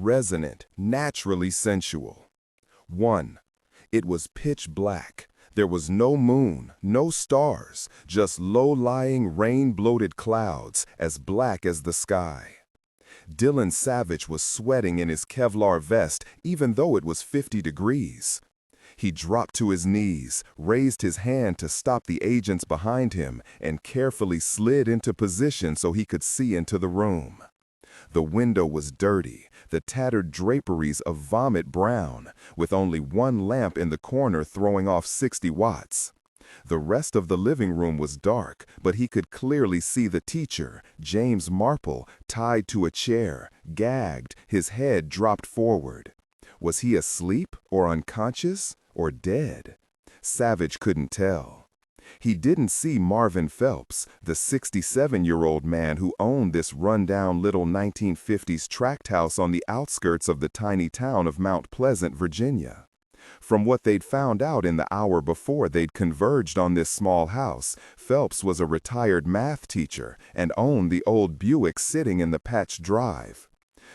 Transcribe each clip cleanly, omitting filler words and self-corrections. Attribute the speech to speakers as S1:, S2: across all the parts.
S1: resonant, naturally sensual. 1. It was pitch black. There was no moon, no stars, just low-lying, rain-bloated clouds, as black as the sky. Dillon Savich was sweating in his Kevlar vest even though it was 50 degrees. He dropped to his knees, raised his hand to stop the agents behind him, and carefully slid into position so he could see into the room. The window was dirty, the tattered draperies of vomit brown, with only one lamp in the corner throwing off 60 watts. The rest of the living room was dark, but he could clearly see the teacher, James Marple, tied to a chair, gagged, his head dropped forward. Was he asleep or unconscious or dead? Savich couldn't tell. He didn't see Marvin Phelps, the 67-year-old man who owned this run-down little 1950s tract house on the outskirts of the tiny town of Mount Pleasant, Virginia. From what they'd found out in the hour before they'd converged on this small house, Phelps was a retired math teacher and owned the old Buick sitting in the patch drive.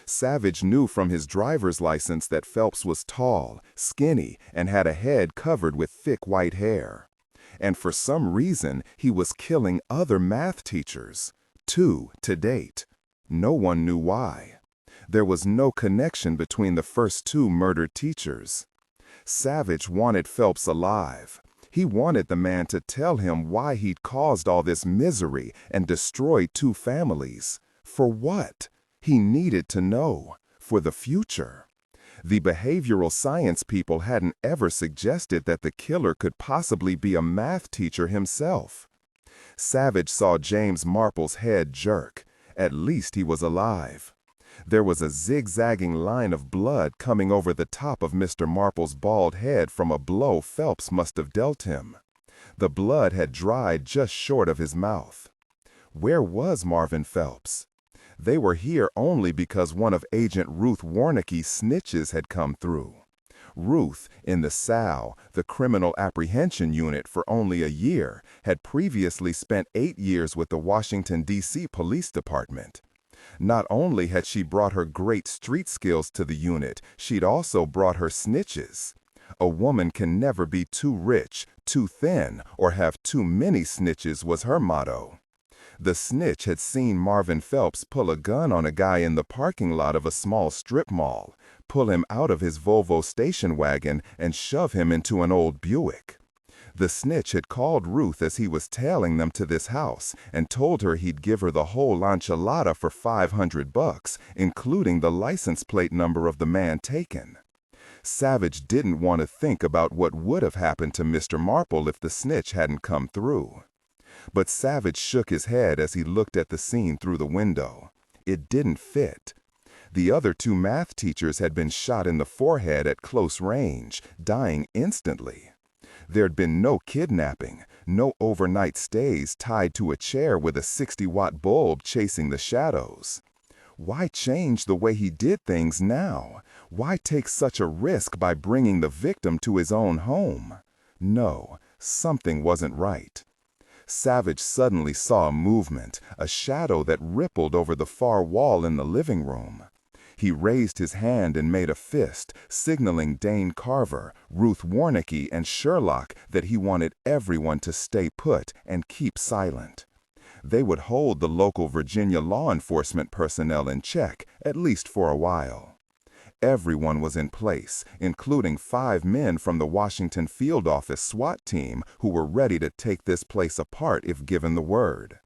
S1: Savich knew from his driver's license that Phelps was tall, skinny, and had a head covered with thick white hair. And for some reason, he was killing other math teachers. 2 to date. No one knew why. There was no connection between the first 2 murdered teachers. Savich wanted Phelps alive. He wanted the man to tell him why he'd caused all this misery and destroyed 2 families. For what? He needed to know. For the future. The behavioral science people hadn't ever suggested that the killer could possibly be a math teacher himself. Savich saw James Marple's head jerk. At least he was alive. There was a zigzagging line of blood coming over the top of Mr. Marple's bald head from a blow Phelps must have dealt him. The blood had dried just short of his mouth. Where was Marvin Phelps? They were here only because one of Agent Ruth Warnicki's snitches had come through. Ruth, in the SAL, the Criminal Apprehension Unit, for only a year, had previously spent 8 years with the Washington, D.C. Police Department. Not only had she brought her great street skills to the unit, she'd also brought her snitches. A woman can never be too rich, too thin, or have too many snitches was her motto. The snitch had seen Marvin Phelps pull a gun on a guy in the parking lot of a small strip mall, pull him out of his Volvo station wagon, and shove him into an old Buick. The snitch had called Ruth as he was tailing them to this house and told her he'd give her the whole enchilada for $500, including the license plate number of the man taken. Savich didn't want to think about what would have happened to Mr. Marple if the snitch hadn't come through. But Savich shook his head as he looked at the scene through the window. It didn't fit. The other 2 math teachers had been shot in the forehead at close range, dying instantly. There'd been no kidnapping, no overnight stays tied to a chair with a 60-watt bulb chasing the shadows. Why change the way he did things now? Why take such a risk by bringing the victim to his own home? No, something wasn't right. Savich suddenly saw a movement, a shadow that rippled over the far wall in the living room. He raised his hand and made a fist, signaling Dane Carver, Ruth Warnicki, and Sherlock that he wanted everyone to stay put and keep silent. They would hold the local Virginia law enforcement personnel in check, at least for a while. Everyone was in place, including 5 men from the Washington Field Office SWAT team who were ready to take this place apart if given the word.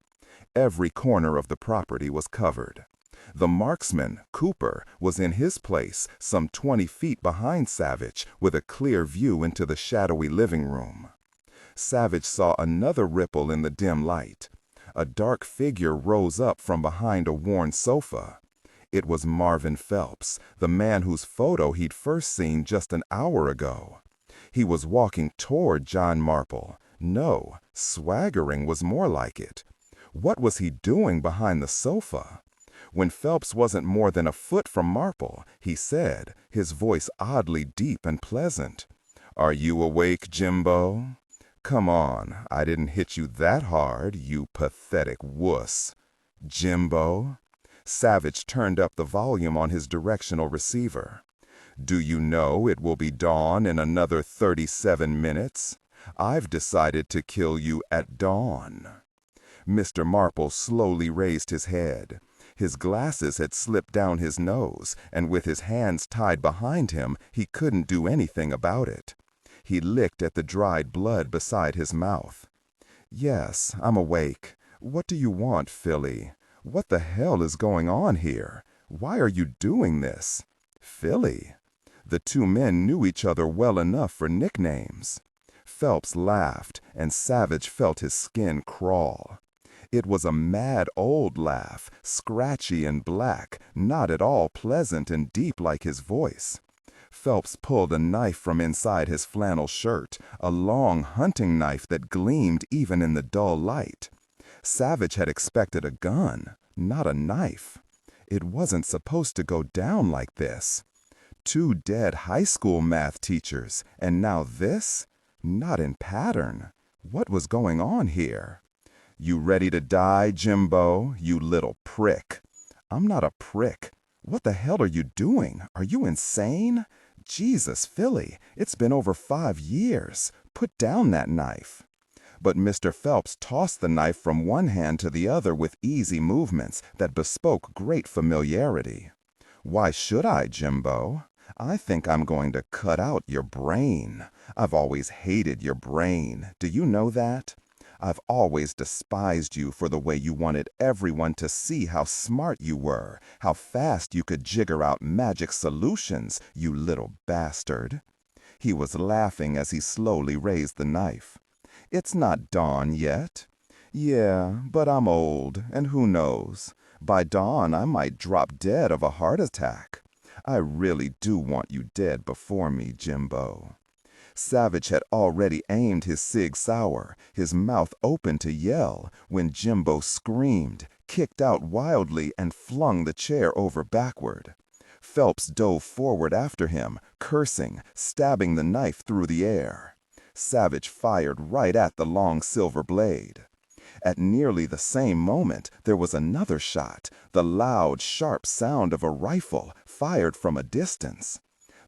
S1: Every corner of the property was covered. The marksman, Cooper, was in his place, some 20 feet behind Savich, with a clear view into the shadowy living room. Savich saw another ripple in the dim light. A dark figure rose up from behind a worn sofa. It was Marvin Phelps, the man whose photo he'd first seen just an hour ago. He was walking toward John Marple. No, swaggering was more like it. What was he doing behind the sofa? When Phelps wasn't more than a foot from Marple, he said, his voice oddly deep and pleasant, "Are you awake, Jimbo? Come on, I didn't hit you that hard, you pathetic wuss." Jimbo? Savich turned up the volume on his directional receiver. "Do you know it will be dawn in another 37 minutes? I've decided to kill you at dawn." Mr. Marple slowly raised his head. His glasses had slipped down his nose, and with his hands tied behind him, he couldn't do anything about it. He licked at the dried blood beside his mouth. "Yes, I'm awake. What do you want, Philly? What the hell is going on here? Why are you doing this?" Philly? The two men knew each other well enough for nicknames. Phelps laughed, and Savich felt his skin crawl. It was a mad old laugh, scratchy and black, not at all pleasant and deep like his voice. Phelps pulled a knife from inside his flannel shirt, a long hunting knife that gleamed even in the dull light. Savich had expected a gun, not a knife. It wasn't supposed to go down like this. 2 dead high school math teachers, and now this? Not in pattern. What was going on here? "You ready to die, Jimbo, you little prick?" "I'm not a prick. What the hell are you doing? Are you insane? Jesus, Philly, it's been over 5 years. Put down that knife." But Mr. Phelps tossed the knife from one hand to the other with easy movements that bespoke great familiarity. "Why should I, Jimbo? I think I'm going to cut out your brain. I've always hated your brain. Do you know that? I've always despised you for the way you wanted everyone to see how smart you were, how fast you could jigger out magic solutions, you little bastard." He was laughing as he slowly raised the knife. "It's not dawn yet." "Yeah, but I'm old, and who knows? By dawn I might drop dead of a heart attack. I really do want you dead before me, Jimbo." Savich had already aimed his Sig Sauer, his mouth open to yell, when Jimbo screamed, kicked out wildly, and flung the chair over backward. Phelps dove forward after him, cursing, stabbing the knife through the air. Savich fired right at the long silver blade. At nearly the same moment, there was another shot, the loud, sharp sound of a rifle, fired from a distance.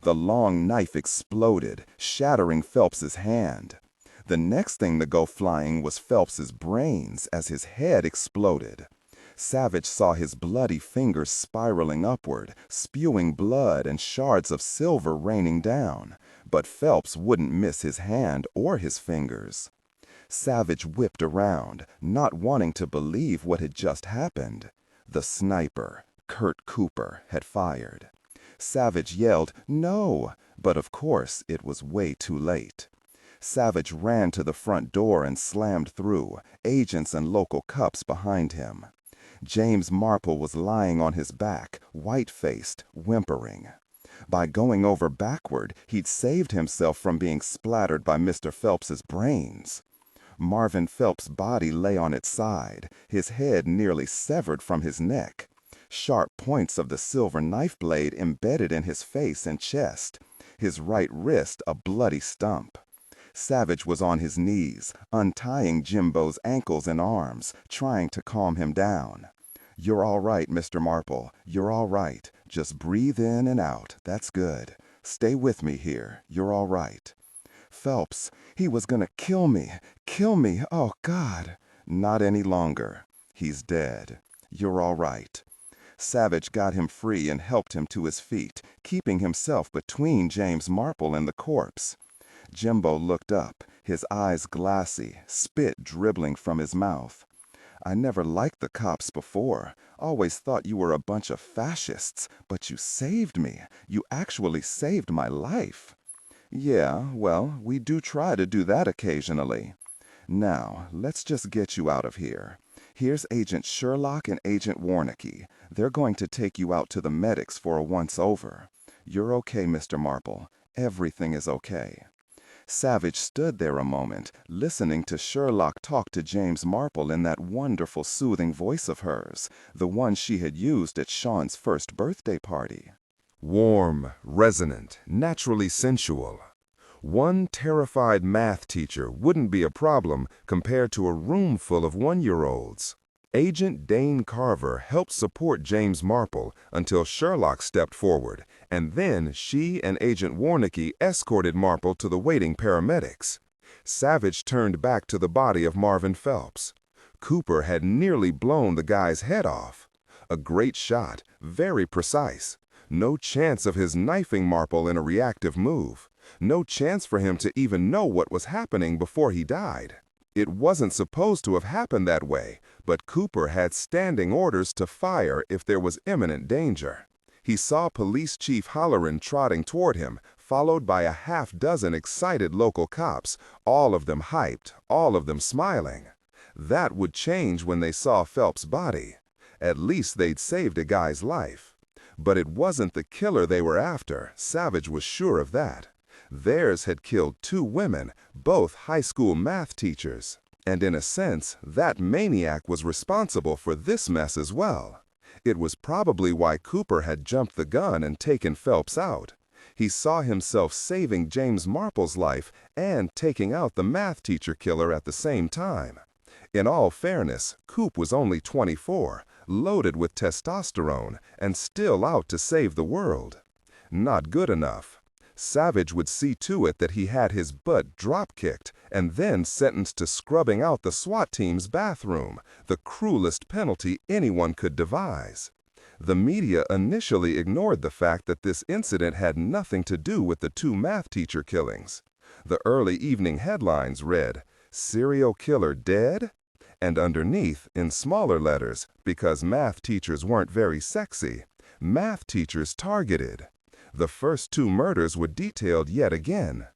S1: The long knife exploded, shattering Phelps's hand. The next thing to go flying was Phelps's brains as his head exploded. Savich saw his bloody fingers spiraling upward, spewing blood and shards of silver raining down, but Phelps wouldn't miss his hand or his fingers. Savich whipped around, not wanting to believe what had just happened. The sniper, Kurt Cooper, had fired. Savich yelled, "No!" but of course it was way too late. Savich ran to the front door and slammed through, agents and local cops behind him. James Marple was lying on his back, white-faced, whimpering. By going over backward, he'd saved himself from being splattered by Mr. Phelps's brains. Marvin Phelps' body lay on its side, his head nearly severed from his neck. Sharp points of the silver knife blade embedded in his face and chest, his right wrist a bloody stump. Savich was on his knees, untying Jimbo's ankles and arms, trying to calm him down. "You're all right, Mr. Marple. You're all right. Just breathe in and out. That's good. Stay with me here. You're all right." "Phelps, he was gonna kill me. Kill me. Oh, God." "Not any longer. He's dead. You're all right." Savich got him free and helped him to his feet, keeping himself between James Marple and the corpse. Jimbo looked up, his eyes glassy, spit dribbling from his mouth. "I never liked the cops before. Always thought you were a bunch of fascists, but you saved me. You actually saved my life." "Yeah, well, we do try to do that occasionally. Now, let's just get you out of here. Here's Agent Sherlock and Agent Warnicki. They're going to take you out to the medics for a once-over. You're okay, Mr. Marple. Everything is okay." Savich stood there a moment, listening to Sherlock talk to James Marple in that wonderful soothing voice of hers, the one she had used at Sean's first birthday party. Warm, resonant, naturally sensual. One terrified math teacher wouldn't be a problem compared to a room full of 1-year-olds. Agent Dane Carver helped support James Marple until Sherlock stepped forward, and then she and Agent Warnicki escorted Marple to the waiting paramedics. Savich turned back to the body of Marvin Phelps. Cooper had nearly blown the guy's head off. A great shot, very precise. No chance of his knifing Marple in a reactive move. No chance for him to even know what was happening before he died. It wasn't supposed to have happened that way, but Cooper had standing orders to fire if there was imminent danger. He saw Police Chief Halloran trotting toward him, followed by a half-dozen excited local cops, all of them hyped, all of them smiling. That would change when they saw Phelps' body. At least they'd saved a guy's life. But it wasn't the killer they were after, Savich was sure of that. Theirs had killed 2 women, both high school math teachers. And in a sense, that maniac was responsible for this mess as well. It was probably why Cooper had jumped the gun and taken Phelps out. He saw himself saving James Marple's life and taking out the math teacher killer at the same time. In all fairness, Coop was only 24, loaded with testosterone, and still out to save the world. Not good enough. Savich would see to it that he had his butt drop-kicked and then sentenced to scrubbing out the SWAT team's bathroom, the cruelest penalty anyone could devise. The media initially ignored the fact that this incident had nothing to do with the 2 math teacher killings. The early evening headlines read, "Serial killer dead?" And underneath, in smaller letters, because math teachers weren't very sexy, "Math teachers targeted." The first 2 murders were detailed yet again.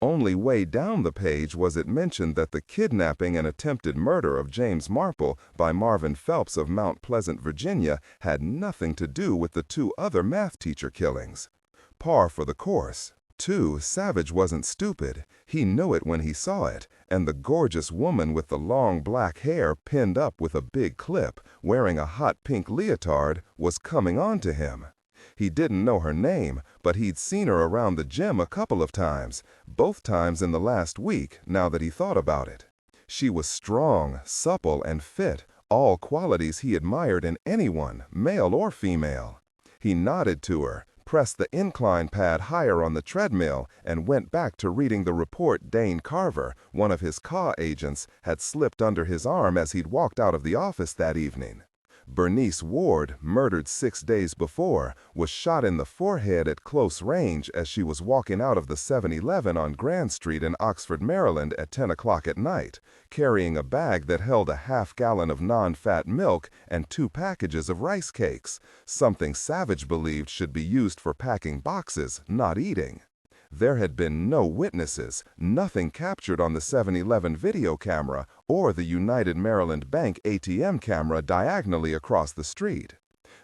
S1: Only way down the page was it mentioned that the kidnapping and attempted murder of James Marple by Marvin Phelps of Mount Pleasant, Virginia, had nothing to do with the 2 other math teacher killings. Par for the course. Too, Savich wasn't stupid. He knew it when he saw it, and the gorgeous woman with the long black hair pinned up with a big clip, wearing a hot pink leotard, was coming on to him. He didn't know her name, but he'd seen her around the gym a couple of times, both times in the last week, now that he thought about it. She was strong, supple, and fit, all qualities he admired in anyone, male or female. He nodded to her, pressed the incline pad higher on the treadmill, and went back to reading the report Dane Carver, one of his CAW agents, had slipped under his arm as he'd walked out of the office that evening. Bernice Ward, murdered 6 days before, was shot in the forehead at close range as she was walking out of the 7-Eleven on Grand Street in Oxford, Maryland at 10 o'clock at night, carrying a bag that held a half-gallon of non-fat milk and 2 packages of rice cakes, something Savich believed should be used for packing boxes, not eating. There had been no witnesses, nothing captured on the 7-Eleven video camera or the United Maryland Bank ATM camera diagonally across the street.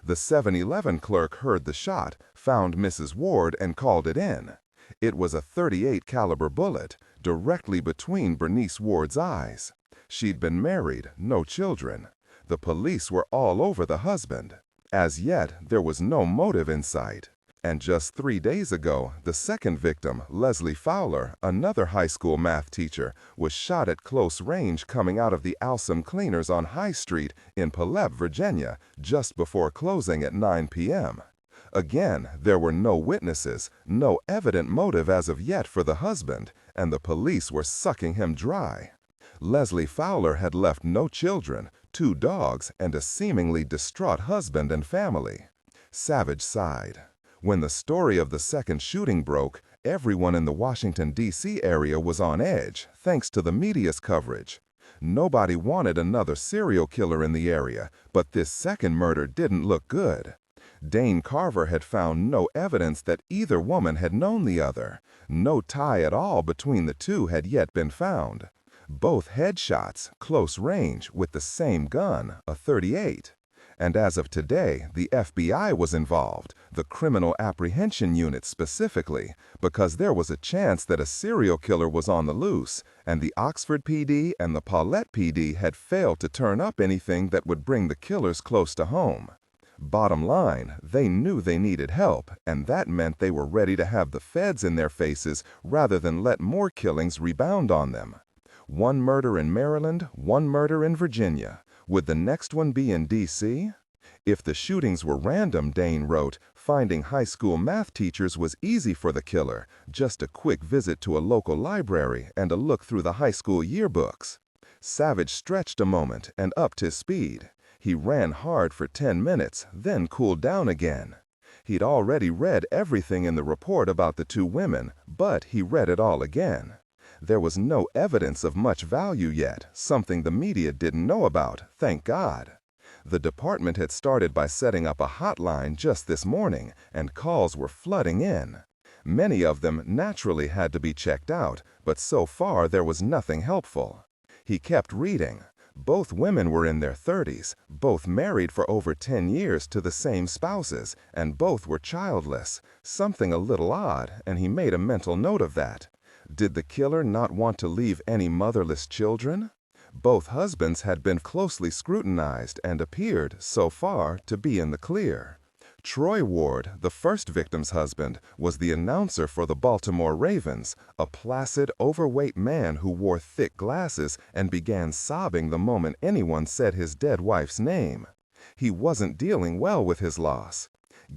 S1: The 7-Eleven clerk heard the shot, found Mrs. Ward, and called it in. It was a .38 caliber bullet, directly between Bernice Ward's eyes. She'd been married, no children. The police were all over the husband. As yet, there was no motive in sight. And just 3 days ago, the second victim, Leslie Fowler, another high school math teacher, was shot at close range coming out of the Alsam Cleaners on High Street in Palep, Virginia, just before closing at 9 p.m. Again, there were no witnesses, no evident motive as of yet for the husband, and the police were sucking him dry. Leslie Fowler had left no children, 2 dogs, and a seemingly distraught husband and family. Savich sighed. When the story of the second shooting broke, everyone in the Washington, D.C. area was on edge, thanks to the media's coverage. Nobody wanted another serial killer in the area, but this second murder didn't look good. Dane Carver had found no evidence that either woman had known the other. No tie at all between the 2 had yet been found. Both headshots, close range, with the same gun, a .38. And as of today, the FBI was involved, the Criminal Apprehension Unit specifically, because there was a chance that a serial killer was on the loose, and the Oxford PD and the Paulette PD had failed to turn up anything that would bring the killers close to home. Bottom line, they knew they needed help, and that meant they were ready to have the feds in their faces rather than let more killings rebound on them. 1 murder in Maryland, 1 murder in Virginia. Would the next one be in D.C.? If the shootings were random, Dane wrote, finding high school math teachers was easy for the killer, just a quick visit to a local library and a look through the high school yearbooks. Savich stretched a moment and upped his speed. He ran hard for 10 minutes, then cooled down again. He'd already read everything in the report about the two women, but he read it all again. There was no evidence of much value yet, something the media didn't know about, thank God. The department had started by setting up a hotline just this morning, and calls were flooding in. Many of them naturally had to be checked out, but so far there was nothing helpful. He kept reading. Both women were in their 30s, both married for over 10 years to the same spouses, and both were childless, something a little odd, and he made a mental note of that. Did the killer not want to leave any motherless children? Both husbands had been closely scrutinized and appeared, so far, to be in the clear. Troy Ward, the first victim's husband, was the announcer for the Baltimore Ravens, a placid, overweight man who wore thick glasses and began sobbing the moment anyone said his dead wife's name. He wasn't dealing well with his loss.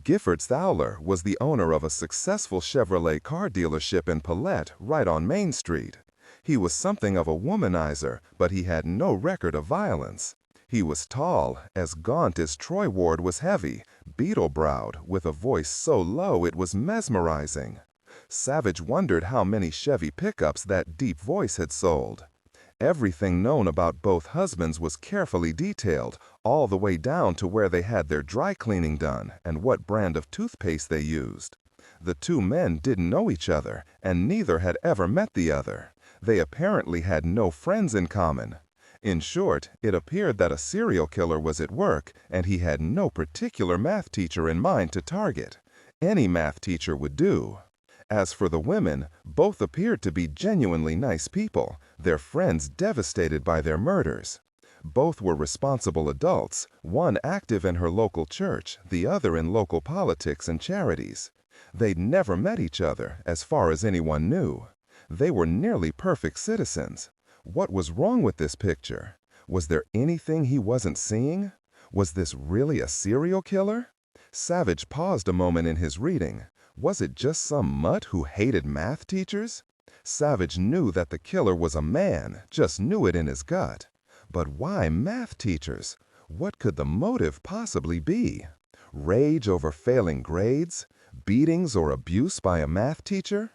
S1: Gifford Fowler was the owner of a successful Chevrolet car dealership in Paulette, right on Main Street. He was something of a womanizer, but he had no record of violence. He was tall, as gaunt as Troy Ward was heavy, beetle-browed, with a voice so low it was mesmerizing. Savich wondered how many Chevy pickups that deep voice had sold. Everything known about both husbands was carefully detailed, all the way down to where they had their dry cleaning done and what brand of toothpaste they used. The two men didn't know each other, and neither had ever met the other. They apparently had no friends in common. In short, it appeared that a serial killer was at work, and he had no particular math teacher in mind to target. Any math teacher would do. As for the women, both appeared to be genuinely nice people, their friends devastated by their murders. Both were responsible adults, one active in her local church, the other in local politics and charities. They'd never met each other, as far as anyone knew. They were nearly perfect citizens. What was wrong with this picture? Was there anything he wasn't seeing? Was this really a serial killer? Savich paused a moment in his reading. Was it just some mutt who hated math teachers? Savich knew that the killer was a man, just knew it in his gut. But why math teachers? What could the motive possibly be? Rage over failing grades? Beatings or abuse by a math teacher?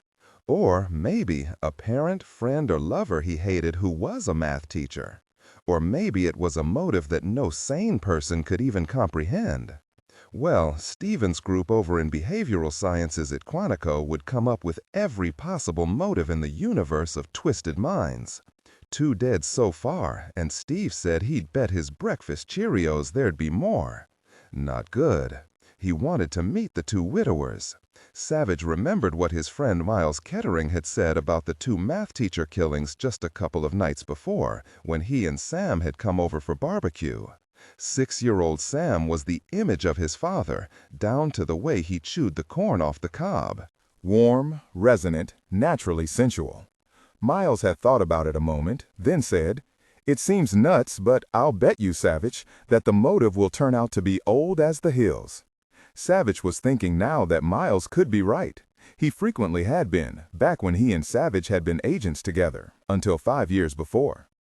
S1: Or maybe a parent, friend, or lover he hated who was a math teacher. Or maybe it was a motive that no sane person could even comprehend. Well, Stephen's group over in behavioral sciences at Quantico would come up with every possible motive in the universe of twisted minds. 2 dead so far, and Steve said he'd bet his breakfast Cheerios there'd be more. Not good. He wanted to meet the 2 widowers. Savich remembered what his friend Miles Kettering had said about the 2 math teacher killings just a couple of nights before, when he and Sam had come over for barbecue. 6-year-old Sam was the image of his father, down to the way he chewed the corn off the cob.
S2: Warm, resonant, naturally sensual. Miles had thought about it a moment, then said, "It seems nuts, but I'll bet you, Savich, that the motive will turn out to be old as the hills." Savich was thinking now that Miles could be right. He frequently had been, back when he and Savich had been agents together, until 5 years before.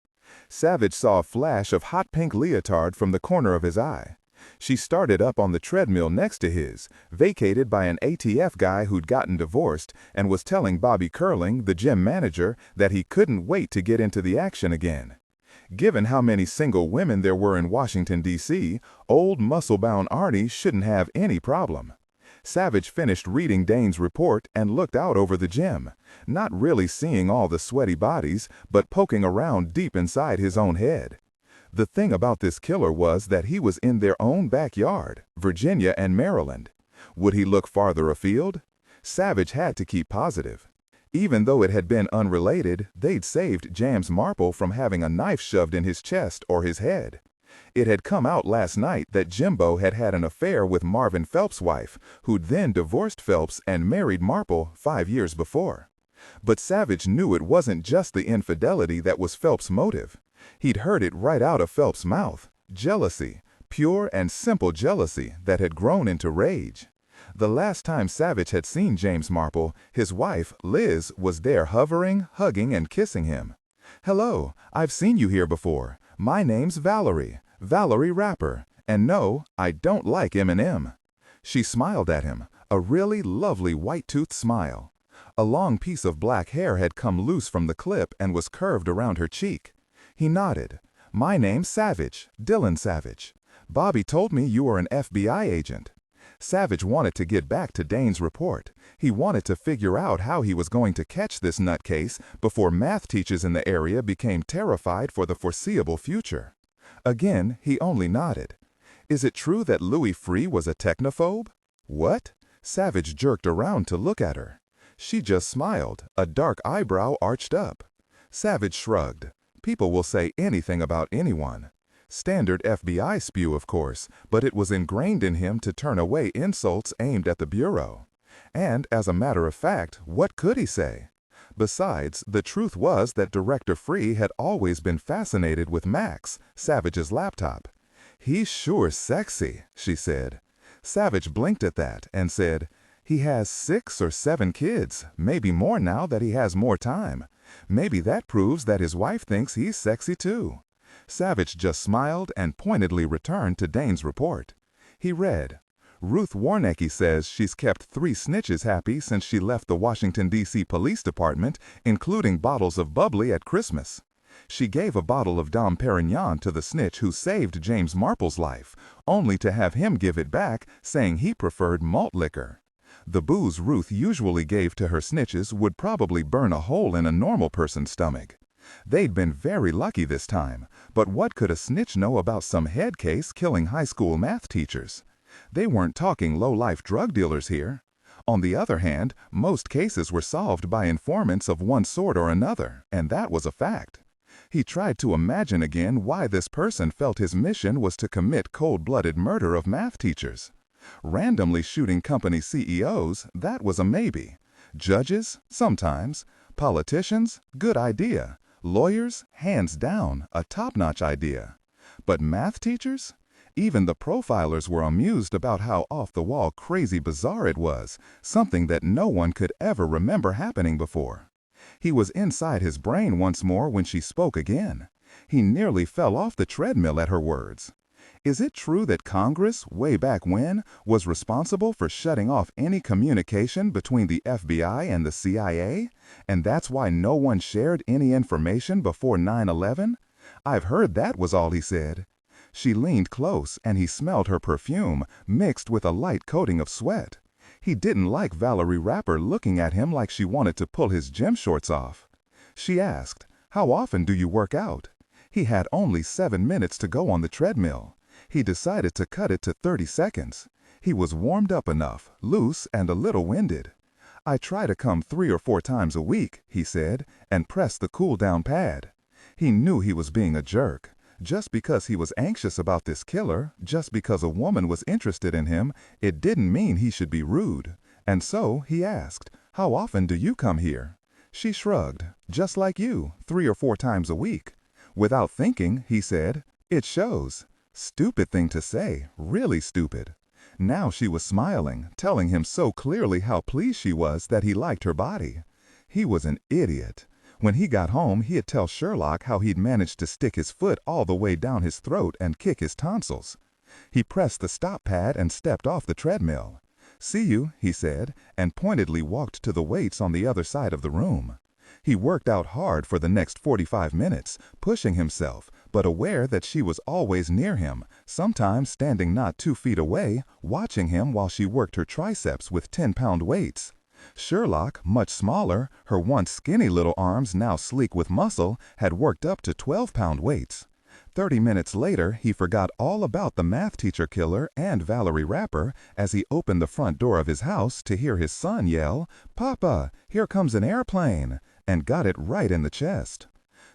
S2: Savich saw a flash of hot pink leotard from the corner of his eye. She started up on the treadmill next to his, vacated by an ATF guy who'd gotten divorced and was telling Bobby Curling, the gym manager, that he couldn't wait to get into the action again. Given how many single women there were in Washington, D.C., old muscle-bound Arnie shouldn't have any problem. Savich finished reading Dane's report and looked out over the gym, not really seeing all the sweaty bodies, but poking around deep inside his own head. The thing about this killer was that he was in their own backyard, Virginia and Maryland. Would he look farther afield? Savich had to keep positive. Even though it had been unrelated, they'd saved James Marple from having a knife shoved in his chest or his head. It had come out last night that Jimbo had had an affair with Marvin Phelps' wife, who'd then divorced Phelps and married Marple 5 years before. But Savich knew it wasn't just the infidelity that was Phelps' motive. He'd heard it right out of Phelps' mouth. Jealousy, pure and simple jealousy that had grown into rage. The last time Savich had seen James Marple, his wife, Liz, was there hovering, hugging, and kissing him. "Hello, I've seen you here before. My name's Valerie, Valerie Rapper, and no, I don't like M&M." She smiled at him, a really lovely white-toothed smile. A long piece of black hair had come loose from the clip and was curved around her cheek. He nodded. "My name's Savich, Dillon Savich. Bobby told me you were an FBI agent." Savich wanted to get back to Dane's report. He wanted to figure out how he was going to catch this nutcase before math teachers in the area became terrified for the foreseeable future. Again, he only nodded. "Is it true that Louis Free was a technophobe?" "What?" Savich jerked around to look at her. She just smiled, a dark eyebrow arched up. Savich shrugged. People will say anything about anyone. Standard FBI spew, of course, but it was ingrained in him to turn away insults aimed at the Bureau. And, as a matter of fact, what could he say? Besides, the truth was that Director Free had always been fascinated with Max, Savich's laptop. "He's sure sexy," she said. Savich blinked at that and said, "He has 6 or 7 kids, maybe more now that he has more time. Maybe that proves that his wife thinks he's sexy too." Savich just smiled and pointedly returned to Dane's report. He read, "Ruth Warnecke says she's kept 3 snitches happy since she left the Washington, D.C. Police Department, including bottles of bubbly at Christmas. She gave a bottle of Dom Perignon to the snitch who saved James Marple's life, only to have him give it back, saying he preferred malt liquor. The booze Ruth usually gave to her snitches would probably burn a hole in a normal person's stomach. They'd been very lucky this time, but what could a snitch know about some head case killing high school math teachers? They weren't talking low-life drug dealers here. On the other hand, most cases were solved by informants of one sort or another, and that was a fact. He tried to imagine again why this person felt his mission was to commit cold-blooded murder of math teachers. Randomly shooting company CEOs, that was a maybe. Judges? Sometimes. Politicians? Good idea. Lawyers? Hands down, a top-notch idea. But math teachers? Even the profilers were amused about how off-the-wall crazy bizarre it was, something that no one could ever remember happening before. He was inside his brain once more when she spoke again. He nearly fell off the treadmill at her words. "Is it true that Congress, way back when, was responsible for shutting off any communication between the FBI and the CIA, and that's why no one shared any information before 9/11? I've heard that," was all he said. She leaned close, and he smelled her perfume, mixed with a light coating of sweat. He didn't like Valerie Rapper looking at him like she wanted to pull his gym shorts off. She asked, "How often do you work out?" He had only 7 minutes to go on the treadmill. He decided to cut it to 30 seconds. He was warmed up enough, loose, and a little winded. "I try to come 3 or 4 times a week," he said, and pressed the cool-down pad. He knew he was being a jerk. Just because he was anxious about this killer, just because a woman was interested in him, it didn't mean he should be rude. And so he asked, "How often do you come here?" She shrugged. "Just like you, 3 or 4 times a week." Without thinking, he said, "It shows." Stupid thing to say, really stupid. Now she was smiling, telling him so clearly how pleased she was that he liked her body. He was an idiot. When he got home, he'd tell Sherlock how he'd managed to stick his foot all the way down his throat and kick his tonsils. He pressed the stop pad and stepped off the treadmill. "See you," he said, and pointedly walked to the weights on the other side of the room. He worked out hard for the next 45 minutes, pushing himself, but aware that she was always near him, sometimes standing not 2 feet away, watching him while she worked her triceps with 10-pound weights. Sherlock, much smaller, her once skinny little arms now sleek with muscle, had worked up to 12-pound weights. 30 minutes later, he forgot all about the math teacher killer and Valerie Rapper as he opened the front door of his house to hear his son yell, "Papa, here comes an airplane," and got it right in the chest.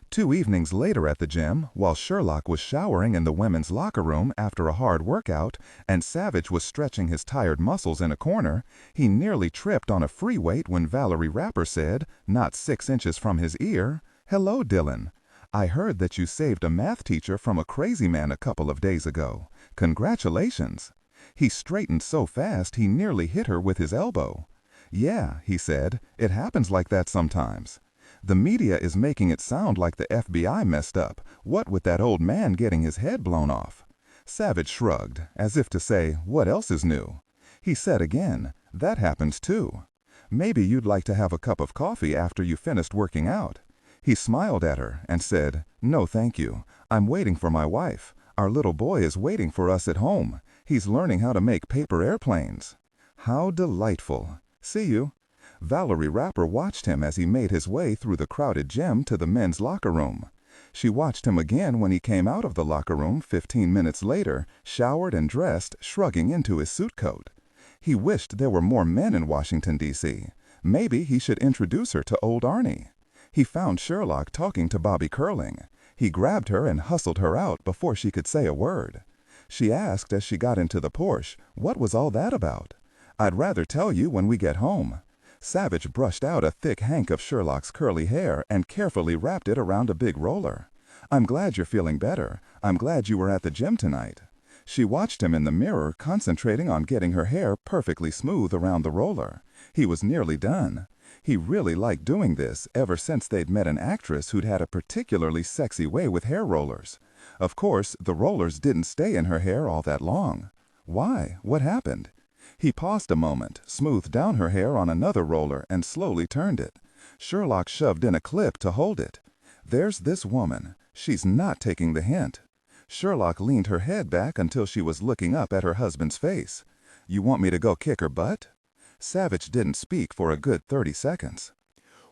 S2: 2 evenings later at the gym, while Sherlock was showering in the women's locker room after a hard workout, and Savich was stretching his tired muscles in a corner, he nearly tripped on a free weight when Valerie Rapper said, not 6 inches from his ear, "Hello, Dillon. I heard that you saved a math teacher from a crazy man a couple of days ago. Congratulations. He straightened so fast he nearly hit her with his elbow. Yeah, he said, it happens like that sometimes. The media is making it sound like the FBI messed up, what with that old man getting his head blown off. Savich shrugged, as if to say, what else is new? He said again, that happens too. Maybe you'd like to have a cup of coffee after you finished working out. He smiled at her and said, no thank you. I'm waiting for my wife. Our little boy is waiting for us at home. He's learning how to make paper airplanes. How delightful. See you. Valerie Rapper watched him as he made his way through the crowded gym to the men's locker room. She watched him again when he came out of the locker room 15 minutes later, showered and dressed, shrugging into his suit coat. He wished there were more men in Washington, D.C. Maybe he should introduce her to old Arnie. He found Sherlock talking to Bobby Curling. He grabbed her and hustled her out before she could say a word. She asked as she got into the Porsche, what was all that about? I'd rather tell you when we get home. Savich brushed out a thick hank of Sherlock's curly hair and carefully wrapped it around a big roller. I'm glad you're feeling better. I'm glad you were at the gym tonight. She watched him in the mirror, concentrating on getting her hair perfectly smooth around the roller. He was nearly done. He really liked doing this ever since they'd met an actress who'd had a particularly sexy way with hair rollers. Of course, the rollers didn't stay in her hair all that long. Why? What happened? He paused a moment, smoothed down her hair on another roller, and slowly turned it. Sherlock shoved in a clip to hold it. There's this woman. She's not taking the hint. Sherlock leaned her head back until she was looking up at her husband's face. You want me to go kick her butt? Savich didn't speak for a good 30 seconds.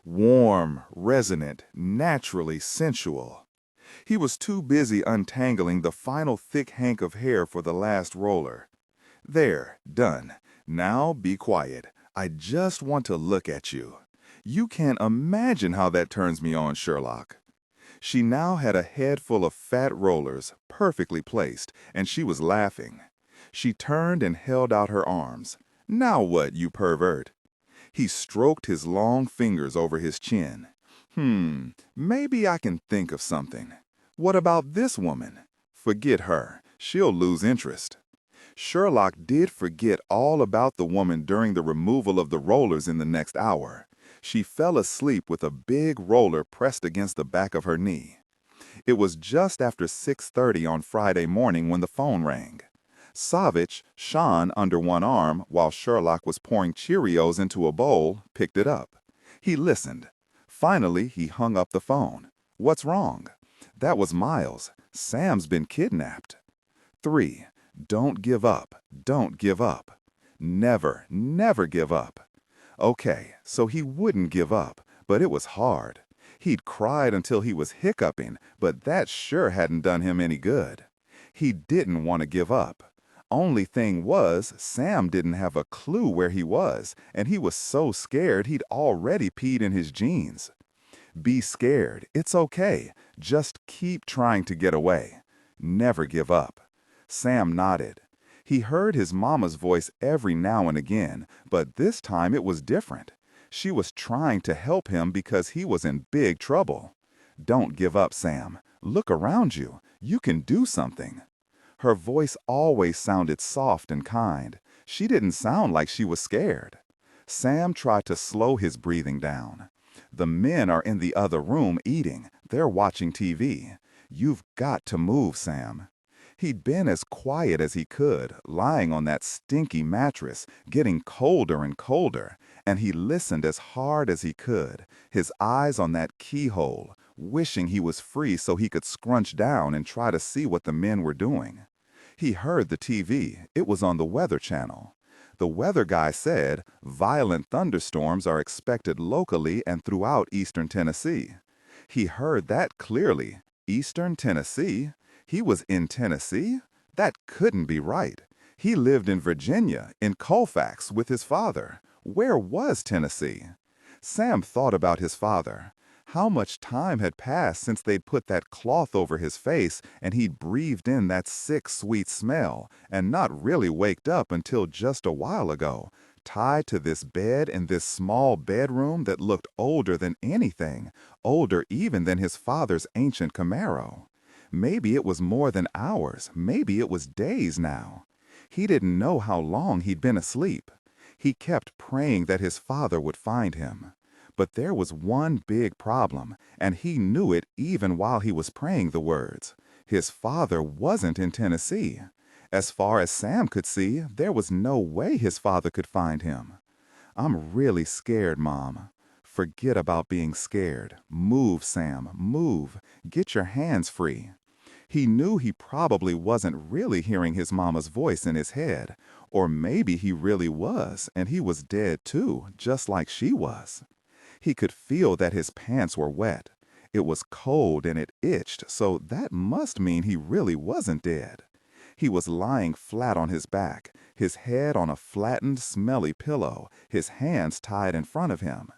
S1: Warm, resonant, naturally sensual. He was too busy untangling the final thick hank of hair for the last roller. There, done. Now be quiet. I just want to look at you. You can't imagine how that turns me on, Sherlock. She now had a head full of fat rollers, perfectly placed, and she was laughing. She turned and held out her arms. Now what, you pervert? He stroked his long fingers over his chin. Maybe I can think of something. What about this woman? Forget her. She'll lose interest. Sherlock did forget all about the woman during the removal of the rollers in the next hour. She fell asleep with a big roller pressed against the back of her knee. It was just after 6:30 on Friday morning when the phone rang. Savich, Sean under one arm while Sherlock was pouring Cheerios into a bowl, picked it up. He listened. Finally, he hung up the phone. What's wrong? That was Miles. Sam's been kidnapped. 3. Don't give up. Don't give up. Never, never give up. Okay, so he wouldn't give up, but it was hard. He'd cried until he was hiccuping, but that sure hadn't done him any good. He didn't want to give up. Only thing was, Sam didn't have a clue where he was, and he was so scared he'd already peed in his jeans. Be scared. It's okay. Just keep trying to get away. Never give up. Sam nodded. He heard his mama's voice every now and again, but this time it was different. She was trying to help him because he was in big trouble. Don't give up, Sam. Look around you. You can do something. Her voice always sounded soft and kind. She didn't sound like she was scared. Sam tried to slow his breathing down. The men are in the other room eating. They're watching TV. You've got to move, Sam. He'd been as quiet as he could, lying on that stinky mattress, getting colder and colder, and he listened as hard as he could, his eyes on that keyhole, wishing he was free so he could scrunch down and try to see what the men were doing. He heard the TV. It was on the Weather Channel. The weather guy said violent thunderstorms are expected locally and throughout eastern Tennessee. He heard that clearly. Eastern Tennessee? He was in Tennessee? That couldn't be right. He lived in Virginia, in Colfax, with his father. Where was Tennessee? Sam thought about his father. How much time had passed since they'd put that cloth over his face and he'd breathed in that sick, sweet smell and not really waked up until just a while ago.
S2: tied to this bed in this small bedroom that looked older than anything, older even than his father's ancient Camaro. Maybe it was more than hours, maybe it was days now. He didn't know how long he'd been asleep. He kept praying that his father would find him. But there was one big problem, and he knew it even while he was praying the words. His father wasn't in Tennessee. As far as Sam could see, there was no way his father could find him. "I'm really scared, Mom." "Forget about being scared. Move, Sam, move. Get your hands free." He knew he probably wasn't really hearing his mama's voice in his head, or maybe he really was, and he was dead too, just like she was. He could feel that his pants were wet. It was cold and it itched, so that must mean he really wasn't dead. He was lying flat on his back, his head on a flattened, smelly pillow, his hands tied in front of him.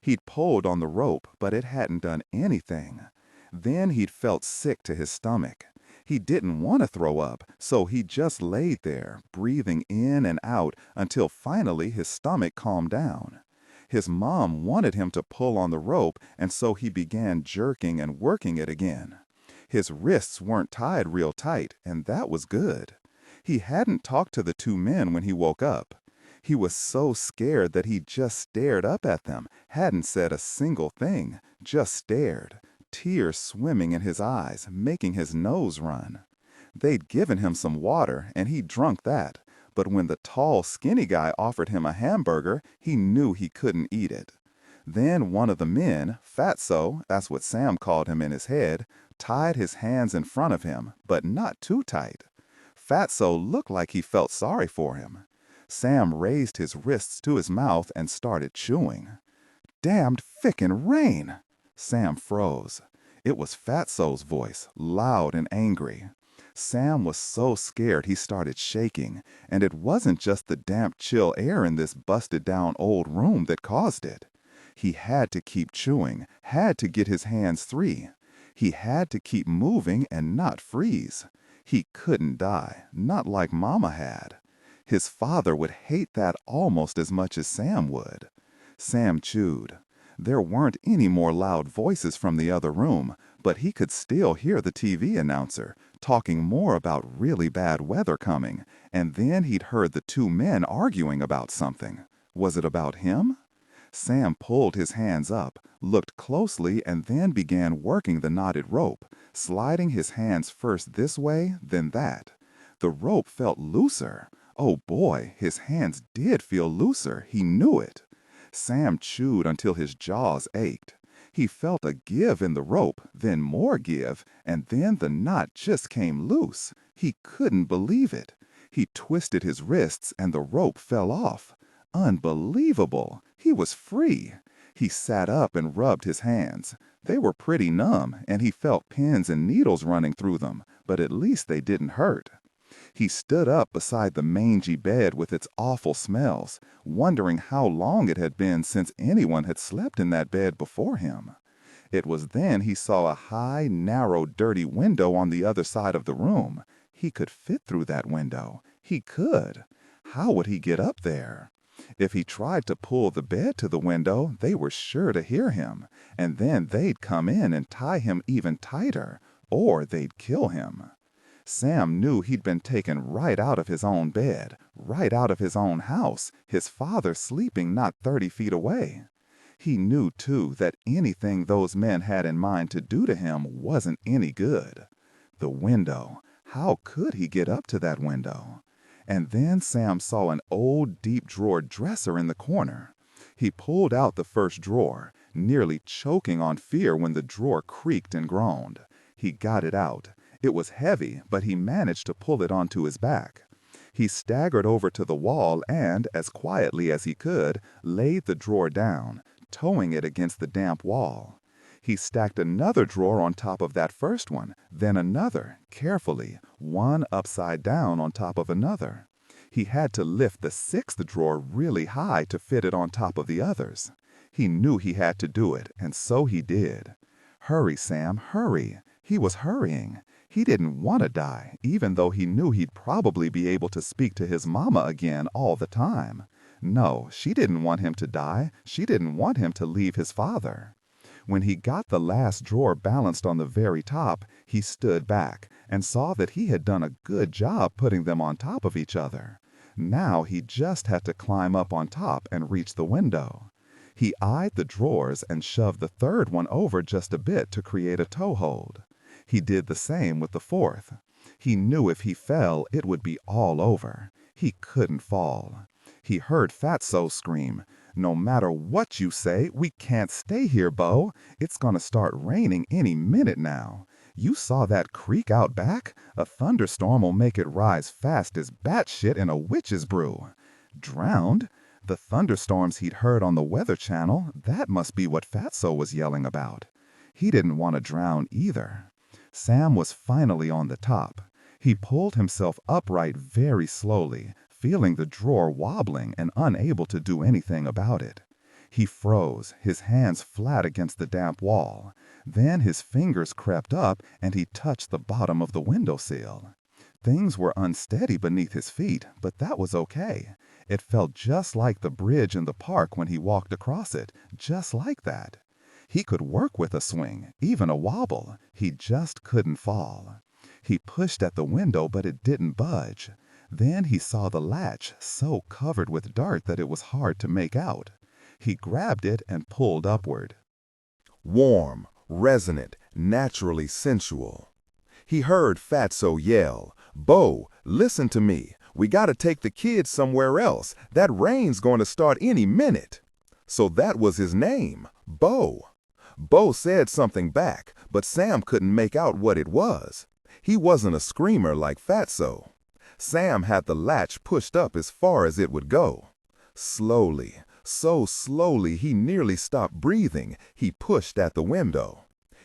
S2: He'd pulled on the rope, but it hadn't done anything. Then he'd felt sick to his stomach. He didn't want to throw up, so he just laid there, breathing in and out until finally his stomach calmed down. His mom wanted him to pull on the rope, and so he began jerking and working it again. His wrists weren't tied real tight, and that was good. He hadn't talked to the two men when he woke up. He was so scared that he just stared up at them, hadn't said a single thing, just stared, tears swimming in his eyes, making his nose run. They'd given him some water, and he drunk that, but when the tall, skinny guy offered him a hamburger, he knew he couldn't eat it. Then one of the men, Fatso, that's what Sam called him in his head, tied his hands in front of him, but not too tight. Fatso looked like he felt sorry for him. Sam raised his wrists to his mouth and started chewing. "Damned fickin' rain!" Sam froze. It was Fatso's voice, loud and angry. Sam was so scared he started shaking, and it wasn't just the damp, chill air in this busted-down old room that caused it. He had to keep chewing, had to get his hands free. He had to keep moving and not freeze. He couldn't die, not like Mama had. His father would hate that almost as much as Sam would. Sam chewed. There weren't any more loud voices from the other room, but he could still hear the TV announcer talking more about really bad weather coming, and then he'd heard the two men arguing about something. Was it about him? Sam pulled his hands up, looked closely, and then began working the knotted rope, sliding his hands first this way, then that. The rope felt looser. Oh boy, his hands did feel looser. He knew it. Sam chewed until his jaws ached. He felt a give in the rope, then more give, and then the knot just came loose. He couldn't believe it. He twisted his wrists and the rope fell off. Unbelievable! He was free. He sat up and rubbed his hands. They were pretty numb, and he felt pins and needles running through them, but at least they didn't hurt. He stood up beside the mangy bed with its awful smells, wondering how long it had been since anyone had slept in that bed before him. It was then he saw a high, narrow, dirty window on the other side of the room. He could fit through that window. He could. How would he get up there? If he tried to pull the bed to the window, they were sure to hear him, and then they'd come in and tie him even tighter, or they'd kill him. Sam knew he'd been taken right out of his own bed, right out of his own house, his father sleeping not 30 feet away. He knew, too, that anything those men had in mind to do to him wasn't any good. The window. How could he get up to that window? And then Sam saw an old deep-drawer dresser in the corner. He pulled out the first drawer, nearly choking on fear when the drawer creaked and groaned. He got it out. It was heavy, but he managed to pull it onto his back. He staggered over to the wall and, as quietly as he could, laid the drawer down, towing it against the damp wall. He stacked another drawer on top of that first one, then another, carefully, one upside down on top of another. He had to lift the sixth drawer really high to fit it on top of the others. He knew he had to do it, and so he did. Hurry, Sam, hurry. He was hurrying. He didn't want to die, even though he knew he'd probably be able to speak to his mama again all the time. No, she didn't want him to die. She didn't want him to leave his father. When he got the last drawer balanced on the very top, he stood back and saw that he had done a good job putting them on top of each other. Now he just had to climb up on top and reach the window. He eyed the drawers and shoved the third one over just a bit to create a toehold. He did the same with the fourth. He knew if he fell, it would be all over. He couldn't fall. He heard Fatso scream, "No matter what you say, we can't stay here, Bo. It's gonna start raining any minute now. You saw that creek out back? A thunderstorm will make it rise fast as batshit in a witch's brew." Drowned? The thunderstorms he'd heard on the Weather Channel, that must be what Fatso was yelling about. He didn't want to drown either. Sam was finally on the top. He pulled himself upright very slowly, feeling the drawer wobbling and unable to do anything about it. He froze, his hands flat against the damp wall. Then his fingers crept up and he touched the bottom of the windowsill. Things were unsteady beneath his feet, but that was okay. It felt just like the bridge in the park when he walked across it, just like that. He could work with a swing, even a wobble. He just couldn't fall. He pushed at the window, but it didn't budge. Then he saw the latch so covered with dirt that it was hard to make out. He grabbed it and pulled upward.
S1: Warm, resonant, naturally sensual. He heard Fatso yell, "Bo, listen to me. We gotta take the kids somewhere else. That rain's going to start any minute." So that was his name, Bo. Bo said something back, but Sam couldn't make out what it was. He wasn't a screamer like Fatso. Sam had the latch pushed up as far as it would go. Slowly, so slowly he nearly stopped breathing, he pushed at the window.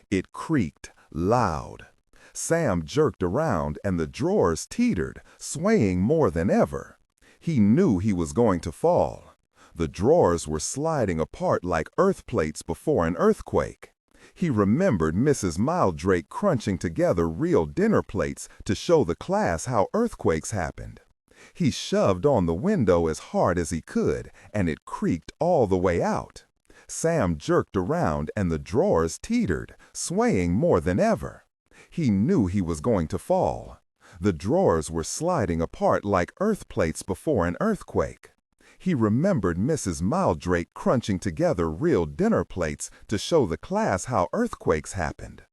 S1: It creaked, loud. Sam jerked around and the drawers teetered, swaying more than ever. He knew he was going to fall. The drawers were sliding apart like earth plates before an earthquake. He remembered Mrs. Mildrake crunching together real dinner plates to show the class how earthquakes happened. He shoved on the window as hard as he could, and it creaked all the way out. Sam jerked around and the drawers teetered, swaying more than ever. He knew he was going to fall. The drawers were sliding apart like earth plates before an earthquake. He remembered Mrs. Mildrake crunching together real dinner plates to show the class how earthquakes happened.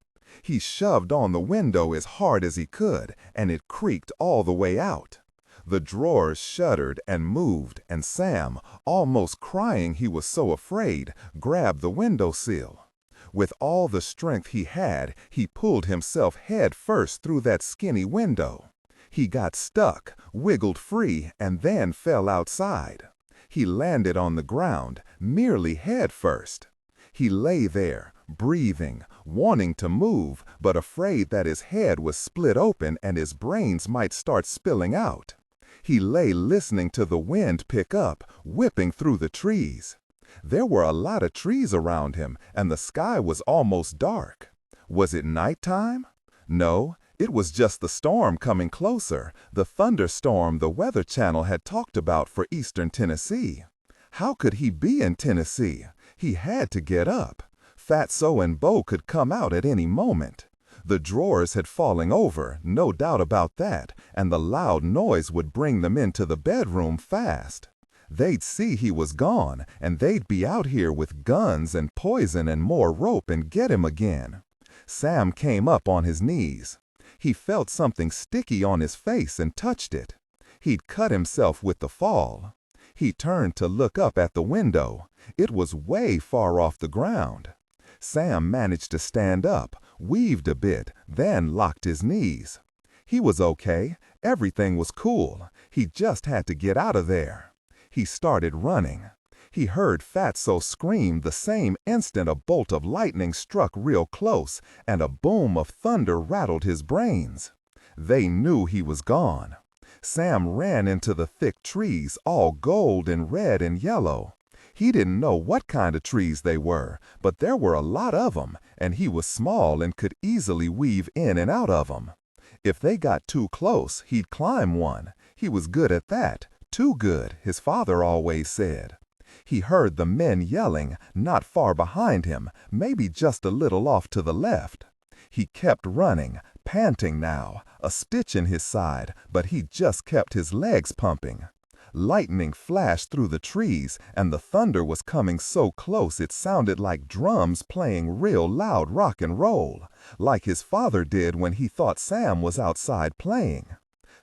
S1: He shoved on the window as hard as he could, and it creaked all the way out. The drawers shuddered and moved, and Sam, almost crying he was so afraid, grabbed the windowsill. With all the strength he had, he pulled himself head first through that skinny window. He got stuck, wiggled free, and then fell outside. He landed on the ground, nearly head first. He lay there, breathing, wanting to move, but afraid that his head was split open and his brains might start spilling out. He lay listening to the wind pick up, whipping through the trees. There were a lot of trees around him, and the sky was almost dark. Was it nighttime? No, it was just the storm coming closer, the thunderstorm the Weather Channel had talked about for eastern Tennessee. How could he be in Tennessee? He had to get up. Fatso and Bo could come out at any moment. The drawers had fallen over, no doubt about that, and the loud noise would bring them into the bedroom fast. They'd see he was gone, and they'd be out here with guns and poison and more rope and get him again. Sam came up on his knees. He felt something sticky on his face and touched it. He'd cut himself with the fall. He turned to look up at the window. It was way far off the ground. Sam managed to stand up, weaved a bit, then locked his knees. He was okay. Everything was cool. He just had to get out of there. He started running. He heard Fatso scream the same instant a bolt of lightning struck real close, and a boom of thunder rattled his brains. They knew he was gone. Sam ran into the thick trees, all gold and red and yellow. He didn't know what kind of trees they were, but there were a lot of them, and he was small and could easily weave in and out of them. If they got too close, he'd climb one. He was good at that.
S2: Too good, his father always said. He heard the men yelling, not far behind him, maybe just a little off to the left. He kept running, panting now, a stitch in his side, but he just kept his legs pumping. Lightning flashed through the trees, and the thunder was coming so close it sounded like drums playing real loud rock and roll, like his father did when he thought Sam was outside playing.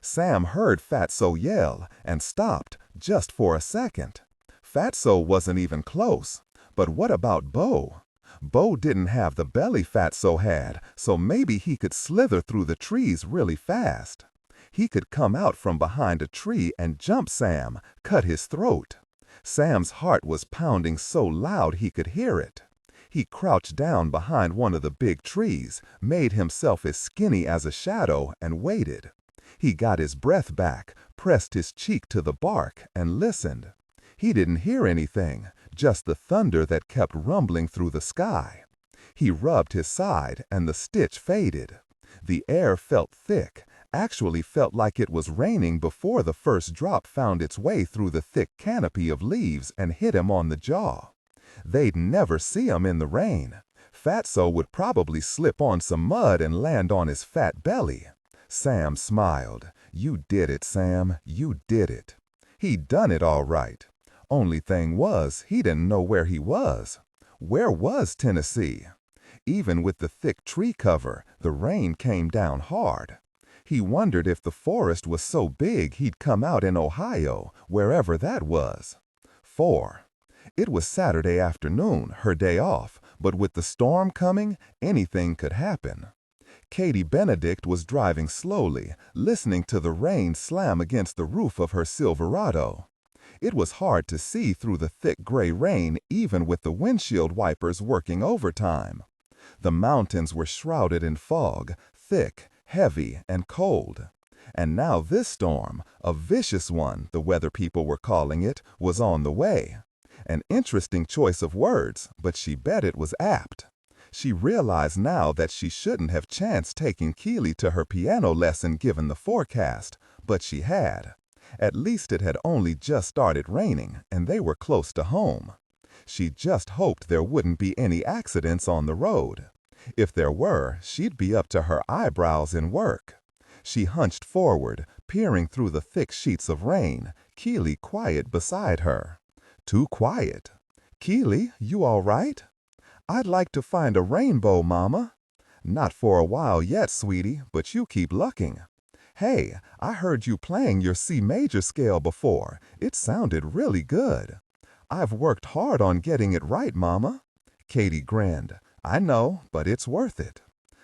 S2: Sam heard Fatso yell and stopped just for a second. Fatso wasn't even close. But what about Bo? Bo didn't have the belly Fatso had, so maybe he could slither through the trees really fast. He could come out from behind a tree and jump Sam, cut his throat. Sam's heart was pounding so loud he could hear it. He crouched down behind one of the big trees, made himself as skinny as a shadow, and waited. He got his breath back, pressed his cheek to the bark, and listened. He didn't hear anything, just the thunder that kept rumbling through the sky. He rubbed his side, and the stitch faded. The air felt thick, actually felt like it was raining before the first drop found its way through the thick canopy of leaves and hit him on the jaw. They'd never see him in the rain. Fatso would probably slip on some mud and land on his fat belly. Sam smiled. You did it, Sam. You did it. He'd done it all right. Only thing was, he didn't know where he was. Where was Tennessee? Even with the thick tree cover, the rain came down hard. He wondered if the forest was so big he'd come out in Ohio, wherever that was. 4. It was Saturday afternoon, her day off, but with the storm coming, anything could happen. Katie Benedict was driving slowly, listening to the rain slam against the roof of her Silverado. It was hard to see through the thick gray rain even with the windshield wipers working overtime. The mountains were shrouded in fog, thick, heavy, and cold. And now this storm, a vicious one, the weather people were calling it, was on the way. An interesting choice of words, but she bet it was apt. She realized now that she shouldn't have chanced taking Keely to her piano lesson given the forecast, but she had. At least it had only just started raining, and they were close to home. She just hoped there wouldn't be any accidents on the road. If there were, she'd be up to her eyebrows in work. She hunched forward, peering through the thick sheets of rain, Keely quiet beside her. Too quiet. Keely, you all right? I'd like to find a rainbow, Mama. Not for a while yet, sweetie, but you keep looking. Hey, I heard you playing your C major scale before. It sounded really good. I've worked hard on getting it right, Mama. Katie grinned. I know, but it's worth it.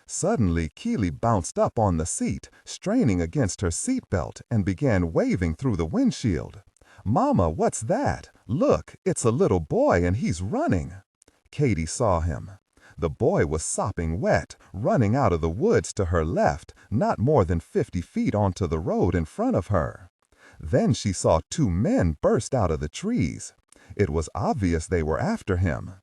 S2: Suddenly, Keely bounced up on the seat, straining against her seatbelt, and began waving through the windshield. Mama, what's that? Look, it's a little boy and he's running. Katie saw him. The boy was sopping wet, running out of the woods to her left, not more than 50 feet onto the road in front of her. Then she saw 2 men burst out of the trees. It was obvious they were after him.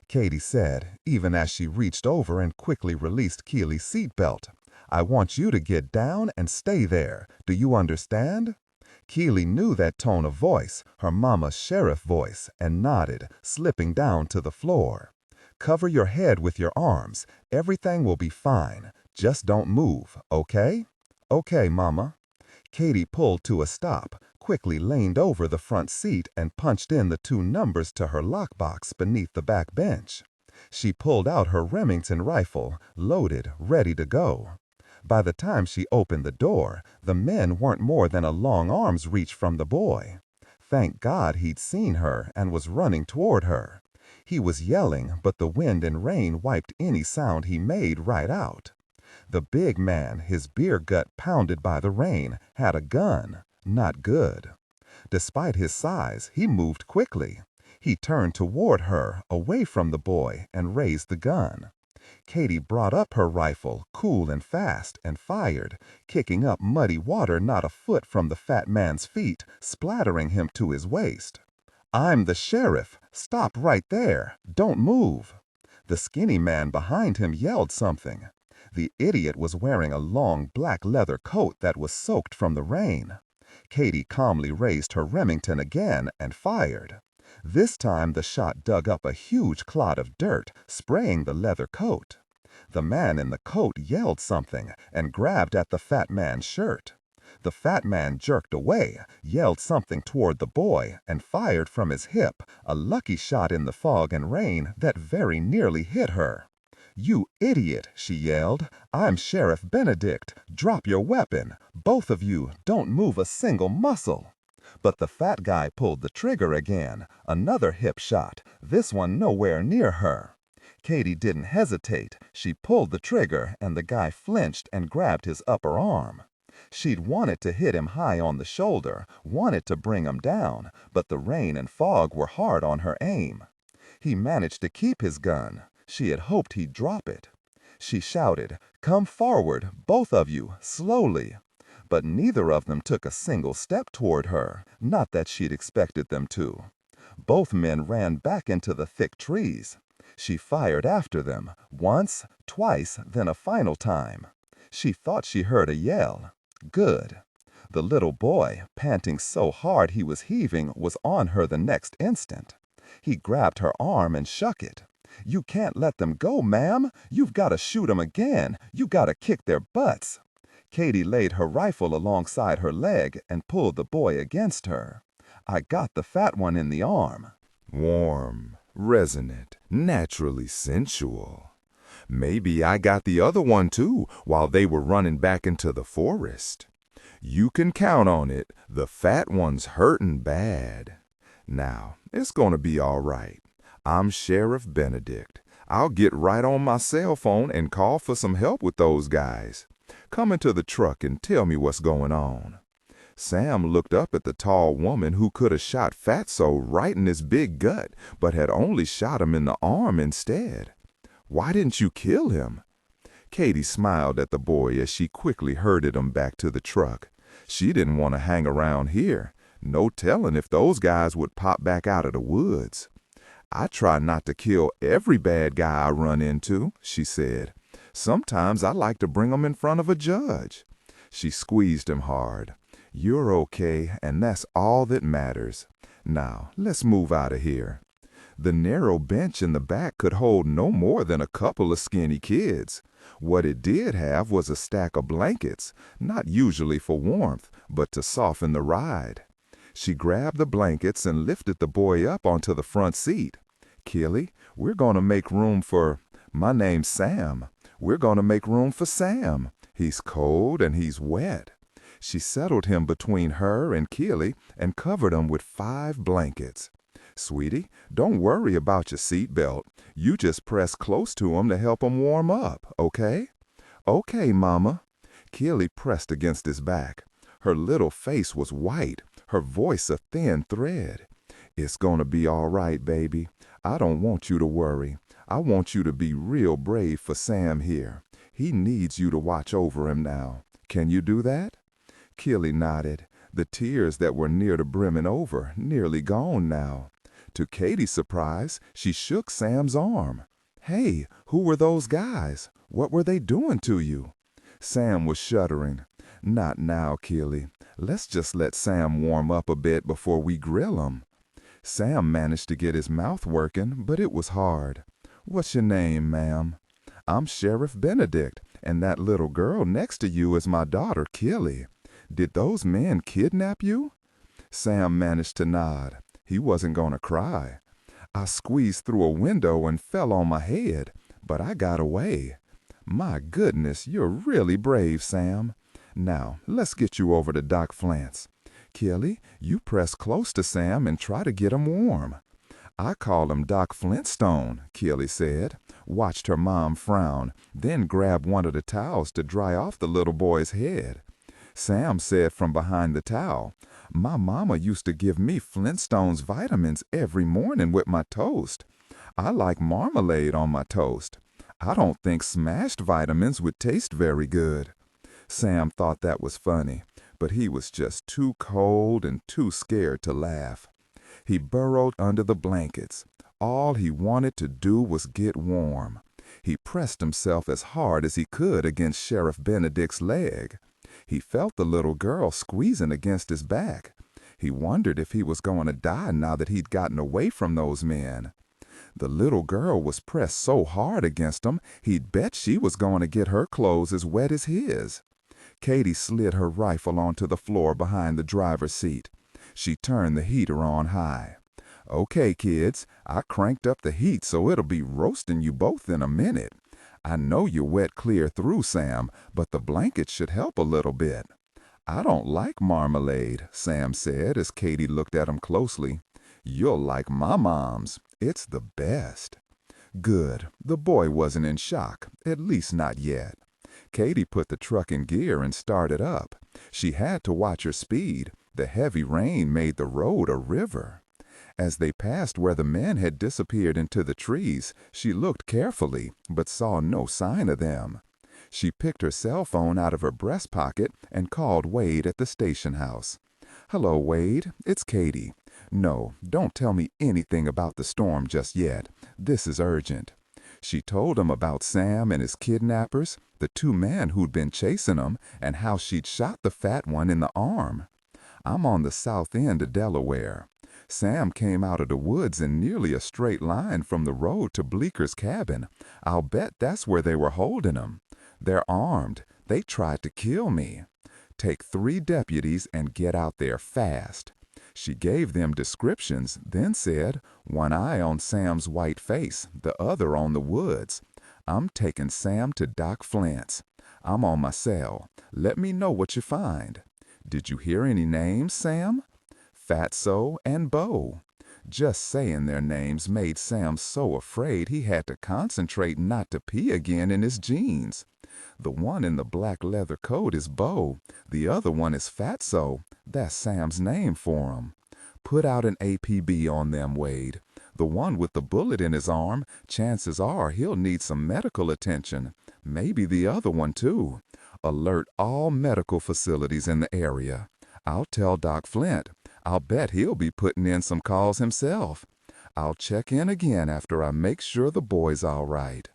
S2: Katie said, even as she reached over and quickly released Keely's seatbelt, I want you to get down and stay there. Do you understand? Keely knew that tone of voice, her mama's sheriff voice, and nodded, slipping down to the floor. Cover your head with your arms. Everything will be fine. Just don't move, okay? Okay, Mama. Katie pulled to a stop, quickly leaned over the front seat and punched in the 2 numbers to her lockbox beneath the back bench. She pulled out her Remington rifle, loaded, ready to go. By the time she opened the door, the men weren't more than a long arm's reach from the boy. Thank God he'd seen her and was running toward her. He was yelling, but the wind and rain wiped any sound he made right out. The big man, his beer gut pounded by the rain, had a gun. Not good. Despite his size, he moved quickly. He turned toward her, away from the boy, and raised the gun. Katie brought up her rifle, cool and fast, and fired, kicking up muddy water not a foot from the fat man's feet, splattering him to his waist. I'm the sheriff. Stop right there. Don't move. The skinny man behind him yelled something. The idiot was wearing a long black leather coat that was soaked from the rain.
S3: Katie calmly raised her Remington again and fired. This time the shot dug up a huge clot of dirt, spraying the leather coat. The man in the coat yelled something and grabbed at the fat man's shirt. The fat man jerked away, yelled something toward the boy, and fired from his hip, a lucky shot in the fog and rain that very nearly hit her. "You idiot," she yelled. "I'm Sheriff Benedict. Drop your weapon. Both of you, don't move a single muscle." But the fat guy pulled the trigger again, another hip shot, this one nowhere near her. Katie didn't hesitate. She pulled the trigger, and the guy flinched and grabbed his upper arm. She'd wanted to hit him high on the shoulder, wanted to bring him down, but the rain and fog were hard on her aim. He managed to keep his gun. She had hoped he'd drop it. She shouted, "Come forward, both of you, slowly." But neither of them took a single step toward her, not that she'd expected them to. Both men ran back into the thick trees. She fired after them, once, twice, then a final time. She thought she heard a yell. Good. The little boy, panting so hard he was heaving, was on her the next instant. He grabbed her arm and shook it. "You can't let them go, ma'am. You've got to shoot 'em again. You got to kick their butts." Katie laid her rifle alongside her leg and pulled the boy against her. "I got the fat one in the arm."
S1: Warm, resonant, naturally sensual. Maybe I got the other one too while they were running back into the forest. You can count on it, the fat one's hurting bad. Now, it's gonna be all right. I'm Sheriff Benedict. I'll get right on my cell phone and call for some help with those guys. Come into the truck and tell me what's going on. Sam looked up at the tall woman who could have shot Fatso right in his big gut, but had only shot him in the arm instead. Why didn't you kill him? Katie smiled at the boy as she quickly herded him back to the truck. She didn't want to hang around here. No telling if those guys would pop back out of the woods. "I try not to kill every bad guy I run into," she said. "Sometimes I like to bring 'em in front of a judge." She squeezed him hard. "You're okay, and that's all that matters. Now, let's move out of here." The narrow bench in the back could hold no more than a couple of skinny kids. What it did have was a stack of blankets, not usually for warmth, but to soften the ride. She grabbed the blankets and lifted the boy up onto the front seat. "Killy, we're going to make room for— my name's Sam. We're going to make room for Sam. He's cold and he's wet." She settled him between her and Keely and covered him with 5 blankets. "Sweetie, don't worry about your seatbelt. You just press close to him to help him warm up, okay?" "Okay, Mama." Keely pressed against his back. Her little face was white, her voice a thin thread. "It's gonna be all right, baby. I don't want you to worry. I want you to be real brave for Sam here. He needs you to watch over him now. Can you do that?" Keely nodded, the tears that were near to brimming over nearly gone now. To Katie's surprise, she shook Sam's arm. "Hey, who were those guys? What were they doing to you?" Sam was shuddering. "Not now, Keely. Let's just let Sam warm up a bit before we grill him." Sam managed to get his mouth working, but it was hard. "What's your name, ma'am?" "I'm Sheriff Benedict, and that little girl next to you is my daughter, Keely. Did those men kidnap you?" Sam managed to nod. He wasn't going to cry. "I squeezed through a window and fell on my head, but I got away." "My goodness, you're really brave, Sam. Now, let's get you over to Doc Flint's. Kelly, you press close to Sam and try to get him warm." "I call him Doc Flintstone," Kelly said, watched her mom frown, then grabbed one of the towels to dry off the little boy's head. Sam said from behind the towel, "My mama used to give me Flintstone's vitamins every morning with my toast. I like marmalade on my toast. I don't think smashed vitamins would taste very good." Sam thought that was funny, but he was just too cold and too scared to laugh. He burrowed under the blankets. All he wanted to do was get warm. He pressed himself as hard as he could against Sheriff Benedict's leg.
S2: He felt the little girl squeezing against his back. He wondered if he was going to die now that he'd gotten away from those men. The little girl was pressed so hard against him, he'd bet she was going to get her clothes as wet as his. Katie slid her rifle onto the floor behind the driver's seat. She turned the heater on high. "Okay, kids, I cranked up the heat so it'll be roasting you both in a minute. I know you're wet clear through, Sam, but the blankets should help a little bit." "I don't like marmalade," Sam said as Katie looked at him closely. "You'll like my mom's. It's the best." Good. The boy wasn't in shock, at least not yet. Katie put the truck in gear and started up. She had to watch her speed. The heavy rain made the road a river. As they passed where the men had disappeared into the trees, she looked carefully, but saw no sign of them. She picked her cell phone out of her breast pocket and called Wade at the station house. "Hello, Wade. It's Katie. No, don't tell me anything about the storm just yet. This is urgent." She told him about Sam and his kidnappers, the two men who'd been chasing him, and how she'd shot the fat one in the arm. "I'm on the south end of Delaware. Sam came out of the woods in nearly a straight line from the road to Bleeker's cabin. I'll bet that's where they were holding him. They're armed. They tried to kill me. Take 3 deputies and get out there fast." She gave them descriptions, then said, "One eye on Sam's white face, the other on the woods. I'm taking Sam to Doc Flint's. I'm on my cell. Let me know what you find. Did you hear any names, Sam?" "Fatso and Bo." Just saying their names made Sam so afraid he had to concentrate not to pee again in his jeans. "The one in the black leather coat is Bo. The other one is Fatso. That's Sam's name for him. Put out an APB on them, Wade. The one with the bullet in his arm, chances are he'll need some medical attention. Maybe the other one, too. Alert all medical facilities in the area. I'll tell Doc Flint. I'll bet he'll be putting in some calls himself. I'll check in again after I make sure the boy's all right."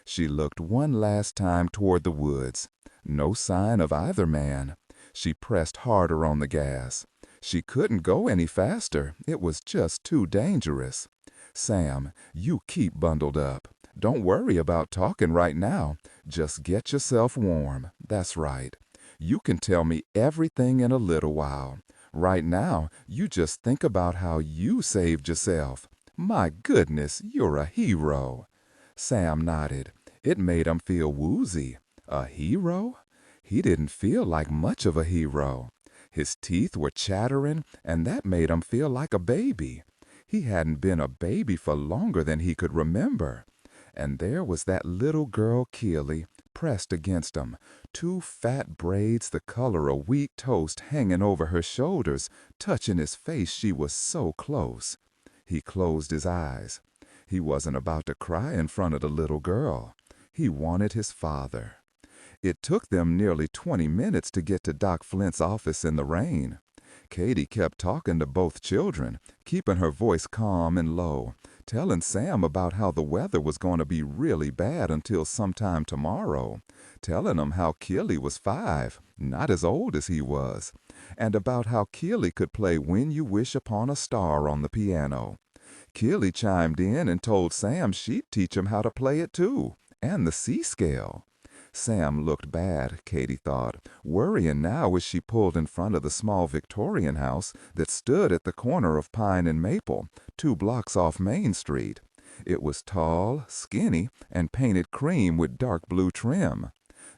S2: She looked one last time toward the woods. No sign of either man. She pressed harder on the gas. She couldn't go any faster. It was just too dangerous. "Sam, you keep bundled up. Don't worry about talking right now. Just get yourself warm. That's right. You can tell me everything in a little while. Right now, you just think about how you saved yourself. My goodness, you're a hero." Sam nodded. It made him feel woozy. A hero? He didn't feel like much of a hero. His teeth were chattering, and that made him feel like a baby. He hadn't been a baby for longer than he could remember. And there was that little girl Keely, pressed against him, 2 fat braids the color of wheat toast hanging over her shoulders, touching his face. She was so close. He closed his eyes. He wasn't about to cry in front of the little girl. He wanted his father. It took them nearly 20 minutes to get to Doc Flint's office in the rain. Katie kept talking to both children, keeping her voice calm and low, telling Sam about how the weather was going to be really bad until sometime tomorrow, telling him how Keely was 5, not as old as he was, and about how Keely could play When You Wish Upon a Star on the piano. Keely chimed in and told Sam she'd teach him how to play it too, and the C scale. Sam looked bad, Katie thought, worrying now as she pulled in front of the small Victorian house that stood at the corner of Pine and Maple, 2 blocks off Main Street. It was tall, skinny, and painted cream with dark blue trim.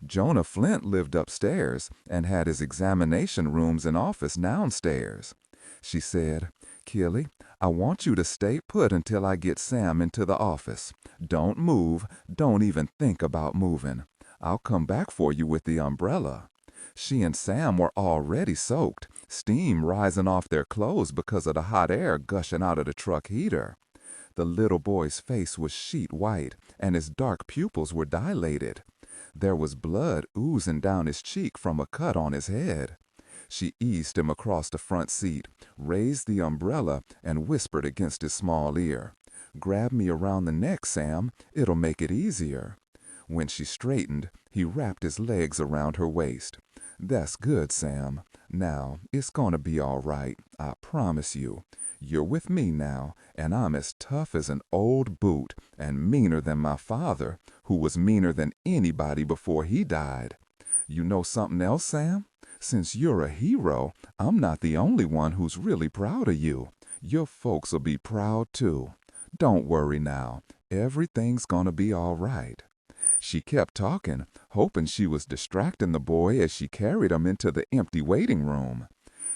S2: Jonah Flint lived upstairs and had his examination rooms and office downstairs. She said, "Keely, I want you to stay put until I get Sam into the office. Don't move. Don't even think about moving. I'll come back for you with the umbrella." She and Sam were already soaked, steam rising off their clothes because of the hot air gushing out of the truck heater. The little boy's face was sheet white, and his dark pupils were dilated. There was blood oozing down his cheek from a cut on his head. She eased him across the front seat, raised the umbrella, and whispered against his small ear, "Grab me around the neck, Sam. It'll make it easier." When she straightened, he wrapped his legs around her waist. That's good, Sam. Now, it's gonna be all right, I promise you. You're with me now, and I'm as tough as an old boot and meaner than my father, who was meaner than anybody before he died. You know something else, Sam? Since you're a hero, I'm not the only one who's really proud of you. Your folks'll be proud too. Don't worry now. Everything's gonna be all right. She kept talking, hoping she was distracting the boy as she carried him into the empty waiting room.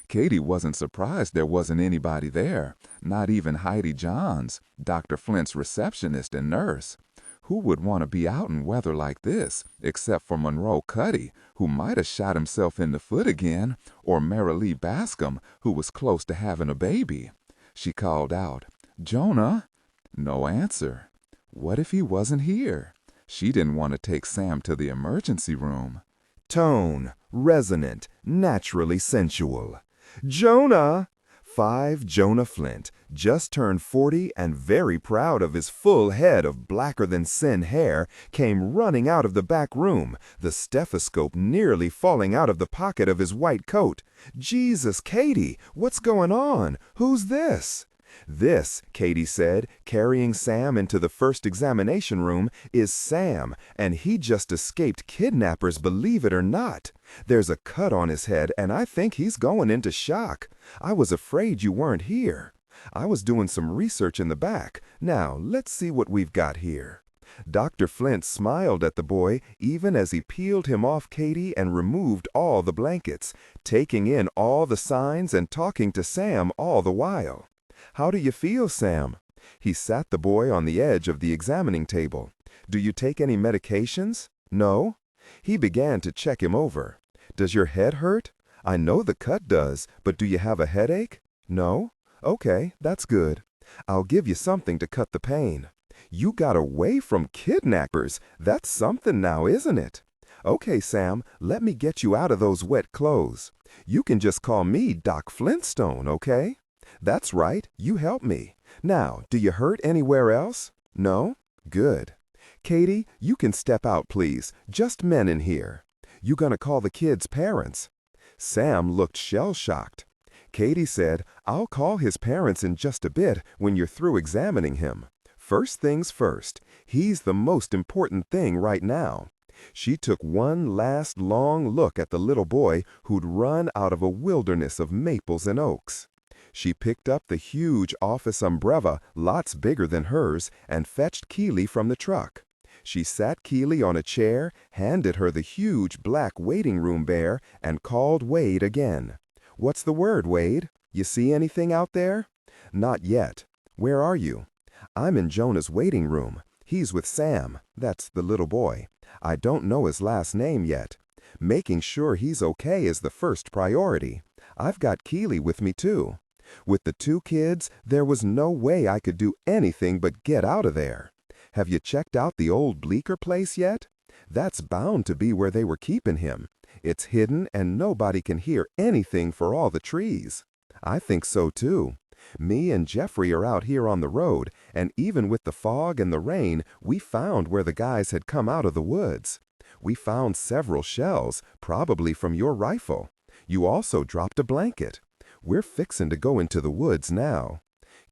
S2: Katie wasn't surprised there wasn't anybody there, not even Heidi Johns, Dr. Flint's receptionist and nurse. Who would want to be out in weather like this, except for Monroe Cuddy, who might have shot himself in the foot again, or Marilee Bascom, who was close to having a baby? She called out, "Jonah?" No answer. What if he wasn't here? She didn't want to take Sam to the emergency room.
S1: Tone, resonant, naturally sensual. Jonah! 5 Jonah Flint, just turned 40 and very proud of his full head of blacker-than-sin hair, came running out of the back room, the stethoscope nearly falling out of the pocket of his white coat. "Jesus, Katie, what's going on? Who's this?" "This," Katie said, carrying Sam into the first examination room, "is Sam, and he just escaped kidnappers, believe it or not. There's a cut on his head, and I think he's going into shock. I was afraid you weren't here. I was doing some research in the back. Now, let's see what we've got here." Dr. Flint smiled at the boy even as he peeled him off Katie and removed all the blankets, taking in all the signs and talking to Sam all the while. "How do you feel, Sam?" He sat the boy on the edge of the examining table. "Do you take any medications? No?" He began to check him over. "Does your head hurt? I know the cut does, but do you have a headache? No? Okay, that's good. I'll give you something to cut the pain. You got away from kidnappers. That's something now, isn't it? Okay, Sam, let me get you out of those wet clothes. You can just call me Doc Flintstone, okay? That's right, you help me. Now, do you hurt anywhere else? No? Good. Katie, you can step out, please. Just men in here. You gonna call the kids' parents?" Sam looked shell-shocked. Katie said, "I'll call his parents in just a bit when you're through examining him. First things first, he's the most important thing right now." She took one last long look at the little boy who'd run out of a wilderness of maples and oaks. She picked up the huge office umbrella, lots bigger than hers, and fetched Keely from the truck. She sat Keely on a chair, handed her the huge black waiting room bear, and called Wade again. "What's the word, Wade? You see anything out there?" "Not yet. Where are you?" "I'm in Jonah's waiting room. He's with Sam. That's the little boy. I don't know his last name yet. Making sure he's okay is the first priority. I've got Keely with me, too. With the 2 kids, there was no way I could do anything but get out of there. Have you checked out the old Bleecker place yet? That's bound to be where they were keeping him. It's hidden and nobody can hear anything for all the trees." "I think so, too. Me and Jeffrey are out here on the road, and even with the fog and the rain, we found where the guys had come out of the woods. We found several shells, probably from your rifle. You also dropped a blanket. We're fixin' to go into the woods now."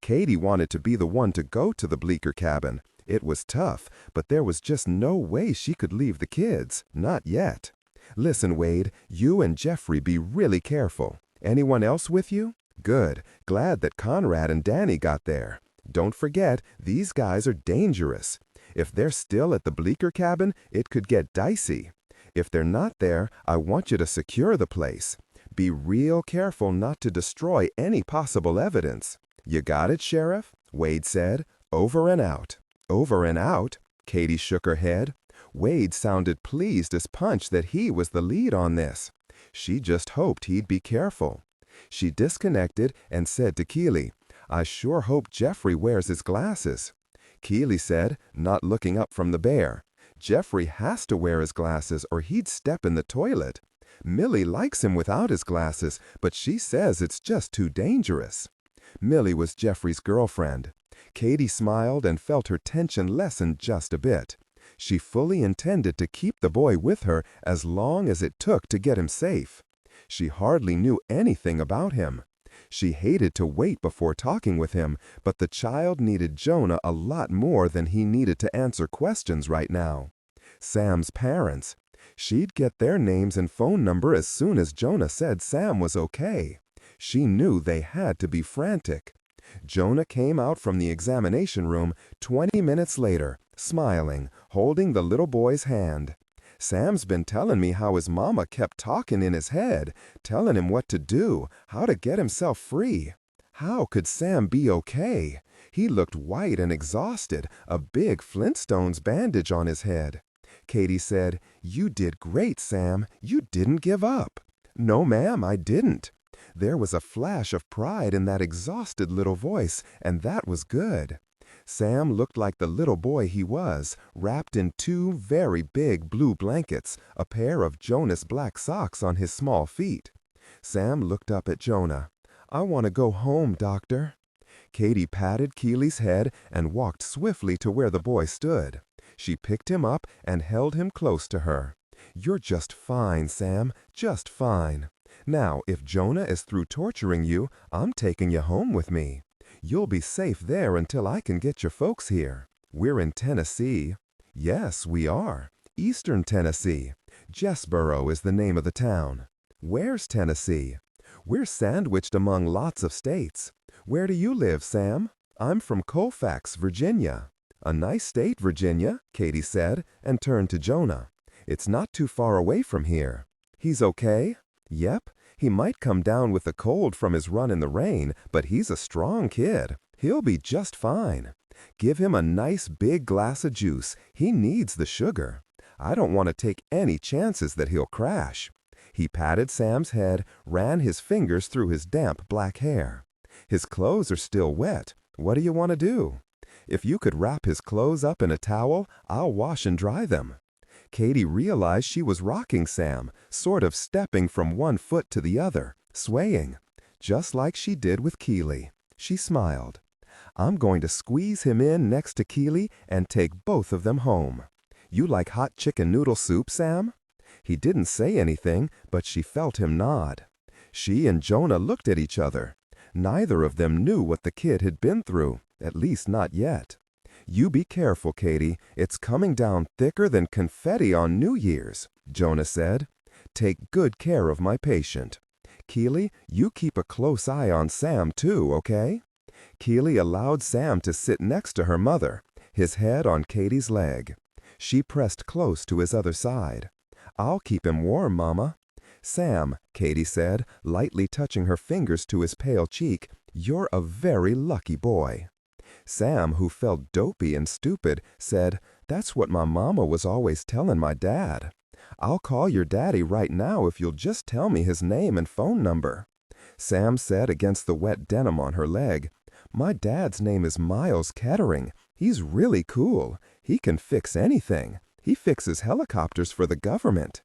S1: Katie wanted to be the one to go to the Bleecker cabin. It was tough, but there was just no way she could leave the kids, not yet. "Listen, Wade, you and Jeffrey be really careful. Anyone else with you? Good. Glad that Conrad and Danny got there. Don't forget, these guys are dangerous. If they're still at the Bleecker cabin, it could get dicey. If they're not there, I want you to secure the place. Be real careful not to destroy any possible evidence." "You got it, Sheriff?" Wade said. "Over and out." "Over and out?" Katie shook her head. Wade sounded pleased as punch that he was the lead on this. She just hoped he'd be careful. She disconnected and said to Keely, "I sure hope Jeffrey wears his glasses." Keely said, not looking up from the bear, "Jeffrey has to wear his glasses or he'd step in the toilet. Millie likes him without his glasses, but she says it's just too dangerous." Millie was Jeffrey's girlfriend. Katie smiled and felt her tension lessen just a bit. She fully intended to keep the boy with her as long as it took to get him safe. She hardly knew anything about him. She hated to wait before talking with him, but the child needed Jonah a lot more than he needed to answer questions right now. Sam's parents. She'd get their names and phone number as soon as Jonah said Sam was okay. She knew they had to be frantic. Jonah came out from the examination room 20 minutes later, smiling, holding the little boy's hand. Sam's been telling me how his mama kept talking in his head, telling him what to do, how to get himself free. How could Sam be okay? He looked white and exhausted, a big Flintstones bandage on his head. Katie said, "You did great, Sam. You didn't give up." "No, ma'am, I didn't." There was a flash of pride in that exhausted little voice, and that was good. Sam looked like the little boy he was, wrapped in 2 very big blue blankets, a pair of Jonah's black socks on his small feet. Sam looked up at Jonah. "I want to go home, doctor." Katie patted Keely's head and walked swiftly to where the boy stood. She picked him up and held him close to her. "You're just fine, Sam, just fine. Now, if Jonah is through torturing you, I'm taking you home with me. You'll be safe there until I can get your folks here. We're in Tennessee." "Yes, we are. Eastern Tennessee. Jessboro is the name of the town." "Where's Tennessee?" "We're sandwiched among lots of states. Where do you live, Sam?" "I'm from Colfax, Virginia." "A nice state, Virginia," Katie said, and turned to Jonah. "It's not too far away from here." "He's okay?" "Yep. He might come down with a cold from his run in the rain, but he's a strong kid. He'll be just fine. Give him a nice big glass of juice. He needs the sugar. I don't want to take any chances that he'll crash." He patted Sam's head, ran his fingers through his damp black hair. "His clothes are still wet. What do you want to do?" "If you could wrap his clothes up in a towel, I'll wash and dry them." Katie realized she was rocking Sam, sort of stepping from one foot to the other, swaying, just like she did with Keely. She smiled. "I'm going to squeeze him in next to Keely and take both of them home. You like hot chicken noodle soup, Sam?" He didn't say anything, but she felt him nod. She and Jonah looked at each other. Neither of them knew what the kid had been through, at least not yet. "You be careful, Katie. It's coming down thicker than confetti on New Year's," Jonah said. "Take good care of my patient. Keely, you keep a close eye on Sam too, okay?" Keely allowed Sam to sit next to her mother, his head on Katie's leg. She pressed close to his other side. "I'll keep him warm, Mama." "Sam," Katie said, lightly touching her fingers to his pale cheek, "you're a very lucky boy." Sam, who felt dopey and stupid, said, "That's what my mama was always telling my dad. I'll call your daddy right now if you'll just tell me his name and phone number." Sam said against the wet denim on her leg, "My dad's name is Miles Kettering. He's really cool. He can fix anything. He fixes helicopters for the government."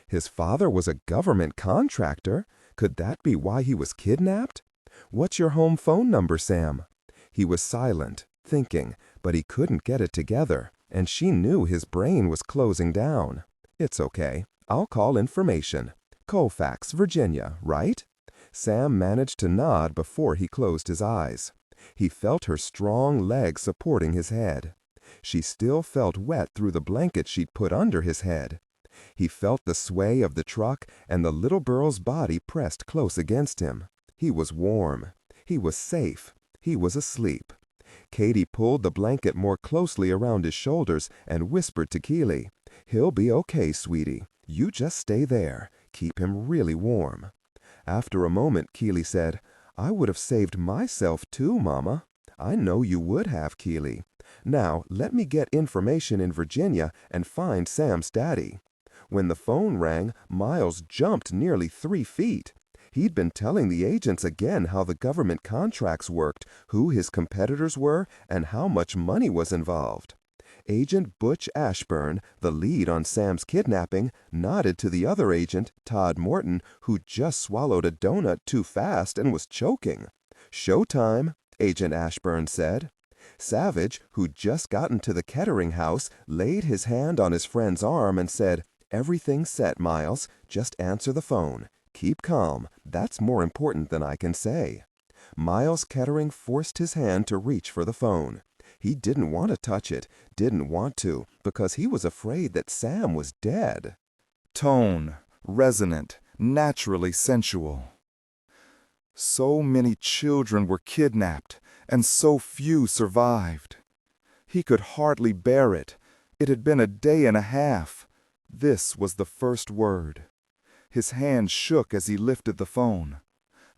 S1: His father was a government contractor. Could that be why he was kidnapped? "What's your home phone number, Sam?" He was silent, thinking, but he couldn't get it together, and she knew his brain was closing down. "It's okay. I'll call information. Colfax, Virginia, right?" Sam managed to nod before he closed his eyes. He felt her strong leg supporting his head. She still felt wet through the blanket she'd put under his head. He felt the sway of the truck and the little girl's body pressed close against him. He was warm. He was safe. He was asleep. Katie pulled the blanket more closely around his shoulders and whispered to Keely, "He'll be okay, sweetie. You just stay there. Keep him really warm." After a moment, Keely said, "I would have saved myself too, Mama." "I know you would have, Keely. Now, let me get information in Virginia and find Sam's daddy." When the phone rang, Miles jumped nearly 3 feet. He'd been telling the agents again how the government contracts worked, who his competitors were, and how much money was involved. Agent Butch Ashburn, the lead on Sam's kidnapping, nodded to the other agent, Todd Morton, who just swallowed a donut too fast and was choking. "Showtime," Agent Ashburn said. Savich, who'd just gotten to the Kettering house, laid his hand on his friend's arm and said, "Everything's set, Miles. Just answer the phone. Keep calm. That's more important than I can say." Miles Kettering forced his hand to reach for the phone. He didn't want to touch it, didn't want to, because he was afraid that Sam was dead.
S2: Tone, resonant, naturally sensual. So many children were kidnapped, and so few survived. He could hardly bear it. It had been a day and a half. This was the first word. His hand shook as he lifted the phone.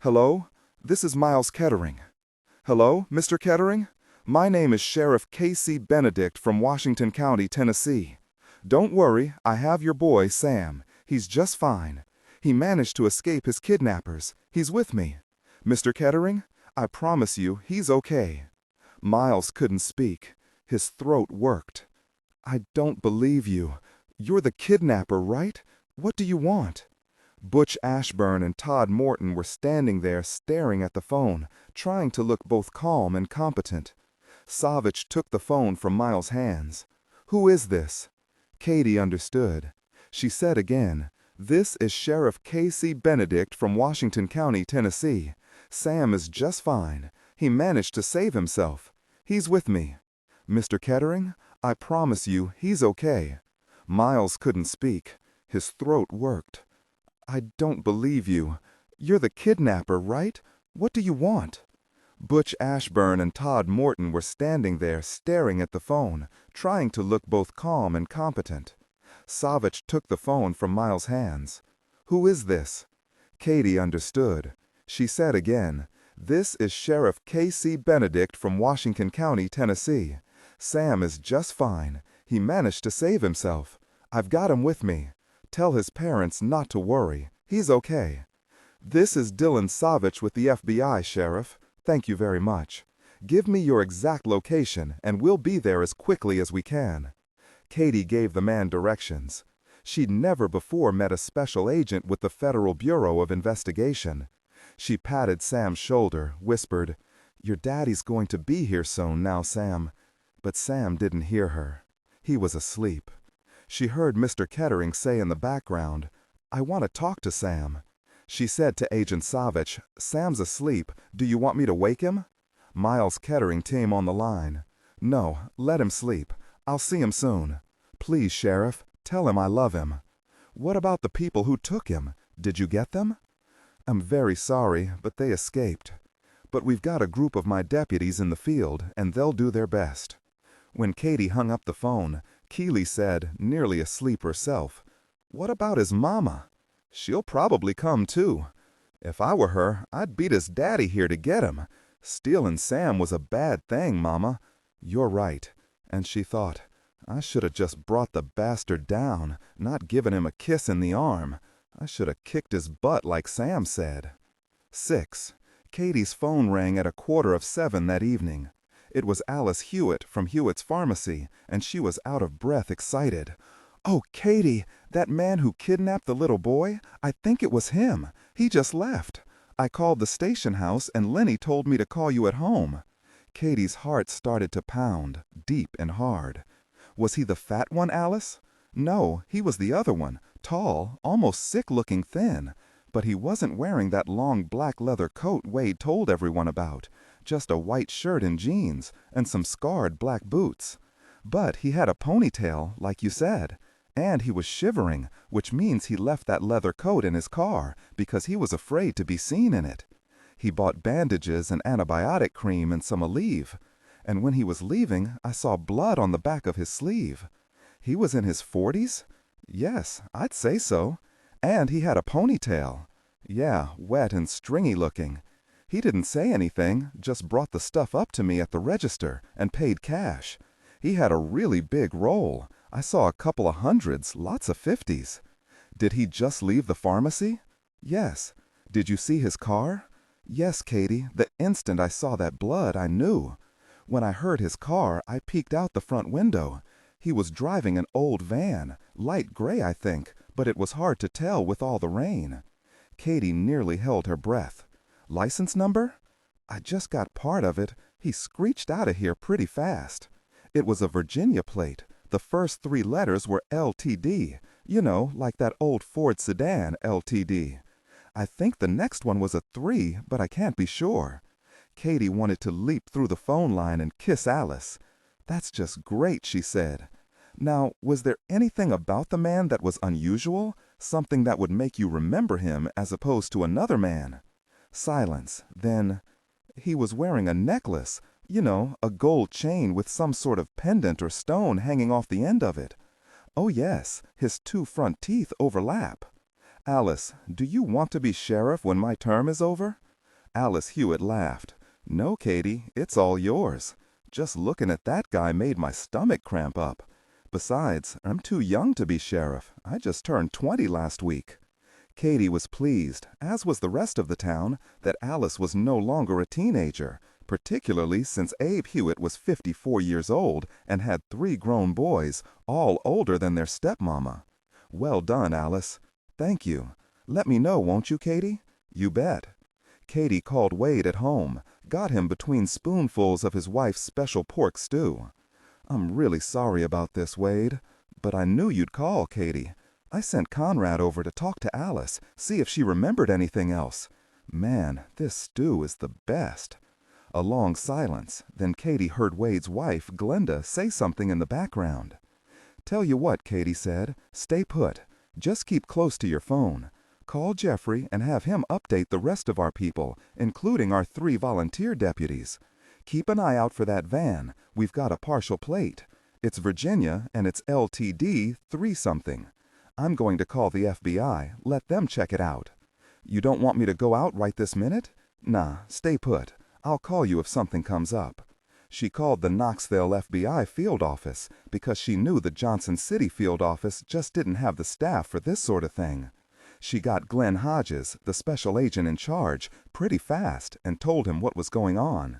S2: "Hello? This is Miles Kettering." "Hello, Mr. Kettering? My name is Sheriff Casey Benedict from Washington County, Tennessee. Don't worry, I have your boy, Sam. He's just fine. He managed to escape his kidnappers. He's with me. Mr. Kettering, I promise you he's okay." Miles couldn't speak. His throat worked. "I don't believe you. You're the kidnapper, right? What do you want?" Butch Ashburn and Todd Morton were standing there staring at the phone, trying to look both calm and competent. Savich took the phone from Miles' hands. "Who is this?" Katie understood. She said again, "This is Sheriff Casey Benedict from Washington County, Tennessee. Sam is just fine. He managed to save himself. He's with me. Mr. Kettering, I promise you he's okay." Miles couldn't speak. His throat worked. "I don't believe you. You're the kidnapper, right? What do you want?" Butch Ashburn and Todd Morton were standing there staring at the phone, trying to look both calm and competent. Savich took the phone from Miles' hands. "Who is this?" Katie understood. She said again, "This is Sheriff Casey Benedict from Washington County, Tennessee. Sam is just fine. He managed to save himself. I've got him with me. Tell his parents not to worry. He's okay." "This is Dillon Savich with the FBI, Sheriff. Thank you very much. Give me your exact location, and we'll be there as quickly as we can." Katie gave the man directions. She'd never before met a special agent with the Federal Bureau of Investigation. She patted Sam's shoulder, whispered, "Your daddy's going to be here soon now, Sam." But Sam didn't hear her. He was asleep. She heard Mr. Kettering say in the background, "I want to talk to Sam." She said to Agent Savich, "Sam's asleep. Do you want me to wake him?" Miles Kettering came on the line. "No, let him sleep. I'll see him soon. Please, Sheriff, tell him I love him." "What about the people who took him? Did you get them?" "I'm very sorry, but they escaped. But we've got a group of my deputies in the field, and they'll do their best." When Katie hung up the phone, Keeley said, nearly asleep herself, "What about his mama? She'll probably come too. If I were her, I'd beat his daddy here to get him. Stealing Sam was a bad thing, Mama. You're right." And she thought, "I should have just brought the bastard down, not given him a kiss in the arm. I should have kicked his butt like Sam said." 6. Katie's phone rang at 6:45 that evening. It was Alice Hewitt from Hewitt's Pharmacy, and she was out of breath excited. "Oh, Katie, that man who kidnapped the little boy, I think it was him. He just left. I called the station house and Lenny told me to call you at home." Katie's heart started to pound, deep and hard. "Was he the fat one, Alice?" "No, he was the other one, tall, almost sick-looking thin. But he wasn't wearing that long black leather coat Wade told everyone about. Just a white shirt and jeans, and some scarred black boots. But he had a ponytail, like you said. And he was shivering, which means he left that leather coat in his car, because he was afraid to be seen in it. He bought bandages and antibiotic cream and some Aleve. And when he was leaving, I saw blood on the back of his sleeve. He was in his 40s? Yes, I'd say so. And he had a ponytail. Yeah, wet and stringy looking. He didn't say anything, just brought the stuff up to me at the register and paid cash. He had a really big roll. I saw a couple of hundreds, lots of 50s. Did he just leave the pharmacy? Yes. Did you see his car? Yes, Katie. The instant I saw that blood, I knew. When I heard his car, I peeked out the front window. He was driving an old van, light gray, I think, but it was hard to tell with all the rain. Katie nearly held her breath. License number? I just got part of it. He screeched out of here pretty fast. It was a Virginia plate. The first 3 letters were LTD. You know, like that old Ford sedan, LTD. I think the next one was a 3, but I can't be sure. Katie wanted to leap through the phone line and kiss Alice. "That's just great," she said. Now, was there anything about the man that was unusual? Something that would make you remember him as opposed to another man? Silence. Then, he was wearing a necklace, you know, a gold chain with some sort of pendant or stone hanging off the end of it. Oh yes, his 2 front teeth overlap. "Alice, do you want to be sheriff when my term is over?" Alice Hewitt laughed. "No, Katie, it's all yours. Just looking at that guy made my stomach cramp up. Besides, I'm too young to be sheriff. I just turned 20 last week." Katie was pleased, as was the rest of the town, that Alice was no longer a teenager, particularly since Abe Hewitt was 54 years old and had 3 grown boys, all older than their stepmama. "Well done, Alice." "Thank you. Let me know, won't you, Katie?" "You bet." Katie called Wade at home, got him between spoonfuls of his wife's special pork stew. "I'm really sorry about this, Wade, but I knew you'd call, Katie. I sent Conrad over to talk to Alice, see if she remembered anything else. Man, this stew is the best." A long silence, then Katie heard Wade's wife, Glenda, say something in the background. "Tell you what," Katie said, "stay put. Just keep close to your phone. Call Jeffrey and have him update the rest of our people, including our 3 volunteer deputies. Keep an eye out for that van. We've got a partial plate. It's Virginia, and it's LTD 3-something. I'm going to call the FBI, let them check it out. You don't want me to go out right this minute? Nah, stay put. I'll call you if something comes up." She called the Knoxville FBI field office because she knew the Johnson City field office just didn't have the staff for this sort of thing. She got Glenn Hodges, the special agent in charge, pretty fast and told him what was going on.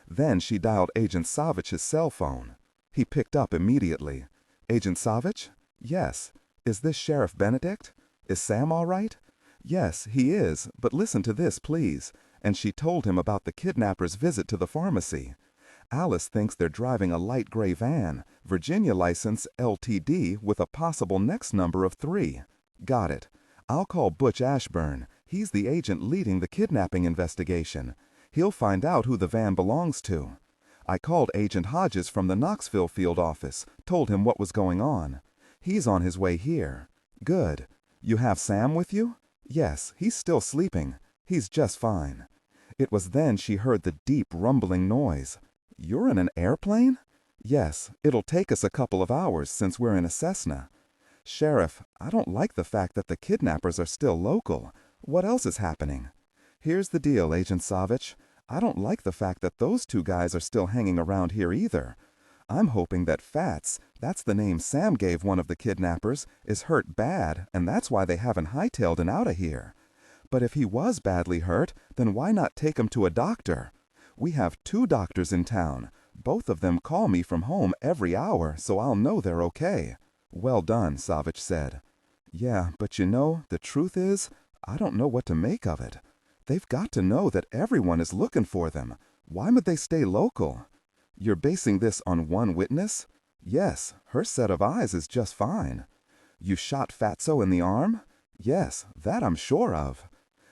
S2: Then she dialed Agent Savich's cell phone. He picked up immediately. "Agent Savich?" "Yes." "Is this Sheriff Benedict? Is Sam all right?" "Yes, he is, but listen to this, please." And she told him about the kidnapper's visit to the pharmacy. "Alice thinks they're driving a light gray van, Virginia license LTD with a possible next number of 3. "Got it. I'll call Butch Ashburn. He's the agent leading the kidnapping investigation. He'll find out who the van belongs to." I called Agent Hodges from the Knoxville field office, told him what was going on. "He's on his way here." "Good. You have Sam with you?" "Yes, he's still sleeping. He's just fine." It was then she heard the deep rumbling noise. "You're in an airplane?" "Yes, it'll take us a couple of hours since we're in a Cessna." "Sheriff, I don't like the fact that the kidnappers are still local. What else is happening?" "Here's the deal, Agent Savich. I don't like the fact that those 2 guys are still hanging around here either. I'm hoping that Fats, that's the name Sam gave one of the kidnappers, is hurt bad, and that's why they haven't hightailed him out of here. But if he was badly hurt, then why not take him to a doctor? We have 2 doctors in town. Both of them call me from home every hour, so I'll know they're okay." "Well done," Savich said. "Yeah, but you know, the truth is, I don't know what to make of it. They've got to know that everyone is looking for them. Why would they stay local?" "You're basing this on one witness?" "Yes, her set of eyes is just fine." "You shot Fatso in the arm?" "Yes, that I'm sure of."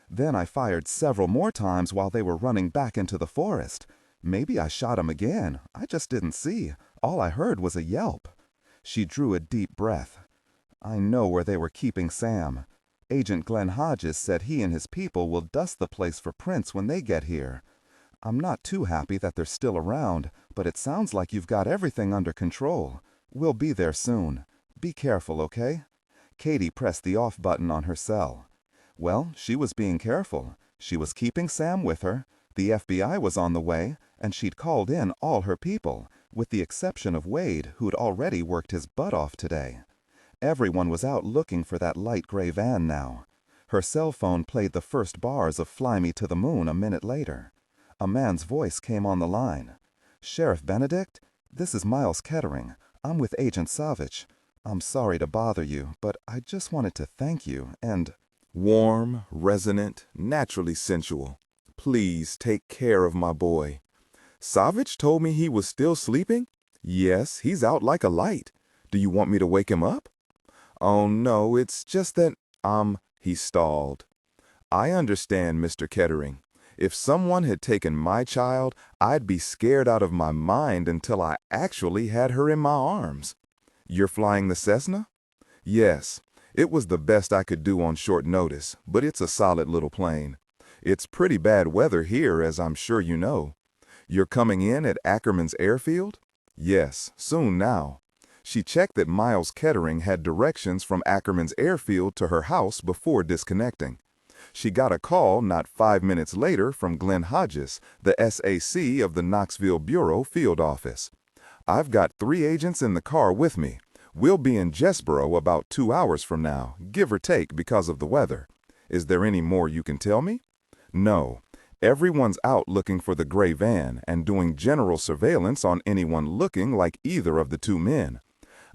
S2: "Then I fired several more times while they were running back into the forest. Maybe I shot him again. I just didn't see. All I heard was a yelp." She drew a deep breath. "I know where they were keeping Sam. Agent Glenn Hodges said he and his people will dust the place for prints when they get here. I'm not too happy that they're still around, but it sounds like you've got everything under control. We'll be there soon. Be careful, okay?" Katie pressed the off button on her cell. Well, she was being careful. She was keeping Sam with her. The FBI was on the way, and she'd called in all her people, with the exception of Wade, who'd already worked his butt off today. Everyone was out looking for that light gray van now. Her cell phone played the first bars of Fly Me to the Moon a minute later. A man's voice came on the line. "Sheriff Benedict, this is Miles Kettering. I'm with Agent Savich. I'm sorry to bother you, but I just wanted to thank you and—"
S1: Warm, resonant, naturally sensual. Please take care of my boy. Savich told me he was still sleeping? Yes, he's out like a light. Do you want me to wake him up? Oh, no, it's just that, he stalled. I understand, Mr. Kettering. If someone had taken my child, I'd be scared out of my mind until I actually had her in my arms. You're flying the Cessna? Yes. It was the best I could do on short notice, but it's a solid little plane. It's pretty bad weather here, as I'm sure you know. You're coming in at Ackerman's airfield? Yes, soon now. She checked that Miles Kettering had directions from Ackerman's airfield to her house before disconnecting. She got a call not 5 minutes later from Glenn Hodges, the SAC of the Knoxville Bureau field office. I've got 3 agents in the car with me. We'll be in Jessboro about 2 hours from now, give or take because of the weather. Is there any more you can tell me? No. Everyone's out looking for the gray van and doing general surveillance on anyone looking like either of the 2 men.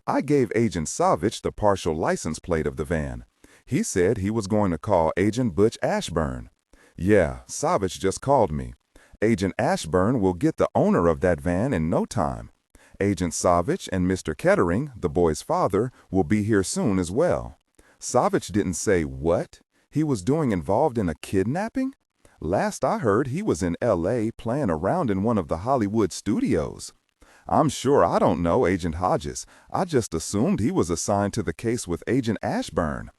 S1: I gave Agent Savich the partial license plate of the van. He said he was going to call Agent Butch Ashburn. Yeah, Savich just called me. Agent Ashburn will get the owner of that van in no time. Agent Savich and Mr. Kettering, the boy's father, will be here soon as well. Savich didn't say what he was doing involved in a kidnapping? Last I heard, he was in L.A. playing around in one of the Hollywood studios. I'm sure I don't know Agent Hodges. I just assumed he was assigned to the case with Agent Ashburn.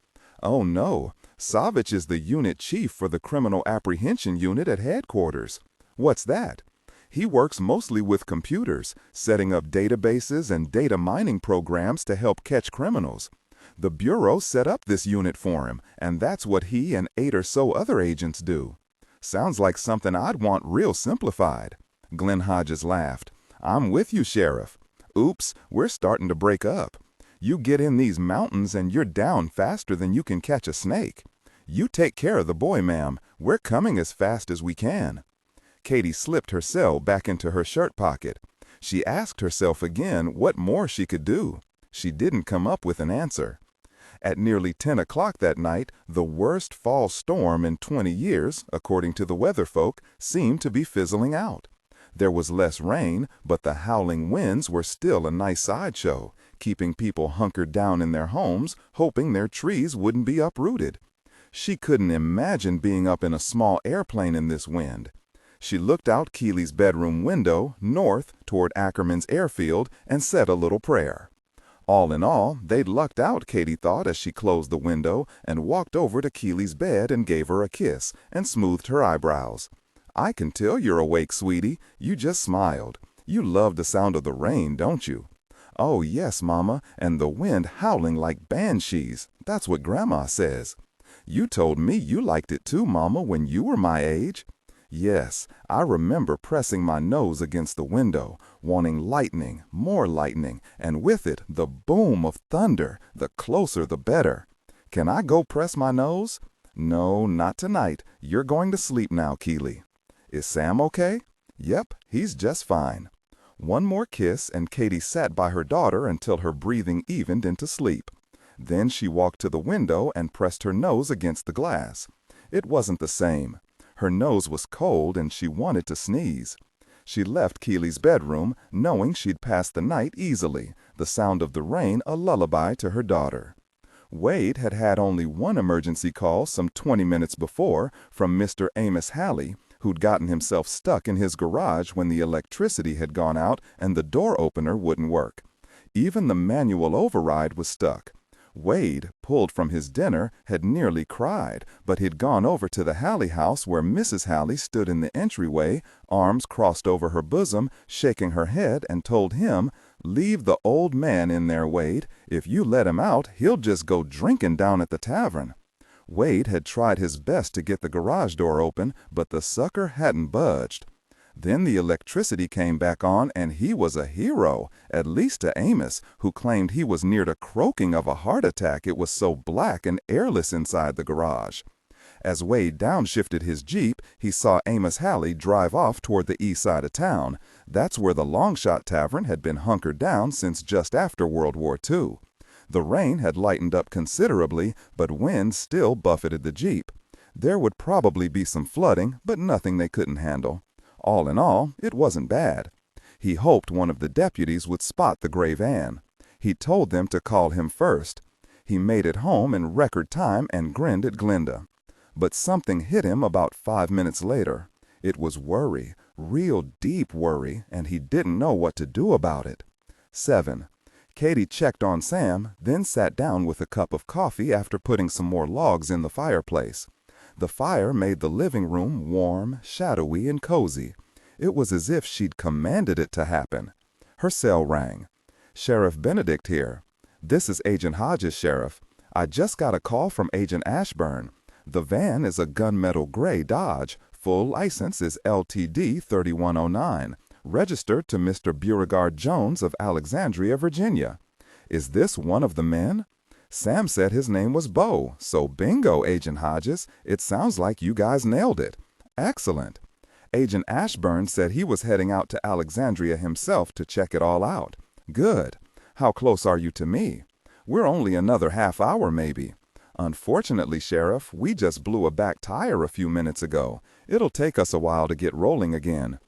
S1: Oh no, Savich is the unit chief for the Criminal Apprehension Unit at headquarters. What's that? He works mostly with computers, setting up databases and data mining programs to help catch criminals. The Bureau set up this unit for him, and that's what he and 8 or so other agents do. Sounds like something I'd want real simplified. Glenn Hodges laughed. I'm with you, Sheriff. Oops, we're starting to break up. You get in these mountains and you're down faster than you can catch a snake. You take care of the boy, ma'am. We're coming as fast as we can. Katie slipped her cell back into her shirt pocket. She asked herself again what more she could do. She didn't come up with an answer. At nearly 10 o'clock that night, the worst fall storm in 20 years, according to the weather folk, seemed to be fizzling out. There was less rain, but the howling winds were still a nice sideshow, keeping people hunkered down in their homes, hoping their trees wouldn't be uprooted. She couldn't imagine being up in a small airplane in this wind. She looked out Keely's bedroom window, north, toward Ackerman's airfield, and said a little prayer. All in all, they'd lucked out, Katie thought as she closed the window and walked over to Keely's bed and gave her a kiss and smoothed her eyebrows. I can tell you're awake, sweetie. You just smiled. You love the sound of the rain, don't you? Oh, yes, Mama, and the wind howling like banshees. That's what Grandma says. You told me you liked it too, Mama, when you were my age. Yes, I remember pressing my nose against the window, wanting lightning, more lightning, and with it the boom of thunder, the closer the better. Can I go press my nose? No, not tonight. You're going to sleep now, Keely. Is Sam okay? Yep, he's just fine. One more kiss, and Katie sat by her daughter until her breathing evened into sleep. Then she walked to the window and pressed her nose against the glass. It wasn't the same. Her nose was cold and she wanted to sneeze. She left Keely's bedroom, knowing she'd pass the night easily, the sound of the rain a lullaby to her daughter. Wade had had only one emergency call some 20 minutes before from Mr. Amos Halley, who'd gotten himself stuck in his garage when the electricity had gone out and the door opener wouldn't work. Even the manual override was stuck. Wade, pulled from his dinner, had nearly cried, but he'd gone over to the Halley house where Mrs. Halley stood in the entryway, arms crossed over her bosom, shaking her head, and told him, "Leave the old man in there, Wade. If you let him out, he'll just go drinking down at the tavern." Wade had tried his best to get the garage door open, but the sucker hadn't budged. Then the electricity came back on, and he was a hero, at least to Amos, who claimed he was near to croaking of a heart attack, it was so black and airless inside the garage. As Wade downshifted his Jeep, he saw Amos Halley drive off toward the east side of town. That's where the Longshot Tavern had been hunkered down since just after World War II. The rain had lightened up considerably, but wind still buffeted the Jeep. There would probably be some flooding, but nothing they couldn't handle.
S2: All in all, it wasn't bad. He hoped one of the deputies would spot the gray van. He told them to call him first. He made it home in record time and grinned at Glinda. But something hit him about 5 minutes later. It was worry, real deep worry, and he didn't know what to do about it. 7. Katie checked on Sam, then sat down with a cup of coffee after putting some more logs in the fireplace. The fire made the living room warm, shadowy, and cozy. It was as if she'd commanded it to happen. Her cell rang. "Sheriff Benedict here. This is Agent Hodges, Sheriff. I just got a call from Agent Ashburn. The van is a gunmetal gray Dodge. Full license is LTD 3109. Registered to Mr. Beauregard Jones of Alexandria, Virginia. Is this one of the men? Sam said his name was Bo, so bingo, Agent Hodges. It sounds like you guys nailed it. Excellent. Agent Ashburn said he was heading out to Alexandria himself to check it all out. Good. How close are you to me? We're only another half hour, maybe. Unfortunately, Sheriff, we just blew a back tire a few minutes ago. It'll take us a while to get rolling again."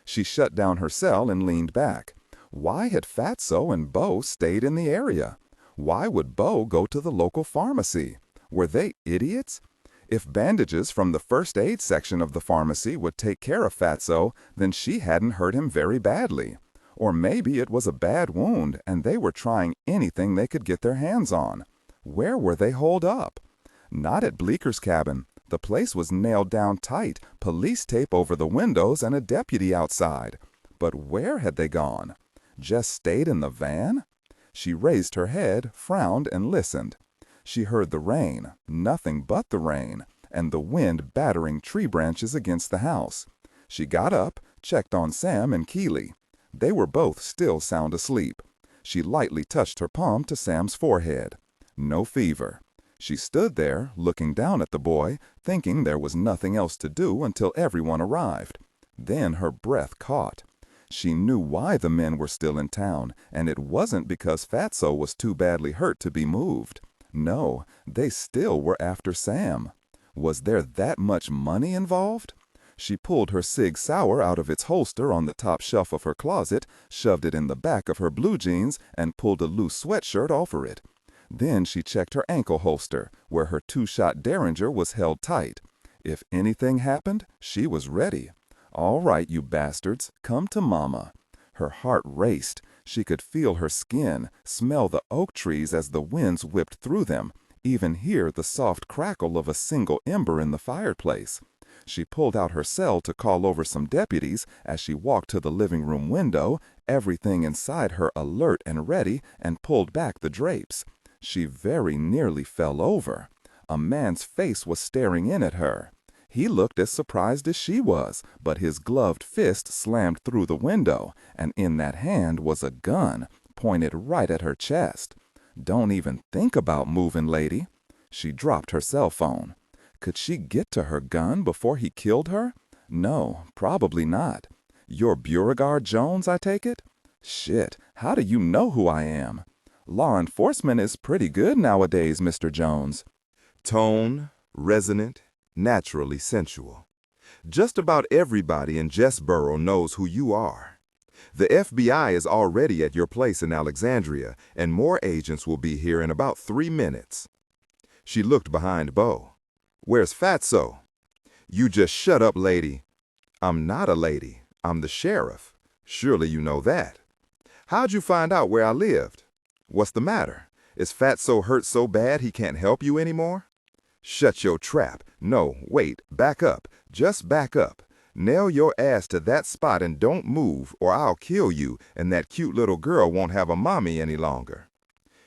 S2: She shut down her cell and leaned back. Why had Fatso and Bo stayed in the area? Why would Bo go to the local pharmacy? Were they idiots? If bandages from the first aid section of the pharmacy would take care of Fatso, then she hadn't hurt him very badly. Or maybe it was a bad wound and they were trying anything they could get their hands on. Where were they holed up? Not at Bleeker's cabin. The place was nailed down tight, police tape over the windows and a deputy outside. But where had they gone? Just stayed in the van? She raised her head, frowned, and listened. She heard the rain, nothing but the rain, and the wind battering tree branches against the house. She got up, checked on Sam and Keeley. They were both still sound asleep. She lightly touched her palm to Sam's forehead. No fever. She stood there, looking down at the boy, thinking there was nothing else to do until everyone arrived. Then her breath caught. She knew why the men were still in town, and it wasn't because Fatso was too badly hurt to be moved. No, they still were after Sam. Was there that much money involved? She pulled her Sig Sauer out of its holster on the top shelf of her closet, shoved it in the back of her blue jeans, and pulled a loose sweatshirt over it. Then she checked her ankle holster, where her 2-shot Derringer was held tight. If anything happened, she was ready. All right, you bastards, come to Mama. Her heart raced. She could feel her skin, smell the oak trees as the winds whipped through them, even hear the soft crackle of a single ember in the fireplace. She pulled out her cell to call over some deputies as she walked to the living room window, everything inside her alert and ready, and pulled back the drapes. She very nearly fell over. A man's face was staring in at her. He looked as surprised as she was, but his gloved fist slammed through the window, and in that hand was a gun, pointed right at her chest. Don't even think about moving, lady. She dropped her cell phone. Could she get to her gun before he killed her? No, probably not. You're Beauregard Jones, I take it? Shit, how do you know who I am? Law enforcement is pretty good nowadays, Mr. Jones.
S1: Tone, resonant, naturally sensual. Just about everybody in Jessboro knows who you are. The FBI is already at your place in Alexandria, and more agents will be here in about 3 minutes. She looked behind Bo. Where's Fatso? You just shut up, lady. I'm not a lady. I'm the sheriff. Surely you know that. How'd you find out where I lived? What's the matter? Is Fatso hurt so bad he can't help you anymore? Shut your trap. No, wait, back up. Just back up. Nail your ass to that spot and don't move, or I'll kill you, and that cute little girl won't have a mommy any longer.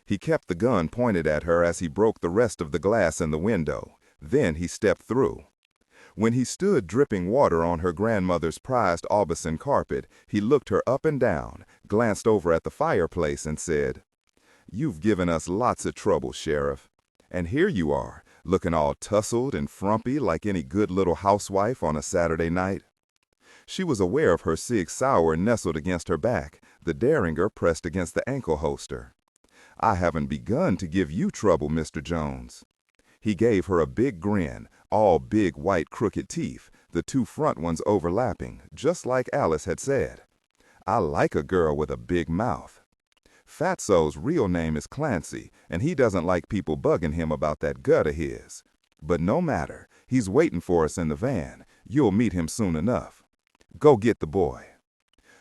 S1: He kept the gun pointed at her as he broke the rest of the glass in the window. Then he stepped through. When he stood dripping water on her grandmother's prized Aubusson carpet, he looked her up and down, glanced over at the fireplace, and said, "You've given us lots of trouble, Sheriff. And here you are, looking all tousled and frumpy like any good little housewife on a Saturday night." She was aware of her Sig Sauer nestled against her back, the Derringer pressed against the ankle holster. "I haven't begun to give you trouble, Mr. Jones."
S2: He gave her a big grin, all big white crooked teeth, the two front ones overlapping, just like Alice had said. I like a girl with a big mouth. Fatso's real name is Clancy, and he doesn't like people bugging him about that gut of his. But no matter, he's waiting for us in the van. You'll meet him soon enough. Go get the boy.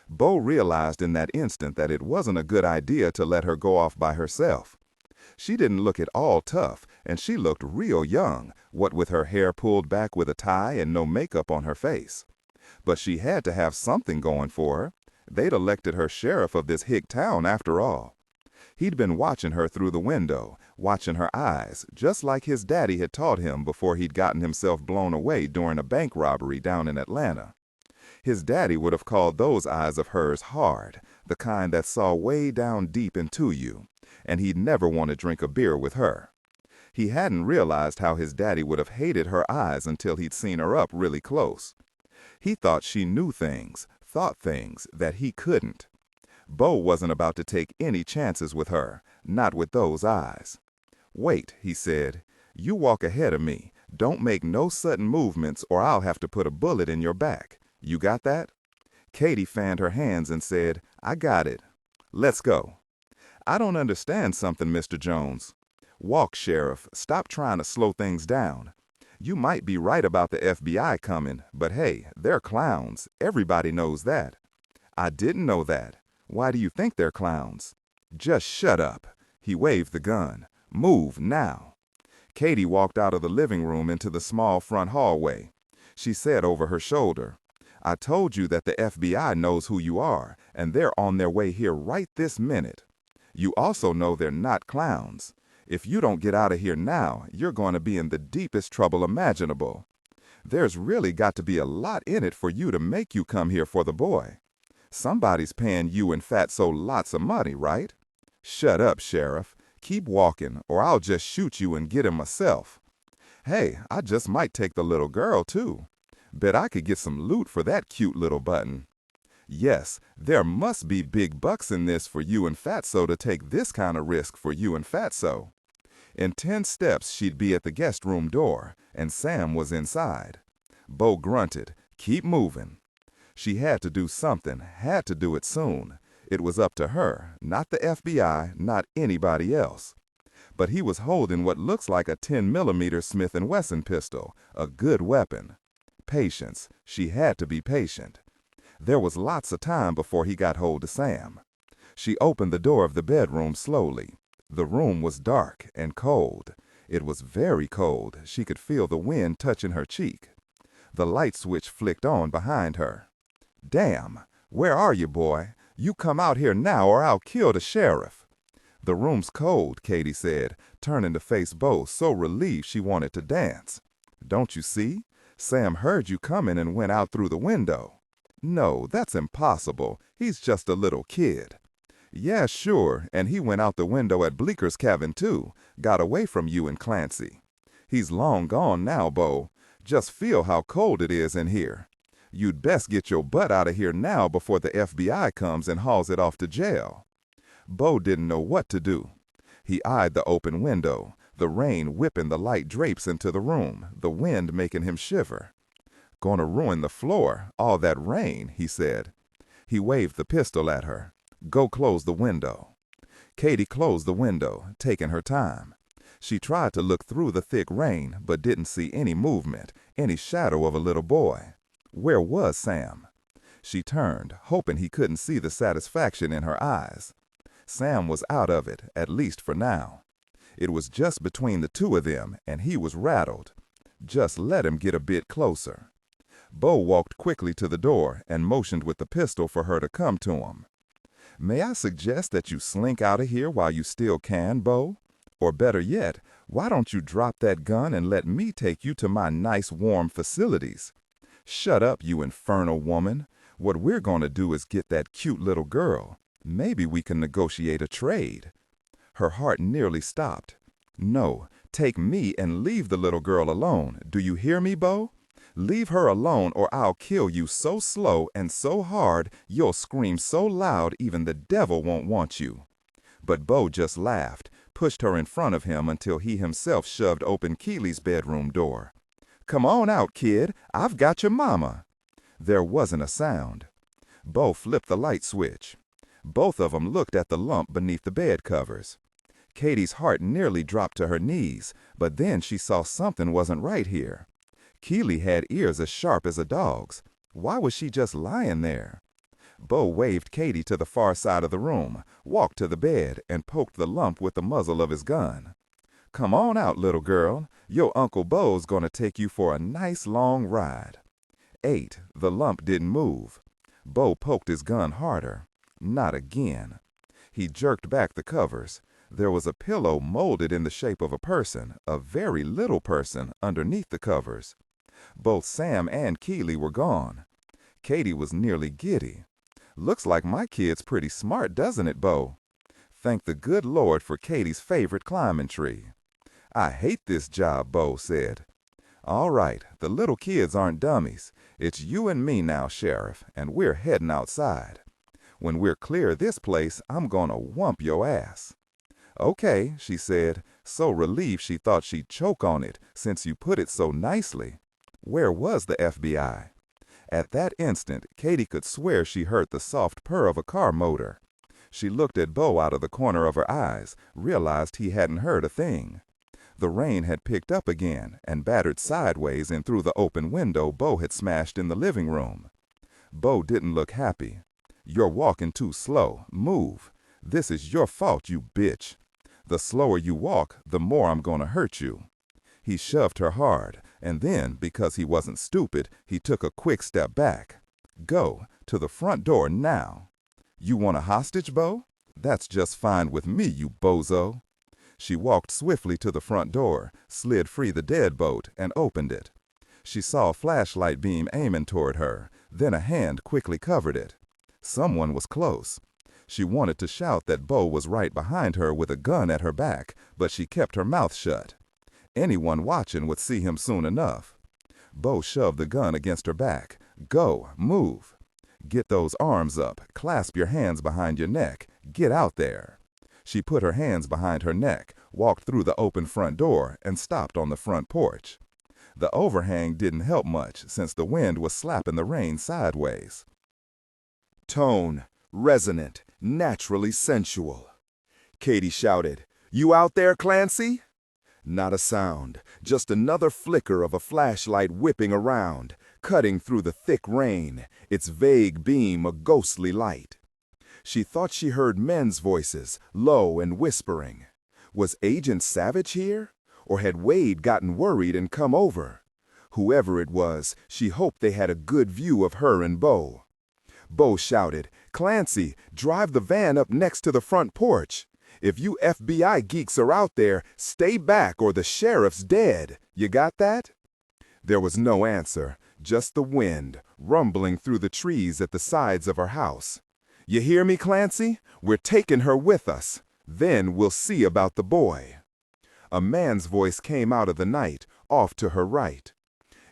S2: Bo realized in that instant that it wasn't a good idea to let her go off by herself. She didn't look at all tough, and she looked real young, what with her hair pulled back with a tie and no makeup on her face. But she had to have something going for her. They'd elected her sheriff of this hick town after all. He'd been watching her through the window, watching her eyes, just like his daddy had taught him before he'd gotten himself blown away during a bank robbery down in Atlanta. His daddy would have called those eyes of hers hard, the kind that saw way down deep into you, and he'd never want to drink a beer with her. He hadn't realized how his daddy would have hated her eyes until he'd seen her up really close. He thought she knew things, thought things that he couldn't. Bo wasn't about to take any chances with her, not with those eyes. "Wait," he said. "You walk ahead of me. Don't make no sudden movements or I'll have to put a bullet in your back. You got that?" Katie fanned her hands and said, "I got it. Let's go." "I don't understand something, Mr. Jones." "Walk, Sheriff. Stop trying to slow things down. You might be right about the FBI coming, but hey, they're clowns. Everybody knows that." "I didn't know that. Why do you think they're clowns?" "Just shut up." He waved the gun. "Move now." Katie walked out of the living room into the small front hallway. She said over her shoulder, "I told you that the FBI knows who you are, and they're on their way here right this minute. You also know they're not clowns. If you don't get out of here now, you're going to be in the deepest trouble imaginable. There's really got to be a lot in it for you to make you come here for the boy. Somebody's paying you and Fatso lots of money, right? Shut up, Sheriff. Keep walking, or I'll just shoot you and get him myself. Hey, I just might take the little girl, too. Bet I could get some loot for that cute little button. Yes, there must be big bucks in this for you and Fatso to take this kind of risk for you and Fatso." In 10 steps, she'd be at the guest room door, and Sam was inside. Bo grunted, "Keep moving." She had to do something, had to do it soon. It was up to her, not the FBI, not anybody else. But he was holding what looks like a 10mm Smith & Wesson pistol, a good weapon. Patience. She had to be patient. There was lots of time before he got hold of Sam. She opened the door of the bedroom slowly. The room was dark and cold. It was very cold. She could feel the wind touching her cheek. The light switch flicked on behind her. "Damn! Where are you, boy? You come out here now or I'll kill the sheriff." "The room's cold," Katie said, turning to face Bo, so relieved she wanted to dance. "Don't you see? Sam heard you coming and went out through the window." "No, that's impossible. He's just a little kid." "Yeah, sure, and he went out the window at Bleeker's cabin too, got away from you and Clancy. He's long gone now, Bo. Just feel how cold it is in here. You'd best get your butt out of here now before the FBI comes and hauls it off to jail." Bo didn't know what to do. He eyed the open window, the rain whipping the light drapes into the room, the wind making him shiver. "Gonna ruin the floor, all that rain," he said. He waved the pistol at her. "Go close the window." Katie closed the window, taking her time. She tried to look through the thick rain, but didn't see any movement, any shadow of a little boy. Where was Sam? She turned, hoping he couldn't see the satisfaction in her eyes. Sam was out of it, at least for now. It was just between the two of them, and he was rattled. Just let him get a bit closer. Bo walked quickly to the door and motioned with the pistol for her to come to him. "May I suggest that you slink out of here while you still can, Bo? Or better yet, why don't you drop that gun and let me take you to my nice warm facilities?" "Shut up, you infernal woman. What we're going to do is get that cute little girl. Maybe we can negotiate a trade." Her heart nearly stopped. "No, take me and leave the little girl alone. Do you hear me, Bo? Leave her alone or I'll kill you so slow and so hard you'll scream so loud even the devil won't want you." But Bo just laughed, pushed her in front of him until he himself shoved open Keely's bedroom door. "Come on out, kid. I've got your mama." There wasn't a sound. Bo flipped the light switch. Both of them looked at the lump beneath the bed covers. Katie's heart nearly dropped to her knees, but then she saw something wasn't right here. Keely had ears as sharp as a dog's. Why was she just lying there? Bo waved Katie to the far side of the room, walked to the bed, and poked the lump with the muzzle of his gun. "Come on out, little girl. Your Uncle Bo's gonna take you for a nice long ride." 8. The lump didn't move. Bo poked his gun harder. Not again. He jerked back the covers. There was a pillow molded in the shape of a person, a very little person, underneath the covers. Both Sam and Keely were gone. Katie was nearly giddy. "Looks like my kid's pretty smart, doesn't it, Bo?" Thank the good Lord for Katie's favorite climbing tree. "I hate this job," Bo said. "All right, the little kids aren't dummies. It's you and me now, Sheriff, and we're heading outside. When we're clear of this place, I'm gonna whump your ass." "Okay," she said, so relieved she thought she'd choke on it, since you put it so nicely. Where was the FBI? At that instant, Katie could swear she heard the soft purr of a car motor. She looked at Bo out of the corner of her eyes, realized he hadn't heard a thing. The rain had picked up again and battered sideways in through the open window Bo had smashed in the living room. Bo didn't look happy. "You're walking too slow. Move. This is your fault, you bitch. The slower you walk, the more I'm gonna hurt you." He shoved her hard, and then, because he wasn't stupid, he took a quick step back. "Go to the front door now." "You want a hostage, Bo? That's just fine with me, you bozo." She walked swiftly to the front door, slid free the deadbolt, and opened it. She saw a flashlight beam aiming toward her, then a hand quickly covered it. Someone was close. She wanted to shout that Bo was right behind her with a gun at her back, but she kept her mouth shut. Anyone watching would see him soon enough. Bo shoved the gun against her back. "Go, move. Get those arms up, clasp your hands behind your neck, get out there." She put her hands behind her neck, walked through the open front door, and stopped on the front porch. The overhang didn't help much, since the wind was slapping the rain sideways.
S1: Tone, resonant, naturally sensual. Katie shouted, "You out there, Clancy?" Not a sound, just another flicker of a flashlight whipping around, cutting through the thick rain, its vague beam a ghostly light. She thought she heard men's voices, low and whispering. Was Agent Savich here? Or had Wade gotten worried and come over? Whoever it was, she hoped they had a good view of her and Bo. Bo shouted, "Clancy, drive the van up next to the front porch. If you FBI geeks are out there, stay back or the sheriff's dead. You got that?" There was no answer, just the wind, rumbling through the trees at the sides of her house. "You hear me, Clancy? We're taking her with us. Then we'll see about the boy." A man's voice came out of the night, off to her right.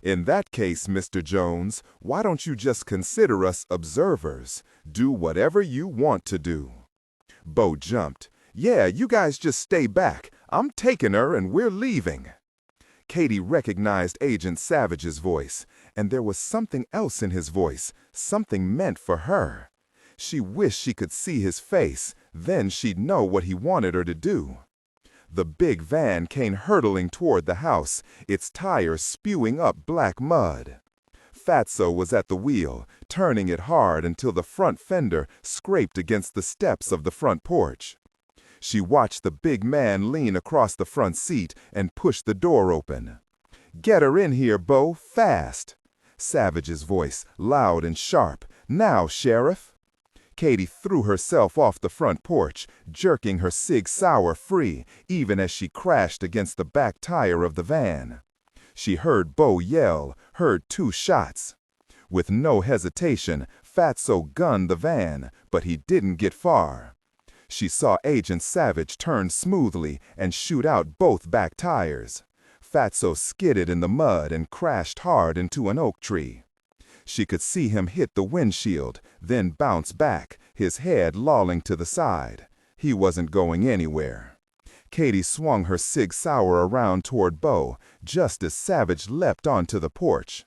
S1: "In that case, Mr. Jones, why don't you just consider us observers? Do whatever you want to do." Bo jumped. "Yeah, you guys just stay back. I'm taking her and we're leaving." Katie recognized Agent Savage's voice, and there was something else in his voice, something meant for her. She wished she could see his face, then she'd know what he wanted her to do. The big van came hurtling toward the house, its tires spewing up black mud. Fatso was at the wheel, turning it hard until the front fender scraped against the steps of the front porch. She watched the big man lean across the front seat and push the door open. "Get her in here, Bo, fast." Savage's voice, loud and sharp. "Now, Sheriff." Katie threw herself off the front porch, jerking her Sig Sauer free, even as she crashed against the back tire of the van. She heard Bo yell, heard 2 shots. With no hesitation, Fatso gunned the van, but he didn't get far. She saw Agent Savage turn smoothly and shoot out both back tires. Fatso skidded in the mud and crashed hard into an oak tree. She could see him hit the windshield, then bounce back, his head lolling to the side. He wasn't going anywhere.
S2: Katie swung her Sig Sauer around toward Bo, just as Savich leapt onto the porch.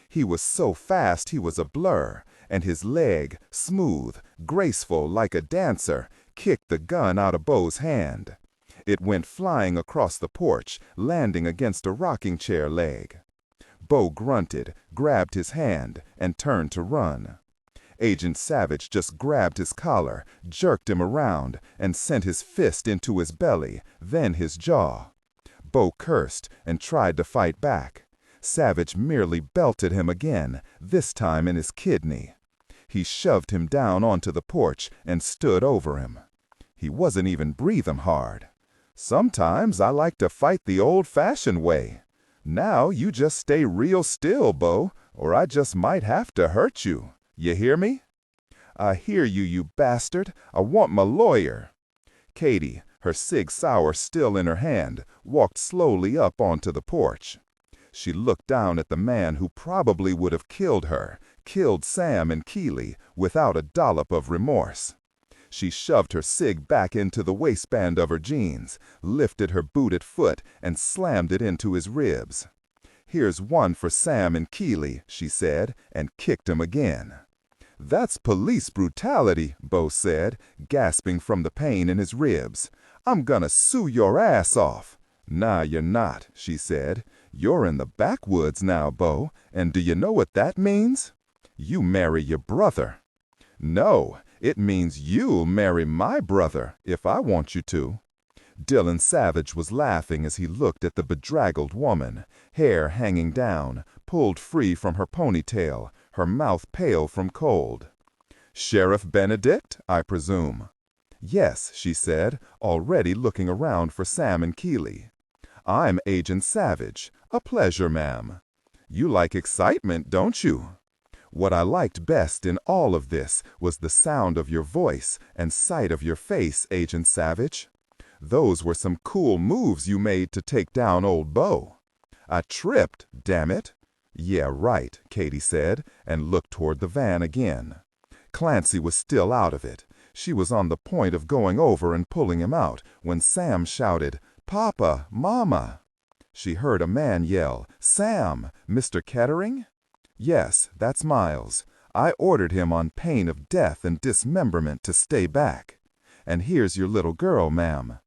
S2: He was so fast he was a blur, and his leg, smooth, graceful like a dancer, kicked the gun out of Bo's hand. It went flying across the porch, landing against a rocking chair leg. Bo grunted, grabbed his hand, and turned to run. Agent Savich just grabbed his collar, jerked him around, and sent his fist into his belly, then his jaw. Bo cursed and tried to fight back. Savich merely belted him again, this time in his kidney. He shoved him down onto the porch and stood over him. He wasn't even breathing hard. "Sometimes I like to fight the old-fashioned way. Now you just stay real still, Bo, or I just might have to hurt you. You hear me?" "I hear you, you bastard. I want my lawyer." Katie, her Sig Sauer still in her hand, walked slowly up onto the porch. She looked down at the man who probably would have killed her, killed Sam and Keely, without a dollop of remorse. She shoved her cig back into the waistband of her jeans, lifted her booted foot, and slammed it into his ribs. "Here's one for Sam and Keely," she said, and kicked him again. "That's police brutality," Bo said, gasping from the pain in his ribs. "I'm gonna sue your ass off." "Nah, you're not," she said. "You're in the backwoods now, Bo, and do you know what that means? You marry your brother." "No, it means you'll marry my brother if I want you to." Dillon Savich was laughing as he looked at the bedraggled woman, hair hanging down, pulled free from her ponytail, her mouth pale from cold. "Sheriff Benedict, I presume?" "Yes," she said, already looking around for Sam and Keely. "I'm Agent Savich. A pleasure, ma'am." "You like excitement, don't you?" "What I liked best in all of this was the sound of your voice and sight of your face, Agent Savich. Those were some cool moves you made to take down old Bo." "I tripped, damn it." "Yeah, right," Katie said, and looked toward the van again. Clancy was still out of it. She was on the point of going over and pulling him out when Sam shouted, "Papa, Mama!" She heard a man yell, "Sam, Mr. Kettering?" "Yes, that's Miles. I ordered him on pain of death and dismemberment to stay back. And here's your little girl, ma'am."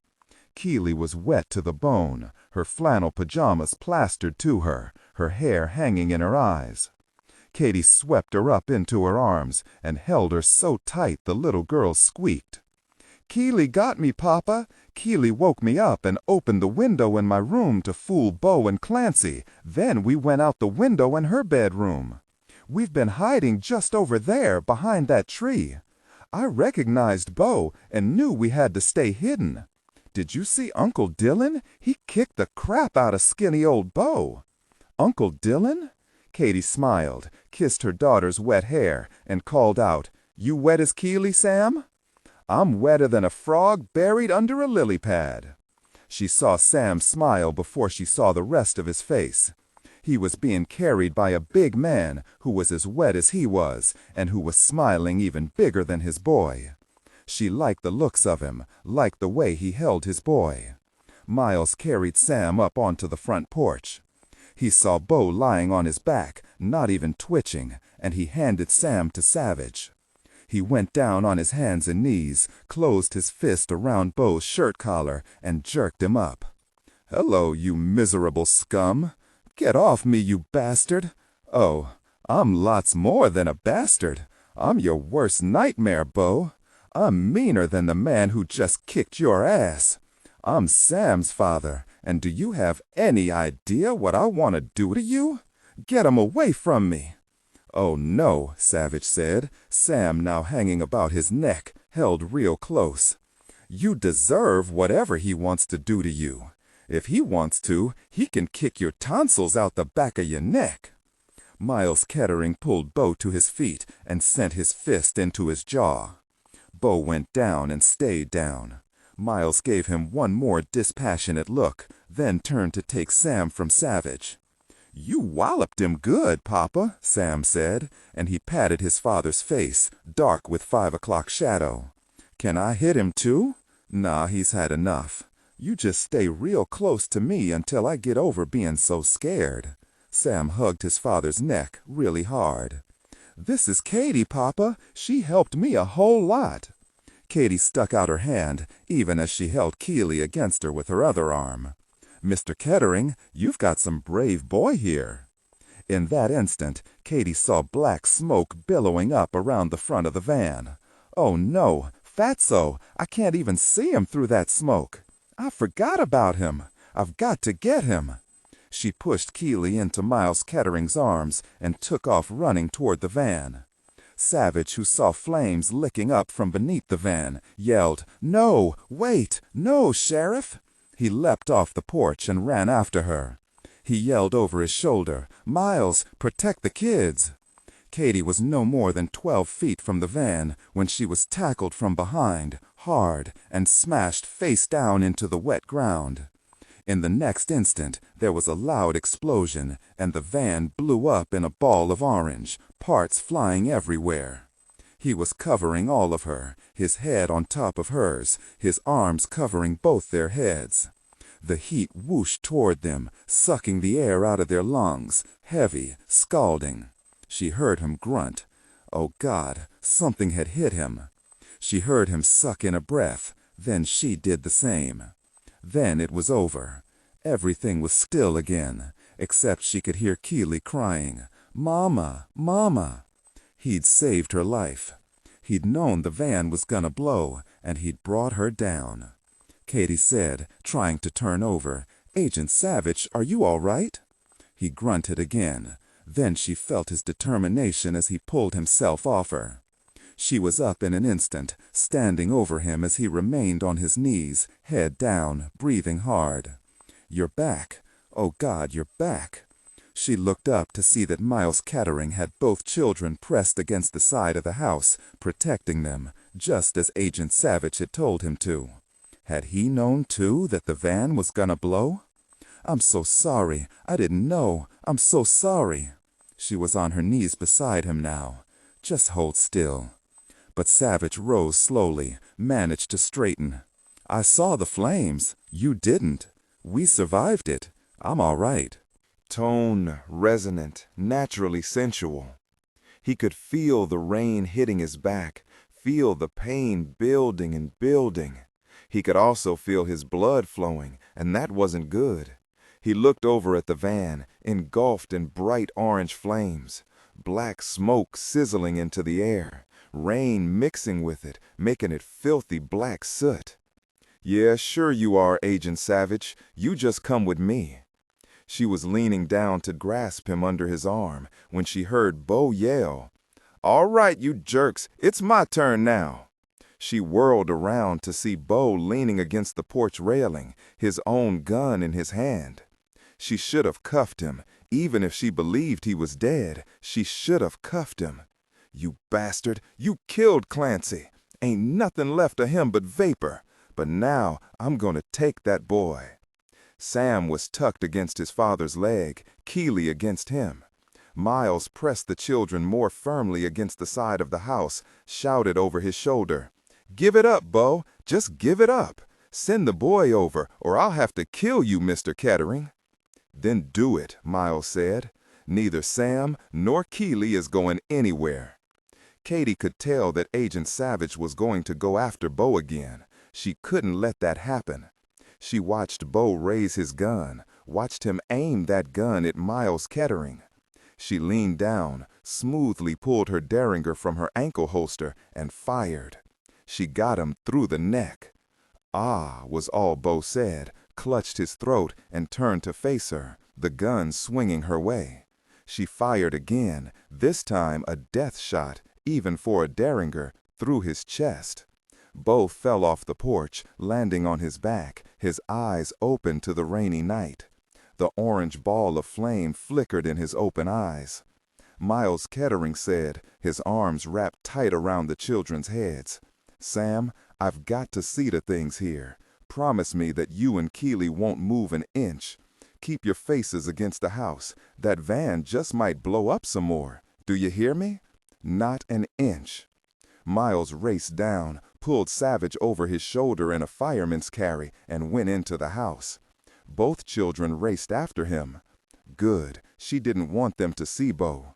S2: Keely was wet to the bone, her flannel pajamas plastered to her, her hair hanging in her eyes. Katie swept her up into her arms and held her so tight the little girl squeaked. "Keely got me, Papa. Keely woke me up and opened the window in my room to fool Bo and Clancy. Then we went out the window in her bedroom. We've been hiding just over there behind that tree. I recognized Bo and knew we had to stay hidden. Did you see Uncle Dillon? He kicked the crap out of skinny old Bo." "Uncle Dillon?" Katie smiled, kissed her daughter's wet hair, and called out, "You wet as Keely, Sam?" "I'm wetter than a frog buried under a lily pad." She saw Sam smile before she saw the rest of his face. He was being carried by a big man who was as wet as he was, and who was smiling even bigger than his boy. She liked the looks of him, liked the way he held his boy. Miles carried Sam up onto the front porch. He saw Bo lying on his back, not even twitching, and he handed Sam to Savich. He went down on his hands and knees, closed his fist around Bo's shirt collar, and jerked him up. "Hello, you miserable scum. Get off me, you bastard. Oh, I'm lots more than a bastard. I'm your worst nightmare, Bo. I'm meaner than the man who just kicked your ass. I'm Sam's father, and do you have any idea what I want to do to you? Get him away from me." "Oh no," Savich said, Sam now hanging about his neck, held real close. "You deserve whatever he wants to do to you. If he wants to, he can kick your tonsils out the back of your neck." Miles Kettering pulled Bo to his feet and sent his fist into his jaw. Bo went down and stayed down. Miles gave him one more dispassionate look, then turned to take Sam from Savich. "You walloped him good, Papa," Sam said, and he patted his father's face, dark with 5 o'clock shadow. "Can I hit him too?" "Nah, he's had enough."
S1: You just stay real close to me until I get over being so scared." Sam hugged his father's neck really hard. "This is Katie, Papa. She helped me a whole lot." Katie stuck out her hand, even as she held Keely against her with her other arm. "Mr. Kettering, you've got some brave boy here." In that instant, Katie saw black smoke billowing up around the front of the van. "Oh no, Fatso, I can't even see him through that smoke. I forgot about him. I've got to get him." She pushed Keely into Miles Kettering's arms and took off running toward the van. Savich, who saw flames licking up from beneath the van, yelled, "No, wait, no, Sheriff!" He leapt off the porch and ran after her. He yelled over his shoulder, "Miles, protect the kids!" Katie was no more than 12 feet from the van when she was tackled from behind, hard, and smashed face down into the wet ground. In the next instant, there was a loud explosion, and the van blew up in a ball of orange, parts flying everywhere. He was covering all of her, his head on top of hers, his arms covering both their heads. The heat whooshed toward them, sucking the air out of their lungs, heavy, scalding. She heard him grunt. Oh God, something had hit him. She heard him suck in a breath, then she did the same. Then it was over. Everything was still again, except she could hear Keely crying, "Mama, Mama." He'd saved her life. He'd known the van was gonna blow, and he'd brought her down. Katie said, trying to turn over, "Agent Savich, are you all right?" He grunted again. Then she felt his determination as he pulled himself off her. She was up in an instant, standing over him as he remained on his knees, head down, breathing hard. "You're back. Oh God, you're back." She looked up to see that Miles Kettering had both children pressed against the side of the house, protecting them, just as Agent Savich had told him to. Had he known, too, that the van was gonna blow? "I'm so sorry. I didn't know. I'm so sorry." She was on her knees beside him now. "Just hold still." But Savich rose slowly, managed to straighten. "I saw the flames. You didn't. We survived it. I'm all right." Tone, resonant, naturally sensual. He could feel the rain hitting his back, feel the pain building and building. He could also feel his blood flowing, and that wasn't good. He looked over at the van, engulfed in bright orange flames, black smoke sizzling into the air, rain mixing with it, making it filthy black soot. "Yeah, sure you are, Agent Savich. You just come with me." She was leaning down to grasp him under his arm when she heard Bo yell, "All right, you jerks, it's my turn now." She whirled around to see Bo leaning against the porch railing, his own gun in his hand. She should have cuffed him. Even if she believed he was dead, she should have cuffed him. "You bastard, you killed Clancy. Ain't nothing left of him but vapor. But now I'm gonna take that boy." Sam was tucked against his father's leg, Keely against him. Miles pressed the children more firmly against the side of the house, shouted over his shoulder, "Give it up, Bo. Just give it up. Send the boy over, or I'll have to kill you, Mr. Kettering." "Then do it," Miles said. "Neither Sam nor Keely is going anywhere." Katie could tell that Agent Savich was going to go after Bo again. She couldn't let that happen. She watched Bo raise his gun, watched him aim that gun at Miles Kettering. She leaned down, smoothly pulled her Derringer from her ankle holster, and fired. She got him through the neck. "Ah," was all Bo said, clutched his throat, and turned to face her, the gun swinging her way. She fired again, this time a death shot, even for a Derringer, through his chest. Bo fell off the porch, landing on his back, his eyes open to the rainy night. The orange ball of flame flickered in his open eyes. Miles Kettering said, his arms wrapped tight around the children's heads, "Sam, I've got to see to things here. Promise me that you and Keely won't move an inch. Keep your faces against the house. That van just might blow up some more. Do you hear me? Not an inch." Miles raced down, pulled Savich over his shoulder in a fireman's carry and went into the house. Both children raced after him. Good, she didn't want them to see Bo.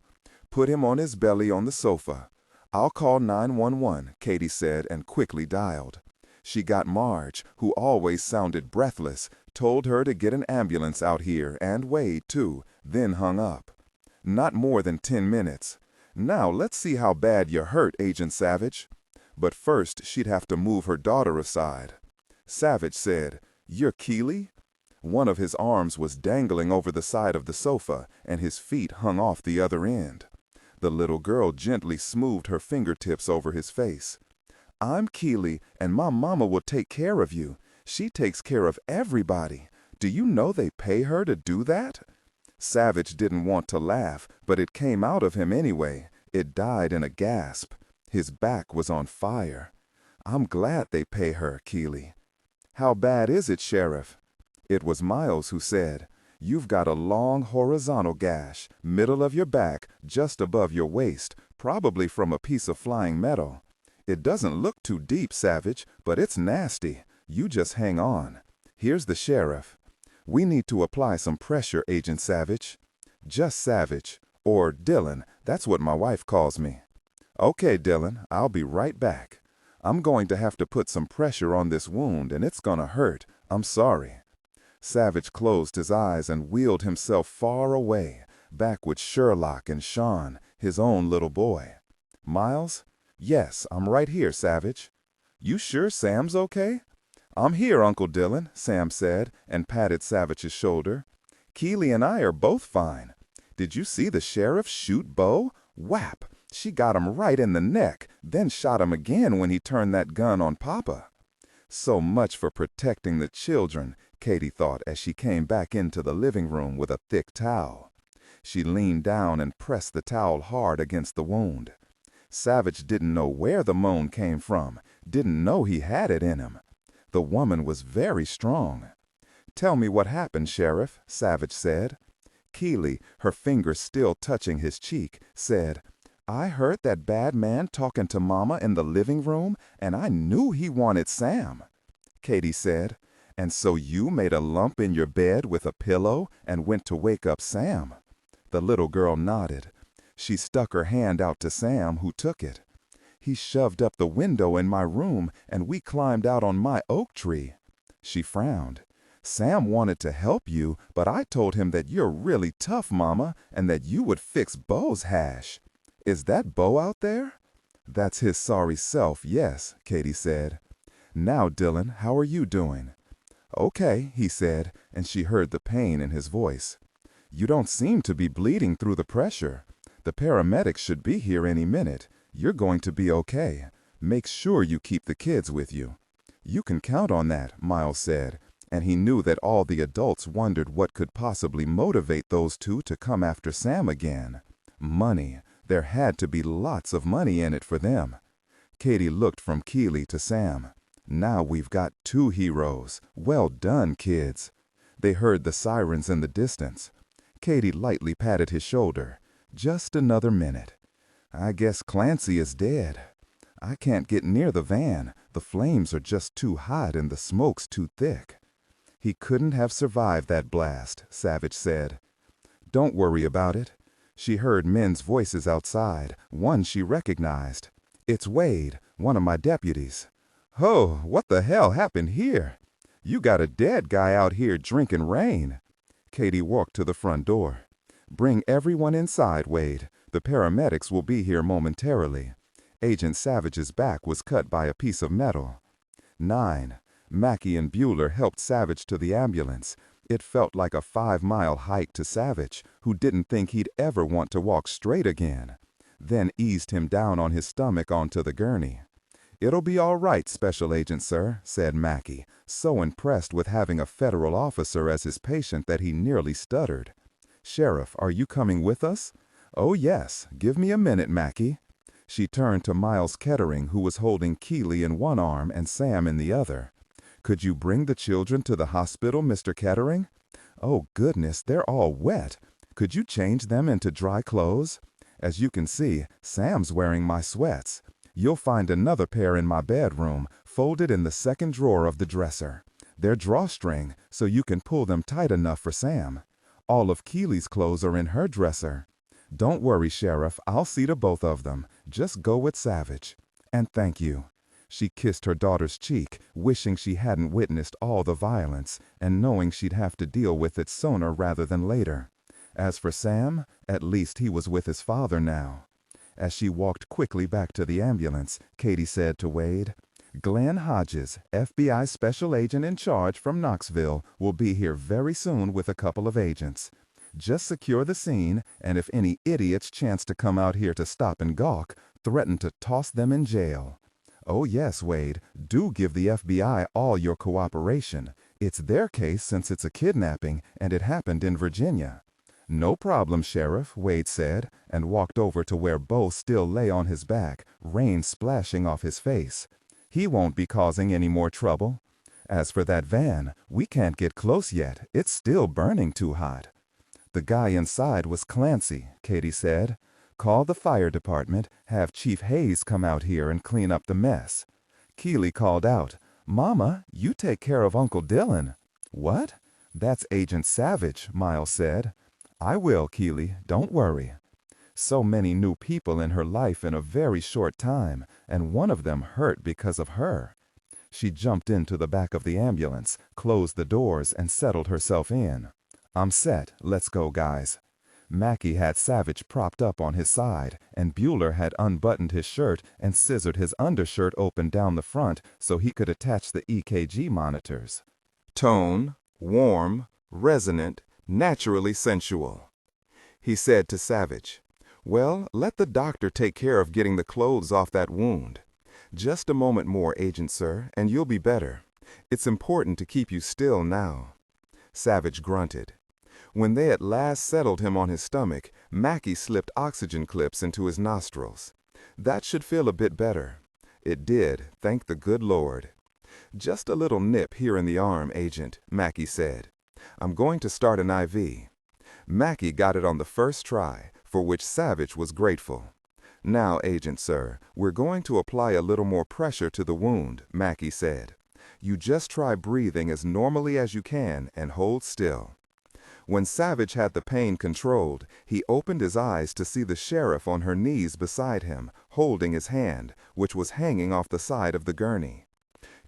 S1: Put him on his belly on the sofa. I'll call 911, Katie said and quickly dialed. She got Marge, who always sounded breathless, told her to get an ambulance out here and Wade too, then hung up. Not more than 10 minutes. Now let's see how bad you're hurt, Agent Savich. But first she'd have to move her daughter aside. Savich said, "You're Keely?" One of his arms was dangling over the side of the sofa, and his feet hung off the other end. The little girl gently smoothed her fingertips over his face. "I'm Keely, and my mama will take care of you. She takes care of everybody. Do you know they pay her to do that?" Savich didn't want to laugh, but it came out of him anyway. It died in a gasp. His back was on fire. "I'm glad they pay her, Keely." "How bad is it, Sheriff?" It was Miles who said, "You've got a long horizontal gash, middle of your back, just above your waist, probably from a piece of flying metal. It doesn't look too deep, Savich, but it's nasty. You just hang on. Here's the sheriff." "We need to apply some pressure, Agent Savich." "Just Savich, or Dillon, that's what my wife calls me." "Okay, Dillon, I'll be right back. I'm going to have to put some pressure on this wound, and it's gonna hurt. I'm sorry." Savich closed his eyes and wheeled himself far away, back with Sherlock and Sean, his own little boy. "Miles?" "Yes, I'm right here, Savich." "You sure Sam's okay?" "I'm here, Uncle Dillon," Sam said, and patted Savich's shoulder. "Keely and I are both fine. Did you see the sheriff shoot Bo? Whap! She got him right in the neck, then shot him again when he turned that gun on Papa." So much for protecting the children, Katie thought as she came back into the living room with a thick towel. She leaned down and pressed the towel hard against the wound. Savich didn't know where the moan came from, didn't know he had it in him. The woman was very strong. "Tell me what happened, Sheriff," Savich said. Keely, her fingers still touching his cheek, said, "I heard that bad man talking to Mama in the living room, and I knew he wanted Sam." Katie said, "And so you made a lump in your bed with a pillow and went to wake up Sam?" The little girl nodded. She stuck her hand out to Sam, who took it. "He shoved up the window in my room, and we climbed out on my oak tree." She frowned. "Sam wanted to help you, but I told him that you're really tough, Mama, and that you would fix Bo's hash. Is that Bo out there?" "That's his sorry self, yes," Katie said. "Now, Dillon, how are you doing?" "Okay," he said, and she heard the pain in his voice. "You don't seem to be bleeding through the pressure. The paramedics should be here any minute. You're going to be okay. Make sure you keep the kids with you." "You can count on that," Miles said, and he knew that all the adults wondered what could possibly motivate those two to come after Sam again. Money. There had to be lots of money in it for them. Katie looked from Keely to Sam. "Now we've got two heroes. Well done, kids." They heard the sirens in the distance. Katie lightly patted his shoulder. "Just another minute. I guess Clancy is dead. I can't get near the van. The flames are just too hot and the smoke's too thick." "He couldn't have survived that blast," Savich said. "Don't worry about it." She heard men's voices outside. One she recognized. "It's Wade, one of my deputies." "Oh, what the hell happened here? You got a dead guy out here drinking rain." Katie walked to the front door. "Bring everyone inside, Wade. The paramedics will be here momentarily." Agent Savich's back was cut by a piece of metal. 9. Mackey and Bueller helped Savich to the ambulance. It felt like a 5-mile hike to Savich, who didn't think he'd ever want to walk straight again. Then eased him down on his stomach onto the gurney. "It'll be all right, Special Agent, sir," said Mackey, so impressed with having a federal officer as his patient that he nearly stuttered. "Sheriff, are you coming with us?" "Oh, yes. Give me a minute, Mackey." She turned to Miles Kettering, who was holding Keely in one arm and Sam in the other. "Could you bring the children to the hospital, Mr. Kettering?" "Oh, goodness, they're all wet. Could you change them into dry clothes? As you can see, Sam's wearing my sweats.
S2: You'll find another pair in my bedroom, folded in the second drawer of the dresser. They're drawstring, so you can pull them tight enough for Sam. All of Keely's clothes are in her dresser. Don't worry, Sheriff, I'll see to both of them. Just go with Savich. And thank you." She kissed her daughter's cheek, wishing she hadn't witnessed all the violence, and knowing she'd have to deal with it sooner rather than later. As for Sam, at least he was with his father now. As she walked quickly back to the ambulance, Katie said to Wade, "Glenn Hodges, FBI special agent in charge from Knoxville, will be here very soon with a couple of agents. Just secure the scene, and if any idiots chance to come out here to stop and gawk, threaten to toss them in jail. Oh yes, Wade, do give the FBI all your cooperation. It's their case since it's a kidnapping, and it happened in Virginia." "No problem, Sheriff," Wade said, and walked over to where Bo still lay on his back, rain splashing off his face. "He won't be causing any more trouble. As for that van, we can't get close yet. It's still burning too hot." "The guy inside was Clancy," Katie said. "Call the fire department, have Chief Hayes come out here and clean up the mess." Keely called out, "Mama, you take care of Uncle Dillon." "What?" "That's Agent Savich," Miles said. "I will, Keely, don't worry." So many new people in her life in a very short time, and one of them hurt because of her. She jumped into the back of the ambulance, closed the doors, and settled herself in. "I'm set. Let's go, guys." Mackey had Savich propped up on his side, and Bueller had unbuttoned his shirt and scissored his undershirt open down the front so he could attach the EKG monitors.
S1: Tone, warm, resonant, naturally sensual. He said to Savich, "Well, let the doctor take care of getting the clothes off that wound. Just a moment more, Agent Sir, and you'll be better. It's important to keep you still now." Savich grunted. When they at last settled him on his stomach, Mackey slipped oxygen clips into his nostrils. "That should feel a bit better." It did, thank the good Lord. "Just a little nip here in the arm, Agent," Mackey said. "I'm going to start an IV." Mackey got it on the first try, for which Savich was grateful. "Now, Agent Sir, we're going to apply a little more pressure to the wound," Mackey said. "You just try breathing as normally as you can and hold still." When Savich had the pain controlled, he opened his eyes to see the sheriff on her knees beside him, holding his hand, which was hanging off the side of the gurney.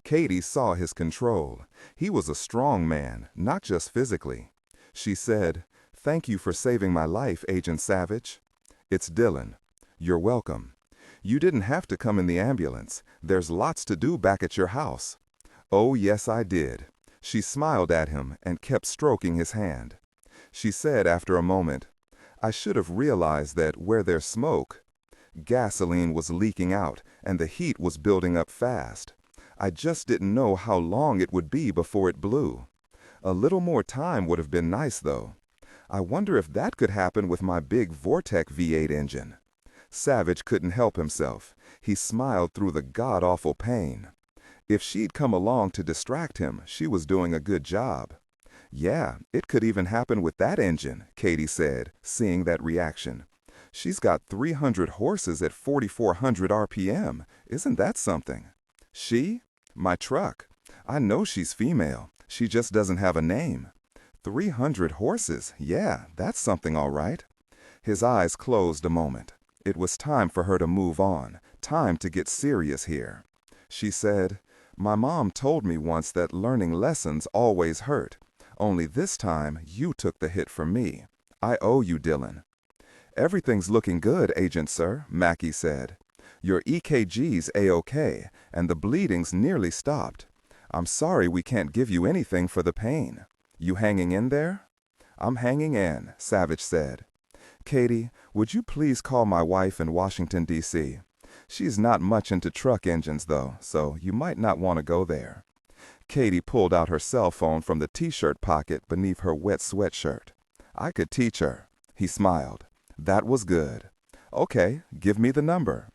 S1: Katie saw his control. He was a strong man, not just physically. She said, "Thank you for saving my life, Agent Savich." "It's Dillon." "You're welcome. You didn't have to come in the ambulance. There's lots to do back at your house." "Oh, yes, I did." She smiled at him and kept stroking his hand. She said after a moment, "I should have realized that where there's smoke." Gasoline was leaking out, and the heat was building up fast. "I just didn't know how long it would be before it blew. A little more time would have been nice, though. I wonder if that could happen with my big Vortec V8 engine." Savich couldn't help himself. He smiled through the god-awful pain. If she'd come along to distract him, she was doing a good job. "Yeah, it could even happen with that engine," Katie said, seeing that reaction. "She's got 300 horses at 4,400 RPM. Isn't that something?" "She? My truck. I know she's female. She just doesn't have a name." 300 horses, yeah, that's something all right." His eyes closed a moment. It was time for her to move on, time to get serious here. She said, "My mom told me once that learning lessons always hurt. Only this time, you took the hit for me. I owe you, Dillon." "Everything's looking good, Agent Sir," Mackey said. "Your EKG's A-OK, and the bleeding's nearly stopped. I'm sorry we can't give you anything for the pain. You hanging in there?" "I'm hanging in," Savich said. "Katie, would you please call my wife in Washington, D.C.? She's not much into truck engines, though, so you might not want to go there." Katie pulled out her cell phone from the t-shirt pocket beneath her wet sweatshirt. "I could teach her." He smiled. That was good. "Okay, give me the number."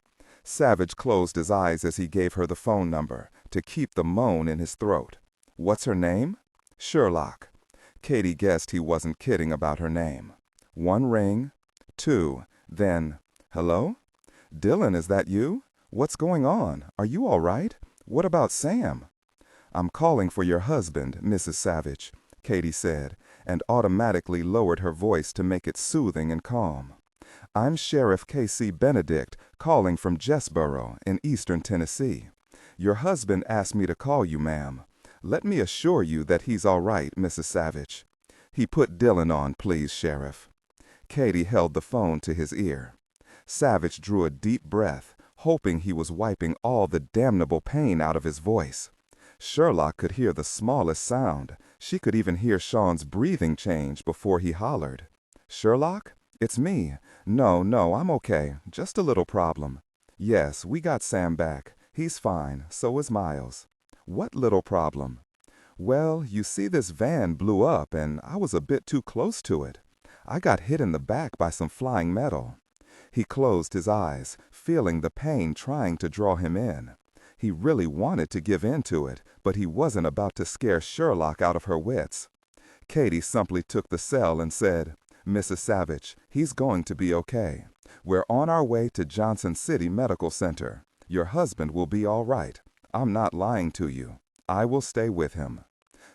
S1: Savich closed his eyes as he gave her the phone number, to keep the moan in his throat. "What's her name?" "Sherlock." Katie guessed he wasn't kidding about her name. 1 ring, 2, then, "Hello? Dillon, is that you?
S2: What's going on? Are you all right? What about Sam? I'm calling for your husband, Mrs. Savich, Katie said, and automatically lowered her voice to make it soothing and calm. I'm Sheriff K.C. Benedict, calling from Jessboro in eastern Tennessee. Your husband asked me to call you, ma'am. Let me assure you that he's all right, Mrs. Savich. He put Dillon on, please, Sheriff. Katie held the phone to his ear. Savich drew a deep breath, hoping he was wiping all the damnable pain out of his voice. Sherlock could hear the smallest sound. She could even hear Sean's breathing change before he hollered. Sherlock? It's me. No, I'm okay. Just a little problem. Yes, we got Sam back. He's fine. So is Miles. What little problem? Well, you see this van blew up and I was a bit too close to it. I got hit in the back by some flying metal. He closed his eyes, feeling the pain trying to draw him in. He really wanted to give in to it, but he wasn't about to scare Sherlock out of her wits. Katie simply took the cell and said, Mrs. Savich, he's going to be okay. We're on our way to Johnson City Medical Center. Your husband will be all right. I'm not lying to you. I will stay with him.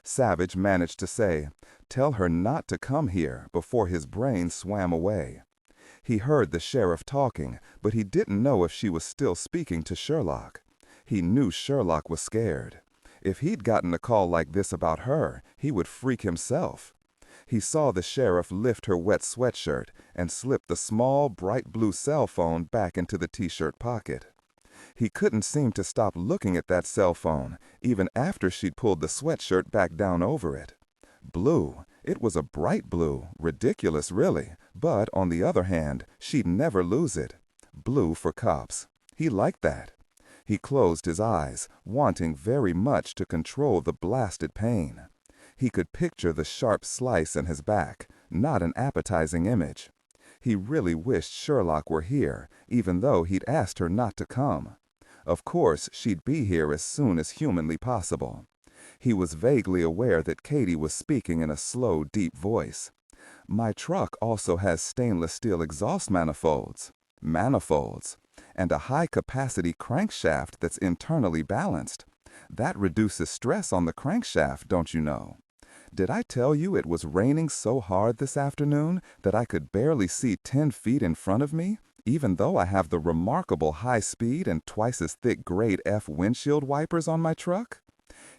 S2: Savich managed to say, tell her not to come here, before his brain swam away. He heard the sheriff talking, but he didn't know if she was still speaking to Sherlock. He knew Sherlock was scared. If he'd gotten a call like this about her, he would freak himself. He saw the sheriff lift her wet sweatshirt and slip the small, bright blue cell phone back into the t-shirt pocket. He couldn't seem to stop looking at that cell phone, even after she'd pulled the sweatshirt back down over it. Blue. It was a bright blue, ridiculous really, but on the other hand, she'd never lose it. Blue for cops. He liked that. He closed his eyes, wanting very much to control the blasted pain. He could picture the sharp slice in his back, not an appetizing image. He really wished Sherlock were here, even though he'd asked her not to come. Of course, she'd be here as soon as humanly possible. He was vaguely aware that Katie was speaking in a slow, deep voice. My truck also has stainless steel exhaust manifolds. Manifolds. And a high-capacity crankshaft that's internally balanced. That reduces stress on the crankshaft, don't you know? Did I tell you it was raining so hard this afternoon that I could barely see 10 feet in front of me, even though I have the remarkable high speed and twice as thick grade F windshield wipers on my truck?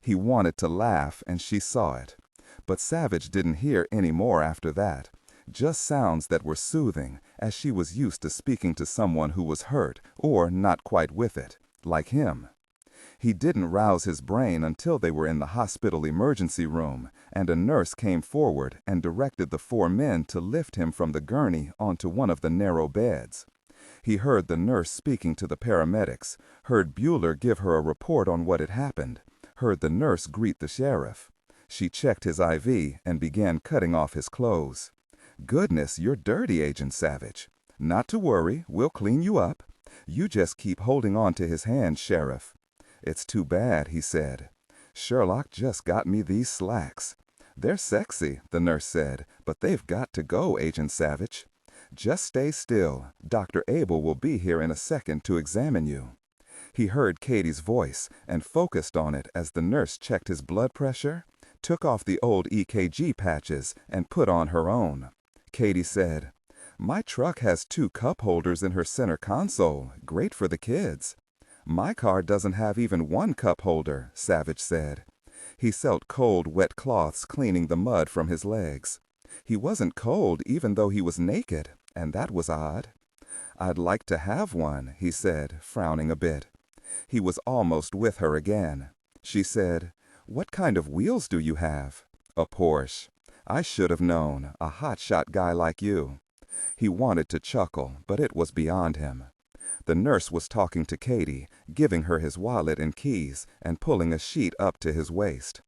S2: He wanted to laugh, and she saw it. But Savich didn't hear any more after that. Just sounds that were soothing, as she was used to speaking to someone who was hurt or not quite with it, like him. He didn't rouse his brain until they were in the hospital emergency room, and a nurse came forward and directed the 4 men to lift him from the gurney onto one of the narrow beds. He heard the nurse speaking to the paramedics, heard Bueller give her a report on what had happened, heard the nurse greet the sheriff. She checked his IV and began cutting off his clothes. Goodness, you're dirty, Agent Savich. Not to worry, we'll clean you up. You just keep holding on to his hand, Sheriff. It's too bad, he said. Sherlock just got me these slacks. They're sexy, the nurse said, but they've got to go, Agent Savich. Just stay still. Dr. Abel will be here in a second to examine you. He heard Katie's voice and focused on it as the nurse checked his blood pressure, took off the old EKG patches, and put on her own. Katie said, My truck has 2 cup holders in her center console. Great for the kids. My car doesn't have even 1 cup holder, Savich said. He felt cold, wet cloths cleaning the mud from his legs. He wasn't cold even though he was naked, and that was odd. I'd like to have one, he said, frowning a bit. He was almost with her again. She said, What kind of wheels do you have? A Porsche. I should have known, a hotshot guy like you. He wanted to chuckle, but it was beyond him. The nurse was talking to Katie, giving her his wallet and keys, and pulling a sheet up to his waist.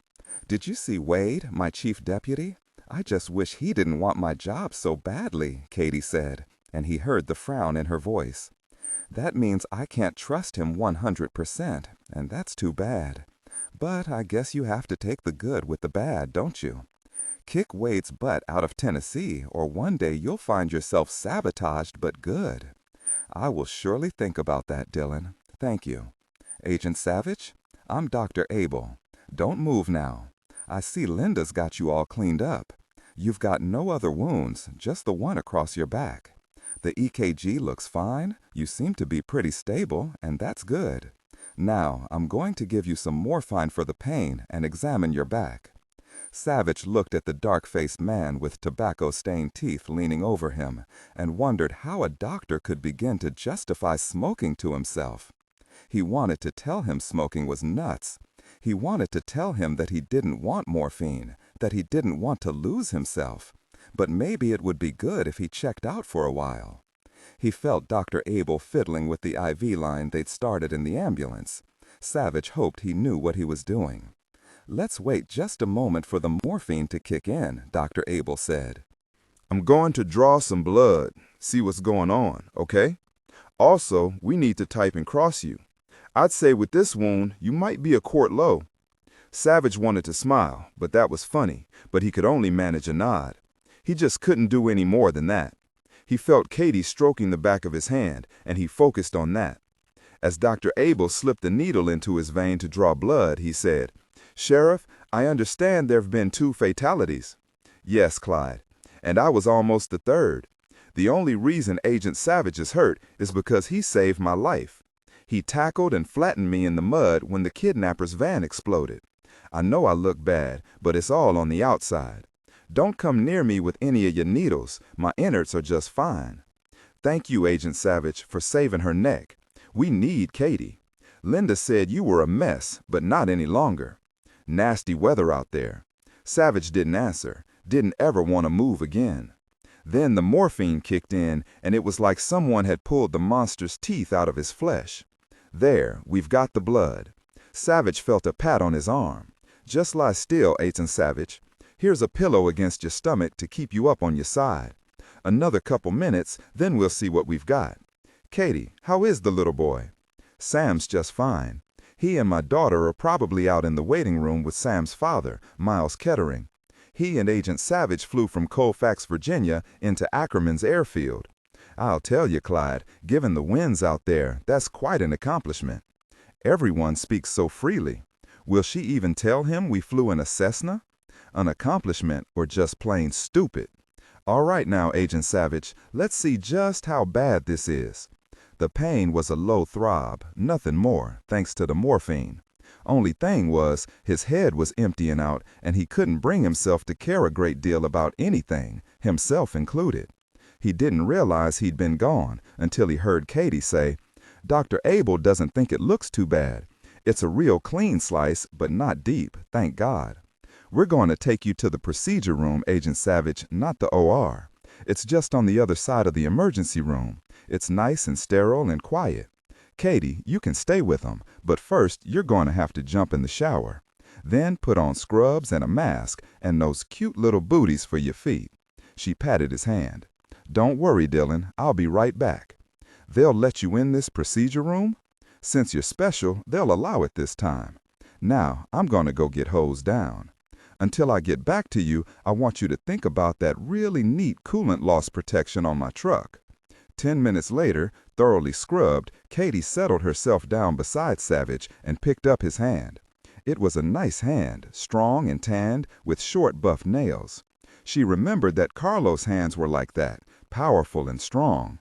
S2: Did you see Wade, my chief deputy? I just wish he didn't want my job so badly, Katie said, and he heard the frown in her voice. That means I can't trust him 100%, and that's too bad. But I guess you have to take the good with the bad, don't you? Kick Wade's butt out of Tennessee, or one day you'll find yourself sabotaged but good. I will surely think about that, Dillon. Thank you. Agent Savich, I'm Dr. Abel. Don't move now. I see Linda's got you all cleaned up. You've got no other wounds, just the one across your back. The EKG looks fine. You seem to be pretty stable, and that's good. Now, I'm going to give you some morphine for the pain and examine your back. Savich looked at the dark-faced man with tobacco-stained teeth leaning over him and wondered how a doctor could begin to justify smoking to himself. He wanted to tell him smoking was nuts. He wanted to tell him that he didn't want morphine, that he didn't want to lose himself. But maybe it would be good if he checked out for a while. He felt Dr. Abel fiddling with the IV line they'd started in the ambulance. Savich hoped he knew what he was doing. "Let's wait just a moment for the morphine to kick in," Dr. Abel said.
S1: I'm going to draw some blood, see what's going on, okay? Also, we need to type and cross you. I'd say with this wound, you might be a quart low." Savich wanted to smile, but that was funny, but he could only manage a nod. He just couldn't do any more than that. He felt Katie stroking the back of his hand, and he focused on that. As Dr. Abel slipped the needle into his vein to draw blood, he said, "Sheriff, I understand there have been 2 fatalities." "Yes, Clyde, and I was almost the third. The only reason Agent Savich is hurt is because he saved my life. He tackled and flattened me in the mud when the kidnapper's van exploded. I know I look bad, but it's all on the outside. Don't come near me with any of your needles. My innards are just fine. Thank you, Agent Savich, for saving her neck. We need Katie. Linda said you were a mess, but not any longer. Nasty weather out there." Savich didn't answer, didn't ever want to move again. Then the morphine kicked in, and it was like someone had pulled the monster's teeth out of his flesh. "There, we've got the blood." Savich felt a pat on his arm. "Just lie still, Agent Savich. Here's a pillow against your stomach to keep you up on your side. Another couple minutes, then we'll see what we've got. Katie, how is the little boy?" "Sam's just fine. He and my daughter are probably out in the waiting room with Sam's father, Miles Kettering. He and Agent Savich flew from Colfax, Virginia, into Ackerman's airfield. I'll tell you, Clyde, given the winds out there, that's quite an accomplishment. Everyone speaks so freely. Will she even tell him we flew in a Cessna? An accomplishment or just plain stupid? All right now, Agent Savich, let's see just how bad this is." The pain was a low throb, nothing more, thanks to the morphine. Only thing was, his head was emptying out, and he couldn't bring himself to care a great deal about anything, himself included. He didn't realize he'd been gone until he heard Katie say, "Dr. Abel doesn't think it looks too bad. It's a real clean slice, but not deep, thank God. We're going to take you to the procedure room, Agent Savich, not the OR. It's just on the other side of the emergency room. It's nice and sterile and quiet. Katie, you can stay with them, but first you're going to have to jump in the shower. Then put on scrubs and a mask and those cute little booties for your feet." She patted his hand. "Don't worry, Dillon, I'll be right back. They'll let you in this procedure room? Since you're special, they'll allow it this time. Now, I'm going to go get hosed down. Until I get back to you, I want you to think about that really neat coolant loss protection on my truck." 10 minutes later, thoroughly scrubbed, Katie settled herself down beside Savich and picked up his hand. It was a nice hand, strong and tanned, with short buff nails. She remembered that Carlos' hands were like that, powerful and strong.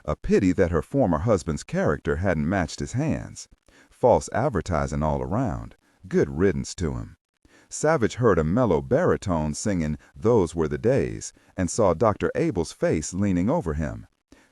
S1: A pity that her former husband's character hadn't matched his hands. False advertising all around. Good riddance to him. Savich heard a mellow baritone singing "Those Were the Days" and saw Dr. Abel's face leaning over him.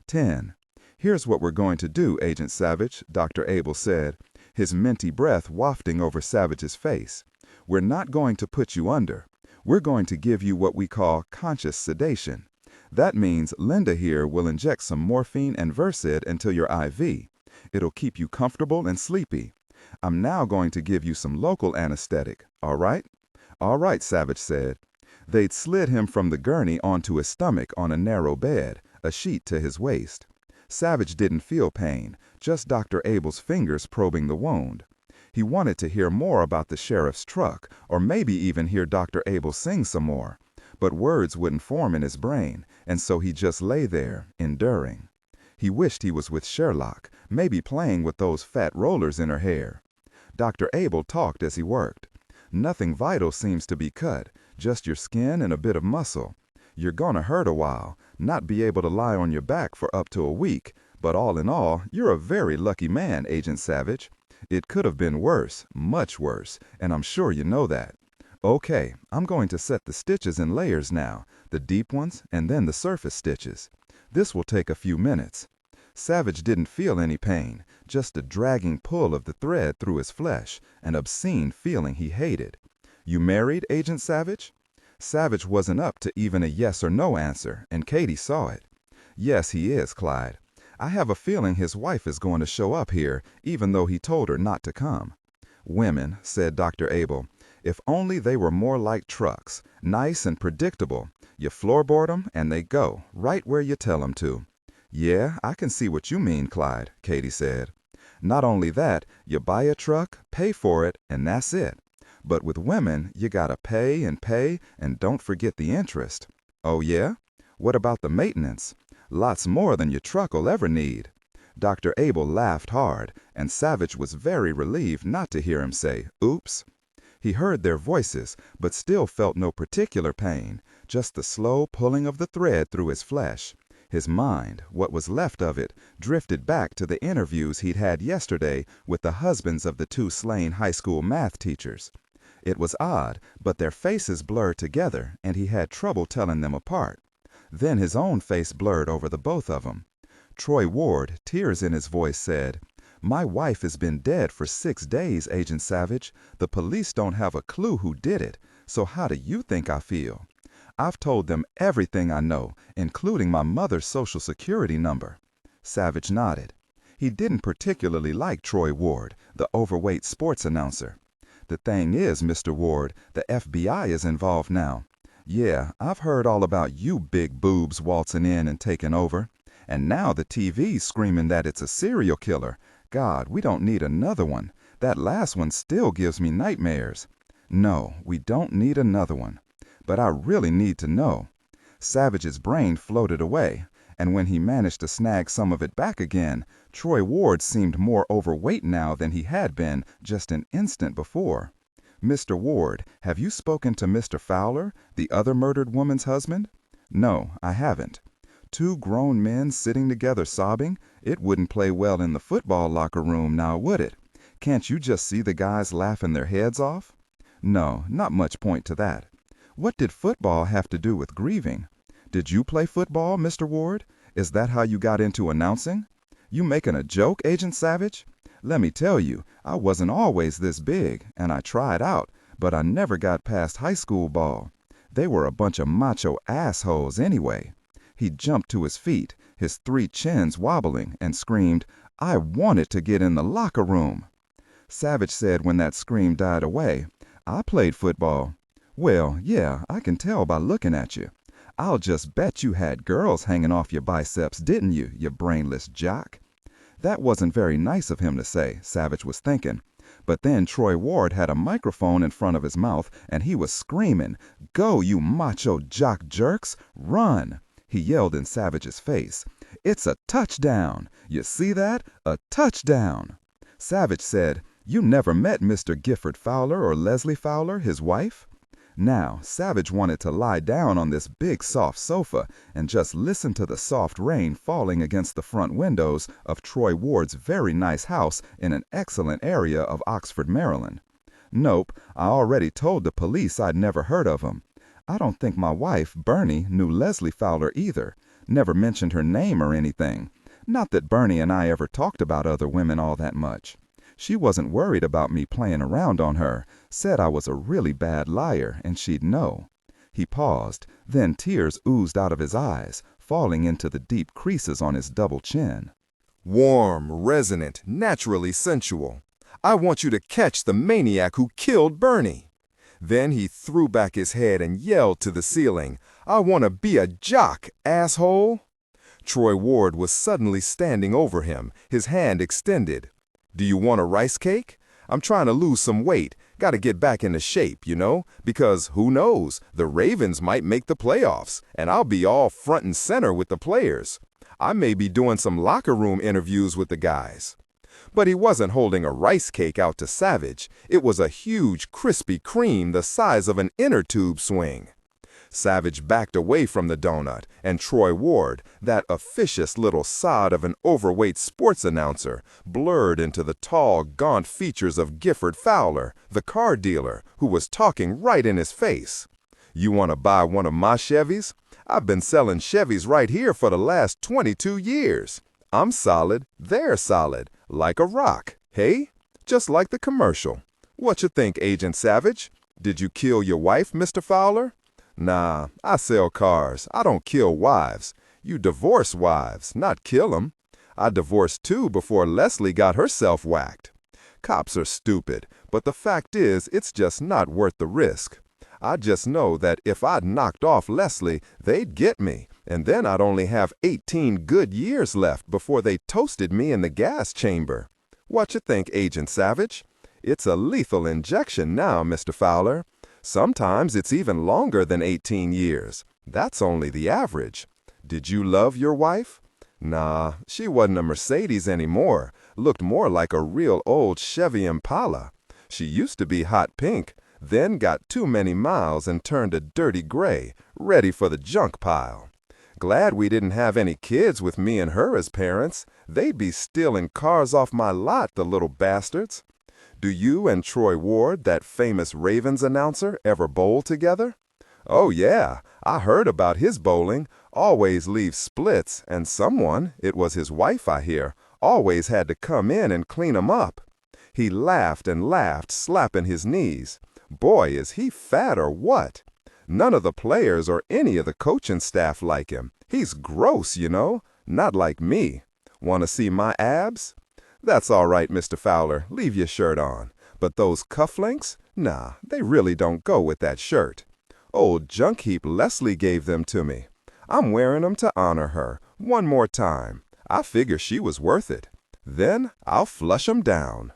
S1: 10. "Here's what we're going to do, Agent Savich," Dr. Abel said, his minty breath wafting over Savich's face. "We're not going to put you under. We're going to give you what we call conscious sedation. That means Linda here will inject some morphine and Versed into your IV. It'll keep you comfortable and sleepy. I'm now going to give you some local anesthetic, all right?" "All right," Savich said. They'd slid him from the gurney onto his stomach on a narrow bed, a sheet to his waist. Savich didn't feel pain, just Dr. Abel's fingers probing the wound. He wanted to hear more about the sheriff's truck, or maybe even hear Dr. Abel sing some more. But words wouldn't form in his brain, and so he just lay there, enduring.
S2: He wished he was with Sherlock, maybe playing with those fat rollers in her hair. Dr. Abel talked as he worked. Nothing vital seems to be cut, just your skin and a bit of muscle. You're gonna hurt a while, not be able to lie on your back for up to a week, but all in all, you're a very lucky man, Agent Savich. It could have been worse, much worse, and I'm sure you know that. Okay, I'm going to set the stitches in layers now, the deep ones and then the surface stitches. This will take a few minutes. Savich didn't feel any pain, just a dragging pull of the thread through his flesh, an obscene feeling he hated. You married, Agent Savich? Savich wasn't up to even a yes or no answer, and Katie saw it. Yes, he is, Clyde. I have a feeling his wife is going to show up here, even though he told her not to come. Women, said Dr. Abel, if only they were more like trucks, nice and predictable. You floorboard 'em and they go, right where you tell 'em to. Yeah, I can see what you mean, Clyde, Katie said. Not only that, you buy a truck, pay for it, and that's it. But with women, you gotta pay, and don't forget the interest. Oh yeah? What about the maintenance? Lots more than your truck'll ever need. Dr. Abel laughed hard, and Savich was very relieved not to hear him say, oops. He heard their voices, but still felt no particular pain, just the slow pulling of the thread through his flesh. His mind, what was left of it, drifted back to the interviews he'd had yesterday with the husbands of the two slain high school math teachers. It was odd, but their faces blurred together, and he had trouble telling them apart. Then his own face blurred over the both of them. Troy Ward, tears in his voice, said, My wife has been dead for 6 days, Agent Savich. The police don't have a clue who did it, so how do you think I feel? I've told them everything I know, including my mother's social security number. Savich nodded. He didn't particularly like Troy Ward, the overweight sports announcer. The thing is, Mr. Ward, the FBI is involved now. Yeah, I've heard all about you big boobs waltzing in and taking over. And now the TV's screaming that it's a serial killer. God, we don't need another one. That last one still gives me nightmares. No, we don't need another one. But I really need to know. Savage's brain floated away, and when he managed to snag some of it back again, Troy Ward seemed more overweight now than he had been just an instant before. Mr. Ward, have you spoken to Mr. Fowler, the other murdered woman's husband? No, I haven't. 2 grown men sitting together sobbing? It wouldn't play well in the football locker room now, would it? Can't you just see the guys laughing their heads off? No, not much point to that. What did football have to do with grieving? Did you play football, Mr. Ward? Is that how you got into announcing? You making a joke, Agent Savich? Let me tell you, I wasn't always this big, and I tried out, but I never got past high school ball. They were a bunch of macho assholes anyway. He jumped to his feet, his 3 chins wobbling, and screamed, I wanted to get in the locker room. Savich said when that scream died away, I played football. Well, yeah, I can tell by looking at you. I'll just bet you had girls hanging off your biceps, didn't you, you brainless jock? That wasn't very nice of him to say, Savich was thinking. But then Troy Ward had a microphone in front of his mouth, and he was screaming, Go, you macho jock jerks! Run! He yelled in Savage's face. It's a touchdown! You see that? A touchdown! Savich said, You never met Mr. Gifford Fowler or Leslie Fowler, his wife? Now, Savich wanted to lie down on this big soft sofa and just listen to the soft rain falling against the front windows of Troy Ward's very nice house in an excellent area of Oxford, Maryland. Nope, I already told the police I'd never heard of him. I don't think my wife, Bernie, knew Leslie Fowler either. Never mentioned her name or anything. Not that Bernie and I ever talked about other women all that much. She wasn't worried about me playing around on her, said I was a really bad liar and she'd know. He paused, then tears oozed out of his eyes, falling into the deep creases on his double chin.
S1: Warm, resonant, naturally sensual. I want you to catch the maniac who killed Bernie. Then he threw back his head and yelled to the ceiling, I want to be a jock, asshole. Troy Ward was suddenly standing over him, his hand extended. Do you want a rice cake? I'm trying to lose some weight. Got to get back into shape, you know, because who knows, the Ravens might make the playoffs, and I'll be all front and center with the players. I may be doing some locker room interviews with the guys." But he wasn't holding a rice cake out to Savich. It was a huge Krispy Kreme the size of an inner tube swing. Savich backed away from the donut, and Troy Ward, that officious little sod of an overweight sports announcer, blurred into the tall, gaunt features of Gifford Fowler, the car dealer, who was talking right in his face. "You want to buy one of my Chevys? I've been selling Chevys right here for the last 22 years. I'm solid, they're solid, like a rock, hey? Just like the commercial. What you think, Agent Savich? Did you kill your wife, Mr. Fowler?" "Nah, I sell cars. I don't kill wives. You divorce wives, not kill 'em. I divorced two before Leslie got herself whacked. Cops are stupid, but the fact is it's just not worth the risk. I just know that if I'd knocked off Leslie, they'd get me, and then I'd only have 18 good years left before they toasted me in the gas chamber. What you think, Agent Savich? It's a lethal injection now, Mr. Fowler. Sometimes it's even longer than 18 years. That's only the average. Did you love your wife?" "Nah, she wasn't a Mercedes anymore. Looked more like a real old Chevy Impala. She used to be hot pink, then got too many miles and turned a dirty gray, ready for the junk pile. Glad we didn't have any kids with me and her as parents. They'd be stealing cars off my lot, the little bastards. Do you and Troy Ward, that famous Ravens announcer, ever bowl together?" "Oh, yeah, I heard about his bowling. Always leaves splits, and someone, it was his wife, I hear, always had to come in and clean 'em up." He laughed and laughed, slapping his knees. "Boy, is he fat or what? None of the players or any of the coaching staff like him. He's gross, you know, not like me. Want to see my abs? That's all right, Mr. Fowler, leave your shirt on. But those cufflinks? Nah, they really don't go with that shirt. Old junk heap Leslie gave them to me. I'm wearing 'em to honor her, one more time. I figure she was worth it. Then I'll flush 'em down.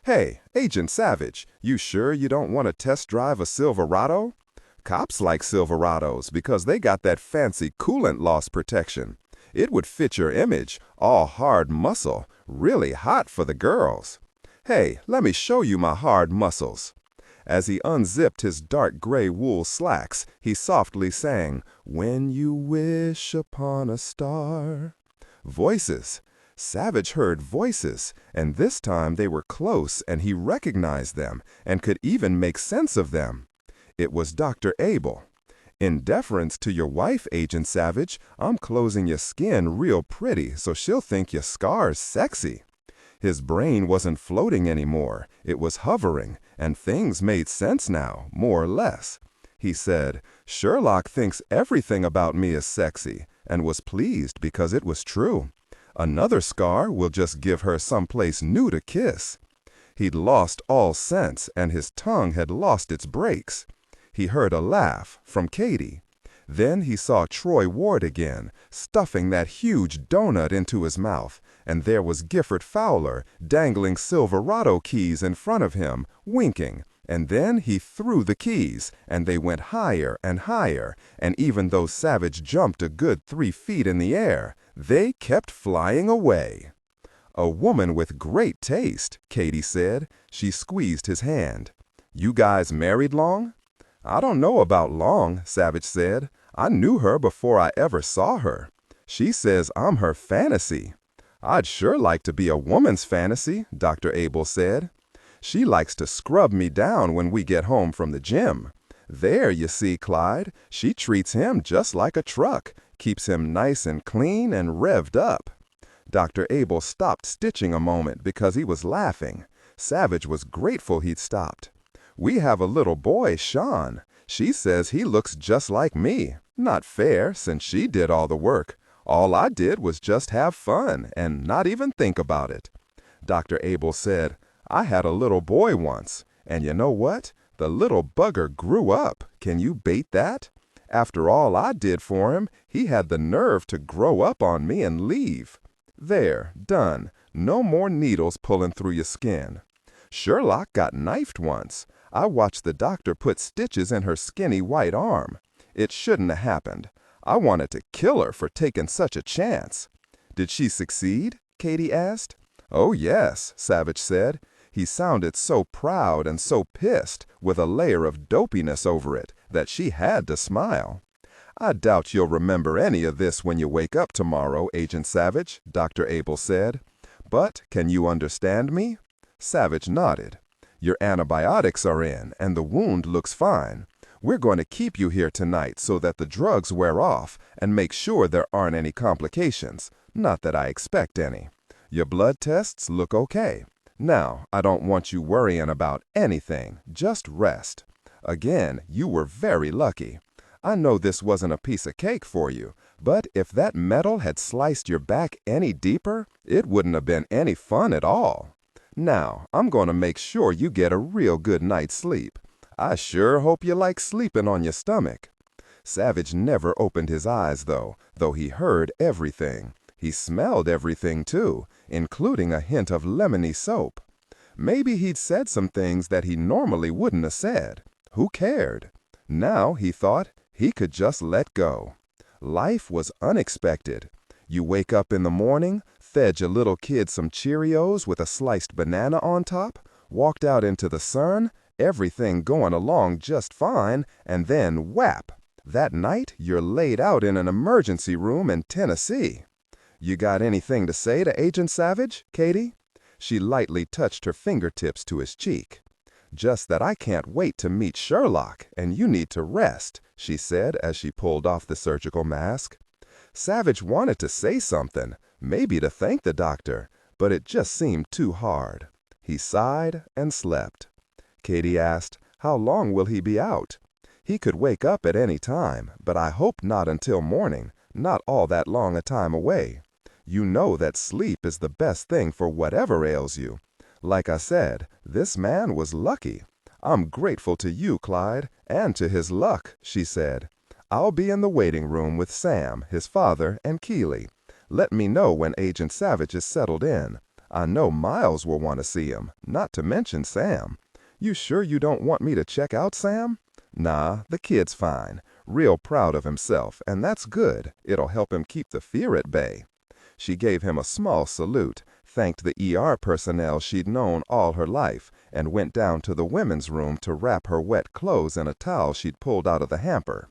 S1: Hey, Agent Savich, you sure you don't want to test drive a Silverado? Cops like Silverados because they got that fancy coolant loss protection. It would fit your image, all hard muscle, really hot for the girls. Hey, let me show you my hard muscles." As he unzipped his dark gray wool slacks, he softly sang, "When you wish upon a star." Voices. Savich heard voices, and this time they were close, and he recognized them, and could even make sense of them. It was Dr. Abel. "In deference to your wife, Agent Savich, I'm closing your skin real pretty so she'll think your scar's sexy." His brain wasn't floating anymore. It was hovering, and things made sense now, more or less. He said, "Sherlock thinks everything about me is sexy," and was pleased because it was true. Another scar will just give her someplace new to kiss. He'd lost all sense, and his tongue had lost its brakes. He heard a laugh from Katie. Then he saw Troy Ward again, stuffing that huge donut into his mouth, and there was Gifford Fowler dangling Silverado keys in front of him, winking, and then he threw the keys, and they went higher and higher, and even though Savich jumped a good 3 feet in the air, they kept flying away. "A woman with great taste," Katie said. She squeezed his hand. "You guys married long?" "I don't know about long," Savich said. "I knew her before I ever saw her. She says I'm her fantasy." "I'd sure like to be a woman's fantasy," Dr. Abel said. "She likes to scrub me down when we get home from the gym. There, you see, Clyde, she treats him just like a truck, keeps him nice and clean and revved up." Dr. Abel stopped stitching a moment because he was laughing. Savich was grateful he'd stopped. "We have a little boy, Sean. She says he looks just like me. Not fair, since she did all the work. All I did was just have fun and not even think about it." Dr. Abel said, "I had a little boy once, and you know what? The little bugger grew up. Can you bait that? After all I did for him, he had the nerve to grow up on me and leave. There, done. No more needles pulling through your skin. Sherlock got knifed once. I watched the doctor put stitches in her skinny white arm. It shouldn't have happened. I wanted to kill her for taking such a chance. Did she succeed? Katie asked. Oh, yes, Savich said. He sounded so proud and so pissed, with a layer of dopiness over it, that she had to smile. I doubt you'll remember any of this when you wake up tomorrow, Agent Savich, Dr. Abel said. But can you understand me? Savich nodded. Your antibiotics are in, and the wound looks fine. We're going to keep you here tonight so that the drugs wear off and make sure there aren't any complications. Not that I expect any. Your blood tests look okay. Now, I don't want you worrying about anything. Just rest. Again, you were very lucky. I know this wasn't a piece of cake for you, but if that metal had sliced your back any deeper, it wouldn't have been any fun at all. Now, I'm going to make sure you get a real good night's sleep. I sure hope you like sleeping on your stomach. Savich never opened his eyes, though he heard everything. He smelled everything, too, including a hint of lemony soap. Maybe he'd said some things that he normally wouldn't have said. Who cared? Now, he thought, he could just let go. Life was unexpected. You wake up in the morning, fed your little kid some Cheerios with a sliced banana on top, walked out into the sun, everything going along just fine, and then whap! That night, you're laid out in an emergency room in Tennessee. You got anything to say to Agent Savich, Katie? She lightly touched her fingertips to his cheek. Just that I can't wait to meet Sherlock, and you need to rest, she said as she pulled off the surgical mask. Savich wanted to say something, maybe to thank the doctor, but it just seemed too hard. He sighed and slept. Katie asked, how long will he be out? He could wake up at any time, but I hope not until morning, not all that long a time away. You know that sleep is the best thing for whatever ails you. Like I said, this man was lucky. I'm grateful to you, Clyde, and to his luck, she said. I'll be in the waiting room with Sam, his father, and Keeley. Let me know when Agent Savich is settled in. I know Miles will want to see him, not to mention Sam. You sure you don't want me to check out Sam? Nah, the kid's fine. Real proud of himself, and that's good. It'll help him keep the fear at bay. She gave him a small salute, thanked the ER personnel she'd known all her life, and went down to the women's room to wrap her wet clothes in a towel she'd pulled out of the hamper.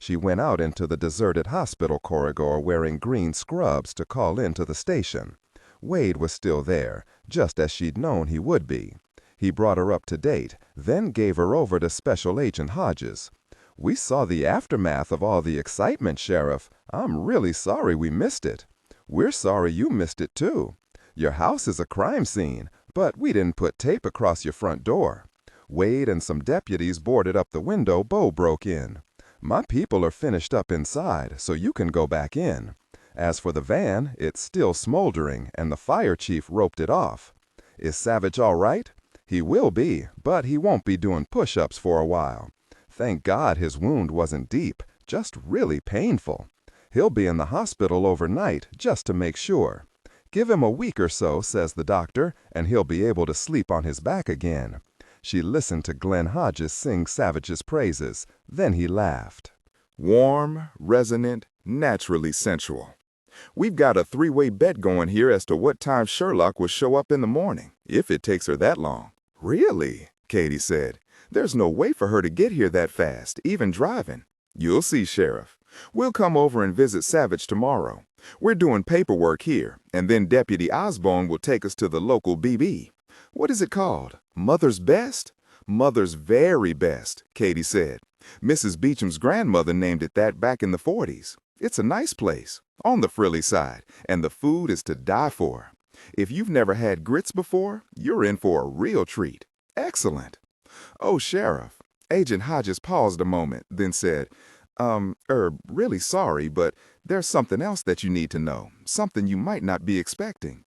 S1: She went out into the deserted hospital corridor wearing green scrubs to call in to the station. Wade was still there, just as she'd known he would be. He brought her up to date, then gave her over to Special Agent Hodges. We saw the aftermath of all the excitement, Sheriff. I'm really sorry we missed it. We're sorry you missed it, too. Your house is a crime scene, but we didn't put tape across your front door. Wade and some deputies boarded up the window Bo broke in. My people are finished up inside, so you can go back in. As for the van, it's still smoldering, and the fire chief roped it off. Is Savich all right? He will be, but he won't be doing push-ups for a while. Thank God his wound wasn't deep, just really painful. He'll be in the hospital overnight, just to make sure. Give him a week or so, says the doctor, and he'll be able to sleep on his back again. She listened to Glenn Hodges sing Savage's praises. Then he laughed.
S2: Warm, resonant, naturally sensual. We've got a three-way bet going here as to what time Sherlock will show up in the morning, if it takes her that long. Really? Katie said. There's no way for her to get here that fast, even driving. You'll see, Sheriff. We'll come over and visit Savich tomorrow. We're doing paperwork here, and then Deputy Osborne will take us to the local BB. What is it called? Mother's Best? Mother's Very Best, Katie said. Mrs. Beecham's grandmother named it that back in the 40s. It's a nice place, on the frilly side, and the food is to die for. If you've never had grits before, you're in for a real treat. Excellent. Oh, Sheriff. Agent Hodges paused a moment, then said, really sorry, but there's something else that you need to know, something you might not be expecting.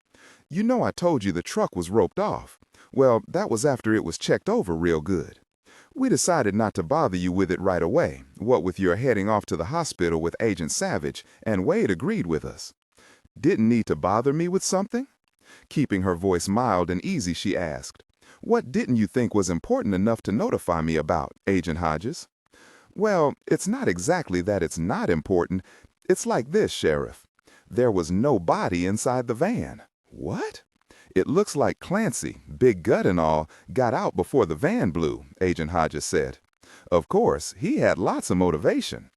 S2: You know I told you the truck was roped off. Well, that was after it was checked over real good. We decided not to bother you with it right away, what with your heading off to the hospital with Agent Savich, and Wade agreed with us. Didn't need to bother me with something? Keeping her voice mild and easy, she asked, what didn't you think was important enough to notify me about, Agent Hodges? Well, it's not exactly that it's not important. It's like this, Sheriff.
S1: There was no body inside the van. What? It looks like Clancy, big gut and all, got out before the van blew, Agent Hodges said. Of course, he had lots of motivation.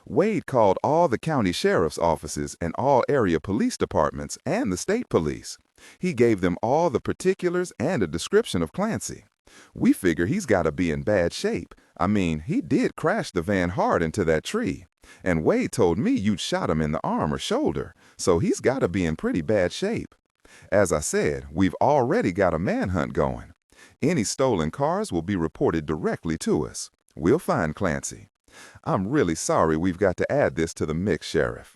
S1: Wade called all the county sheriff's offices and all area police departments and the state police. He gave them all the particulars and a description of Clancy. We figure he's got to be in bad shape. I mean, he did crash the van hard into that tree. And Wade told me you'd shot him in the arm or shoulder, so he's got to be in pretty bad shape. As I said, we've already got a manhunt going. Any stolen cars will be reported directly to us. We'll find Clancy. I'm really sorry we've got to add this to the mix, Sheriff.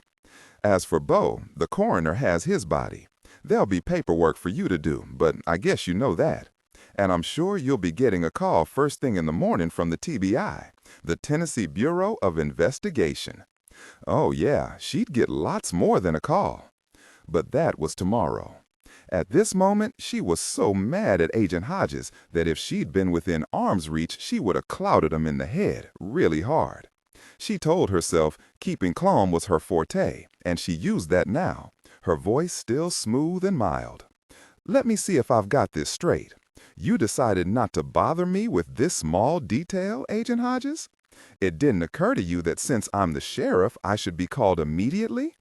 S1: As for Bo, the coroner has his body. There'll be paperwork for you to do, but I guess you know that. And I'm sure you'll be getting a call first thing in the morning from the TBI, the Tennessee Bureau of Investigation. Oh yeah, she'd get lots more than a call. But that was tomorrow. At this moment, she was so mad at Agent Hodges that if she'd been within arm's reach, she would have clouted him in the head really hard. She told herself keeping calm was her forte, and she used that now, her voice still smooth and mild. Let me see if I've got this straight. You decided not to bother me with this small detail, Agent Hodges? It didn't occur to you that since I'm the sheriff, I should be called immediately?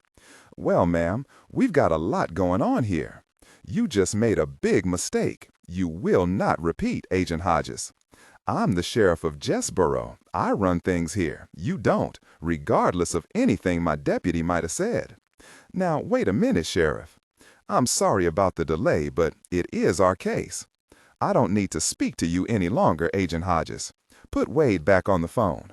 S1: Well, ma'am, we've got a lot going on here. You just made a big mistake. You will not repeat, Agent Hodges. I'm the sheriff of Jessboro. I run things here. You don't, regardless of anything my deputy might have said. Now, wait a minute, Sheriff. I'm sorry about the delay, but it is our case. I don't need to speak to you any longer, Agent Hodges. Put Wade back on the phone.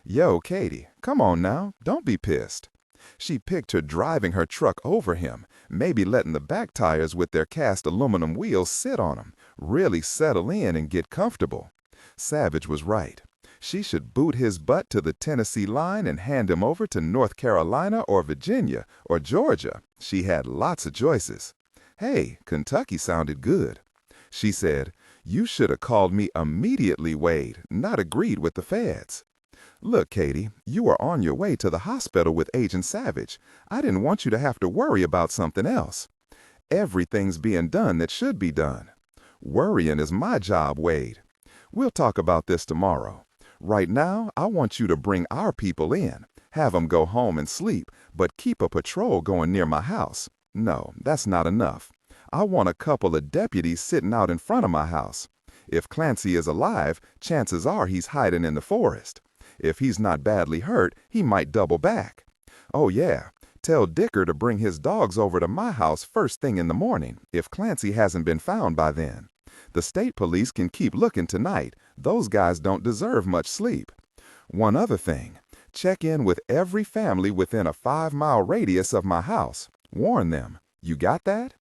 S1: Yo, Katie, come on now. Don't be pissed. She pictured driving her truck over him, maybe letting the back tires with their cast aluminum wheels sit on him, really settle in and get comfortable. Savich was right. She should boot his butt to the Tennessee line and hand him over to North Carolina or Virginia or Georgia. She had lots of choices. Hey, Kentucky sounded good. She said, "You should have called me immediately, Wade, not agreed with the feds." Look, Katie, you are on your way to the hospital with Agent Savich. I didn't want you to have to worry about something else. Everything's being done that should be done. Worrying is my job, Wade. We'll talk about this tomorrow. Right now, I want you to bring our people in, have them go home and sleep, but keep a patrol going near my house. No, that's not enough. I want a couple of deputies sitting out in front of my house. If Clancy is alive, chances are he's hiding in the forest. If he's not badly hurt, he might double back. Oh yeah, tell Dicker to bring his dogs over to my house first thing in the morning, if Clancy hasn't been found by then. The state police can keep looking tonight. Those guys don't deserve much sleep. One other thing, check in with every family within a 5-mile radius of my house. Warn them. You got that?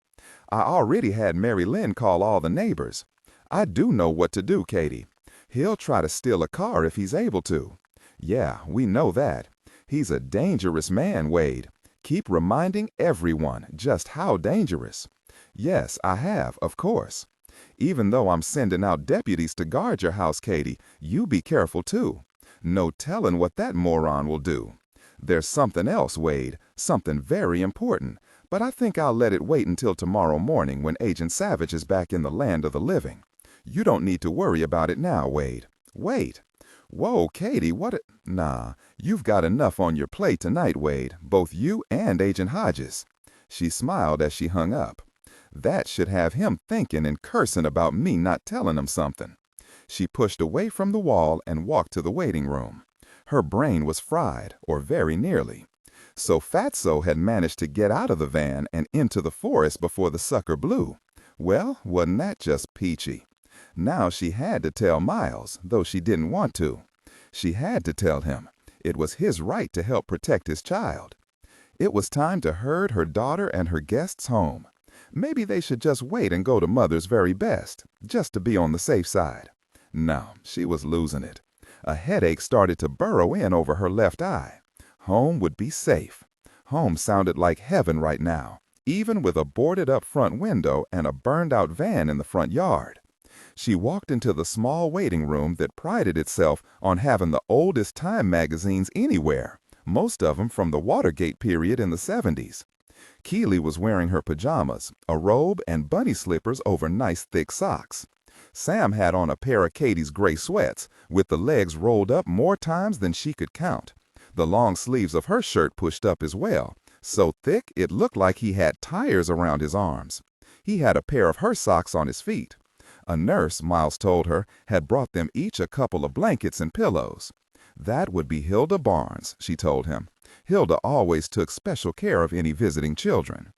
S1: I already had Mary Lynn call all the neighbors. I do know what to do, Katie. He'll try to steal a car if he's able to. Yeah, we know that. He's a dangerous man, Wade. Keep reminding everyone just how dangerous. Yes, I have, of course. Even though I'm sending out deputies to guard your house, Katie, you be careful too. No telling what that moron will do. There's something else, Wade, something very important, but I think I'll let it wait until tomorrow morning when Agent Savich is back in the land of the living. You don't need to worry about it now, Wade. Wait. Whoa, Katie, Nah, you've got enough on your plate tonight, Wade, both you and Agent Hodges. She smiled as she hung up. That should have him thinking and cursing about me not telling him something. She pushed away from the wall and walked to the waiting room. Her brain was fried, or very nearly. So Fatso had managed to get out of the van and into the forest before the sucker blew. Well, wasn't that just peachy? Now she had to tell Miles, though she didn't want to. She had to tell him. It was his right to help protect his child. It was time to herd her daughter and her guests home. Maybe they should just wait and go to Mother's very best, just to be on the safe side. No, she was losing it. A headache started to burrow in over her left eye. Home would be safe. Home sounded like heaven right now, even with a boarded-up front window and a burned-out van in the front yard. She walked into the small waiting room that prided itself on having the oldest Time magazines anywhere, most of them from the Watergate period in the 70s.
S2: Keely was wearing her pajamas, a robe, and bunny slippers over nice thick socks. Sam had on a pair of Katie's gray sweats, with the legs rolled up more times than she could count. The long sleeves of her shirt pushed up as well, so thick it looked like he had tires around his arms. He had a pair of her socks on his feet. A nurse, Miles told her, had brought them each a couple of blankets and pillows. That would be Hilda Barnes, she told him. Hilda always took special care of any visiting children.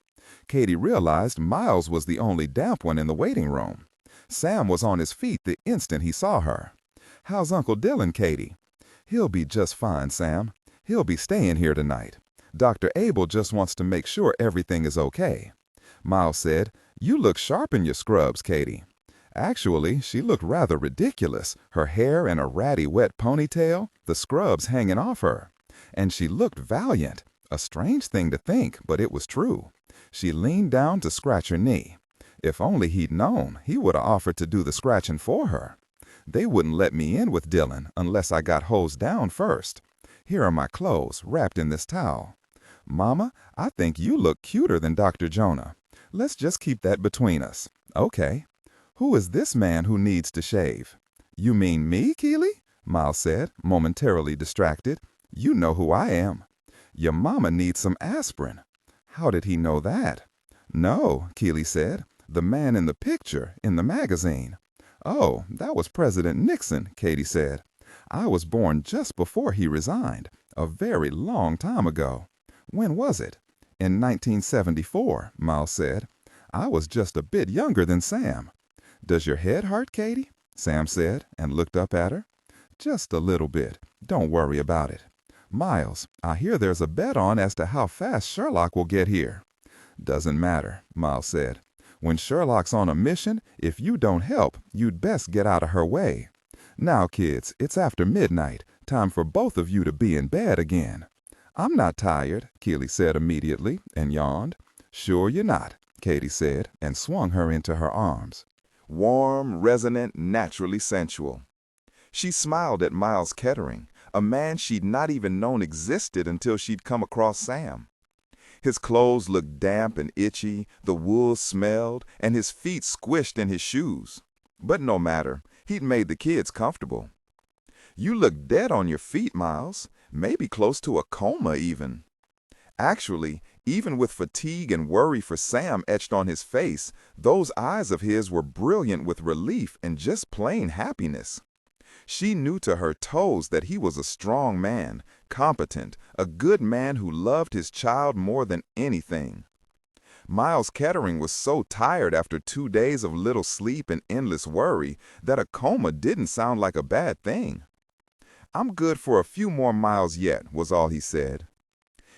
S2: Katie realized Miles was the only damp one in the waiting room. Sam was on his feet the instant he saw her. "How's Uncle Dillon, Katie?" "He'll be just fine, Sam. He'll be staying here tonight. Dr. Abel just wants to make sure everything is okay." Miles said, "You look sharp in your scrubs, Katie." Actually, she looked rather ridiculous, her hair in a ratty wet ponytail, the scrubs hanging off her. And she looked valiant. A strange thing to think, but it was true. She leaned down to scratch her knee. If only he'd known, he would have offered to do the scratching for her. "They wouldn't let me in with Dillon unless I got hosed down first. Here are my clothes, wrapped in this towel. Mama, I think you look cuter than Dr. Jonah. Let's just keep that between us." "Okay. Who is this man who needs to shave?" "You mean me, Keely?" Miles said, momentarily distracted. "You know who I am." "Your mama needs some aspirin." "How did he know that?" "No," Keely said. "The man in the picture, in the magazine." "Oh, that was President Nixon," Katie said. "I was born just before he resigned, a very long time ago." "When was it?" "In 1974, Miles said. "I was just a bit younger than Sam." "Does your head hurt, Katie?" Sam said, and looked up at her. "Just a little bit. Don't worry about it. Miles, I hear there's a bet on as to how fast Sherlock will get here." "Doesn't matter," Miles said. "When Sherlock's on a mission, if you don't help, you'd best get out of her way. Now, kids, it's after midnight. Time for both of you to be in bed again." "I'm not tired," Keely said immediately, and yawned. "Sure you're not," Katie said, and swung her into her arms. Warm, resonant, naturally sensual. She smiled at Miles Kettering, a man she'd not even known existed until she'd come across Sam. His clothes looked damp and itchy, the wool smelled, and his feet squished in his shoes. But no matter, he'd made the kids comfortable. "You look dead on your feet, Miles. Maybe close to a coma even." Actually, even with fatigue and worry for Sam etched on his face, those eyes of his were brilliant with relief and just plain happiness. She knew to her toes that he was a strong man, competent, a good man who loved his child more than anything. Miles Kettering was so tired after 2 days of little sleep and endless worry that a coma didn't sound like a bad thing. "I'm good for a few more miles yet," was all he said.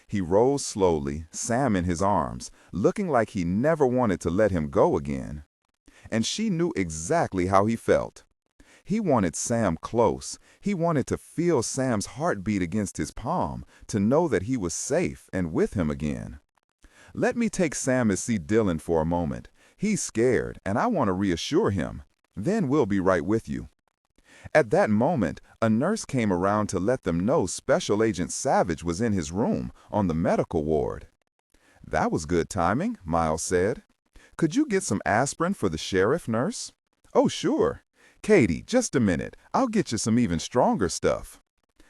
S2: He rose slowly, Sam in his arms, looking like he never wanted to let him go again. And she knew exactly how he felt. He wanted Sam close. He wanted to feel Sam's heartbeat against his palm, to know that he was safe and with him again. "Let me take Sam to see Dillon for a moment. He's scared, and I want to reassure him. Then we'll be right with you." At that moment, a nurse came around to let them know Special Agent Savich was in his room on the medical ward. "That was good timing," Miles said. "Could you get some aspirin for the sheriff, nurse?" "Oh, sure. Katie, just a minute. I'll get you some even stronger stuff."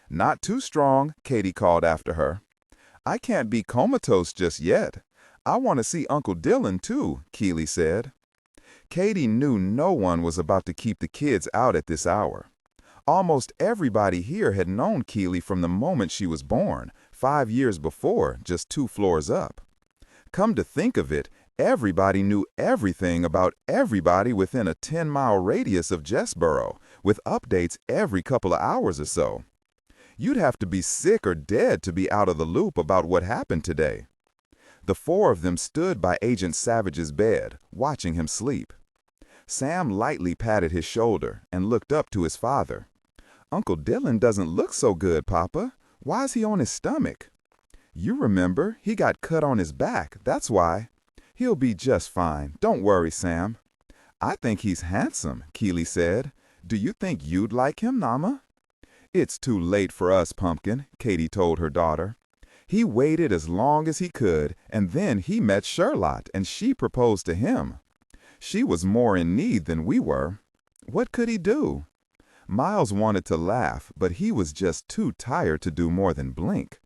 S2: "Not too strong," Katie called after her. "I can't be comatose just yet. I want to see Uncle Dillon, too," Keely said. Katie knew no one was about to keep the kids out at this hour. Almost everybody here had known Keely from the moment she was born, 5 years before, just 2 floors up. Come to think of it, everybody knew everything about everybody within a 10-mile radius of Jessboro, with updates every couple of hours or so. You'd have to be sick or dead to be out of the loop about what happened today. The 4 of them stood by Agent Savage's bed, watching him sleep. Sam lightly patted his shoulder and looked up to his father. "Uncle Dillon doesn't look so good, Papa. Why is he on his stomach?" "You remember, he got cut on his back, that's why. He'll be just fine. Don't worry, Sam." "I think he's handsome," Keely said. "Do you think you'd like him, Mama?" "It's too late for us, Pumpkin," Katie told her daughter. He waited as long as he could, and then he met Sherlock, and she proposed to him. She was more in need than we were. What could he do? Miles wanted to laugh, but he was just too tired to do more than blink.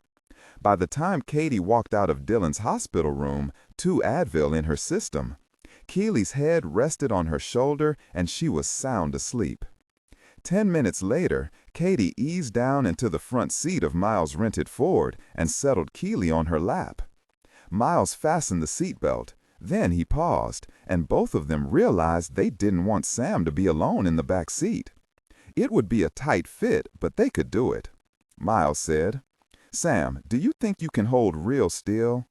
S2: By the time Katie walked out of Dillon's hospital room, 2 Advil in her system, Keely's head rested on her shoulder and she was sound asleep. 10 minutes later, Katie eased down into the front seat of Miles' rented Ford and settled Keely on her lap. Miles fastened the seatbelt. Then he paused, and both of them realized they didn't want Sam to be alone in the back seat. It would be a tight fit, but they could do it. Miles said, "Sam, do you think you can hold real still?"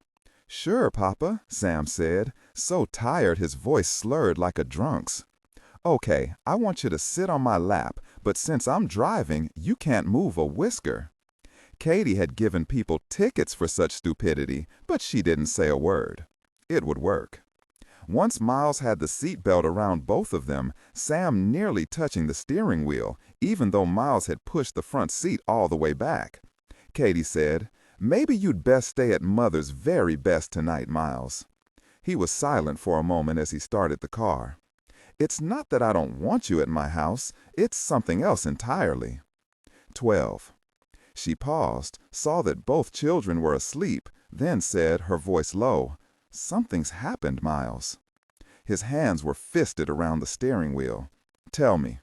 S2: "Sure, Papa," Sam said, so tired his voice slurred like a drunk's. "Okay, I want you to sit on my lap, but since I'm driving, you can't move a whisker." Katie had given people tickets for such stupidity, but she didn't say a word. It would work. Once Miles had the seatbelt around both of them, Sam nearly touching the steering wheel, even though Miles had pushed the front seat all the way back. Katie said, "Maybe you'd best stay at Mother's very best tonight, Miles." He was silent for a moment as he started the car. "It's not that I don't want you at my house. It's something else entirely." 12. She paused, saw that both children were asleep, then said, her voice low, "Something's happened, Miles." His hands were fisted around the steering wheel. "Tell me."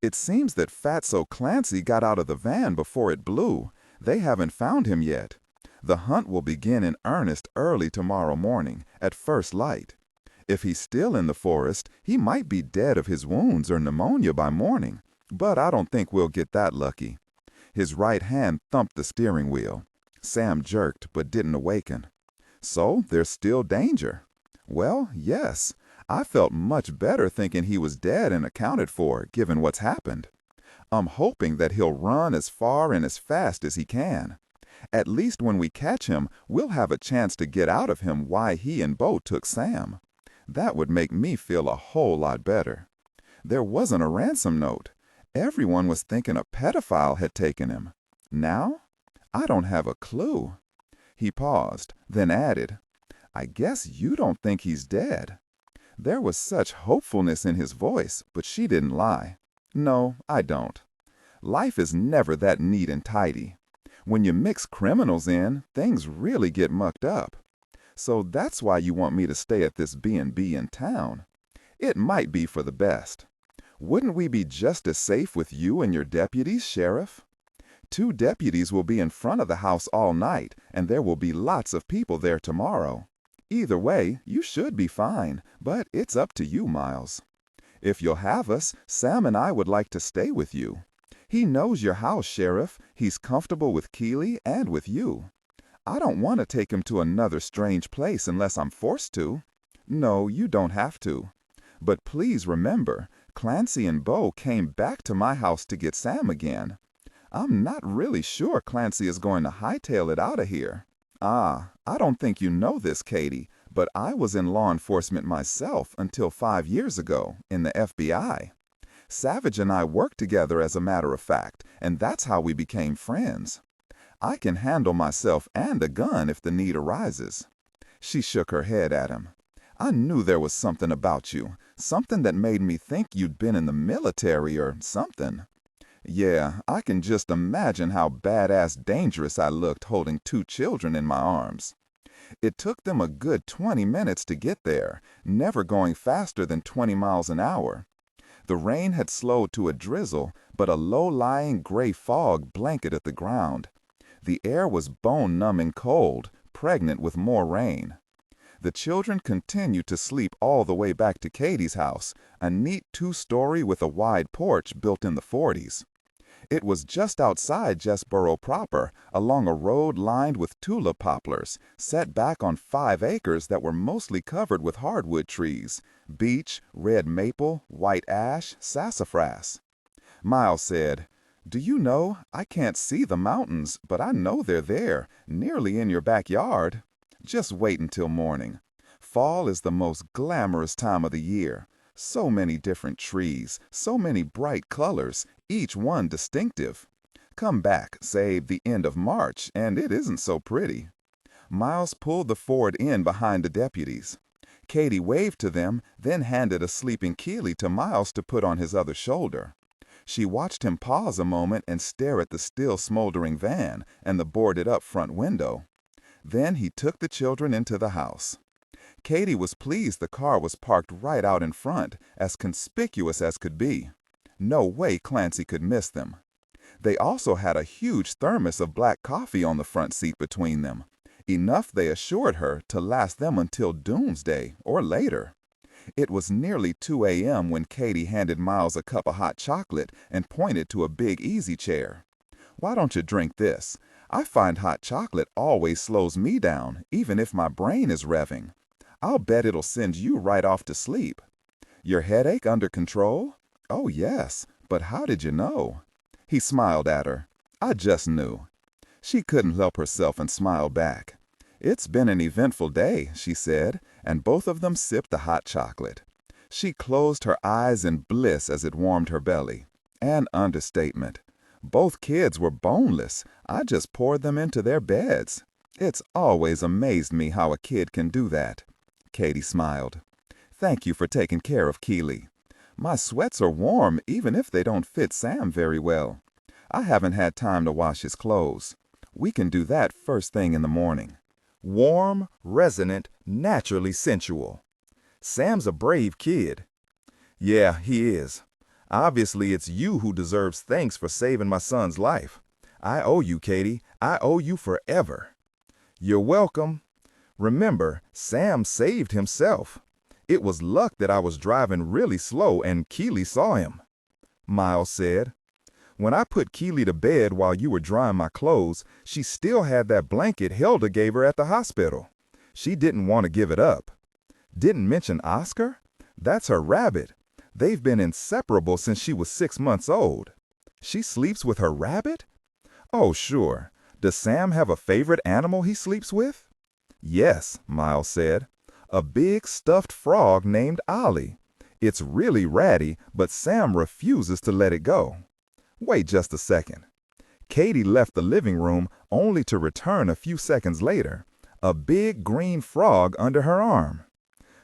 S2: "It seems that Fatso Clancy got out of the van before it blew. They haven't found him yet. The hunt will begin in earnest early tomorrow morning, at first light. If he's still in the forest, he might be dead of his wounds or pneumonia by morning, but I don't think we'll get that lucky." His right hand thumped the steering wheel. Sam jerked but didn't awaken. "So there's still danger." "Well, yes. I felt much better thinking he was dead and accounted for, given what's happened. I'm hoping that he'll run as far and as fast as he can. At least when we catch him, we'll have a chance to get out of him why he and Bo took Sam. That would make me feel a whole lot better. There wasn't a ransom note. Everyone was thinking a pedophile had taken him. Now? I don't have a clue." He paused, then added, "I guess you don't think he's dead." There was such hopefulness in his voice, but she didn't lie. "No, I don't. Life is never that neat and tidy. When you mix criminals in, things really get mucked up. So that's why you want me to stay at this B&B in town. It might be for the best. Wouldn't we be just as safe with you and your deputies, Sheriff? 2 deputies will be in front of the house all night, and there will be lots of people there tomorrow. Either way, you should be fine, but it's up to you, Miles. If you'll have us, Sam and I would like to stay with you. He knows your house, Sheriff. He's comfortable with Keely and with you. I don't want to take him to another strange place unless I'm forced to. No, you don't have to. But please remember, Clancy and Bo came back to my house to get Sam again. I'm not really sure Clancy is going to hightail it out of here. I don't think you know this, Katie, but I was in law enforcement myself until 5 years ago, in the FBI. Savich and I worked together as a matter of fact, and that's how we became friends. I can handle myself and a gun if the need arises." She shook her head at him. "I knew there was something about you, something that made me think you'd been in the military or something. Yeah, I can just imagine how badass dangerous I looked holding 2 children in my arms. It took them a good 20 minutes to get there, never going faster than 20 miles an hour. The rain had slowed to a drizzle, but a low-lying gray fog blanketed the ground. The air was bone-numbing cold, pregnant with more rain. The children continued to sleep all the way back to Katie's house, a neat 2-story with a wide porch built in the 40s. It was just outside Jessboro proper, along a road lined with tulip poplars, set back on 5 acres that were mostly covered with hardwood trees, beech, red maple, white ash, sassafras. Miles said, "Do you know, I can't see the mountains, but I know they're there, nearly in your backyard. Just wait until morning. Fall is the most glamorous time of the year. So many different trees, so many bright colors, each one distinctive. Come back, say, the end of March, and it isn't so pretty. Miles pulled the Ford in behind the deputies. Katie waved to them, then handed a sleeping Keeley to Miles to put on his other shoulder. She watched him pause a moment and stare at the still smoldering van and the boarded-up front window. Then he took the children into the house. Katie was pleased the car was parked right out in front, as conspicuous as could be. No way Clancy could miss them. They also had a huge thermos of black coffee on the front seat between them, enough, they assured her, to last them until doomsday or later. It was nearly 2 a.m. when Katie handed Miles a cup of hot chocolate and pointed to a big easy chair. "Why don't you drink this? I find hot chocolate always slows me down, even if my brain is revving. I'll bet it'll send you right off to sleep. Your headache under control? Oh, yes, but how did you know?" He smiled at her. "I just knew." She couldn't help herself and smiled back. "It's been an eventful day," she said, and both of them sipped the hot chocolate. She closed her eyes in bliss as it warmed her belly. An understatement. Both kids were boneless. I just poured them into their beds. It's always amazed me how a kid can do that. Katie smiled. "Thank you for taking care of Keeley. My sweats are warm even if they don't fit Sam very well. I haven't had time to wash his clothes. We can do that first thing in the morning." Warm, resonant, naturally sensual. Sam's a brave kid. Yeah, he is. Obviously, it's you who deserves thanks for saving my son's life. I owe you, Katie. I owe you forever. You're welcome. Remember, Sam saved himself. It was luck that I was driving really slow and Keeley saw him. Miles said, "When I put Keeley to bed while you were drying my clothes, she still had that blanket Hilda gave her at the hospital. She didn't want to give it up. Didn't mention Oscar? That's her rabbit. They've been inseparable since she was 6 months old. She sleeps with her rabbit? Oh, sure. Does Sam have a favorite animal he sleeps with?" "Yes," Miles said. "A big stuffed frog named Ollie. It's really ratty, but Sam refuses to let it go." Wait just a second. Katie left the living room only to return a few seconds later, a big green frog under her arm.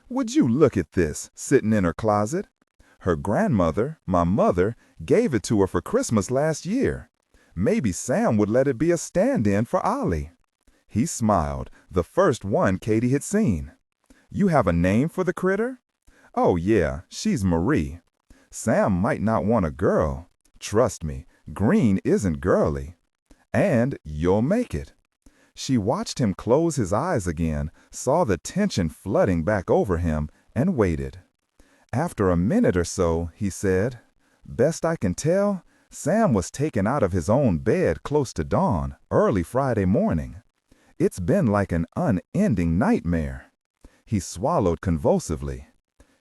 S2: Would you look at this, sitting in her closet? Her grandmother, my mother, gave it to her for Christmas last year. Maybe Sam would let it be a stand-in for Ollie. He smiled, the first one Katie had seen. "You have a name for the critter?" "Oh yeah, she's Marie. Sam might not want a girl. Trust me, green isn't girly. And you'll make it." She watched him close his eyes again, saw the tension flooding back over him, and waited. After a minute or so, he said, "Best I can tell, Sam was taken out of his own bed close to dawn, early Friday morning. It's been like an unending nightmare." He swallowed convulsively.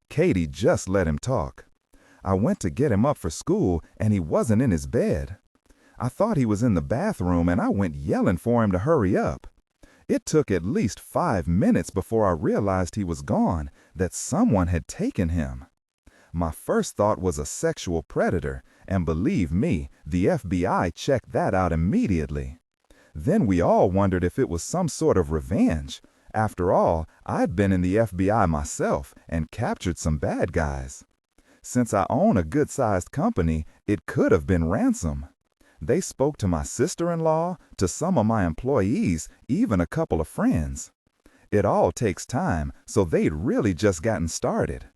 S2: Katie just let him talk. "I went to get him up for school, and he wasn't in his bed. I thought he was in the bathroom, and I went yelling for him to hurry up. It took at least 5 minutes before I realized he was gone, that someone had taken him. My first thought was a sexual predator, and believe me, the FBI checked that out immediately. Then we all wondered if it was some sort of revenge. After all, I'd been in the FBI myself and captured some bad guys. Since I own a good-sized company, it could have been ransom. They spoke to my sister-in-law, to some of my employees, even a couple of friends. It all takes time, so they'd really just gotten started.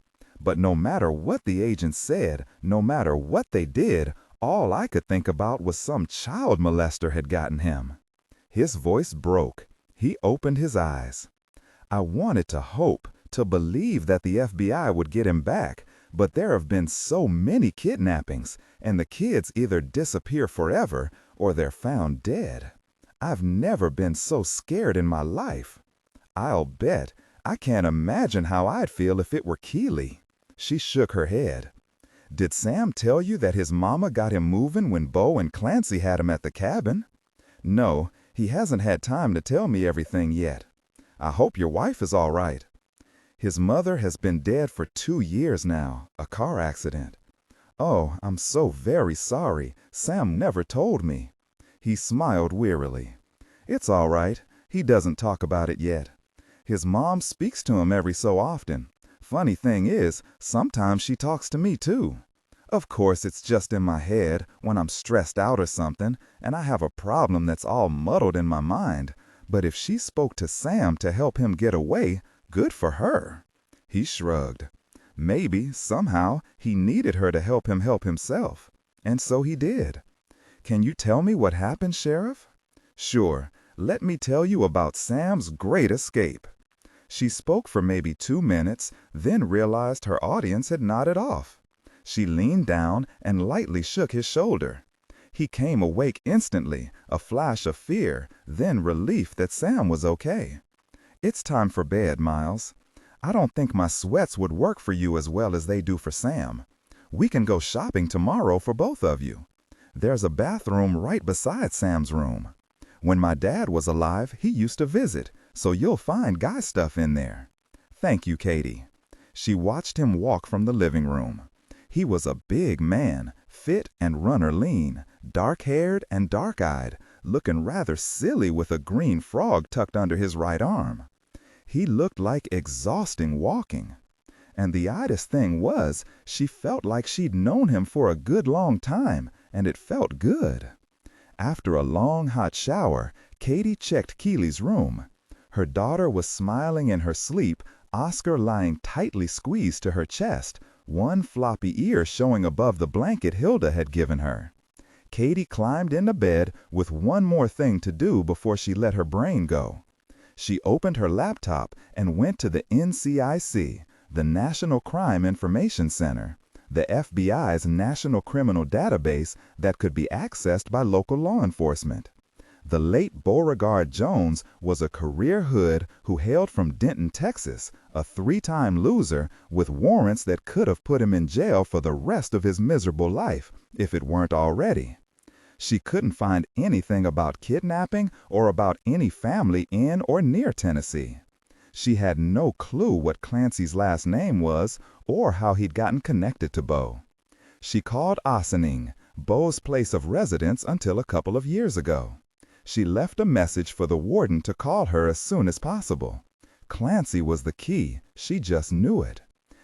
S2: But no matter what the agents said, no matter what they did, all I could think about was some child molester had gotten him." His voice broke. He opened his eyes. "I wanted to hope, to believe that the FBI would get him back, but there have been so many kidnappings, and the kids either disappear forever or they're found dead. I've never been so scared in my life. I'll bet I can't imagine how I'd feel if it were Keeley." She shook her head. "Did Sam tell you that his mama got him moving when Bo and Clancy had him at the cabin?" "No, he hasn't had time to tell me everything yet. I hope your wife is all right." "His mother has been dead for 2 years now, a car accident." "Oh, I'm so very sorry. Sam never told me." He smiled wearily. It's all right. He doesn't talk about it yet. His mom speaks to him every so often. Funny thing is, sometimes she talks to me too. Of course, it's just in my head when I'm stressed out or something, and I have a problem that's all muddled in my mind. But if she spoke to Sam to help him get away, good for her. He shrugged. Maybe, somehow, he needed her to help him help himself. And so he did. Can you tell me what happened, Sheriff? Sure. Let me tell you about Sam's great escape. She spoke for maybe 2 minutes, then realized her audience had nodded off. She leaned down and lightly shook his shoulder. He came awake instantly, a flash of fear, then relief that Sam was okay. It's time for bed, Miles. I don't think my sweats would work for you as well as they do for Sam. We can go shopping tomorrow for both of you. There's a bathroom right beside Sam's room. When my dad was alive, he used to visit, so you'll find guy stuff in there. Thank you, Katie. She watched him walk from the living room. He was a big man, fit and runner lean, dark-haired and dark-eyed, looking rather silly with a green frog tucked under his right arm. He looked like exhausting walking. And the oddest thing was, she felt like she'd known him for a good long time, and it felt good. After a long hot shower, Katie checked Keely's room. Her daughter was smiling in her sleep, Oscar lying tightly squeezed to her chest, one floppy ear showing above the blanket Hilda had given her. Katie climbed into bed with one more thing to do before she let her brain go. She opened her laptop and went to the NCIC, the National Crime Information Center, the FBI's National Criminal Database that could be accessed by local law enforcement. The late Beauregard Jones was a career hood who hailed from Denton, Texas, a 3-time loser with warrants that could have put him in jail for the rest of his miserable life, if it weren't already. She couldn't find anything about kidnapping or about any family in or near Tennessee. She had no clue what Clancy's last name was or how he'd gotten connected to Beau. She called Ossining, Beau's place of residence until a couple of years ago. She left a message for the warden to call her as soon as possible. Clancy was the key. She just knew it.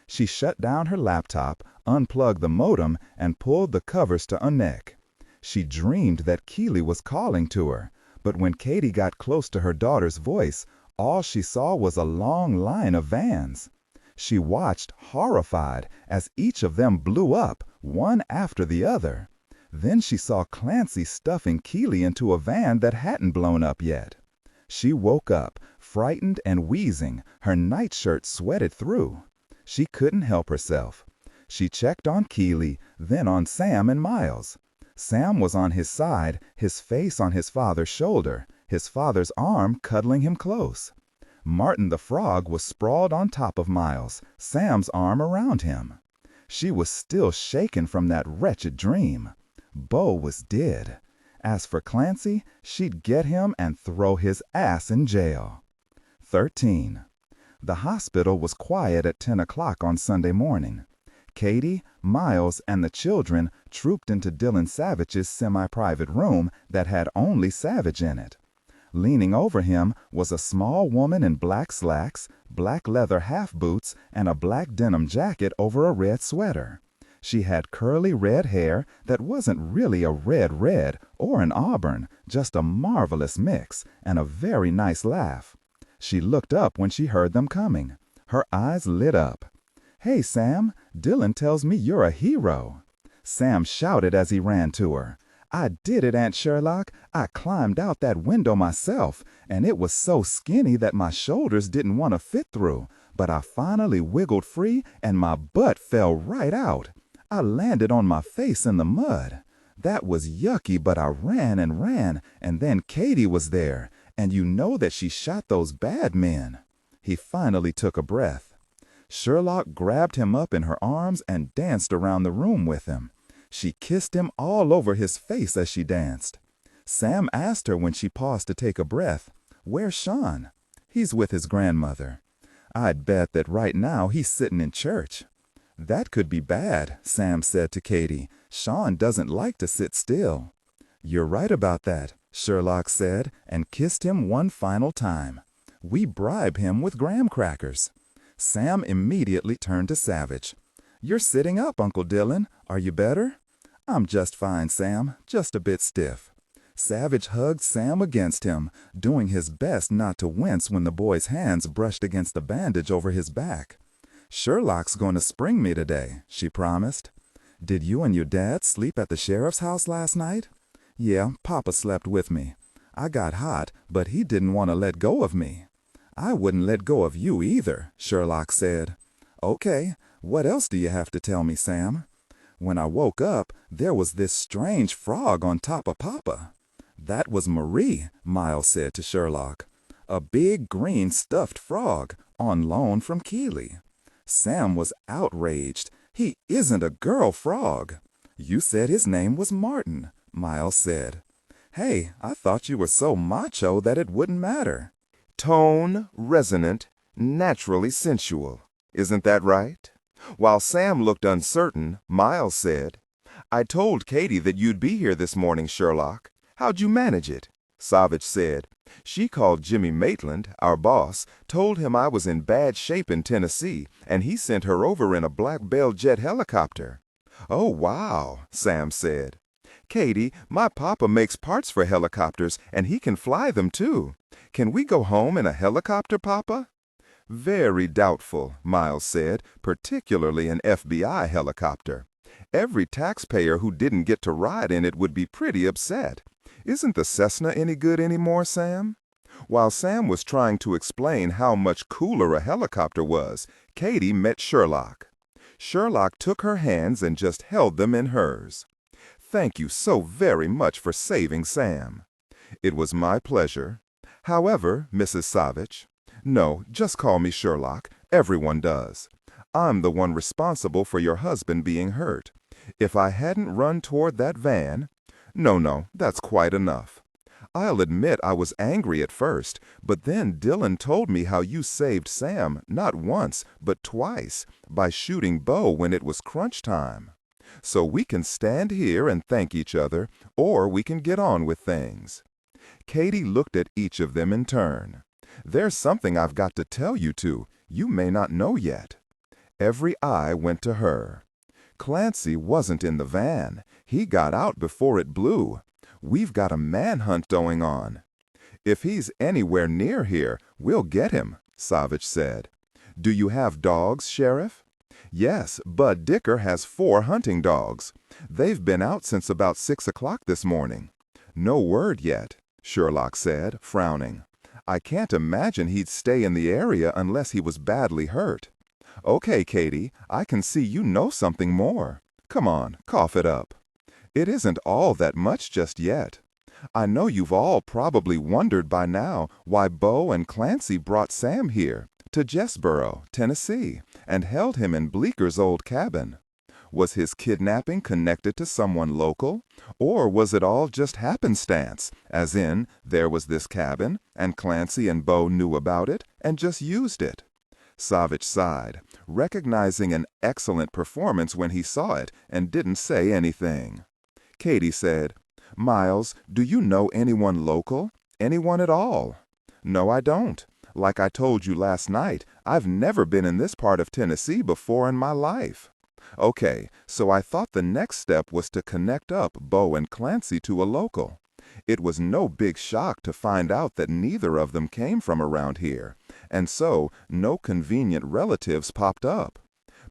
S2: She shut down her laptop, unplugged the modem, and pulled the covers to her neck. She dreamed that Keely was calling to her, but when Katie got close to her daughter's voice, all she saw was a long line of vans. She watched, horrified, as each of them blew up, one after the other. Then she saw Clancy stuffing Keely into a van that hadn't blown up yet. She woke up, frightened and wheezing, her nightshirt sweated through. She couldn't help herself. She checked on Keely, then on Sam and Miles. Sam was on his side, his face on his father's shoulder, his father's arm cuddling him close. Martin the Frog was sprawled on top of Miles, Sam's arm around him. She was still shaken from that wretched dream. Beau was dead. As for Clancy, she'd get him and throw his ass in jail. 13. The hospital was quiet at 10 o'clock on Sunday morning. Katie, Miles, and the children trooped into Dillon Savich's semi-private room that had only Savich in it. Leaning over him was a small woman in black slacks, black leather half boots, and a black denim jacket over a red sweater. She had curly red hair that wasn't really a red or an auburn, just a marvelous mix, and a very nice laugh. She looked up when she heard them coming. Her eyes lit up. "Hey, Sam, Dillon tells me you're a hero." Sam shouted as he ran to her. "I did it, Aunt Sherlock. I climbed out that window myself, and it was so skinny that my shoulders didn't want to fit through, but I finally wiggled free and my butt fell right out. I landed on my face in the mud. That was yucky, but I ran, and then Katie was there, and you know that she shot those bad men." He finally took a breath. Sherlock grabbed him up in her arms and danced around the room with him. She kissed him all over his face as she danced. Sam asked her when she paused to take a breath, "Where's Sean?" "He's with his grandmother." "I'd bet that right now he's sitting in church." "That could be bad," Sam said to Katie. "Sean doesn't like to sit still." "You're right about that," Sherlock said, and kissed him one final time. "We bribe him with graham crackers." Sam immediately turned to Savich. "You're sitting up, Uncle Dillon. Are you better?" "I'm just fine, Sam, just a bit stiff." Savich hugged Sam against him, doing his best not to wince when the boy's hands brushed against the bandage over his back. "Sherlock's going to spring me today," she promised. "Did you and your dad sleep at the sheriff's house last night?" "Yeah, Papa slept with me. I got hot, but he didn't want to let go of me." "I wouldn't let go of you either," Sherlock said. "Okay, what else do you have to tell me, Sam?" "When I woke up, there was this strange frog on top of Papa." "That was Marie," Miles said to Sherlock. "A big green stuffed frog, on loan from Keeley." Sam was outraged. "He isn't a girl frog." "You said his name was Martin," Miles said. "Hey, I thought you were so macho that it wouldn't matter."
S1: Tone, resonant, naturally sensual. Isn't that right? While Sam looked uncertain, Miles said, "I told Katie that you'd be here this morning, Sherlock. How'd you manage it?" Savich said, "She called Jimmy Maitland, our boss, told him I was in bad shape in Tennessee, and he sent her over in a Black Bell jet helicopter." "Oh, wow," Sam said. "Katie, my papa makes parts for helicopters, and he can fly them too. Can we go home in a helicopter, Papa?" "Very doubtful," Miles said, "particularly an FBI helicopter. Every taxpayer who didn't get to ride in it would be pretty upset. Isn't the Cessna any good anymore, Sam?" While Sam was trying to explain how much cooler a helicopter was, Katie met Sherlock. Sherlock took her hands and just held them in hers. "Thank you so very much for saving Sam." "It was my pleasure. However, Mrs. Savich—" "No, just call me Sherlock. Everyone does. I'm the one responsible for your husband being hurt. If I hadn't run toward that van—" No, that's quite enough. I'll admit I was angry at first, but then Dillon told me how you saved Sam not once, but twice, by shooting Bo when it was crunch time. So we can stand here and thank each other, or we can get on with things." Katie looked at each of them in turn. "There's something I've got to tell you two. You may not know yet." Every eye went to her. "Clancy wasn't in the van. He got out before it blew. We've got a manhunt going on." "If he's anywhere near here, we'll get him," Savich said. "Do you have dogs, Sheriff?" "Yes, Bud Dicker has 4 hunting dogs. They've been out since about 6 o'clock this morning." "No word yet," Sherlock said, frowning. "I can't imagine he'd stay in the area unless he was badly hurt." "Okay, Katie, I can see you know something more. Come on, cough it up." "It isn't all that much just yet. I know you've all probably wondered by now why Bo and Clancy brought Sam here, to Jessboro, Tennessee, and held him in Bleeker's old cabin. Was his kidnapping connected to someone local, or was it all just happenstance, as in, there was this cabin, and Clancy and Bo knew about it, and just used it?" Savich sighed, recognizing an excellent performance when he saw it, and didn't say anything. Katie said, "Miles, do you know anyone local? Anyone at all?" "No, I don't. Like I told you last night, I've never been in this part of Tennessee before in my life." "Okay, so I thought the next step was to connect up Bo and Clancy to a local. It was no big shock to find out that neither of them came from around here, and so no convenient relatives popped up.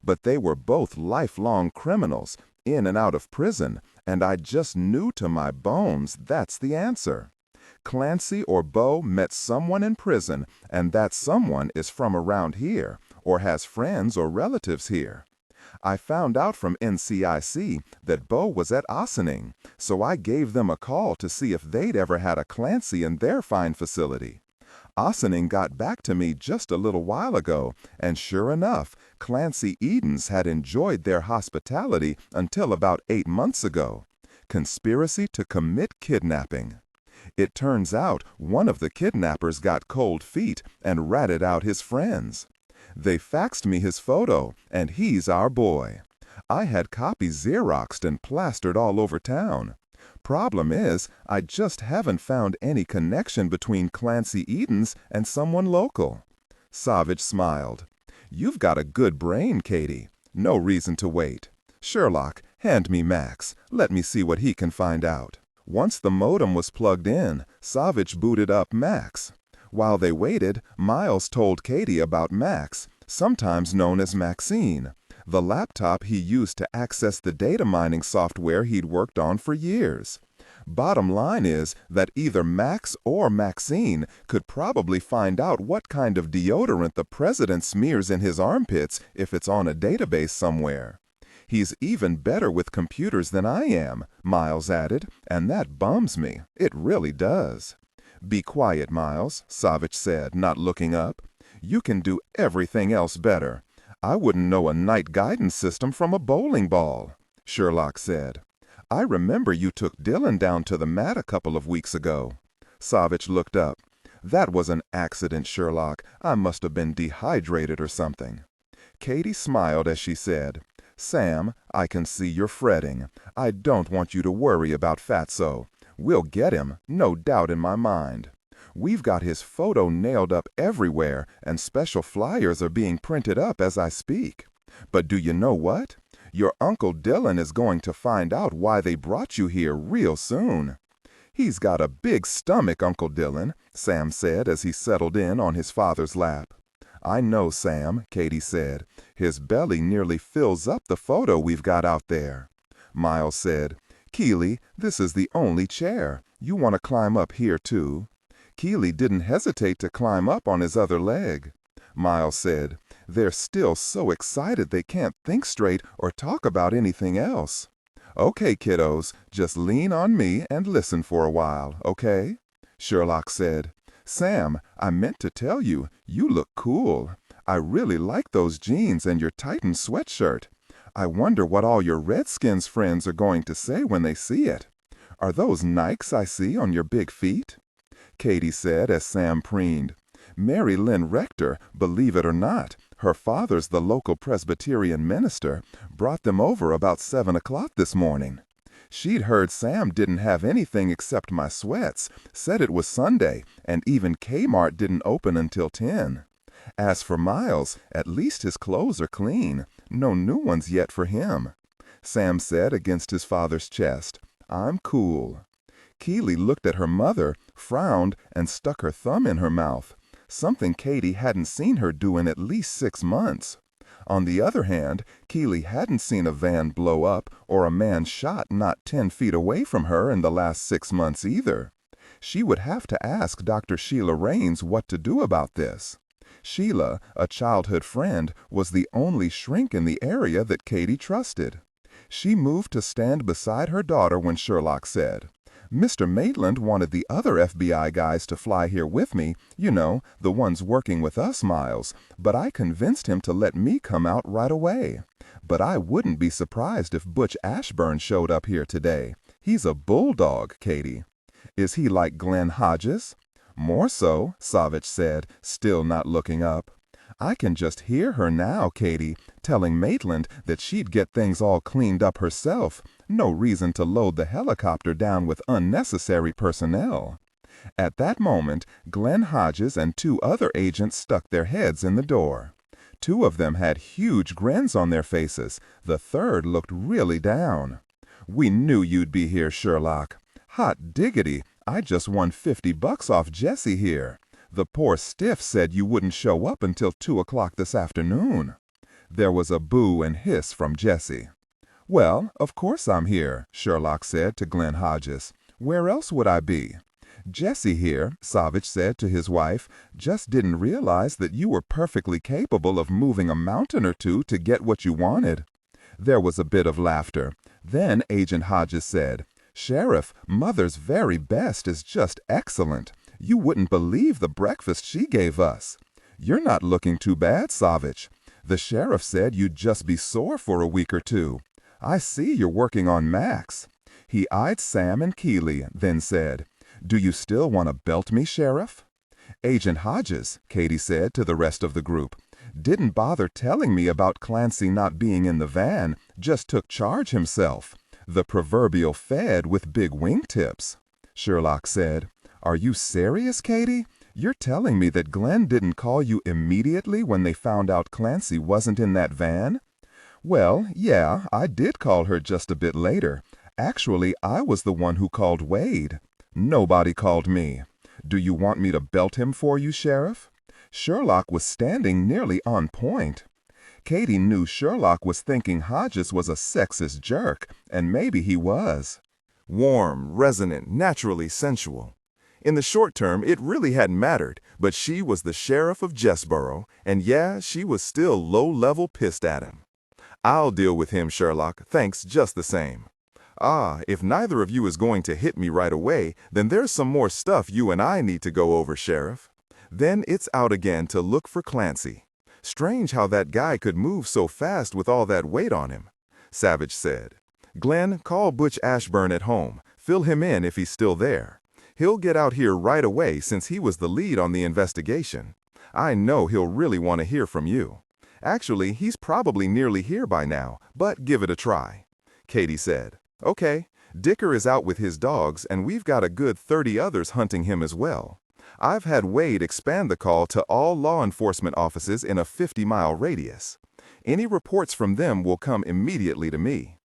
S1: But they were both lifelong criminals, in and out of prison, and I just knew to my bones that's the answer. Clancy or Bo met someone in prison, and that someone is from around here, or has friends or relatives here. I found out from NCIC that Bo was at Ossining, so I gave them a call to see if they'd ever had a Clancy in their fine facility. Ossining got back to me just a little while ago, and sure enough, Clancy Edens had enjoyed their hospitality until about 8 months ago. Conspiracy to commit kidnapping. It turns out one of the kidnappers got cold feet and ratted out his friends. They faxed me his photo, and he's our boy. I had copies Xeroxed and plastered all over town. Problem is, I just haven't found any connection between Clancy Edens and someone local. Savich smiled. You've got a good brain, Katie. No reason to wait. Sherlock, hand me Max. Let me see what he can find out. Once the modem was plugged in, Savich booted up Max. While they waited, Miles told Katie about Max, sometimes known as Maxine, the laptop he used to access the data mining software he'd worked on for years. Bottom line is that either Max or Maxine could probably find out what kind of deodorant the president smears in his armpits if it's on a database somewhere. He's even better with computers than I am, Miles added, and that bums me. It really does. Be quiet, Miles, Savich said, not looking up. You can do everything else better. I wouldn't know a night guidance system from a bowling ball, Sherlock said. I remember you took Dillon down to the mat a couple of weeks ago. Savich looked up. That was an accident, Sherlock. I must have been dehydrated or something. Katie smiled as she said, Sam, I can see you're fretting. I don't want you to worry about Fatso. We'll get him, no doubt in my mind. We've got his photo nailed up everywhere, and special flyers are being printed up as I speak. But do you know what? Your Uncle Dillon is going to find out why they brought you here real soon. He's got a big stomach, Uncle Dillon, Sam said as he settled in on his father's lap. I know, Sam, Katie said. His belly nearly fills up the photo we've got out there. Miles said, Keeley, this is the only chair. You want to climb up here, too? Keeley didn't hesitate to climb up on his other leg. Miles said, they're still so excited they can't think straight or talk about anything else. Okay, kiddos, just lean on me and listen for a while, okay? Sherlock said, Sam, I meant to tell you, you look cool. I really like those jeans and your Titan sweatshirt. I wonder what all your Redskins friends are going to say when they see it. Are those Nikes I see on your big feet? Katie said as Sam preened, Mary Lynn Rector, believe it or not, her father's the local Presbyterian minister, brought them over about 7 o'clock this morning. She'd heard Sam didn't have anything except my sweats, said it was Sunday, and even Kmart didn't open until 10. As for Miles, at least his clothes are clean. No new ones yet for him. Sam said against his father's chest, I'm cool. Keeley looked at her mother, frowned, and stuck her thumb in her mouth, something Katie hadn't seen her do in at least 6 months. On the other hand, Keeley hadn't seen a van blow up or a man shot not 10 feet away from her in the last 6 months either. She would have to ask Dr. Sheila Raines what to do about this. Sheila, a childhood friend, was the only shrink in the area that Katie trusted. She moved to stand beside her daughter when Sherlock said, Mr. Maitland wanted the other FBI guys to fly here with me, you know, the ones working with us, Miles, but I convinced him to let me come out right away. But I wouldn't be surprised if Butch Ashburn showed up here today. He's a bulldog, Katie. Is he like Glenn Hodges? More so, Savich said, still not looking up. I can just hear her now, Katie, telling Maitland that she'd get things all cleaned up herself. No reason to load the helicopter down with unnecessary personnel. At that moment, Glenn Hodges and 2 other agents stuck their heads in the door. 2 of them had huge grins on their faces. The third looked really down. We knew you'd be here, Sherlock. Hot diggity, I just won $50 off Jesse here. The poor stiff said you wouldn't show up until 2 o'clock this afternoon. There was a boo and hiss from Jesse. Well, of course I'm here, Sherlock said to Glenn Hodges. Where else would I be? Jesse here, Savich said to his wife, just didn't realize that you were perfectly capable of moving a mountain or 2 to get what you wanted. There was a bit of laughter. Then Agent Hodges said, Sheriff, Mother's very best is just excellent. You wouldn't believe the breakfast she gave us. You're not looking too bad, Savich. The sheriff said you'd just be sore for a week or 2. I see you're working on Max. He eyed Sam and Keeley, then said, Do you still want to belt me, Sheriff? Agent Hodges, Katie said to the rest of the group, didn't bother telling me about Clancy not being in the van, just took charge himself.
S3: The proverbial fed with big wingtips. Sherlock said, "Are you serious, Katie? You're telling me that Glenn didn't call you immediately when they found out Clancy wasn't in that van?" "Well, yeah, I did call her just a bit later. Actually, I was the one who called Wade." "Nobody called me. Do you want me to belt him for you, Sheriff?" Sherlock was standing nearly on point. Katie knew Sherlock was thinking Hodges was a sexist jerk, and maybe he was.
S1: Warm, resonant, naturally sensual. In the short term, it really hadn't mattered, but she was the sheriff of Jessboro, and yeah, she was still low-level pissed at him. "I'll deal with him, Sherlock, thanks just the same." "Ah, if neither of you is going to hit me right away, then there's some more stuff you and I need to go over, Sheriff." Then it's out again to look for Clancy. "Strange how that guy could move so fast with all that weight on him," Savich said. "Glenn, call Butch Ashburn at home. Fill him in if he's still there. He'll get out here right away since he was the lead on the investigation. I know he'll really want to hear from you. Actually, he's probably nearly here by now, but give it a try." Katie said, "Okay, Dicker is out with his dogs, and we've got a good 30 others hunting him as well. I've had Wade expand the call to all law enforcement offices in a 50-mile radius. Any reports from them will come immediately to me.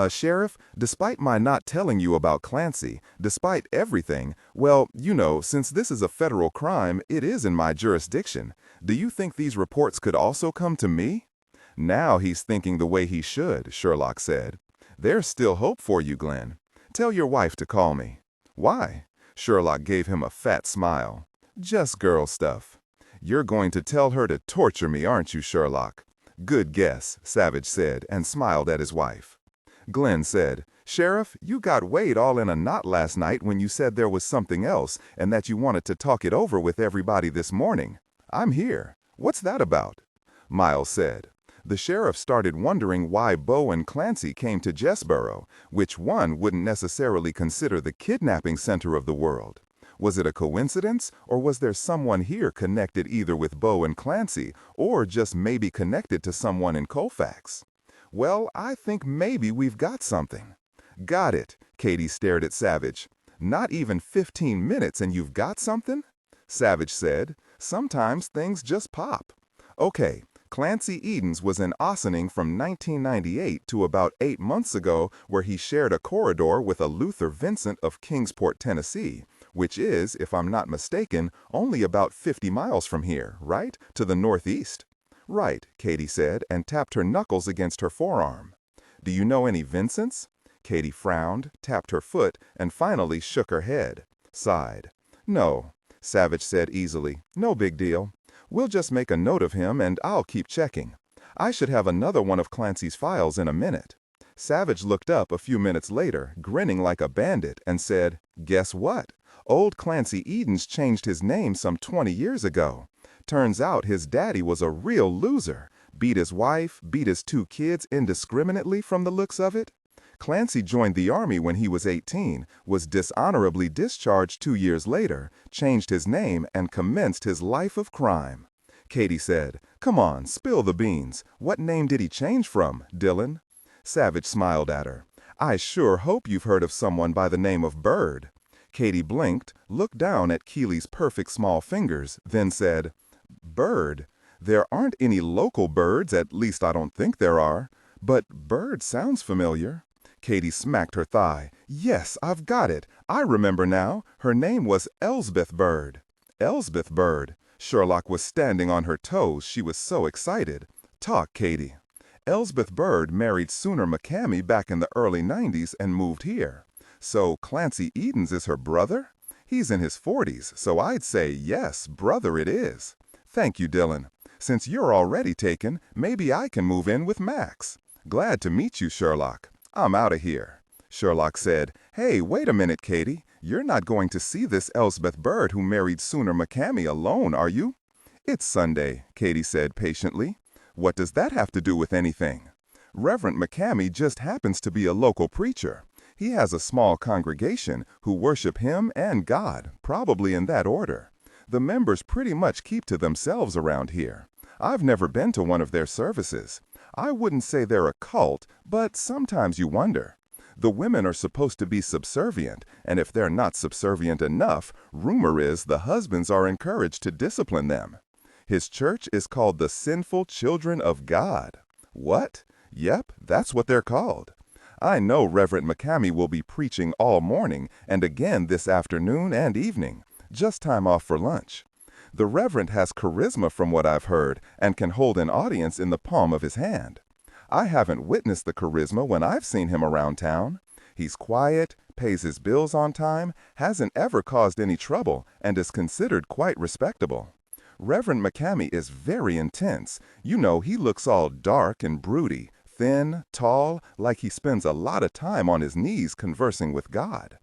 S1: Sheriff, despite my not telling you about Clancy, despite everything, well, you know, since this is a federal crime, it is in my jurisdiction. Do you think these reports could also come to me?" "Now he's thinking the way he should," Sherlock said. "There's still hope for you, Glenn. Tell your wife to call me." "Why?" Sherlock gave him a fat smile. "Just girl stuff." "You're going to tell her to torture me, aren't you, Sherlock?" "Good guess," Savich said, and smiled at his wife. Glenn said, "Sheriff, you got Wade all in a knot last night when you said there was something else and that you wanted to talk it over with everybody this morning. I'm here. What's that about?" Miles said. The sheriff started wondering why Bo and Clancy came to Jessboro, which one wouldn't necessarily consider the kidnapping center of the world. Was it a coincidence, or was there someone here connected either with Bo and Clancy, or just maybe connected to someone in Colfax? "Well, I think maybe we've got something." "Got it," Katie stared at Savich. "Not even 15 minutes and you've got something?" Savich said, "Sometimes things just pop." "Okay. Clancy Edens was in Ossining from 1998 to about 8 months ago, where he shared a corridor with a Luther Vincent of Kingsport, Tennessee, which is, if I'm not mistaken, only about 50 miles from here, right? To the northeast." "Right," Katie said, and tapped her knuckles against her forearm. "Do you know any Vincents?" Katie frowned, tapped her foot, and finally shook her head. Sighed. "No," Savich said easily. "No big deal. We'll just make a note of him and I'll keep checking. I should have another one of Clancy's files in a minute." Savich looked up a few minutes later, grinning like a bandit, and said, "Guess what? Old Clancy Edens changed his name some 20 years ago. Turns out his daddy was a real loser. Beat his wife, beat his 2 kids indiscriminately from the looks of it. Clancy joined the Army when he was 18, was dishonorably discharged 2 years later, changed his name, and commenced his life of crime." Katie said, "Come on, spill the beans. What name did he change from, Dillon?" Savich smiled at her. "I sure hope you've heard of someone by the name of Bird." Katie blinked, looked down at Keely's perfect small fingers, then said, "Bird? There aren't any local Birds, at least I don't think there are. But Bird sounds familiar." Katie smacked her thigh. "Yes, I've got it. I remember now. Her name was Elsbeth Bird." "Elsbeth Bird." Sherlock was standing on her toes. She was so excited. "Talk, Katie." "Elsbeth Bird married Sooner McCamey back in the early 90s and moved here. So Clancy Edens is her brother? He's in his 40s, so I'd say yes, brother it is. Thank you, Dillon. Since you're already taken, maybe I can move in with Max. Glad to meet you, Sherlock. I'm out of here." Sherlock said, "Hey, wait a minute, Katie. You're not going to see this Elsbeth Bird who married Sooner McCamey alone, are you?" "It's Sunday," Katie said patiently. "What does that have to do with anything?" "Reverend McCamey just happens to be a local preacher. He has a small congregation who worship him and God, probably in that order. The members pretty much keep to themselves around here. I've never been to one of their services. I wouldn't say they're a cult, but sometimes you wonder. The women are supposed to be subservient, and if they're not subservient enough, rumor is the husbands are encouraged to discipline them. His church is called the Sinful Children of God. What? Yep, that's what they're called. I know Reverend McCamey will be preaching all morning and again this afternoon and evening. Just time off for lunch. The Reverend has charisma from what I've heard and can hold an audience in the palm of his hand. I haven't witnessed the charisma when I've seen him around town. He's quiet, pays his bills on time, hasn't ever caused any trouble, and is considered quite respectable. Reverend McCamey is very intense. You know, he looks all dark and broody, thin, tall, like he spends a lot of time on his knees conversing with God.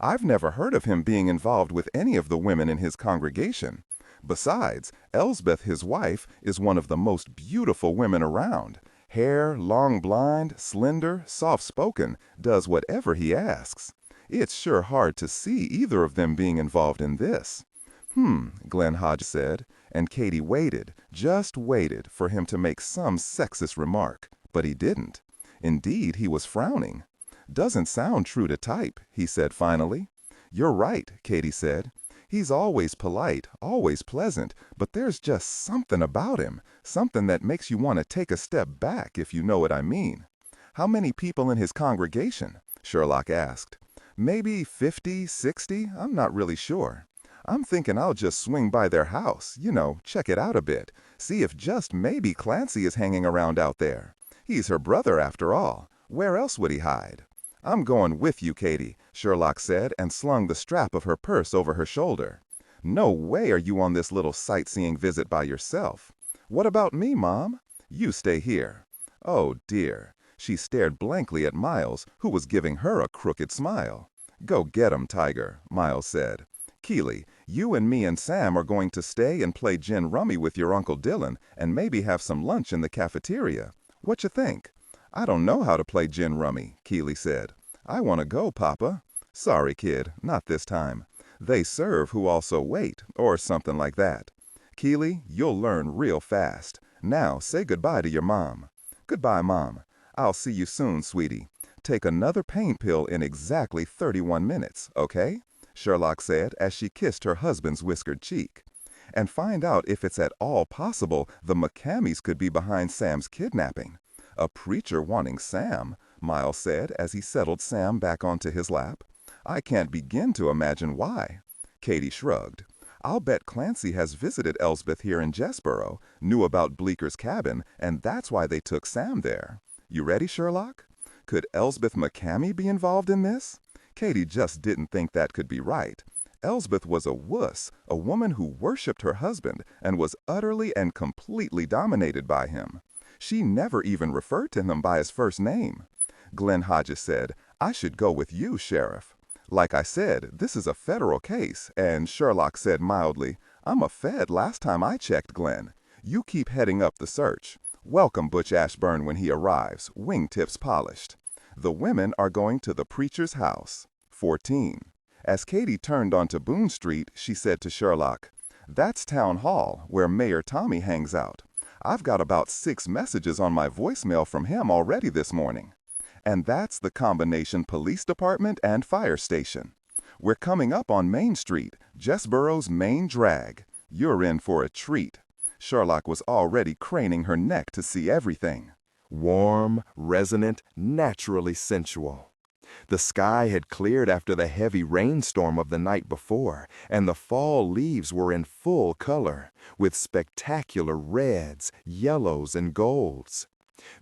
S1: I've never heard of him being involved with any of the women in his congregation. Besides, Elsbeth, his wife, is one of the most beautiful women around. Hair, long blonde, slender, soft-spoken, does whatever he asks. It's sure hard to see either of them being involved in this. Glenn Hodge said, and Katie waited, just waited for him to make some sexist remark, but he didn't. Indeed, he was frowning. Doesn't sound true to type, he said finally. You're right, Katie said. He's always polite, always pleasant, but there's just something about him, something that makes you want to take a step back, if you know what I mean. How many people in his congregation? Sherlock asked. Maybe 50, 60, I'm not really sure. I'm thinking I'll just swing by their house, check it out a bit, see if just maybe Clancy is hanging around out there. He's her brother after all. Where else would he hide? I'm going with you, Katie, Sherlock said and slung the strap of her purse over her shoulder. No way are you on this little sightseeing visit by yourself. What about me, Mom? You stay here. Oh, dear. She stared blankly at Miles, who was giving her a crooked smile. Go get 'em, Tiger, Miles said. Keely, you and me and Sam are going to stay and play gin rummy with your Uncle Dillon and maybe have some lunch in the cafeteria. What you think? I don't know how to play gin rummy, Keely said. I want to go, Papa. Sorry, kid, not this time. They serve who also wait, or something like that. Keely, you'll learn real fast. Now, say goodbye to your mom. Goodbye, Mom. I'll see you soon, sweetie. Take another pain pill in exactly 31 minutes, okay? Sherlock said as she kissed her husband's whiskered cheek. And find out if it's at all possible the McCameys could be behind Sam's kidnapping. A preacher wanting Sam, Miles said as he settled Sam back onto his lap. I can't begin to imagine why. Katie shrugged. I'll bet Clancy has visited Elsbeth here in Jessboro, knew about Bleeker's cabin, and that's why they took Sam there. You ready, Sherlock? Could Elsbeth McCamey be involved in this? Katie just didn't think that could be right. Elsbeth was a wuss, a woman who worshipped her husband and was utterly and completely dominated by him. She never even referred to him by his first name. Glenn Hodges said, I should go with you, Sheriff. Like I said, this is a federal case, and Sherlock said mildly, I'm a Fed last time I checked, Glenn. You keep heading up the search. Welcome Butch Ashburn when he arrives, wingtips polished. The women are going to the preacher's house. 14. As Katie turned onto Boone Street, she said to Sherlock, That's Town Hall, where Mayor Tommy hangs out. I've got about 6 messages on my voicemail from him already this morning. And that's the combination police department and fire station. We're coming up on Main Street, Jessboro's main drag. You're in for a treat. Sherlock was already craning her neck to see everything.
S2: Warm, resonant, naturally sensual. The sky had cleared after the heavy rainstorm of the night before, and the fall leaves were in full color, with spectacular reds, yellows, and golds.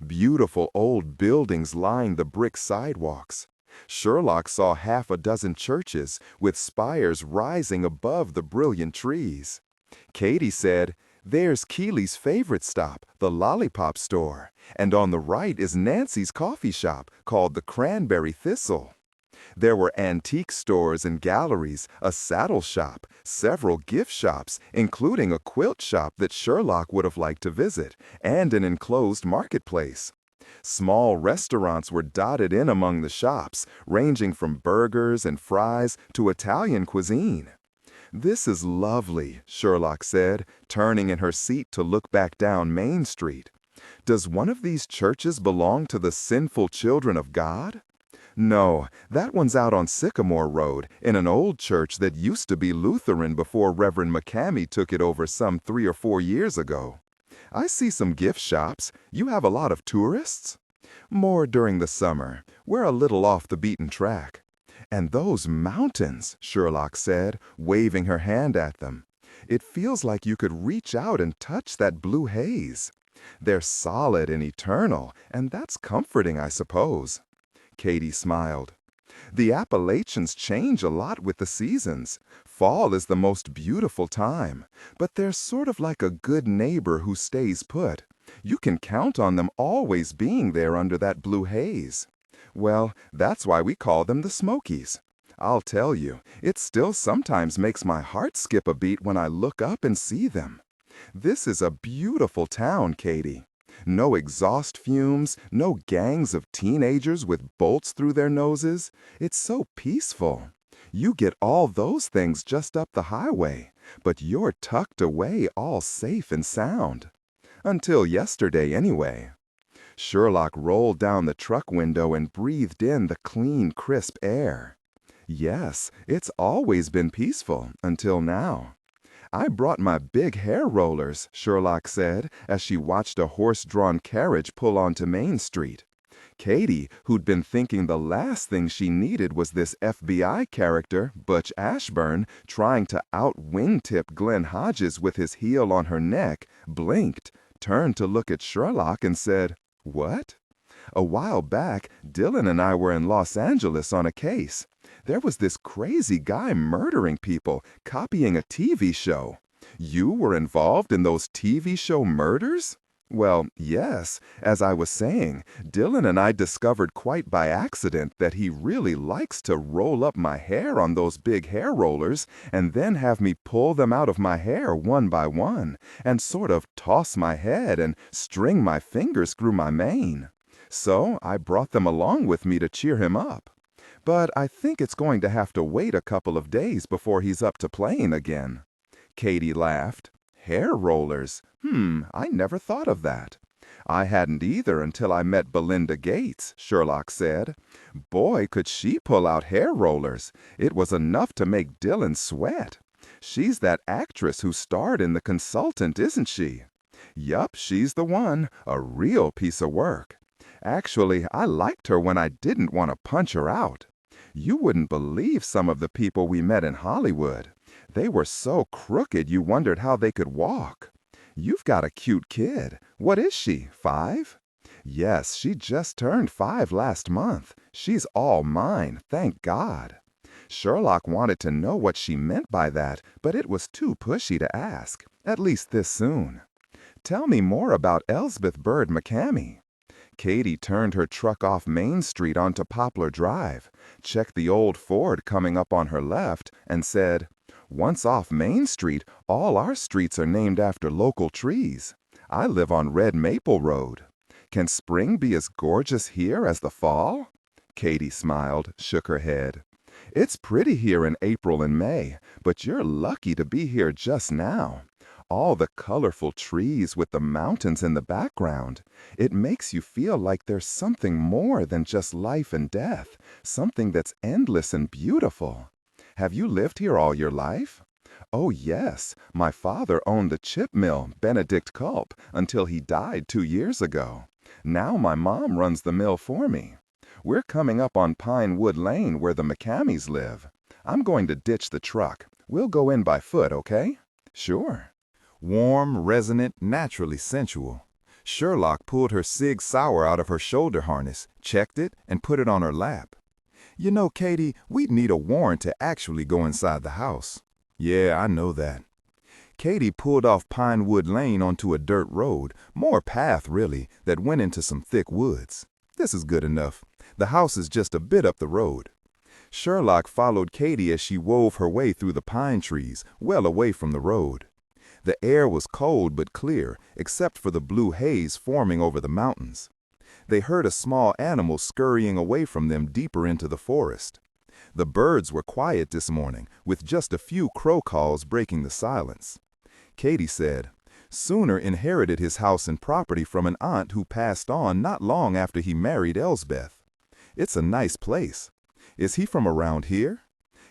S2: Beautiful old buildings lined the brick sidewalks. Sherlock saw half a dozen churches, with spires rising above the brilliant trees. Katie said, There's Keely's favorite stop, the Lollipop Store, and on the right is Nancy's coffee shop, called the Cranberry Thistle. There were antique stores and galleries, a saddle shop, several gift shops, including a quilt shop that Sherlock would have liked to visit, and an enclosed marketplace. Small restaurants were dotted in among the shops, ranging from burgers and fries to Italian cuisine. This is lovely, Sherlock said, turning in her seat to look back down Main Street. Does one of these churches belong to the sinful children of God?
S1: No, that one's out on Sycamore Road, in an old church that used to be Lutheran before Reverend McCamey took it over some 3 or 4 years ago. I see some gift shops. You have a lot of tourists? More during the summer. We're a little off the beaten track. And those mountains, Sherlock said, waving her hand at them. It feels like you could reach out and touch that blue haze. They're solid and eternal, and that's comforting, I suppose. Katie smiled. The Appalachians change a lot with the seasons. Fall is the most beautiful time, but they're sort of like a good neighbor who stays put. You can count on them always being there under that blue haze. Well, that's why we call them the Smokies. I'll tell you, it still sometimes makes my heart skip a beat when I look up and see them. This is a beautiful town, Katie. No exhaust fumes, no gangs of teenagers with bolts through their noses. It's so peaceful. You get all those things just up the highway, but you're tucked away all safe and sound. Until yesterday, anyway. Sherlock rolled down the truck window and breathed in the clean, crisp air. Yes, it's always been peaceful, until now. I brought my big hair rollers, Sherlock said, as she watched a horse-drawn carriage pull onto Main Street. Katie, who'd been thinking the last thing she needed was this FBI character, Butch Ashburn, trying to out-wingtip Glenn Hodges with his heel on her neck, blinked, turned to look at Sherlock and said, "What?" A while back, Dillon and I were in Los Angeles on a case. There was this crazy guy murdering people, copying a TV show. You were involved in those TV show murders? Well, yes. As I was saying, Dillon and I discovered quite by accident that he really likes to roll up my hair on those big hair rollers and then have me pull them out of my hair one by one and sort of toss my head and string my fingers through my mane. So I brought them along with me to cheer him up. But I think it's going to have to wait a couple of days before he's up to playing again. Katie laughed. Hair rollers? I never thought of that. I hadn't either until I met Belinda Gates, Sherlock said. Boy, could she pull out hair rollers. It was enough to make Dillon sweat. She's that actress who starred in The Consultant, isn't she? Yup, she's the one. A real piece of work. Actually, I liked her when I didn't want to punch her out. You wouldn't believe some of the people we met in Hollywood. They were so crooked you wondered how they could walk. You've got a cute kid. What is she, 5? Yes, she just turned 5 last month. She's all mine, thank God. Sherlock wanted to know what she meant by that, but it was too pushy to ask, at least this soon. Tell me more about Elsbeth Bird McCamey. Katie turned her truck off Main Street onto Poplar Drive, checked the old Ford coming up on her left, and said, "Once off Main Street, all our streets are named after local trees. I live on Red Maple Road. Can spring be as gorgeous here as the fall?" Katie smiled, shook her head. "It's pretty here in April and May, but you're lucky to be here just now. All the colorful trees with the mountains in the background. It makes you feel like there's something more than just life and death, something that's endless and beautiful. Have you lived here all your life?" "Oh, yes. My father owned the chip mill, Benedict Culp, until he died 2 years ago. Now my mom runs the mill for me. We're coming up on Pine Wood Lane where the McCameys live. I'm going to ditch the truck. We'll go in by foot, okay?" "Sure." Warm, resonant, naturally sensual. Sherlock pulled her Sig Sauer out of her shoulder harness, checked it, and put it on her lap. "You know, Katie, we'd need a warrant to actually go inside the house." "Yeah, I know that." Katie pulled off Pine Wood Lane onto a dirt road, more path really, that went into some thick woods. This is good enough. The house is just a bit up the road. Sherlock followed Katie as she wove her way through the pine trees, well away from the road. The air was cold but clear, except for the blue haze forming over the mountains. They heard a small animal scurrying away from them deeper into the forest. The birds were quiet this morning, with just a few crow calls breaking the silence. Katie said, "Sooner inherited his house and property from an aunt who passed on not long after he married Elsbeth.
S2: It's a nice place. Is he from around here?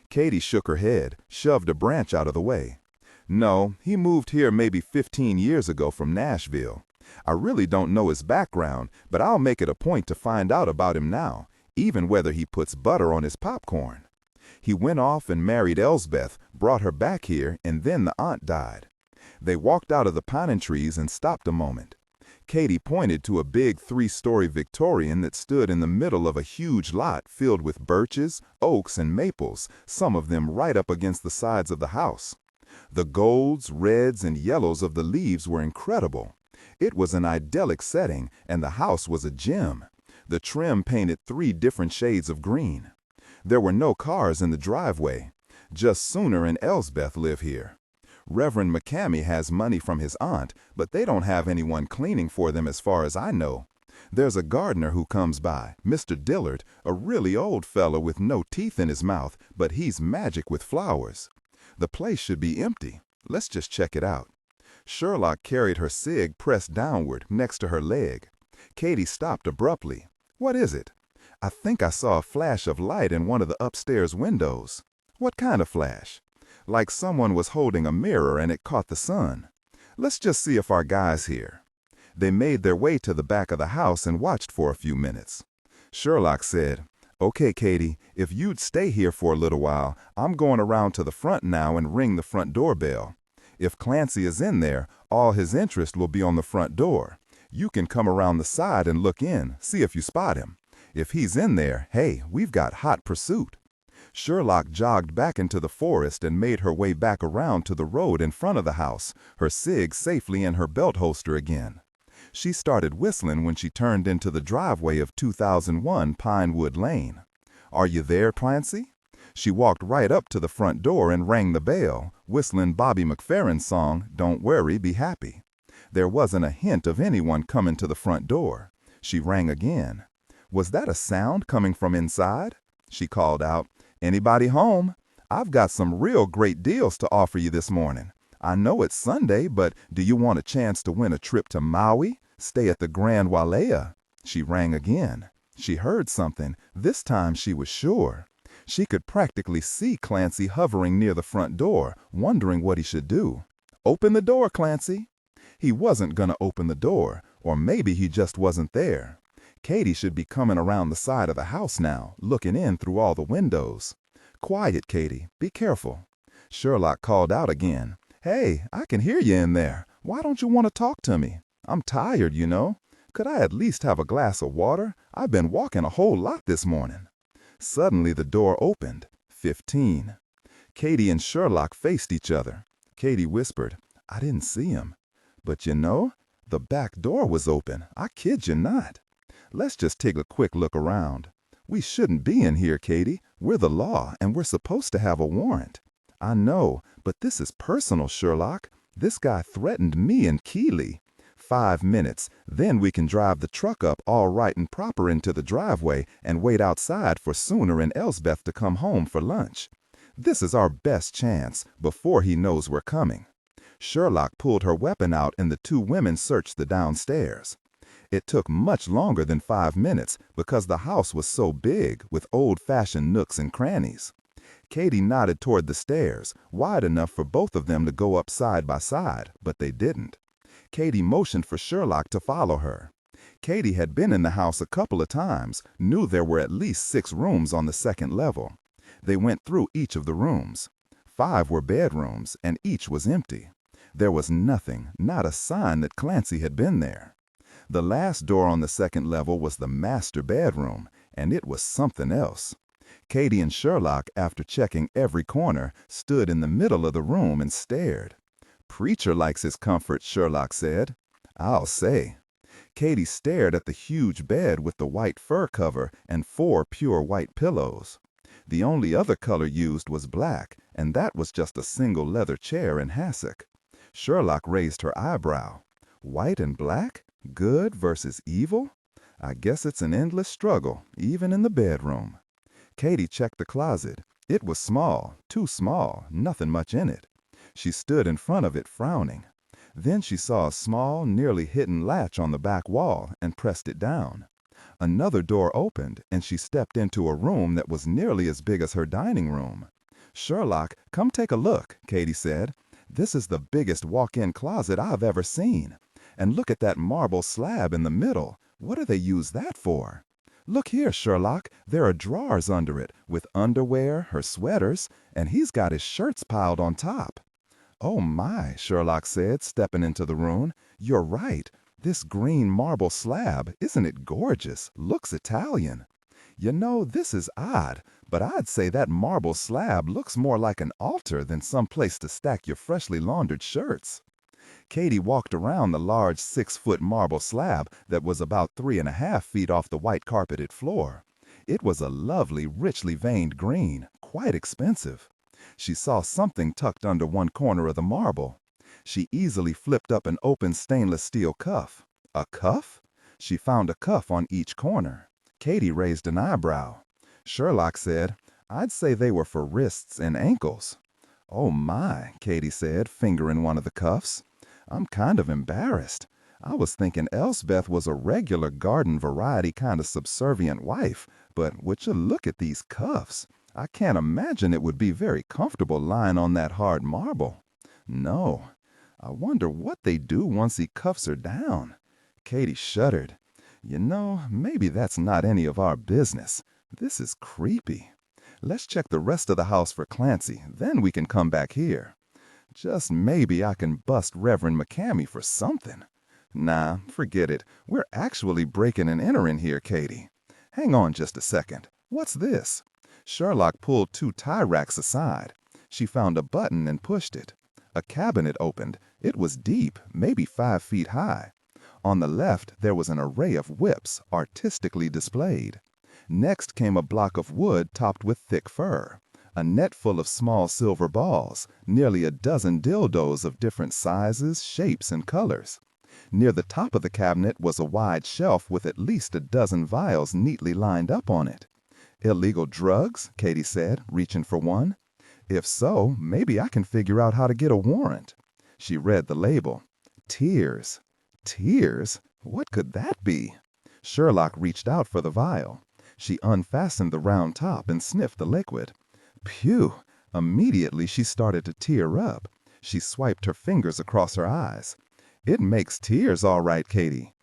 S2: Katie shook her head, shoved a branch out of the way. No, he moved here maybe 15 years ago from Nashville. I really don't know his background, but I'll make it a point to find out about him now, even whether he puts butter on his popcorn. He went off and married Elsbeth, brought her back here, and then the aunt died. They walked out of the pine trees and stopped a moment. Katie pointed to a big 3-story Victorian that stood in the middle of a huge lot filled with birches, oaks, and maples, some of them right up against the sides of the house. The golds, reds, and yellows of the leaves were incredible. It was an idyllic setting, and the house was a gem. The trim painted 3 different shades of green. There were no cars in the driveway. Just Sooner and Elsbeth live here. Reverend McCamey has money from his aunt, but they don't have anyone cleaning for them as far as I know. There's a gardener who comes by, Mr. Dillon, a really old fellow with no teeth in his mouth, but he's magic with flowers. The place should be empty. Let's just check it out. Sherlock carried her cig pressed downward next to her leg. Katie stopped abruptly. What is it? I think I saw a flash of light in one of the upstairs windows. What kind of flash? Like someone was holding a mirror and it caught the sun. Let's just see if our guy's here. They made their way to the back of the house and watched for a few minutes. Sherlock said, "Okay, Katie, if you'd stay here for a little while, I'm going around to the front now and ring the front doorbell. If Clancy is in there, all his interest will be on the front door. You can come around the side and look in, see if you spot him. If he's in there, hey, we've got hot pursuit." Sherlock jogged back into the forest and made her way back around to the road in front of the house, her cig safely in her belt holster again. She started whistling when she turned into the driveway of 2001 Pinewood Lane. "Are you there, Clancy?" She walked right up to the front door and rang the bell, whistling Bobby McFerrin's song, "Don't Worry, Be Happy." There wasn't a hint of anyone coming to the front door. She rang again. Was that a sound coming from inside? She called out, "Anybody home? I've got some real great deals to offer you this morning. I know it's Sunday, but do you want a chance to win a trip to Maui? Stay at the Grand Wailea?" She rang again. She heard something. This time she was sure. She could practically see Clancy hovering near the front door, wondering what he should do. "Open the door, Clancy." He wasn't gonna open the door, or maybe he just wasn't there. Katie should be coming around the side of the house now, looking in through all the windows. "Quiet, Katie. Be careful." Sherlock called out again. "Hey, I can hear you in there. Why don't you want to talk to me? I'm tired, you know. Could I at least have a glass of water? I've been walking a whole lot this morning." Suddenly the door opened. 15. Katie and Sherlock faced each other. Katie whispered, "I didn't see him. But you know, the back door was open. I kid you not. Let's just take a quick look around. We shouldn't be in here, Katie. We're the law, and we're supposed to have a warrant." "I know, but this is personal, Sherlock. This guy threatened me and Keeley. 5 minutes, then we can drive the truck up all right and proper into the driveway and wait outside for Sooner and Elsbeth to come home for lunch. This is our best chance before he knows we're coming." Sherlock pulled her weapon out and the 2 women searched the downstairs. It took much longer than 5 minutes because the house was so big with old-fashioned nooks and crannies. Katie nodded toward the stairs, wide enough for both of them to go up side by side, but they didn't. Katie motioned for Sherlock to follow her. Katie had been in the house a couple of times, knew there were at least 6 rooms on the 2nd level. They went through each of the rooms. 5 were bedrooms, and each was empty. There was nothing, not a sign that Clancy had been there. The last door on the 2nd level was the master bedroom, and it was something else. Katie and Sherlock, after checking every corner, stood in the middle of the room and stared. "Preacher likes his comfort," Sherlock said. "I'll say." Katie stared at the huge bed with the white fur cover and 4 pure white pillows. The only other color used was black, and that was just a single leather chair and hassock. Sherlock raised her eyebrow. White and black? Good versus evil? I guess it's an endless struggle, even in the bedroom. Katie checked the closet. It was small, too small, nothing much in it. She stood in front of it, frowning. Then she saw a small, nearly hidden latch on the back wall and pressed it down. Another door opened, and she stepped into a room that was nearly as big as her dining room. "Sherlock, come take a look," Katie said. "This is the biggest walk-in closet I've ever seen. And look at that marble slab in the middle. What do they use that for? Look here, Sherlock, there are drawers under it, with underwear, her sweaters, and he's got his shirts piled on top." "Oh my," Sherlock said, stepping into the room. "You're right. This green marble slab, isn't it gorgeous? Looks Italian. You know, this is odd, but I'd say that marble slab looks more like an altar than some place to stack your freshly laundered shirts." Katie walked around the large 6-foot marble slab that was about 3.5 feet off the white carpeted floor. It was a lovely, richly veined green, quite expensive. She saw something tucked under one corner of the marble. She easily flipped up an open stainless steel cuff. A cuff? She found a cuff on each corner. Katie raised an eyebrow. Sherlock said, "I'd say they were for wrists and ankles." "Oh my," Katie said, fingering one of the cuffs. "I'm kind of embarrassed. I was thinking Elsbeth was a regular garden variety kind of subservient wife, but would you look at these cuffs? I can't imagine it would be very comfortable lying on that hard marble. No. I wonder what they do once he cuffs her down." Katie shuddered. "You know, maybe that's not any of our business. This is creepy. Let's check the rest of the house for Clancy, then we can come back here. Just maybe I can bust Reverend McCamey for something. Nah, forget it. We're actually breaking and entering here, Katie. Hang on just a second. What's this?" Sherlock pulled 2 tie racks aside. She found a button and pushed it. A cabinet opened. It was deep, maybe 5 feet high. On the left, there was an array of whips, artistically displayed. Next came a block of wood topped with thick fur. A net full of small silver balls, nearly a dozen dildos of different sizes, shapes, and colors. Near the top of the cabinet was a wide shelf with at least a dozen vials neatly lined up on it. "Illegal drugs?" Katie said, reaching for one. "If so, maybe I can figure out how to get a warrant." She read the label. Tears. Tears? What could that be? Sherlock reached out for the vial. She unfastened the round top and sniffed the liquid. Phew! Immediately she started to tear up. She swiped her fingers across her eyes. "It makes tears all right, Katie."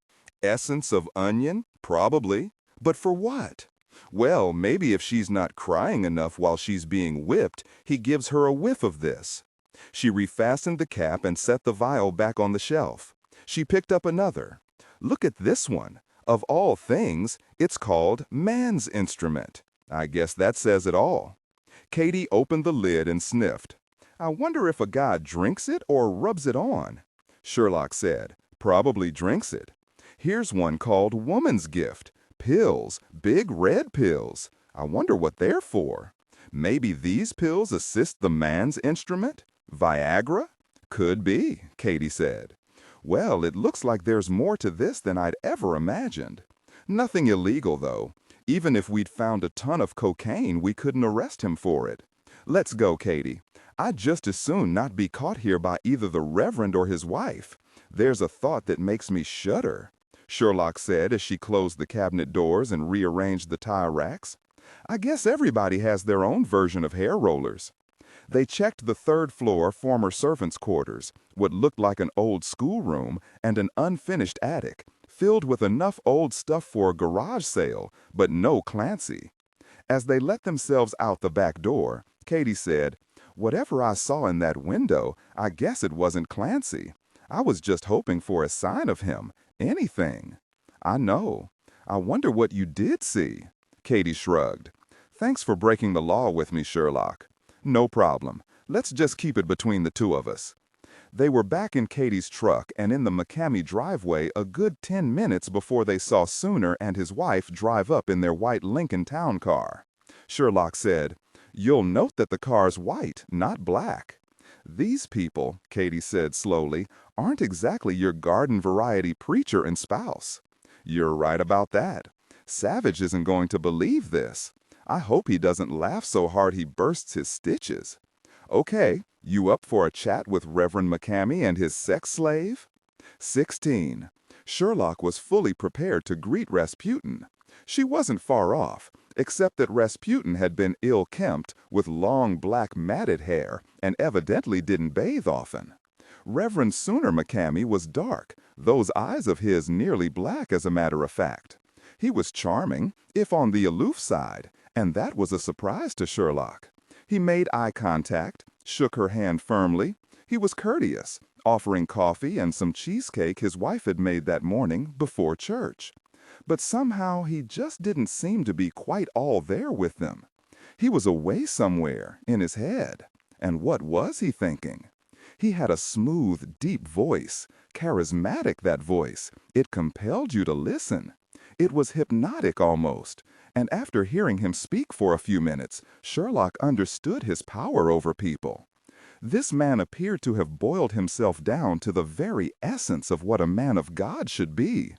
S1: Essence of onion? Probably. But for what? Well, maybe if she's not crying enough while she's being whipped, he gives her a whiff of this. She refastened the cap and set the vial back on the shelf. She picked up another. Look at this one. Of all things, it's called man's instrument. I guess that says it all. Katie opened the lid and sniffed. "I wonder if a guy drinks it or rubs it on." Sherlock said, "Probably drinks it. Here's one called Woman's Gift. Pills, big red pills. I wonder what they're for. Maybe these pills assist the man's instrument? Viagra?" "Could be," Katie said. "Well, it looks like there's more to this than I'd ever imagined. Nothing illegal, though. Even if we'd found a ton of cocaine, we couldn't arrest him for it. Let's go, Katie. I'd just as soon not be caught here by either the Reverend or his wife. There's a thought that makes me shudder," Sherlock said as she closed the cabinet doors and rearranged the tie racks. "I guess everybody has their own version of hair rollers." They checked the 3rd floor former servants' quarters, what looked like an old schoolroom, and an unfinished attic, filled with enough old stuff for a garage sale, but no Clancy. As they let themselves out the back door, Katie said, "Whatever I saw in that window, I guess it wasn't Clancy. I was just hoping for a sign of him, anything." "I know. I wonder what you did see." Katie shrugged. "Thanks for breaking the law with me, Sherlock." "No problem. Let's just keep it between the two of us." They were back in Katie's truck and in the McCamey driveway a good 10 minutes before they saw Sooner and his wife drive up in their white Lincoln Town car. Sherlock said, "You'll note that the car's white, not black." "These people," Katie said slowly, "aren't exactly your garden variety preacher and spouse." "You're right about that. Savich isn't going to believe this. I hope he doesn't laugh so hard he bursts his stitches. Okay, you up for a chat with Reverend McCamey and his sex slave?" 16. Sherlock was fully prepared to greet Rasputin. She wasn't far off, except that Rasputin had been ill-kempt, with long black matted hair, and evidently didn't bathe often. Reverend Sooner McCamey was dark, those eyes of his nearly black as a matter of fact. He was charming, if on the aloof side, and that was a surprise to Sherlock. He made eye contact, shook her hand firmly. He was courteous, offering coffee and some cheesecake his wife had made that morning before church. But somehow he just didn't seem to be quite all there with them. He was away somewhere, in his head. And what was he thinking? He had a smooth, deep voice, charismatic that voice. It compelled you to listen. It was hypnotic almost, and after hearing him speak for a few minutes, Sherlock understood his power over people. This man appeared to have boiled himself down to the very essence of what a man of God should be.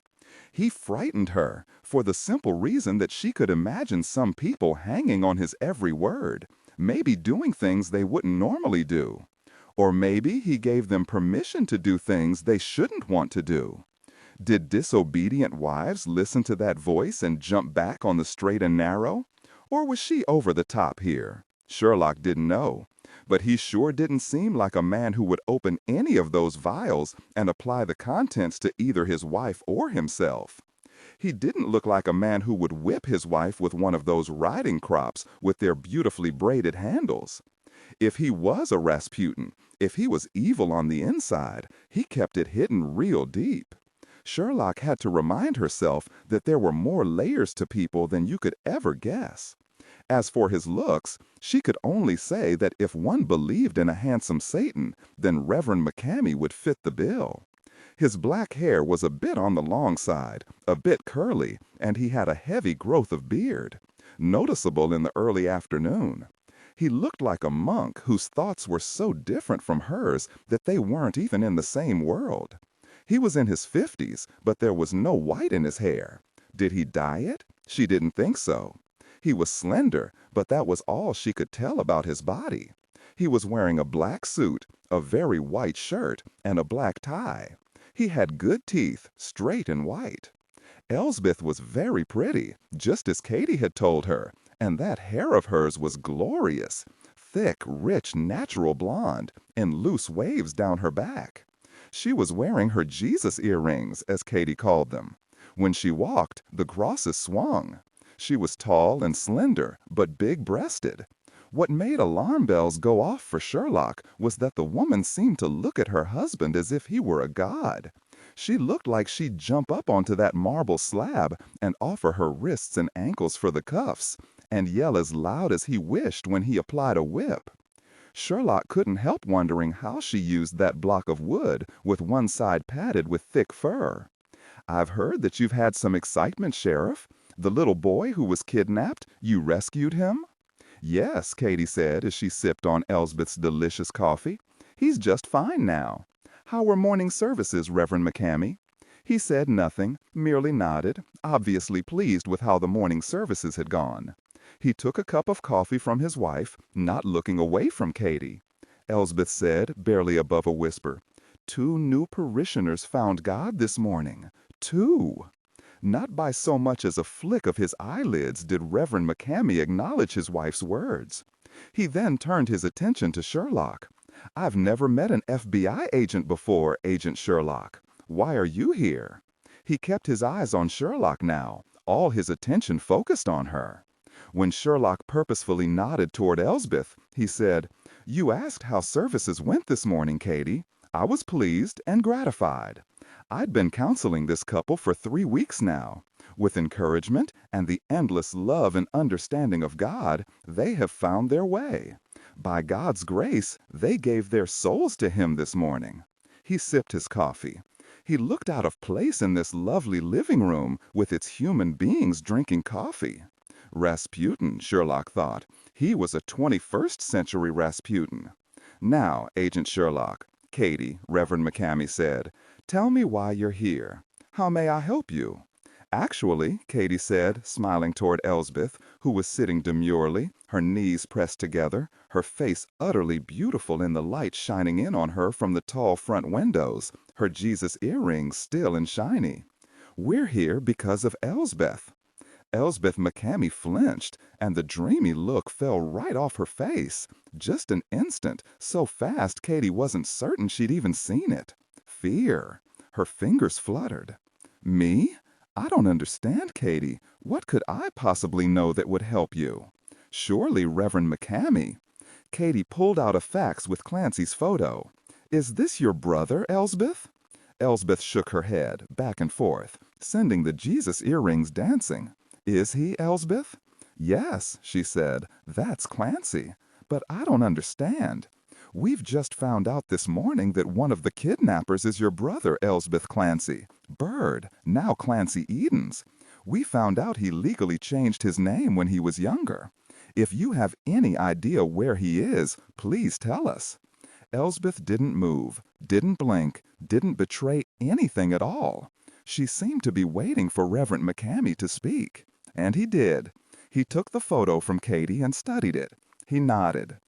S1: He frightened her, for the simple reason that she could imagine some people hanging on his every word, maybe doing things they wouldn't normally do. Or maybe he gave them permission to do things they shouldn't want to do. Did disobedient wives listen to that voice and jump back on the straight and narrow? Or was she over the top here? Sherlock didn't know. But he sure didn't seem like a man who would open any of those vials and apply the contents to either his wife or himself. He didn't look like a man who would whip his wife with one of those riding crops with their beautifully braided handles. If he was a Rasputin, if he was evil on the inside, he kept it hidden real deep. Sherlock had to remind herself that there were more layers to people than you could ever guess. As for his looks, she could only say that if one believed in a handsome Satan, then Reverend McCamey would fit the bill. His black hair was a bit on the long side, a bit curly, and he had a heavy growth of beard, noticeable in the early afternoon. He looked like a monk whose thoughts were so different from hers that they weren't even in the same world. He was in his 50s, but there was no white in his hair. Did he dye it? She didn't think so. He was slender, but that was all she could tell about his body. He was wearing a black suit, a very white shirt, and a black tie. He had good teeth, straight and white. Elsbeth was very pretty, just as Katie had told her, and that hair of hers was glorious. Thick, rich, natural blonde, in loose waves down her back. She was wearing her Jesus earrings, as Katie called them. When she walked, the crosses swung. She was tall and slender, but big-breasted. What made alarm bells go off for Sherlock was that the woman seemed to look at her husband as if he were a god. She looked like she'd jump up onto that marble slab and offer her wrists and ankles for the cuffs, and yell as loud as he wished when he applied a whip. Sherlock couldn't help wondering how she used that block of wood with one side padded with thick fur. "I've heard that you've had some excitement, Sheriff. The little boy who was kidnapped, you rescued him?" "Yes," Katie said as she sipped on Elsbeth's delicious coffee. "He's just fine now. How were morning services, Reverend McCamey?" He said nothing, merely nodded, obviously pleased with how the morning services had gone. He took a cup of coffee from his wife, not looking away from Katie. Elsbeth said, barely above a whisper, "2 new parishioners found God this morning. 2." Not by so much as a flick of his eyelids did Reverend McCamey acknowledge his wife's words. He then turned his attention to Sherlock. "I've never met an FBI agent before, Agent Sherlock. Why are you here?" He kept his eyes on Sherlock now, all his attention focused on her. When Sherlock purposefully nodded toward Elsbeth, he said, "You asked how services went this morning, Katie. I was pleased and gratified. I'd been counseling this couple for 3 weeks now. With encouragement and the endless love and understanding of God, they have found their way. By God's grace, they gave their souls to Him this morning." He sipped his coffee. He looked out of place in this lovely living room with its human beings drinking coffee. Rasputin, Sherlock thought. He was a 21st century Rasputin. "Now, Agent Sherlock," Katie, Reverend McCamey said, "tell me why you're here. How may I help you?"
S4: Actually, Katie said, smiling toward Elsbeth, who was sitting demurely, her knees pressed together, her face utterly beautiful in the light shining in on her from the tall front windows, her Jesus earrings still and shiny. "We're here because of Elsbeth." Elsbeth McCamey flinched, and the dreamy look fell right off her face. Just an instant, so fast Katie wasn't certain she'd even seen it. Fear. Her fingers fluttered. "Me? I don't understand, Katie. What could I possibly know that would help you?" "Surely, Reverend McCamey." Katie pulled out a fax with Clancy's photo. "Is this your brother, Elsbeth?" Elsbeth shook her head, back and forth, sending the Jesus earrings dancing. "Is he, Elsbeth?" "Yes," she said, "that's Clancy. But I don't understand. We've just found out this morning that one of the kidnappers is your brother, Elsbeth Clancy. Bird, now Clancy Edens. We found out he legally changed his name when he was younger. If you have any idea where he is, please tell us." Elsbeth didn't move, didn't blink, didn't betray anything at all. She seemed to be waiting for Reverend McCamey to speak. And he did. He took the photo from Katie and studied it. He nodded.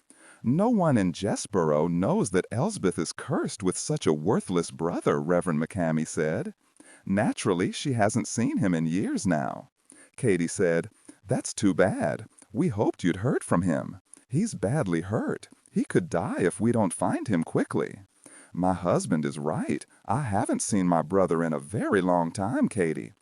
S4: "No one in Jessboro knows that Elsbeth is cursed with such a worthless brother," Reverend McCamey said. "Naturally, she hasn't seen him in years now." Katie said, "That's too bad. We hoped you'd heard from him. He's badly hurt. He could die if we don't find him quickly." "My husband is right. I haven't seen my brother in a very long time, Katie.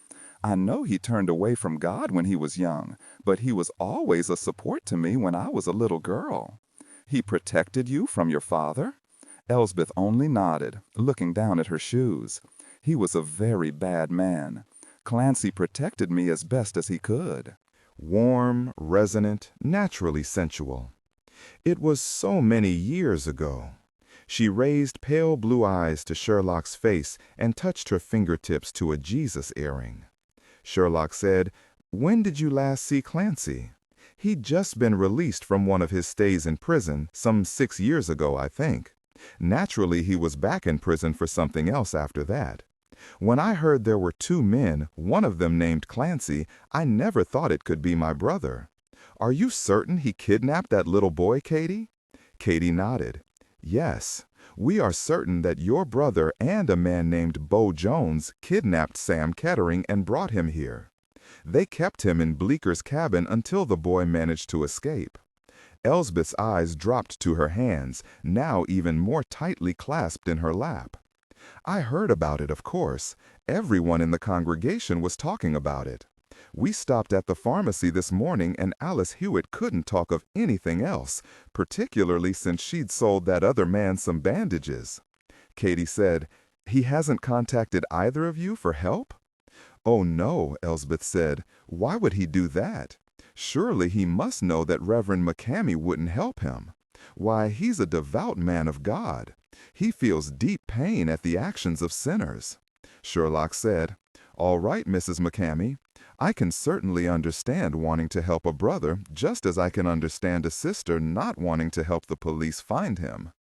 S4: I know he turned away from God when he was young, but he was always a support to me when I was a little girl." "He protected you from your father?" Elsbeth only nodded, looking down at her shoes. "He was a very bad man. Clancy protected me as best as he could."
S2: Warm, resonant, naturally sensual. It was so many years ago. She raised pale blue eyes to Sherlock's face and touched her fingertips to a Jesus earring. Sherlock said, "When did you last see Clancy?" He'd just been released from one of his stays in prison, some 6 years ago, I think. Naturally, he was back in prison for something else after that. When I heard there were 2 men, one of them named Clancy, I never thought it could be my brother. Are you certain he kidnapped that little boy, Katie? Katie nodded. Yes, we are certain that your brother and a man named Bo Jones kidnapped Sam Kettering and brought him here. They kept him in Bleeker's cabin until the boy managed to escape. Elsbeth's eyes dropped to her hands, now even more tightly clasped in her lap. I heard about it, of course. Everyone in the congregation was talking about it. We stopped at the pharmacy this morning and Alice Hewitt couldn't talk of anything else, particularly since she'd sold that other man some bandages. Katie said, "He hasn't contacted either of you for help?" "Oh no," Elsbeth said. "Why would he do that? Surely he must know that Reverend McCamey wouldn't help him. Why, he's a devout man of God. He feels deep pain at the actions of sinners." Sherlock said, "All right, Mrs. McCamey. I can certainly understand wanting to help a brother, just as I can understand a sister not wanting to help the police find him."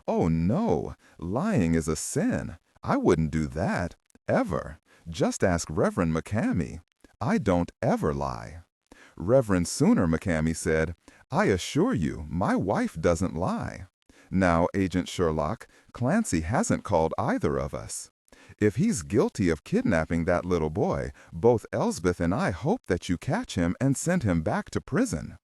S2: "Oh no, lying is a sin. I wouldn't do that, ever. Just ask Reverend McCamey. I don't ever lie." Reverend Sooner McCamey said, "I assure you, my wife doesn't lie." Now, Agent Sherlock, Clancy hasn't called either of us. If he's guilty of kidnapping that little boy, both Elsbeth and I hope that you catch him and send him back to prison.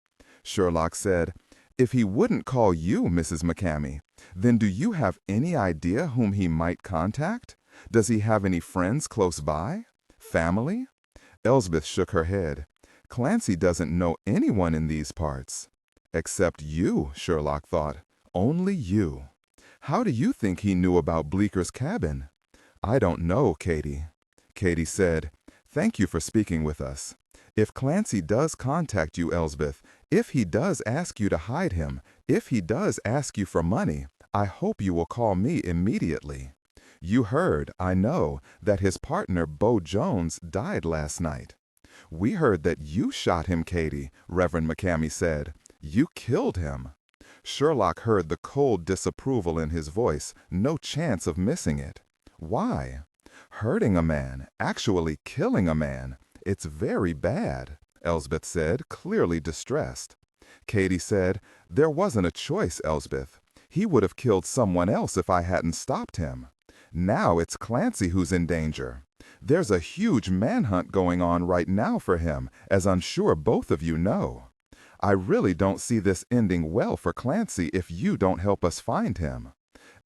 S2: Sherlock said, "If he wouldn't call you, Mrs. McCamey, then do you have any idea whom he might contact? Does he have any friends close by? Family?" Elsbeth shook her head. "Clancy doesn't know anyone in these parts." "Except you," Sherlock thought. "Only you. How do you think he knew about Bleeker's cabin?" "I don't know, Katie." Katie said, "Thank you for speaking with us. If Clancy does contact you, Elsbeth, if he does ask you to hide him, if he does ask you for money, I hope you will call me immediately. You heard, I know, that his partner, Bo Jones, died last night." "We heard that you shot him, Katie," Reverend McCamey said. "You killed him." Sherlock heard the cold disapproval in his voice, no chance of missing it. "Why?" Hurting a man, actually killing a man, it's very bad, Elsbeth said, clearly distressed. Katie said, there wasn't a choice, Elsbeth. He would have killed someone else if I hadn't stopped him. Now it's Clancy who's in danger. There's a huge manhunt going on right now for him, as I'm sure both of you know. I really don't see this ending well for Clancy if you don't help us find him.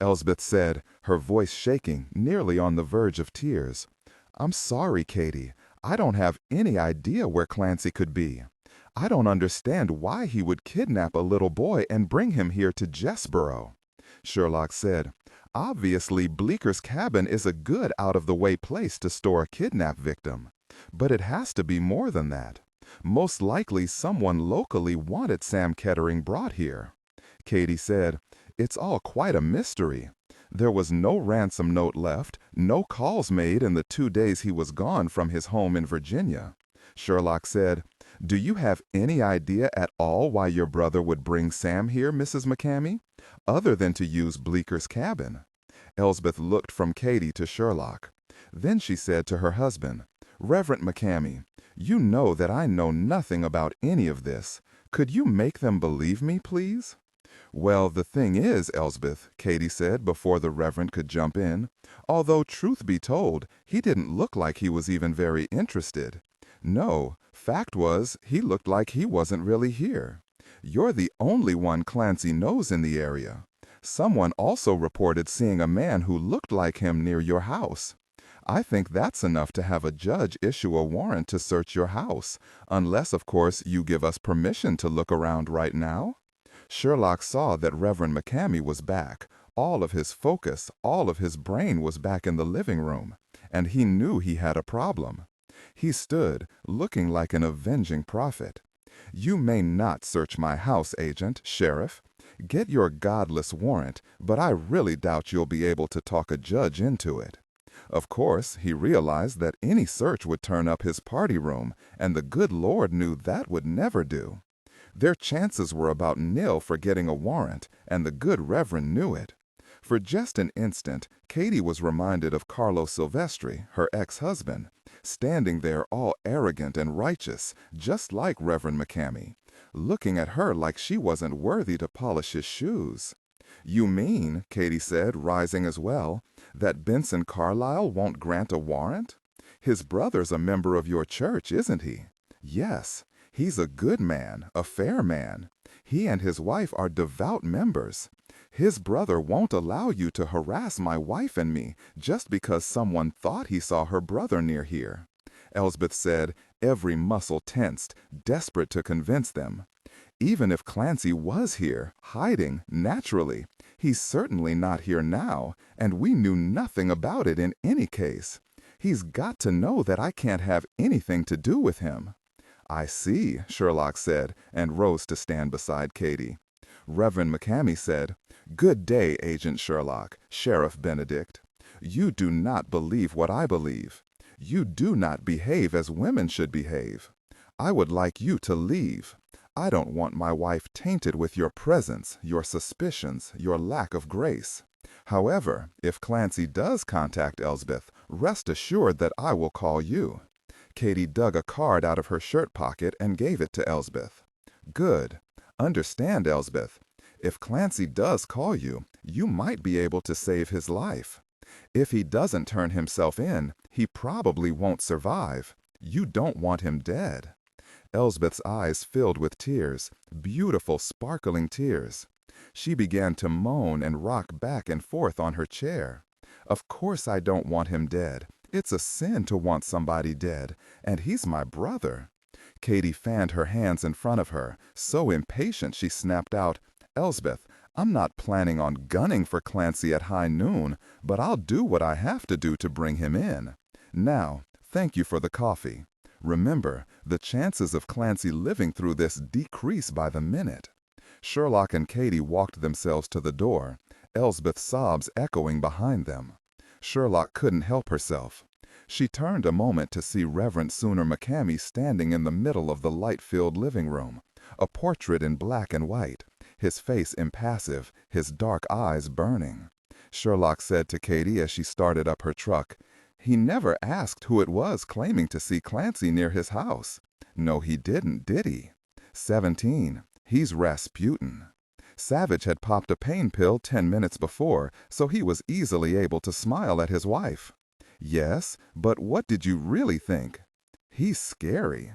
S2: Elsbeth said, her voice shaking, nearly on the verge of tears. I'm sorry, Katie. I don't have any idea where Clancy could be. I don't understand why he would kidnap a little boy and bring him here to Jessboro. Sherlock said, obviously Bleeker's cabin is a good out-of-the-way place to store a kidnap victim. But it has to be more than that. Most likely someone locally wanted Sam Kettering brought here. Katie said, it's all quite a mystery. There was no ransom note left, no calls made in the 2 days he was gone from his home in Virginia. Sherlock said, do you have any idea at all why your brother would bring Sam here, Mrs. McCamey, other than to use Bleeker's cabin? Elsbeth looked from Katie to Sherlock. Then she said to her husband, Reverend McCamey, you know that I know nothing about any of this. Could you make them believe me, please? Well, the thing is, Elsbeth, Katie said before the Reverend could jump in, although truth be told, he didn't look like he was even very interested. No, fact was, he looked like he wasn't really here. You're the only one Clancy knows in the area. Someone also reported seeing a man who looked like him near your house. I think that's enough to have a judge issue a warrant to search your house, unless, of course, you give us permission to look around right now. Sherlock saw that Reverend McCamey was back. All of his focus, all of his brain was back in the living room, and he knew he had a problem. He stood, looking like an avenging prophet. You may not search my house, agent, sheriff. Get your godless warrant, but I really doubt you'll be able to talk a judge into it. Of course, he realized that any search would turn up his party room, and the good Lord knew that would never do. Their chances were about nil for getting a warrant, and the good Reverend knew it. For just an instant, Katie was reminded of Carlo Silvestri, her ex-husband, standing there all arrogant and righteous, just like Reverend McCamey, looking at her like she wasn't worthy to polish his shoes. You mean, Katie said, rising as well, that Benson Carlyle won't grant a warrant? His brother's a member of your church, isn't he? Yes, he's a good man, a fair man. He and his wife are devout members. His brother won't allow you to harass my wife and me just because someone thought he saw her brother near here. Elsbeth said, every muscle tensed, desperate to convince them. Even if Clancy was here, hiding, naturally, he's certainly not here now, and we knew nothing about it in any case. He's got to know that I can't have anything to do with him. I see, Sherlock said, and rose to stand beside Katie. Reverend McCamey said, good day, Agent Sherlock, Sheriff Benedict. You do not believe what I believe. You do not behave as women should behave. I would like you to leave. I don't want my wife tainted with your presence, your suspicions, your lack of grace. However, if Clancy does contact Elsbeth, rest assured that I will call you. Katie dug a card out of her shirt pocket and gave it to Elsbeth. Good. Understand, Elsbeth, if Clancy does call you, you might be able to save his life. If he doesn't turn himself in, he probably won't survive. You don't want him dead. Elsbeth's eyes filled with tears, beautiful sparkling tears. She began to moan and rock back and forth on her chair. Of course I don't want him dead. It's a sin to want somebody dead, and he's my brother. Katie fanned her hands in front of her, so impatient she snapped out, Elsbeth, I'm not planning on gunning for Clancy at high noon, but I'll do what I have to do to bring him in. Now, thank you for the coffee. Remember, the chances of Clancy living through this decrease by the minute. Sherlock and Katie walked themselves to the door, Elsbeth's sobs echoing behind them. Sherlock couldn't help herself. She turned a moment to see Reverend Sooner McCamey standing in the middle of the light-filled living room, a portrait in black and white, his face impassive, his dark eyes burning. Sherlock said to Katie as she started up her truck,
S1: He never asked who it was claiming to see Clancy near his house. No, he didn't, did he? 17. He's Rasputin. Savich had popped a pain pill 10 minutes before, so he was easily able to smile at his wife. Yes, but what did you really think? He's scary.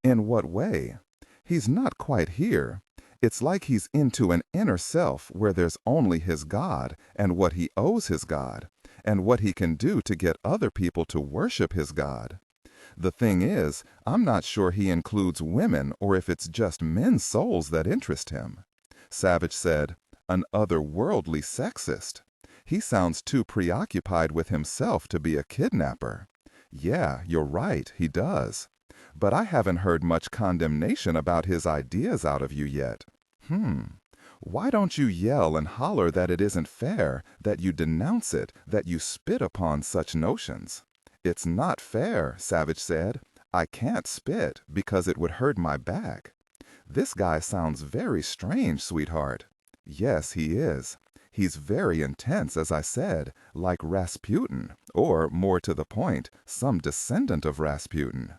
S1: In what way? He's not quite here. It's like he's into an inner self where there's only his God and what he owes his God, and what he can do to get other people to worship his God. The thing is, I'm not sure he includes women or if it's just men's souls that interest him. Savich said, an otherworldly sexist. He sounds too preoccupied with himself to be a kidnapper. Yeah, you're right, he does. But I haven't heard much condemnation about his ideas out of you yet. Why don't you yell and holler that it isn't fair, that you denounce it, that you spit upon such notions? It's not fair, Savich said. I can't spit because it would hurt my back. This guy sounds very strange, sweetheart. Yes, he is. He's very intense, as I said, like Rasputin, or, more to the point, some descendant of Rasputin.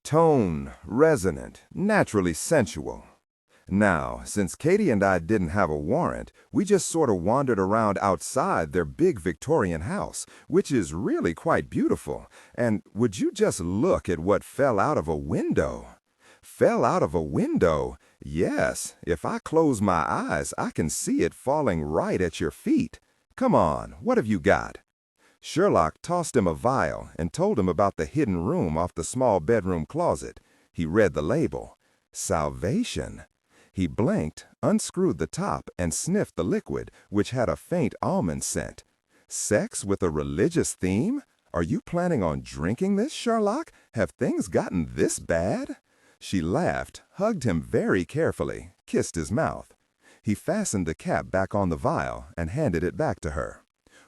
S2: Tone, resonant, naturally sensual. Now, since Katie and I didn't have a warrant, we just sort of wandered around outside their big Victorian house, which is really quite beautiful. And would you just look at what fell out of a window? Fell out of a window? Yes, if I close my eyes, I can see it falling right at your feet. Come on, what have you got? Sherlock tossed him a vial and told him about the hidden room off the small bedroom closet. He read the label. Salvation. He blinked, unscrewed the top, and sniffed the liquid, which had a faint almond scent. Sex with a religious theme? Are you planning on drinking this, Sherlock? Have things gotten this bad? She laughed, hugged him very carefully, kissed his mouth. He fastened the cap back on the vial and handed it back to her.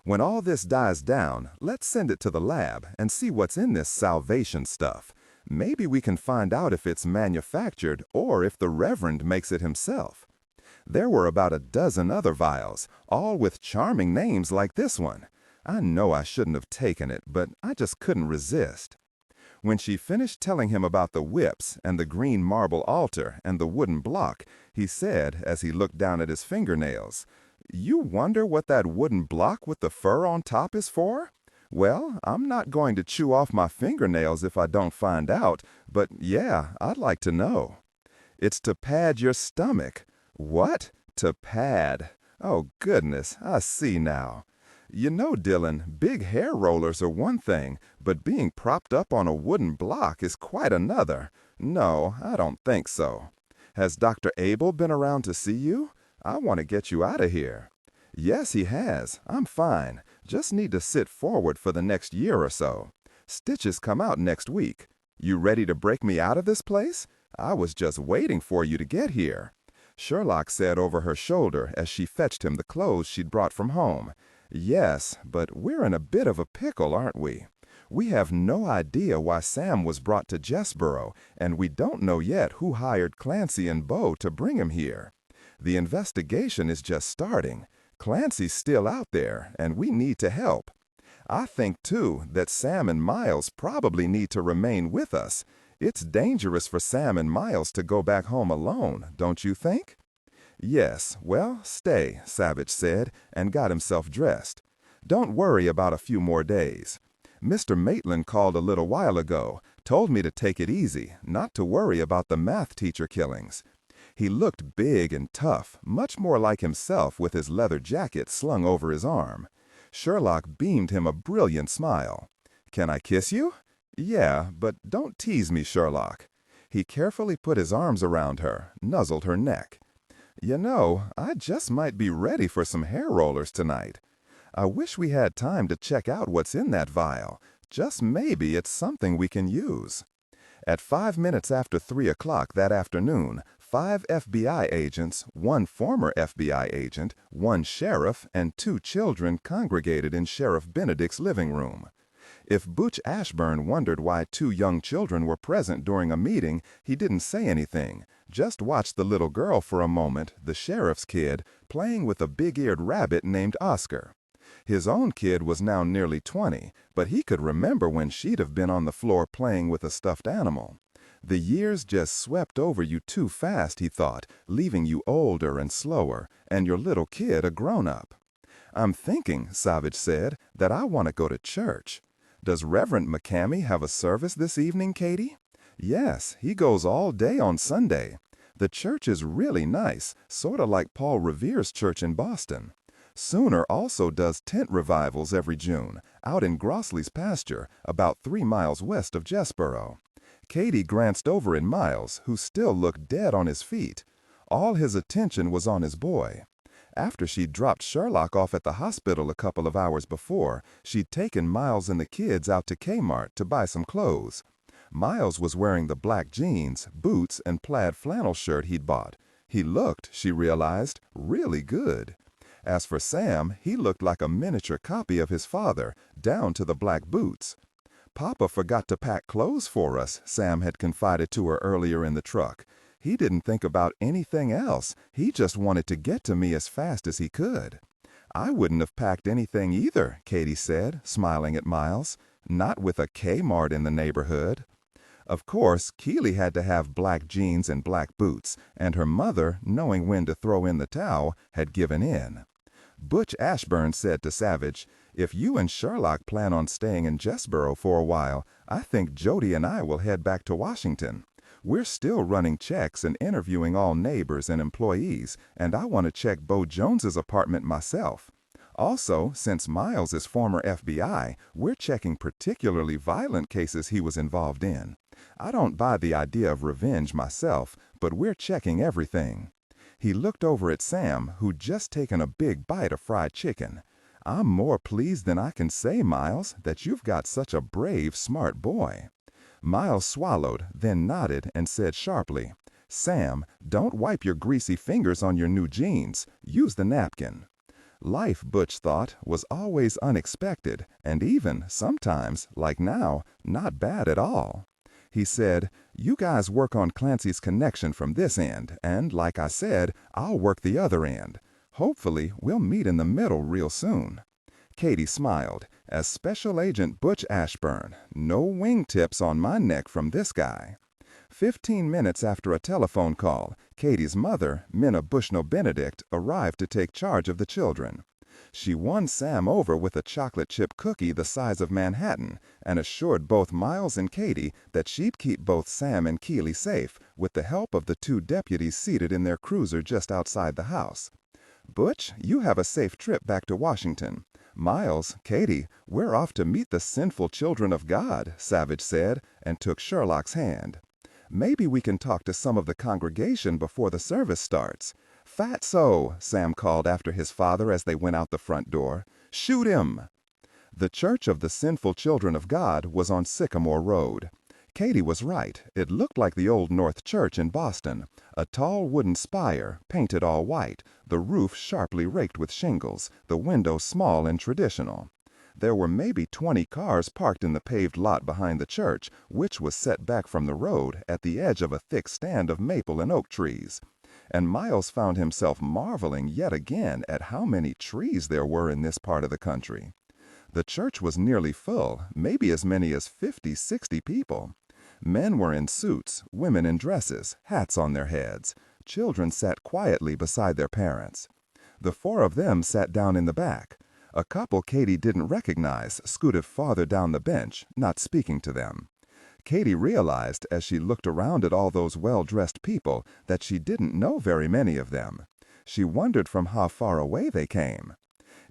S2: When all this dies down, let's send it to the lab and see what's in this salvation stuff. Maybe we can find out if it's manufactured or if the Reverend makes it himself. There were about a dozen other vials, all with charming names like this one. I know I shouldn't have taken it, but I just couldn't resist. When she finished telling him about the whips and the green marble altar and the wooden block, he said, as he looked down at his fingernails, "You wonder what that wooden block with the fur on top is for? Well, I'm not going to chew off my fingernails if I don't find out, but yeah, I'd like to know." "It's to pad your stomach." "What? To pad? Oh, goodness, I see now. You know, Dillon, big hair rollers are one thing, but being propped up on a wooden block is quite another. No, I don't think so. Has Dr. Abel been around to see you? I want to get you out of here." "Yes, he has. I'm fine. Just need to sit forward for the next year or so. Stitches come out next week. You ready to break me out of this place? I was just waiting for you to get here," Sherlock said over her shoulder as she fetched him the clothes she'd brought from home. "Yes, but we're in a bit of a pickle, aren't we? We have no idea why Sam was brought to Jessboro, and we don't know yet who hired Clancy and Bo to bring him here. The investigation is just starting. Clancy's still out there, and we need to help. I think, too, that Sam and Miles probably need to remain with us. It's dangerous for Sam and Miles to go back home alone, don't you think?" "Yes, well, stay," Savich said, and got himself dressed. "Don't worry about a few more days. Mr. Maitland called a little while ago, told me to take it easy, not to worry about the math teacher killings. He looked big and tough, much more like himself with his leather jacket slung over his arm." Sherlock beamed him a brilliant smile. "Can I kiss you?" "Yeah, but don't tease me, Sherlock." He carefully put his arms around her, nuzzled her neck. "You know, I just might be ready for some hair rollers tonight. I wish we had time to check out what's in that vial. Just maybe it's something we can use." At 5 minutes after 3 o'clock that afternoon, 5 FBI agents, 1 former FBI agent, 1 sheriff, and 2 children congregated in Sheriff Benedict's living room. If Butch Ashburn wondered why 2 young children were present during a meeting, he didn't say anything, just watched the little girl for a moment, the sheriff's kid, playing with a big-eared rabbit named Oscar.
S1: His own kid was now nearly 20, but he could remember when she'd have been on the floor playing with a stuffed animal. The years just swept over you too fast, he thought, leaving you older and slower, and your little kid a grown-up. I'm thinking, Savich said, that I want to go to church. Does Reverend McCamey have a service this evening, Katie? Yes, he goes all day on Sunday. The church is really nice, sort of like Paul Revere's church in Boston. Sooner also does tent revivals every June, out in Grossley's pasture, about 3 miles west of Jessboro. Katie glanced over at Miles, who still looked dead on his feet. All his attention was on his boy. After she'd dropped Sherlock off at the hospital a couple of hours before, she'd taken Miles and the kids out to Kmart to buy some clothes. Miles was wearing the black jeans, boots, and plaid flannel shirt he'd bought. He looked, she realized, really good. As for Sam, he looked like a miniature copy of his father, down to the black boots. "Papa forgot to pack clothes for us," Sam had confided to her earlier in the truck. "He didn't think about anything else. He just wanted to get to me as fast as he could." "I wouldn't have packed anything either," Katie said, smiling at Miles. "Not with a Kmart in the neighborhood." Of course, Keely had to have black jeans and black boots, and her mother, knowing when to throw in the towel, had given in. Butch Ashburn said to Savich, "If you and Sherlock plan on staying in Jessboro for a while, I think Jody and I will head back to Washington. We're still running checks and interviewing all neighbors and employees, and I want to check Bo Jones's apartment myself. Also, since Miles is former FBI, we're checking particularly violent cases he was involved in. I don't buy the idea of revenge myself, but we're checking everything." He looked over at Sam, who'd just taken a big bite of fried chicken. "I'm more pleased than I can say, Miles, that you've got such a brave, smart boy." Miles swallowed, then nodded and said sharply, "Sam, don't wipe your greasy fingers on your new jeans. Use the napkin." Life, Butch thought, was always unexpected, and even, sometimes, like now, not bad at all. He said, "You guys work on Clancy's connection from this end, and like I said, I'll work the other end. Hopefully, we'll meet in the middle real soon." Katie smiled. "As Special Agent Butch Ashburn, no wingtips on my neck from this guy." 15 minutes after a telephone call, Katie's mother, Minna Bushnell-Benedict, arrived to take charge of the children. She won Sam over with a chocolate chip cookie the size of Manhattan and assured both Miles and Katie that she'd keep both Sam and Keely safe with the help of the 2 deputies seated in their cruiser just outside the house. "Butch, you have a safe trip back to Washington. Miles, Katie, we're off to meet the sinful children of God," Savich said, and took Sherlock's hand. "Maybe we can talk to some of the congregation before the service starts." "Fatso," Sam called after his father as they went out the front door. "Shoot him!" The Church of the Sinful Children of God was on Sycamore Road. Katie was right. It looked like the Old North Church in Boston, a tall wooden spire, painted all white, the roof sharply raked with shingles, the windows small and traditional. There were maybe 20 cars parked in the paved lot behind the church, which was set back from the road at the edge of a thick stand of maple and oak trees. And Miles found himself marveling yet again at how many trees there were in this part of the country. The church was nearly full, maybe as many as 50, 60 people. Men were in suits, women in dresses, hats on their heads. Children sat quietly beside their parents. The 4 of them sat down in the back. A couple Katie didn't recognize scooted farther down the bench, not speaking to them. Katie realized, as she looked around at all those well-dressed people, that she didn't know very many of them. She wondered from how far away they came.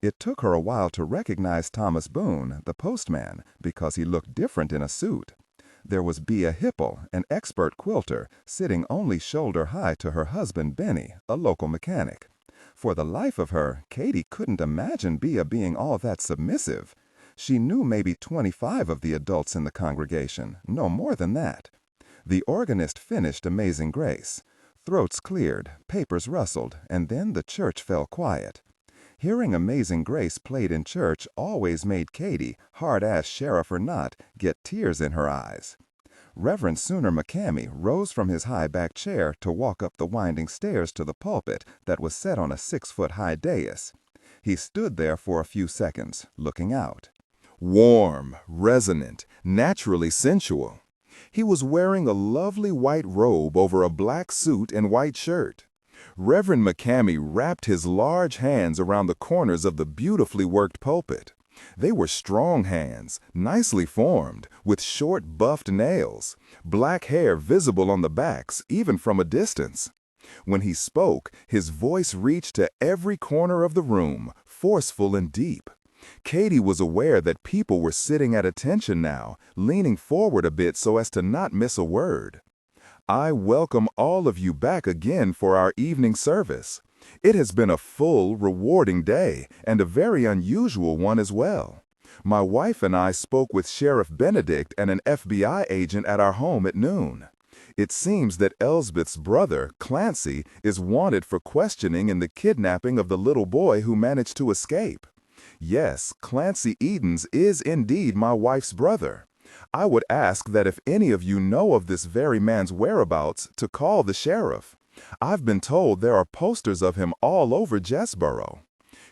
S1: It took her a while to recognize Thomas Boone, the postman, because he looked different in a suit. There was Bea Hipple, an expert quilter, sitting only shoulder-high to her husband Benny, a local mechanic. For the life of her, Katie couldn't imagine Bea being all that submissive. She knew maybe 25 of the adults in the congregation, no more than that. The organist finished Amazing Grace. Throats cleared, papers rustled, and then the church fell quiet. Hearing Amazing Grace played in church always made Katie, hard-ass sheriff or not, get tears in her eyes. Reverend Sooner McCamey rose from his high-backed chair to walk up the winding stairs to the pulpit that was set on a 6-foot-high dais.
S3: He stood there for a few seconds, looking out.
S1: Warm, resonant, naturally sensual. He was wearing a lovely white robe over a black suit and white shirt. Reverend McCamey wrapped his large hands around the corners of the beautifully worked pulpit. They were strong hands, nicely formed, with short buffed nails, black hair visible on the backs, even from a distance. When he spoke, his voice reached to every corner of the room, forceful and deep. Katie was aware that people were sitting at attention now, leaning forward a bit so as to not miss a word. I welcome all of you back again for our evening service. It has been a full, rewarding day, and a very unusual one as well. My wife and I spoke with Sheriff Benedict and an FBI agent at our home at noon. It seems that Elsbeth's brother, Clancy, is wanted for questioning in the kidnapping of the little boy who managed to escape. Yes, Clancy Edens is indeed my wife's brother. I would ask that if any of you know of this very man's whereabouts, to call the sheriff. I've been told there are posters of him all over Jessboro.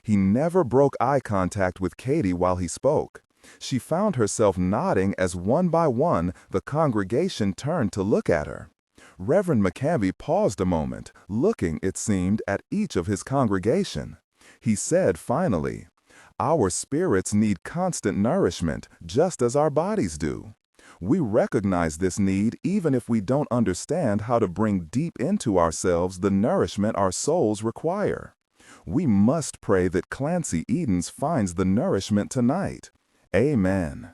S1: He never broke eye contact with Katie while he spoke. She found herself nodding as one by one the congregation turned to look at her. Reverend McCamey paused a moment, looking, it seemed, at each of his congregation. He said finally, "Our spirits need constant nourishment, just as our bodies do. We recognize this need even if we don't understand how to bring deep into ourselves the nourishment our souls require. We must pray that Clancy Edens finds the nourishment tonight. Amen.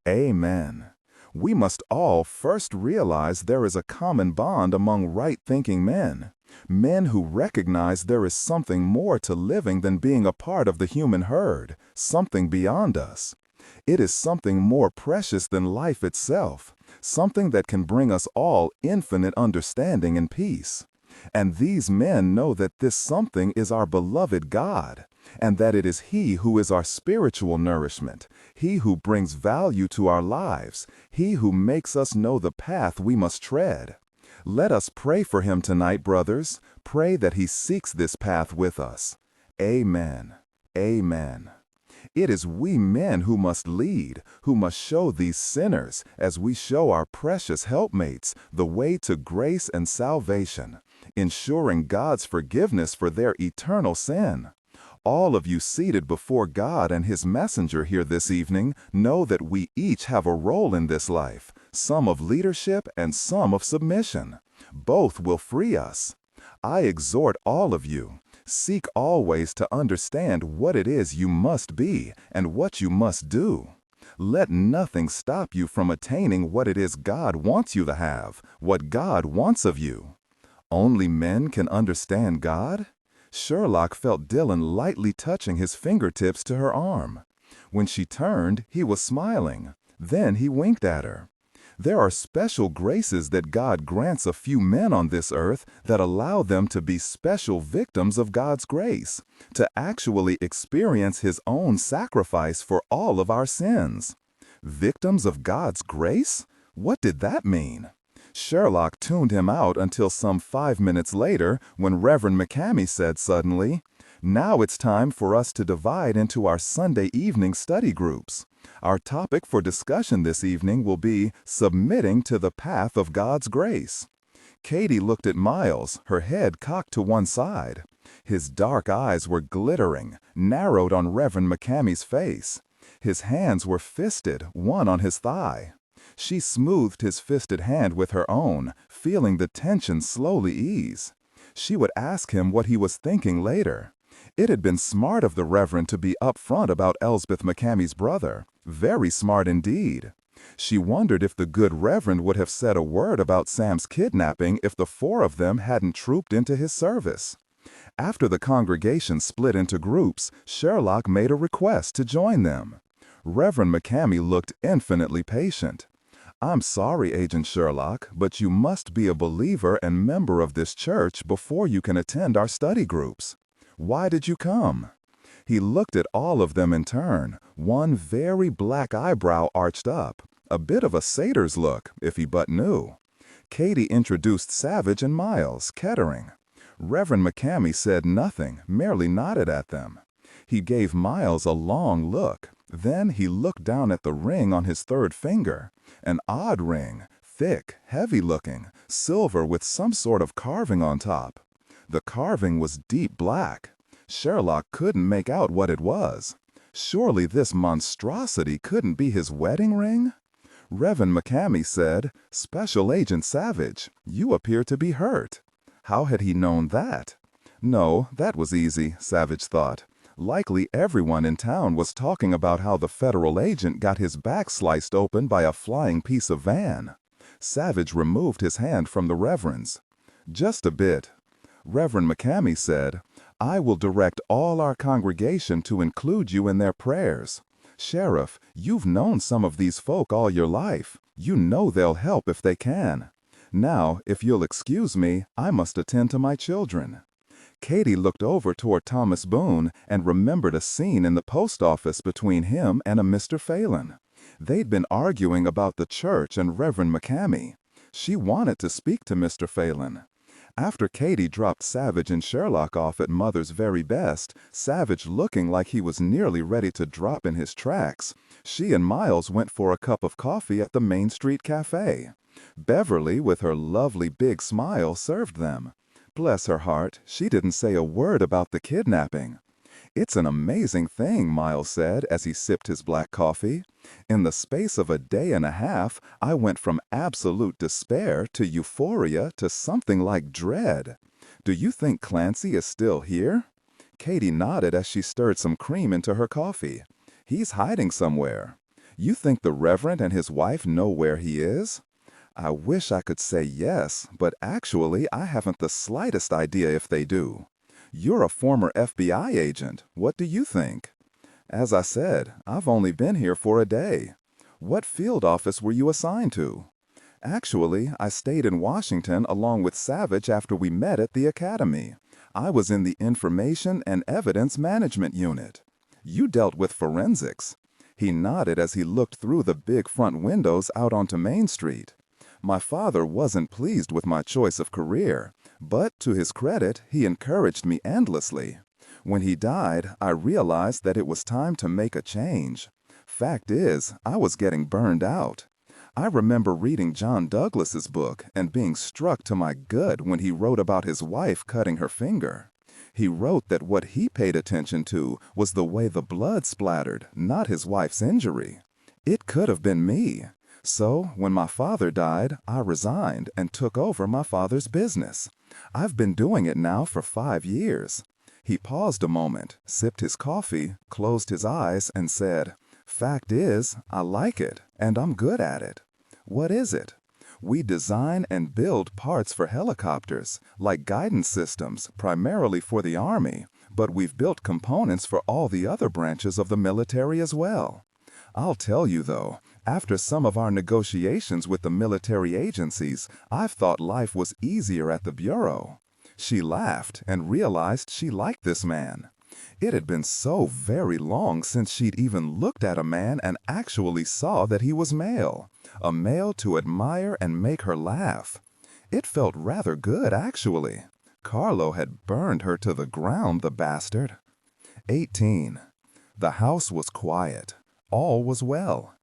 S1: Amen." We must all first realize there is a common bond among right-thinking men. Men who recognize there is something more to living than being a part of the human herd, something beyond us. It is something more precious than life itself, something that can bring us all infinite understanding and peace. And these men know that this something is our beloved God, and that it is He who is our spiritual nourishment, He who brings value to our lives, He who makes us know the path we must tread. Let us pray for him tonight, brothers. Pray that he seeks this path with us. Amen. Amen. It is we men who must lead, who must show these sinners, as we show our precious helpmates, the way to grace and salvation, ensuring God's forgiveness for their eternal sin. All of you seated before God and His messenger here this evening know that we each have a role in this life, some of leadership and some of submission. Both will free us. I exhort all of you, seek always to understand what it is you must be and what you must do. Let nothing stop you from attaining what it is God wants you to have, what God wants of you. Only men can understand God? Sherlock felt Dillon lightly touching his fingertips to her arm. When she turned, he was smiling. Then he winked at her. There are special graces that God grants a few men on this earth that allow them to be special victims of God's grace, to actually experience His own sacrifice for all of our sins. Victims of God's grace? What did that mean? Sherlock tuned him out until some 5 minutes later when Reverend McCamey said suddenly, "Now it's time for us to divide into our Sunday evening study groups. Our topic for discussion this evening will be submitting to the path of God's grace." Katie looked at Miles, her head cocked to one side. His dark eyes were glittering, narrowed on Reverend McCamey's face. His hands were fisted, one on his thigh. She smoothed his fisted hand with her own, feeling the tension slowly ease. She would ask him what he was thinking later. It had been smart of the Reverend to be upfront about Elsbeth McCamey's brother. Very smart indeed. She wondered if the good Reverend would have said a word about Sam's kidnapping if the four of them hadn't trooped into his service. After the congregation split into groups, Sherlock made a request to join them. Reverend McCamey looked infinitely patient. "I'm sorry, Agent Sherlock, but you must be a believer and member of this church before you can attend our study groups. Why did you come?" He looked at all of them in turn, one very black eyebrow arched up, a bit of a satyr's look, if he but knew. Katie introduced Savich and Miles, Kettering. Reverend McCamey said nothing, merely nodded at them.
S2: He gave Miles a long look. Then he looked down at the ring on his third finger. An odd ring, thick, heavy-looking, silver with some sort of carving on top. The carving was deep black. Sherlock couldn't make out what it was. Surely this monstrosity couldn't be his wedding ring? Reverend McCamey said, "Special Agent Savich, you appear to be hurt." How had he known that? No, that was easy, Savich thought. Likely everyone in town was talking about how the federal agent got his back sliced open by a flying piece of van. Savich removed his hand from the Reverend's. "Just a bit." Reverend McCamey said, "I will direct all our congregation to include you in their prayers. Sheriff, you've known some of these folk all your life. You know they'll help if they can. Now, if you'll excuse me, I must attend to my children." Katie looked over toward Thomas Boone and remembered a scene in the post office between him and a Mr. Phelan. They'd been arguing about the church and Reverend McCamey. She wanted to speak to Mr. Phelan. After Katie dropped Savich and Sherlock off at Mother's Very Best, Savich looking like he was nearly ready to drop in his tracks, she and Miles went for a cup of coffee at the Main Street Cafe. Beverly, with her lovely big smile, served them. Bless her heart, she didn't say a word about the kidnapping. "It's an amazing thing," Miles said as he sipped his black coffee. "In the space of a day and a half, I went from absolute despair to euphoria to something like dread. Do you think Clancy is still here?" Katie nodded as she stirred some cream into her coffee. "He's hiding somewhere." "You think the Reverend and his wife know where he is?" "I wish I could say yes, but actually I haven't the slightest idea if they do." "You're a former FBI agent. What do you think?" "As I said, I've only been here for a day." "What field office were you assigned to?" "Actually, I stayed in Washington along with Savich after we met at the academy. I was in the Information and Evidence Management Unit." "You dealt with forensics." He nodded as he looked through the big front windows out onto Main Street. "My father wasn't pleased with my choice of career, but to his credit, he encouraged me endlessly. When he died, I realized that it was time to make a change. Fact is, I was getting burned out. I remember reading John Douglas's book and being struck to my gut when he wrote about his wife cutting her finger. He wrote that what he paid attention to was the way the blood splattered, not his wife's injury. It could have been me. So, when my father died, I resigned and took over my father's business. I've been doing it now for 5 years." He paused a moment, sipped his coffee, closed his eyes, and said, "Fact is, I like it, and I'm good at it." "What is it?" "We design and build parts for helicopters, like guidance systems, primarily for the Army, but we've built components for all the other branches of the military as well. I'll tell you though, after some of our negotiations with the military agencies, I've thought life was easier at the Bureau." She laughed and realized she liked this man. It had been so very long since she'd even looked at a man and actually saw that he was male. A male to admire and make her laugh. It felt rather good, actually. Carlo had burned her to the ground, the bastard. 18. The house was quiet. All was well.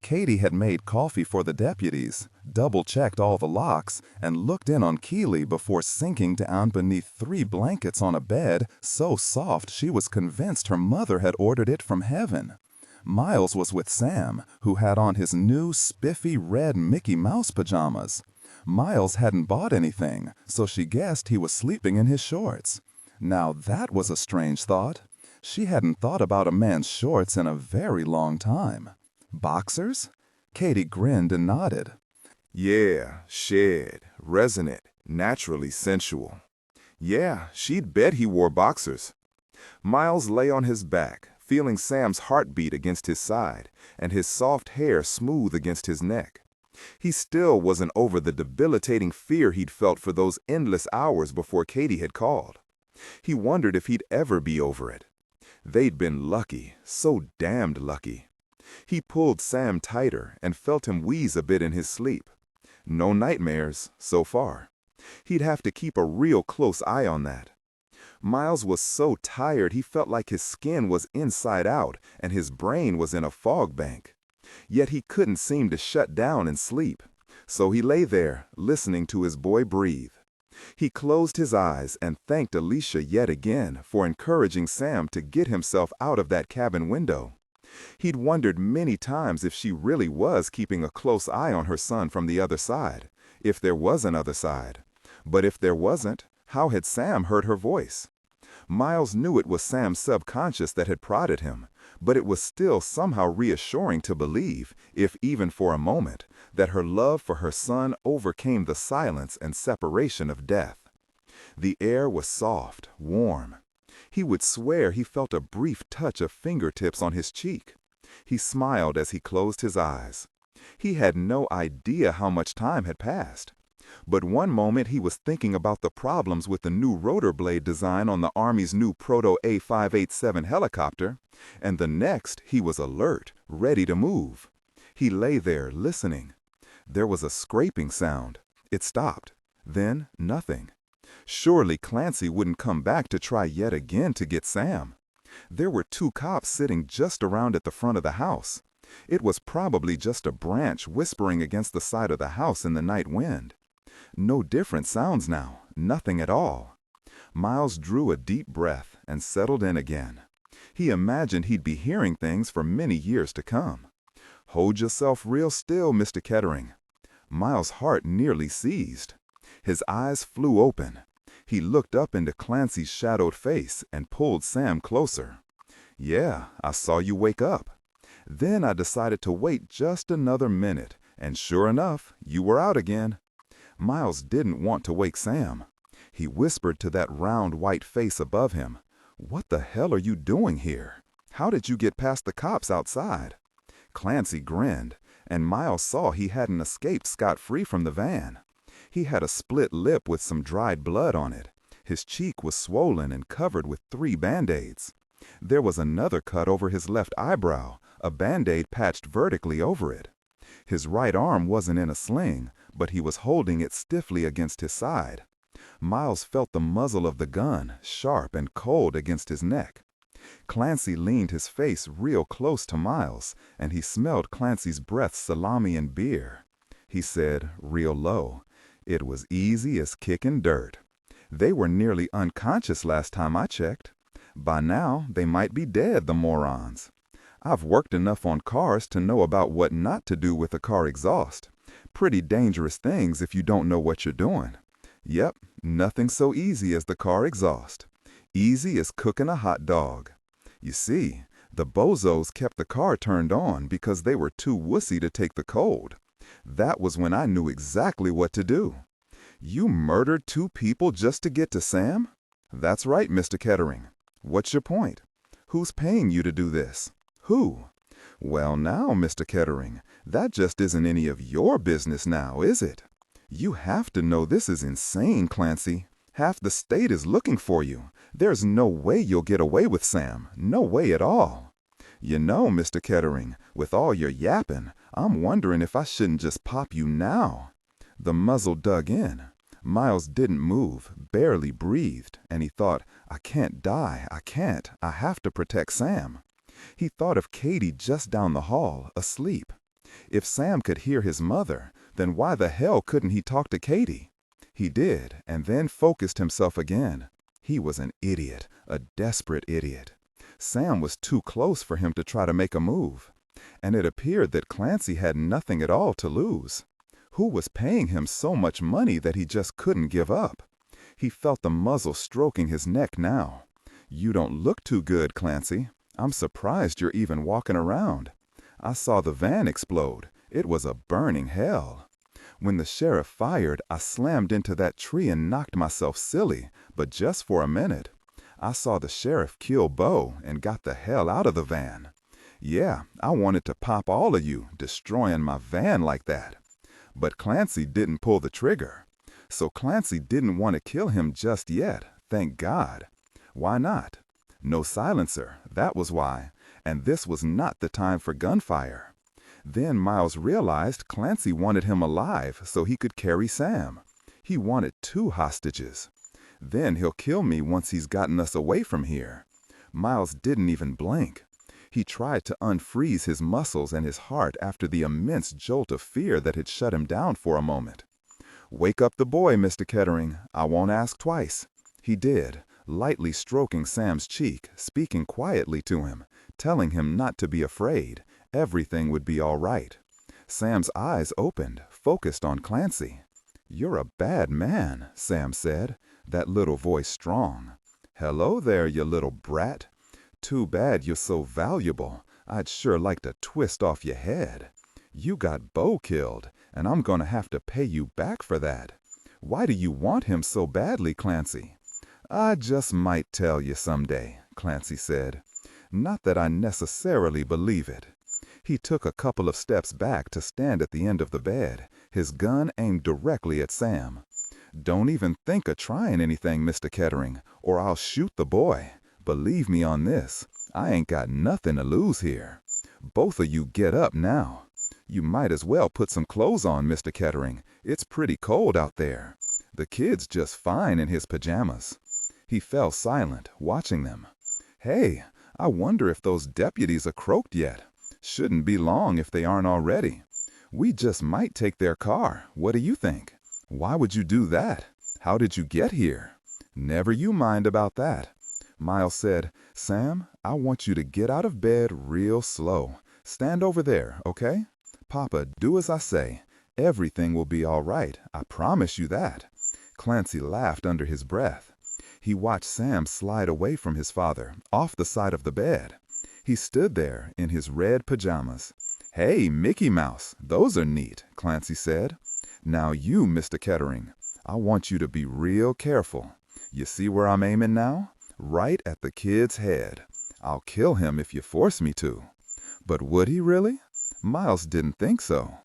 S2: Katie had made coffee for the deputies, double-checked all the locks, and looked in on Keeley before sinking down beneath 3 blankets on a bed so soft she was convinced her mother had ordered it from heaven. Miles was with Sam, who had on his new spiffy red Mickey Mouse pajamas. Miles hadn't bought anything, so she guessed he was sleeping in his shorts. Now that was a strange thought. She hadn't thought about a man's shorts in a very long time. Boxers? Katie grinned and nodded.
S1: Yeah, shed, resonant, naturally sensual. Yeah, she'd bet he wore boxers. Miles lay on his back, feeling Sam's heartbeat against his side and his soft hair smooth against his neck. He still wasn't over the debilitating fear he'd felt for those endless hours before Katie had called. He wondered if he'd ever be over it. They'd been lucky, so damned lucky. He pulled Sam tighter and felt him wheeze a bit in his sleep. No nightmares, so far. He'd have to keep a real close eye on that. Miles was so tired he felt like his skin was inside out and his brain was in a fog bank. Yet he couldn't seem to shut down and sleep. So he lay there, listening to his boy breathe. He closed his eyes and thanked Alicia yet again for encouraging Sam to get himself out of that cabin window. He'd wondered many times if she really was keeping a close eye on her son from the other side, if there was an other side. But if there wasn't, how had Sam heard her voice? Miles knew it was Sam's subconscious that had prodded him, but it was still somehow reassuring to believe, if even for a moment, that her love for her son overcame the silence and separation of death. The air was soft, warm. He would swear he felt a brief touch of fingertips on his cheek. He smiled as he closed his eyes. He had no idea how much time had passed. But one moment he was thinking about the problems with the new rotor blade design on the Army's new Proto A587 helicopter, and the next he was alert, ready to move. He lay there, listening. There was a scraping sound. It stopped. Then nothing. Surely Clancy wouldn't come back to try yet again to get Sam. There were 2 cops sitting just around at the front of the house. It was probably just a branch whispering against the side of the house in the night wind. No different sounds now, nothing at all. Miles drew a deep breath and settled in again. He imagined he'd be hearing things for many years to come. Hold yourself real still, Mr. Kettering. Miles' heart nearly seized. His eyes flew open. He looked up into Clancy's shadowed face and pulled Sam closer. Yeah, I saw you wake up. Then I decided to wait just another minute, and sure enough, you were out again. Miles didn't want to wake Sam. He whispered to that round white face above him, "What the hell are you doing here? How did you get past the cops outside?" Clancy grinned, and Miles saw he hadn't escaped scot-free from the van. He had a split lip with some dried blood on it. His cheek was swollen and covered with 3 Band-Aids. There was another cut over his left eyebrow, a Band-Aid patched vertically over it. His right arm wasn't in a sling, but he was holding it stiffly against his side. Miles felt the muzzle of the gun, sharp and cold against his neck. Clancy leaned his face real close to Miles, and he smelled Clancy's breath salami and beer. He said, real low, "It was easy as kicking dirt. They were nearly unconscious last time I checked. By now, they might be dead, the morons. I've worked enough on cars to know about what not to do with a car exhaust. Pretty dangerous things if you don't know what you're doing. Yep, nothing so easy as the car exhaust. Easy as cooking a hot dog. You see, the bozos kept the car turned on because they were too wussy to take the cold. That was when I knew exactly what to do." "You murdered 2 people just to get to Sam?" "That's right, Mr. Kettering. What's your point? Who's paying you to do this? Who?" "Well now, Mr. Kettering, that just isn't any of your business now, is it? You have to know this is insane, Clancy. Half the state is looking for you. There's no way you'll get away with Sam. No way at all. You know, Mr. Kettering, with all your yapping, I'm wondering if I shouldn't just pop you now." The muzzle dug in. Miles didn't move, barely breathed, and he thought, I can't die, I can't. I have to protect Sam. He thought of Katie just down the hall, asleep. If Sam could hear his mother, then why the hell couldn't he talk to Katie? He did, and then focused himself again. He was an idiot, a desperate idiot. Sam was too close for him to try to make a move. And it appeared that Clancy had nothing at all to lose. Who was paying him so much money that he just couldn't give up? He felt the muzzle stroking his neck now. "You don't look too good, Clancy. I'm surprised you're even walking around. I saw the van explode. It was a burning hell. When the sheriff fired, I slammed into that tree and knocked myself silly, but just for a minute. I saw the sheriff kill Bo and got the hell out of the van. Yeah, I wanted to pop all of you, destroying my van like that. But Clancy didn't pull the trigger. So Clancy didn't want to kill him just yet, thank God. Why not? No silencer, that was why, and this was not the time for gunfire. Then Miles realized Clancy wanted him alive so he could carry Sam. He wanted 2 hostages.
S4: Then he'll kill me once he's gotten us away from here." Miles didn't even blink. He tried to unfreeze his muscles and his heart after the immense jolt of fear that had shut him down for a moment. "Wake up the boy, Mr. Kettering. I won't ask twice." He did, lightly stroking Sam's cheek, speaking quietly to him, telling him not to be afraid. Everything would be all right. Sam's eyes opened, focused on Clancy. "You're a bad man," Sam said, that little voice strong. "Hello there, you little brat. Too bad you're so valuable. I'd sure like to twist off your head. You got Bo killed, and I'm gonna have to pay you back for that. Why do you want him so badly, Clancy?" "I just might tell you someday," Clancy said. "Not that I necessarily believe it." He took a couple of steps back to stand at the end of the bed, his gun aimed directly at Sam. "Don't even think of trying anything, Mr. Kettering, or I'll shoot the boy. Believe me on this, I ain't got nothing to lose here. Both of you get up now. You might as well put some clothes on, Mr. Kettering. It's pretty cold out there. The kid's just fine in his pajamas." He fell silent, watching them. "Hey, I wonder if those deputies are croaked yet. Shouldn't be long if they aren't already. We just might take their car. What do you think?" "Why would you do that? How did you get here?" "Never you mind about that." Miles said, "Sam, I want you to get out of bed real slow. Stand over there, okay? Papa, do as I say. Everything will be all right. I promise you that." Clancy laughed under his breath. He watched Sam slide away from his father, off the side of the bed. He stood there in his red pajamas. "Hey, Mickey Mouse, those are neat," Clancy said. "Now you, Mr. Kettering, I want you to be real careful. You see where I'm aiming now? Right at the kid's head. I'll kill him if you force me to." But would he really? Miles didn't think so.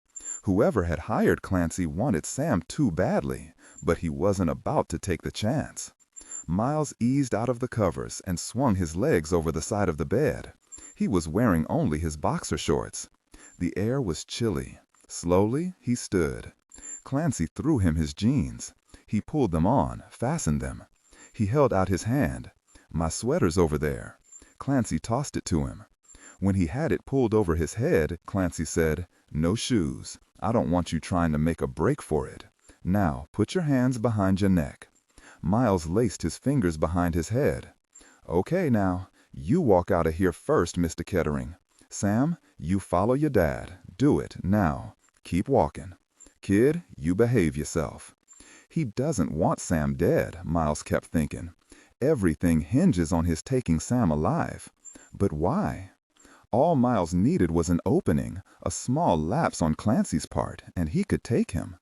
S4: Whoever had hired Clancy wanted Sam too badly, but he wasn't about to take the chance. Miles eased out of the covers and swung his legs over the side of the bed. He was wearing only his boxer shorts. The air was chilly. Slowly, he stood. Clancy threw him his jeans. He pulled them on, fastened them. He held out his hand. "My sweater's over there." Clancy tossed it to him. When he had it pulled over his head, Clancy said, "No shoes. I don't want you trying to make a break for it. Now, put your hands behind your neck." Miles laced his fingers behind his head. "Okay now, you walk out of here first, Mr. Kettering. Sam, you follow your dad. Do it, now. Keep walking. Kid, you behave yourself." He doesn't want Sam dead, Miles kept thinking. Everything hinges on his taking Sam alive. But why? All Miles needed was an opening, a small lapse on Clancy's part, and he could take him.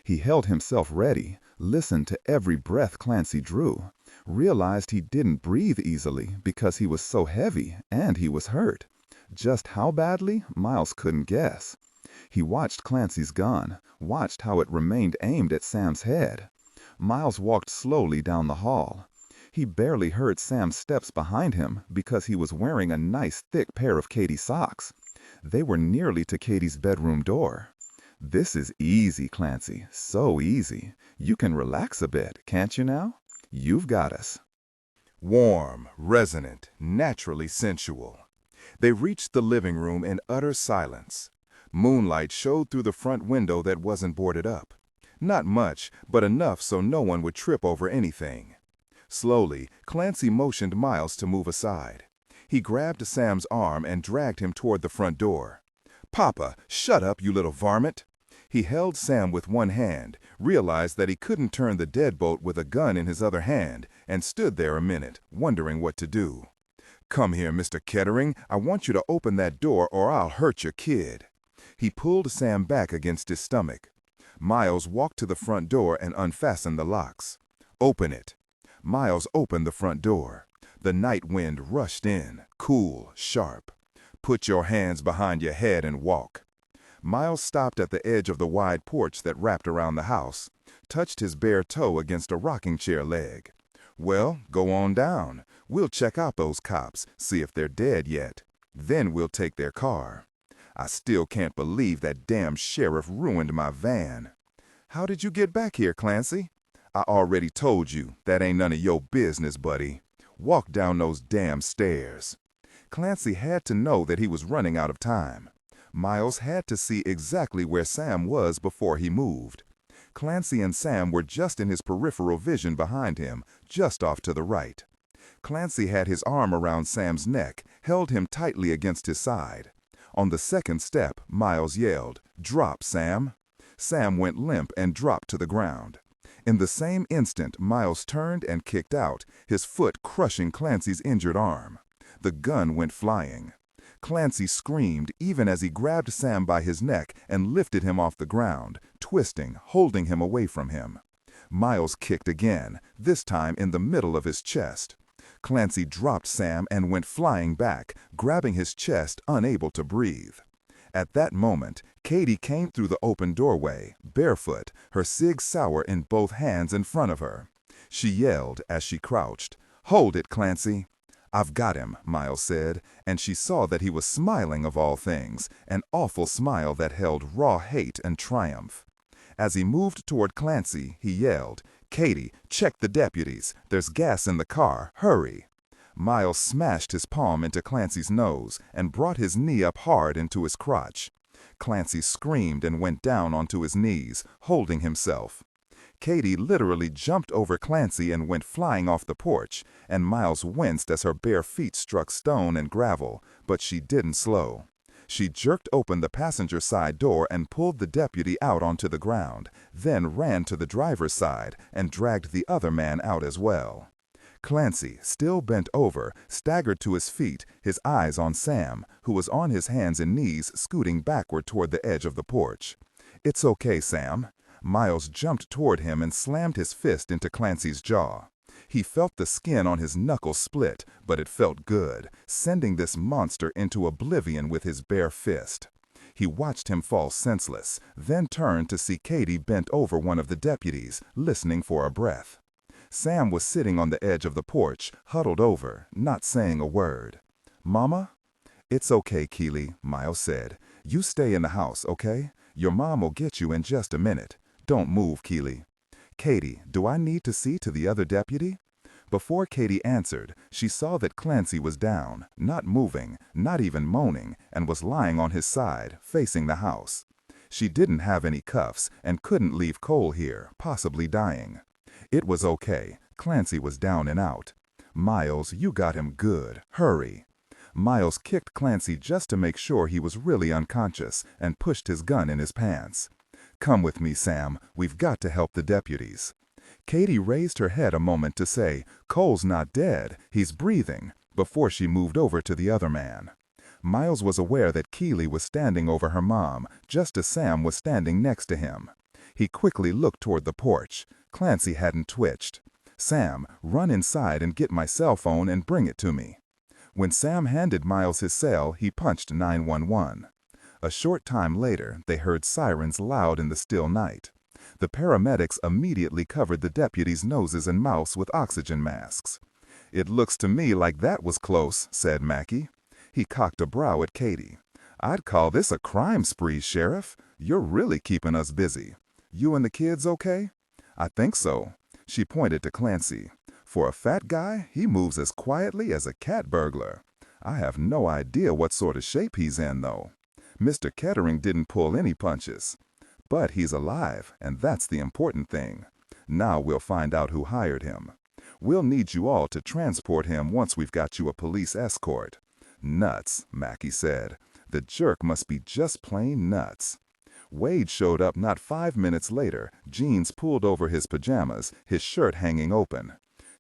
S4: He held himself ready, listened to every breath Clancy drew, realized he didn't breathe easily because he was so heavy and he was hurt. Just how badly, Miles couldn't guess. He watched Clancy's gun, watched how it remained aimed at Sam's head. Miles walked slowly down the hall. He barely heard Sam's steps behind him because he was wearing a nice thick pair of Katie's socks. They were nearly to Katie's bedroom door. "This is easy, Clancy, so easy. You can relax a bit, can't you now? You've got us."
S1: Warm, resonant, naturally sensual. They reached the living room in utter silence. Moonlight showed through the front window that wasn't boarded up. Not much, but enough so no one would trip over anything. Slowly, Clancy motioned Miles to move aside. He grabbed Sam's arm and dragged him toward the front door. "Papa, shut up, you little varmint!" He held Sam with one hand, realized that he couldn't turn the deadbolt with a gun in his other hand, and stood there a minute, wondering what to do. "Come here, Mr. Kettering. I want you to open that door or I'll hurt your kid." He pulled Sam back against his stomach. Miles walked to the front door and unfastened the locks. "Open it." Miles opened the front door. The night wind rushed in, cool, sharp. "Put your hands behind your head and walk." Miles stopped at the edge of the wide porch that wrapped around the house, touched his bare toe against a rocking chair leg. "Well, go on down. We'll check out those cops, see if they're dead yet. Then we'll take their car. I still can't believe that damn sheriff ruined my van." "How did you get back here, Clancy?" I already told you, that ain't none of your business, buddy. Walk down those damn stairs. Clancy had to know that he was running out of time. Miles had to see exactly where Sam was before he moved. Clancy and Sam were just in his peripheral vision behind him, just off to the right. Clancy had his arm around Sam's neck, held him tightly against his side. On the second step, Miles yelled, "Drop, Sam." Sam went limp and dropped to the ground. In the same instant, Miles turned and kicked out, his foot crushing Clancy's injured arm. The gun went flying. Clancy screamed even as he grabbed Sam by his neck and lifted him off the ground, twisting, holding him away from him. Miles kicked again, this time in the middle of his chest. Clancy dropped Sam and went flying back, grabbing his chest, unable to breathe. At that moment, Katie came through the open doorway, barefoot, her Sig Sauer in both hands in front of her. She yelled as she crouched, "Hold it, Clancy." "I've got him," Miles said, and she saw that he was smiling of all things, an awful smile that held raw hate and triumph. As he moved toward Clancy, he yelled, "Katie, check the deputies. There's gas in the car. Hurry." Miles smashed his palm into Clancy's nose and brought his knee up hard into his crotch. Clancy screamed and went down onto his knees, holding himself. Katie literally jumped over Clancy and went flying off the porch, and Miles winced as her bare feet struck stone and gravel, but she didn't slow. She jerked open the passenger side door and pulled the deputy out onto the ground, then ran to the driver's side and dragged the other man out as well. Clancy, still bent over, staggered to his feet, his eyes on Sam, who was on his hands and knees scooting backward toward the edge of the porch. "It's okay, Sam." Miles jumped toward him and slammed his fist into Clancy's jaw. He felt the skin on his knuckles split, but it felt good, sending this monster into oblivion with his bare fist. He watched him fall senseless, then turned to see Katie bent over one of the deputies, listening for a breath. Sam was sitting on the edge of the porch, huddled over, not saying a word. "Mama?" "It's okay, Keely," Miles said. "You stay in the house, okay? Your mom will get you in just a minute. Don't move, Keely." "Katie, do I need to see to the other deputy?" Before Katie answered, she saw that Clancy was down, not moving, not even moaning, and was lying on his side, facing the house. She didn't have any cuffs and couldn't leave Cole here, possibly dying. It was okay. Clancy was down and out. "Miles, you got him good. Hurry." Miles kicked Clancy just to make sure he was really unconscious and pushed his gun in his pants. "Come with me, Sam. We've got to help the deputies." Katie raised her head a moment to say, "Cole's not dead. He's breathing," before she moved over to the other man. Miles was aware that Keely was standing over her mom, just as Sam was standing next to him. He quickly looked toward the porch. Clancy hadn't twitched. "Sam, run inside and get my cell phone and bring it to me." When Sam handed Miles his cell, he punched 911. A short time later, they heard sirens loud in the still night. The paramedics immediately covered the deputies' noses and mouths with oxygen masks. "It looks to me like that was close," said Mackey. He cocked a brow at Katie. "I'd call this a crime spree, Sheriff. You're really keeping us busy. You and the kids okay?" "I think so." She pointed to Clancy. "For a fat guy, he moves as quietly as a cat burglar. I have no idea what sort of shape he's in, though. Mr. Kettering didn't pull any punches. But he's alive, and that's the important thing. Now we'll find out who hired him. We'll need you all to transport him once we've got you a police escort." "Nuts," Mackey said. "The jerk must be just plain nuts." Wade showed up not 5 minutes later, jeans pulled over his pajamas, his shirt hanging open.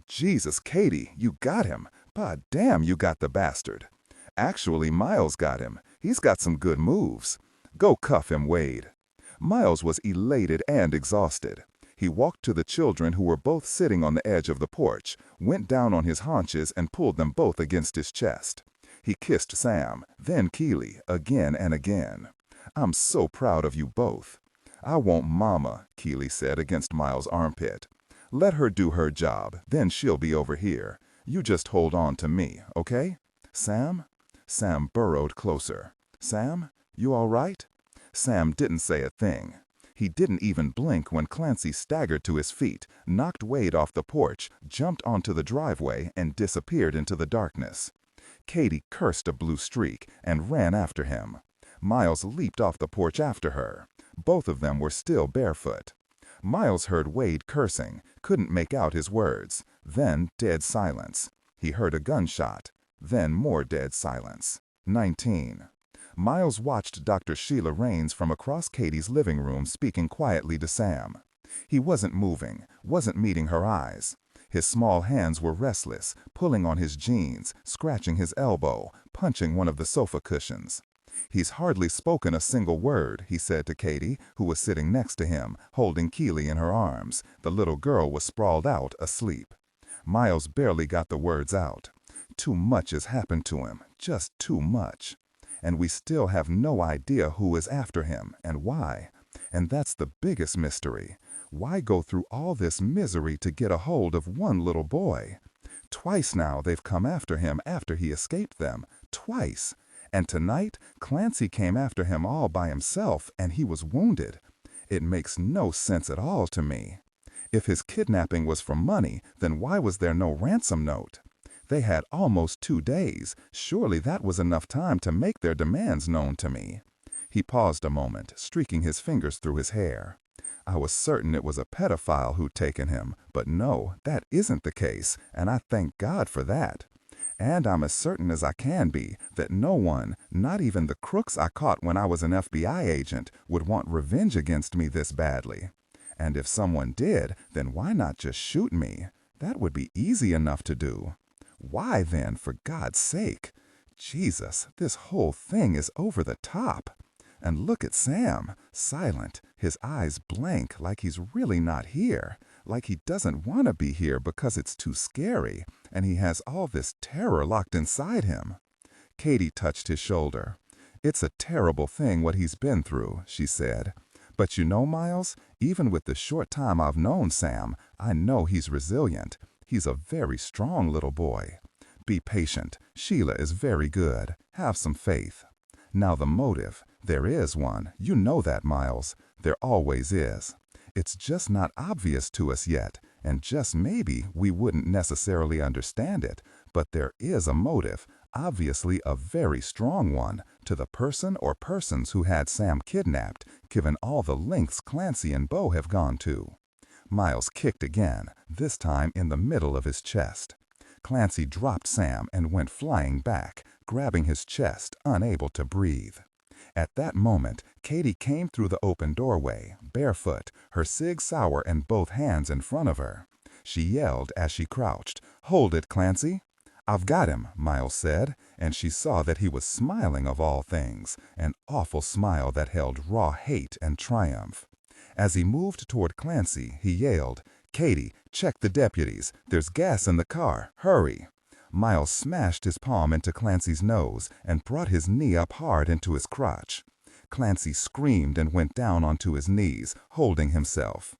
S1: "Jesus, Katie, you got him. Bah damn, you got the bastard." "Actually, Miles got him. He's got some good moves. Go cuff him, Wade." Miles was elated and exhausted. He walked to the children who were both sitting on the edge of the porch, went down on his haunches and pulled them both against his chest. He kissed Sam, then Keely, again and again. "I'm so proud of you both." "I want Mama," Keely said against Miles' armpit. "Let her do her job, then she'll be over here. You just hold on to me, okay? Sam?" Sam burrowed closer. "Sam, you all right?" Sam didn't say a thing.
S4: He didn't even blink when Clancy staggered to his feet, knocked Wade off the porch, jumped onto the driveway, and disappeared into the darkness. Katie cursed a blue streak and ran after him. Miles leaped off the porch after her. Both of them were still barefoot. Miles heard Wade cursing, couldn't make out his words. Then dead silence. He heard a gunshot. Then more dead silence. 19. Miles watched Dr. Sheila Raines from across Katie's living room speaking quietly to Sam. He wasn't moving, wasn't meeting her eyes. His small hands were restless, pulling on his jeans, scratching his elbow, punching one of the sofa cushions. "He's hardly spoken a single word," he said to Katie, who was sitting next to him, holding Keely in her arms. The little girl was sprawled out, asleep. Miles barely got the words out. Too much has happened to him, just too much. And we still have no idea who is after him and why. And that's the biggest mystery. Why go through all this misery to get a hold of one little boy? Twice now they've come after him after he escaped them. Twice. And tonight, Clancy came after him all by himself, and he was wounded. It makes no sense at all to me. If his kidnapping was for money, then why was there no ransom note? They had almost 2 days. Surely that was enough time to make their demands known to me. He paused a moment, streaking his fingers through his hair. I was certain it was a pedophile who'd taken him, but no, that isn't the case, and I thank God for that. And I'm as certain as I can be that no one, not even the crooks I caught when I was an FBI agent, would want revenge against me this badly. And if someone did, then why not just shoot me? That would be easy enough to do. Why then, for God's sake? Jesus, this whole thing is over the top. And look at Sam, silent, his eyes blank, like he's really not here, like he doesn't want to be here because it's too scary, and he has all this terror locked inside him. Katie touched his shoulder. "It's a terrible thing what he's been through," she said. "But you know, Miles, even with the short time I've known Sam, I know he's resilient. He's a very strong little boy. Be patient. Sheila is very good. Have some faith. Now the motive. There is one. You know that, Miles. There always is. It's just not obvious to us yet, and just maybe we wouldn't necessarily understand it, but there is a motive, obviously a very strong one, to the person or persons who had Sam kidnapped, given all the lengths Clancy and Bo have gone to." Miles kicked again, this time in the middle of his chest. Clancy dropped Sam and went flying back, grabbing his chest, unable to breathe. At that moment, Katie came through the open doorway, barefoot, her cig sour and both hands in front of her. She yelled as she crouched, "Hold it, Clancy!" "I've got him," Miles said, and she saw that he was smiling of all things, an awful smile that held raw hate and triumph. As he moved toward Clancy, he yelled, "Katie, check the deputies. There's gas in the car. Hurry!" Miles smashed his palm into Clancy's nose and brought his knee up hard into his crotch. Clancy screamed and went down onto his knees, holding himself.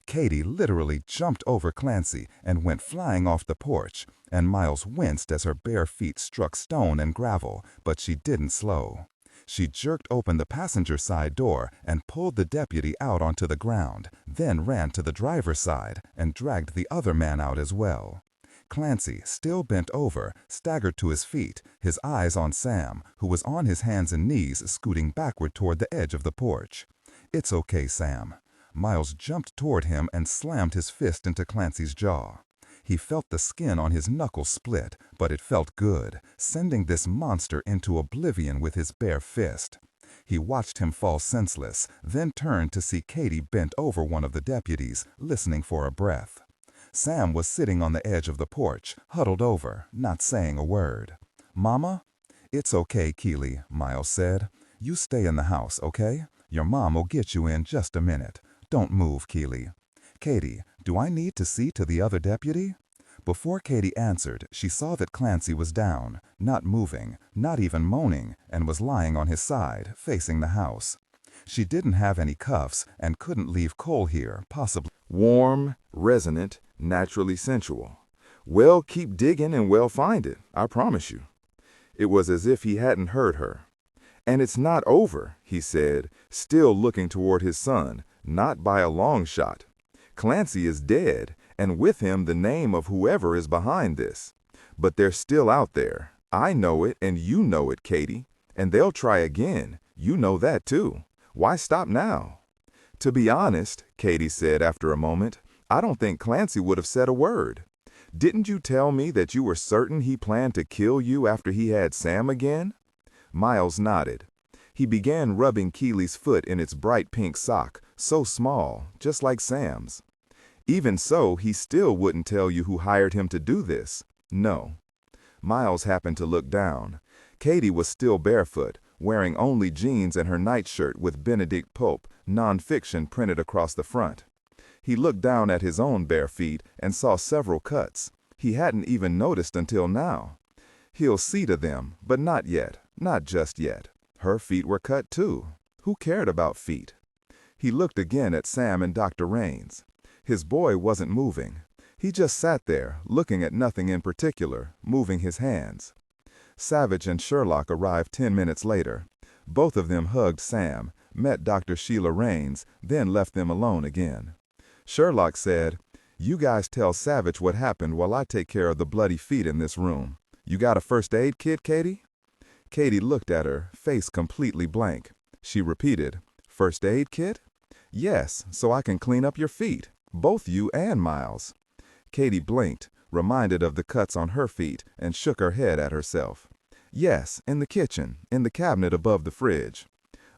S4: Katie literally jumped over Clancy and went flying off the porch, and Miles winced as her bare feet struck stone and gravel, but she didn't slow. She jerked open the passenger side door and pulled the deputy out onto the ground, then ran to the driver's side and dragged the other man out as well. Clancy, still bent over, staggered to his feet, his eyes on Sam, who was on his hands and knees scooting backward toward the edge of the porch. "It's okay, Sam." Miles jumped toward him and slammed his fist into Clancy's jaw. He felt the skin on his knuckles split, but it felt good, sending this monster into oblivion with his bare fist. He watched him fall senseless, then turned to see Katie bent over one of the deputies, listening for a breath. Sam was sitting on the edge of the porch, huddled over, not saying a word. "Mama?" "It's okay, Keely," Miles said. "You stay in the house, okay? Your mom will get you in just a minute. Don't move, Keely." "Katie, do I need to see to the other deputy?" Before Katie answered, she saw that Clancy was down, not moving, not even moaning, and was lying on his side, facing the house. She didn't have any cuffs and couldn't leave Cole here, possibly.
S2: Warm, resonant, naturally sensual. We'll keep digging and we'll find it, I promise you. It was as if he hadn't heard her. "And it's not over," he said, still looking toward his son, "not by a long shot. Clancy is dead, and with him the name of whoever is behind this. But they're still out there. I know it, and you know it, Katie. And they'll try again. You know that too. Why stop now?" "To be honest," Katie said after a moment, "I don't think Clancy would have said a word. Didn't you tell me that you were certain he planned to kill you after he had Sam again?" Miles nodded. He began rubbing Keely's foot in its bright pink sock, so small, just like Sam's. "Even so, he still wouldn't tell you who hired him to do this." "No." Miles happened to look down. Katie was still barefoot, wearing only jeans and her nightshirt with Benedict Pope, nonfiction printed across the front. He looked down at his own bare feet and saw several cuts. He hadn't even noticed until now. He'll see to them, but not yet, not just yet. Her feet were cut too. Who cared about feet? He looked again at Sam and Dr. Raines. His boy wasn't moving. He just sat there, looking at nothing in particular, moving his hands. Savich and Sherlock arrived 10 minutes later. Both of them hugged Sam, met Dr. Sheila Raines, then left them alone again. Sherlock said, "You guys tell Savich what happened while I take care of the bloody feet in this room. You got a first aid kit, Katie?" Katie looked at her, face completely blank. She repeated, "First aid kit?" "Yes, so I can clean up your feet, both you and Miles." Katie blinked, reminded of the cuts on her feet, and shook her head at herself. "Yes, in the kitchen, in the cabinet above the fridge."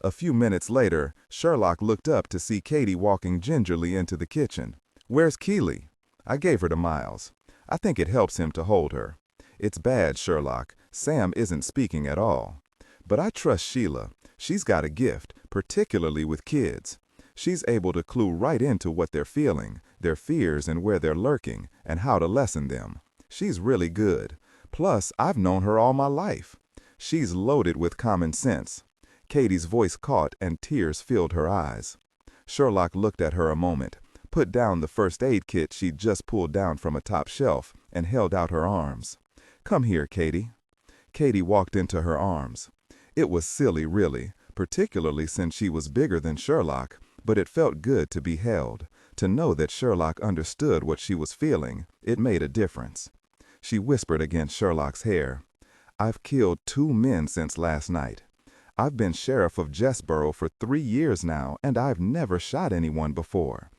S2: A few minutes later, Sherlock looked up to see Katie walking gingerly into the kitchen. "Where's Keely?" "I gave her to Miles. I think it helps him to hold her. It's bad, Sherlock. Sam isn't speaking at all. But I trust Sheila. She's got a gift, particularly with kids. She's able to clue right into what they're feeling, their fears and where they're lurking, and how to lessen them. She's really good. Plus, I've known her all my life. She's loaded with common sense." Katie's voice caught and tears filled her eyes. Sherlock looked at her a moment, put down the first aid kit she'd just pulled down from a top shelf, and held out her arms. "Come here, Katie." Katie walked into her arms. It was silly, really, particularly since she was bigger than Sherlock, but it felt good to be held, to know that Sherlock understood what she was feeling. It made a difference. She whispered against Sherlock's hair, "I've killed 2 men since last night. I've been sheriff of Jessboro for 3 years now, and I've never shot anyone before.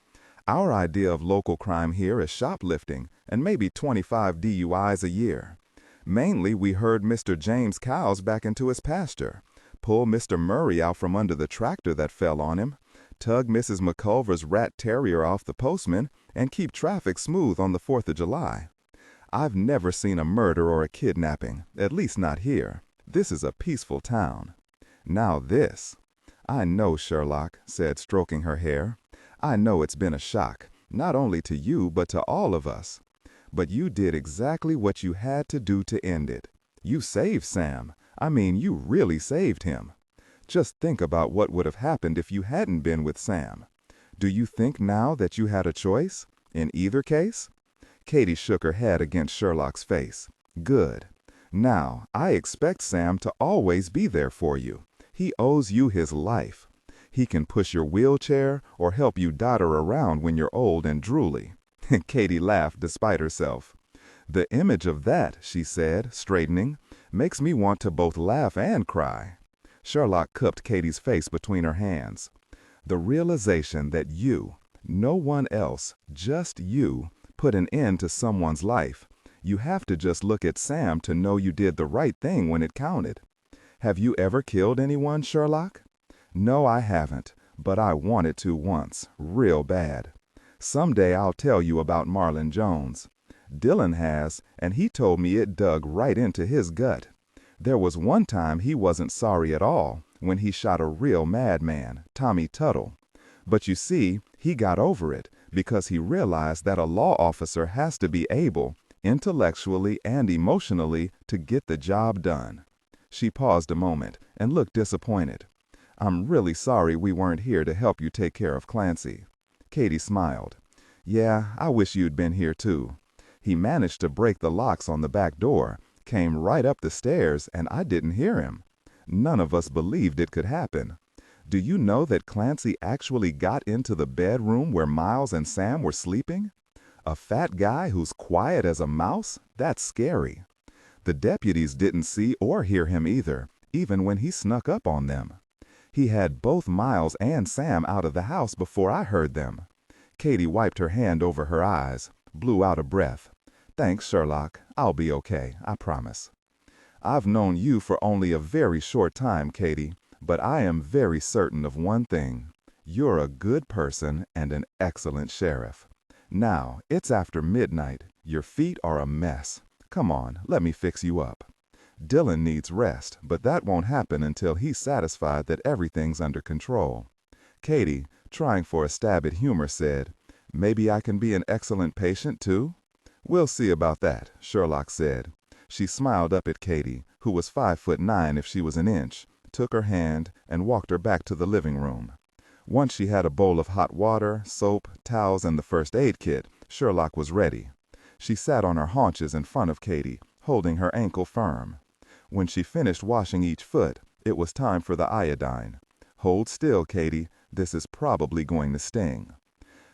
S2: Our idea of local crime here is shoplifting and maybe 25 DUIs a year. Mainly, we herd Mr. James' cows back into his pasture, pull Mr. Murray out from under the tractor that fell on him, tug Mrs. McCulver's rat terrier off the postman, and keep traffic smooth on the 4th of July. I've never seen a murder or a kidnapping, at least not here. This is a peaceful town. Now this." "I know, Sherlock," said, stroking her hair. "I know it's been a shock, not only to you but to all of us. But you did exactly what you had to do to end it. You saved Sam. I mean, you really saved him. Just think about what would have happened if you hadn't been with Sam. Do you think now that you had a choice, in either case?" Katie shook her head against Sherlock's face. "Good. Now, I expect Sam to always be there for you. He owes you his life. He can push your wheelchair or help you dotter around when you're old and drooly." Katie laughed despite herself. "The image of that," she said, straightening, "makes me want to both laugh and cry." Sherlock cupped Katie's face between her hands. "The realization that you, no one else, just you, put an end to someone's life. You have to just look at Sam to know you did the right thing when it counted. Have you ever killed anyone, Sherlock?" "No, I haven't, but I wanted to once, real bad. Someday I'll tell you about Marlon Jones. Dillon has, and he told me it dug right into his gut. There was one time he wasn't sorry at all, when he shot a real madman, Tommy Tuttle. But you see, he got over it, because he realized that a law officer has to be able, intellectually and emotionally, to get the job done." She paused a moment and looked disappointed. "I'm really sorry we weren't here to help you take care of Clancy." Katie smiled. "Yeah, I wish you'd been here too. He managed to break the locks on the back door, came right up the stairs, and I didn't hear him.
S4: None of us believed it could happen. Do you know that Clancy actually got into the bedroom where Miles and Sam were sleeping? A fat guy who's quiet as a mouse? That's scary. The deputies didn't see or hear him either, even when he snuck up on them. He had both Miles and Sam out of the house before I heard them. Katie wiped her hand over her eyes, blew out a breath. Thanks, Sherlock. I'll be okay, I promise. I've known you for only a very short time, Katie, but I am very certain of one thing. You're a good person and an excellent sheriff. Now, it's after midnight. Your feet are a mess. Come on, let me fix you up. Dillon needs rest, but that won't happen until he's satisfied that everything's under control. Katie, trying for a stab at humor, said, Maybe I can be an excellent patient, too? We'll see about that, Sherlock said. She smiled up at Katie, who was 5'9" if she was an inch, took her hand, and walked her back to the living room. Once she had a bowl of hot water, soap, towels, and the first aid kit, Sherlock was ready. She sat on her haunches in front of Katie, holding her ankle firm. When she finished washing each foot, it was time for the iodine. Hold still, Katie. This is probably going to sting.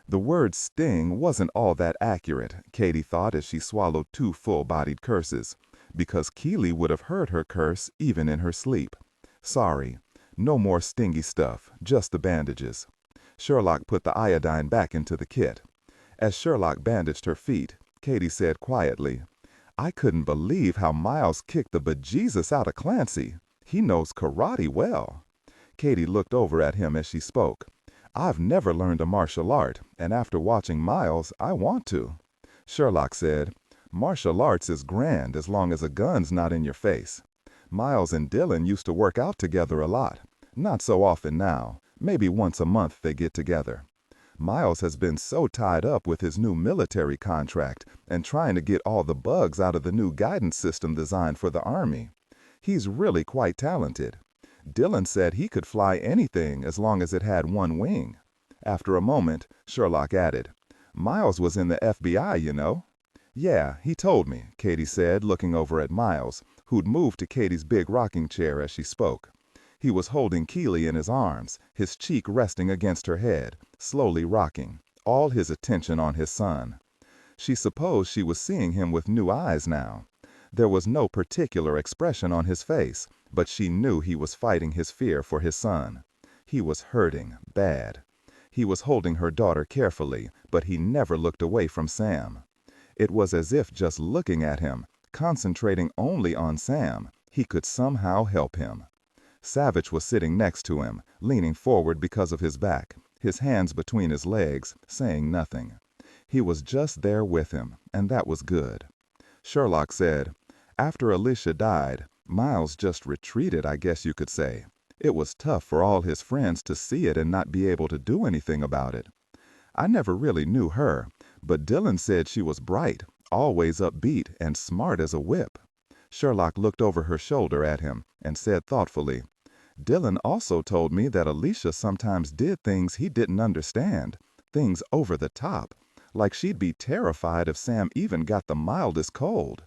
S4: The word sting wasn't all that accurate, Katie thought as she swallowed 2 full-bodied curses, because Keely would have heard her curse even in her sleep. Sorry. No more stingy stuff, just the bandages. Sherlock put the iodine back into the kit. As Sherlock bandaged her feet, Katie said quietly, I couldn't believe how Miles kicked the bejesus out of Clancy. He knows karate well. Katie looked over at him as she spoke. I've never learned a martial art, and after watching Miles, I want to. Sherlock said, Martial arts is grand as long as a gun's not in your face. Miles and Dillon used to work out together a lot. Not so often now. Maybe once a month they get together. Miles has been so tied up with his new military contract and trying to get all the bugs out of the new guidance system designed for the Army. He's really quite talented. Dillon said he could fly anything as long as it had 1 wing. After a moment, Sherlock added, Miles was in the FBI, you know. Yeah, he told me, Katie said, looking over at Miles, who'd moved to Katie's big rocking chair as she spoke. He was holding Keely in his arms, his cheek resting against her head, slowly rocking, all his attention on his son. She supposed she was seeing him with new eyes now. There was no particular expression on his face, but she knew he was fighting his fear for his son. He was hurting, bad. He was holding her daughter carefully, but he never looked away from Sam. It was as if just looking at him, concentrating only on Sam, he could somehow help him. Savich was sitting next to him, leaning forward because of his back, his hands between his legs, saying nothing. He was just there with him, and that was good. Sherlock said, After Alicia died, Miles just retreated, I guess you could say. It was tough for all his friends to see it and not be able to do anything about it. I never really knew her, but Dillon said she was bright, always upbeat, and smart as a whip. Sherlock looked over her shoulder at him and said thoughtfully, Dillon also told me that Alicia sometimes did things he didn't understand, things over the top, like she'd be terrified if Sam even got the mildest cold.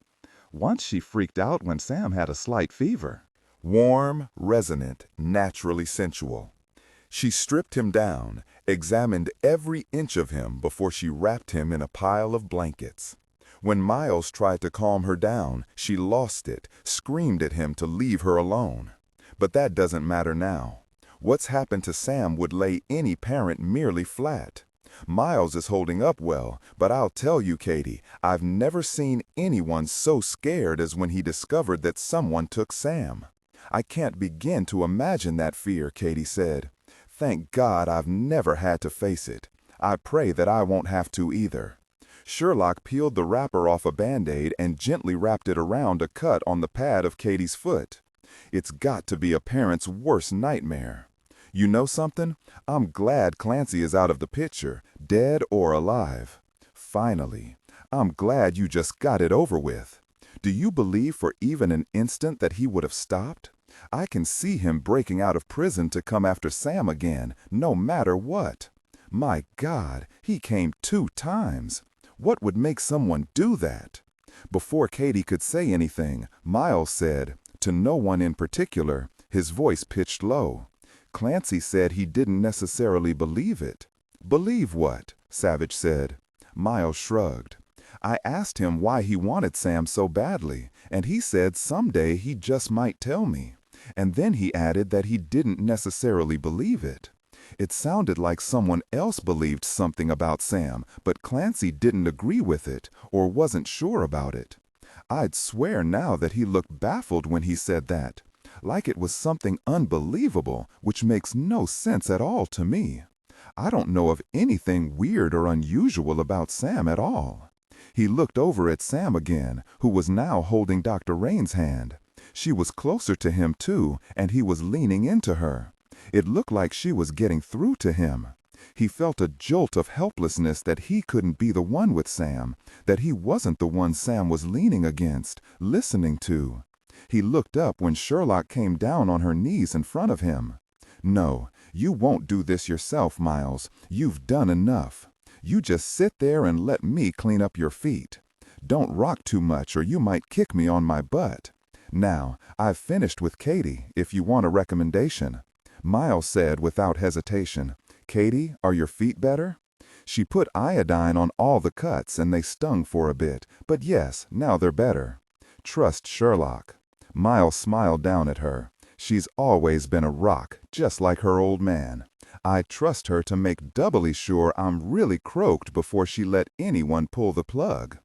S4: Once she freaked out when Sam had a slight fever.
S1: Warm, resonant, naturally sensual. She stripped him down, examined every inch of him before she wrapped him in a pile of blankets. When Miles tried to calm her down, she lost it, screamed at him to leave her alone. But that doesn't matter now. What's happened to Sam would lay any parent merely flat. Miles is holding up well, but I'll tell you, Katie, I've never seen anyone so scared as when he discovered that someone took Sam. I can't begin to imagine that fear, Katie said. Thank God I've never had to face it. I pray that I won't have to either. Sherlock peeled the wrapper off a Band-Aid and gently wrapped it around a cut on the pad of Katie's foot. It's got to be a parent's worst nightmare. You know something? I'm glad Clancy is out of the picture, dead or alive. Finally, I'm glad you just got it over with. Do you believe for even an instant that he would have stopped? I can see him breaking out of prison to come after Sam again, no matter what. My God, he came 2 times. What would make someone do that? Before Katie could say anything, Miles said, to no one in particular, his voice pitched low. Clancy said he didn't necessarily believe it. Believe what? Savich said. Miles shrugged. I asked him why he wanted Sam so badly, and he said someday he just might tell me. And then he added that he didn't necessarily believe it. It sounded like someone else believed something about Sam, but Clancy didn't agree with it, or wasn't sure about it. I'd swear now that he looked baffled when he said that, like it was something unbelievable, which makes no sense at all to me. I don't know of anything weird or unusual about Sam at all. He looked over at Sam again, who was now holding Dr. Rain's hand. She was closer to him too, and he was leaning into her. It looked like she was getting through to him. He felt a jolt of helplessness that he couldn't be the one with Sam, that he wasn't the one Sam was leaning against, listening to. He looked up when Sherlock came down on her knees in front of him. No, you won't do this yourself, Miles. You've done enough. You just sit there and let me clean up your feet. Don't rock too much or you might kick me on my butt. Now, I've finished with Katie, if you want a recommendation. Miles said without hesitation, Katie, are your feet better? She put iodine on all the cuts and they stung for a bit, but yes, now they're better. Trust Sherlock. Miles smiled down at her. She's always been a rock, just like her old man. I trust her to make doubly sure I'm really croaked before she let anyone pull the plug.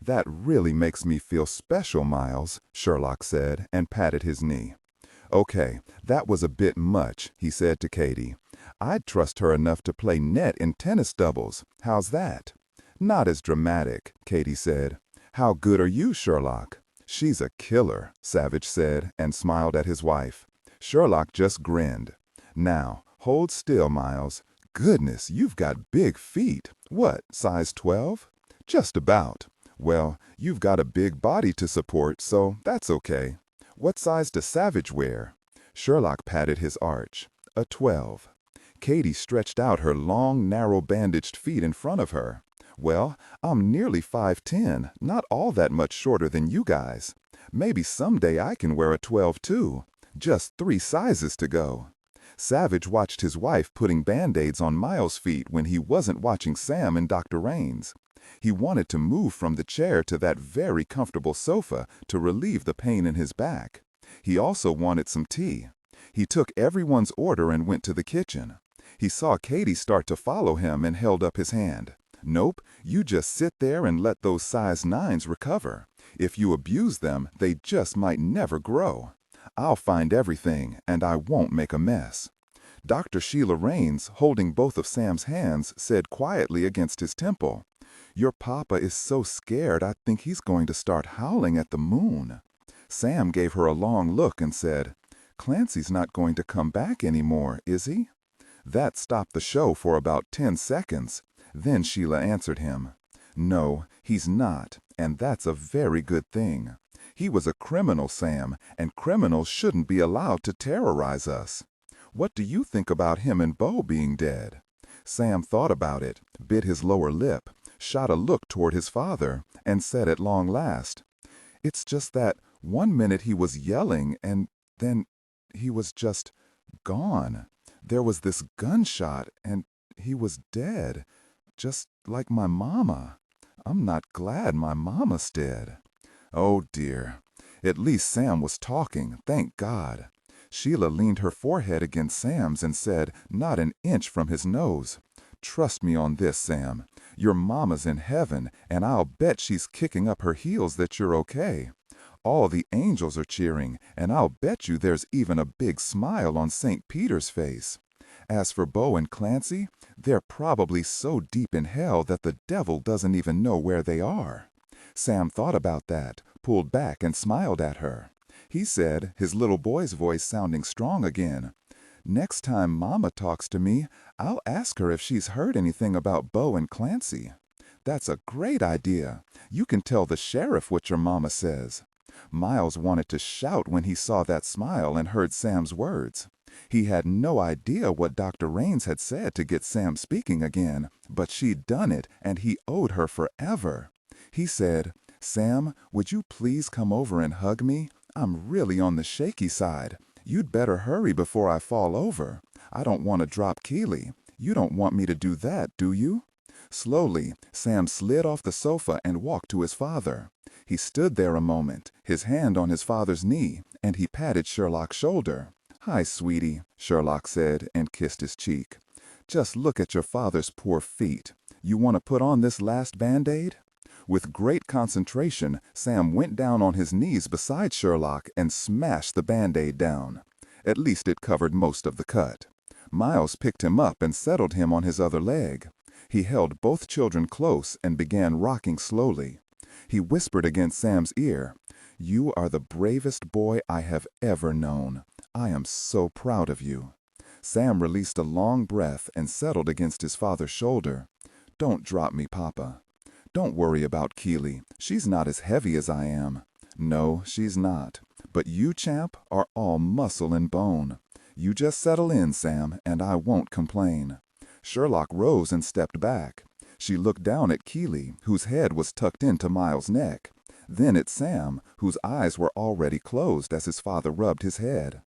S1: That really makes me feel special, Miles, Sherlock said, and patted his knee. Okay, that was a bit much, he said to Katie. I'd trust her enough to play net in tennis doubles. How's that? Not as dramatic, Katie said. How good are you, Sherlock? She's a killer, Savich said, and smiled at his wife. Sherlock just grinned. Now, hold still, Miles. Goodness, you've got big feet. What, size 12? Just about. Well, you've got a big body to support, so that's okay. What size does Savich wear? Sherlock patted his arch. A 12. Katie stretched out her long, narrow bandaged feet in front of her. Well, I'm nearly 5'10", not all that much shorter than you guys. Maybe someday I can wear a 12 too. Just 3 sizes to go. Savich watched his wife putting Band-Aids on Miles' feet when he wasn't watching Sam and Dr. Rain's. He wanted to move from the chair to that very comfortable sofa to relieve the pain in his back. He also wanted some tea. He took everyone's order and went to the kitchen. He saw Katie start to follow him and held up his hand. Nope, you just sit there and let those size 9s recover. If you abuse them, they just might never grow. I'll find everything, and I won't make a mess. Dr. Sheila Rains, holding both of Sam's hands, said quietly against his temple, Your papa is so scared I think he's going to start howling at the moon. Sam gave her a long look and said, Clancy's not going to come back anymore, is he? That stopped the show for about 10 seconds. Then Sheila answered him, No, he's not, and that's a very good thing. He was a criminal, Sam, and criminals shouldn't be allowed to terrorize us. What do you think about him and Bo being dead? Sam thought about it, bit his lower lip, shot a look toward his father, and said at long last, It's just that one minute he was yelling and then he was just gone. There was this gunshot and he was dead, just like my mama. I'm not glad my mama's dead. Oh dear. At least Sam was talking, thank God. Sheila leaned her forehead against Sam's and said, not an inch from his nose, Trust me on this, Sam. Your mama's in heaven, and I'll bet she's kicking up her heels that you're okay. All the angels are cheering, and I'll bet you there's even a big smile on St. Peter's face. As for Bo and Clancy, they're probably so deep in hell that the devil doesn't even know where they are. Sam thought about that, pulled back and smiled at her. He said, his little boy's voice sounding strong again, Next time Mama talks to me, I'll ask her if she's heard anything about Bo and Clancy. That's a great idea. You can tell the sheriff what your mama says. Miles wanted to shout when he saw that smile and heard Sam's words. He had no idea what Dr. Rains had said to get Sam speaking again, but she'd done it and he owed her forever. He said, Sam, would you please come over and hug me? I'm really on the shaky side.
S4: You'd better hurry before I fall over. I don't want to drop Keely. You don't want me to do that, do you?" Slowly, Sam slid off the sofa and walked to his father. He stood there a moment, his hand on his father's knee, and he patted Sherlock's shoulder. "Hi, sweetie," Sherlock said and kissed his cheek. "Just look at your father's poor feet. You want to put on this last Band-Aid?" With great concentration, Sam went down on his knees beside Sherlock and smashed the Band-Aid down. At least it covered most of the cut. Miles picked him up and settled him on his other leg. He held both children close and began rocking slowly. He whispered against Sam's ear, "You are the bravest boy I have ever known. I am so proud of you." Sam released a long breath and settled against his father's shoulder. "Don't drop me, Papa. Don't worry about Keely. She's not as heavy as I am." "No, she's not. But you, champ, are all muscle and bone. You just settle in, Sam, and I won't complain." Sherlock rose and stepped back. She looked down at Keely, whose head was tucked into Miles' neck. Then at Sam, whose eyes were already closed as his father rubbed his head.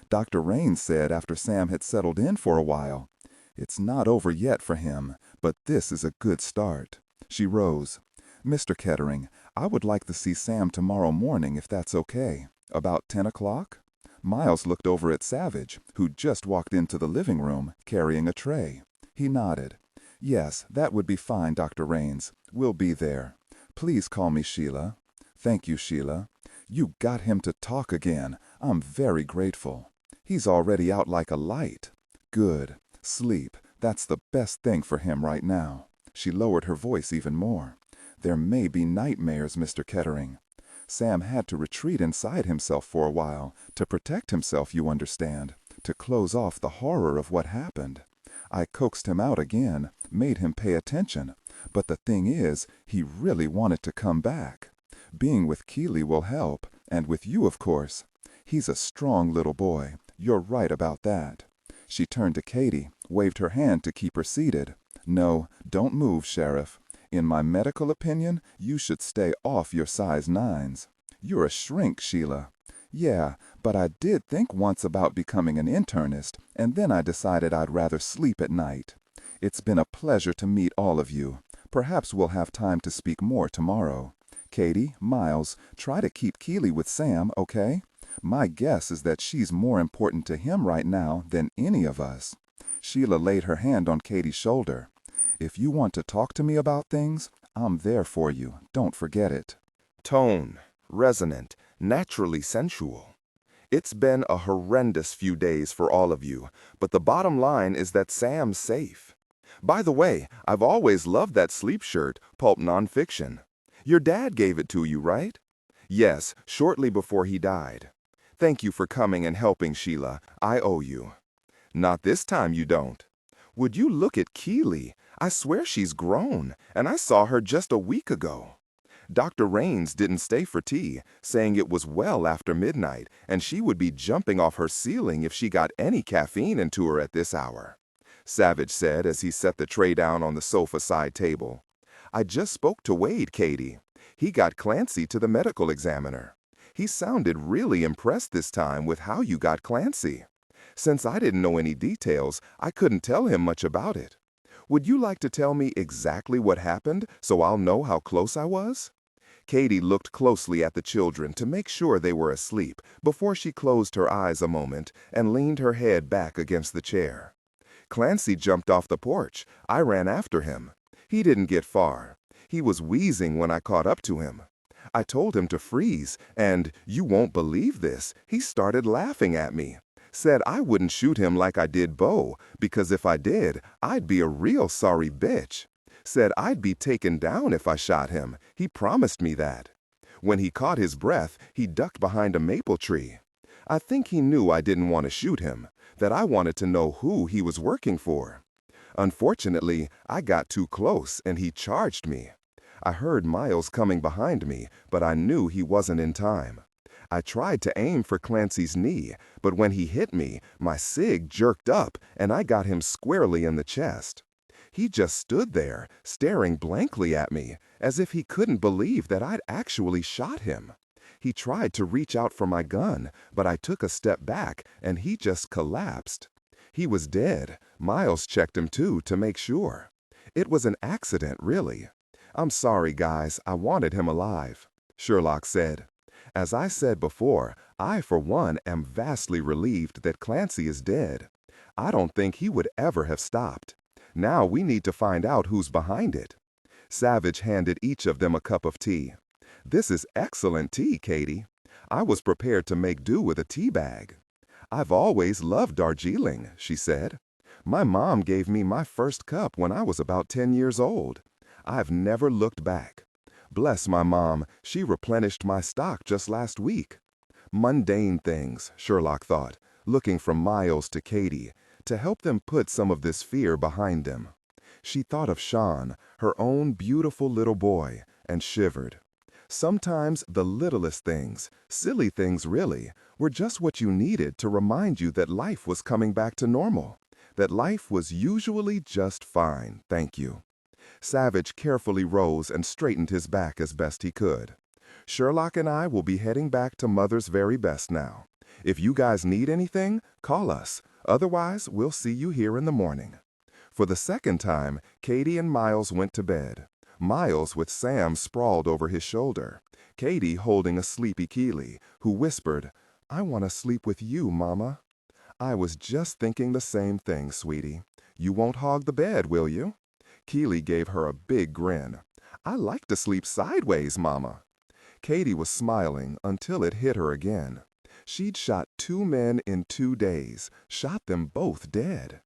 S4: Dr. Raines said after Sam had settled in for a while, "It's not over yet for him, but this is a good start." She rose. "Mr. Kettering, I would like to see Sam tomorrow morning if that's okay. About 10 o'clock?" Miles looked over at Savich, who'd just walked into the living room, carrying a tray. He nodded. "Yes, that would be fine, Dr. Raines. We'll be there. Please call me Sheila." "Thank you, Sheila. You got him to talk again. I'm very grateful. He's already out like a light." "Good. Sleep. That's the best thing for him right now." She lowered her voice even more. "There may be nightmares, Mr. Kettering." Sam had to retreat inside himself for a while, to protect himself, you understand, to close off the horror of what happened. I coaxed him out again, made him pay attention, but the thing is, he really wanted to come back. Being with Keely will help, and with you, of course. He's a strong little boy. You're right about that. She turned to Katie, waved her hand to keep her seated. "No, don't move, Sheriff. In my medical opinion, you should stay off your size 9s. You're a shrink, Sheila." "Yeah, but I did think once about becoming an internist, and then I decided I'd rather sleep at night. It's been a pleasure to meet all of you. Perhaps we'll have time to speak more tomorrow. Katie, Miles, try to keep Keely with Sam, okay? My guess is that she's more important to him right now than any of us." Sheila laid her hand on Katie's shoulder. "If you want to talk to me about things, I'm there for you. Don't forget it."
S1: Tone, resonant, naturally sensual. It's been a horrendous few days for all of you, but the bottom line is that Sam's safe. By the way, I've always loved that sleep shirt, Pulp Nonfiction. Your dad gave it to you, right? Yes, shortly before he died. Thank you for coming and helping, Sheila. I owe you. Not this time you don't. Would you look at Keely? I swear she's grown, and I saw her just a week ago. Dr. Raines didn't stay for tea, saying it was well after midnight, and she would be jumping off her ceiling if she got any caffeine into her at this hour. Savich said as he set the tray down on the sofa side table. I just spoke to Wade, Katie. He got Clancy to the medical examiner. He sounded really impressed this time with how you got Clancy. Since I didn't know any details, I couldn't tell him much about it. Would you like to tell me exactly what happened so I'll know how close I was? Katie looked closely at the children to make sure they were asleep before she closed her eyes a moment and leaned her head back against the chair. Clancy jumped off the porch. I ran after him. He didn't get far. He was wheezing when I caught up to him. I told him to freeze, and you won't believe this, he started laughing at me. Said I wouldn't shoot him like I did Bo, because if I did, I'd be a real sorry bitch. Said I'd be taken down if I shot him. He promised me that. When he caught his breath, he ducked behind a maple tree. I think he knew I didn't want to shoot him, that I wanted to know who he was working for. Unfortunately, I got too close and he charged me. I heard Miles coming behind me, but I knew he wasn't in time. I tried to aim for Clancy's knee, but when he hit me, my cig jerked up and I got him squarely in the chest. He just stood there, staring blankly at me, as if he couldn't believe that I'd actually shot him. He tried to reach out for my gun, but I took a step back and he just collapsed. He was dead. Miles checked him too to make sure. It was an accident, really. I'm sorry, guys, I wanted him alive, Sherlock said. As I said before, I, for one, am vastly relieved that Clancy is dead. I don't think he would ever have stopped. Now we need to find out who's behind it. Savich handed each of them a cup of tea. This is excellent tea, Katie. I was prepared to make do with a tea bag. I've always loved Darjeeling, she said. My mom gave me my first cup when I was about 10 years old. I've never looked back. Bless my mom, she replenished my stock just last week. Mundane things, Sherlock thought, looking from Miles to Katie, to help them put some of this fear behind them. She thought of Sean, her own beautiful little boy, and shivered. Sometimes the littlest things, silly things really, were just what you needed to remind you that life was coming back to normal, that life was usually just fine, thank you. Savich carefully rose and straightened his back as best he could. Sherlock and I will be heading back to Mother's Very Best now. If you guys need anything, call us. Otherwise, we'll see you here in the morning. For the second time, Katie and Miles went to bed. Miles with Sam sprawled over his shoulder, Katie holding a sleepy Keely, who whispered, "I want to sleep with you, Mama." I was just thinking the same thing, sweetie. You won't hog the bed, will you? Keely gave her a big grin. I like to sleep sideways, Mama. Katie was smiling until it hit her again. She'd shot 2 men in 2 days, shot them both dead.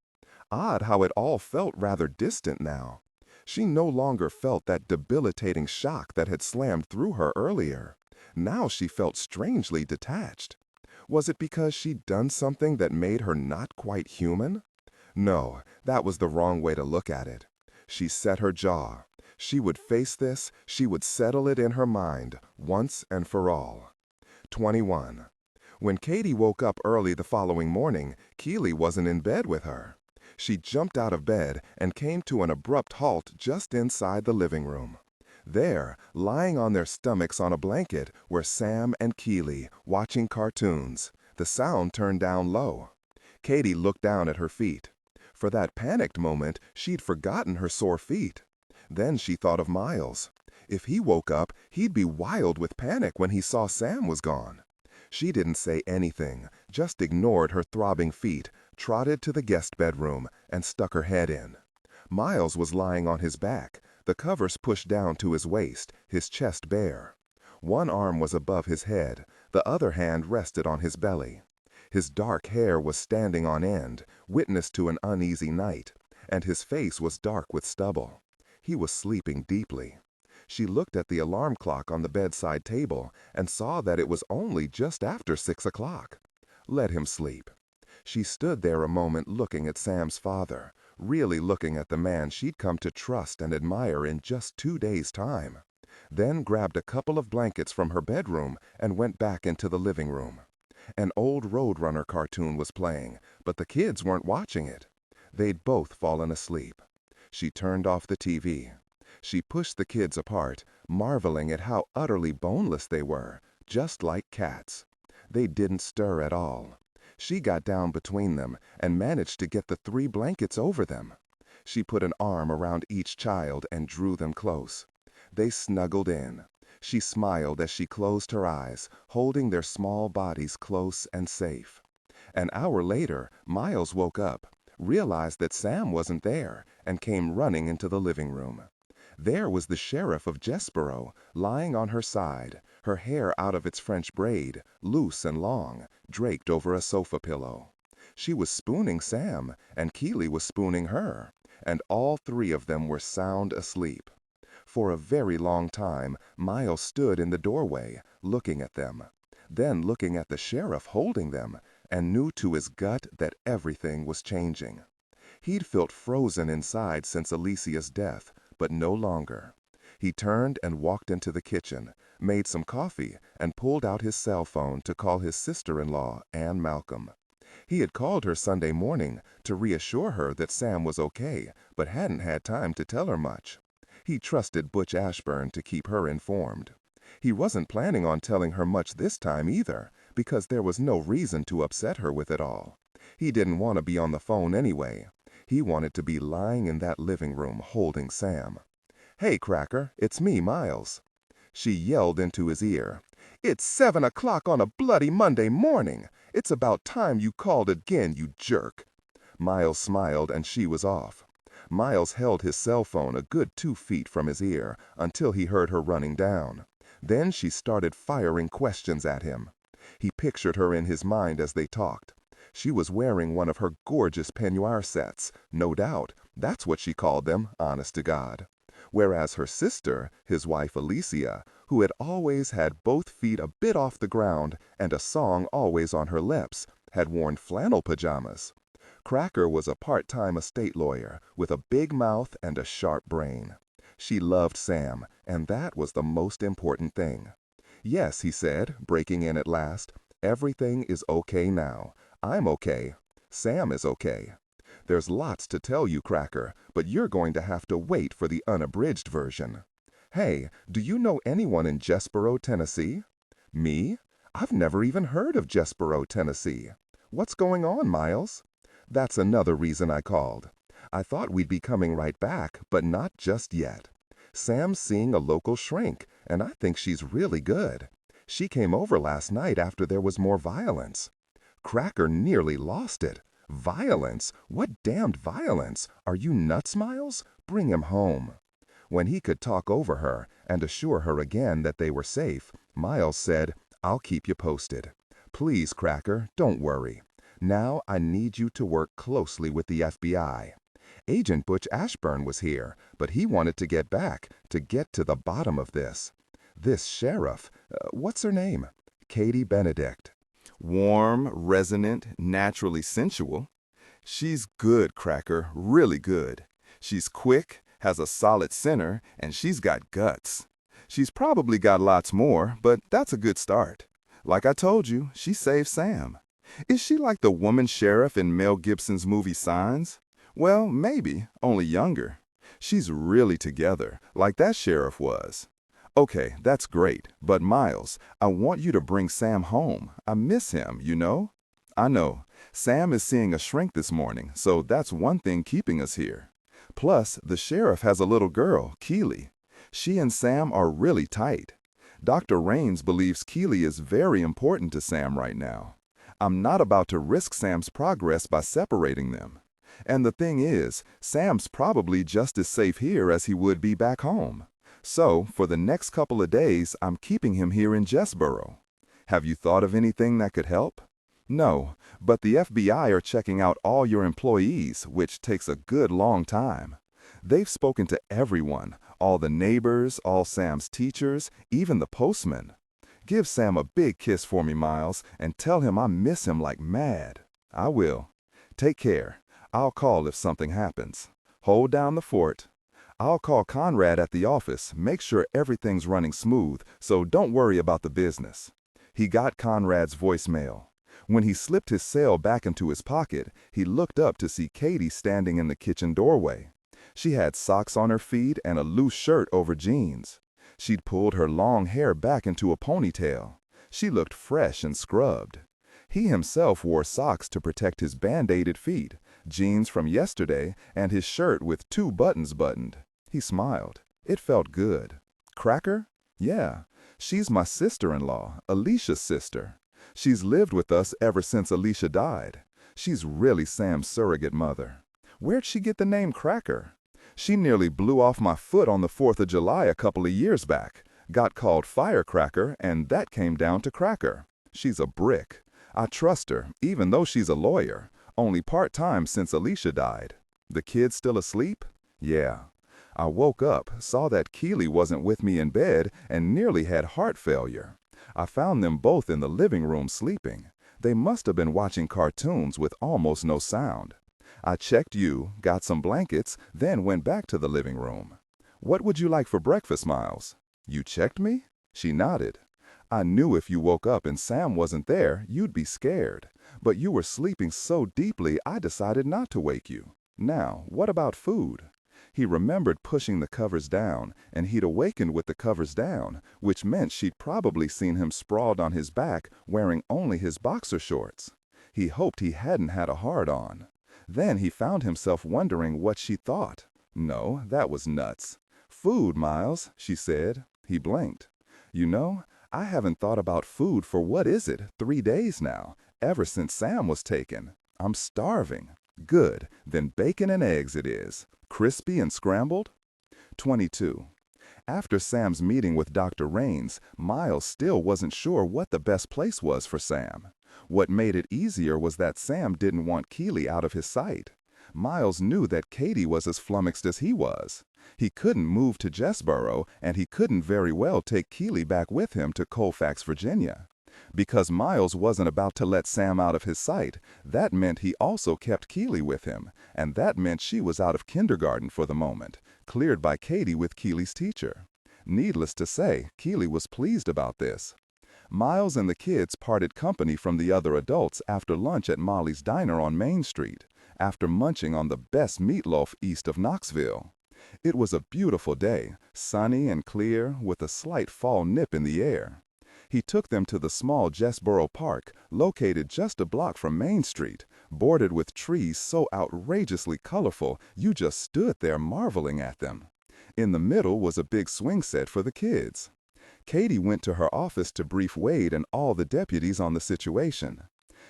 S1: Odd how it all felt rather distant now. She no longer felt that debilitating shock that had slammed through her earlier. Now she felt strangely detached. Was it because she'd done something that made her not quite human? No, that was the wrong way to look at it. She set her jaw. She would face this, she would settle it in her mind, once and for all. 21. When Katie woke up early the following morning, Keely wasn't in bed with her. She jumped out of bed and came to an abrupt halt just inside the living room. There, lying on their stomachs on a blanket, were Sam and Keely, watching cartoons, the sound turned down low. Katie looked down at her feet. For that panicked moment, she'd forgotten her sore feet. Then she thought of Miles. If he woke up, he'd be wild with panic when he saw Sam was gone. She didn't say anything, just ignored her throbbing feet, trotted to the guest bedroom, and stuck her head in. Miles was lying on his back, the covers pushed down to his waist, his chest bare. One arm was above his head, the other hand rested on his belly. His dark hair was standing on end, witness to an uneasy night, and his face was dark with stubble. He was sleeping deeply. She looked at the alarm clock on the bedside table and saw that it was only just after 6 o'clock. Let him sleep. She stood there a moment looking at Sam's father, really looking at the man she'd come to trust and admire in just 2 days' time. Then grabbed a couple of blankets from her bedroom and went back into the living room. An old Roadrunner cartoon was playing, but the kids weren't watching it. They'd both fallen asleep. She turned off the TV. She pushed the kids apart, marveling at how utterly boneless they were, just like cats. They didn't stir at all. She got down between them and managed to get the 3 blankets over them. She put an arm around each child and drew them close. They snuggled in. She smiled as she closed her eyes, holding their small bodies close and safe. An hour later, Miles woke up, realized that Sam wasn't there, and came running into the living room. There was the sheriff of Jespero, lying on her side, her hair out of its French braid, loose and long, draped over a sofa pillow. She was spooning Sam, and Keely was spooning her, and all 3 of them were sound asleep. For a very long time, Miles stood in the doorway, looking at them, then looking at the sheriff holding them, and knew to his gut that everything was changing. He'd felt frozen inside since Alicia's death, but no longer. He turned and walked into the kitchen, made some coffee, and pulled out his cell phone to call his sister-in-law, Ann Malcolm. He had called her Sunday morning to reassure her that Sam was okay, but hadn't had time to tell her much. He trusted Butch Ashburn to keep her informed.
S2: He wasn't planning on telling her much this time either, because there was no reason to upset her with it all. He didn't want to be on the phone anyway. He wanted to be lying in that living room holding Sam. "Hey, Cracker, it's me, Miles." She yelled into his ear. "It's 7 o'clock on a bloody Monday morning. It's about time you called again, you jerk." Miles smiled and she was off. Miles held his cell phone a good 2 feet from his ear until he heard her running down. Then she started firing questions at him. He pictured her in his mind as they talked. She was wearing one of her gorgeous peignoir sets. No doubt, that's what she called them, honest to God. Whereas her sister, his wife Alicia, who had always had both feet a bit off the ground and a song always on her lips, had worn flannel pajamas. Cracker was a part-time estate lawyer with a big mouth and a sharp brain. She loved Sam, and that was the most important thing. "Yes," he said, breaking in at last. "Everything is okay now. I'm okay. Sam is okay. There's lots to tell you, Cracker, but you're going to have to wait for the unabridged version. Hey, do you know anyone in Jessboro, Tennessee?" "Me? I've never even heard of Jessboro, Tennessee. What's going on, Miles?" "That's another reason I called. I thought we'd be coming right back, but not just yet. Sam's seeing a local shrink, and I think she's really good. She came over last night after there was more violence." Cracker nearly lost it. "Violence? What damned violence? Are you nuts, Miles? Bring him home." When he could talk over her and assure her again that they were safe, Miles said, "I'll keep you posted. Please, Cracker, don't worry. Now I need you to work closely with the FBI. Agent Butch Ashburn was here, but he wanted to get back to get to the bottom of this. This sheriff, what's her name? Katie Benedict."
S1: Warm, resonant, naturally sensual. She's good, Cracker, really good. She's quick, has a solid center, and she's got guts. She's probably got lots more, but that's a good start. Like I told you, she saved Sam. Is she like the woman sheriff in Mel Gibson's movie Signs? Well, maybe, only younger. She's really together, like that sheriff was. Okay, that's great, but Miles, I want you to bring Sam home. I miss him, you know? I know. Sam is seeing a shrink this morning, so that's one thing keeping us here. Plus, the sheriff has a little girl, Keely. She and Sam are really tight. Dr. Raines believes Keely is very important to Sam right now. I'm not about to risk Sam's progress by separating them. And the thing is, Sam's probably just as safe here as he would be back home. So, for the next couple of days, I'm keeping him here in Jessboro. Have you thought of anything that could help? No, but the FBI are checking out all your employees, which takes a good long time. They've spoken to everyone, all the neighbors, all Sam's teachers, even the postman. Give Sam a big kiss for me, Miles, and tell him I miss him like mad. I will. Take care. I'll call if something happens. Hold down the fort. I'll call Conrad at the office, make sure everything's running smooth, so don't worry about the business." He got Conrad's voicemail. When he slipped his cell back into his pocket, he looked up to see Katie standing in the kitchen doorway. She had socks on her feet and a loose shirt over jeans. She'd pulled her long hair back into a ponytail. She looked fresh and scrubbed. He himself wore socks to protect his band-aided feet, jeans from yesterday, and his shirt with 2 buttons buttoned. He smiled. It felt good. "Cracker? Yeah. She's my sister-in-law, Alicia's sister. She's lived with us ever since Alicia died. She's really Sam's surrogate mother. Where'd she get the name Cracker? She nearly blew off my foot on the 4th of July a couple of years back. Got called Firecracker, and that came down to Cracker. She's a brick. I trust her, even though she's a lawyer, only part-time since Alicia died. The kid's still asleep? Yeah. I woke up, saw that Keely wasn't with me in bed, and nearly had heart failure. I found them both in the living room sleeping. They must have been watching cartoons with almost no sound. I checked you, got some blankets, then went back to the living room. What would you like for breakfast, Miles? You checked me? She nodded. I knew if you woke up and Sam wasn't there, you'd be scared. But you were sleeping so deeply, I decided not to wake you. Now, what about food?
S4: He remembered pushing the covers down, and he'd awakened with the covers down, which meant she'd probably seen him sprawled on his back wearing only his boxer shorts. He hoped he hadn't had a hard-on. Then he found himself wondering what she thought. No, that was nuts. "Food, Miles," she said. He blinked. "You know, I haven't thought about food for what is it, 3 days now, ever since Sam was taken. I'm starving." "Good, then bacon and eggs it is. Crispy and scrambled?" 22. After Sam's meeting with Dr. Raines, Miles still wasn't sure what the best place was for Sam. What made it easier was that Sam didn't want Keeley out of his sight. Miles knew that Katie was as flummoxed as he was. He couldn't move to Jessboro, and he couldn't very well take Keeley back with him to Colfax, Virginia. Because Miles wasn't about to let Sam out of his sight, that meant he also kept Keeley with him, and that meant she was out of kindergarten for the moment, cleared by Katie with Keeley's teacher. Needless to say, Keeley was pleased about this. Miles and the kids parted company from the other adults after lunch at Molly's Diner on Main Street, after munching on the best meatloaf east of Knoxville. It was a beautiful day, sunny and clear, with a slight fall nip in the air. He took them to the small Jessboro Park, located just a block from Main Street, bordered with trees so outrageously colorful you just stood there marveling at them. In the middle was a big swing set for the kids. Katie went to her office to brief Wade and all the deputies on the situation.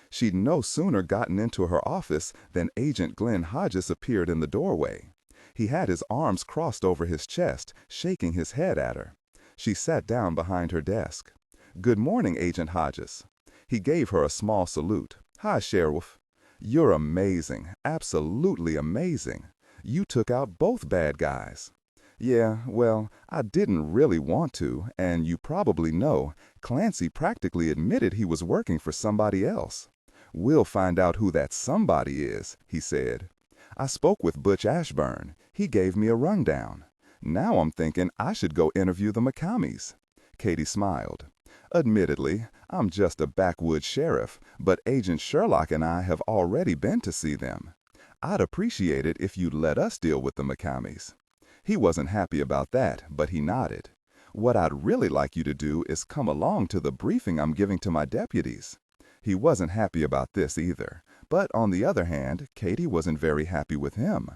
S4: She'd no sooner gotten into her office than Agent Glenn Hodges appeared in the doorway. He had his arms crossed over his chest, shaking his head at her. She sat down behind her desk. "Good morning, Agent Hodges." He gave her a small salute. "Hi, Sheriff." "You're amazing, absolutely amazing. You took out both bad guys." "Yeah, well, I didn't really want to, and you probably know, Clancy practically admitted he was working for somebody else." "We'll find out who that somebody is," he said. "I spoke with Butch Ashburn. He gave me a rundown. Now I'm thinking I should go interview the McCamies." Katie smiled. "Admittedly, I'm just a backwoods sheriff, but Agent Sherlock and I have already been to see them. I'd appreciate it if you'd let us deal with the McCamies." He wasn't happy about that, but he nodded. "What I'd really like you to do is come along to the briefing I'm giving to my deputies." He wasn't happy about this either, but on the other hand, Katie wasn't very happy with him.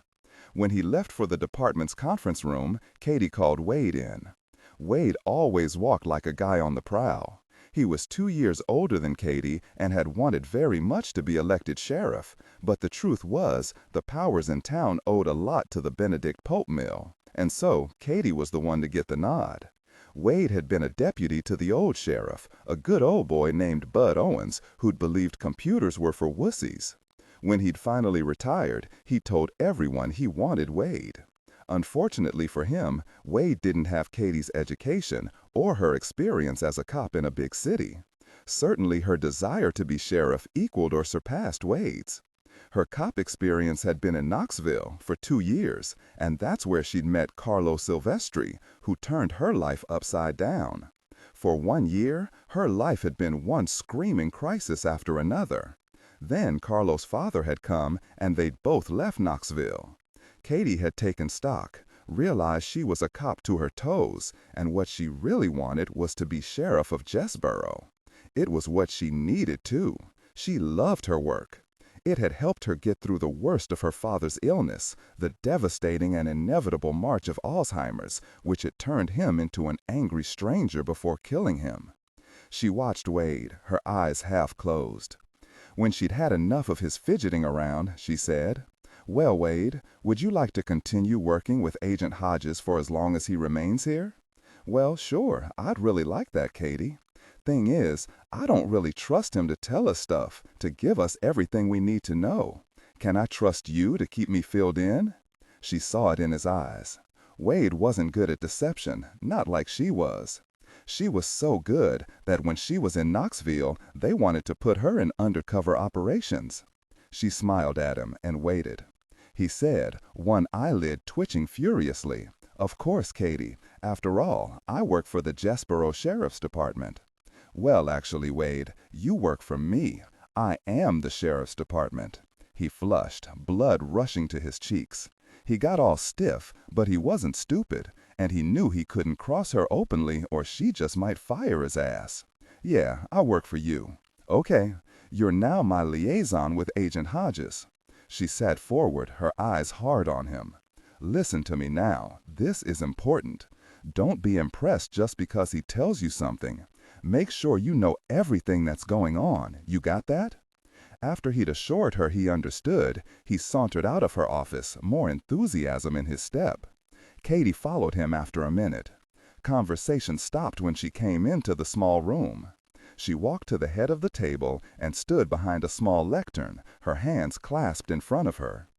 S4: When he left for the department's conference room, Katie called Wade in. Wade always walked like a guy on the prowl. He was 2 years older than Katie and had wanted very much to be elected sheriff, but the truth was the powers in town owed a lot to the Benedict Pope mill, and so Katie was the one to get the nod. Wade had been a deputy to the old sheriff, a good old boy named Bud Owens, who'd believed computers were for wussies. When he'd finally retired, he told everyone he wanted Wade. Unfortunately for him, Wade didn't have Katie's education or her experience as a cop in a big city. Certainly her desire to be sheriff equaled or surpassed Wade's. Her cop experience had been in Knoxville for 2 years, and that's where she'd met Carlo Silvestri, who turned her life upside down. For 1 year, her life had been one screaming crisis after another. Then Carlo's father had come, and they'd both left Knoxville. Katie had taken stock, realized she was a cop to her toes, and what she really wanted was to be sheriff of Jessboro. It was what she needed, too. She loved her work. It had helped her get through the worst of her father's illness, the devastating and inevitable march of Alzheimer's, which had turned him into an angry stranger before killing him. She watched Wade, her eyes half closed. When she'd had enough of his fidgeting around, she said, "Well, Wade, would you like to continue working with Agent Hodges for as long as he remains here?" "Well, sure, I'd really like that, Katie. Thing is, I don't really trust him to tell us stuff, to give us everything we need to know. Can I trust you to keep me filled in?" She saw it in his eyes. Wade wasn't good at deception, not like she was. She was so good that when she was in Knoxville, they wanted to put her in undercover operations. She smiled at him and waited. He said, one eyelid twitching furiously, "Of course, Katie. After all, I work for the Jessboro Sheriff's Department." "Well, actually, Wade, you work for me. I am the Sheriff's Department." He flushed, blood rushing to his cheeks. He got all stiff, but he wasn't stupid, and he knew he couldn't cross her openly or she just might fire his ass. "Yeah, I'll work for you." "Okay, you're now my liaison with Agent Hodges." She sat forward, her eyes hard on him. "Listen to me now. This is important. Don't be impressed just because he tells you something. Make sure you know everything that's going on. You got that?" After he'd assured her he understood, he sauntered out of her office, more enthusiasm in his step. Katie followed him after a minute. Conversation stopped when she came into the small room. She walked to the head of the table and stood behind a small lectern, her hands clasped in front of her.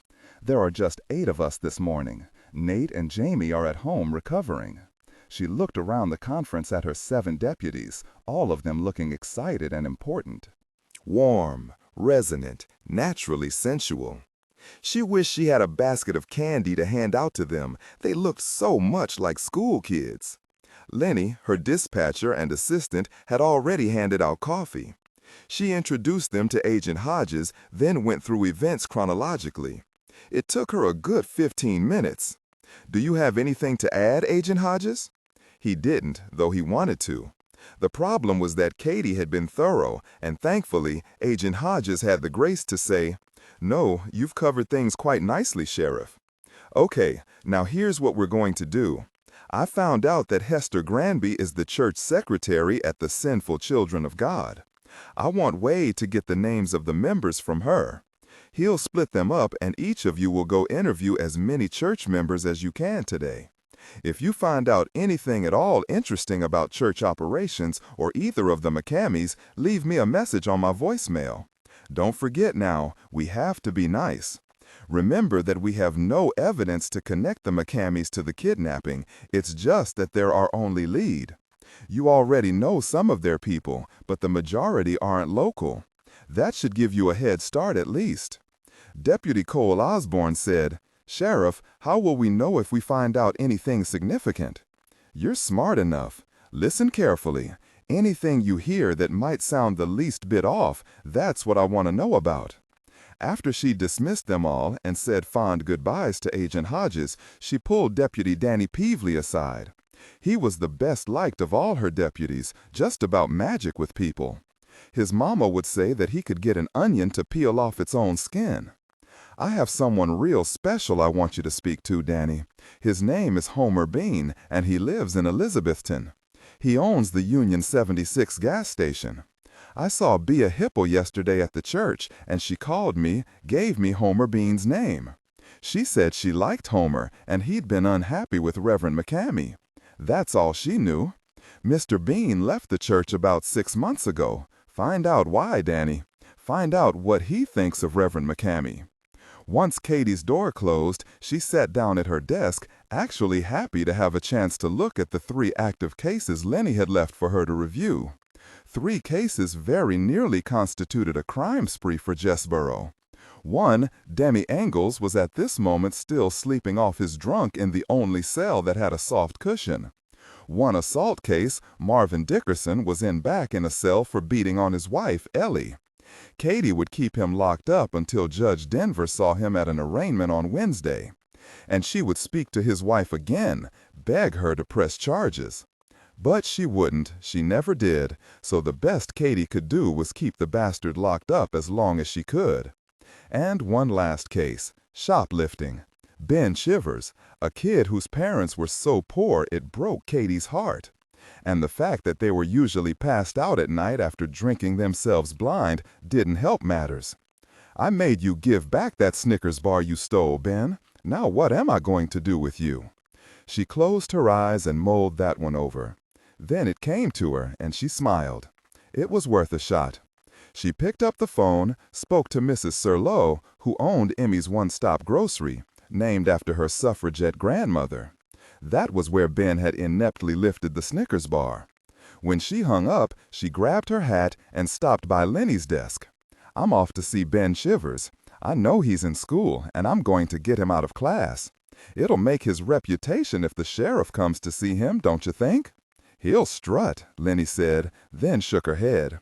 S4: "There are just 8 of us this morning. Nate and Jamie are at home recovering." She looked around the conference at her 7 deputies, all of them looking excited and important.
S1: Warm, resonant, naturally sensual. She wished she had a basket of candy to hand out to them. They looked so much like school kids. Lenny, her dispatcher and assistant, had already handed out coffee. She introduced them to Agent Hodges, then went through events chronologically. It took her a good 15 minutes. "Do you have anything to add, Agent Hodges?" He didn't, though he wanted to. The problem was that Katie had been thorough, and thankfully, Agent Hodges had the grace to say, "No, you've covered things quite nicely, Sheriff." "Okay, now here's what we're going to do. I found out that Hester Granby is the church secretary at the Sinful Children of God. I want Wade to get the names of the members from her. He'll split them up and each of you will go interview as many church members as you can today. If you find out anything at all interesting about church operations or either of the McCammys, leave me a message on my voicemail. Don't forget now, we have to be nice. Remember that we have no evidence to connect the McCammys to the kidnapping. It's just that they're our only lead. You already know some of their people, but the majority aren't local. That should give you a head start at least." Deputy Cole Osborne said, "Sheriff, how will we know if we find out anything significant?" "You're smart enough. Listen carefully. Anything you hear that might sound the least bit off, that's what I want to know about." After she dismissed them all and said fond goodbyes to Agent Hodges, she pulled Deputy Danny Peevely aside. He was the best liked of all her deputies, just about magic with people. His mama would say that he could get an onion to peel off its own skin. "I have someone real special I want you to speak to, Danny. His name is Homer Bean, and he lives in Elizabethton. He owns the Union 76 gas station. I saw Bea Hipple yesterday at the church, and she called me, gave me Homer Bean's name. She said she liked Homer, and he'd been unhappy with Reverend McCammy. That's all she knew. Mr. Bean left the church about 6 months ago. Find out why, Danny. Find out what he thinks of Reverend McCammy." Once Katie's door closed, she sat down at her desk, actually happy to have a chance to look at the 3 active cases Lenny had left for her to review. 3 cases very nearly constituted a crime spree for Jessboro. One, Demi Engels, was at this moment still sleeping off his drunk in the only cell that had a soft cushion. One assault case, Marvin Dickerson was in back in a cell for beating on his wife, Ellie. Katie would keep him locked up until Judge Denver saw him at an arraignment on Wednesday. And she would speak to his wife again, beg her to press charges. But she wouldn't, she never did, so the best Katie could do was keep the bastard locked up as long as she could. And one last case, shoplifting. Ben Shivers, a kid whose parents were so poor it broke Katie's heart. And the fact that they were usually passed out at night after drinking themselves blind didn't help matters. "I made you give back that Snickers bar you stole, Ben. Now what am I going to do with you?" She closed her eyes and mulled that one over. Then it came to her, and she smiled. It was worth a shot. She picked up the phone, spoke to Mrs. Serlo, who owned Emmy's One-Stop Grocery, named after her suffragette grandmother. That was where Ben had ineptly lifted the Snickers bar. When she hung up, she grabbed her hat and stopped by Lenny's desk. "I'm off to see Ben Shivers. I know he's in school, and I'm going to get him out of class. It'll make his reputation if the sheriff comes to see him, don't you think?" "He'll strut," Lenny said, then shook her head.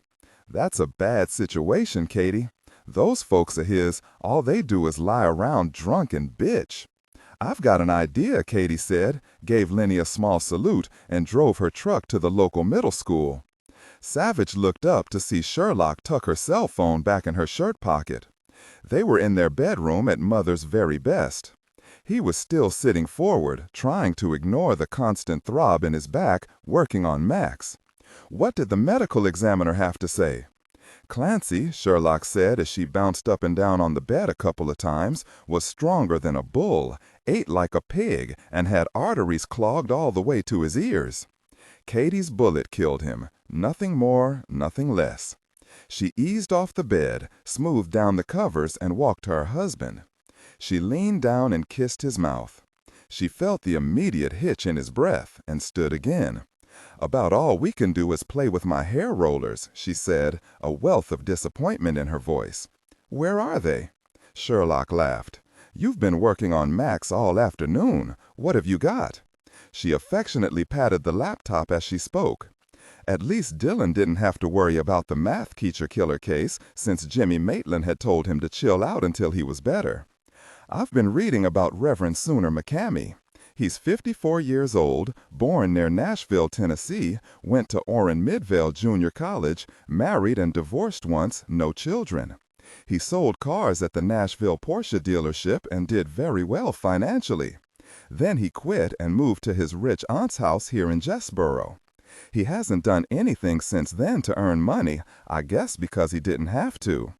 S1: "That's a bad situation, Katie. Those folks of his, all they do is lie around drunk and bitch.
S2: "I've got an idea," Katie said, gave Lenny a small salute, and drove her truck to the local middle school. Savich looked up to see Sherlock tuck her cell phone back in her shirt pocket. They were in their bedroom at Mother's very best. He was still sitting forward, trying to ignore the constant throb in his back, working on Max. What did the medical examiner have to say? Clancy, Sherlock said as she bounced up and down on the bed a couple of times, was stronger than a bull, ate like a pig, and had arteries clogged all the way to his ears. Katie's bullet killed him, nothing more, nothing less. She eased off the bed, smoothed down the covers, and walked to her husband. She leaned down and kissed his mouth. She felt the immediate hitch in his breath and stood again. "About all we can do is play with my hair rollers," she said, a wealth of disappointment in her voice. "Where are they?" Sherlock laughed. "You've been working on Max all afternoon. What have you got?" She affectionately patted the laptop as she spoke. At least Dillon didn't have to worry about the math teacher killer case since Jimmy Maitland had told him to chill out until he was better. "I've been reading about Reverend Sooner McCamey. He's 54 years old, born near Nashville, Tennessee, went to Orrin Midvale Junior College, married and divorced once, no children. He sold cars at the Nashville Porsche dealership and did very well financially. Then he quit and moved to his rich aunt's house here in Jessboro. He hasn't done anything since then to earn money, I guess because he didn't have to.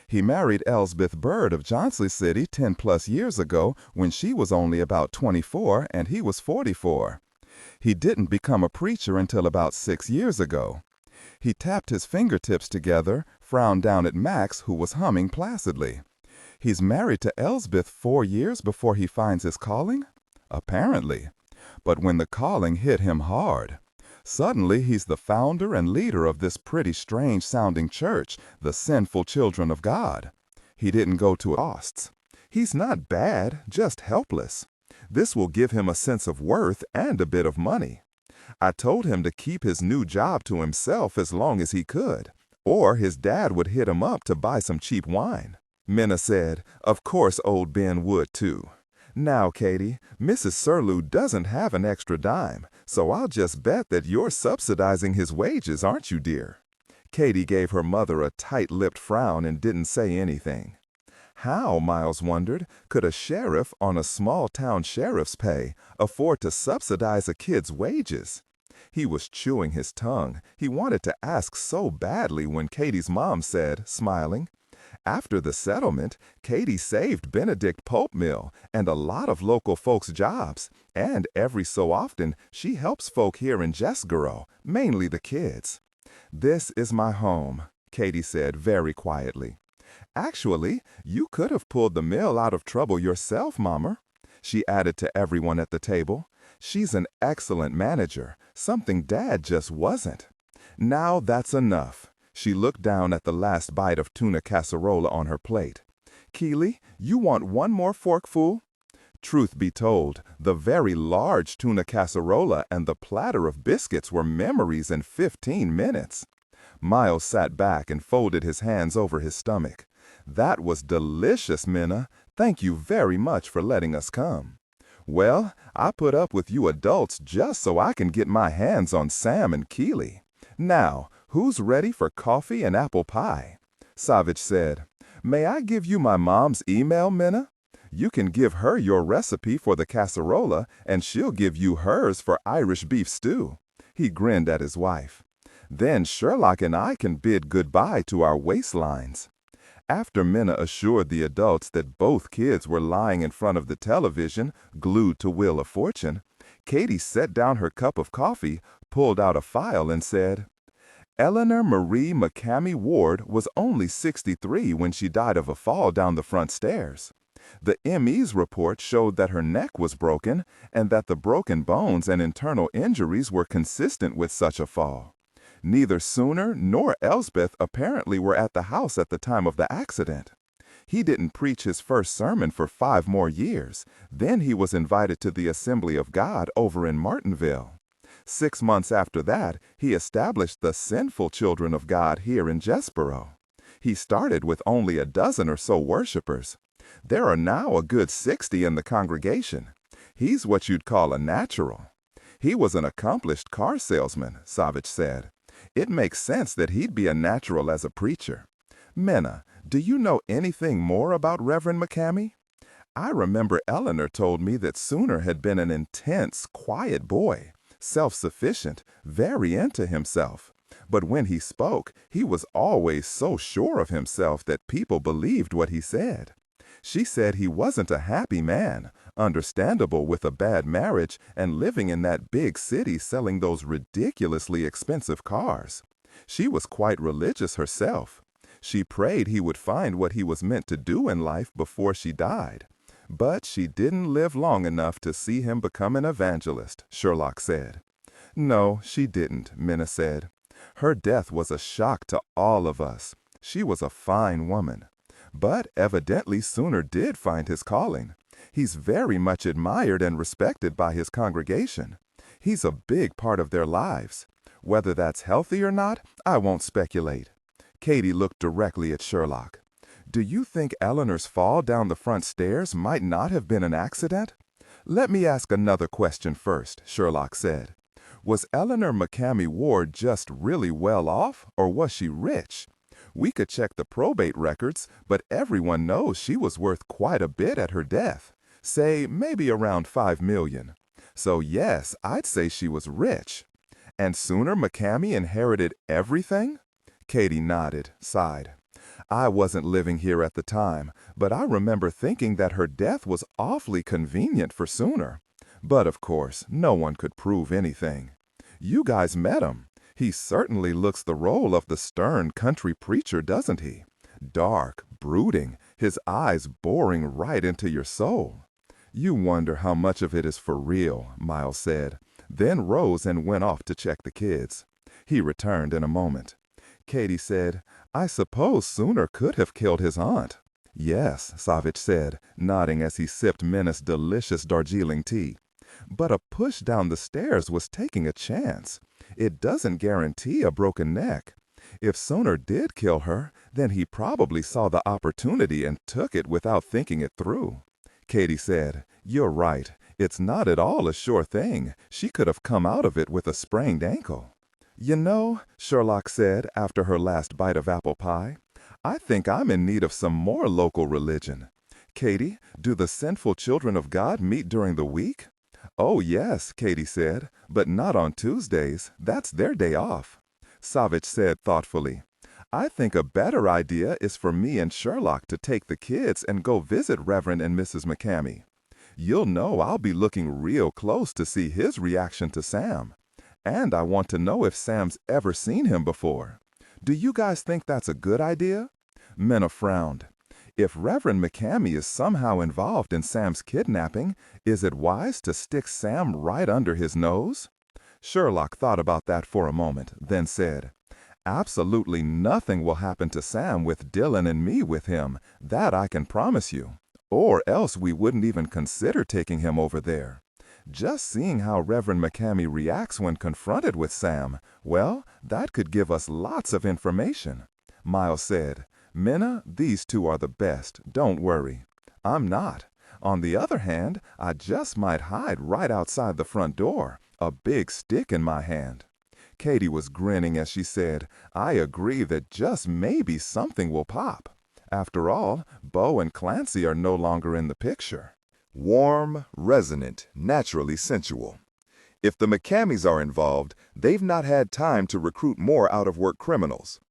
S2: He married Elsbeth Bird of Johnsley City 10+ years ago when she was only about 24 and he was 44. He didn't become a preacher until about 6 years ago. He tapped his fingertips together, frowned down at Max, who was humming placidly. He's married to Elsbeth 4 years before he finds his calling? Apparently. But when the calling hit him hard. Suddenly he's the founder and leader of this pretty strange-sounding church, the Sinful Children of God. He didn't go to Ost's. He's not bad, just helpless. This will give him a sense of worth and a bit of money. I told him to keep his new job to himself as long as he could, or his dad would hit him up to buy some cheap wine." Minna said, "Of course old Ben would too. Now, Katie, Mrs. Surlew doesn't have an extra dime, so I'll just bet that you're subsidizing his wages, aren't you, dear?" Katie gave her mother a tight-lipped frown and didn't say anything. How, Miles wondered, could a sheriff on a small-town sheriff's pay afford to subsidize a kid's wages? He was chewing his tongue. He wanted to ask so badly when Katie's mom said, smiling, "After the settlement, Katie saved Benedict Pulp Mill and a lot of local folks' jobs, and every so often she helps folk here in Jessboro, mainly the kids." "This is my home," Katie said very quietly. "Actually, you could have pulled the mill out of trouble yourself, Mama," she added to everyone at the table. "She's an excellent manager, something Dad just wasn't." "Now that's enough." She looked down at the last bite of tuna casserola on her plate. "Keely, you want one more forkful?" Truth be told, the very large tuna casserola and the platter of biscuits were memories in 15 minutes. Miles sat back and folded his hands over his stomach. "That was delicious, Minna. Thank you very much for letting us come." "Well, I put up with you adults just so I can get my hands on Sam and Keely. Now, who's ready for coffee and apple pie?" Savich said, "May I give you my mom's email, Minna? You can give her your recipe for the casserola, and she'll give you hers for Irish beef stew." He grinned at his wife. "Then Sherlock and I can bid goodbye to our waistlines." After Minna assured the adults that both kids were lying in front of the television, glued to Wheel of Fortune, Katie set down her cup of coffee, pulled out a file, and said, "Eleanor Marie McCamey Ward was only 63 when she died of a fall down the front stairs. The ME's report showed that her neck was broken and that the broken bones and internal injuries were consistent with such a fall. Neither Sooner nor Elsbeth apparently were at the house at the time of the accident. He didn't preach his first sermon for 5 more years. Then he was invited to the Assembly of God over in Martinville. 6 months after that, he established the Sinful Children of God here in Jessboro. He started with only a dozen or so worshipers. There are now a good 60 in the congregation. He's what you'd call a natural. He was an accomplished car salesman, Savich said. It makes sense that he'd be a natural as a preacher. Minna, do you know anything more about Reverend McCamey? I remember Eleanor told me that Sooner had been an intense, quiet boy, self-sufficient, very into himself. But when he spoke, he was always so sure of himself that people believed what he said. She said he wasn't a happy man, understandable with a bad marriage and living in that big city selling those ridiculously expensive cars. She was quite religious herself. She prayed he would find what he was meant to do in life before she died. But she didn't live long enough to see him become an evangelist, Sherlock said. No, she didn't, Minna said. Her death was a shock to all of us. She was a fine woman. But evidently Sooner did find his calling. He's very much admired and respected by his congregation. He's a big part of their lives. Whether that's healthy or not, I won't speculate. Katie looked directly at Sherlock. Do you think Eleanor's fall down the front stairs might not have been an accident? Let me ask another question first, Sherlock said. Was Eleanor McCamey Ward just really well off, or was she rich? We could check the probate records, but everyone knows she was worth quite a bit at her death. Say, maybe around $5 million. So yes, I'd say she was rich. And Sooner McCamey inherited everything? Katie nodded, sighed. I wasn't living here at the time, but I remember thinking that her death was awfully convenient for Sooner. But of course, no one could prove anything. You guys met him. He certainly looks the role of the stern country preacher, doesn't he? Dark, brooding, his eyes boring right into your soul. You wonder how much of it is for real, Miles said, then rose and went off to check the kids. He returned in a moment. Katie said, I suppose Sooner could have killed his aunt. Yes, Savich said, nodding as he sipped Minna's delicious Darjeeling tea. But a push down the stairs was taking a chance. It doesn't guarantee a broken neck. If Sooner did kill her, then he probably saw the opportunity and took it without thinking it through. Katie said, You're right. It's not at all a sure thing. She could have come out of it with a sprained ankle. You know, Sherlock said after her last bite of apple pie, I think I'm in need of some more local religion. Katie, do the sinful children of God meet during the week? Oh, yes, Katie said, but not on Tuesdays. That's their day off. Savich said thoughtfully, I think a better idea is for me and Sherlock to take the kids and go visit Reverend and Mrs. McCamey. You'll know I'll be looking real close to see his reaction to Sam. And I want to know if Sam's ever seen him before. Do you guys think that's a good idea? Minna frowned. If Reverend McCamey is somehow involved in Sam's kidnapping, is it wise to stick Sam right under his nose? Sherlock thought about that for a moment, then said, Absolutely nothing will happen to Sam with Dillon and me with him, that I can promise you. Or else we wouldn't even consider taking him over there. Just seeing how Reverend McCamey reacts when confronted with Sam, well, that could give us lots of information. Miles said, Minna, these two are the best, don't worry. I'm not. On the other hand, I just might hide right outside the front door, a big stick in my hand. Katie was grinning as she said, I agree that just maybe something will pop. After all, Bo and Clancy are no longer in the picture.
S1: Warm, resonant, naturally sensual. If the McCameys are involved, they've not had time to recruit more out-of-work criminals.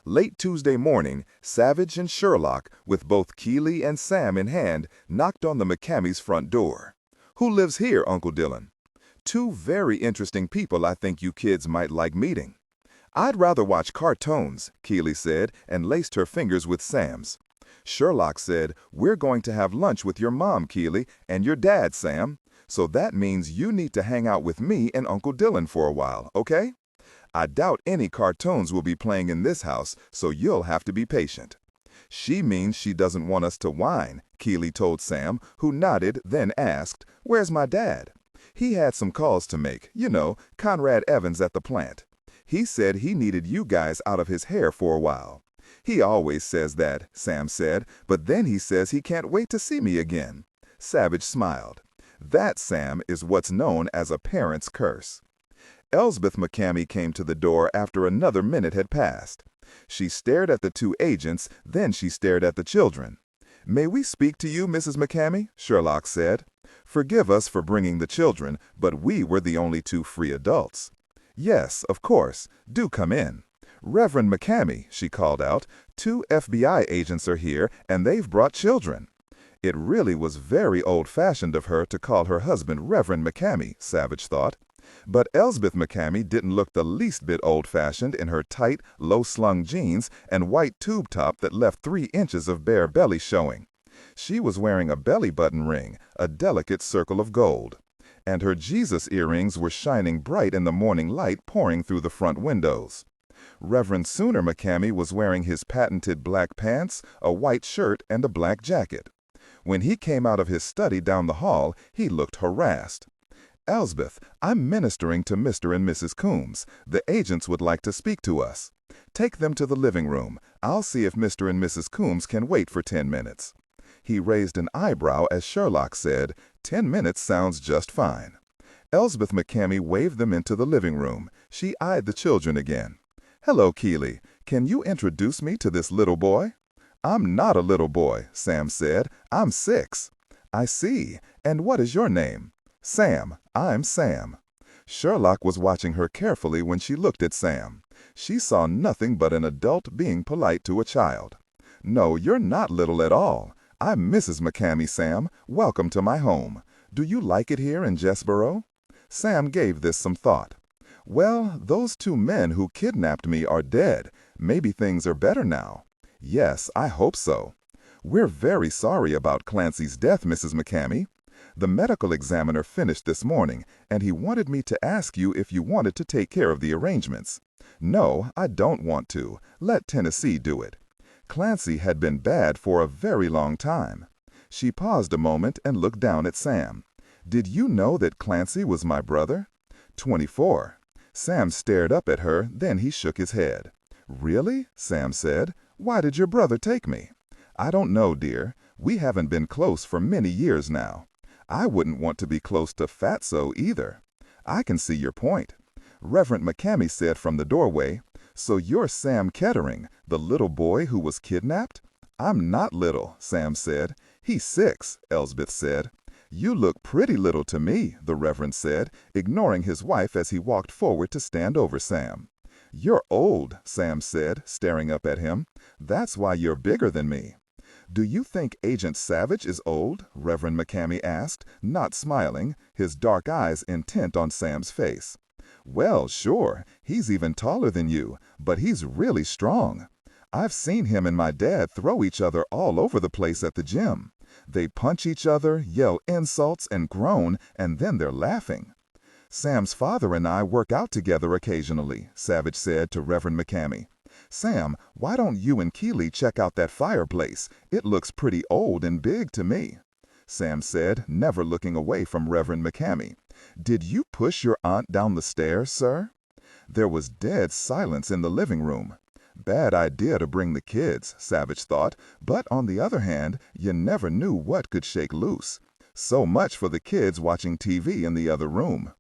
S1: Late Tuesday morning, Savich and Sherlock, with both Keeley and Sam in hand, knocked on the McCameys' front door. Who lives here, Uncle Dillon? Two very interesting people I think you kids might like meeting. I'd rather watch cartoons, Keeley said, and laced her fingers with Sam's. Sherlock said, We're going to have lunch with your mom, Keeley, and your dad, Sam. So that means you need to hang out with me and Uncle Dillon for a while, okay? I doubt any cartoons will be playing in this house, so you'll have to be patient. She means she doesn't want us to whine, Keeley told Sam, who nodded, then asked, Where's my dad? He had some calls to make, you know, Conrad Evans at the plant. He said he needed you guys out of his hair for a while.
S2: "He always says that," Sam said, "but then he says he can't wait to see me again." Savich smiled. "That, Sam, is what's known as a parent's curse." Elsbeth McCamey came to the door after another minute had passed. She stared at the two agents, then she stared at the children. "May we speak to you, Mrs. McCamey?" Sherlock said. "Forgive us for bringing the children, but we were the only two free adults." "Yes, of course. Do come in." "Reverend McCamey," she called out, "two FBI agents are here, and they've brought children." It really was very old-fashioned of her to call her husband Reverend McCamey, Savich thought. But Elsbeth McCamey didn't look the least bit old-fashioned in her tight, low-slung jeans and white tube top that left 3 inches of bare belly showing. She was wearing a belly-button ring, a delicate circle of gold. And her Jesus earrings were shining bright in the morning light pouring through the front windows. Reverend Sooner McCamey was wearing his patented black pants, a white shirt, and a black jacket. When he came out of his study down the hall, he looked harassed. "Elsbeth, I'm ministering to Mr. and Mrs. Coombs. The agents would like to speak to us. Take them to the living room. I'll see if Mr. and Mrs. Coombs can wait for 10 minutes." He raised an eyebrow as Sherlock said, "10 minutes sounds just fine." Elsbeth McCamey waved them into the living room. She eyed the children again. "Hello, Keeley. Can you introduce me to this little boy?" "I'm not a little boy," Sam said. "I'm 6. "I see. And what is your name?" "Sam. I'm Sam." Sherlock was watching her carefully when she looked at Sam. She saw nothing but an adult being polite to a child. "No, you're not little at all. I'm Mrs. McCamey, Sam. Welcome to my home. Do you like it here in Jessboro?" Sam gave this some thought. "Well, those 2 men who kidnapped me are dead. Maybe things are better now." "Yes, I hope so." "We're very sorry about Clancy's death, Mrs. McCamey. The medical examiner finished this morning, and he wanted me to ask you if you wanted to take care of the arrangements." "No, I don't want to. Let Tennessee do it." Clancy had been bad for a very long time. She paused a moment and looked down at Sam. "Did you know that Clancy was my brother?" 24. Sam stared up at her, then he shook his head. "Really?" Sam said. "Why did your brother take me?" "I don't know, dear. We haven't been close for many years now. I wouldn't want to be close to Fatso either." "I can see your point." Reverend McCamey said from the doorway, "So you're Sam Kettering, the little boy who was kidnapped?" "I'm not little," Sam said. "He's 6, Elsbeth said. "You look pretty little to me," the Reverend said, ignoring his wife as he walked forward to stand over Sam. "You're old," Sam said, staring up at him. "That's why you're bigger than me." "Do you think Agent Savich is old?" Reverend McCamey asked, not smiling, his dark eyes intent on Sam's face. "Well, sure, he's even taller than you, but he's really strong. I've seen him and my dad throw each other all over the place at the gym. They punch each other, yell insults, and groan, and then they're laughing." "Sam's father and I work out together occasionally," Savich said to Reverend McCamey. "Sam, why don't you and Keeley check out that fireplace? It looks pretty old and big to me." Sam said, never looking away from Reverend McCamey. "Did you push your aunt down the stairs, sir?" There was dead silence in the living room. Bad idea to bring the kids, Savich thought, but on the other hand, you never knew what could shake loose. So much for the kids watching TV in the other room.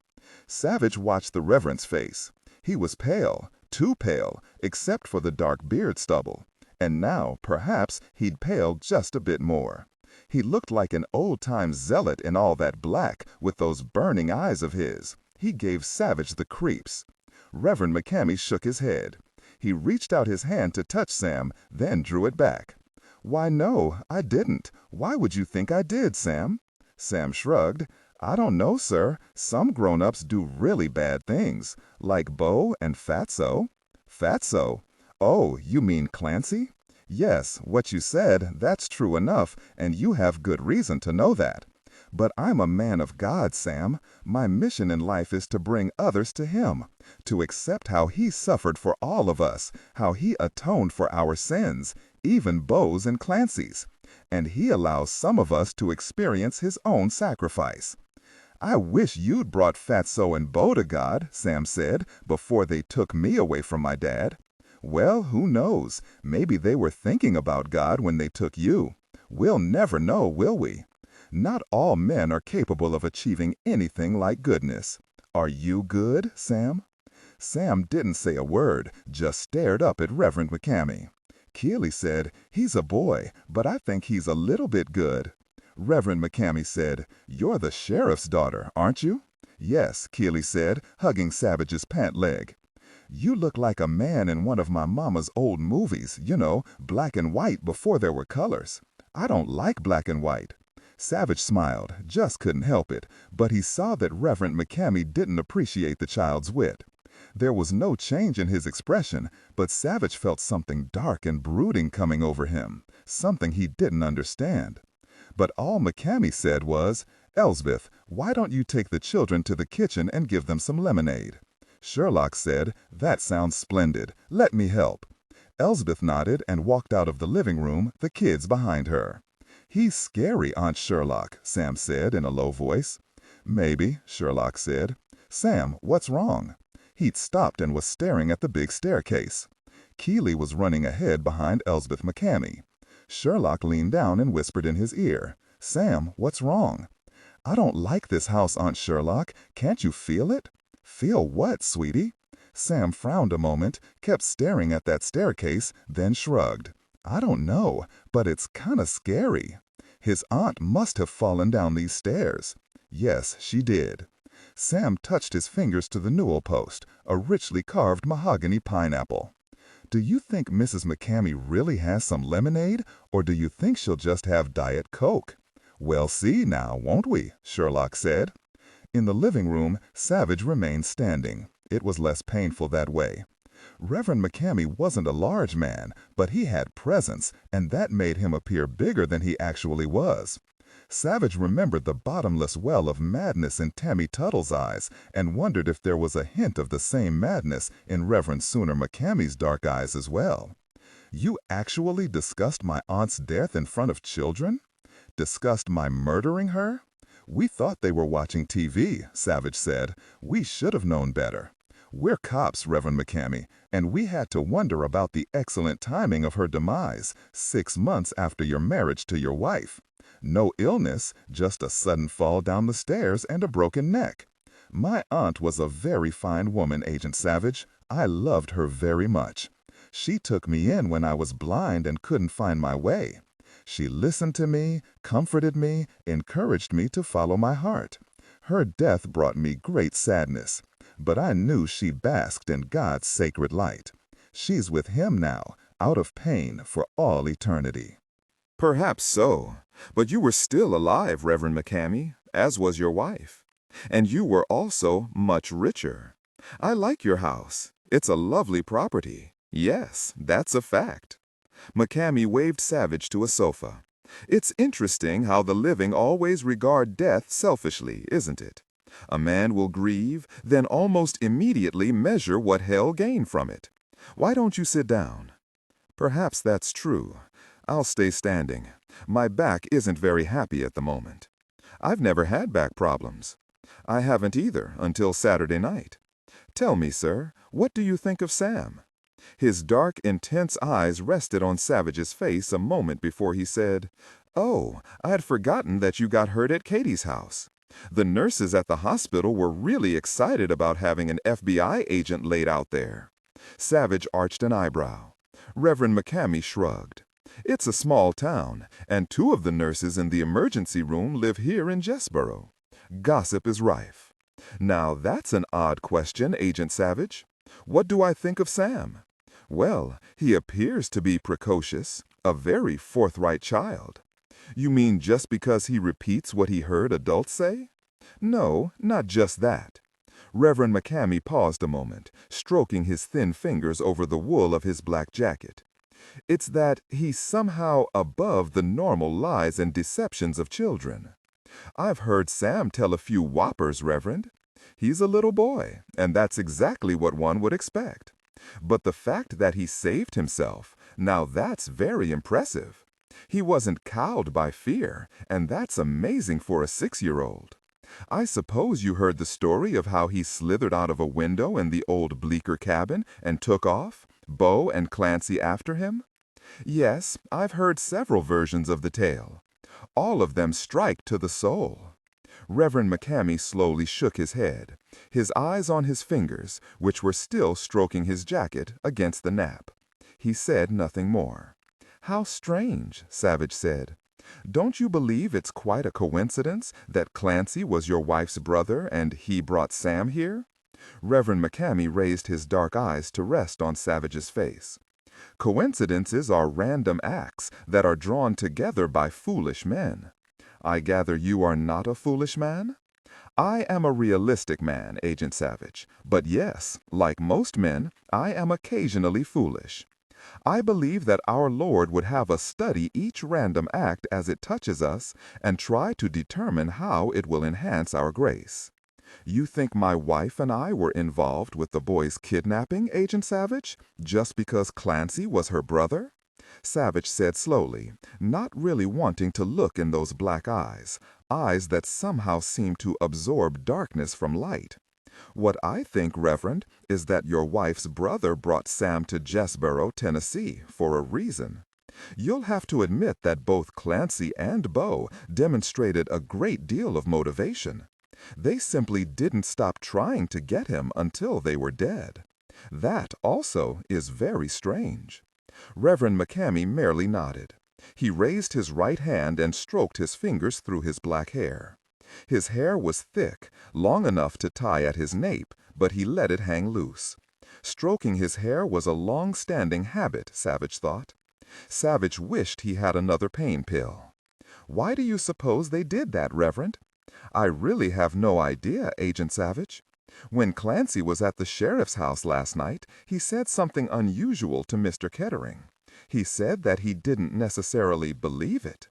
S2: Savich watched the Reverend's face. He was pale, too pale, except for the dark beard stubble. And now, perhaps, he'd paled just a bit more. He looked like an old-time zealot in all that black, with those burning eyes of his. He gave Savich the creeps. Reverend McCamey shook his head. He reached out his hand to touch Sam, then drew it back. "Why, no, I didn't. Why would you think I did, Sam?" Sam shrugged. "I don't know, sir. Some grown-ups do really bad things, like Bo and Fatso." "Fatso? Oh, you mean Clancy?" "Yes, what you said, that's true enough, and you have good reason to know that. But I'm a man of God, Sam. My mission in life is to bring others to Him, to accept how He suffered for all of us, how He atoned for our sins, even Bo's and Clancy's. And He allows some of us to experience His own sacrifice." "I wish you'd brought Fatso and Bo to God," Sam said, "before they took me away from my dad."
S3: Well, who knows? Maybe they were thinking about God when they took you. We'll never know, will we? Not all men are capable of achieving anything like goodness. Are you good, Sam? Sam didn't say a word, just stared up at Reverend McCamey. Keeley said, "He's a boy, but I think he's a little bit good." Reverend McCamey said, "You're the sheriff's daughter, aren't you?" "Yes," Keeley said, hugging Savage's pant leg. "You look like a man in one of my mama's old movies, you know, black and white before there were colors. I don't like black and white." Savage smiled, just couldn't help it, but he saw that Reverend McCamey didn't appreciate the child's wit. There was no change in his expression, but Savage felt something dark and brooding coming over him, something he didn't understand. But all McCamey said was, "Elsbeth, why don't you take the children to the kitchen and give them some lemonade?" Sherlock said, "That sounds splendid. Let me help." Elsbeth nodded and walked out of the living room, the kids behind her. "He's scary, Aunt Sherlock," Sam said in a low voice. "Maybe," Sherlock said. "Sam, what's wrong?" He'd stopped and was staring at the big staircase. Keeley was running ahead behind Elsbeth McCamey. Sherlock leaned down and whispered in his ear, "Sam, what's wrong?" "I don't like this house, Aunt Sherlock. Can't you feel it?" "Feel what, sweetie?" Sam frowned a moment, kept staring at that staircase, then shrugged. "I don't know, but it's kind of scary." His aunt must have fallen down these stairs. Yes, she did. Sam touched his fingers to the newel post, a richly carved mahogany pineapple. "Do you think Mrs. McCamey really has some lemonade, or do you think she'll just have Diet Coke?" "We'll see now, won't we?" Sherlock said. In the living room, Savage remained standing. It was less painful that way. Reverend McCamey wasn't a large man, but he had presence, and that made him appear bigger than he actually was. Savage remembered the bottomless well of madness in Tammy Tuttle's eyes and wondered if there was a hint of the same madness in Reverend Sooner McCamey's dark eyes as well. "You actually discussed my aunt's death in front of children? Discussed my murdering her?" "We thought they were watching TV," Savage said. "We should have known better. We're cops, Reverend McCamey, and we had to wonder about the excellent timing of her demise 6 months after your marriage to your wife. No illness, just a sudden fall down the stairs and a broken neck. My aunt was a very fine woman, Agent Savage. I loved her very much. She took me in when I was blind and couldn't find my way. She listened to me, comforted me, encouraged me to follow my heart. Her death brought me great sadness, but I knew she basked in God's sacred light. She's with Him now, out of pain for all eternity."
S1: Perhaps so, but you were still alive, Reverend McCamey, as was your wife. And you were also much richer. I like your house. It's a lovely property. Yes, that's a fact. McCamey waved Savage to a sofa. "It's interesting how the living always regard death selfishly, isn't it? A man will grieve, then almost immediately measure what he'll gain from it. Why don't you sit down?" "Perhaps that's true. I'll stay standing. My back isn't very happy at the moment. I've never had back problems. I haven't either until Saturday night. Tell me, sir, what do you think of Sam?" His dark, intense eyes rested on Savage's face a moment before he said, "Oh, I had forgotten that you got hurt at Katie's house. The nurses at the hospital were really excited about having an FBI agent laid out there." Savage arched an eyebrow. Reverend McCamey shrugged. "It's a small town, and 2 of the nurses in the emergency room live here in Jessboro. Gossip is rife. Now that's an odd question, Agent Savage. What do I think of Sam? Well, he appears to be precocious, a very forthright child. You mean just because he repeats what he heard adults say? No, not just that." Reverend McCamey paused a moment, stroking his thin fingers over the wool of his black jacket. "It's that he's somehow above the normal lies and deceptions of children. I've heard Sam tell a few whoppers, Reverend. He's a little boy, and that's exactly what one would expect. But the fact that he saved himself, now that's very impressive. He wasn't cowed by fear, and that's amazing for a 6-year-old. I suppose you heard the story of how he slithered out of a window in the old Bleecker cabin and took off,
S2: Bo and Clancy after him? Yes, I've heard several versions of the tale. All of them strike to the soul. Reverend McCamey slowly shook his head, his eyes on his fingers, which were still stroking his jacket against the nap. He said nothing more. How strange, Savich said. Don't you believe it's quite a coincidence that Clancy was your wife's brother and he brought Sam here? Reverend McCamey raised his dark eyes to rest on Savage's face. Coincidences are random acts that are drawn together by foolish men. I gather you are not a foolish man? I am a realistic man, Agent Savich, but yes, like most men, I am occasionally foolish. I believe that our Lord would have us study each random act as it touches us and try to determine how it will enhance our grace. You think my wife and I were involved with the boy's kidnapping, Agent Savich, just because Clancy was her brother? Savich said slowly, not really wanting to look in those black eyes, eyes that somehow seemed to absorb darkness from light. What I think, Reverend, is that your wife's brother brought Sam to Jessboro, Tennessee, for a reason. You'll have to admit that both Clancy and Bo demonstrated a great deal of motivation. They simply didn't stop trying to get him until they were dead. That, also, is very strange. Reverend McCamey merely nodded. He raised his right hand and stroked his fingers through his black hair. His hair was thick, long enough to tie at his nape, but he let it hang loose. Stroking his hair was a long-standing habit, Savich thought. Savich wished he had another pain pill. Why do you suppose they did that, Reverend? I really have no idea, Agent Savich. When Clancy was at the sheriff's house last night, he said something unusual to Mr. Kettering. He said that he didn't necessarily believe it.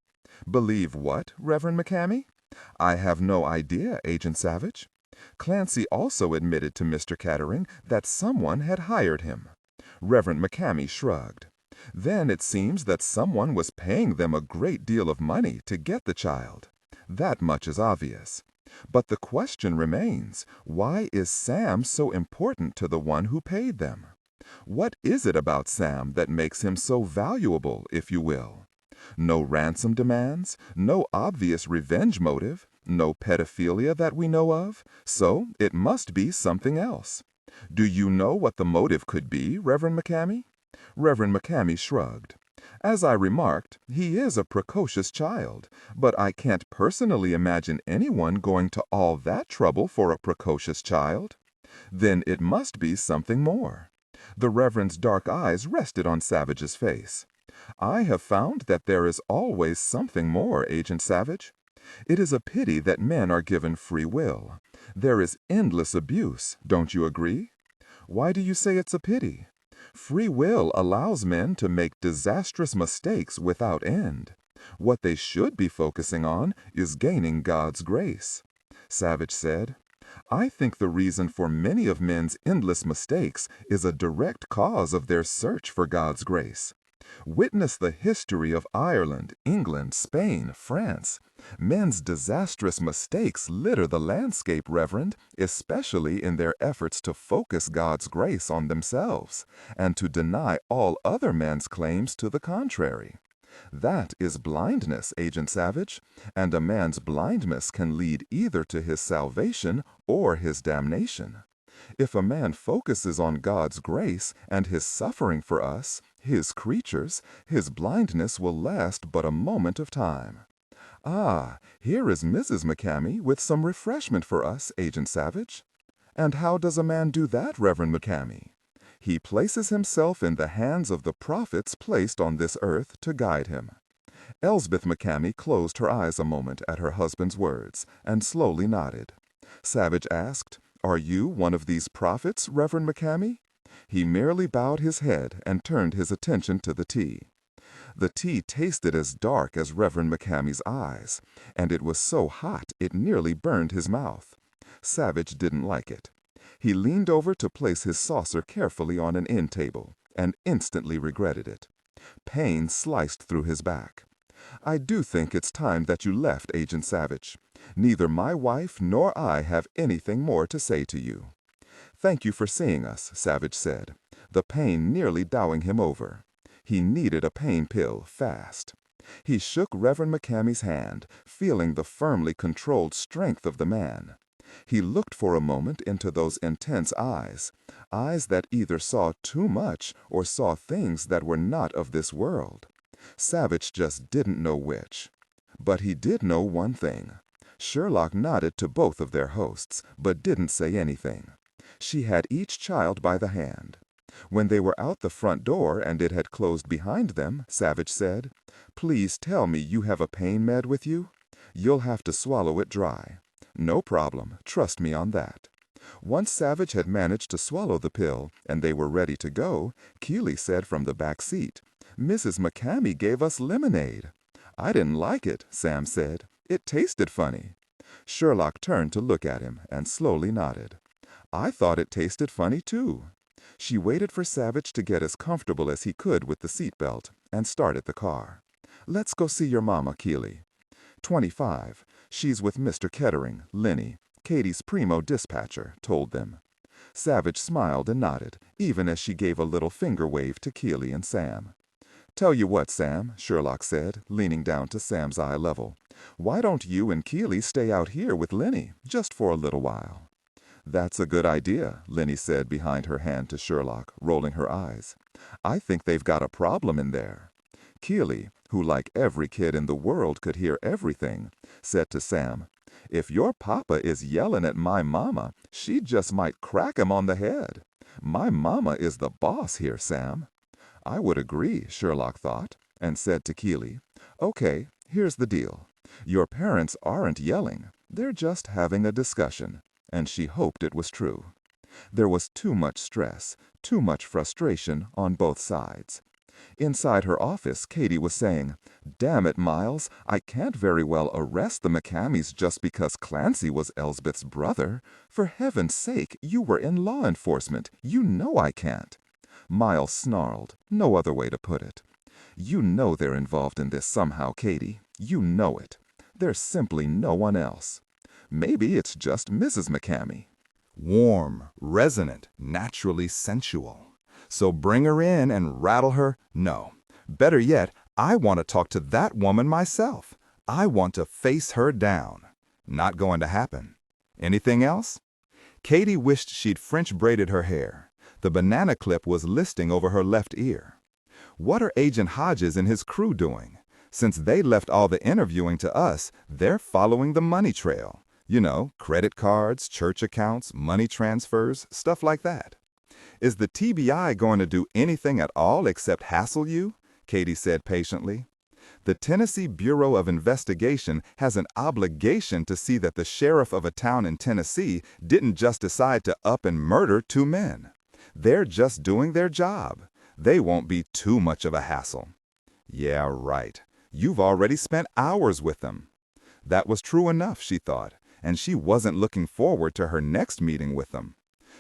S2: Believe what, Reverend McCamey? I have no idea, Agent Savich. Clancy also admitted to Mr. Kettering that someone had hired him. Reverend McCamey shrugged. Then it seems that someone was paying them a great deal of money to get the child. That much is obvious. But the question remains, why is Sam so important to the one who paid them? What is it about Sam that makes him so valuable, if you will? No ransom demands, no obvious revenge motive, no pedophilia that we know of, so it must be something else. Do you know what the motive could be, Reverend McCamey? Reverend McCamey shrugged. As I remarked, he is a precocious child, but I can't personally imagine anyone going to all that trouble for a precocious child. Then it must be something more. The Reverend's dark eyes rested on Savage's face. I have found that there is always something more, Agent Savich. It is a pity that men are given free will. There is endless abuse, don't you agree? Why do you say it's a pity? Free will allows men to make disastrous mistakes without end. What they should be focusing on is gaining God's grace. Savich said, I think the reason for many of men's endless mistakes is a direct cause of their search for God's grace. Witness the history of Ireland, England, Spain, France. Men's disastrous mistakes litter the landscape, Reverend, especially in their efforts to focus God's grace on themselves and to deny all other men's claims to the contrary. That is blindness, Agent Savich, and a man's blindness can lead either to his salvation or his damnation. If a man focuses on God's grace and his suffering for us, his creatures, his blindness will last but a moment of time. Ah, here is Mrs. McCamey with some refreshment for us, Agent Savich. And how does a man do that, Reverend McCamey? He places himself in the hands of the prophets placed on this earth to guide him. Elsbeth McCamey closed her eyes a moment at her husband's words and slowly nodded. Savich asked, Are you one of these prophets, Reverend McCamey? He merely bowed his head and turned his attention to the tea. The tea tasted as dark as Reverend McCamey's eyes, and it was so hot it nearly burned his mouth. Savich didn't like it. He leaned over to place his saucer carefully on an end table, and instantly regretted it. Pain sliced through his back. I do think it's time that you left, Agent Savich. Neither my wife nor I have anything more to say to you. Thank you for seeing us, Savich said. the pain nearly dowing him over. He needed a pain pill fast. He shook Reverend McCammy's hand, feeling the firmly controlled strength of the man. He looked for a moment into those intense eyes, eyes that either saw too much or saw things that were not of this world. Savich just didn't know which. But he did know one thing. Sherlock nodded to both of their hosts, but didn't say anything. She had each child by the hand. When they were out the front door and it had closed behind them, Savich said, "Please tell me you have a pain med with you. You'll have to swallow it dry." "No problem. Trust me on that." Once Savich had managed to swallow the pill and they were ready to go, Keeley said from the back seat, "Mrs. McCammy gave us lemonade." "I didn't like it," Sam said. "It tasted funny." Sherlock turned to look at him and slowly nodded. "I thought it tasted funny too." She waited for Savich to get as comfortable as he could with the seatbelt and started the car. "Let's go see your mama, Keeley." 25. She's with Mr. Kettering, Lenny, Katie's primo dispatcher, told them. Savich smiled and nodded, even as she gave a little finger wave to Keeley and Sam. "Tell you what, Sam," Sherlock said, leaning down to Sam's eye level. "Why don't you and Keeley stay out here with Lenny, just for a little while?" "That's a good idea," Lenny said behind her hand to Sherlock, rolling her eyes. "I think they've got a problem in there." Keeley, who like every kid in the world could hear everything, said to Sam, "If your papa is yelling at my mama, she just might crack him on the head. My mama is the boss here, Sam." "I would agree," Sherlock thought, and said to Keeley, "Okay, here's the deal. Your parents aren't yelling. They're just having a discussion." And she hoped it was true. There was too much stress, too much frustration on both sides. Inside her office, Katie was saying, "Damn it, Miles, I can't very well arrest the McCammys just because Clancy was Elsbeth's brother. For heaven's sake, you were in law enforcement. You know I can't." Miles snarled, no other way to put it. "You know they're involved in this somehow, Katie. You know it. There's simply no one else. Maybe it's just Mrs. McCammy."
S1: Warm, resonant, naturally sensual. So bring her in and rattle her? No. Better yet, I want to talk to that woman myself. I want to face her down. Not going to happen. Anything else? Katie wished she'd French braided her hair. The banana clip was listing over her left ear. What are Agent Hodges and his crew doing? Since they left all the interviewing to us, they're following the money trail. You know, credit cards, church accounts, money transfers, stuff like that. "Is the TBI going to do anything at all except hassle you?" Katie said patiently. "The Tennessee Bureau of Investigation has an obligation to see that the sheriff of a town in Tennessee didn't just decide to up and murder 2 men. They're just doing their job. They won't be too much of a hassle." Yeah, right. You've already spent hours with them. That was true enough, she thought, and she wasn't looking forward to her next meeting with them.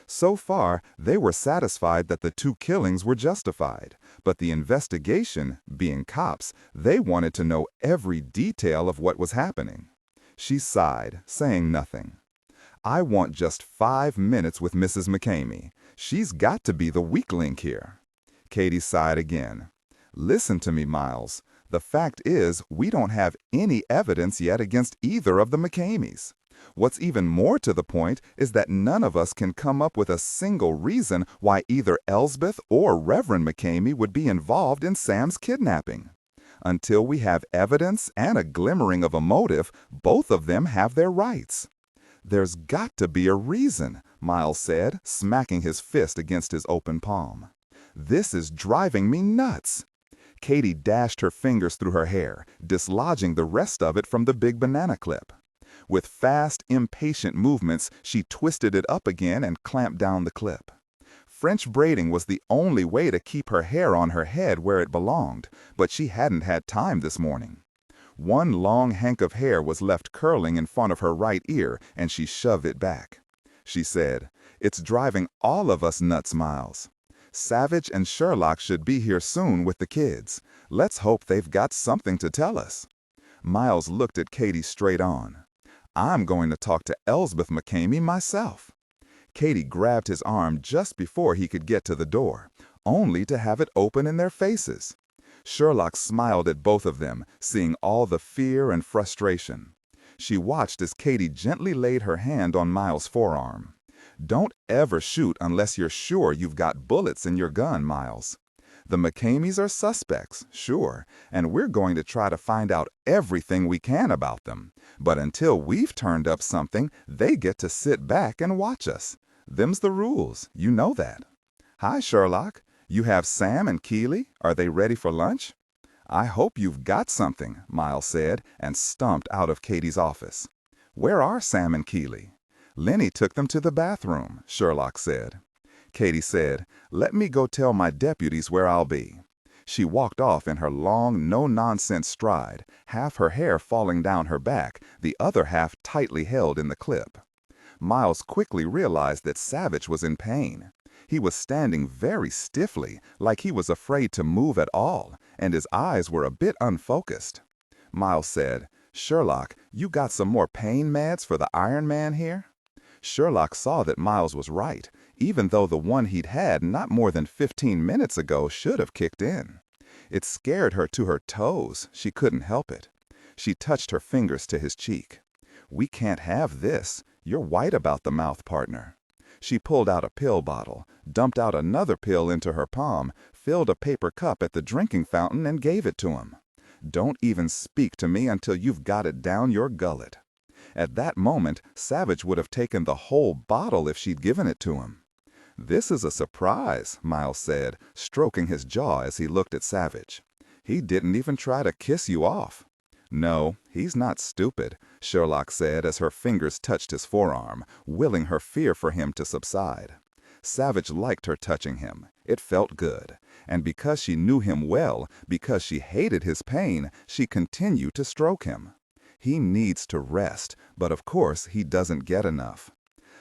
S1: So far, they were satisfied that the 2 killings were justified, but the investigation, being cops, they wanted to know every detail of what was happening. She sighed, saying nothing. "I want just 5 minutes with Mrs. McCamey. She's got to be the weak link here." Katie sighed again. "Listen to me, Miles. The fact is, we don't have any evidence yet against either of the McCameys. What's even more to the point is that none of us can come up with a single reason why either Elsbeth or Reverend McCamey would be involved in Sam's kidnapping. Until we have evidence and a glimmering of a motive, both of them have their rights." "There's got to be a reason," Miles said, smacking his fist against his open palm. "This is driving me nuts." Katie dashed her fingers through her hair, dislodging the rest of it from the big banana clip. With fast, impatient movements, she twisted it up again and clamped down the clip. French braiding was the only way to keep her hair on her head where it belonged, but she hadn't had time this morning. One long hank of hair was left curling in front of her right ear, and she shoved it back. She said, "It's driving all of us nuts, Miles. Savich and Sherlock should be here soon with the kids. Let's hope they've got something to tell us." Miles looked at Katie straight on. "I'm going to talk to Elsbeth McCamey myself." Katie grabbed his arm just before he could get to the door.
S4: only to have it open in their faces. Sherlock smiled at both of them, seeing all the fear and frustration. She watched as Katie gently laid her hand on Miles' forearm. "Don't ever shoot unless you're sure you've got bullets in your gun, Miles. The McCameys are suspects, sure, and we're going to try to find out everything we can about them. But until we've turned up something, they get to sit back and watch us. Them's the rules, you know that. Hi, Sherlock. You have Sam and Keeley? Are they ready for lunch?" "I hope you've got something," Miles said, and stomped out of Katie's office. "Where are Sam and Keeley?" "Lenny took them to the bathroom," Sherlock said. Katie said, "Let me go tell my deputies where I'll be." She walked off in her long, no-nonsense stride, half her hair falling down her back, the other half tightly held in the clip. Miles quickly realized that Savich was in pain. He was standing very stiffly, like he was afraid to move at all, and his eyes were a bit unfocused. Miles said, "Sherlock, you got some more pain meds for the Iron Man here?" Sherlock saw that Miles was right, even though the one he'd had not more than 15 minutes ago should have kicked in. It scared her to her toes. She couldn't help it. She touched her fingers to his cheek. "We can't have this. You're white about the mouth, partner." She pulled out a pill bottle, dumped out another pill into her palm, filled a paper cup at the drinking fountain, and gave it to him. "Don't even speak to me until you've got it down your gullet." At that moment, Savich would have taken the whole bottle if she'd given it to him. "This is a surprise," Miles said, stroking his jaw as he looked at Savich. "He didn't even try to kiss you off." "No, he's not stupid," Sherlock said as her fingers touched his forearm, willing her fear for him to subside. Savich liked her touching him. It felt good. And because she knew him well, because she hated his pain, she continued to stroke him. He needs to rest, but of course he doesn't get enough.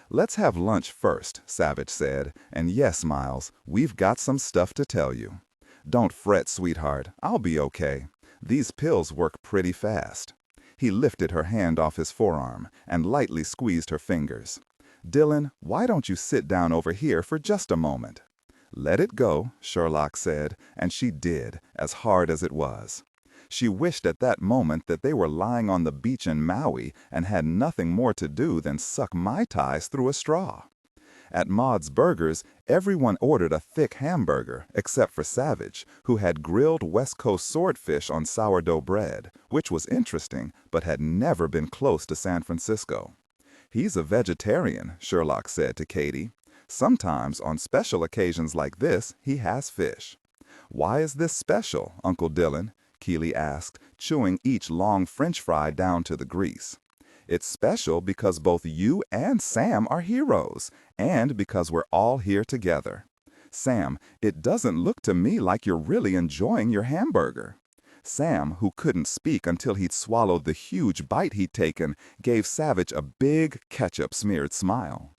S4: "Let's have lunch first," Savich said, "and yes, Miles, we've got some stuff to tell you. Don't fret, sweetheart, I'll be okay. These pills work pretty fast." He lifted her hand off his forearm and lightly squeezed her fingers. "Dillon, why don't you sit down over here for just a moment?" "Let it go," Sherlock said, and she did, as hard as it was. She wished at that moment that they were lying on the beach in Maui and had nothing more to do than suck Mai Tais through a straw. At Maud's Burgers, everyone ordered a thick hamburger, except for Savich, who had grilled West Coast swordfish on sourdough bread, which was interesting, but had never been close to San Francisco. "He's a vegetarian," Sherlock said to Katie. "Sometimes, on special occasions like this, he has fish." "Why is this special, Uncle Dillon?" Keeley asked, chewing each long French fry down to the grease. "It's special because both you and Sam are heroes, and because we're all here together. Sam, it doesn't look to me like you're really enjoying your hamburger." Sam, who couldn't speak until he'd swallowed the huge bite he'd taken, gave Savich a big, ketchup-smeared smile.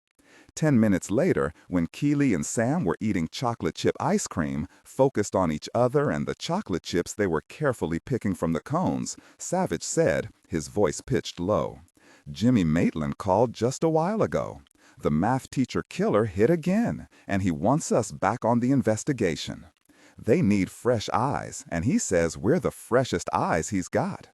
S4: 10 minutes later, when Keeley and Sam were eating chocolate chip ice cream, focused on each other and the chocolate chips they were carefully picking from the cones, Savich said, his voice pitched low, "Jimmy Maitland called just a while ago. The math teacher killer hit again, and he wants us back on the investigation. They need fresh eyes, and he says we're the freshest eyes he's got.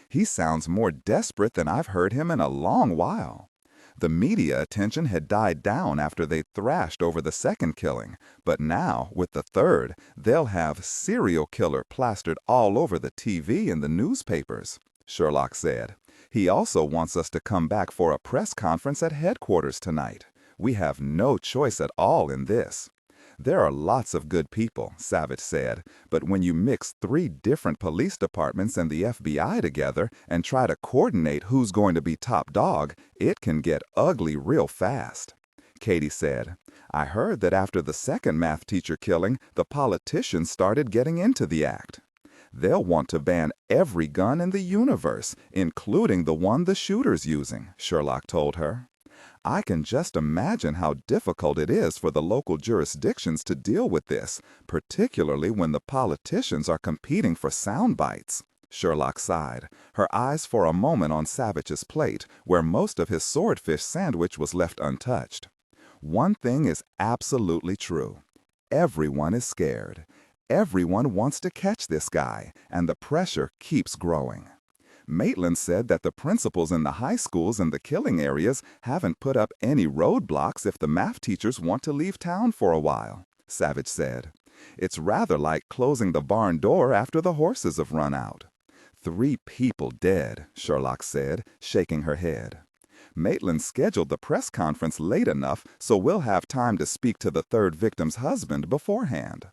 S4: He sounds more desperate than I've heard him in a long while." The media attention had died down after they thrashed over the second killing, but now, with the third, they'll have "serial killer" plastered all over the TV and the newspapers, Sherlock said. "He also wants us to come back for a press conference at headquarters tonight. We have no choice at all in this." "There are lots of good people," Savich said, "but when you mix 3 different police departments and the FBI together and try to coordinate who's going to be top dog, it can get ugly real fast." Katie said, "I heard that after the second math teacher killing, the politicians started getting into the act." "They'll want to ban every gun in the universe, including the one the shooter's using," Sherlock told her. "I can just imagine how difficult it is for the local jurisdictions to deal with this, particularly when the politicians are competing for sound bites." Sherlock sighed, her eyes for a moment on Savich's plate, where most of his swordfish sandwich was left untouched. "One thing is absolutely true. everyone is scared. Everyone wants to catch this guy, and the pressure keeps growing. Maitland said that the principals in the high schools in the killing areas haven't put up any roadblocks if the math teachers want to leave town for a while, Savich said. It's rather like closing the barn door after the horses have run out. 3 people dead, Sherlock said, shaking her head. Maitland scheduled the press conference late enough so we'll have time to speak to the 3rd victim's husband beforehand.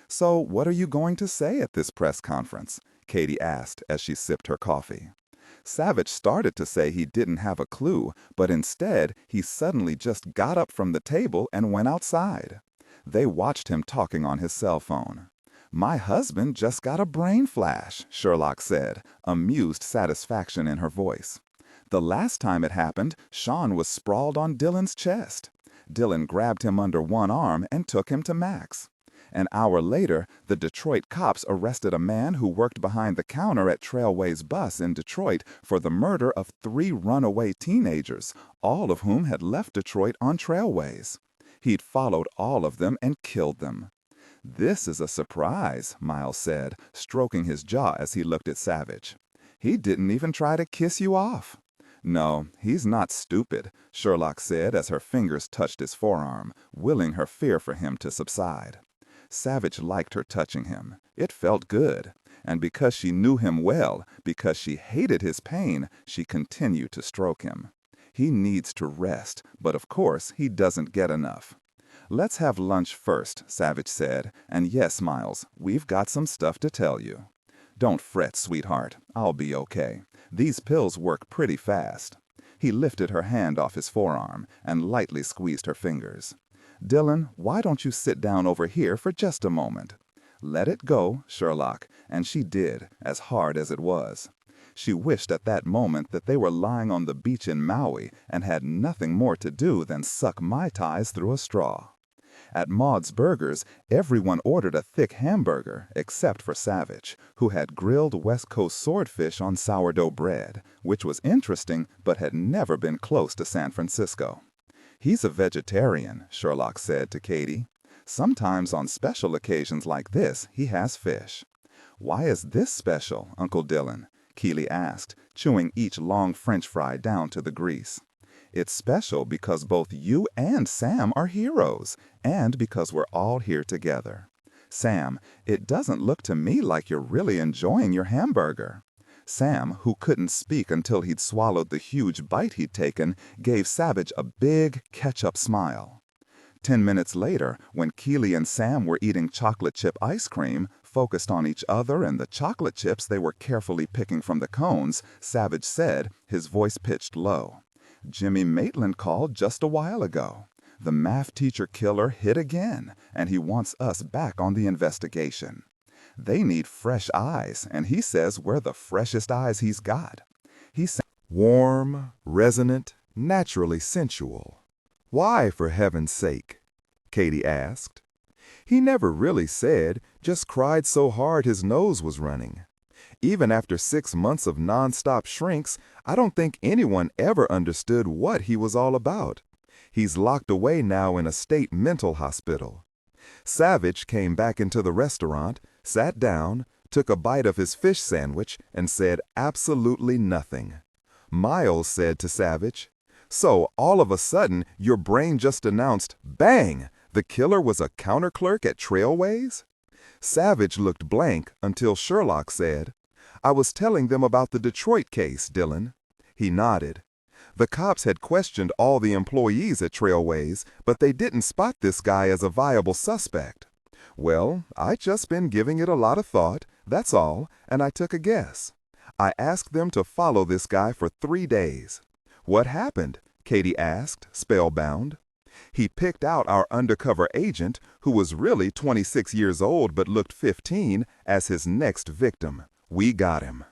S4: So what are you going to say at this press conference? Katie asked as she sipped her coffee. Savich started to say he didn't have a clue, but instead he suddenly just got up from the table and went outside. They watched him talking on his cell phone. "My husband just got a brain flash," Sherlock said, amused satisfaction in her voice. The last time it happened, Sean was sprawled on Dillon's chest. Dillon grabbed him under one arm and took him to Max. An hour later, the Detroit cops arrested a man who worked behind the counter at Trailways Bus in Detroit for the murder of 3 runaway teenagers, all of whom had left Detroit on Trailways. He'd followed all of them and killed them. "This is a surprise," Miles said, stroking his jaw as he looked at Savich. "He didn't even try to kiss you off." "No, he's not stupid," Sherlock said as her fingers touched his forearm, willing her fear for him to subside. Savich liked her touching him. It felt good. And because she knew him well, because she hated his pain, she continued to stroke him. He needs to rest, but of course he doesn't get enough. "Let's have lunch first," Savich said, "and yes, Miles, we've got some stuff to tell you." "Don't fret, sweetheart. I'll be okay. These pills work pretty fast." He lifted her hand off his forearm and lightly squeezed her fingers. "Dillon, why don't you sit down over here for just a moment?" "Let it go, Sherlock," and she did, as hard as it was. She wished at that moment that they were lying on the beach in Maui and had nothing more to do than suck Mai Tais through a straw. At Maud's Burgers, everyone ordered a thick hamburger except for Savich, who had grilled West Coast swordfish on sourdough bread, which was interesting but had never been close to San Francisco. "He's a vegetarian," Sherlock said to Katie. "Sometimes on special occasions like this, he has fish." "Why is this special, Uncle Dillon?" Keeley asked, chewing each long French fry down to the grease. "It's special because both you and Sam are heroes, and because we're all here together. Sam, it doesn't look to me like you're really enjoying your hamburger." Sam, who couldn't speak until he'd swallowed the huge bite he'd taken, gave Savich a big, ketchup smile. 10 minutes later, when Keeley and Sam were eating chocolate chip ice cream, focused on each other and the chocolate chips they were carefully picking from the cones, Savich said, his voice pitched low, "Jimmy Maitland called just a while ago. The math teacher killer hit again, and he wants us back on the investigation. They need fresh eyes, and he says we're the freshest eyes he's got." He said,
S2: Warm, resonant, naturally sensual. Why, for heaven's sake? Katie asked. He never really said, just cried so hard his nose was running. Even after 6 months of non-stop shrinks, I don't think anyone ever understood what he was all about. He's locked away now in a state mental hospital. Savich came back into the restaurant, sat down, took a bite of his fish sandwich, and said absolutely nothing. Miles said to Savich, "So, all of a sudden, your brain just announced, bang, the killer was a counter clerk at Trailways?" Savich looked blank until Sherlock said, "I was telling them about the Detroit case, Dillon." He nodded. The cops had questioned all the employees at Trailways, but they didn't spot this guy as a viable suspect. "Well, I just been giving it a lot of thought, that's all, and I took a guess. I asked them to follow this guy for 3 days. "What happened?" Katie asked, spellbound. "He picked out our undercover agent, who was really 26 years old but looked 15, as his next victim. We got him."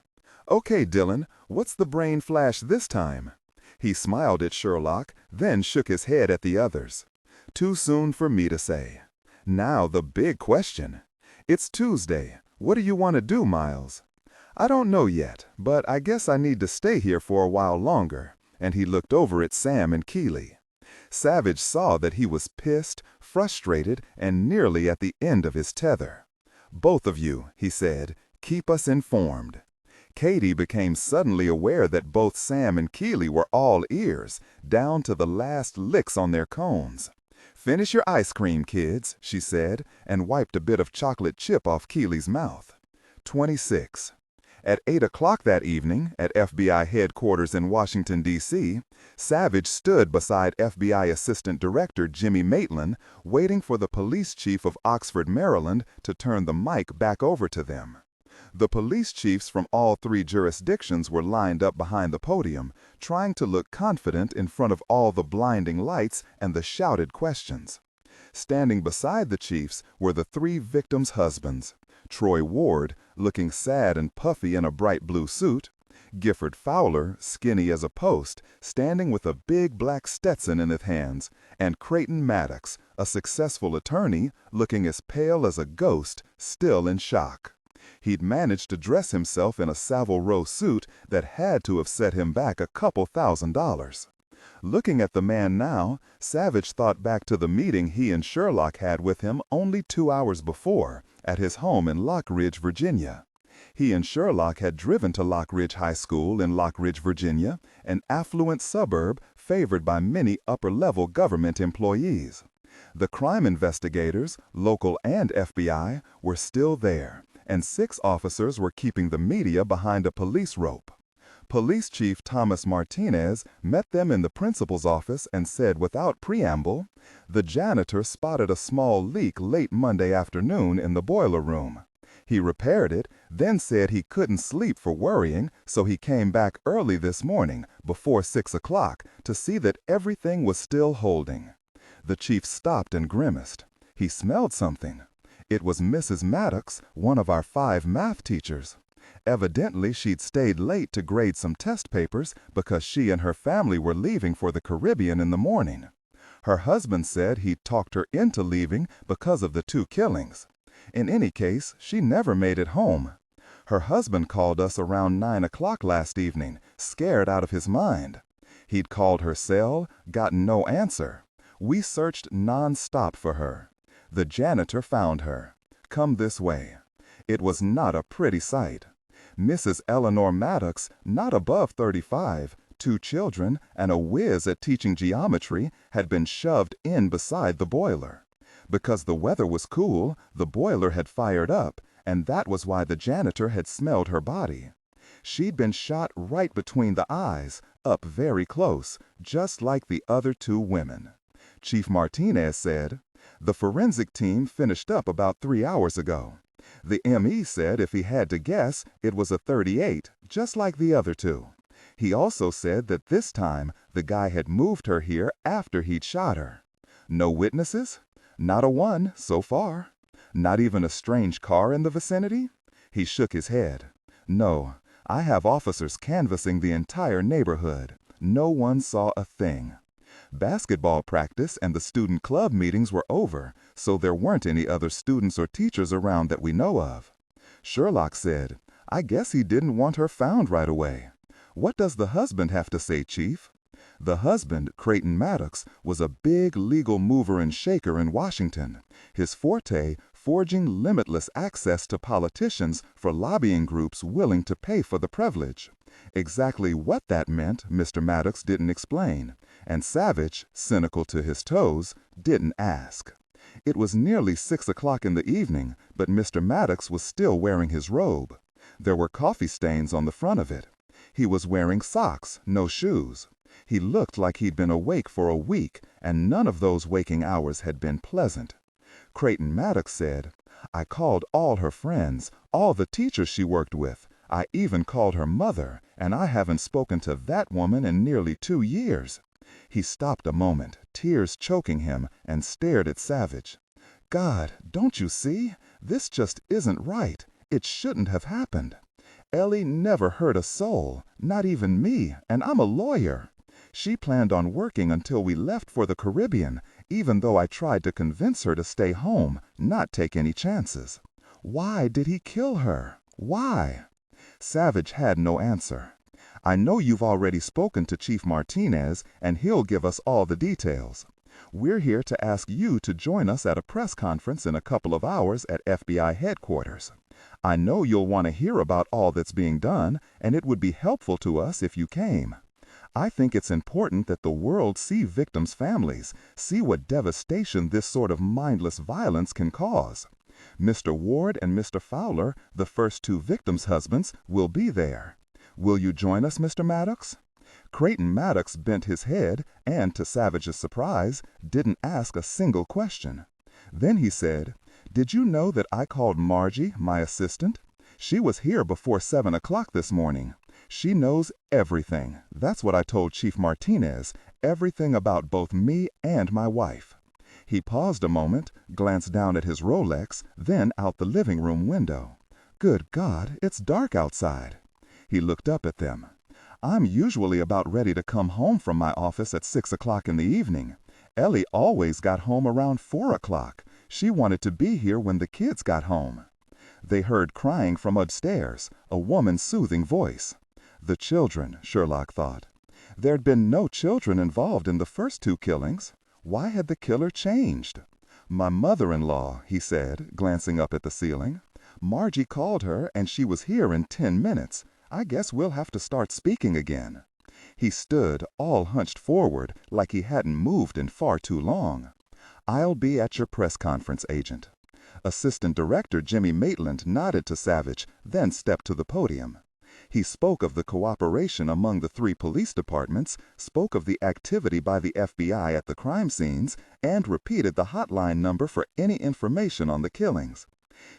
S2: "Okay, Dillon, what's the brain flash this time?" He smiled at Sherlock, then shook his head at the others. "Too soon for me to say. Now the big question. It's Tuesday. What do you want to do, Miles?" "I don't know yet, but I guess I need to stay here for a while longer," and he looked over at Sam and Keeley. Savich saw that he was pissed, frustrated, and nearly at the end of his tether. "Both of you," he said, "keep us informed." Katie became suddenly aware that both Sam and Keely were all ears, down to the last licks on their cones. "Finish your ice cream, kids," she said, and wiped a bit of chocolate chip off Keely's mouth. 26. At 8 o'clock that evening, at FBI headquarters in Washington, D.C., Savich stood beside FBI Assistant Director Jimmy Maitland, waiting for the police chief of Oxford, Maryland, to turn the mic back over to them. The police chiefs from all three jurisdictions were lined up behind the podium, trying to look confident in front of all the blinding lights and the shouted questions. Standing beside the chiefs were the three victims' husbands: Troy Ward, looking sad and puffy in a bright blue suit; Gifford Fowler, skinny as a post, standing with a big black Stetson in his hands; and Creighton Maddox, a successful attorney, looking as pale as a ghost, still in shock. He'd managed to dress himself in a Savile Row suit that had to have set him back a couple $1,000s. Looking at the man now, Savich thought back to the meeting he and Sherlock had with him only 2 hours before, at his home in Lockridge, Virginia. He and Sherlock had driven to Lockridge High School in Lockridge, Virginia, an affluent suburb favored by many upper-level government employees. The crime investigators, local and FBI, were still there, and 6 officers were keeping the media behind a police rope. Police Chief Thomas Martinez met them in the principal's office and said without preamble, "The janitor spotted a small leak late Monday afternoon in the boiler room. He repaired it, then said he couldn't sleep for worrying, so he came back early this morning, before 6 o'clock, to see that everything was still holding." The chief stopped and grimaced. He smelled something. It was Mrs. Maddox, one of our 5 math teachers. Evidently, she'd stayed late to grade some test papers because she and her family were leaving for the Caribbean in the morning. Her husband said he'd talked her into leaving because of the 2 killings. In any case, she never made it home. Her husband called us around 9 o'clock last evening, scared out of his mind. He'd called her cell, gotten no answer. We searched non-stop for her. The janitor found her. "Come this way." It was not a pretty sight. Mrs. Eleanor Maddox, not above 35, 2 children, and a whiz at teaching geometry, had been shoved in beside the boiler. Because the weather was cool, the boiler had fired up, and that was why the janitor had smelled her body. She'd been shot right between the eyes, up very close, just like the other 2 women. Chief Martinez said, "The forensic team finished up about 3 hours ago. The M.E. said if he had to guess, it was a .38, just like the other 2. He also said that this time the guy had moved her here after he'd shot her. No witnesses? Not a one, so far. Not even a strange car in the vicinity?" He shook his head. "No, I have officers canvassing the entire neighborhood. No one saw a thing. Basketball practice and the student club meetings were over, so there weren't any other students or teachers around that we know of." Sherlock said, "I guess he didn't want her found right away. What does the husband have to say, Chief?" The husband, Creighton Maddox, was a big legal mover and shaker in Washington. His forte, forging limitless access to politicians for lobbying groups willing to pay for the privilege. Exactly what that meant, Mr. Maddox didn't explain, and Savich, cynical to his toes, didn't ask. It was nearly 6 o'clock in the evening, but Mr. Maddox was still wearing his robe. There were coffee stains on the front of it. He was wearing socks, no shoes. He looked like he'd been awake for a week, and none of those waking hours had been pleasant. Creighton Maddox said, "I called all her friends, all the teachers she worked with. I even called her mother, and I haven't spoken to that woman in nearly 2 years." He stopped a moment, tears choking him, and stared at Savich. "God, don't you see? This just isn't right. It shouldn't have happened. Ellie never hurt a soul, not even me, and I'm a lawyer. She planned on working until we left for the Caribbean, even though I tried to convince her to stay home, not take any chances. Why did he kill her? Why?" Savich had no answer.
S3: I know you've already spoken to Chief Martinez, and he'll give us all the details. We're here to ask you to join us at a press conference in a couple of hours at FBI headquarters. I know you'll want to hear about all that's being done, and it would be helpful to us if you came. I think it's important that the world see victims' families, see what devastation this sort of mindless violence can cause. Mr. Ward and Mr. Fowler, the first two victims' husbands, will be there. Will you join us, Mr. Maddox? Creighton Maddox bent his head and, to Savage's surprise, didn't ask a single question. Then he said, "Did you know that I called Margie, my assistant? She was here before 7 o'clock this morning. She knows everything. That's what I told Chief Martinez, everything about both me and my wife." He paused a moment, glanced down at his Rolex, then out the living room window. "Good God, it's dark outside." He looked up at them. "I'm usually about ready to come home from my office at 6 o'clock in the evening. Ellie always got home around 4 o'clock. She wanted to be here when the kids got home." They heard crying from upstairs, a woman's soothing voice. The children, Sherlock thought. There'd been no children involved in the first two killings. Why had the killer changed? "My mother-in-law," he said, glancing up at the ceiling. "Margie called her and she was here in 10 minutes. I guess we'll have to start speaking again." He stood, all hunched forward, like he hadn't moved in far too long. "I'll be at your press conference, Agent." Assistant Director Jimmy Maitland nodded to Savich, then stepped to the podium. He spoke of the cooperation among the 3 police departments, spoke of the activity by the FBI at the crime scenes, and repeated the hotline number for any information on the killings.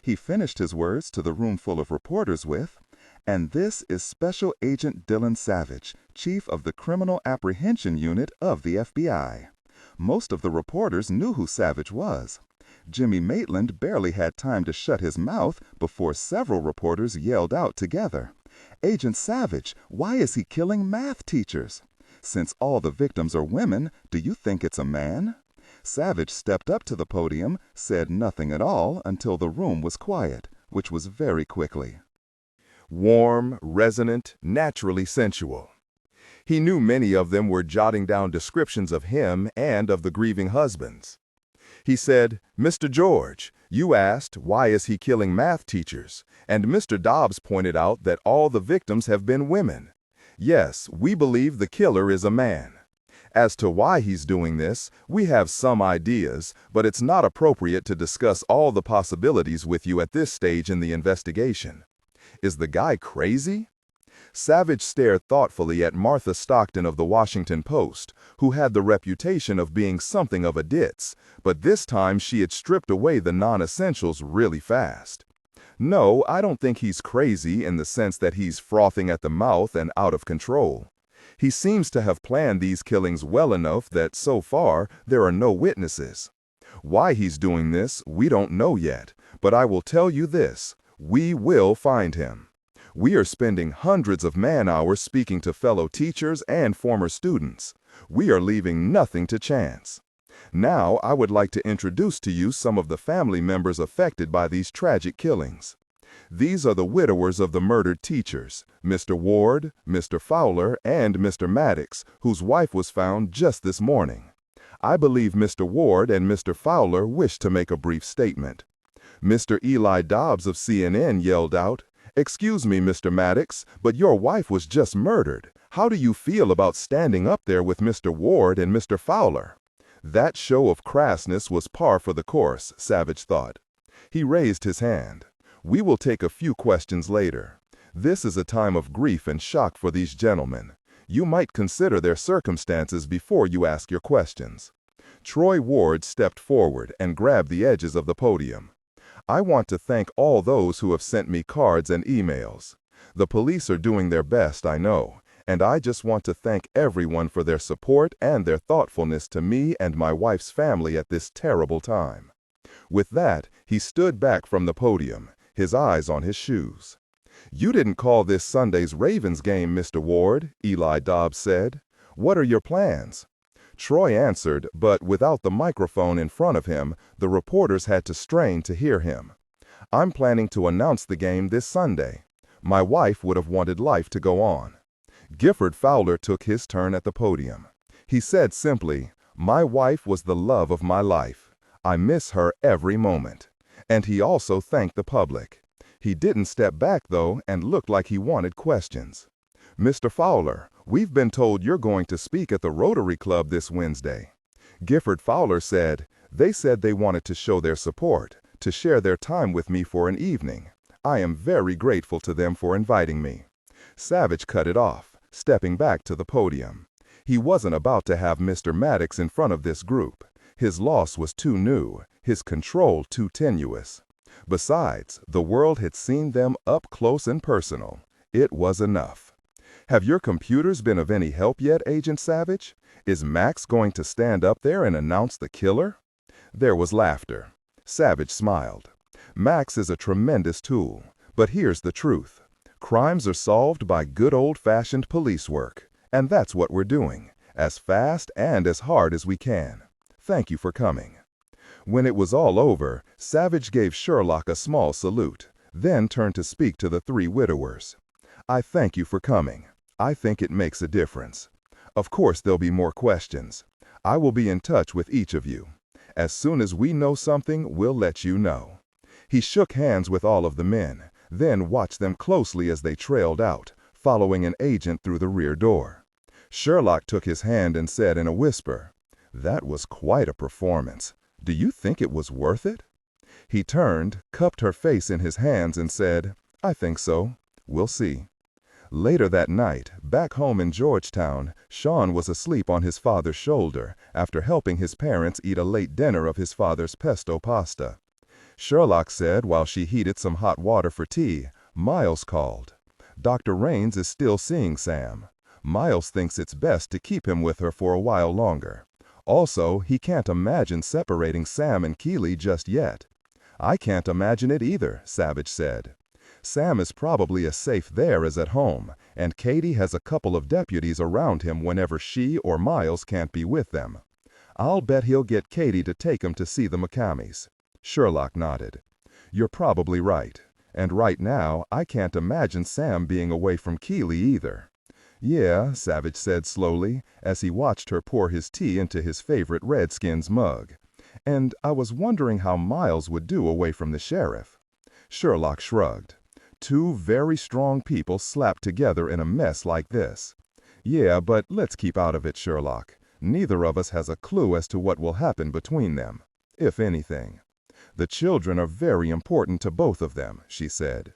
S3: He finished his words to the room full of reporters with, "And this is Special Agent Dillon Savich, Chief of the Criminal Apprehension Unit of the FBI." Most of the reporters knew who Savich was. Jimmy Maitland barely had time to shut his mouth before several reporters yelled out together, "Agent Savich, why is he killing math teachers? Since all the victims are women, do you think it's a man?" Savich stepped up to the podium, said nothing at all until the room was quiet, which was very quickly.
S2: Warm, resonant, naturally sensual. He knew many of them were jotting down descriptions of him and of the grieving husbands. He said, "Mr. George, you asked, why is he killing math teachers? And Mr. Dobbs pointed out that all the victims have been women. Yes, we believe the killer is a man. As to why he's doing this, we have some ideas, but it's not appropriate to discuss all the possibilities with you at this stage in the investigation." Is the guy crazy? Savich stared thoughtfully at Martha Stockton of the Washington Post, who had the reputation of being something of a ditz, but this time she had stripped away the non-essentials really fast. "No, I don't think he's crazy in the sense that he's frothing at the mouth and out of control. He seems to have planned these killings well enough that, so far, there are no witnesses. Why he's doing this, we don't know yet, but I will tell you this, we will find him. We are spending hundreds of man-hours speaking to fellow teachers and former students. We are leaving nothing to chance. Now, I would like to introduce to you some of the family members affected by these tragic killings. These are the widowers of the murdered teachers, Mr. Ward, Mr. Fowler, and Mr. Maddox, whose wife was found just this morning. I believe Mr. Ward and Mr. Fowler wish to make a brief statement." Mr. Eli Dobbs of CNN yelled out, "Excuse me, Mr. Maddox, but your wife was just murdered. How do you feel about standing up there with Mr. Ward and Mr. Fowler?" That show of crassness was par for the course, Savich thought. He raised his hand. "We will take a few questions later. This is a time of grief and shock for these gentlemen. You might consider their circumstances before you ask your questions." Troy Ward stepped forward and grabbed the edges of the podium. "I want to thank all those who have sent me cards and emails. The police are doing their best, I know, and I just want to thank everyone for their support and their thoughtfulness to me and my wife's family at this terrible time." With that, he stood back from the podium, his eyes on his shoes. "You didn't call this Sunday's Ravens game, Mr. Ward," Eli Dobbs said. "What are your plans?" Troy answered, but without the microphone in front of him, the reporters had to strain to hear him. "I'm planning to announce the game this Sunday. My wife would have wanted life to go on." Gifford Fowler took his turn at the podium. He said simply, "My wife was the love of my life. I miss her every moment." And he also thanked the public. He didn't step back, though, and looked like he wanted questions. "Mr. Fowler, we've been told you're going to speak at the Rotary Club this Wednesday." Gifford Fowler said, "They said they wanted to show their support, to share their time with me for an evening. I am very grateful to them for inviting me." Savich cut it off, stepping back to the podium. He wasn't about to have Mr. Maddox in front of this group. His loss was too new, his control too tenuous. Besides, the world had seen them up close and personal. It was enough. "Have your computers been of any help yet, Agent Savich? Is Max going to stand up there and announce the killer?" There was laughter. Savich smiled. "Max is a tremendous tool, but here's the truth. Crimes are solved by good old-fashioned police work, and that's what we're doing, as fast and as hard as we can. Thank you for coming." When it was all over, Savich gave Sherlock a small salute, then turned to speak to the three widowers. "I thank you for coming. I think it makes a difference. Of course there'll be more questions. I will be in touch with each of you. As soon as we know something, we'll let you know." He shook hands with all of the men, then watched them closely as they trailed out, following an agent through the rear door. Sherlock took his hand and said in a whisper, "That was quite a performance. Do you think it was worth it?" He turned, cupped her face in his hands and said, "I think so. We'll see." Later that night, back home in Georgetown, Sean was asleep on his father's shoulder after helping his parents eat a late dinner of his father's pesto pasta. Sherlock said while she heated some hot water for tea, Miles called. Dr. Raines is still seeing Sam. Miles thinks it's best to keep him with her for a while longer. Also, he can't imagine separating Sam and Keeley just yet. "I can't imagine it either," Savich said. "Sam is probably as safe there as at home, and Katie has a couple of deputies around him whenever she or Miles can't be with them. I'll bet he'll get Katie to take him to see the McCamies." Sherlock nodded. "You're probably right. And right now, I can't imagine Sam being away from Keeley either." "Yeah," Savich said slowly, as he watched her pour his tea into his favorite Redskins mug. "And I was wondering how Miles would do away from the sheriff." Sherlock shrugged. Two very strong people slapped together in a mess like this. "Yeah, but let's keep out of it, Sherlock. Neither of us has a clue as to what will happen between them, if anything. The children are very important to both of them," she said.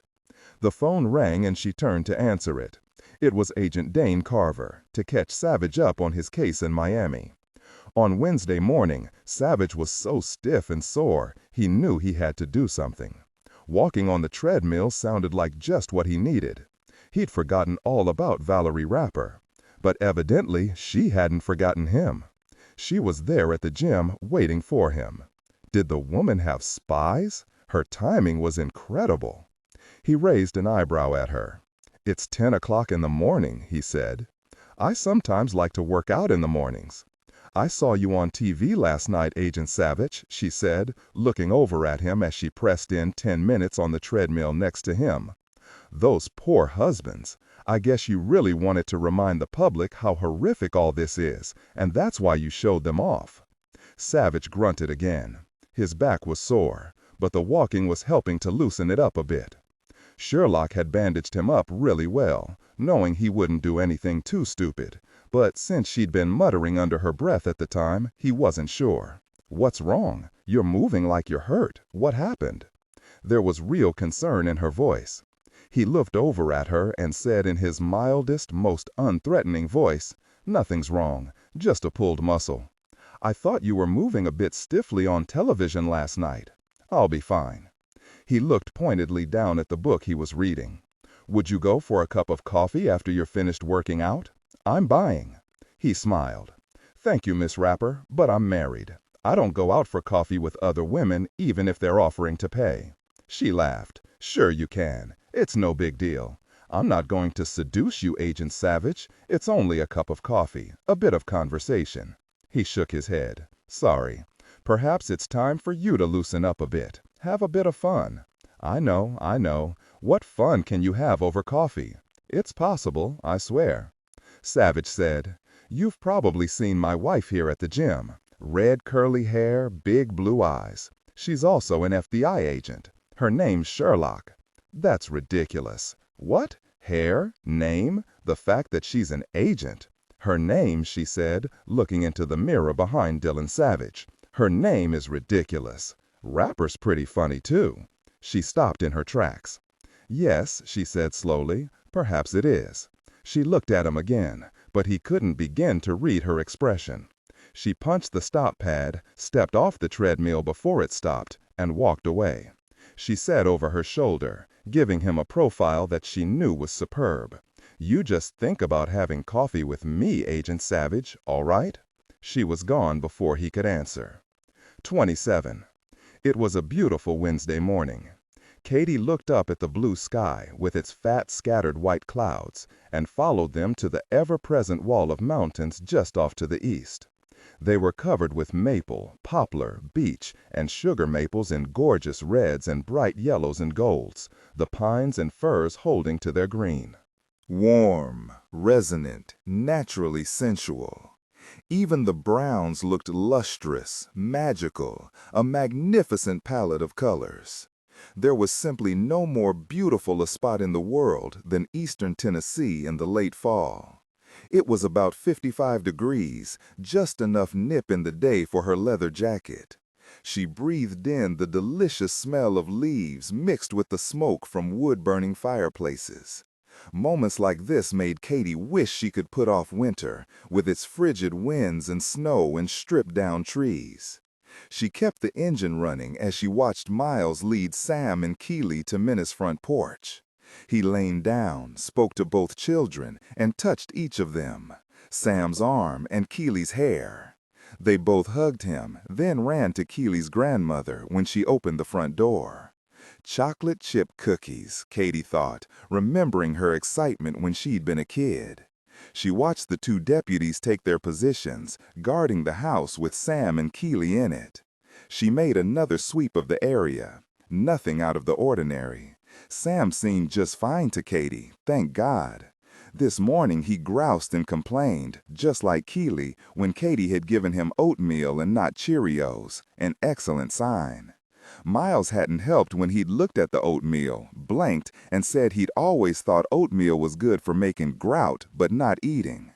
S2: The phone rang and she turned to answer it. It was Agent Dane Carver, to catch Savich up on his case in Miami. On Wednesday morning, Savich was so stiff and sore, he knew he had to do something. Walking on the treadmill sounded like just what he needed. He'd forgotten all about Valerie Rapper. But evidently, she hadn't forgotten him. She was there at the gym, waiting for him. Did the woman have spies? Her timing was incredible. He raised an eyebrow at her. "It's 10 o'clock in the morning," he said. "I sometimes like to work out in the mornings." "I saw you on TV last night, Agent Savich," she said, looking over at him as she pressed in 10 minutes on the treadmill next to him. "Those poor husbands. I guess you really wanted to remind the public how horrific all this is, and that's why you showed them off." Savich grunted again. His back was sore, but the walking was helping to loosen it up a bit. Sherlock had bandaged him up really well, knowing he wouldn't do anything too stupid, but since she'd been muttering under her breath at the time, he wasn't sure. "What's wrong? You're moving like you're hurt. What happened?" There was real concern in her voice. He looked over at her and said in his mildest, most unthreatening voice, "Nothing's wrong, just a pulled muscle. I thought you were moving a bit stiffly on television last night. I'll be fine." He looked pointedly down at the book he was reading. "Would you go for a cup of coffee after you're finished working out? I'm buying." He smiled. "Thank you, Miss Rapper, but I'm married. I don't go out for coffee with other women, even if they're offering to pay." She laughed. "Sure you can. It's no big deal. I'm not going to seduce you, Agent Savich. It's only a cup of coffee, a bit of conversation." He shook his head. "Sorry. Perhaps it's time for you to loosen up a bit. Have a bit of fun." I know. What fun can you have over coffee?" "It's possible, I swear."
S3: Savich said. "You've probably seen my wife here at the gym. Red curly hair, big blue eyes. She's also an FBI agent. Her name's Sherlock." "That's ridiculous." "What? Hair? Name? The fact that she's an agent?" "Her name," she said, looking into the mirror behind Dillon Savich. "Her name is ridiculous. Rapper's pretty funny, too." She stopped in her tracks. "Yes," she said slowly, "perhaps it is." She looked at him again, but he couldn't begin to read her expression. She punched the stop pad, stepped off the treadmill before it stopped, and walked away. She said over her shoulder, giving him a profile that she knew was superb, "You just think about having coffee with me, Agent Savich, all right?" She was gone before he could answer. 27. It was a beautiful Wednesday morning. Katie looked up at the blue sky with its fat, scattered white clouds and followed them to the ever-present wall of mountains just off to the east. They were covered with maple, poplar, beech, and sugar maples in gorgeous reds and bright yellows and golds, the pines and firs holding to their green.
S1: Warm, resonant, naturally sensual. Even the browns looked lustrous, magical, a magnificent palette of colors. There was simply no more beautiful a spot in the world than eastern Tennessee in the late fall. It was about 55 degrees, just enough nip in the day for her leather jacket. She breathed in the delicious smell of leaves mixed with the smoke from wood-burning fireplaces. Moments like this made Katie wish she could put off winter, with its frigid winds and snow and stripped-down trees. She kept the engine running as she watched Miles lead Sam and Keely to Minna's front porch. He leaned down, spoke to both children, and touched each of them, Sam's arm and Keely's hair. They both hugged him, then ran to Keely's grandmother when she opened the front door. Chocolate chip cookies, Katie thought, remembering her excitement when she'd been a kid. She watched the two deputies take their positions, guarding the house with Sam and Keely in it. She made another sweep of the area. Nothing out of the ordinary. Sam seemed just fine to Katie, thank God. This morning he groused and complained, just like Keely, when Katie had given him oatmeal and not Cheerios, an excellent sign. Miles hadn't helped when he'd looked at the oatmeal, blanked, and said he'd always thought oatmeal was good for making grout, but not eating.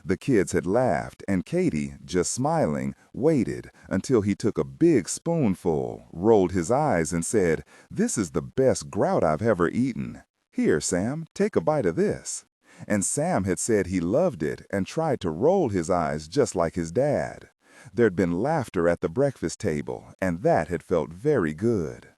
S1: The kids had laughed, and Katie, just smiling, waited until he took a big spoonful, rolled his eyes, and said, "This is the best grout I've ever eaten. Here, Sam, take a bite of this." And Sam had said he loved it and tried to roll his eyes just like his dad. There'd been laughter at the breakfast table, and that had felt very good.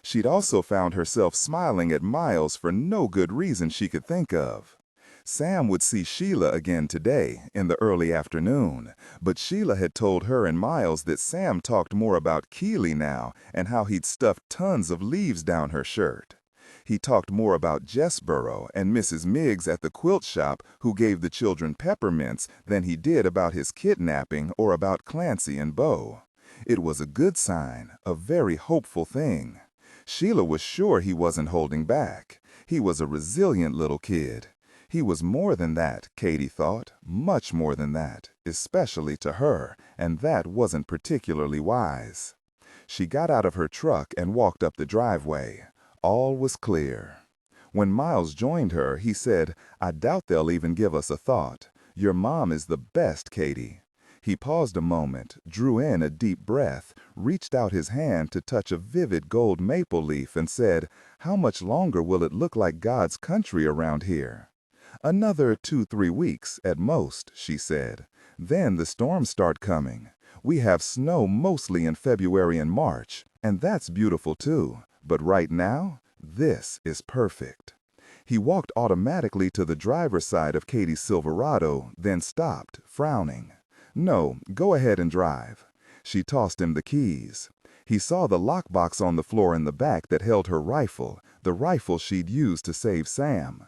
S1: She'd also found herself smiling at Miles for no good reason she could think of. Sam would see Sheila again today, in the early afternoon, but Sheila had told her and Miles that Sam talked more about Keely now and how he'd stuffed tons of leaves down her shirt. He talked more about Jessboro and Mrs. Miggs at the quilt shop who gave the children peppermints than he did about his kidnapping or about Clancy and Bo. It was a good sign, a very hopeful thing. Sheila was sure he wasn't holding back. He was a resilient little kid. He was more than that, Katie thought, much more than that, especially to her, and that wasn't particularly wise. She got out of her truck and walked up the driveway. All was clear. When Miles joined her, he said, "I doubt they'll even give us a thought. Your mom is the best, Katie." He paused a moment, drew in a deep breath, reached out his hand to touch a vivid gold maple leaf and said, "How much longer will it look like God's country around here?" "Another 2-3 weeks, at most," she said. "Then the storms start coming. We have snow mostly in February and March, and that's beautiful too. But right now, this is perfect." He walked automatically to the driver's side of Katie's Silverado, then stopped, frowning. "No, go ahead and drive." She tossed him the keys. He saw the lockbox on the floor in the back that held her rifle, the rifle she'd used to save Sam.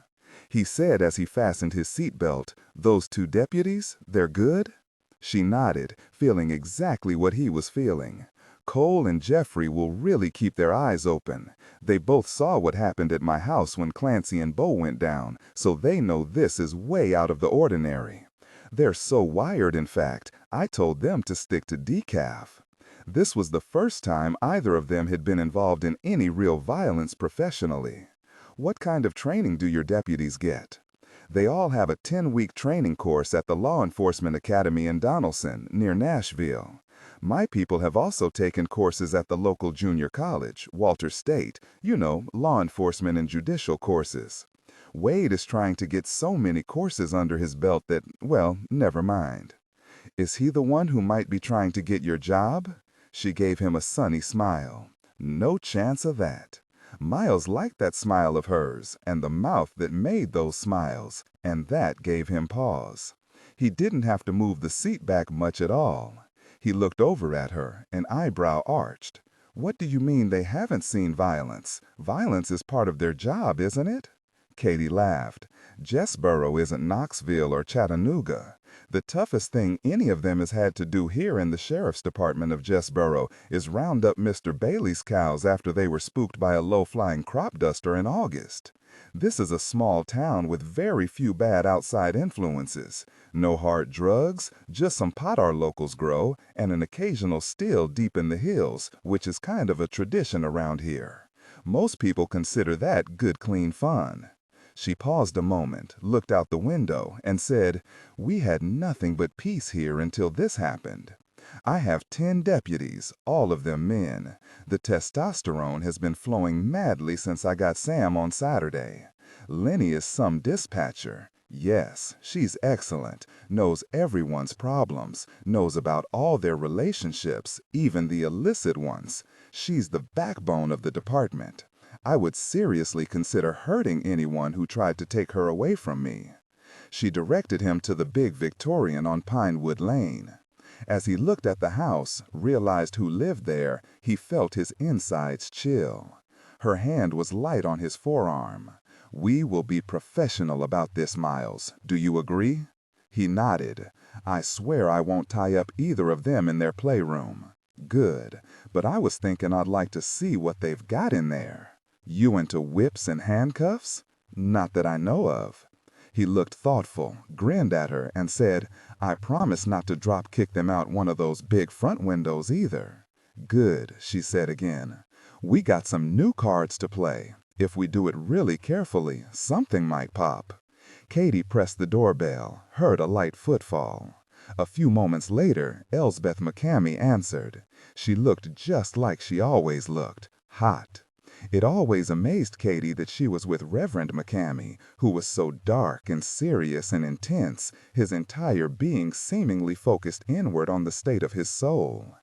S1: He said as he fastened his seatbelt, "Those two deputies, they're good?" She nodded, feeling exactly what he was feeling.
S2: Cole and Jeffrey will really keep their eyes open. They both saw what happened at my house when Clancy and Bo went down, so they know this is way out of the ordinary. They're so wired, in fact, I told them to stick to decaf. This was the first time either of them had been involved in any real violence professionally. What kind of training do your deputies get? They all have a 10-week training course at the Law Enforcement Academy in Donaldson, near Nashville. My people have also taken courses at the local junior college, Walter State, law enforcement and judicial courses. Wade is trying to get so many courses under his belt that, well, never mind. Is he the one who might be trying to get your job? She gave him a sunny smile. No chance of that. Miles liked that smile of hers and the mouth that made those smiles, and that gave him pause. He didn't have to move the seat back much at all. He looked over at her, an eyebrow arched. What do you mean they haven't seen violence? Violence is part of their job, isn't it? Katie laughed. Jessboro isn't Knoxville or Chattanooga. The toughest thing any of them has had to do here in the Sheriff's Department of Jessboro is round up Mr. Bailey's cows after they were spooked by a low-flying crop duster in August. This is a small town with very few bad outside influences. No hard drugs, just some pot our locals grow, and an occasional still deep in the hills, which is kind of a tradition around here. Most people consider that good, clean fun. She paused a moment, looked out the window, and said, "We had nothing but peace here until this happened. I have 10 deputies, all of them men. The testosterone has been flowing madly since I got Sam on Saturday. Lenny is some dispatcher. Yes, she's excellent, knows everyone's problems, knows about all their relationships, even the illicit ones. She's the backbone of the department. I would seriously consider hurting anyone who tried to take her away from me." She directed him to the big Victorian on Pinewood Lane. As he looked at the house, realized who lived there, he felt his insides chill. Her hand was light on his forearm. "We will be professional about this, Miles. Do you agree?" He nodded. "I swear I won't tie up either of them in their playroom." "Good, but I was thinking I'd like to see what they've got in there." "You into whips and handcuffs?" "Not that I know of." He looked thoughtful, grinned at her, and said, "I promise not to drop kick them out one of those big front windows either." "Good," she said again. "We got some new cards to play. If we do it really carefully, something might pop." Katie pressed the doorbell, heard a light footfall. A few moments later, Elsbeth McCamey answered. She looked just like she always looked, hot. It always amazed Katie that she was with Reverend McCamey, who was so dark and serious and intense, his entire being seemingly focused inward on the state of his soul.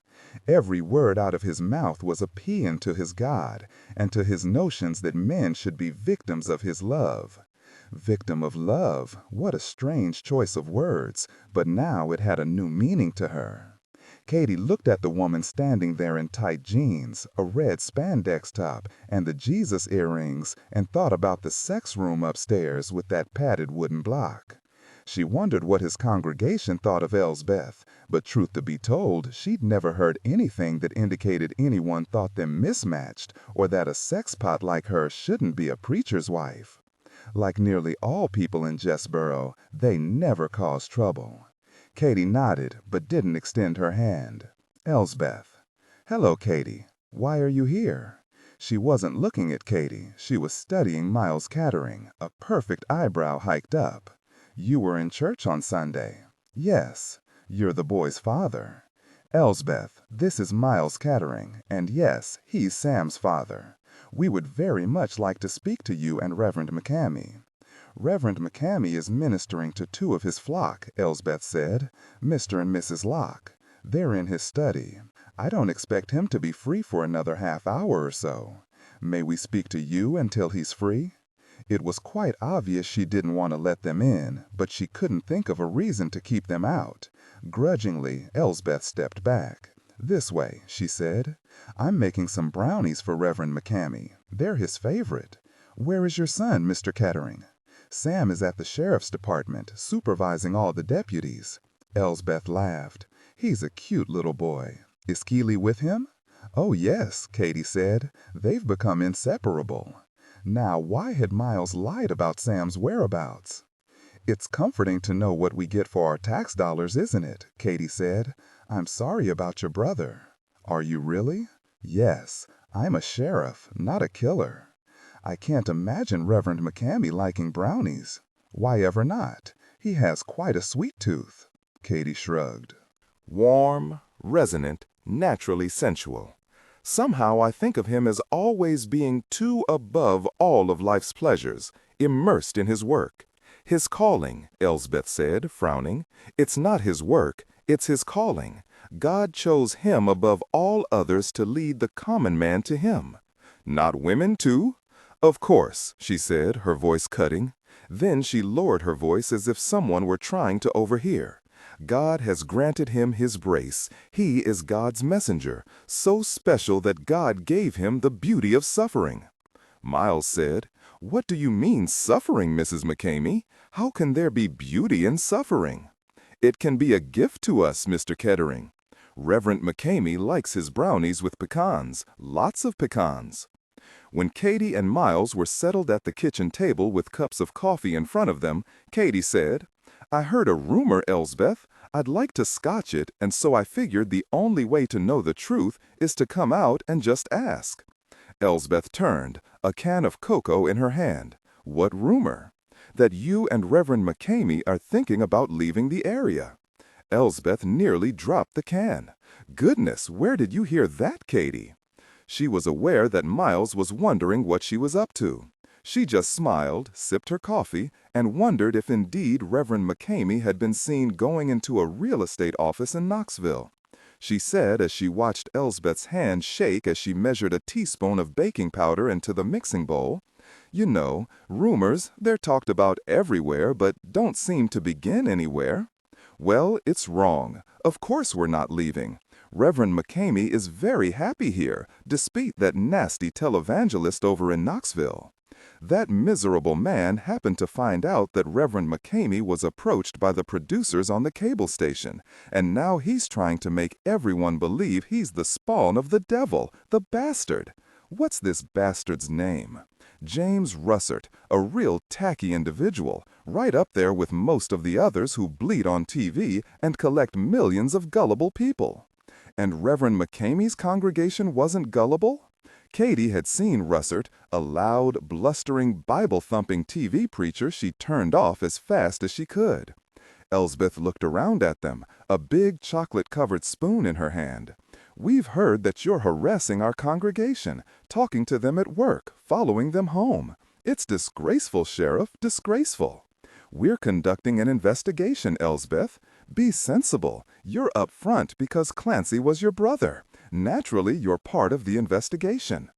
S2: Every word out of his mouth was a paean to his God, and to his notions that men should be victims of his love. Victim of love, what a strange choice of words, but now it had a new meaning to her. Katie looked at the woman standing there in tight jeans, a red spandex top, and the Jesus earrings, and thought about the sex room upstairs with that padded wooden block. She wondered what his congregation thought of Elsbeth, but truth to be told, she'd never heard anything that indicated anyone thought them mismatched, or that a sex pot like her shouldn't be a preacher's wife. Like nearly all people in Jessboro, they never cause trouble. Katie nodded, but didn't extend her hand. "Elsbeth." "Hello, Katie. Why are you here?" She wasn't looking at Katie. She was studying Miles Kettering, a perfect eyebrow hiked up. "You were in church on Sunday." "Yes. You're the boy's father." "Elsbeth, this is Miles Kettering, and yes, he's Sam's father. We would very much like to speak to you and Reverend McCamey." "Reverend McCamey is ministering to 2 of his flock," Elsbeth said. "Mr. and Mrs. Locke. They're in his study. I don't expect him to be free for another half hour or so. May we speak to you until he's free?" It was quite obvious she didn't want to let them in, but she couldn't think of a reason to keep them out. Grudgingly, Elsbeth stepped back. "This way," she said. "I'm making some brownies for Reverend McCamey. They're his favorite. Where is your son, Mr. Kettering?" "Sam is at the Sheriff's Department, supervising all the deputies." Elsbeth laughed. "He's a cute little boy. Is Keeley with him?"
S3: "Oh, yes," Katie said. "They've become inseparable." Now, why had Miles lied about Sam's whereabouts? "It's comforting to know what we get for our tax dollars, isn't it?" Katie said. "I'm sorry about your brother." "Are you really?" "Yes. I'm a sheriff, not a killer." "I can't imagine Reverend McCamey liking brownies." "Why ever not? He has quite a sweet tooth." Katie shrugged.
S2: Warm, resonant, naturally sensual. Somehow I think of him as always being too above all of life's pleasures, immersed in his work. His calling, Elsbeth said, frowning. It's not his work, it's his calling. God chose him above all others to lead the common man to him. Not women, too? Of course, she said, her voice cutting. Then she lowered her voice as if someone were trying to overhear. God has granted him his brace. He is God's messenger, so special that God gave him the beauty of suffering. Miles said, "What do you mean suffering, Mrs. McCamey? How can there be beauty in suffering?" "It can be a gift to us, Mr. Kettering. Reverend McCamey likes his brownies with pecans, lots of pecans." When Katie and Miles were settled at the kitchen table with cups of coffee in front of them, Katie said, "I heard a rumor, Elsbeth. I'd like to scotch it, and so I figured the only way to know the truth is to come out and just ask." Elsbeth turned, a can of cocoa in her hand. "What rumor?" "That you and Reverend McCamey are thinking about leaving the area." Elsbeth nearly dropped the can. "Goodness, where did you hear that, Katie?" She was aware that Miles was wondering what she was up to. She just smiled, sipped her coffee, and wondered if indeed Reverend McCamey had been seen going into a real estate office in Knoxville. She said as she watched Elsbeth's hand shake as she measured a teaspoon of baking powder into the mixing bowl, "You know, rumors, they're talked about everywhere but don't seem to begin anywhere." "Well, it's wrong. Of course we're not leaving. Reverend McCamey is very happy here, despite that nasty televangelist over in Knoxville. That miserable man happened to find out that Reverend McCamey was approached by the producers on the cable station, and now he's trying to make everyone believe he's the spawn of the devil, the bastard. What's this bastard's name? James Russert, a real tacky individual, right up there with most of the others who bleed on TV and collect millions of gullible people. And Reverend McCamey's congregation wasn't gullible? Katie had seen Russert, a loud, blustering, Bible-thumping TV preacher she turned off as fast as she could. Elsbeth looked around at them, a big chocolate-covered spoon in her hand. "We've heard that you're harassing our congregation, talking to them at work, following them home. It's disgraceful, Sheriff, disgraceful." "We're conducting an investigation, Elsbeth. Be sensible. You're up front because Clancy was your brother. Naturally, you're part of the investigation."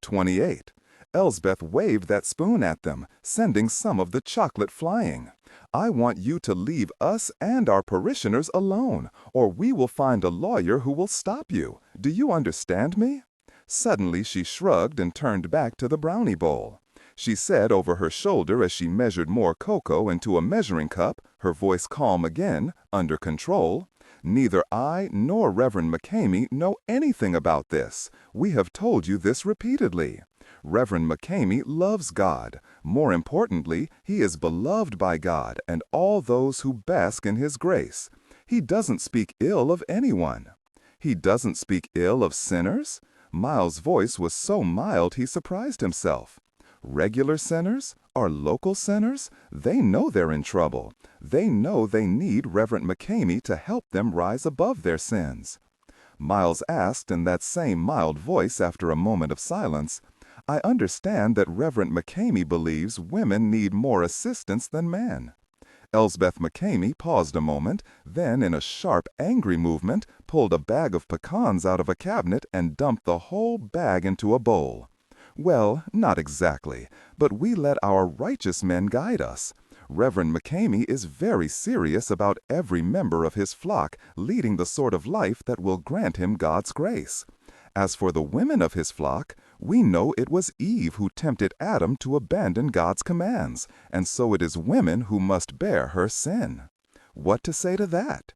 S2: 28. Elsbeth waved that spoon at them, sending some of the chocolate flying. "I want you to leave us and our parishioners alone, or we will find a lawyer who will stop you. Do you understand me?" Suddenly she shrugged and turned back to the brownie bowl. She said over her shoulder as she measured more cocoa into a measuring cup, her voice calm again, under control, "Neither I nor Reverend McCamey know anything about this. We have told you this repeatedly. Reverend McCamey loves God. More importantly, he is beloved by God and all those who bask in his grace. He doesn't speak ill of anyone." "He doesn't speak ill of sinners?" Miles' voice was so mild he surprised himself. "Regular sinners? Or local sinners? They know they're in trouble. They know they need Reverend McCamey to help them rise above their sins." Miles asked in that same mild voice after a moment of silence, "I understand that Reverend McCamey believes women need more assistance than men." Elsbeth McCamey paused a moment, then in a sharp, angry movement, pulled a bag of pecans out of a cabinet and dumped the whole bag into a bowl. "Well, not exactly, but we let our righteous men guide us. Reverend McCamey is very serious about every member of his flock leading the sort of life that will grant him God's grace. As for the women of his flock, we know it was Eve who tempted Adam to abandon God's commands, and so it is women who must bear her sin." What to say to that?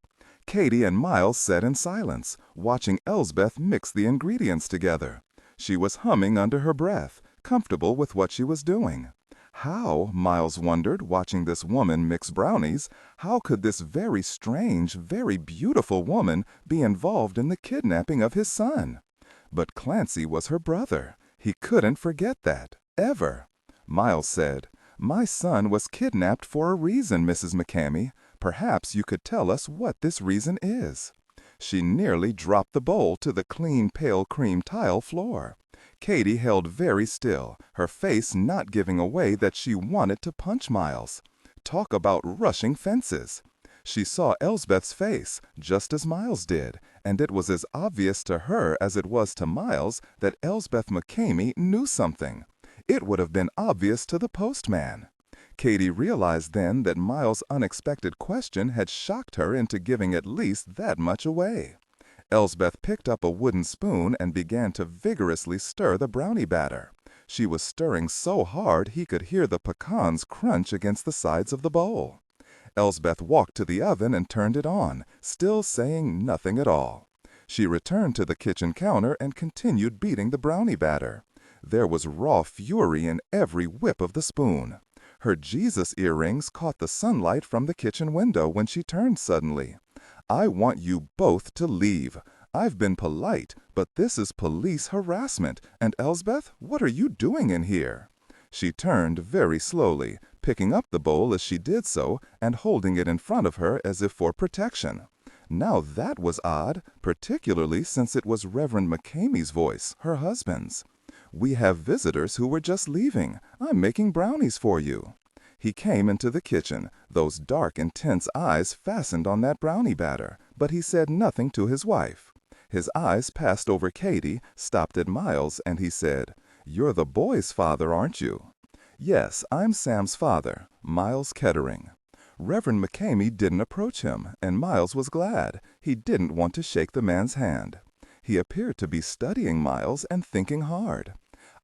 S2: Katie and Miles sat in silence, watching Elsbeth mix the ingredients together. She was humming under her breath, comfortable with what she was doing. How, Miles wondered, watching this woman mix brownies, how could this very strange, very beautiful woman be involved in the kidnapping of his son? But Clancy was her brother. He couldn't forget that, ever. Miles said, "My son was kidnapped for a reason, Mrs. McCamey. Perhaps you could tell us what this reason is." She nearly dropped the bowl to the clean pale cream tile floor. Katie held very still, her face not giving away that she wanted to punch Miles. Talk about rushing fences. She saw Elsbeth's face, just as Miles did, and it was as obvious to her as it was to Miles that Elsbeth McCamey knew something. It would have been obvious to the postman. Katie realized then that Miles' unexpected question had shocked her into giving at least that much away. Elsbeth picked up a wooden spoon and began to vigorously stir the brownie batter. She was stirring so hard he could hear the pecans crunch against the sides of the bowl. Elsbeth walked to the oven and turned it on, still saying nothing at all. She returned to the kitchen counter and continued beating the brownie batter. There was raw fury in every whip of the spoon. Her Jesus earrings caught the sunlight from the kitchen window when she turned suddenly. "I want you both to leave. I've been polite, but this is police harassment. And Elsbeth, what are you doing in here?" She turned very slowly, picking up the bowl as she did so and holding it in front of her as if for protection. Now that was odd, particularly since it was Reverend McCamey's voice, her husband's. "We have visitors who were just leaving. I'm making brownies for you." He came into the kitchen, those dark, intense eyes fastened on that brownie batter, but he said nothing to his wife. His eyes passed over Katie, stopped at Miles, and he said, "You're the boy's father, aren't you?" "Yes, I'm Sam's father, Miles Kettering." Reverend McCamey didn't approach him, and Miles was glad. He didn't want to shake the man's hand. He appeared to be studying Miles and thinking hard.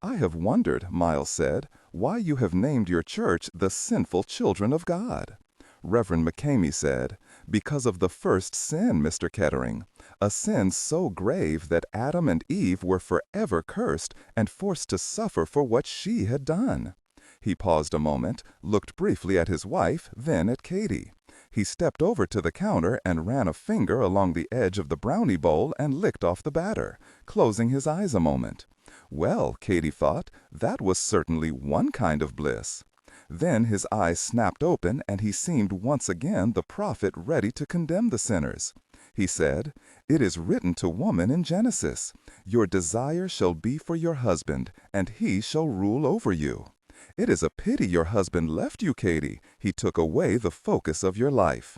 S2: "I have wondered," Miles said, "why you have named your church the Sinful Children of God." Reverend McCamey said, "Because of the first sin, Mr. Kettering. A sin so grave that Adam and Eve were forever cursed and forced to suffer for what she had done." He paused a moment, looked briefly at his wife, then at Katie. He stepped over to the counter and ran a finger along the edge of the brownie bowl and licked off the batter, closing his eyes a moment. Well, Katie thought, that was certainly one kind of bliss. Then his eyes snapped open and he seemed once again the prophet ready to condemn the sinners. He said, "It is written to woman in Genesis, 'Your desire shall be for your husband, and he shall rule over you.' It is a pity your husband left you, Katie. He took away the focus of your life."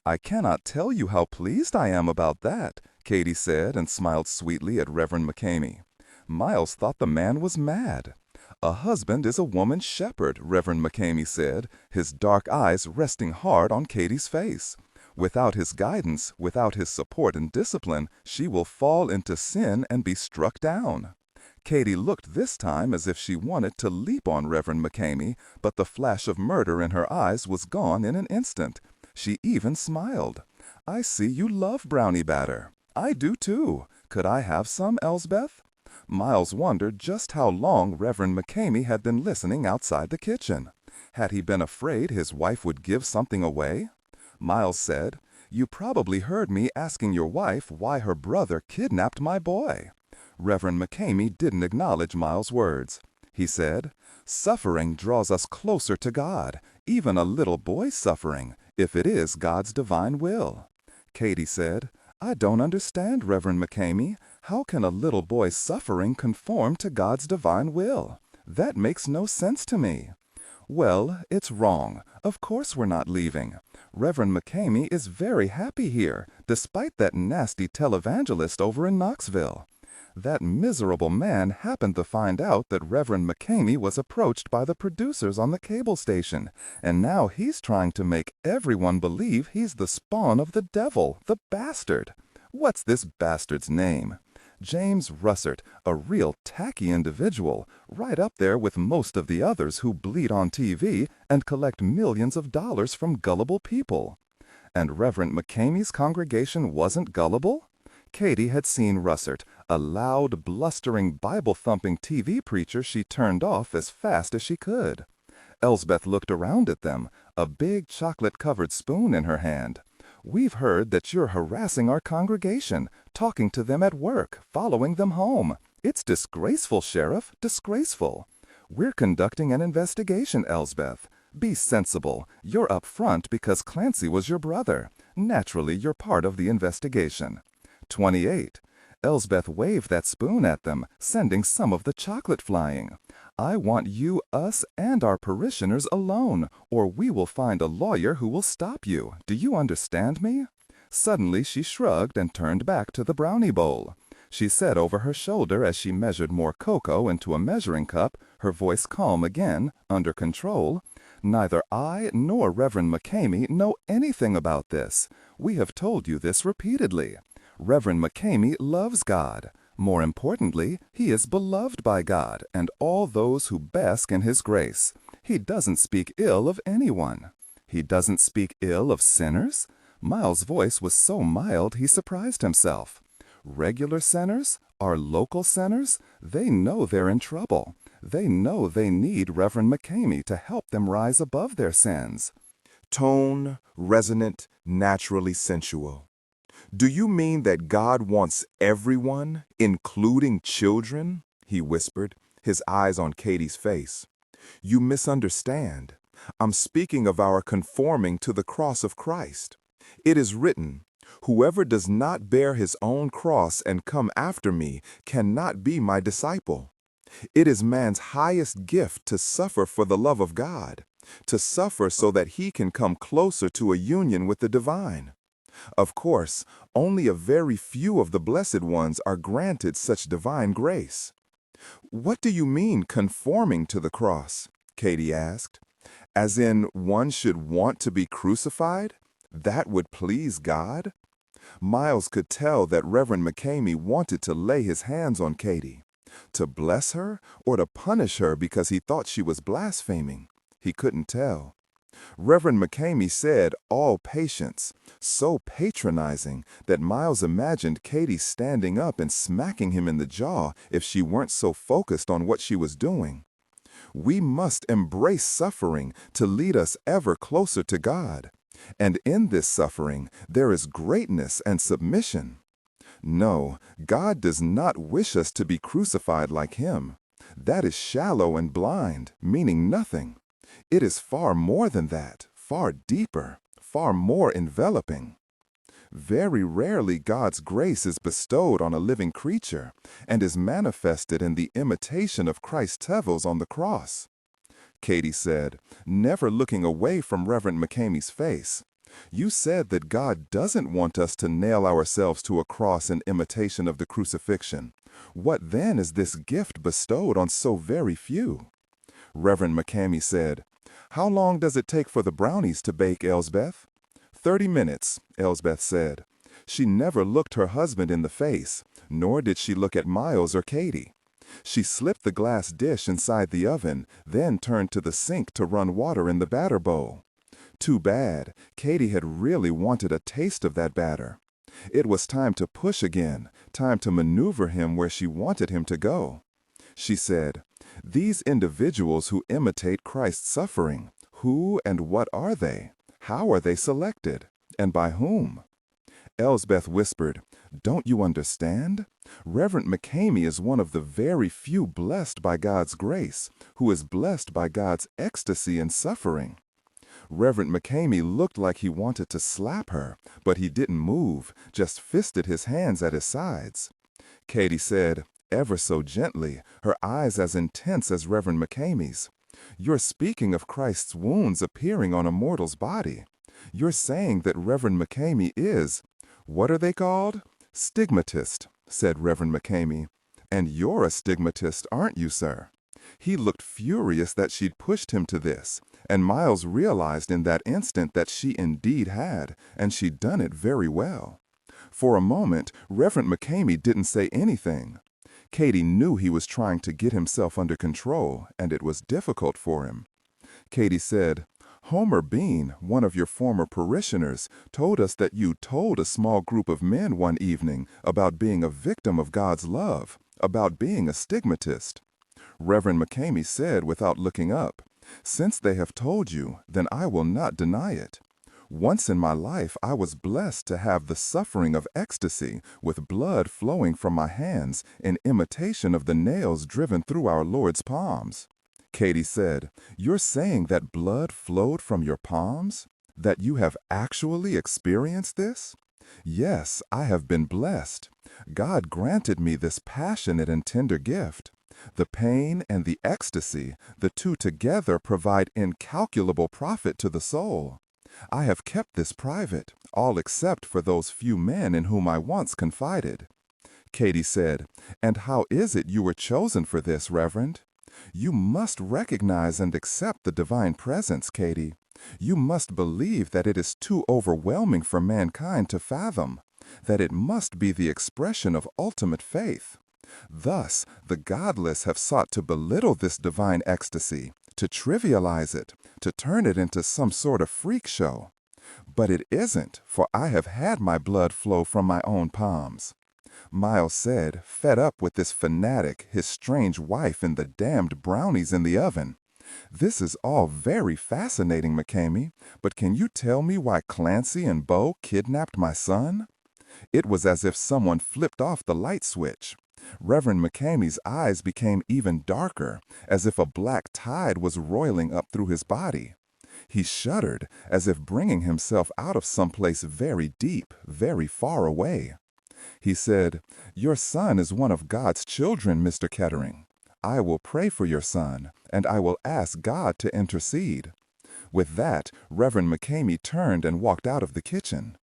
S2: "I cannot tell you how pleased I am about that," Katie said and smiled sweetly at Reverend McCamey. Miles thought the man was mad. "A husband is a woman's shepherd," Reverend McCamey said, his dark eyes resting hard on Katie's face. "Without his guidance, without his support and discipline, she will fall into sin and be struck down." Katie looked this time as if she wanted to leap on Reverend McCamey, but the flash of murder in her eyes was gone in an instant. She even smiled. "I see you love brownie batter. I do too. Could I have some, Elsbeth?" Miles wondered just how long Reverend McCamey had been listening outside the kitchen. Had he been afraid his wife would give something away? Miles said, "You probably heard me asking your wife why her brother kidnapped my boy." Reverend McCamey didn't acknowledge Miles' words. He said, "Suffering draws us closer to God, even a little boy's suffering, if it is God's divine will." Katie said, "I don't understand, Reverend McCamey. How can a little boy's suffering conform to God's divine will? That makes no sense to me." "Well, it's wrong. Of course we're not leaving. Reverend McCamey is very happy here, despite that nasty televangelist over in Knoxville. That miserable man happened to find out that Reverend McCamey was approached by the producers on the cable station, and now he's trying to make everyone believe he's the spawn of the devil, the bastard. What's this bastard's name? James Russert, a real tacky individual, right up there with most of the others who bleed on TV and collect millions of dollars from gullible people.
S4: And Reverend McCamey's congregation wasn't gullible? Katie had seen Russert, a loud, blustering, Bible-thumping TV preacher she turned off as fast as she could. Elsbeth looked around at them, a big chocolate-covered spoon in her hand. "We've heard that you're harassing our congregation, talking to them at work, following them home. It's disgraceful, Sheriff, disgraceful." "We're conducting an investigation, Elsbeth. Be sensible. You're up front because Clancy was your brother. Naturally, you're part of the investigation." 28. Elsbeth waved that spoon at them, sending some of the chocolate flying. "I want you, us, and our parishioners alone, or we will find a lawyer who will stop you. Do you understand me?" Suddenly she shrugged and turned back to the brownie bowl. She said over her shoulder as she measured more cocoa into a measuring cup, her voice calm again, under control, "Neither I nor Reverend McCamey know anything about this. We have told you this repeatedly. Reverend McCamey loves God. More importantly, he is beloved by God and all those who bask in his grace. He doesn't speak ill of anyone." "He doesn't speak ill of sinners?" Miles' voice was so mild he surprised himself. "Regular sinners? Our local sinners? They know they're in trouble. They know they need Reverend McCamey to help them rise above their sins."
S1: Tone, resonant, naturally sensual. "Do you mean that God wants everyone, including children?" he whispered, his eyes on Katie's face. "You misunderstand. I'm speaking of our conforming to the cross of Christ. It is written, 'Whoever does not bear his own cross and come after me cannot be my disciple.' It is man's highest gift to suffer for the love of God, to suffer so that he can come closer to a union with the divine. Of course, only a very few of the blessed ones are granted such divine grace." "What do you mean, conforming to the cross?" Katie asked. "As in, one should want to be crucified? That would please God?" Miles could tell that Reverend McCamey wanted to lay his hands on Katie. To bless her or to punish her because he thought she was blaspheming? He couldn't tell. Reverend McCamey said, "all patience," so patronizing that Miles imagined Katie standing up and smacking him in the jaw if she weren't so focused on what she was doing. "We must embrace suffering to lead us ever closer to God. And in this suffering, there is greatness and submission. No, God does not wish us to be crucified like him. That is shallow and blind, meaning nothing. It is far more than that, far deeper, far more enveloping. Very rarely God's grace is bestowed on a living creature and is manifested in the imitation of Christ's tevils on the cross." Katie said, never looking away from Reverend McCamey's face. "You said that God doesn't want us to nail ourselves to a cross in imitation of the crucifixion. What then is this gift bestowed on so very few?" Reverend McCamey said, "How long does it take for the brownies to bake, Elsbeth?" 30 minutes, Elsbeth said. She never looked her husband in the face, nor did she look at Miles or Katie. She slipped the glass dish inside the oven, then turned to the sink to run water in the batter bowl. Too bad, Katie had really wanted a taste of that batter. It was time to push again, time to maneuver him where she wanted him to go. She said, "These individuals who imitate Christ's suffering, who and what are they? How are they selected? And by whom?" Elsbeth whispered, "Don't you understand? Reverend McCamey is one of the very few blessed by God's grace, who is blessed by God's ecstasy in suffering." Reverend McCamey looked like he wanted to slap her, but he didn't move, just fisted his hands at his sides. Katie said, ever so gently, her eyes as intense as Reverend McCamey's, "You're speaking of Christ's wounds appearing on a mortal's body. You're saying that Reverend McCamey is, what are they called? Stigmatist," said Reverend McCamey. "And you're a stigmatist, aren't you, sir?" He looked furious that she'd pushed him to this, and Miles realized in that instant that she indeed had, and she'd done it very well. For a moment, Reverend McCamey didn't say anything. Katie knew he was trying to get himself under control, and it was difficult for him. Katie said,
S2: Homer Bean, one of your former parishioners, told us that you told a small group of men one evening about being a victim of God's love, about being a stigmatist. Reverend McCamey said without looking up, "Since they have told you, then I will not deny it. Once in my life I was blessed to have the suffering of ecstasy with blood flowing from my hands in imitation of the nails driven through our Lord's palms." Katie said, "You're saying that blood flowed from your palms? That you have actually experienced this?" "Yes, I have been blessed. God granted me this passionate and tender gift. The pain and the ecstasy, the two together provide incalculable profit to the soul. I have kept this private, all except for those few men in whom I once confided." Katie said, "And how is it you were chosen for this, Reverend?" "You must recognize and accept the divine presence, Katie. You must believe that it is too overwhelming for mankind to fathom, that it must be the expression of ultimate faith. Thus, the godless have sought to belittle this divine ecstasy, to trivialize it, to turn it into some sort of freak show. But it isn't, for I have had my blood flow from my own palms." Miles said, fed up with this fanatic, his strange wife, and the damned brownies in the oven. "This is all very fascinating, McCamey, but can you tell me why Clancy and Bo kidnapped my son?" It was as if someone flipped off the light switch. Reverend McCamey's eyes became even darker, as if a black tide was roiling up through his body. He shuddered, as if bringing himself out of someplace very deep, very far away. He said, "Your son is one of God's children, Mr. Kettering. I will pray for your son, and I will ask God to intercede." With that, Reverend McCamey turned and walked out of the kitchen.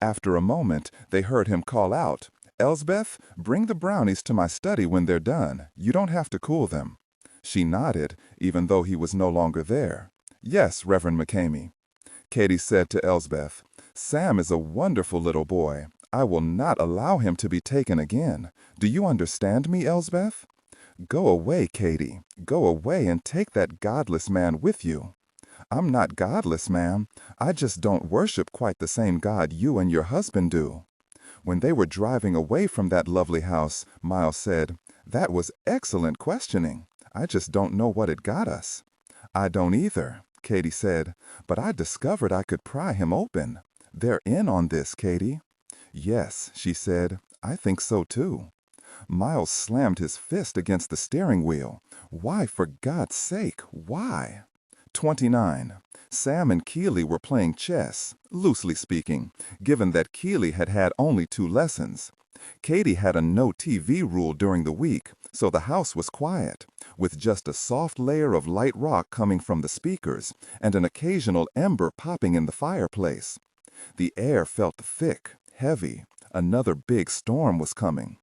S2: After a moment, they heard him call out, "Elsbeth, bring the brownies to my study when they're done. You don't have to cool them." She nodded, even though he was no longer there. "Yes, Reverend McCamey." Katie said to Elsbeth, "Sam is a wonderful little boy. I will not allow him to be taken again. Do you understand me, Elsbeth?" "Go away, Katie. Go away and take that godless man with you." "I'm not godless, ma'am. I just don't worship quite the same God you and your husband do." When they were driving away from that lovely house, Miles said, "That was excellent questioning. I just don't know what it got us." "I don't either," Katie said, "but I discovered I could pry him open. They're in on this, Katie." "Yes," she said, "I think so too." Miles slammed his fist against the steering wheel. Why, for God's sake, why? 29. Sam and Keely were playing chess, loosely speaking, given that Keely had had only 2 lessons. Katie had a no TV rule during the week, so the house was quiet, with just a soft layer of light rock coming from the speakers and an occasional ember popping in the fireplace. The air felt thick, heavy. Another big storm was coming.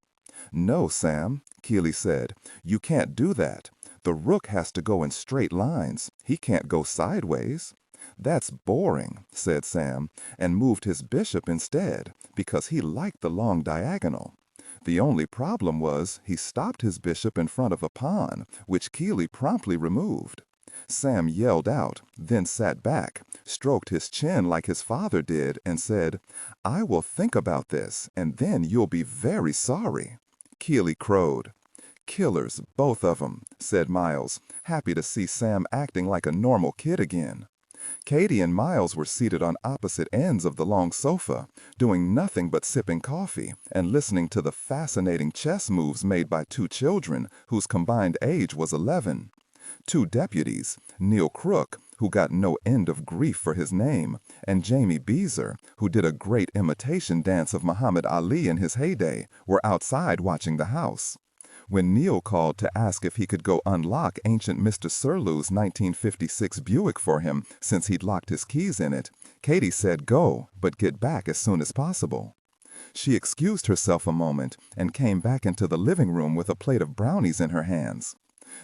S2: "No, Sam," Keely said, "you can't do that. The rook has to go in straight lines. He can't go sideways." "That's boring," said Sam, and moved his bishop instead, because he liked the long diagonal. The only problem was he stopped his bishop in front of a pawn, which Keely promptly removed. Sam yelled out, then sat back, stroked his chin like his father did, and said, "I will think about this, and then you'll be very sorry." Keely crowed. "Killers, both of 'em," said Miles, happy to see Sam acting like a normal kid again. Katie and Miles were seated on opposite ends of the long sofa, doing nothing but sipping coffee and listening to the fascinating chess moves made by 2 children whose combined age was 11. 2 deputies, Neil Crook, who got no end of grief for his name, and Jamie Beezer, who did a great imitation dance of Muhammad Ali in his heyday, were outside watching the house. When Neil called to ask if he could go unlock ancient Mr. Surlew's 1956 Buick for him since he'd locked his keys in it, Katie said go, but get back as soon as possible. She excused herself a moment and came back into the living room with a plate of brownies in her hands.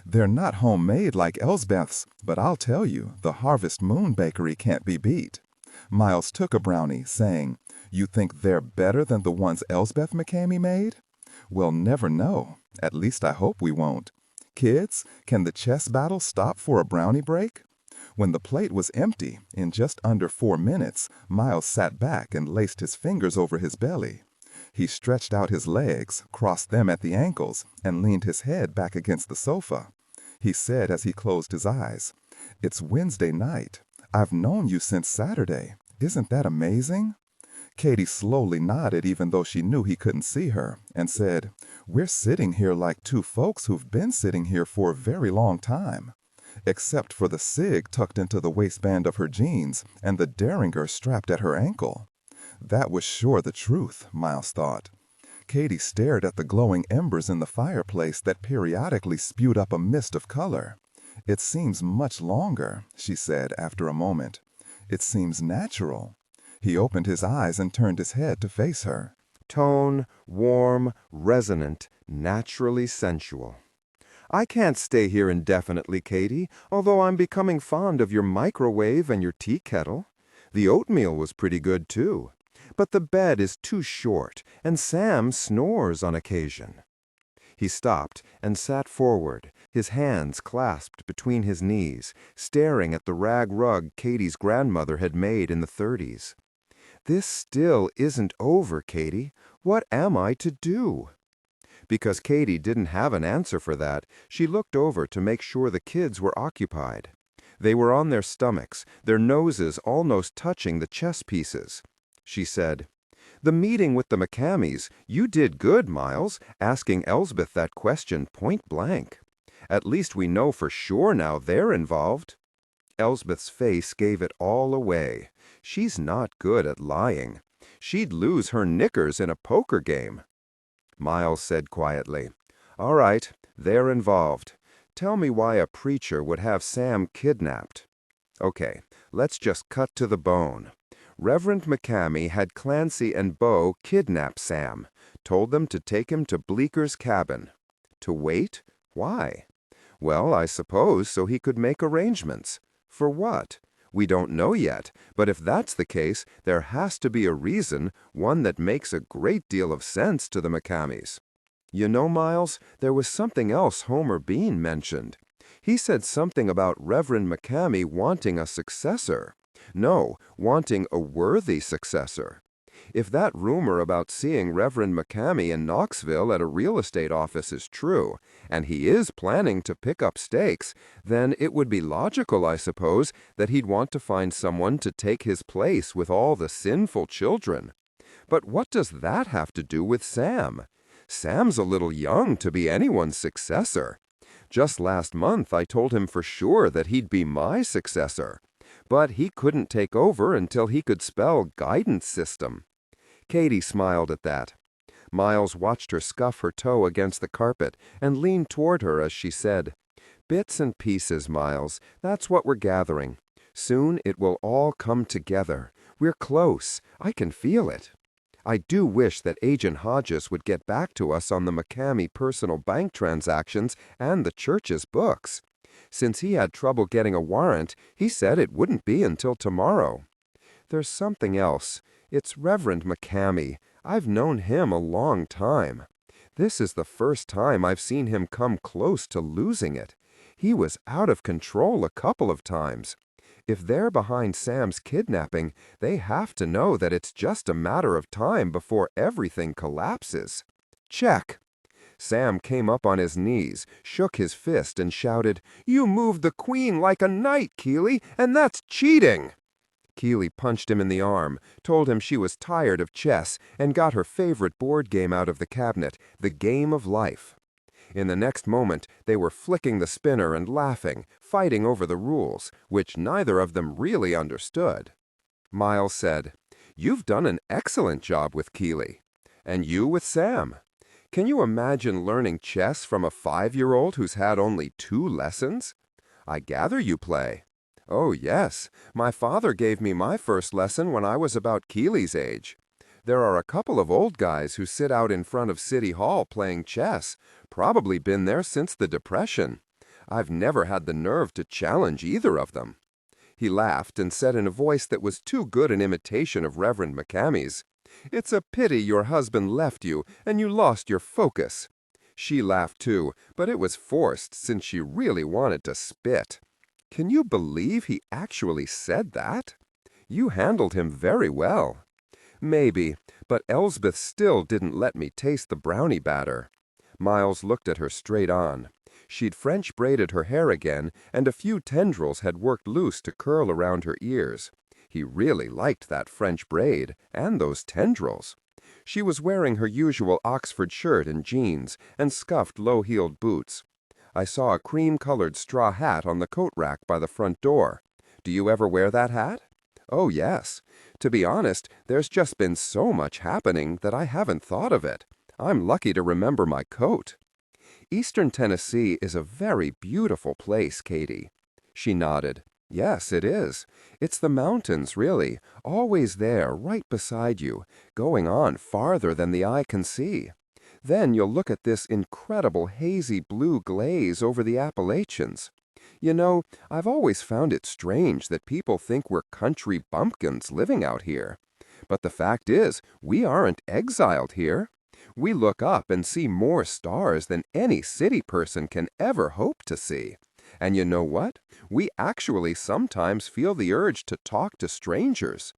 S2: "They're not homemade like Elsbeth's, but I'll tell you, the Harvest Moon Bakery can't be beat." Miles took a brownie, saying, "You think they're better than the ones Elsbeth McCamey made?" "We'll never know. At least I hope we won't. Kids, can the chess battle stop for a brownie break?"
S4: When the plate was empty, in just under 4 minutes, Miles sat back and laced his fingers over his belly. He stretched out his legs, crossed them at the ankles, and leaned his head back against the sofa. He said as he closed his eyes, "It's Wednesday night. I've known you since Saturday. Isn't that amazing?" Katie slowly nodded even though she knew he couldn't see her, and said, "We're sitting here like two folks who've been sitting here for a very long time." Except for the cig tucked into the waistband of her jeans and the derringer strapped at her ankle. That was sure the truth, Miles thought. Katie stared at the glowing embers in the fireplace that periodically spewed up a mist of color. "It seems much longer," she said after a moment. "It seems natural." He opened his eyes and turned his head to face her.
S1: Tone, warm, resonant, naturally sensual. "I can't stay here indefinitely, Katie, although I'm becoming fond of your microwave and your tea kettle. The oatmeal was pretty good, too. But the bed is too short, and Sam snores on occasion." He stopped and sat forward, his hands clasped between his knees, staring at the rag rug Katie's grandmother had made in the 30s. "This still isn't over, Katie. What am I to do?" Because Katie didn't have an answer for that, she looked over to make sure the kids were occupied. They were on their stomachs, their noses almost touching the chess pieces. She said, "The meeting with the McCamies, you did good, Miles, asking Elsbeth that question point blank. At least we know for sure now they're involved." Elsbeth's face gave it all away. She's not good at lying. She'd lose her knickers in a poker game. Miles said quietly, "All right, they're involved. Tell me why a preacher would have Sam kidnapped." "Okay, let's just cut to the bone. Reverend McCamey had Clancy and Beau kidnap Sam, told them to take him to Bleeker's cabin. To wait? Why? Well, I suppose so he could make arrangements. For what? We don't know yet, but if that's the case, there has to be a reason, one that makes a great deal of sense to the McCamies. You know, Miles, there was something else Homer Bean mentioned. He said something about Reverend McCamey wanting a successor. No, wanting a worthy successor. If that rumor about seeing Reverend McCamey in Knoxville at a real estate office is true, and he is planning to pick up stakes, then it would be logical, I suppose, that he'd want to find someone to take his place with all the sinful children. But what does that have to do with Sam? Sam's a little young to be anyone's successor. Just last month I told him for sure that he'd be my successor. But he couldn't take over until he could spell guidance system. Katie smiled at that. Miles watched her scuff her toe against the carpet and leaned toward her as she said, "Bits and pieces, Miles. That's what we're gathering. Soon it will all come together. We're close. I can feel it. I do wish that Agent Hodges would get back to us on the McCamey personal bank transactions and the church's books. Since he had trouble getting a warrant, he said it wouldn't be until tomorrow. There's something else. It's Reverend McCamey. I've known him a long time. This is the first time I've seen him come close to losing it. He was out of control a couple of times. If they're behind Sam's kidnapping, they have to know that it's just a matter of time before everything collapses. Check. Sam came up on his knees, shook his fist, and shouted, "You moved the queen like a knight, Keeley, and that's cheating!" Keeley punched him in the arm, told him she was tired of chess, and got her favorite board game out of the cabinet, the Game of Life. In the next moment, they were flicking the spinner and laughing, fighting over the rules, which neither of them really understood. Miles said, "You've done an excellent job with Keeley. And you with Sam. Can you imagine learning chess from a 5-year-old who's had only 2 lessons? I gather you play." "Oh, yes. My father gave me my first lesson when I was about Keeley's age. There are a couple of old guys who sit out in front of City Hall playing chess, probably been there since the Depression. I've never had the nerve to challenge either of them." He laughed and said in a voice that was too good an imitation of Reverend McCamey's, "It's a pity your husband left you and you lost your focus." She laughed too, but it was forced since she really wanted to spit.
S5: Can you believe he actually said that? You handled him very well. Maybe, but Elsbeth still didn't let me taste the brownie batter. Miles looked at her straight on. She'd French braided her hair again, and a few tendrils had worked loose to curl around her ears. He really liked that French braid, and those tendrils. She was wearing her usual Oxford shirt and jeans, and scuffed low-heeled boots. I saw a cream-colored straw hat on the coat rack by the front door. Do you ever wear that hat? Oh, yes. To be honest, there's just been so much happening that I haven't thought of it. I'm lucky to remember my coat. Eastern Tennessee is a very beautiful place, Katie. She nodded. Yes, it is. It's the mountains, really, always there, right beside you, going on farther than the eye can see. Then you'll look at this incredible hazy blue glaze over the Appalachians. You know, I've always found it strange that people think we're country bumpkins living out here. But the fact is, we aren't exiled here. We look up and see more stars than any city person can ever hope to see. And you know what? We actually sometimes feel the urge to talk to strangers.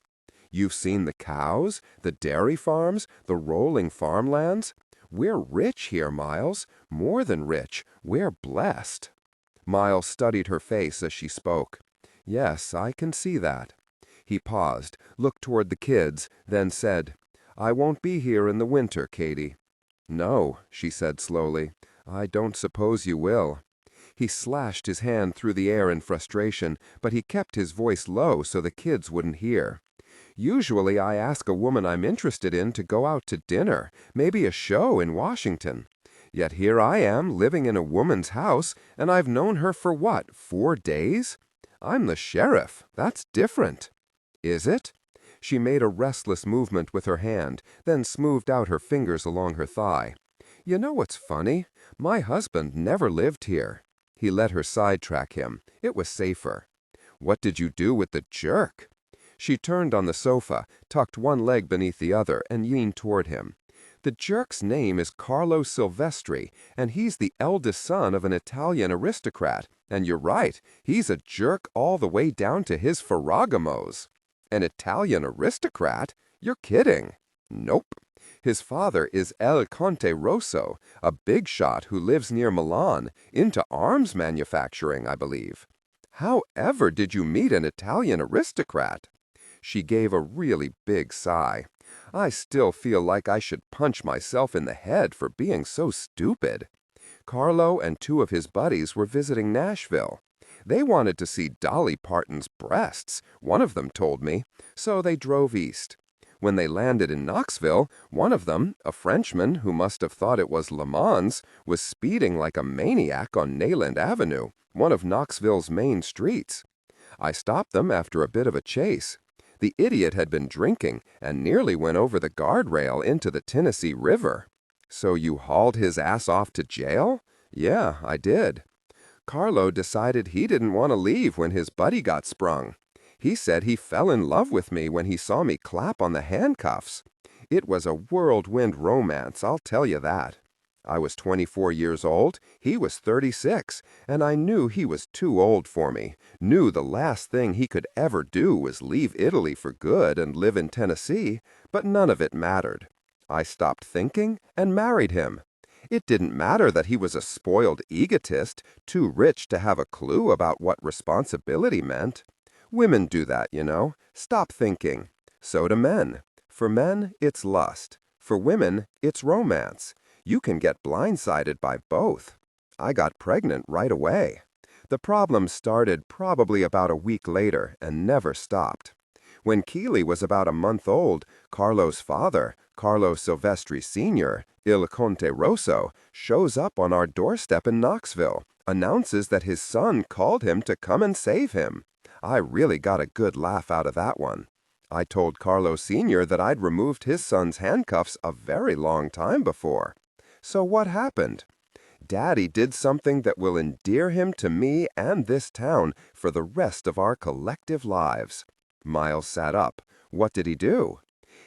S5: You've seen the cows, the dairy farms, the rolling farmlands. We're rich here, Miles. More than rich. We're blessed. Miles studied her face as she spoke. Yes, I can see that. He paused, looked toward the kids, then said, I won't be here in the winter, Katie. No, she said slowly. I don't suppose you will. He slashed his hand through the air in frustration, but he kept his voice low so the kids wouldn't hear. Usually I ask a woman I'm interested in to go out to dinner, maybe a show in Washington. Yet here I am, living in a woman's house, and I've known her for what, 4 days? I'm the sheriff. That's different. Is it? She made a restless movement with her hand, then smoothed out her fingers along her thigh. You know what's funny? My husband never lived here. He let her sidetrack him. It was safer. What did you do with the jerk? She turned on the sofa, tucked one leg beneath the other, and leaned toward him. The jerk's name is Carlo Silvestri, and he's the eldest son of an Italian aristocrat. And you're right, he's a jerk all the way down to his Ferragamos. An Italian aristocrat? You're kidding. Nope. His father is El Conte Rosso, a big shot who lives near Milan, into arms manufacturing, I believe. How ever did you meet an Italian aristocrat? She gave a really big sigh. I still feel like I should punch myself in the head for being so stupid. Carlo and 2 of his buddies were visiting Nashville. They wanted to see Dolly Parton's breasts, one of them told me, so they drove east. When they landed in Knoxville, one of them, a Frenchman who must have thought it was Le Mans, was speeding like a maniac on Nayland Avenue, one of Knoxville's main streets. I stopped them after a bit of a chase. The idiot had been drinking and nearly went over the guardrail into the Tennessee River. So you hauled his ass off to jail? Yeah, I did. Carlo decided he didn't want to leave when his buddy got sprung. He said he fell in love with me when he saw me clap on the handcuffs. It was a whirlwind romance, I'll tell you that. I was 24 years old, he was 36, and I knew he was too old for me, knew the last thing he could ever do was leave Italy for good and live in Tennessee, but none of it mattered. I stopped thinking and married him. It didn't matter that he was a spoiled egotist, too rich to have a clue about what responsibility meant. Women do that, you know. Stop thinking. So do men. For men, it's lust. For women, it's romance. You can get blindsided by both. I got pregnant right away. The problem started probably about a week later and never stopped. When Keely was about a month old, Carlo's father, Carlo Silvestri Sr., Il Conte Rosso, shows up on our doorstep in Knoxville, announces that his son called him to come and save him. I really got a good laugh out of that one. I told Carlo Sr. that I'd removed his son's handcuffs a very long time before. So what happened? Daddy did something that will endear him to me and this town for the rest of our collective lives. Miles sat up. What did he do?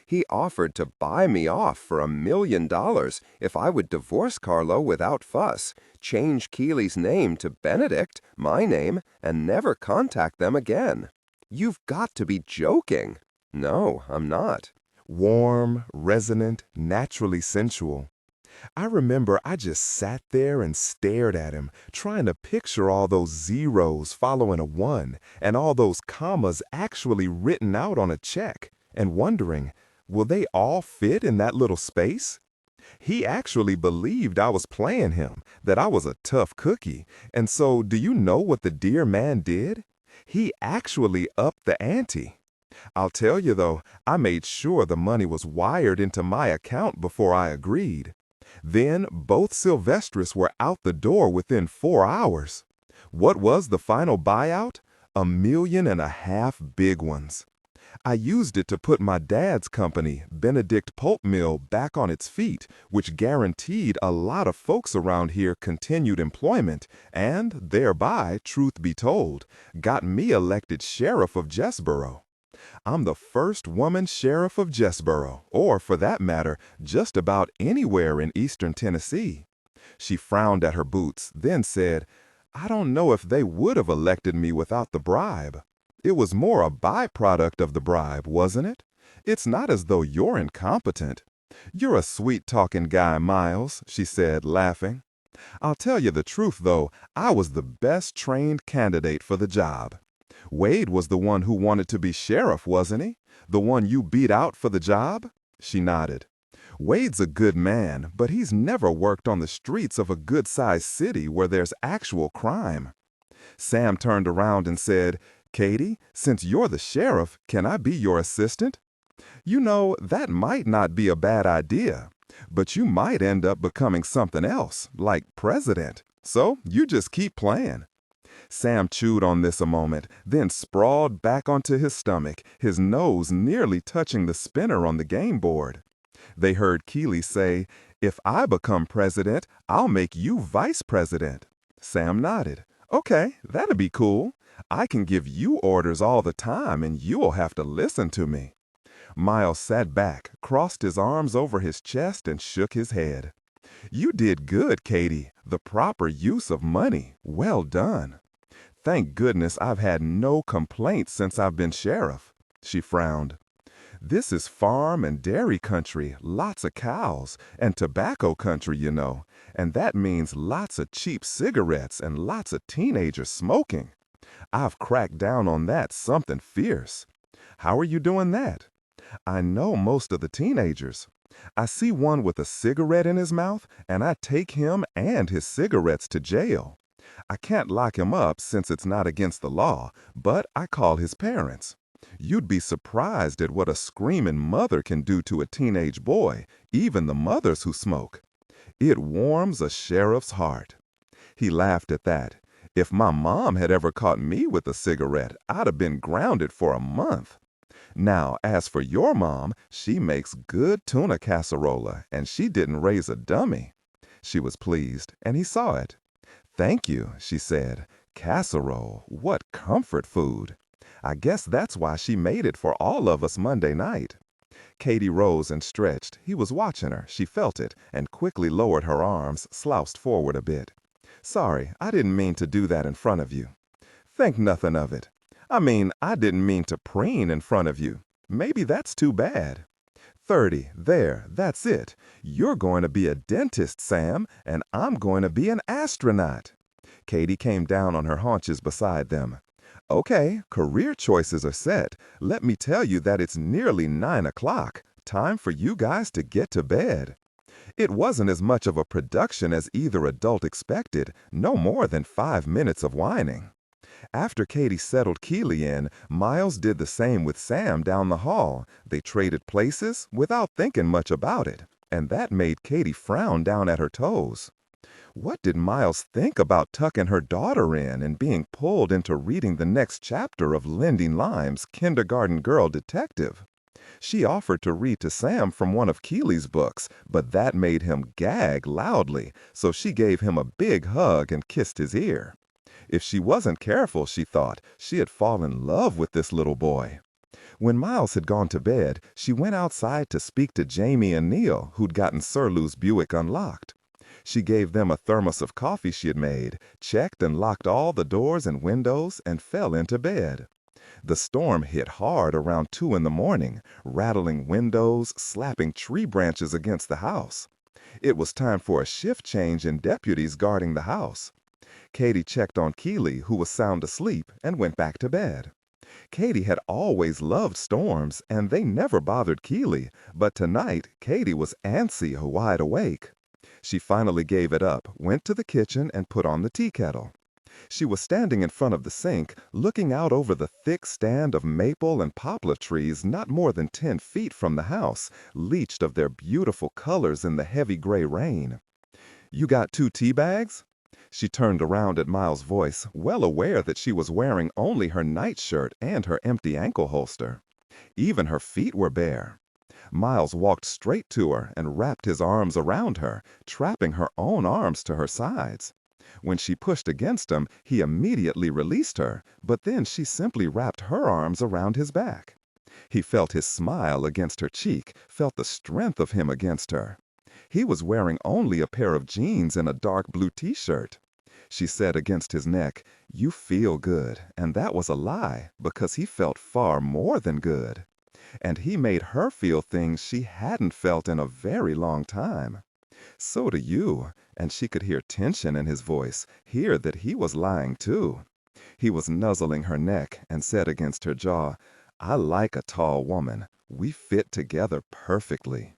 S5: He offered to buy me off for $1 million if I would divorce Carlo without fuss, change Keely's name to Benedict, my name, and never contact them again. You've got to be joking. No, I'm not.
S1: Warm, resonant, naturally sensual. I remember I just sat there and stared at him, trying to picture all those zeros following a 1 and all those commas actually written out on a check, and wondering, will they all fit in that little space? He actually believed I was playing him, that I was a tough cookie, and so do you know what the dear man did? He actually upped the ante. I'll tell you though, I made sure the money was wired into my account before I agreed. Then both Sylvestris were out the door within 4 hours. What was the final buyout? $1.5 million big ones. I used it to put my dad's company, Benedict Pulp Mill, back on its feet, which guaranteed a lot of folks around here continued employment and, thereby, truth be told, got me elected sheriff of Jessboro. I'm the first woman sheriff of Jessboro, or for that matter, just about anywhere in eastern Tennessee. She frowned at her boots, then said, I don't know if they would have elected me without the bribe. It was more a byproduct of the bribe, wasn't it? It's not as though you're incompetent. You're a sweet-talking guy, Miles, she said, laughing. I'll tell you the truth, though, I was the best trained candidate for the job. Wade was the one who wanted to be sheriff, wasn't he? The one you beat out for the job? She nodded. Wade's a good man, but he's never worked on the streets of a good-sized city where there's actual crime. Sam turned around and said, Katie, since you're the sheriff, can I be your assistant? You know, that might not be a bad idea, but you might end up becoming something else, like president. So you just keep playing. Sam chewed on this a moment, then sprawled back onto his stomach, his nose nearly touching the spinner on the game board. They heard Keely say, If I become president, I'll make you vice president. Sam nodded. Okay, that'd be cool. I can give you orders all the time and you'll have to listen to me. Miles sat back, crossed his arms over his chest and shook his head. You did good, Katie. The proper use of money. Well done. Thank goodness I've had no complaints since I've been sheriff. She frowned. This is farm and dairy country, lots of cows, and tobacco country, you know, and that means lots of cheap cigarettes and lots of teenagers smoking. I've cracked down on that something fierce. How are you doing that? I know most of the teenagers. I see one with a cigarette in his mouth, and I take him and his cigarettes to jail. I can't lock him up since it's not against the law, but I call his parents. You'd be surprised at what a screaming mother can do to a teenage boy, even the mothers who smoke. It warms a sheriff's heart. He laughed at that. If my mom had ever caught me with a cigarette, I'd have been grounded for a month. Now, as for your mom, she makes good tuna casserola, and she didn't raise a dummy. She was pleased, and he saw it. Thank you, she said. Casserole, what comfort food. I guess that's why she made it for all of us Monday night. Katie rose and stretched. He was watching her. She felt it, and quickly lowered her arms, slouched forward a bit. Sorry, I didn't mean to do that in front of you. Think nothing of it. I mean, I didn't mean to preen in front of you. Maybe that's too bad. 30, there, that's it. You're going to be a dentist, Sam, and I'm going to be an astronaut. Katie came down on her haunches beside them. Okay, career choices are set. Let me tell you that it's nearly 9 o'clock. Time for you guys to get to bed. It wasn't as much of a production as either adult expected, no more than 5 minutes of whining. After Katie settled Keely in, Miles did the same with Sam down the hall. They traded places without thinking much about it, and that made Katie frown down at her toes. What did Miles think about tucking her daughter in and being pulled into reading the next chapter of Lending Lime's Kindergarten Girl Detective? She offered to read to Sam from one of Keely's books, but that made him gag loudly, so she gave him a big hug and kissed his ear. If she wasn't careful, she thought, she'd fall in love with this little boy.
S3: When Miles had gone to bed, she went outside to speak to Jamie and Neil, who'd gotten Sir Lou's Buick unlocked. She gave them a thermos of coffee she had made, checked and locked all the doors and windows, and fell into bed. The storm hit hard around 2 in the morning, rattling windows, slapping tree branches against the house. It was time for a shift change in deputies guarding the house. Katie checked on Keely, who was sound asleep, and went back to bed. Katie had always loved storms, and they never bothered Keely, but tonight Katie was antsy, wide awake. She finally gave it up, went to the kitchen, and put on the tea kettle. She was standing in front of the sink, looking out over the thick stand of maple and poplar trees not more than 10 feet from the house, leached of their beautiful colors in the heavy gray rain. "You got 2 tea bags?" She turned around at Miles' voice, well aware that she was wearing only her nightshirt and her empty ankle holster. Even her feet were bare. Miles walked straight to her and wrapped his arms around her, trapping her own arms to her sides. When she pushed against him, he immediately released her, but then she simply wrapped her arms around his back. He felt his smile against her cheek, felt the strength of him against her. He was wearing only a pair of jeans and a dark blue t-shirt. She said against his neck, "You feel good," and that was a lie, because he felt far more than good. And he made her feel things she hadn't felt in a very long time. "So do you," and she could hear tension in his voice, hear that he was lying too. He was nuzzling her neck and said against her jaw, "I like a tall woman. We fit together perfectly."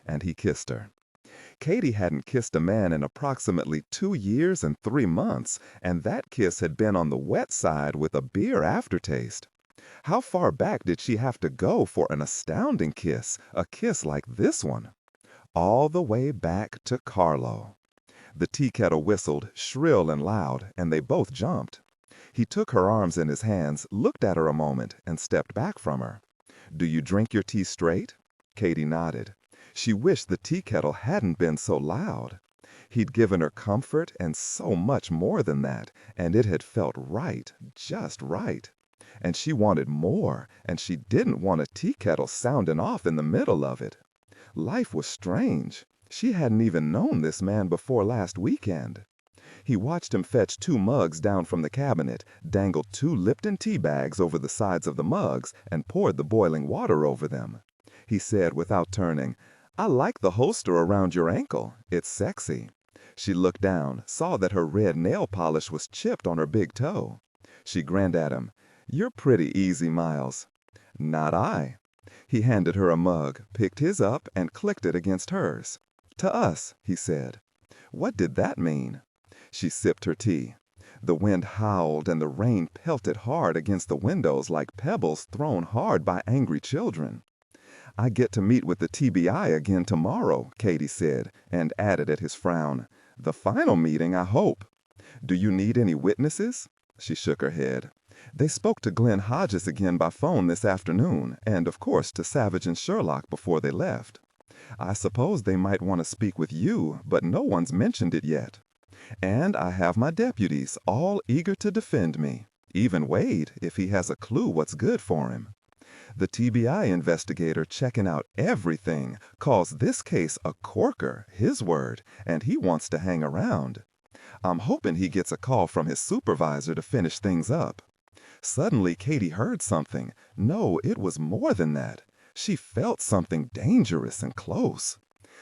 S3: And he kissed her. Katie hadn't kissed a man in approximately 2 years and 3 months, and that kiss had been on the wet side with a beer aftertaste. How far back did she have to go for an astounding kiss, a kiss like this one? All the way back to Carlo. The tea kettle whistled, shrill and loud, and they both jumped. He took her arms in his hands, looked at her a moment, and stepped back from her. "Do you drink your tea straight?" Katie nodded. She wished the tea kettle hadn't been so loud. He'd given her comfort and so much more than that, and it had felt right, just right. And she wanted more, and she didn't want a tea kettle sounding off in the middle of it. Life was strange. She hadn't even known this man before last weekend. He watched him fetch 2 mugs down from the cabinet, dangled 2 Lipton tea bags over the sides of the mugs, and poured the boiling water over them. He said without turning, "I like the holster around your ankle. It's sexy." She looked down, saw that her red nail polish was chipped on her big toe. She grinned at him. "You're pretty easy, Miles." "Not I." He handed her a mug, picked his up, and clicked it against hers. "To us," he said. What did that mean? She sipped her tea. The wind howled and the rain pelted hard against the windows like pebbles thrown hard by angry children. "I get to meet with the TBI again tomorrow," Katie said, and added at his frown, "The final meeting, I hope. Do you need any witnesses?" She shook her head. "They spoke to Glenn Hodges again by phone this afternoon, and of course to Savich and Sherlock before they left. I suppose they might want to speak with you, but no one's mentioned it yet. And I have my deputies, all eager to defend me. Even Wade, if he has a clue what's good for him. The TBI investigator checking out everything calls this case a corker, his word, and he wants to hang around. I'm hoping he gets a call from his supervisor to finish things up." Suddenly Katie heard something. No, it was more than that. She felt something dangerous and close.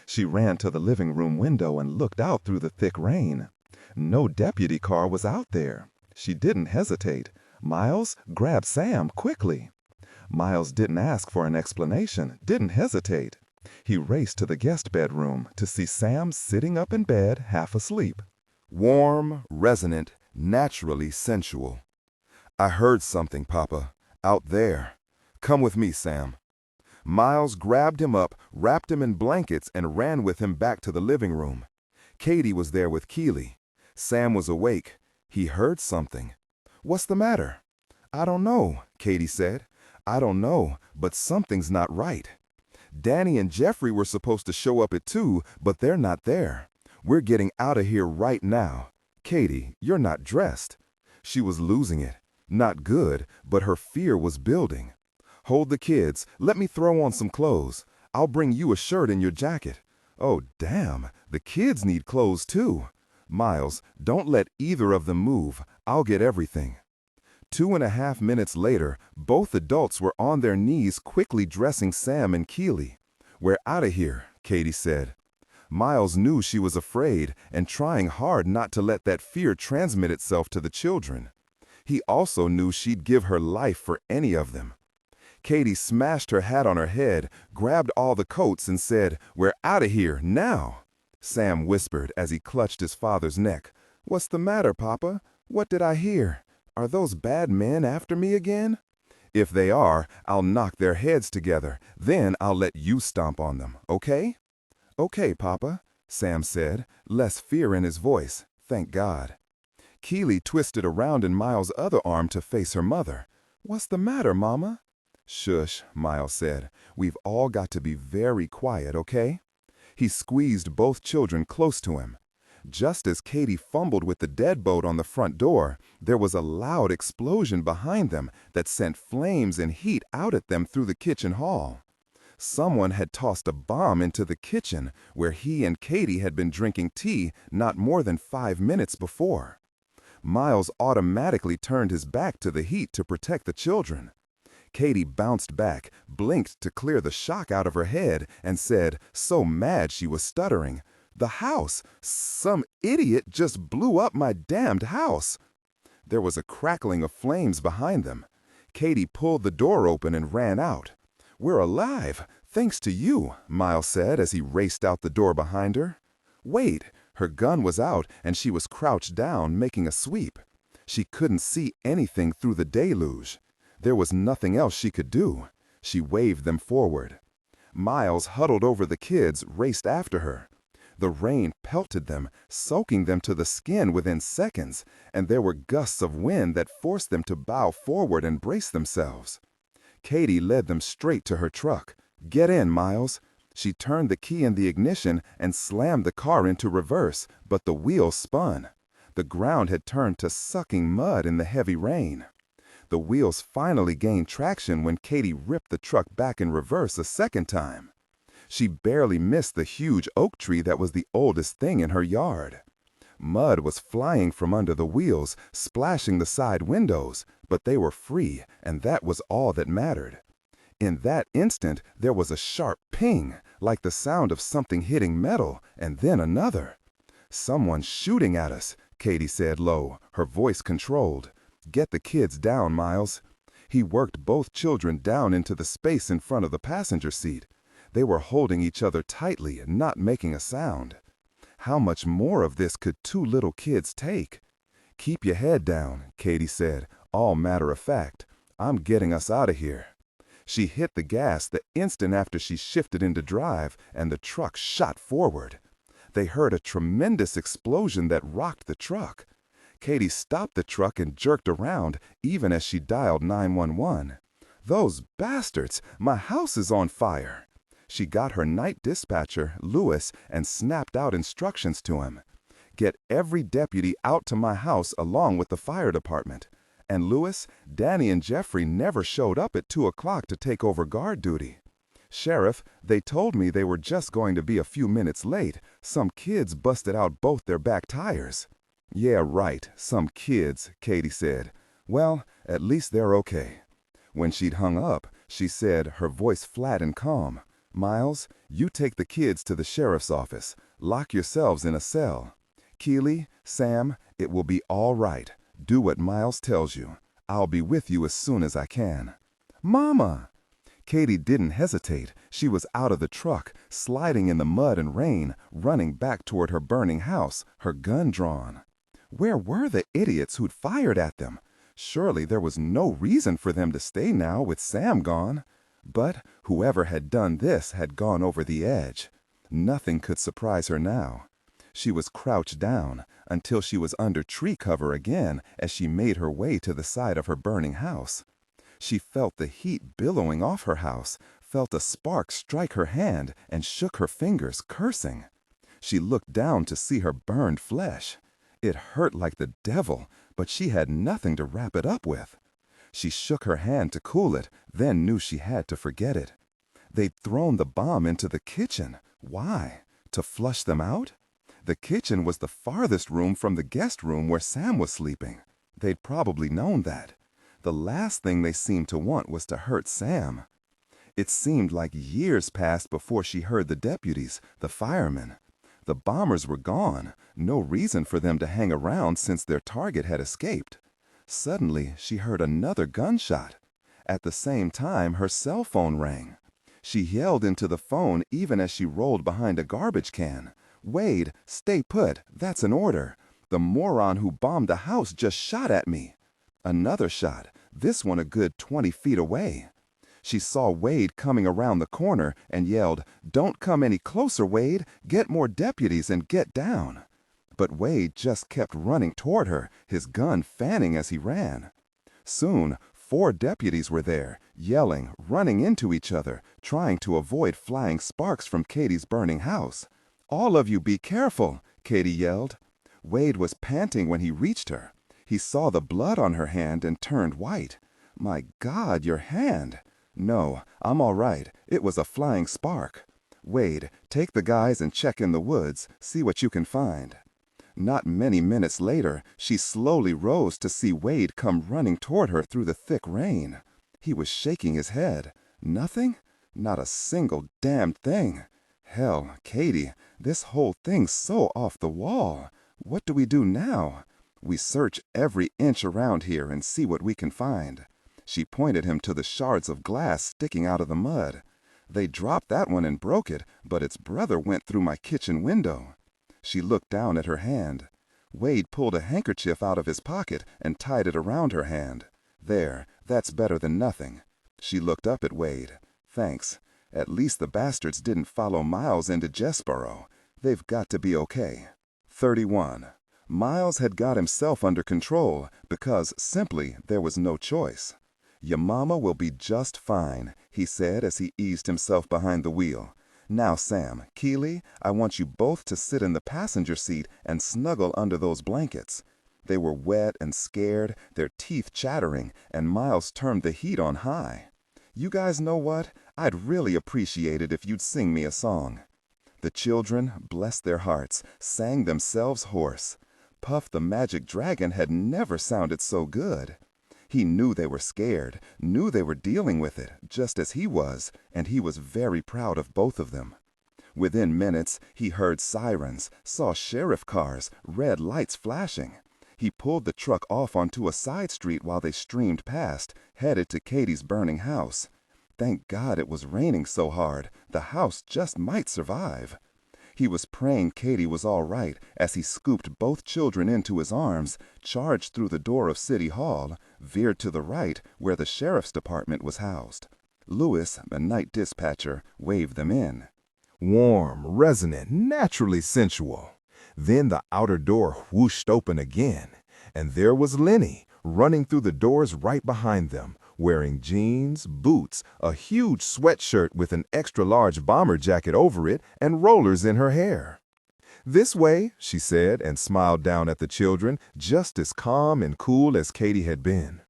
S3: She ran to the living room window and looked out through the thick rain. No deputy car was out there. She didn't hesitate. "Miles, grab Sam, quickly." Miles didn't ask for an explanation, didn't hesitate. He raced to the guest bedroom to see Sam sitting up in bed, half asleep.
S1: Warm, resonant, naturally sensual. "I heard something, Papa. Out there. Come with me, Sam." Miles grabbed him up, wrapped him in blankets, and ran with him back to the living room. Katie was there with Keely. Sam was awake. He heard something. "What's the matter?" "I don't know," Katie said. "I don't know, but something's not right. Danny and Jeffrey were supposed to show up at 2, but they're not there. We're getting out of here right now. Katie, you're not dressed." She was losing it. Not good, but her fear was building. Hold the kids. Let me throw on some clothes. I'll bring you a shirt and your jacket. Oh, damn, the kids need clothes too. Miles, don't let either of them move. I'll get everything. 2.5 minutes later, both adults were on their knees quickly dressing Sam and Keely. We're out of here, Katie said. Miles knew she was afraid and trying hard not to let that fear transmit itself to the children. He also knew she'd give her life for any of them. Katie smashed her hat on her head, grabbed all the coats and said, "We're out of here, now." Sam whispered as he clutched his father's neck. "What's the matter, Papa? What did I hear? Are those bad men after me again?" "If they are, I'll knock their heads together. Then I'll let you stomp on them, okay?" "Okay, Papa," Sam said, less fear in his voice, thank God. Keely twisted around in Miles' other arm to face her mother. "What's the matter, Mama?" "Shush," Miles said. "We've all got to be very quiet, okay?" He squeezed both children close to him. Just as Katie fumbled with the deadbolt on the front door, there was a loud explosion behind them that sent flames and heat out at them through the kitchen hall. Someone had tossed a bomb into the kitchen where he and Katie had been drinking tea not more than 5 minutes before. Miles automatically turned his back to the heat to protect the children. Katie bounced back, blinked to clear the shock out of her head, and said, so mad she was stuttering, "The house! Some idiot just blew up my damned house!" There was a crackling of flames behind them. Katie pulled the door open and ran out. "We're alive, thanks to you," Miles said as he raced out the door behind her. Wait! Her gun was out and she was crouched down, making a sweep. She couldn't see anything through the deluge. There was nothing else she could do. She waved them forward. Miles, huddled over the kids, raced after her. The rain pelted them, soaking them to the skin within seconds, and there were gusts of wind that forced them to bow forward and brace themselves. Katie led them straight to her truck. "Get in, Miles." She turned the key in the ignition and slammed the car into reverse, but the wheels spun. The ground had turned to sucking mud in the heavy rain. The wheels finally gained traction when Katie ripped the truck back in reverse a second time. She barely missed the huge oak tree that was the oldest thing in her yard. Mud was flying from under the wheels, splashing the side windows, but they were free, and that was all that mattered. In that instant, there was a sharp ping, like the sound of something hitting metal, and then another. "Someone's shooting at us," Katie said low, her voice controlled. "Get the kids down, Miles." He worked both children down into the space in front of the passenger seat. They were holding each other tightly and not making a sound. How much more of this could two little kids take? "Keep your head down," Katie said, all matter of fact. "I'm getting us out of here." She hit the gas the instant after she shifted into drive, and the truck shot forward. They heard a tremendous explosion that rocked the truck. Katie stopped the truck and jerked around, even as she dialed 911. "Those bastards! My house is on fire!" She got her night dispatcher, Lewis, and snapped out instructions to him. "Get every deputy out to my house along with the fire department. And Lewis, Danny and Jeffrey never showed up at 2 o'clock to take over guard duty. Sheriff, they told me they were just going to be a few minutes late. Some kids busted out both their back tires." "Yeah, right, some kids," Katie said. "Well, at least they're okay." When she'd hung up, she said, her voice flat and calm, "Miles, you take the kids to the sheriff's office. Lock yourselves in a cell. Keely, Sam, it will be all right. Do what Miles tells you. I'll be with you as soon as I can." "Mama!" Katie didn't hesitate. She was out of the truck, sliding in the mud and rain, running back toward her burning house, her gun drawn. Where were the idiots who'd fired at them? Surely there was no reason for them to stay now with Sam gone. But whoever had done this had gone over the edge. Nothing could surprise her now. She was crouched down until she was under tree cover again as she made her way to the side of her burning house. She felt the heat billowing off her house, felt a spark strike her hand, and shook her fingers, cursing. She looked down to see her burned flesh. It hurt like the devil, but she had nothing to wrap it up with.
S3: She shook her hand to cool it, then knew she had to forget it. They'd thrown the bomb into the kitchen. Why? To flush them out? The kitchen was the farthest room from the guest room where Sam was sleeping. They'd probably known that. The last thing they seemed to want was to hurt Sam. It seemed like years passed before she heard the deputies, the firemen. The bombers were gone, no reason for them to hang around since their target had escaped. Suddenly, she heard another gunshot. At the same time, her cell phone rang. She yelled into the phone even as she rolled behind a garbage can. "Wade, stay put, that's an order. The moron who bombed the house just shot at me." Another shot, this one a good 20 feet away. She saw Wade coming around the corner and yelled, "Don't come any closer, Wade. Get more deputies and get down." But Wade just kept running toward her, his gun fanning as he ran. Soon, 4 deputies were there, yelling, running into each other, trying to avoid flying sparks from Katie's burning house. "All of you be careful," Katie yelled. Wade was panting when he reached her. He saw the blood on her hand and turned white. "My God, your hand." "No, I'm all right. It was a flying spark." "Wade, take the guys and check in the woods, see what you can find." Not many minutes later, she slowly rose to see Wade come running toward her through the thick rain. He was shaking his head. Nothing? Not a single damned thing. Hell, Katie, this whole thing's so off the wall. What do we do now? We search every inch around here and see what we can find. She pointed him to the shards of glass sticking out of the mud. They dropped that one and broke it, but its brother went through my kitchen window. She looked down at her hand. Wade pulled a handkerchief out of his pocket and tied it around her hand. "There, that's better than nothing." She looked up at Wade. "Thanks. At least the bastards didn't follow Miles into Jessboro. They've got to be okay." 31. Miles had got himself under control because, simply, there was no choice. "Your mama will be just fine," he said as he eased himself behind the wheel. "Now, Sam, Keeley, I want you both to sit in the passenger seat and snuggle under those blankets." They were wet and scared, their teeth chattering, and Miles turned the heat on high. "You guys know what? I'd really appreciate it if you'd sing me a song." The children, bless their hearts, sang themselves hoarse. Puff the Magic Dragon had never sounded so good. He knew they were scared, knew they were dealing with it, just as he was, and he was very proud of both of them. Within minutes, he heard sirens, saw sheriff cars, red lights flashing. He pulled the truck off onto a side street while they streamed past, headed to Katie's burning house. Thank God it was raining so hard, the house just might survive. He was praying Katie was all right as he scooped both children into his arms, charged through the door of City Hall, veered to the right where the sheriff's department was housed. Lewis, a night dispatcher, waved them in.
S2: Warm, resonant, naturally sensual. Then the outer door whooshed open again, and there was Lenny, running through the doors right behind them, wearing jeans, boots, a huge sweatshirt with an extra-large bomber jacket over it, and rollers in her hair. "This way," she said, and smiled down at the children, just as calm and cool as Katie had been.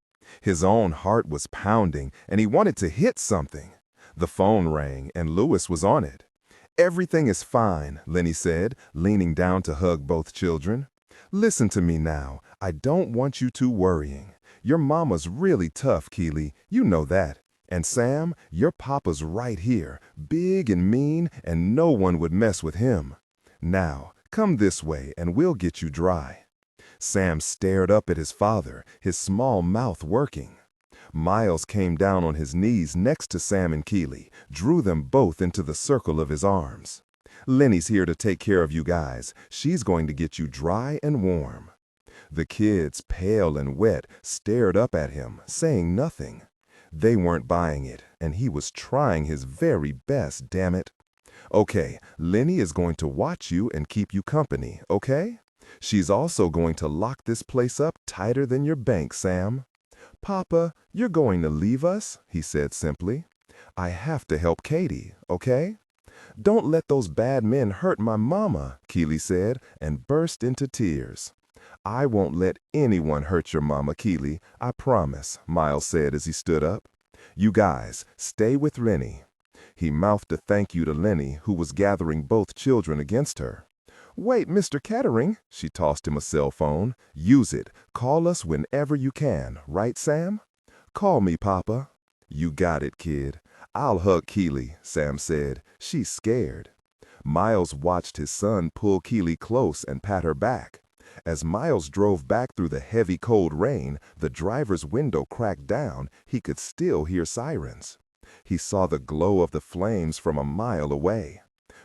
S2: His own heart was pounding, and he wanted to hit something. The phone rang, and Lewis was on it. "Everything is fine," Lenny said, leaning down to hug both children. "Listen to me now. I don't want you two worrying. Your mama's really tough, Keeley. You know that. And Sam, your papa's right here, big and mean, and no one would mess with him. Now, come this way, and we'll get you dry." Sam stared up at his father, his small mouth working. Miles came down on his knees next to Sam and Keeley, drew them both into the circle of his arms. "Lenny's here to take care of you guys. She's going to get you dry and warm." The kids, pale and wet, stared up at him, saying nothing. They weren't buying it, and he was trying his very best, damn it. "Okay, Lenny is going to watch you and keep you company, okay? She's also going to lock this place up tighter than your bank, Sam." "Papa, you're going to leave us?" he said simply. "I have to help Katie, okay?" "Don't let those bad men hurt my mama," Keeley said, and burst into tears.
S1: I won't let anyone hurt your mama, Keely, I promise, Miles said as he stood up. You guys, stay with Lenny. He mouthed a thank you to Lenny, who was gathering both children against her. Wait, Mr. Kettering, she tossed him a cell phone. Use it. Call us whenever you can, right, Sam? Call me, Papa. You got it, kid. I'll hug Keely, Sam said. She's scared. Miles watched his son pull Keely close and pat her back. As Miles drove back through the heavy cold rain, the driver's window cracked down. He could still hear sirens. He saw the glow of the flames from a mile away.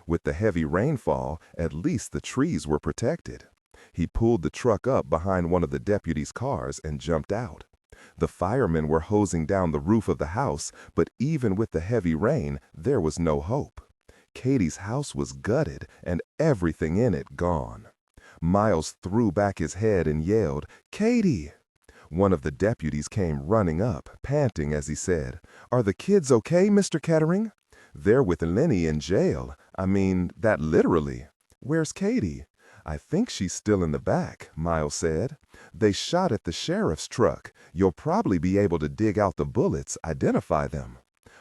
S1: With the heavy rainfall, at least the trees were protected. He pulled the truck up behind one of the deputies' cars and jumped out. The firemen were hosing down the roof of the house, but even with the heavy rain, there was no hope. Katie's house was gutted and everything in it gone. Miles threw back his head and yelled, "Katie!" One of the deputies came running up, panting as he said, "Are the kids okay, Mr. Kettering?" "They're with Lenny in jail. I mean, that literally." "Where's Katie?" "I think she's still in the back," Miles said. "They shot at the sheriff's truck. You'll probably be able to dig out the bullets, identify them."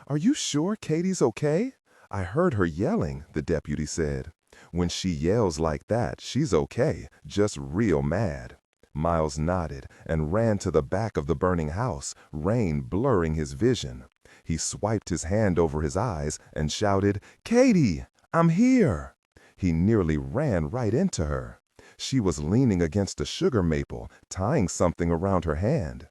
S1: "Are you sure Katie's okay?" "I heard her yelling," the deputy said. "When she yells like that, she's okay, just real mad." Miles nodded and ran to the back of the burning house, rain blurring his vision. He swiped his hand over his eyes and shouted, "Katie, I'm here!" He nearly ran right into her. She was leaning against a sugar maple, tying something around her hand.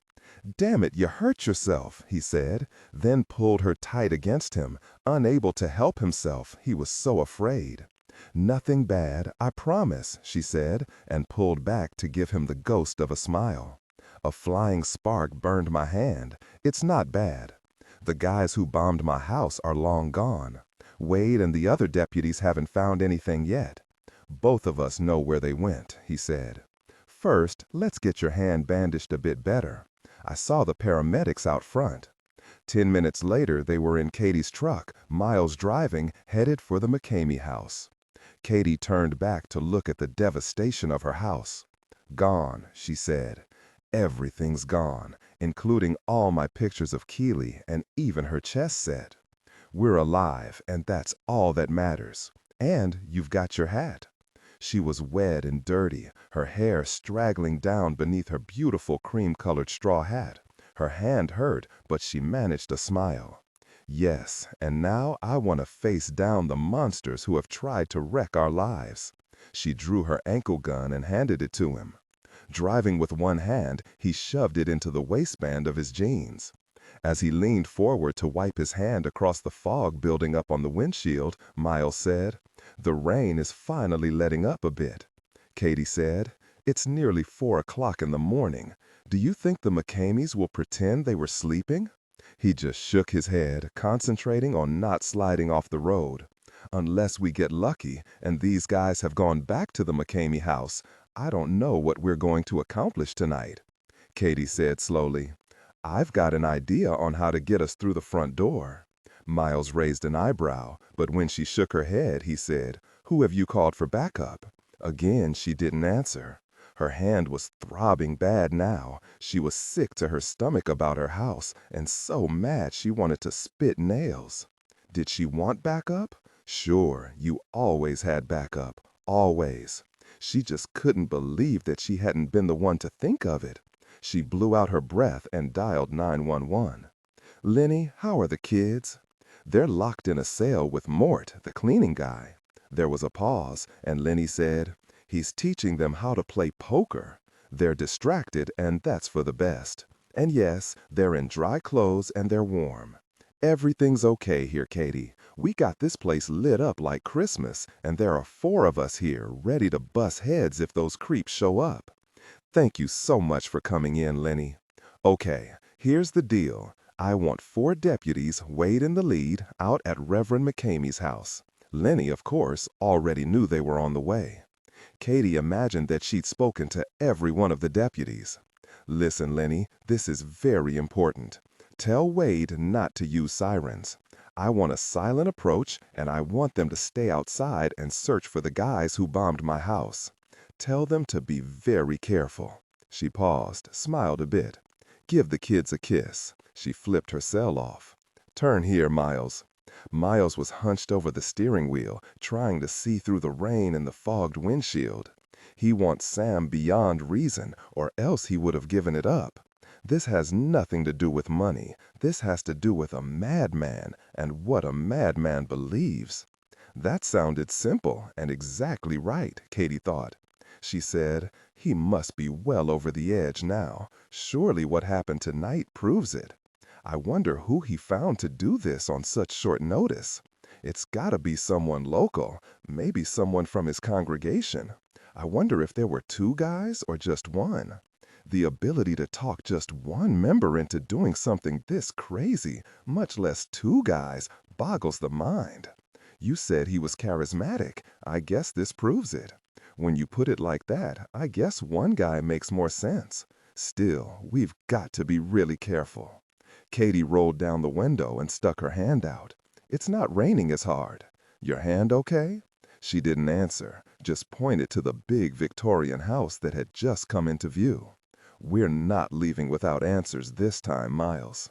S1: "Damn it, you hurt yourself," he said, then pulled her tight against him, unable to help himself, he was so afraid. "Nothing bad, I promise," she said, and pulled back to give him the ghost of a smile. "A flying spark burned my hand. It's not bad. The guys who bombed my house are long gone. Wade and the other deputies haven't found anything yet. Both of us know where they went," he said. "First, let's get your hand bandaged a bit better. I saw the paramedics out front." 10 minutes later, they were in Katie's truck, Miles driving, headed for the McCamey house. Katie turned back to look at the devastation of her house. "Gone," she said. "Everything's gone, including all my pictures of Keely and even her chess set. We're alive, and that's all that matters. And you've got your hat." She was wet and dirty, her hair straggling down beneath her beautiful cream-colored straw hat. Her hand hurt, but she managed a smile. "Yes, and now I want to face down the monsters who have tried to wreck our lives." She drew her ankle gun and handed it to him. Driving with one hand, he shoved it into the waistband of his jeans. As he leaned forward to wipe his hand across the fog building up on the windshield, Miles said, "The rain is finally letting up a bit." Katie said, "It's nearly 4 o'clock in the morning. Do you think the McCameys will pretend they were sleeping?" He just shook his head, concentrating on not sliding off the road. "Unless we get lucky and these guys have gone back to the McCamey house, I don't know what we're going to accomplish tonight." Katie said slowly, "I've got an idea on how to get us through the front door." Miles raised an eyebrow, but when she shook her head, he said, "Who have you called for backup?" Again, she didn't answer. Her hand was throbbing bad now. She was sick to her stomach about her house, and so mad she wanted to spit nails. Did she want backup? Sure, you always had backup. Always. She just couldn't believe that she hadn't been the one to think of it. She blew out her breath and dialed 911. "Lenny, how are the kids?" "They're locked in a cell with Mort, the cleaning guy." There was a pause, and Lenny said, "He's teaching them how to play poker. They're distracted, and that's for the best. And yes, they're in dry clothes and they're warm. Everything's okay here, Katie. We got this place lit up like Christmas, and there are 4 of us here ready to bust heads if those creeps show up. Thank you so much for coming in, Lenny. Okay, here's the deal. I want 4 deputies, Wade in the lead, out at Reverend McCamey's house." Lenny, of course, already knew they were on the way. Katie imagined that she'd spoken to every one of the deputies. "Listen, Lenny, this is very important. Tell Wade not to use sirens. I want a silent approach, and I want them to stay outside and search for the guys who bombed my house. Tell them to be very careful. She paused, smiled a bit. Give the kids a kiss. She flipped her cell off. Turn here, Miles. Miles was hunched over the steering wheel, trying to see through the rain and the fogged windshield. He wants Sam beyond reason, or else he would have given it up. This has nothing to do with money. This has to do with a madman and what a madman believes. That sounded simple and exactly right, Katie thought. She said, he must be well over the edge now. Surely what happened tonight proves it. I wonder who he found to do this on such short notice. It's gotta be someone local, maybe someone from his congregation. I wonder if there were 2 guys or just one. The ability to talk just one member into doing something this crazy, much less 2 guys, boggles the mind. You said he was charismatic. I guess this proves it. When you put it like that, I guess one guy makes more sense. Still, we've got to be really careful. Katie rolled down the window and stuck her hand out. It's not raining as hard. Your hand okay? She didn't answer, just pointed to the big Victorian house that had just come into view. We're not leaving without answers this time, Miles.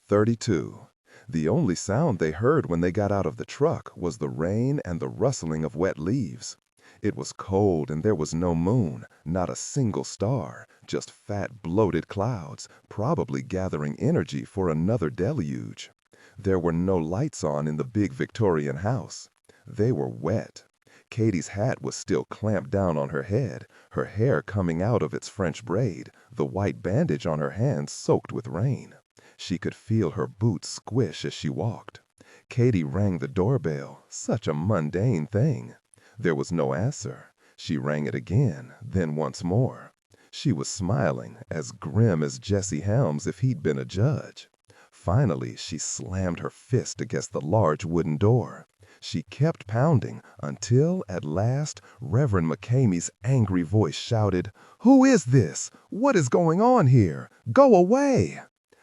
S1: 32. The only sound they heard when they got out of the truck was the rain and the rustling of wet leaves. It was cold and there was no moon, not a single star, just fat bloated clouds, probably gathering energy for another deluge. There were no lights on in the big Victorian house. They were wet. Katie's hat was still clamped down on her head, her hair coming out of its French braid, the white bandage on her hands soaked with rain. She could feel her boots squish as she walked. Katie rang the doorbell, such a mundane thing. There was no answer. She rang it again, then once more. She was smiling, as grim as Jesse Helms if he'd been a judge. Finally, she slammed her fist against the large wooden door. She kept pounding until, at last, Reverend McCamey's angry voice shouted, "Who is this? What is going on here? Go away!"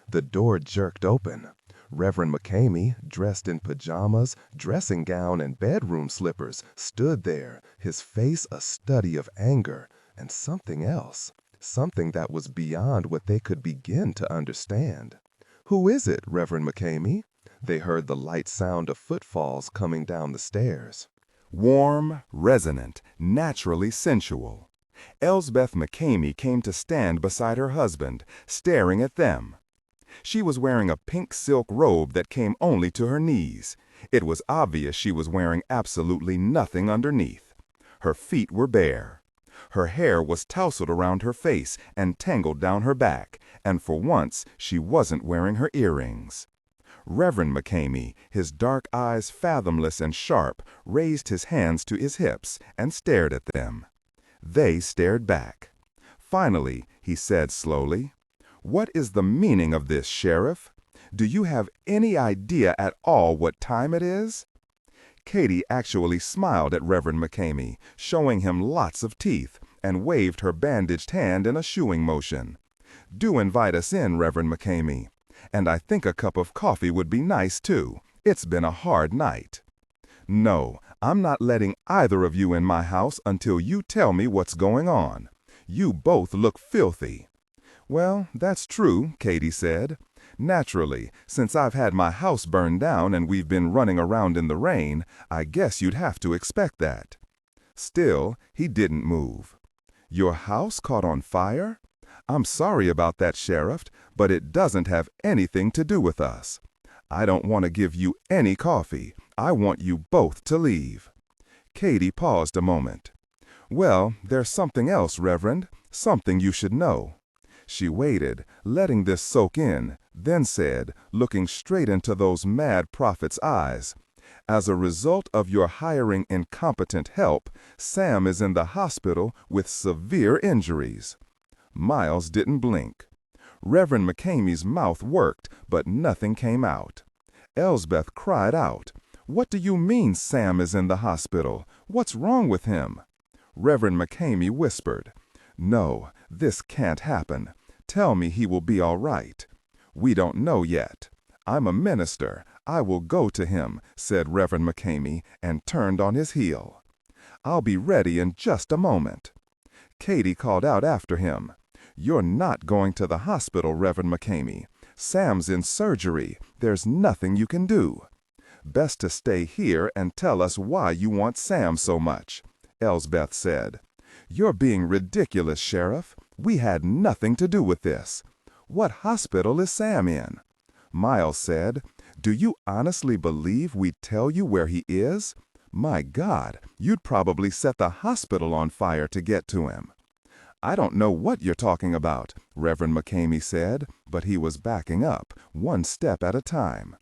S1: The door jerked open. Reverend McCamey, dressed in pajamas, dressing gown, and bedroom slippers, stood there, his face a study of anger and something else, something that was beyond what they could begin to understand. "Who is it, Reverend McCamey?" They heard the light sound of footfalls coming down the stairs.
S2: Warm, resonant, naturally sensual. Elsbeth McCamey came to stand beside her husband, staring at them. She was wearing a pink silk robe that came only to her knees. It was obvious she was wearing absolutely nothing underneath. Her feet were bare. Her hair was tousled around her face and tangled down her back, and for once she wasn't wearing her earrings. Reverend McCamey, his dark eyes fathomless and sharp, raised his hands to his hips and stared at them. They stared back. Finally, he said slowly, "What is the meaning of this, Sheriff? Do you have any idea at all what time it is?" Katie actually smiled at Reverend McCamey, showing him lots of teeth, and waved her bandaged hand in a shooing motion. "Do invite us in, Reverend McCamey. And I think a cup of coffee would be nice, too. It's been a hard night." "No, I'm not letting either of you in my house until you tell me what's going on. You both look filthy." "Well, that's true," Katie said. "Naturally, since I've had my house burned down and we've been running around in the rain, I guess you'd have to expect that." Still, he didn't move. "Your house caught on fire? I'm sorry about that, Sheriff, but it doesn't have anything to do with us. I don't want to give you any coffee. I want you both to leave." Katie paused a moment. "Well, there's something else, Reverend, something you should know." She waited, letting this soak in, then said, looking straight into those mad prophet's eyes, "As a result of your hiring incompetent help, Sam is in the hospital with severe injuries." Miles didn't blink. Reverend McCamey's mouth worked, but nothing came out. Elsbeth cried out, "What do you mean Sam is in the hospital? What's wrong with him?" Reverend McCamey whispered, "No, this can't happen. Tell me he will be all right." "We don't know yet. I'm a minister. I will go to him," said Reverend McCamey, and turned on his heel. "I'll be ready in just a moment."
S1: Katie called out after him, "You're not going to the hospital, Reverend McCamey. Sam's in surgery. There's nothing you can do. Best to stay here and tell us why you want Sam so much," Elsbeth said. "You're being ridiculous, Sheriff. We had nothing to do with this. What hospital is Sam in?" Miles said, "Do you honestly believe we'd tell you where he is? My God, you'd probably set the hospital on fire to get to him." "I don't know what you're talking about," Reverend McCamey said, but he was backing up, one step at a time.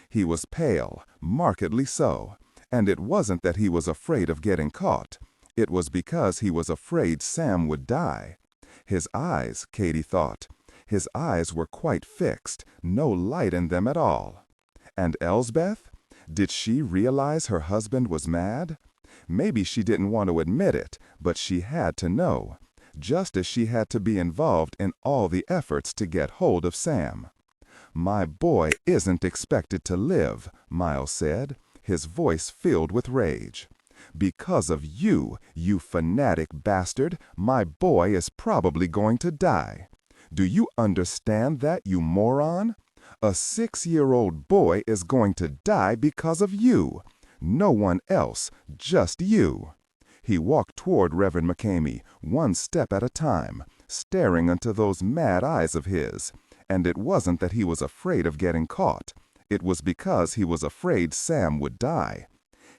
S1: He was pale, markedly so, and it wasn't that he was afraid of getting caught. It was because he was afraid Sam would die. His eyes, Katie thought, his eyes were quite fixed, no light in them at all. And Elsbeth? Did she realize her husband was mad? Maybe she didn't want to admit it, but she had to know, just as she had to be involved in all the efforts to get hold of Sam. "My boy isn't expected to live," Miles said, his voice filled with rage. "Because of you, you fanatic bastard, my boy is probably going to die. Do you understand that, you moron? A 6-year-old boy is going to die because of you. No one else, just you." He walked toward Reverend McCamey, one step at a time, staring into those mad eyes of his. And it wasn't that he was afraid of getting caught. It was because he was afraid Sam would die.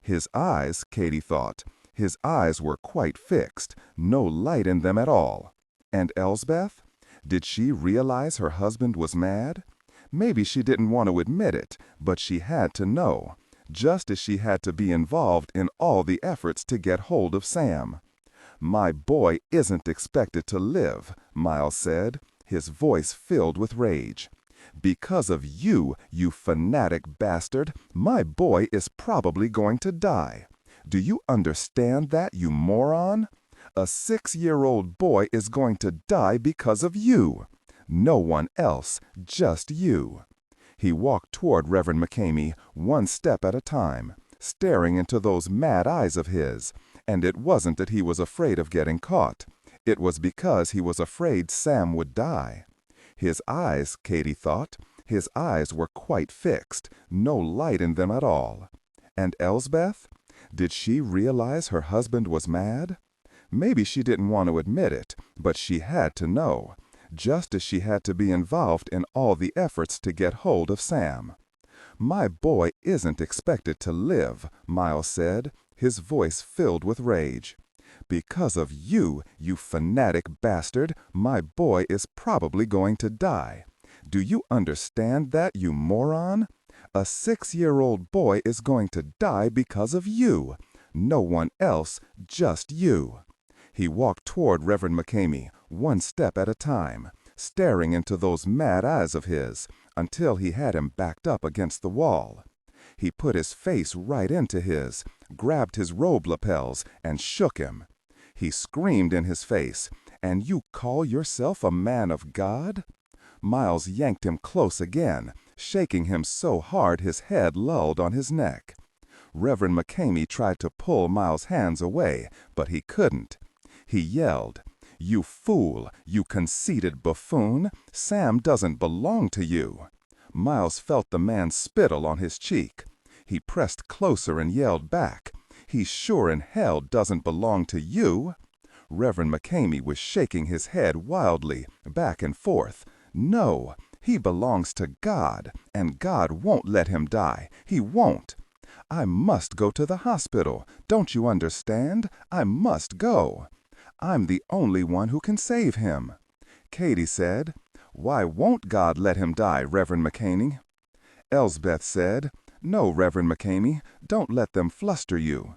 S1: His eyes, Katie thought, his eyes were quite fixed, no light in them at all. And Elsbeth? Did she realize her husband was mad? Maybe she didn't want to admit it, but she had to know, just as she had to be involved in all the efforts to get hold of Sam. "My boy isn't expected to live," Miles said, his voice filled with rage. "Because of you, you fanatic bastard, my boy is probably going to die. Do you understand that, you moron? A 6-year-old boy is going to die because of you. No one else, just you." He walked toward Reverend McCamey, one step at a time, staring into those mad eyes of his, and it wasn't that he was afraid of getting caught. It was because he was afraid Sam would die. His eyes, Katie thought, his eyes were quite fixed, no light in them at all. And Elsbeth? Did she realize her husband was mad? Maybe she didn't want to admit it, but she had to know, just as she had to be involved in all the efforts to get hold of Sam. "My boy isn't expected to live," Miles said, his voice filled with rage. "Because of you, you fanatic bastard, my boy is probably going to die. Do you understand that, you moron? A 6-year-old boy is going to die because of you. No one else, just you." He walked toward Reverend McCamey, one step at a time, staring into those mad eyes of his, until he had him backed up against the wall. He put his face right into his, grabbed his robe lapels, and shook him. He screamed in his face, "And you call yourself a man of God?" Miles yanked him close again, shaking him so hard his head lulled on his neck. Reverend McCamey tried to pull Miles' hands away, but he couldn't. He yelled, "You fool, you conceited buffoon! Sam doesn't belong to you." Miles felt the man's spittle on his cheek. He pressed closer and yelled back, "He sure in hell doesn't belong to you." Reverend McCamey was shaking his head wildly, back and forth. "No, he belongs to God, and God won't let him die. He won't. I must go to the hospital. Don't you understand? I must go. I'm the only one who can save him." Katie said, "Why won't God let him die, Reverend McCamey?" Elsbeth said, "No, Reverend McCamey, don't let them fluster you."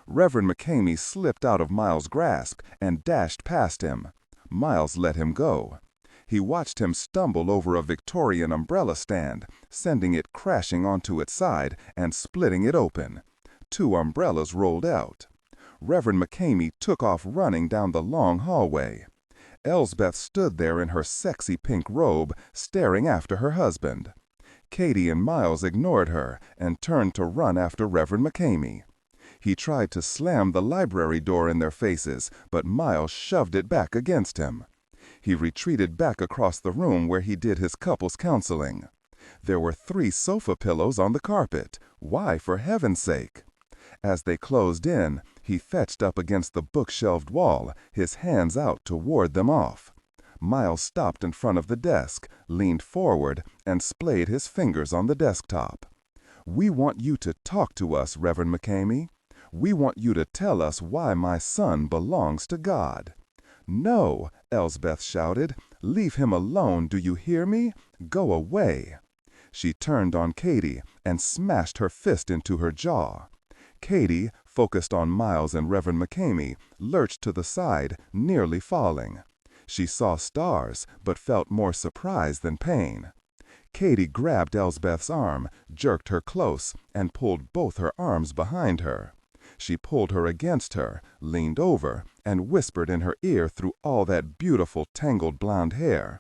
S1: Reverend McCamey slipped out of Miles' grasp and dashed past him. Miles let him go. He watched him stumble over a Victorian umbrella stand, sending it crashing onto its side and splitting it open. 2 umbrellas rolled out. Reverend McCamey took off running down the long hallway. Elsbeth stood there in her sexy pink robe, staring after her husband. Katie and Miles ignored her and turned to run after Reverend McCamey.
S4: He tried to slam the library door in their faces, but Miles shoved it back against him. He retreated back across the room where he did his couples counseling. There were 3 sofa pillows on the carpet. Why, for heaven's sake? As they closed in, he fetched up against the bookshelved wall, his hands out to ward them off. Miles stopped in front of the desk, leaned forward, and splayed his fingers on the desktop. "We want you to talk to us, Reverend McCamey. We want you to tell us why my son belongs to God." "No," Elsbeth shouted. "Leave him alone, do you hear me? Go away." She turned on Katie and smashed her fist into her jaw. Katie, focused on Miles and Reverend McCamey, lurched to the side, nearly falling. She saw stars, but felt more surprise than pain. Katie grabbed Elsbeth's arm, jerked her close, and pulled both her arms behind her. She pulled her against her, leaned over, and whispered in her ear through all that beautiful tangled blonde hair,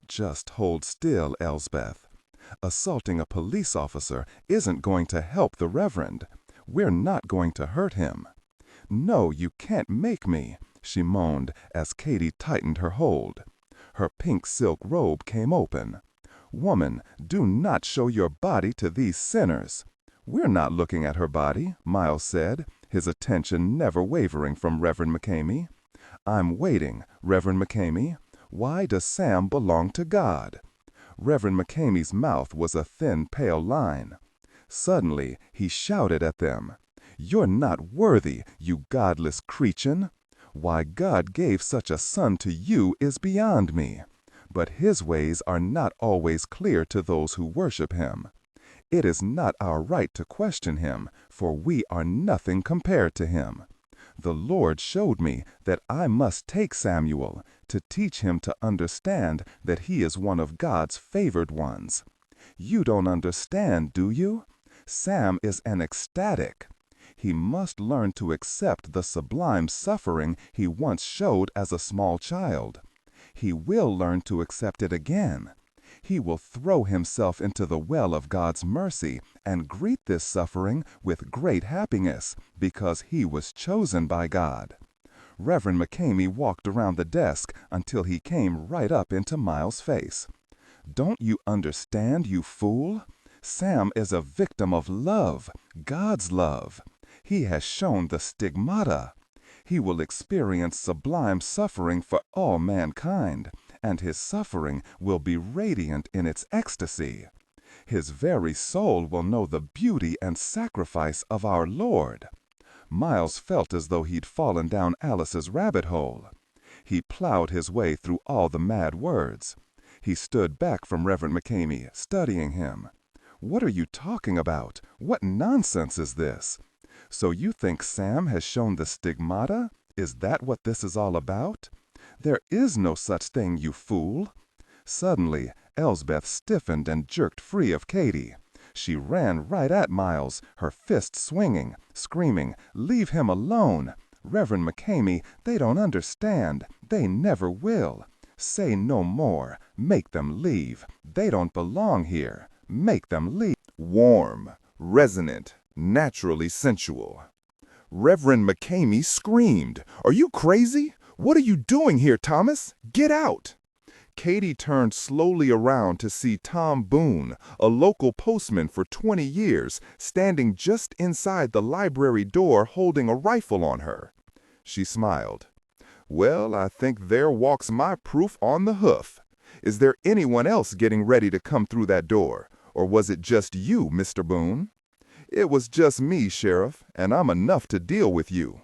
S4: "Just hold still, Elsbeth. Assaulting a police officer isn't going to help the Reverend. We're not going to hurt him." "No, you can't make me," she moaned as Katie tightened her hold. Her pink silk robe came open. "Woman, do not show your body to these sinners." "We're not looking at her body," Miles said, his attention never wavering from Reverend McCamey. "I'm waiting, Reverend McCamey. Why does Sam belong to God?" Reverend McCamey's mouth was a thin, pale line. Suddenly, he shouted at them, "You're not worthy, you godless creature! Why God gave such a son to you is beyond me. But his ways are not always clear to those who worship him. It is not our right to question him, for we are nothing compared to him. The Lord showed me that I must take Samuel to teach him to understand that he is one of God's favored ones. You don't understand, do you? Sam is an ecstatic. He must learn to accept the sublime suffering he once showed as a small child. He will learn to accept it again. He will throw himself into the well of God's mercy and greet this suffering with great happiness because he was chosen by God." Reverend McCamey walked around the desk until he came right up into Miles' face. "Don't you understand, you fool? Sam is a victim of love, God's love. He has shown the stigmata. He will experience sublime suffering for all mankind, and his suffering will be radiant in its ecstasy. His very soul will know the beauty and sacrifice of our Lord." Miles felt as though he'd fallen down Alice's rabbit hole. He plowed his way through all the mad words. He stood back from Reverend McCamey, studying him. "What are you talking about? What nonsense is this? So you think Sam has shown the stigmata? Is that what this is all about? There is no such thing, you fool." Suddenly, Elsbeth stiffened and jerked free of Katie. She ran right at Miles, her fist swinging, screaming, "Leave him alone! Reverend McCamey, they don't understand. They never will. Say no more. Make them leave. They don't belong here. Make them leave."
S1: Warm, resonant, naturally sensual. Reverend McCamey screamed, "Are you crazy? What are you doing here, Thomas? Get out!" Katie turned slowly around to see Tom Boone, a local postman for 20 years, standing just inside the library door holding a rifle on her. She smiled. "Well, I think there walks my proof on the hoof. Is there anyone else getting ready to come through that door? Or was it just you, Mr. Boone?" "It was just me, Sheriff, and I'm enough to deal with you.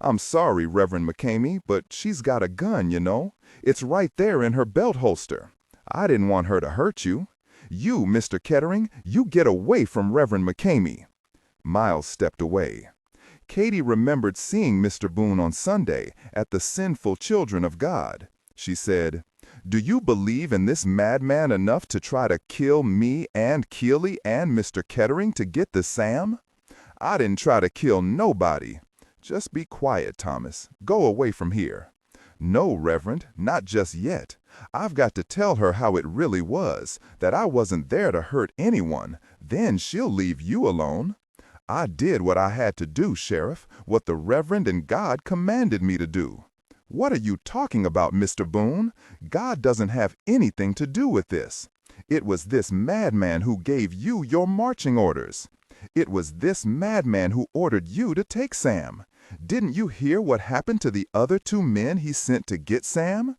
S1: I'm sorry, Reverend McCamey, but she's got a gun, you know. It's right there in her belt holster. I didn't want her to hurt you. You, Mr. Kettering, you get away from Reverend McCamey." Miles stepped away. Katie remembered seeing Mr. Boone on Sunday at the Sinful Children of God. She said, "Do you believe in this madman enough to try to kill me and Keeley and Mr. Kettering to get the Sam? I didn't try to kill nobody. Just be quiet, Thomas. Go away from here." "No, Reverend, not just yet. I've got to tell her how it really was, that I wasn't there to hurt anyone. Then she'll leave you alone.
S2: I did what I had to do, Sheriff, what the Reverend and God commanded me to do. What are you talking about, Mr. Boone? God doesn't have anything to do with this. It was this madman who gave you your marching orders. It was this madman who ordered you to take Sam. Didn't you hear what happened to the other 2 men he sent to get Sam?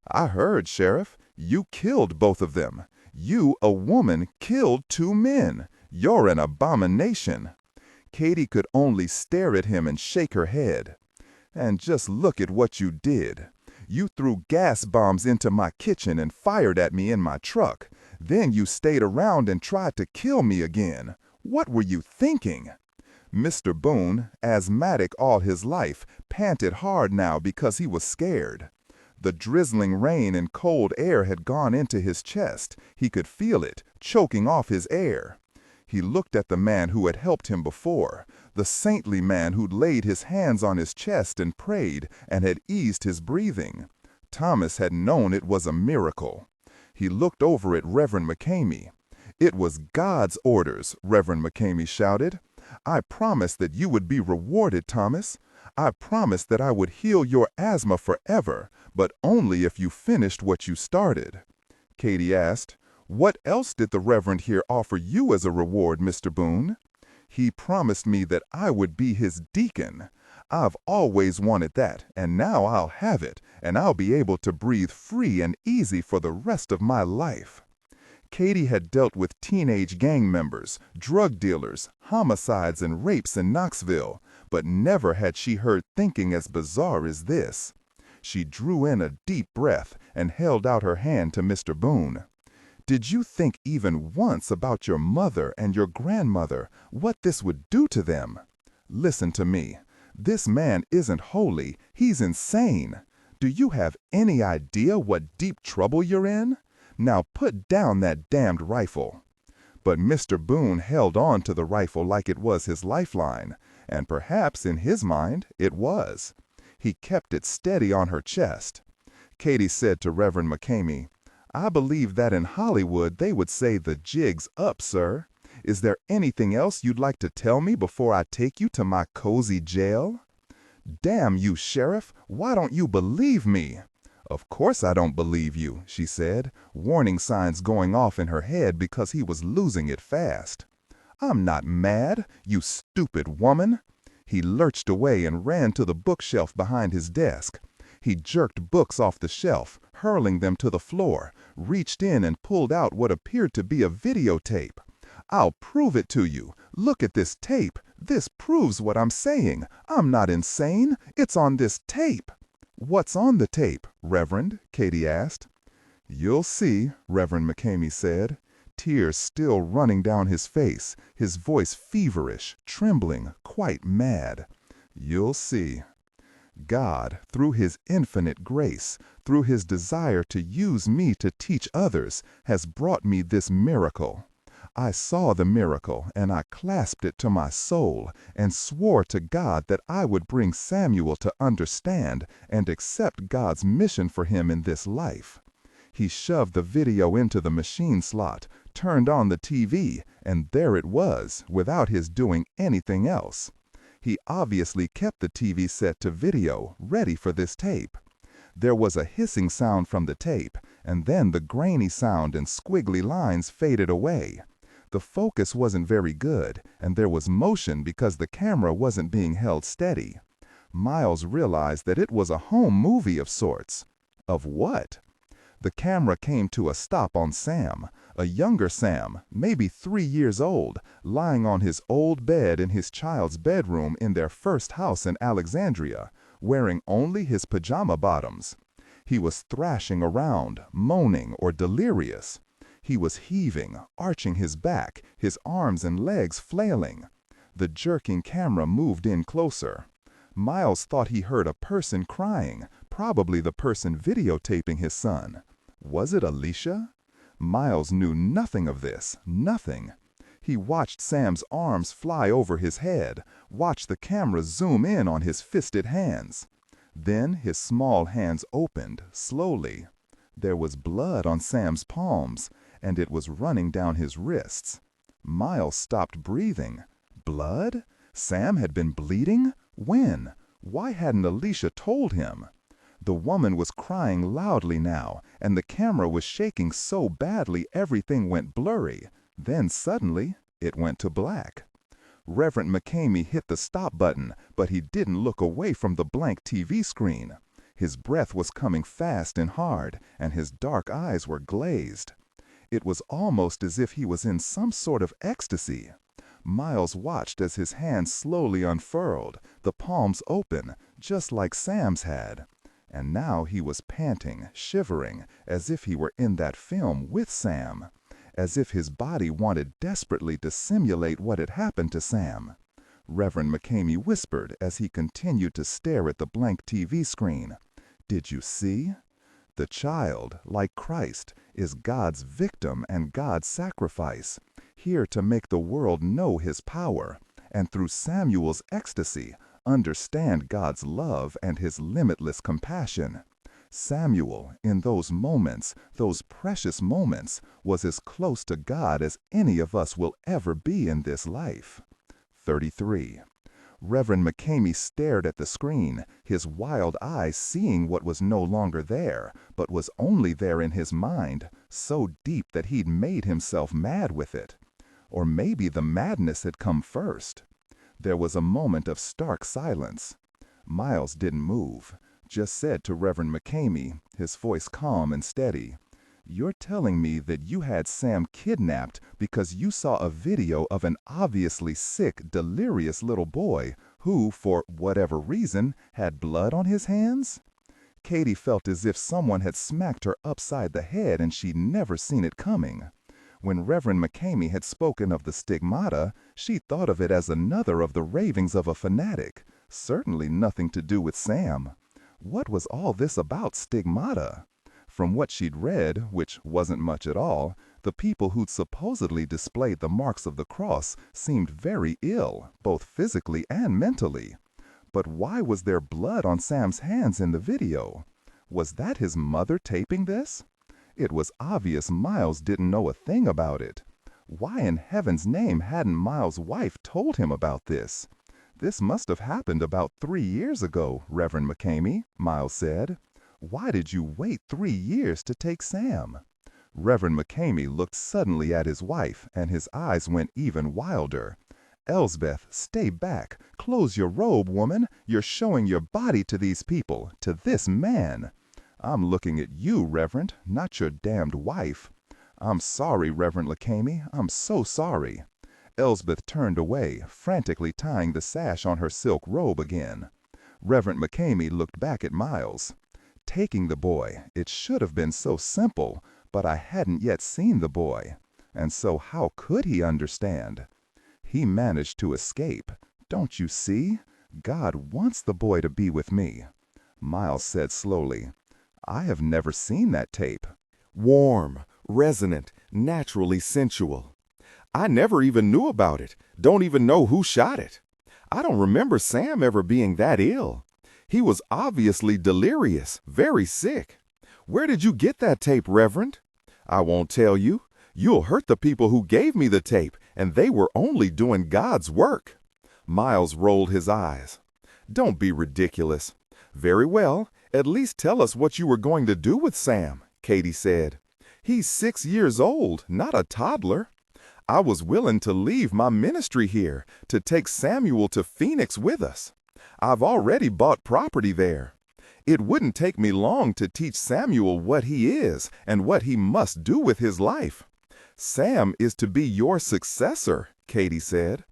S2: I heard, Sheriff. You killed both of them. You, a woman, killed 2 men. You're an abomination. Katie could only stare at him and shake her head. And just look at what you did. You threw gas bombs into my kitchen and fired at me in my truck. Then you stayed around and tried to kill me again. What were you thinking? Mr. Boone, asthmatic all his life, panted hard now because he was scared. The drizzling rain and cold air had gone into his chest. He could feel it, choking off his air. He looked at the man who had helped him before, the saintly man who'd laid his hands on his chest and prayed and had eased his breathing. Thomas had known it was a miracle. He looked over at Reverend McCamey. It was God's orders, Reverend McCamey shouted. I promised that you would be rewarded, Thomas. I promised that I would heal your asthma forever, but only if you finished what you started. Katie asked, What else did the Reverend here offer you as a reward, Mr. Boone? He promised me that I would be his deacon. I've always wanted that, and now I'll have it, and I'll be able to breathe free and easy for the rest of my life. Katie had dealt with teenage gang members, drug dealers, homicides and rapes in Knoxville, but never had she heard thinking as bizarre as this. She drew in a deep breath and held out her hand to Mr. Boone. Did you think even once about your mother and your grandmother, what this would do to them? Listen to me. This man isn't holy, he's insane. Do you have any idea what deep trouble you're in? Now put down that damned rifle. But Mr. Boone held on to the rifle like it was his lifeline, and perhaps in his mind it was. He kept it steady on her chest. Katie said to Reverend McCamey, I believe that in Hollywood they would say the jig's up, sir. Is there anything else you'd like to tell me before I take you to my cozy jail? Damn you, Sheriff, why don't you believe me? Of course I don't believe you, she said, warning signs going off in her head because he was losing it fast. I'm not mad, you stupid woman. He lurched away and ran to the bookshelf behind his desk. He jerked books off the shelf, hurling them to the floor, reached in and pulled out what appeared to be a videotape. I'll prove it to you. Look at this tape. This proves what I'm saying. I'm not insane. It's on this tape. What's on the tape, Reverend? Katie asked. You'll see, Reverend McCamey said, tears still running down his face, his voice feverish, trembling, quite mad. You'll see. God, through his infinite grace, through his desire to use me to teach others, has brought me this miracle. I saw the miracle, and I clasped it to my soul, and swore to God that I would bring Samuel to understand and accept God's mission for him in this life. He shoved the video into the machine slot, turned on the TV, and there it was, without his doing anything else. He obviously kept the TV set to video, ready for this tape. There was a hissing sound from the tape, and then the grainy sound and squiggly lines faded away. The focus wasn't very good, and there was motion because the camera wasn't being held steady. Miles realized that it was a home movie of sorts. Of what? The camera came to a stop on Sam, a younger Sam, maybe 3 years old, lying on his old bed in his child's bedroom in their first house in Alexandria, wearing only his pajama bottoms. He was thrashing around, moaning or delirious. He was heaving, arching his back, his arms and legs flailing. The jerking camera moved in closer. Miles thought he heard a person crying, probably the person videotaping his son. Was it Alicia? Miles knew nothing of this, nothing. He watched Sam's arms fly over his head, watched the camera zoom in on his fisted hands. Then his small hands opened, slowly. There was blood on Sam's palms, and it was running down his wrists. Miles stopped breathing.
S3: Blood? Sam had been bleeding? When? Why hadn't Alicia told him? The woman was crying loudly now, and the camera was shaking so badly everything went blurry. Then suddenly, it went to black. Reverend McCamey hit the stop button, but he didn't look away from the blank TV screen. His breath was coming fast and hard, and his dark eyes were glazed. It was almost as if he was in some sort of ecstasy. Miles watched as his hands slowly unfurled, the palms open, just like Sam's had. And now he was panting, shivering, as if he were in that film with Sam, as if his body wanted desperately to simulate what had happened to Sam. Reverend McCamey whispered as he continued to stare at the blank TV screen. "Did you see? The child, like Christ, is God's victim and God's sacrifice, here to make the world know his power, and through Samuel's ecstasy, understand God's love and his limitless compassion. Samuel, in those moments, those precious moments, was as close to God as any of us will ever be in this life." 33. Reverend McCamey stared at the screen, his wild eyes seeing what was no longer there, but was only there in his mind, so deep that he'd made himself mad with it. Or maybe the madness had come first. There was a moment of stark silence. Miles didn't move, just said to Reverend McCamey, his voice calm and steady, "You're telling me that you had Sam kidnapped because you saw a video of an obviously sick, delirious little boy who, for whatever reason, had blood on his hands?" Katie felt as if someone had smacked her upside the head and she'd never seen it coming. When Reverend McCamey had spoken of the stigmata, she thought of it as another of the ravings of a fanatic, certainly nothing to do with Sam. What was all this about stigmata? From what she'd read, which wasn't much at all, the people who'd supposedly displayed the marks of the cross seemed very ill, both physically and mentally. But why was there blood on Sam's hands in the video? Was that his mother taping this? It was obvious Miles didn't know a thing about it. Why in heaven's name hadn't Miles' wife told him about this? "This must have happened about 3 years ago, Reverend McCamey," Miles said. "Why did you wait 3 years to take Sam?" Reverend McCamey looked suddenly at his wife, and his eyes went even wilder. "Elsbeth, stay back. Close your robe, woman. You're showing your body to these people, to this man." "I'm looking at you, Reverend, not your damned wife." "I'm sorry, Reverend McCamey. I'm so sorry." Elsbeth turned away, frantically tying the sash on her silk robe again. Reverend McCamey looked back at Miles. "Taking the boy, it should have been so simple, but I hadn't yet seen the boy. And so how could he understand? He managed to escape. Don't you see? God wants the boy to be with me." Miles said slowly, "I have never seen that tape."
S1: Warm, resonant, naturally sensual. I never even knew about it. Don't even know who shot it. I don't remember Sam ever being that ill. He was obviously delirious, very sick. Where did you get that tape, Reverend? I won't tell you. You'll hurt the people who gave me the tape, and they were only doing God's work. Miles rolled his eyes. Don't be ridiculous. Very well, at least tell us what you were going to do with Sam, Katie said. He's 6 years old, not a toddler. I was willing to leave my ministry here to take Samuel to Phoenix with us. I've already bought property there. It wouldn't take me long to teach Samuel what he is and what he must do with his life. Sam is to be your successor, Katie said.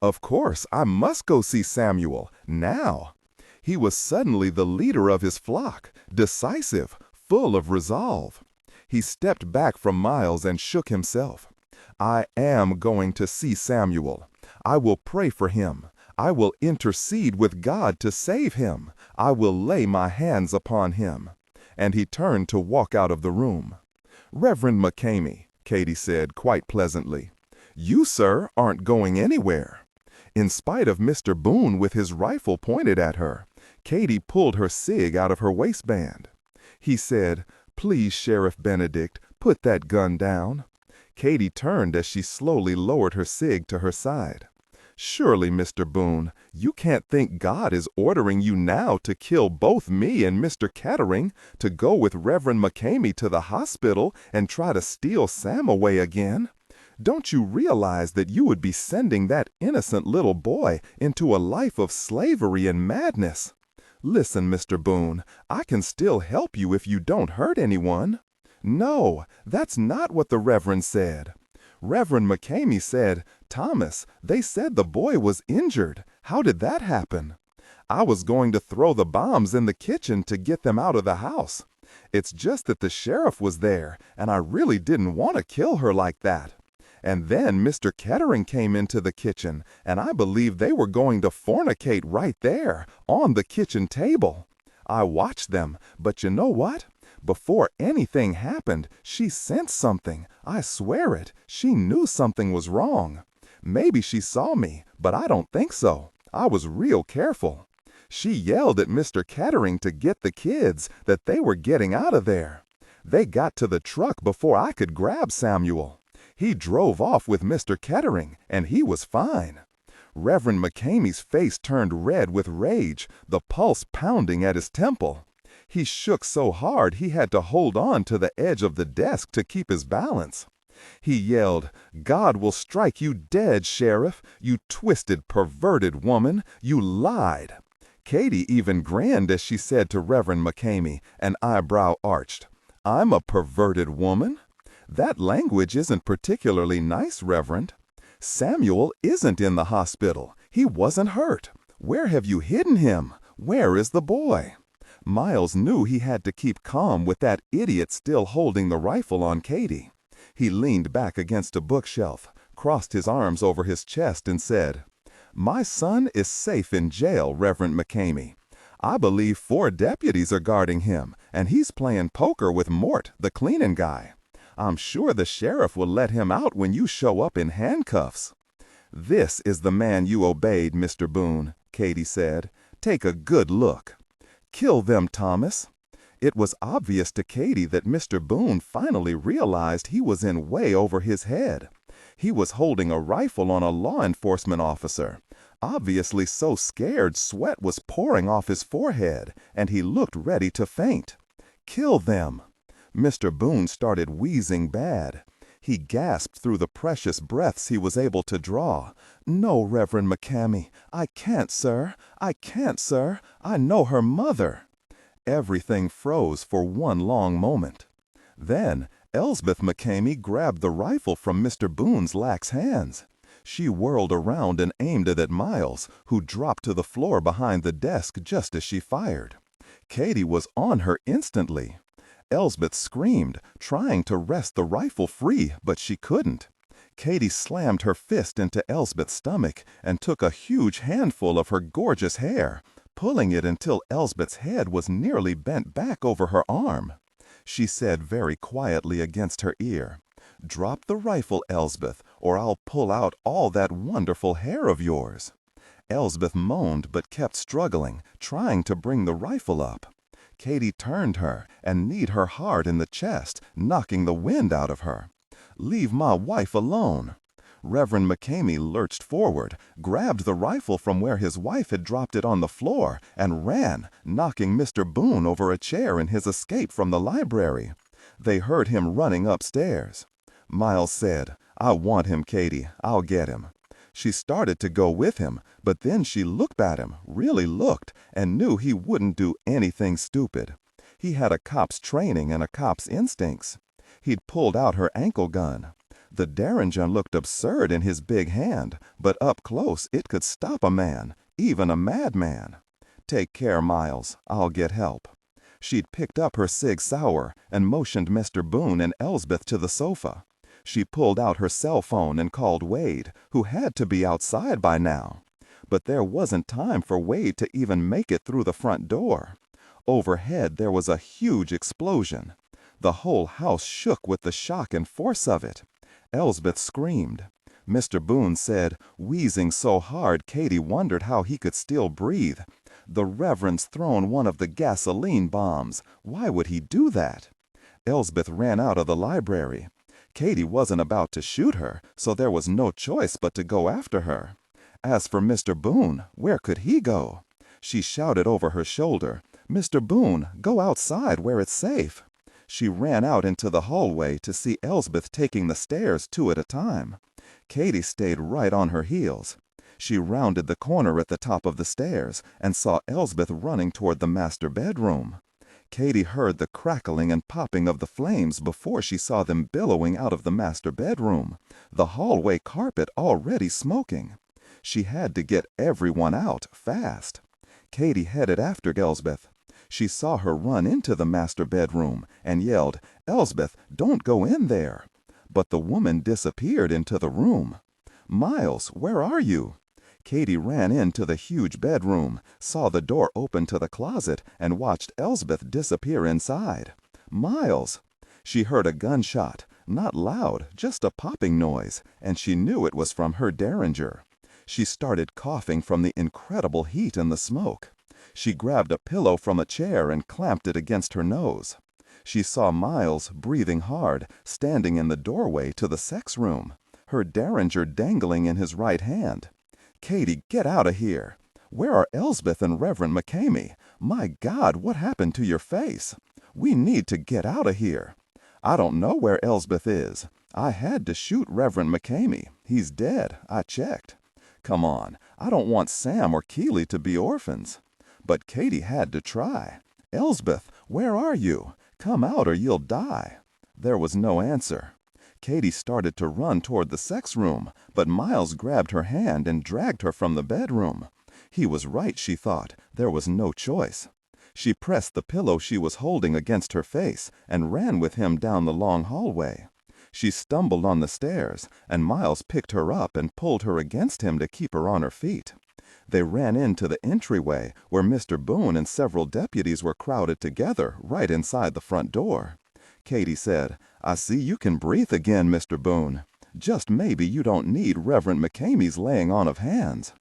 S1: Of course, I must go see Samuel, now. He was suddenly the leader of his flock, decisive, full of resolve. He stepped back from Miles and shook himself. I am going to see Samuel. I will pray for him. I will intercede with God to save him. I will lay my hands upon him. And he turned to walk out of the room. Reverend McCamey, Katie said quite pleasantly, you, sir, aren't going anywhere. In spite of Mr. Boone with his rifle pointed at her, Katie pulled her cig out of her waistband. He said, Please, Sheriff Benedict, put that gun down. Katie turned as she slowly lowered her cig to her side. Surely, Mr. Boone, you can't think God is ordering you now to kill both me and Mr. Kettering, to go with Reverend McCamey to the hospital and try to steal Sam away again? Don't you realize that you would be sending that innocent little boy into a life of slavery and madness? Listen, Mr. Boone, I can still help you if you don't hurt anyone. No, that's not what the Reverend said. Reverend McCamey said, Thomas, they said the boy was injured. How did that happen? I was going to throw the bombs in the kitchen to get them out of the house. It's just that the sheriff was there, and I really didn't want to kill her like that. And then Mr. Kettering came into the kitchen, and I believe they were going to fornicate right there, on the kitchen table. I watched them, but you know what? Before anything happened, she sensed something. I swear it. She knew something was wrong. Maybe she saw me, but I don't think so. I was real careful. She yelled at Mr. Kettering to get the kids, that they were getting out of there. They got to the truck before I could grab Samuel. He drove off with Mr. Kettering, and he was fine. Reverend McCamey's face turned red with rage, the pulse pounding at his temple. He shook so hard he had to hold on to the edge of the desk to keep his balance. He yelled, God will strike you dead, Sheriff, you twisted, perverted woman, you lied. Katie even grinned as she said to Reverend McCamey, an eyebrow arched, I'm a perverted woman? That language isn't particularly nice, Reverend. Samuel isn't in the hospital. He wasn't hurt. Where have you hidden him? Where is the boy? Miles knew he had to keep calm with that idiot still holding the rifle on Katie. He leaned back against a bookshelf, crossed his arms over his chest, and said, My son is safe in jail, Reverend McCamey. I believe 4 deputies are guarding him, and he's playing poker with Mort, the cleaning guy. I'm sure the sheriff will let him out when you show up in handcuffs. This is the man you obeyed, Mr. Boone, Katie said. Take a good look. Kill them, Thomas. It was obvious to Katie that Mr. Boone finally realized he was in way over his head. He was holding a rifle on a law enforcement officer. Obviously so scared sweat was pouring off his forehead, and he looked ready to faint. Kill them. Mr. Boone started wheezing bad. He gasped through the precious breaths he was able to draw. No, Reverend McCamey, I can't, sir. I can't, sir. I know her mother. Everything froze for one long moment. Then Elsbeth McCamey grabbed the rifle from Mr. Boone's lax hands. She whirled around and aimed it at Miles, who dropped to the floor behind the desk just as she fired. Katie was on her instantly. Elsbeth screamed, trying to wrest the rifle free, but she couldn't. Katie slammed her fist into Elsbeth's stomach and took a huge handful of her gorgeous hair, pulling it until Elsbeth's head was nearly bent back over her arm. She said very quietly against her ear, Drop the rifle, Elsbeth, or I'll pull out all that wonderful hair of yours. Elsbeth moaned but kept struggling, trying to bring the rifle up. Katie turned her and kneed her hard in the chest, knocking the wind out of her. Leave my wife alone. Reverend McCamey lurched forward, grabbed the rifle from where his wife had dropped it on the floor, and ran, knocking Mr. Boone over a chair in his escape from the library. They heard him running upstairs. Miles said, I want him, Katie. I'll get him. She started to go with him, but then she looked at him, really looked, and knew he wouldn't do anything stupid. He had a cop's training and a cop's instincts. He'd pulled out her ankle gun. The Derringer looked absurd in his big hand, but up close it could stop a man, even a madman. Take care, Miles. I'll get help. She'd picked up her Sig Sauer and motioned Mr. Boone and Elsbeth to the sofa. She pulled out her cell phone and called Wade, who had to be outside by now. But there wasn't time for Wade to even make it through the front door. Overhead there was a huge explosion. The whole house shook with the shock and force of it. Elsbeth screamed. Mr. Boone said, wheezing so hard Katie wondered how he could still breathe, The Reverend's thrown one of the gasoline bombs. Why would he do that? Elsbeth ran out of the library. Katie wasn't about to shoot her, so there was no choice but to go after her.
S4: As for Mr. Boone, where could he go? She shouted over her shoulder, "Mr. Boone, go outside where it's safe." She ran out into the hallway to see Elsbeth taking the stairs two at a time. Katy stayed right on her heels. She rounded the corner at the top of the stairs and saw Elsbeth running toward the master bedroom. Katy heard the crackling and popping of the flames before she saw them billowing out of the master bedroom, the hallway carpet already smoking. She had to get everyone out fast. Katy headed after Elsbeth. She saw her run into the master bedroom and yelled, "Elsbeth, don't go in there." But the woman disappeared into the room. "Miles, where are you?" Katy ran into the huge bedroom, saw the door open to the closet, and watched Elsbeth disappear inside. "Miles!" She heard a gunshot, not loud, just a popping noise, and she knew it was from her derringer. She started coughing from the incredible heat and the smoke. She grabbed a pillow from a chair and clamped it against her nose. She saw Miles, breathing hard, standing in the doorway to the sex room, her derringer dangling in his right hand. "Katy, get out of here! Where are Elsbeth and Reverend McCamey? My God, what happened to your face? We need to get out of here." "I don't know where Elsbeth is. I had to shoot Reverend McCamey. He's dead. I checked." "Come on, I don't want Sam or Keeley to be orphans." But Katy had to try. "Elsbeth, where are you? Come out or you'll die." There was no answer. Katy started to run toward the sex room, but Miles grabbed her hand and dragged her from the bedroom. He was right, she thought. There was no choice. She pressed the pillow she was holding against her face and ran with him down the long hallway. She stumbled on the stairs, and Miles picked her up and pulled her against him to keep her on her feet. They ran into the entryway, where Mr. Boone and several deputies were crowded together right inside the front door. Katy said, "I see you can breathe again, Mr. Boone. Just maybe you don't need Reverend McCamey's laying on of hands."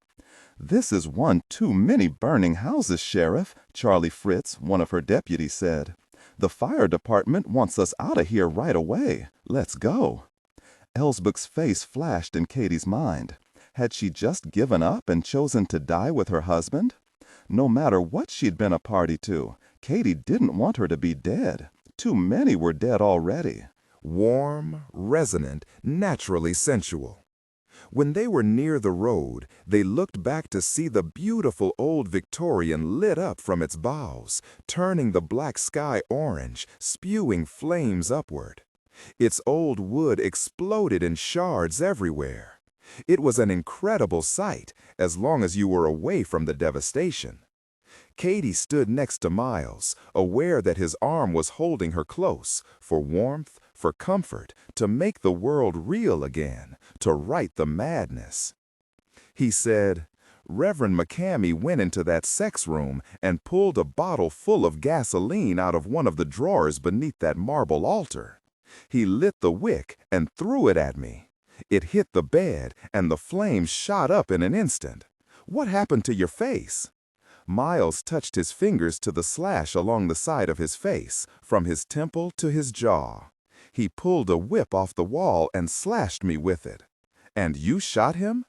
S4: "This is one too many burning houses, Sheriff," Charlie Fritz, one of her deputies, said. "The fire department wants us out of here right away. Let's go." Elsbeth's face flashed in Katy's mind. Had she just given up and chosen to die with her husband? No matter what she'd been a party to, Katy didn't want her to be dead. Too many were dead already.
S1: Warm, resonant, naturally sensual. When they were near the road, they looked back to see the beautiful old Victorian lit up from its boughs, turning the black sky orange, spewing flames upward. Its old wood exploded in shards everywhere. It was an incredible sight, as long as you were away from the devastation. Katy stood next to Miles, aware that his arm was holding her close, for warmth, for comfort, to make the world real again, to right the madness. He said, "Reverend McCamey went into that sex room and pulled a bottle full of gasoline out of one of the drawers beneath that marble altar. He lit the wick and threw it at me. It hit the bed, and the flames shot up in an instant. What happened to your face?" Miles touched his fingers to the slash along the side of his face, from his temple to his jaw. He pulled a whip off the wall and slashed me with it. "And you shot him?"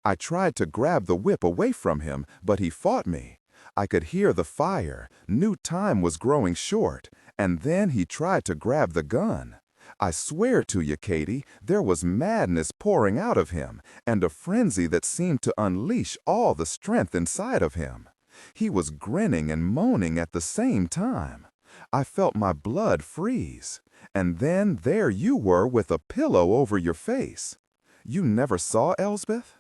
S1: "I tried to grab the whip away from him, but he fought me. I could hear the fire, knew time was growing short, and then he tried to grab the gun. I swear to you, Katy, there was madness pouring out of him, and a frenzy that seemed to unleash all the strength inside of him. He was grinning and moaning at the same time. I felt my blood freeze. And then there you were with a pillow over your face. You never saw Elsbeth?"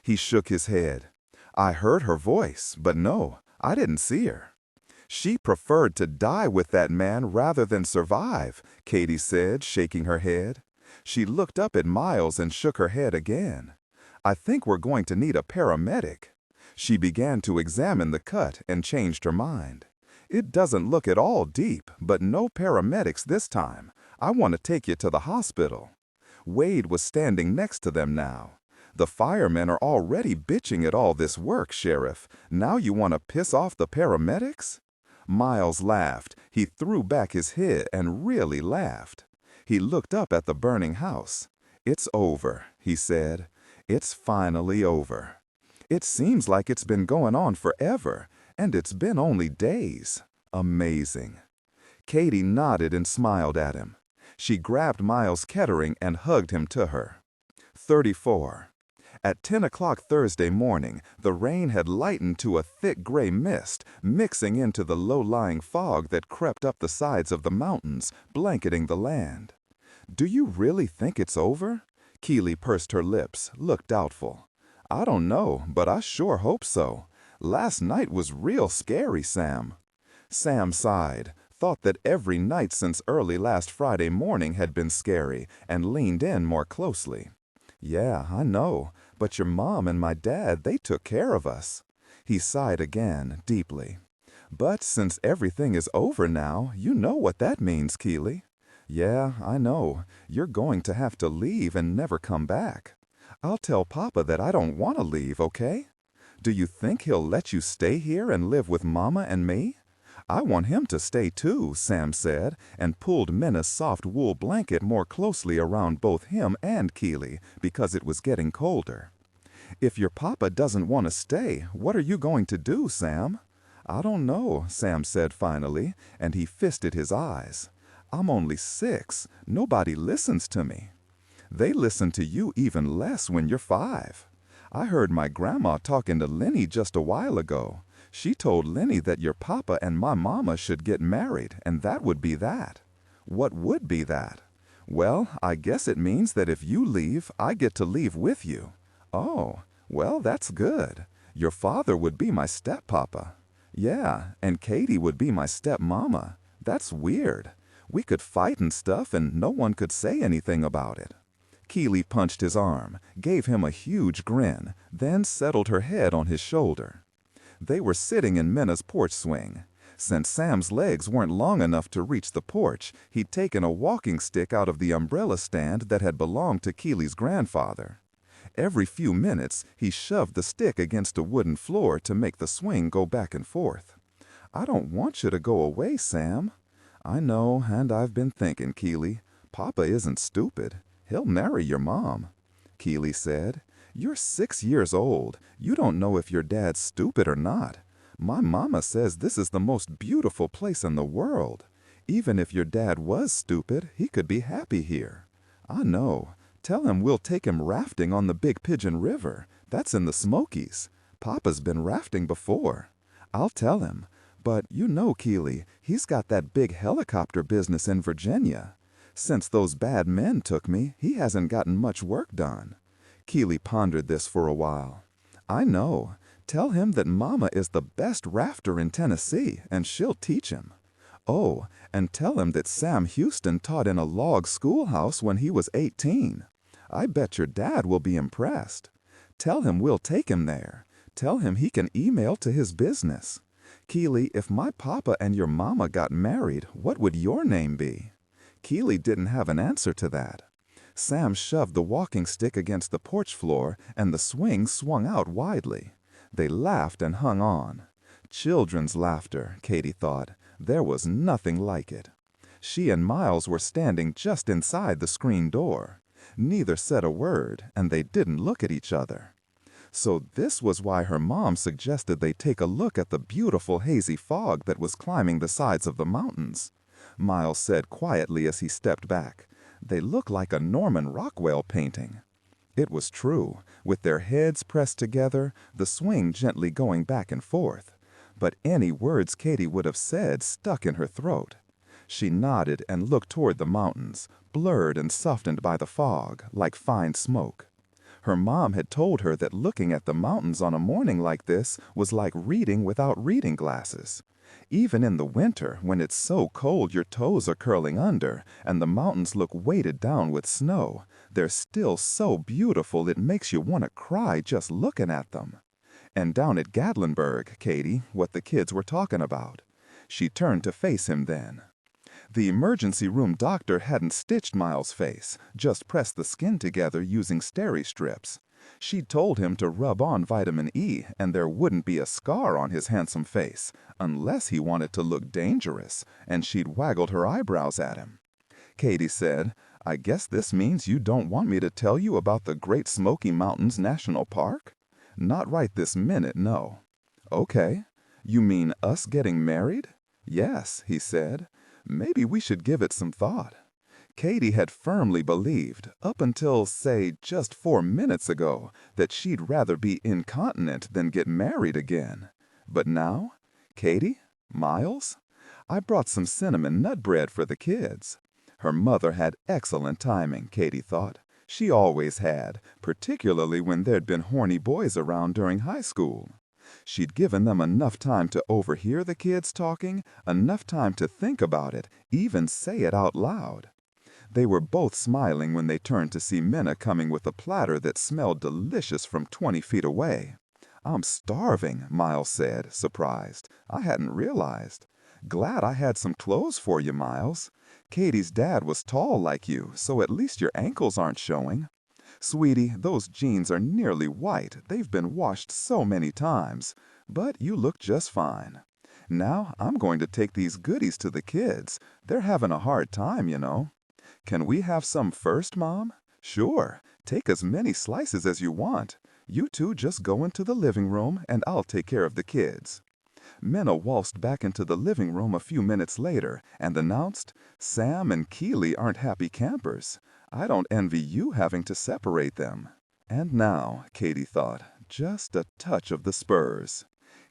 S1: He shook his head. "I heard her voice, but no, I didn't see her." "She preferred to die with that man rather than survive," Katy said, shaking her head. She looked up at Miles and shook her head again. "I think we're going to need a paramedic." She began to examine the cut and changed her mind. "It doesn't look at all deep, but no paramedics this time. I want to take you to the hospital." Wade was standing next to them now. "The firemen are already bitching at all this work, Sheriff. Now you want to piss off the paramedics?" Miles laughed. He threw back his head and really laughed. He looked up at the burning house. "It's over," he said. "It's finally over."
S2: It seems like it's been going on forever, and it's been only days. Amazing. Katie nodded and smiled at him. She grabbed Miles Kettering and hugged him to her. 34. At 10 o'clock Thursday morning, the rain had lightened to a thick gray mist, mixing into the low-lying fog that crept up the sides of the mountains, blanketing the land. "Do you really think it's over?" Keely pursed her lips, looked doubtful. "I don't know, but I sure hope so. Last night was real scary, Sam." Sam sighed, thought that every night since early last Friday morning had been scary, and leaned in more closely. "Yeah, I know, but your mom and my dad, they took care of us." He sighed again, deeply. "But since everything is over now, you know what that means, Keely." "Yeah, I know. You're going to have to leave and never come back. I'll tell Papa that I don't want to leave, okay? Do you think he'll let you stay here and live with Mama and me?" "I want him to stay too," Sam said, and pulled Minna's soft wool blanket more closely around both him and Keely because it was getting colder. "If your papa doesn't want to stay, what are you going to do, Sam?" "I don't know," Sam said finally, and he fisted his eyes. "I'm only 6. Nobody listens to me." "They listen to you even less when you're 5. I heard my grandma talking to Lenny just a while ago. She told Lenny that your papa and my mama should get married, and that would be that." "What would be that?" "Well, I guess it means that if you leave, I get to leave with you." "Oh, well, that's good. Your father would be my step-papa." "Yeah, and Katie would be my step-mama. That's weird. We could fight and stuff, and no one could say anything about it." Keely punched his arm, gave him a huge grin, then settled her head on his shoulder. They were sitting in Minna's porch swing. Since Sam's legs weren't long enough to reach the porch, he'd taken a walking stick out of the umbrella stand that had belonged to Keely's grandfather. Every few minutes, he shoved the stick against a wooden floor to make the swing go back and forth. "I don't want you to go away, Sam." "I know, and I've been thinking, Keely. Papa isn't stupid. He'll marry your mom." Keely said, "You're 6 years old. You don't know if your dad's stupid or not. My mama says this is the most beautiful place in the world. Even if your dad was stupid, he could be happy here." "I know. Tell him we'll take him rafting on the Big Pigeon River. That's in the Smokies. Papa's been rafting before." "I'll tell him. But you know, Keely, he's got that big helicopter business in Virginia. Since those bad men took me, he hasn't gotten much work done." Keely pondered this for a while. "I know. Tell him that Mama is the best rafter in Tennessee, and she'll teach him. Oh, and tell him that Sam Houston taught in a log schoolhouse when he was 18. I bet your dad will be impressed. Tell him we'll take him there. Tell him he can email to his business. Keely, if my papa and your mama got married, what would your name be?" Keely didn't have an answer to that. Sam shoved the walking stick against the porch floor, and the swing swung out widely. They laughed and hung on. Children's laughter, Katie thought. There was nothing like it. She and Miles were standing just inside the screen door. Neither said a word, and they didn't look at each other. So this was why her mom suggested they take a look at the beautiful hazy fog that was climbing the sides of the mountains. Miles said quietly as he stepped back, "They look like a Norman Rockwell painting." It was true, with their heads pressed together, the swing gently going back and forth. But any words Katie would have said stuck in her throat. She nodded and looked toward the mountains, blurred and softened by the fog, like fine smoke. Her mom had told her that looking at the mountains on a morning like this was like reading without reading glasses. Even in the winter, when it's so cold your toes are curling under, and the mountains look weighted down with snow, they're still so beautiful it makes you want to cry just looking at them. And down at Gatlinburg, Katie, what the kids were talking about. She turned to face him then. The emergency room doctor hadn't stitched Miles' face, just pressed the skin together using steri strips. She'd told him to rub on vitamin E and there wouldn't be a scar on his handsome face, unless he wanted to look dangerous, and she'd waggled her eyebrows at him. Katie said, "I guess this means you don't want me to tell you about the Great Smoky Mountains National Park?" Not right this minute, no. Okay, you mean us getting married? Yes, he said. Maybe we should give it some thought. Katie had firmly believed, up until, say, just 4 minutes ago, that she'd rather be incontinent than get married again. But now? Katie? Miles? I brought some cinnamon nut bread for the kids. Her mother had excellent timing, Katie thought. She always had, particularly when there'd been horny boys around during high school. She'd given them enough time to overhear the kids talking, enough time to think about it, even say it out loud. They were both smiling when they turned to see Minna coming with a platter that smelled delicious from 20 feet away. "I'm starving," Miles said, surprised. "I hadn't realized. Glad I had some clothes for you, Miles. Katie's dad was tall like you, so at least your ankles aren't showing. Sweetie, those jeans are nearly white. They've been washed so many times. But you look just fine. Now I'm going to take these goodies to the kids. They're having a hard time, you know. Can we have some first, Mom? Sure. Take as many slices as you want. You two just go into the living room, and I'll take care of the kids." Minna waltzed back into the living room a few minutes later and announced, "Sam and Keely aren't happy campers. I don't envy you having to separate them." And now, Katie thought, just a touch of the spurs.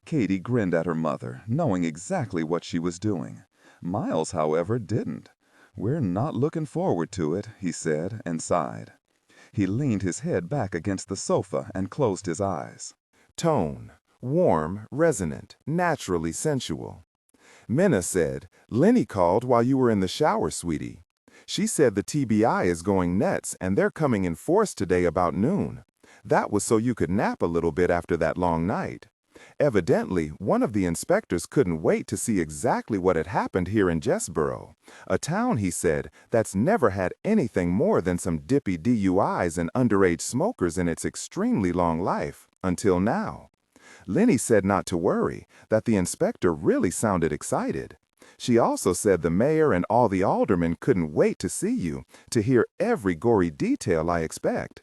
S2: Katie grinned at her mother, knowing exactly what she was doing. Miles, however, didn't. "We're not looking forward to it," he said, and sighed. He leaned his head back against the sofa and closed his eyes.
S1: Tone, warm, resonant, naturally sensual. Minna said, "Lenny called while you were in the shower, sweetie. She said the TBI is going nuts and they're coming in force today about noon. That was so you could nap a little bit after that long night. Evidently, one of the inspectors couldn't wait to see exactly what had happened here in Jessboro, a town, he said, that's never had anything more than some dippy DUIs and underage smokers in its extremely long life, until now. Lenny said not to worry, that the inspector really sounded excited. She also said the mayor and all the aldermen couldn't wait to see you, to hear every gory detail, I expect.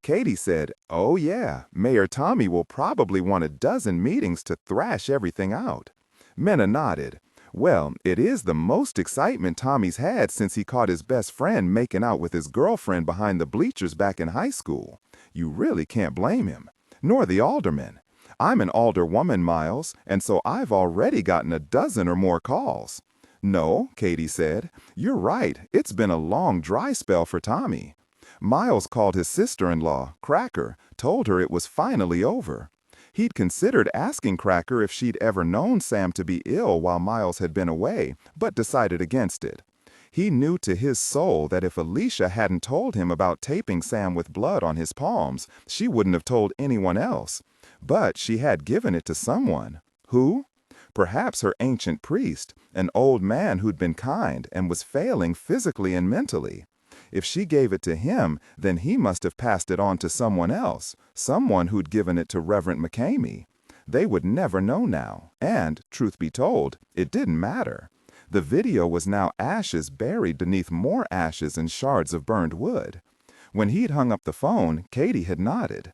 S1: Katie said, oh yeah, Mayor Tommy will probably want a dozen meetings to thrash everything out. Minna nodded. Well, it is the most excitement Tommy's had since he caught his best friend making out with his girlfriend behind the bleachers back in high school. You really can't blame him. Nor the aldermen. I'm an alderwoman, Miles, and so I've already gotten a dozen or more calls. No, Katie said, you're right. It's been a long dry spell for Tommy. Miles called his sister-in-law, Cracker, told her it was finally over. He'd considered asking Cracker if she'd ever known Sam to be ill while Miles had been away, but decided against it. He knew to his soul that if Alicia hadn't told him about taping Sam with blood on his palms, she wouldn't have told anyone else. But she had given it to someone. Who? Perhaps her ancient priest, an old man who'd been kind and was failing physically and mentally. If she gave it to him, then he must have passed it on to someone else, someone who'd given it to Reverend McCamey. They would never know now, and, truth be told, it didn't matter. The video was now ashes buried beneath more ashes and shards of burned wood. When he'd hung up the phone, Katie had nodded.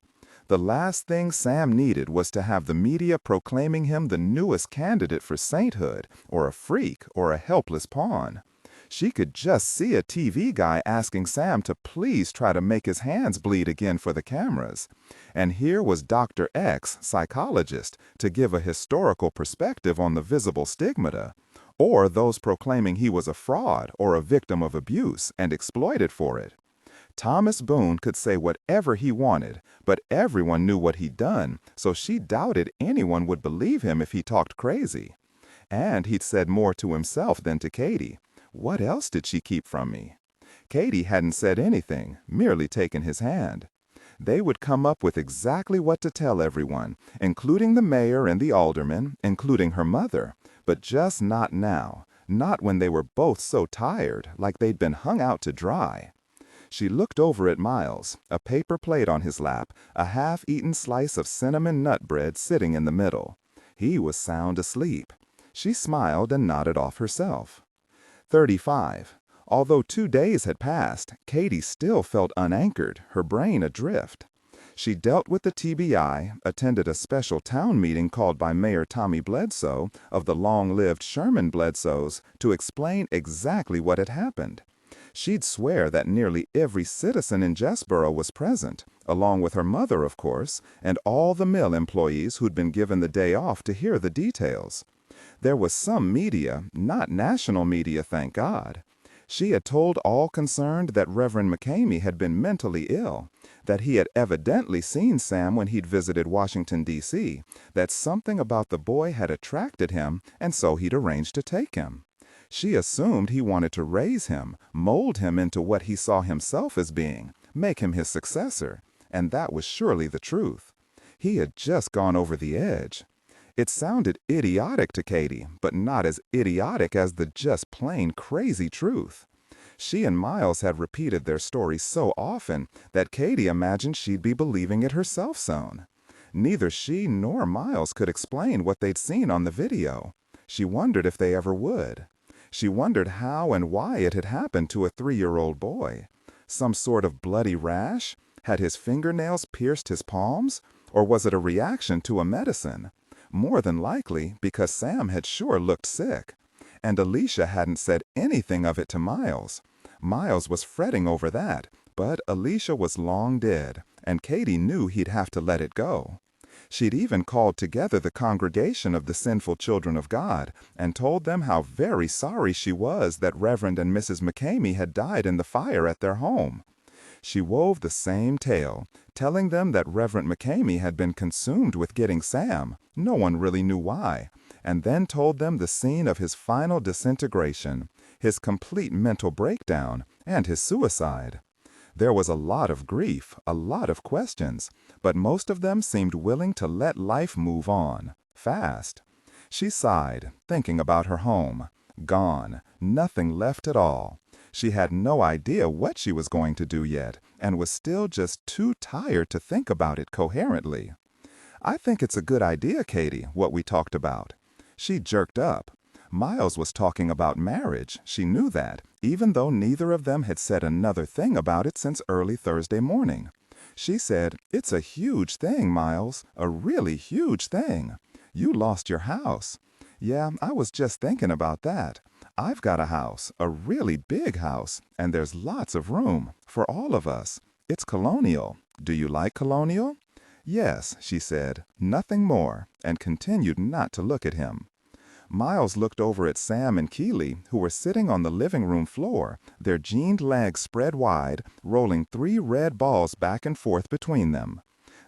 S1: The last thing Sam needed was to have the media proclaiming him the newest candidate for sainthood, or a freak, or a helpless pawn. She could just see a TV guy asking Sam to please try to make his hands bleed again for the cameras. And here was Dr. X, psychologist, to give a historical perspective on the visible stigmata, or those proclaiming he was a fraud or a victim of abuse and exploited for it. Thomas Boone could say whatever he wanted, but everyone knew what he'd done, so she doubted anyone would believe him if he talked crazy. And he'd said more to himself than to Katie. What else did she keep from me? Katie hadn't said anything, merely taken his hand. They would come up with exactly what to tell everyone, including the mayor and the aldermen, including her mother, but just not now, not when they were both so tired, like they'd been hung out to dry. She looked over at Miles, a paper plate on his lap, a half-eaten slice of cinnamon nut bread sitting in the middle. He was sound asleep. She smiled and nodded off herself. 35. Although 2 days had passed, Katie still felt unanchored, her brain adrift.
S4: She dealt with the TBI, attended a special town meeting called by Mayor Tommy Bledsoe of the long-lived Sherman Bledsoes to explain exactly what had happened. She'd swear that nearly every citizen in Jessboro was present, along with her mother, of course, and all the mill employees who'd been given the day off to hear the details. There was some media, not national media, thank God. She had told all concerned that Reverend McCamey had been mentally ill, that he had evidently seen Sam when he'd visited Washington, D.C., that something about the boy had attracted him, and so he'd arranged to take him. She assumed he wanted to raise him, mold him into what he saw himself as being, make him his successor, and that was surely the truth. He had just gone over the edge. It sounded idiotic to Katie, but not as idiotic as the just plain crazy truth. She and Miles had repeated their story so often that Katie imagined she'd be believing it herself soon. Neither she nor Miles could explain what they'd seen on the video. She wondered if they ever would. She wondered how and why it had happened to a 3-year-old boy. Some sort of bloody rash? Had his fingernails pierced his palms? Or was it a reaction to a medicine? More than likely because Sam had sure looked sick. And Alicia hadn't said anything of it to Miles. Miles was fretting over that, but Alicia was long dead, and Katie knew he'd have to let it go. She'd even called together the congregation of the sinful children of God and told them how very sorry she was that Reverend and Mrs. McCamey had died in the fire at their home. She wove the same tale, telling them that Reverend McCamey had been consumed with getting Sam, no one really knew why, and then told them the scene of his final disintegration, his complete mental breakdown, and his suicide. There was a lot of grief, a lot of questions, but most of them seemed willing to let life move on, fast. She sighed, thinking about her home. Gone, nothing left at all. She had no idea what she was going to do yet, and was still just too tired to think about it coherently. "I think it's a good idea, Katie, what we talked about." She jerked up. Miles was talking about marriage, she knew that, even though neither of them had said another thing about it since early Thursday morning. She said, "It's a huge thing, Miles, a really huge thing. You lost your house." "Yeah, I was just thinking about that. I've got a house, a really big house, and there's lots of room, for all of us. It's colonial. Do you like colonial?" "Yes," she said, nothing more, and continued not to look at him. Miles looked over at Sam and Keeley, who were sitting on the living room floor, their jeaned legs spread wide, rolling 3 red balls back and forth between them.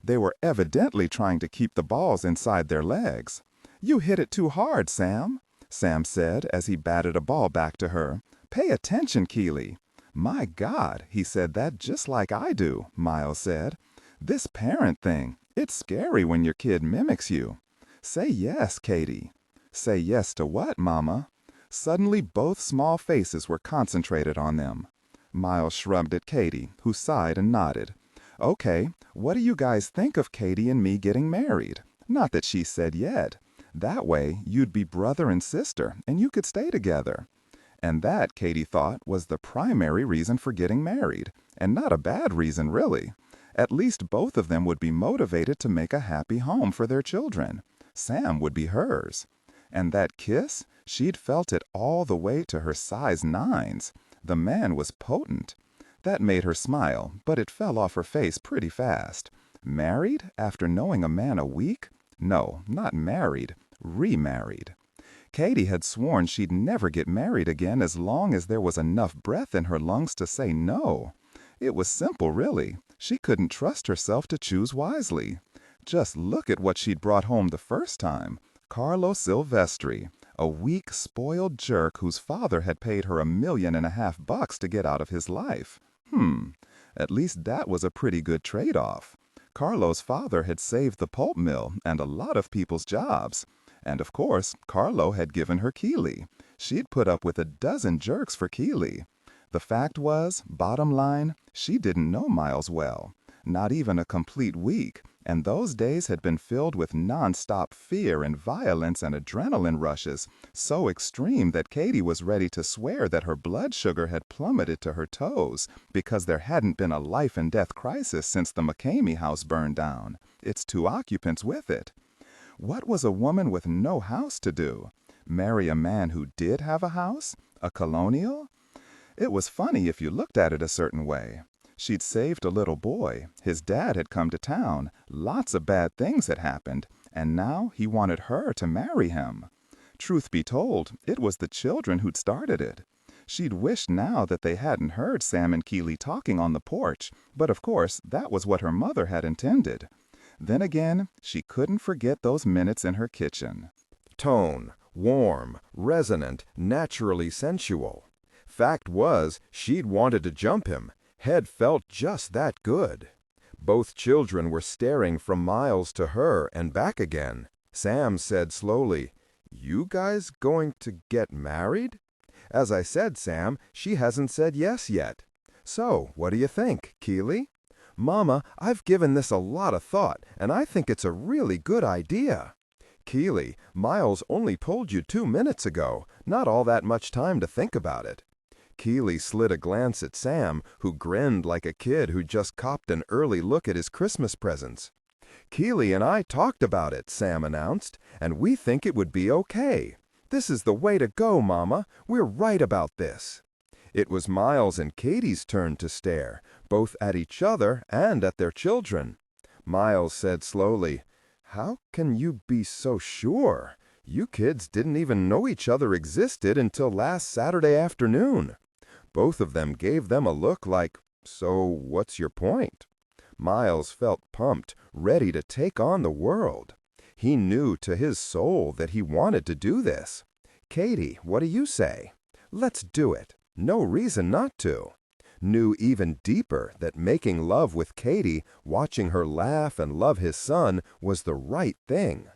S4: They were evidently trying to keep the balls inside their legs. "You hit it too hard, Sam," Sam said as he batted a ball back to her. "Pay attention, Keeley." "My God, he said that just like I do," Miles said. "This parent thing, it's scary when your kid mimics you." "Say yes, Katie." "Say yes to what, Mama?" Suddenly both small faces were concentrated on them. Miles shrugged at Katie, who sighed and nodded. "Okay, what do you guys think of Katie and me getting married? Not that she said yet. That way, you'd be brother and sister, and you could stay together." And that, Katie thought, was the primary reason for getting married, and not a bad reason, really. At least both of them would be motivated to make a happy home for their children. Sam would be hers. And that kiss, she'd felt it all the way to her size 9s. The man was potent. That made her smile, but it fell off her face pretty fast. Married, after knowing a man a week? No, not married, remarried. Katie had sworn she'd never get married again as long as there was enough breath in her lungs to say no. It was simple, really. She couldn't trust herself to choose wisely. Just look at what she'd brought home the first time. Carlo Silvestri, a weak, spoiled jerk whose father had paid her $1.5 million to get out of his life. At least that was a pretty good trade-off. Carlo's father had saved the pulp mill and a lot of people's jobs. And of course, Carlo had given her Keeley. She'd put up with a dozen jerks for Keeley. The fact was, bottom line, she didn't know Miles well. Not even a complete week, And those days had been filled with nonstop fear and violence and adrenaline rushes, so extreme that Katie was ready to swear that her blood sugar had plummeted to her toes because there hadn't been a life-and-death crisis since the McCamey house burned down, its 2 occupants with it. What was a woman with no house to do? Marry a man who did have a house? A colonial? It was funny if you looked at it a certain way. She'd saved a little boy, his dad had come to town, lots of bad things had happened, and now he wanted her to marry him. Truth be told, it was the children who'd started it. She'd wished now that they hadn't heard Sam and Keely talking on the porch, but of course that was what her mother had intended. Then again, she couldn't forget those minutes in her kitchen.
S1: Tone, warm, resonant, naturally sensual. Fact was, she'd wanted to jump him. Head felt just that good. Both children were staring from Miles to her and back again. Sam said slowly, "You guys going to get married?" "As I said, Sam, she hasn't said yes yet." "So, what do you think, Keely?" "Mama, I've given this a lot of thought, and I think it's a really good idea." "Keely, Miles only told you 2 minutes ago. Not all that much time to think about it." Keely slid a glance at Sam, who grinned like a kid who just copped an early look at his Christmas presents. "Keely and I talked about it," Sam announced, "and we think it would be okay. This is the way to go, Mama. We're right about this." It was Miles and Katie's turn to stare, both at each other and at their children. Miles said slowly, "How can you be so sure? You kids didn't even know each other existed until last Saturday afternoon." Both of them gave them a look like, "So what's your point?" Miles felt pumped, ready to take on the world. He knew to his soul that he wanted to do this. "Katie, what do you say? Let's do it. No reason not to." Knew even deeper that making love with Katie, watching her laugh and love his son, was the right thing.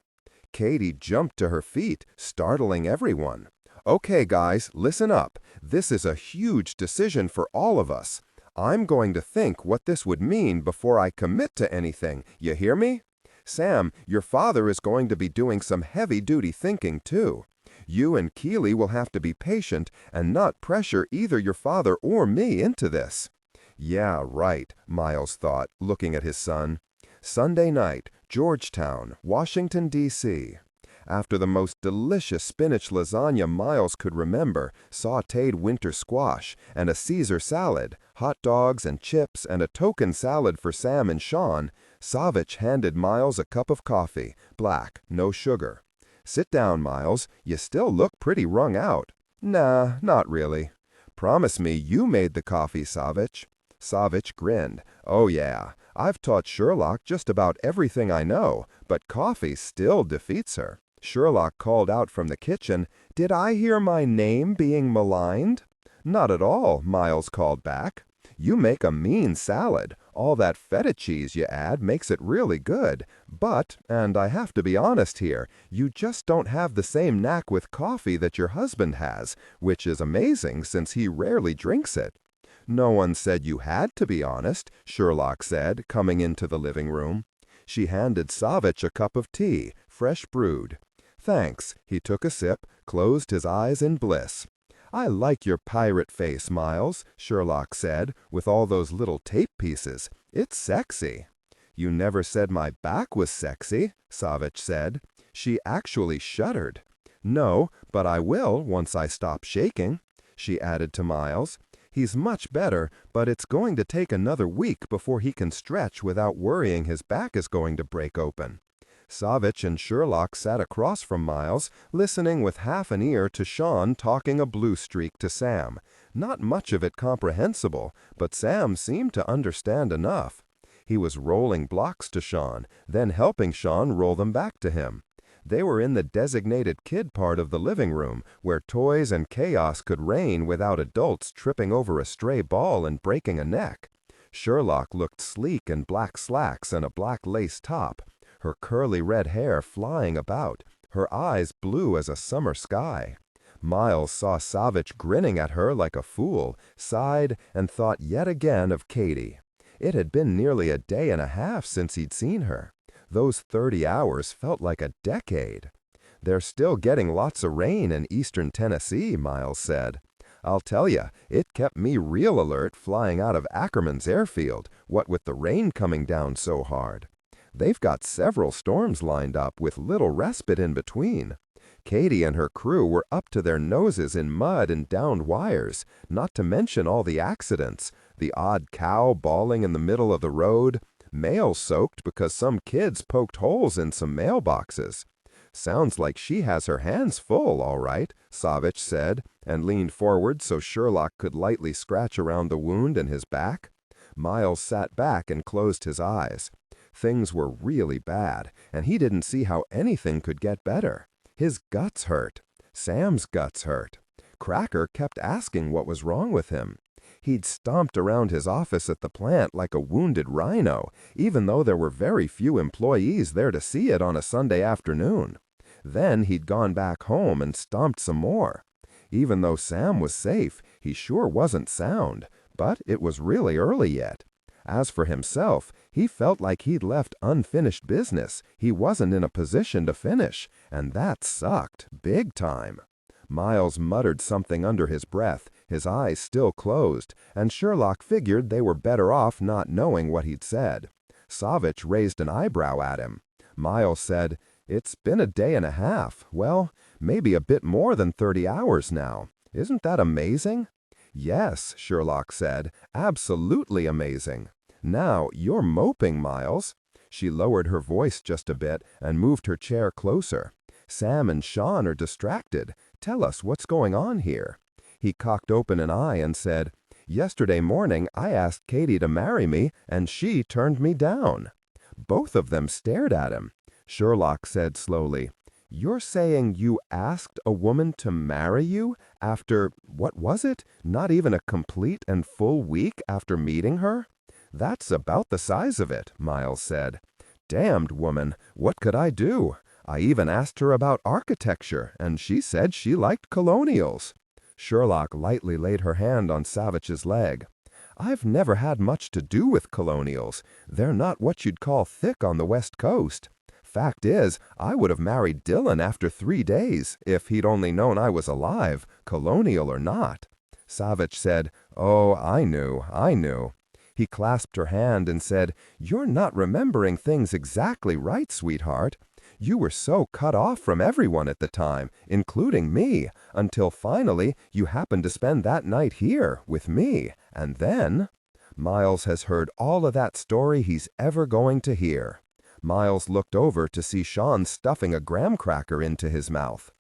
S1: Katie jumped to her feet, startling everyone. "Okay, guys, listen up. This is a huge decision for all of us. I'm going to think what this would mean before I commit to anything. You hear me? Sam, your father is going to be doing some heavy-duty thinking, too. You and Keely will have to be patient and not pressure either your father or me into this." "Yeah, right," Miles thought, looking at his son. Sunday night, Georgetown, Washington, D.C. After the most delicious spinach lasagna Miles could remember, sautéed winter squash, and a Caesar salad, hot dogs and chips, and a token salad for Sam and Sean, Savich handed Miles a cup of coffee, black, no sugar. "Sit down, Miles. You still look pretty wrung out." "Nah, not really." "Promise me you made the coffee, Savich." Savich grinned. "Oh yeah, I've taught Sherlock just about everything I know, but coffee still defeats her." Sherlock called out from the kitchen, "Did I hear my name being maligned?" "Not at all," Miles called back. "You make a mean salad. All that feta cheese you add makes it really good. But, and I have to be honest here, you just don't have the same knack with coffee that your husband has, which is amazing since he rarely drinks it." "No one said you had to be honest," Sherlock said, coming into the living room. She handed Savich a cup of tea, fresh brewed. "Thanks." He took a sip, closed his eyes in bliss. "I like your pirate face, Miles," Sherlock said, "with all those little tape pieces. It's sexy." "You never said my back was sexy," Savich said. She actually shuddered. "No, but I will once I stop shaking," she added to Miles. "He's much better, but it's going to take another week before he can stretch without worrying his back is going to break open." Savich and Sherlock sat across from Miles, listening with half an ear to Sean talking a blue streak to Sam. Not much of it comprehensible, but Sam seemed to understand enough. He was rolling blocks to Sean, then helping Sean roll them back to him. They were in the designated kid part of the living room, where toys and chaos could reign without adults tripping over a stray ball and breaking a neck. Sherlock looked sleek in black slacks and a black lace top, her curly red hair flying about, her eyes blue as a summer sky. Miles saw Savich grinning at her like a fool, sighed, and thought yet again of Katie. It had been nearly a day and a half since he'd seen her.
S5: Those 30 hours felt like a decade. "They're still getting lots of rain in eastern Tennessee," Miles said. "I'll tell you, it kept me real alert flying out of Ackerman's airfield, what with the rain coming down so hard. They've got several storms lined up with little respite in between. Katie and her crew were up to their noses in mud and downed wires, not to mention all the accidents, the odd cow bawling in the middle of the road, mail soaked because some kids poked holes in some mailboxes. Sounds like she has her hands full, all right," Savich said, and leaned forward so Sherlock could lightly scratch around the wound in his back. Miles sat back and closed his eyes. Things were really bad, and he didn't see how anything could get better. His guts hurt. Sam's guts hurt. Cracker kept asking what was wrong with him. He'd stomped around his office at the plant like a wounded rhino, even though there were very few employees there to see it on a Sunday afternoon. Then he'd gone back home and stomped some more. Even though Sam was safe, he sure wasn't sound, but it was really early yet. As for himself, he felt like he'd left unfinished business he wasn't in a position to finish, and that sucked, big time. Miles muttered something under his breath, his eyes still closed, and Sherlock figured they were better off not knowing what he'd said. Savich raised an eyebrow at him. Miles said, "It's been a day and a half, well, maybe a bit more than 30 hours now. Isn't that amazing?" "Yes," Sherlock said, "absolutely amazing. Now, you're moping, Miles." She lowered her voice just a bit and moved her chair closer. "Sam and Sean are distracted. Tell us what's going on here." He cocked open an eye and said, "Yesterday morning I asked Katie to marry me, and she turned me down." Both of them stared at him. Sherlock said slowly, "You're saying you asked a woman to marry you after, what was it, not even a complete and full week after meeting her?" "That's about the size of it," Miles said. "Damned woman, what could I do? I even asked her about architecture, and she said she liked colonials." Sherlock lightly laid her hand on Savich's leg. "I've never had much to do with colonials. They're not what you'd call thick on the West Coast. Fact is, I would have married Dillon after 3 days, if he'd only known I was alive, colonial or not." Savich said, "Oh, I knew. He clasped her hand and said, "You're not remembering things exactly right, sweetheart. You were so cut off from everyone at the time, including me, until finally you happened to spend that night here with me, and then—" Miles has heard all of that story he's ever going to hear. Miles looked over to see Sean stuffing a graham cracker into his mouth.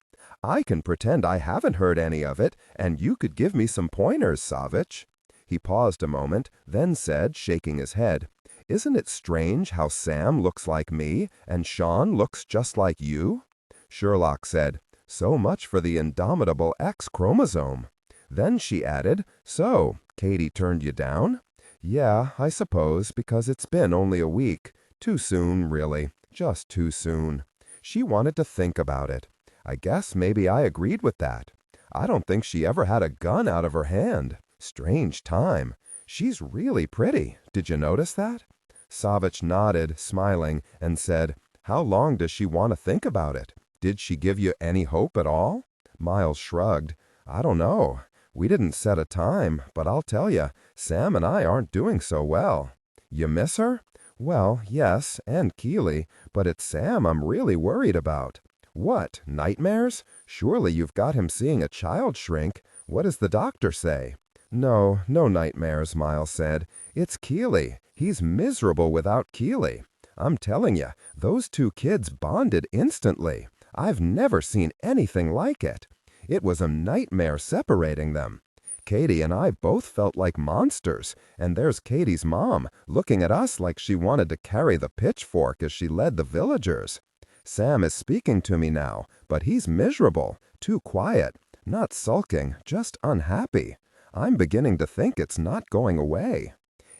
S5: "I can pretend I haven't heard any of it, and you could give me some pointers, Savich." He paused a moment, then said, shaking his head, "Isn't it strange how Sam looks like me, and Sean looks just like you?" Sherlock said, "So much for the indomitable X chromosome." Then she added, "So, Katie turned you down?" "Yeah, I suppose, because it's been only a week. Too soon, really. Just too soon. She wanted to think about it. I guess maybe I agreed with that. I don't think she ever had a gun out of her hand. Strange time. She's really pretty. Did you notice that?" Savich nodded, smiling, and said, "How long does she want to think about it? Did she give you any hope at all?" Miles shrugged. "I don't know. We didn't set a time, but I'll tell you, Sam and I aren't doing so well." "You miss her?" "Well, yes, and Keeley, but it's Sam I'm really worried about." "What, nightmares? Surely you've got him seeing a child shrink. What does the doctor say?" "No nightmares," Miles said. "It's Keeley. He's miserable without Keeley. I'm telling you, those two kids bonded instantly. I've never seen anything like it. It was a nightmare separating them. Katie and I both felt like monsters, and there's Katie's mom, looking at us like she wanted to carry the pitchfork as she led the villagers. Sam is speaking to me now, but he's miserable, too quiet, not sulking, just unhappy. I'm beginning to think it's not going away."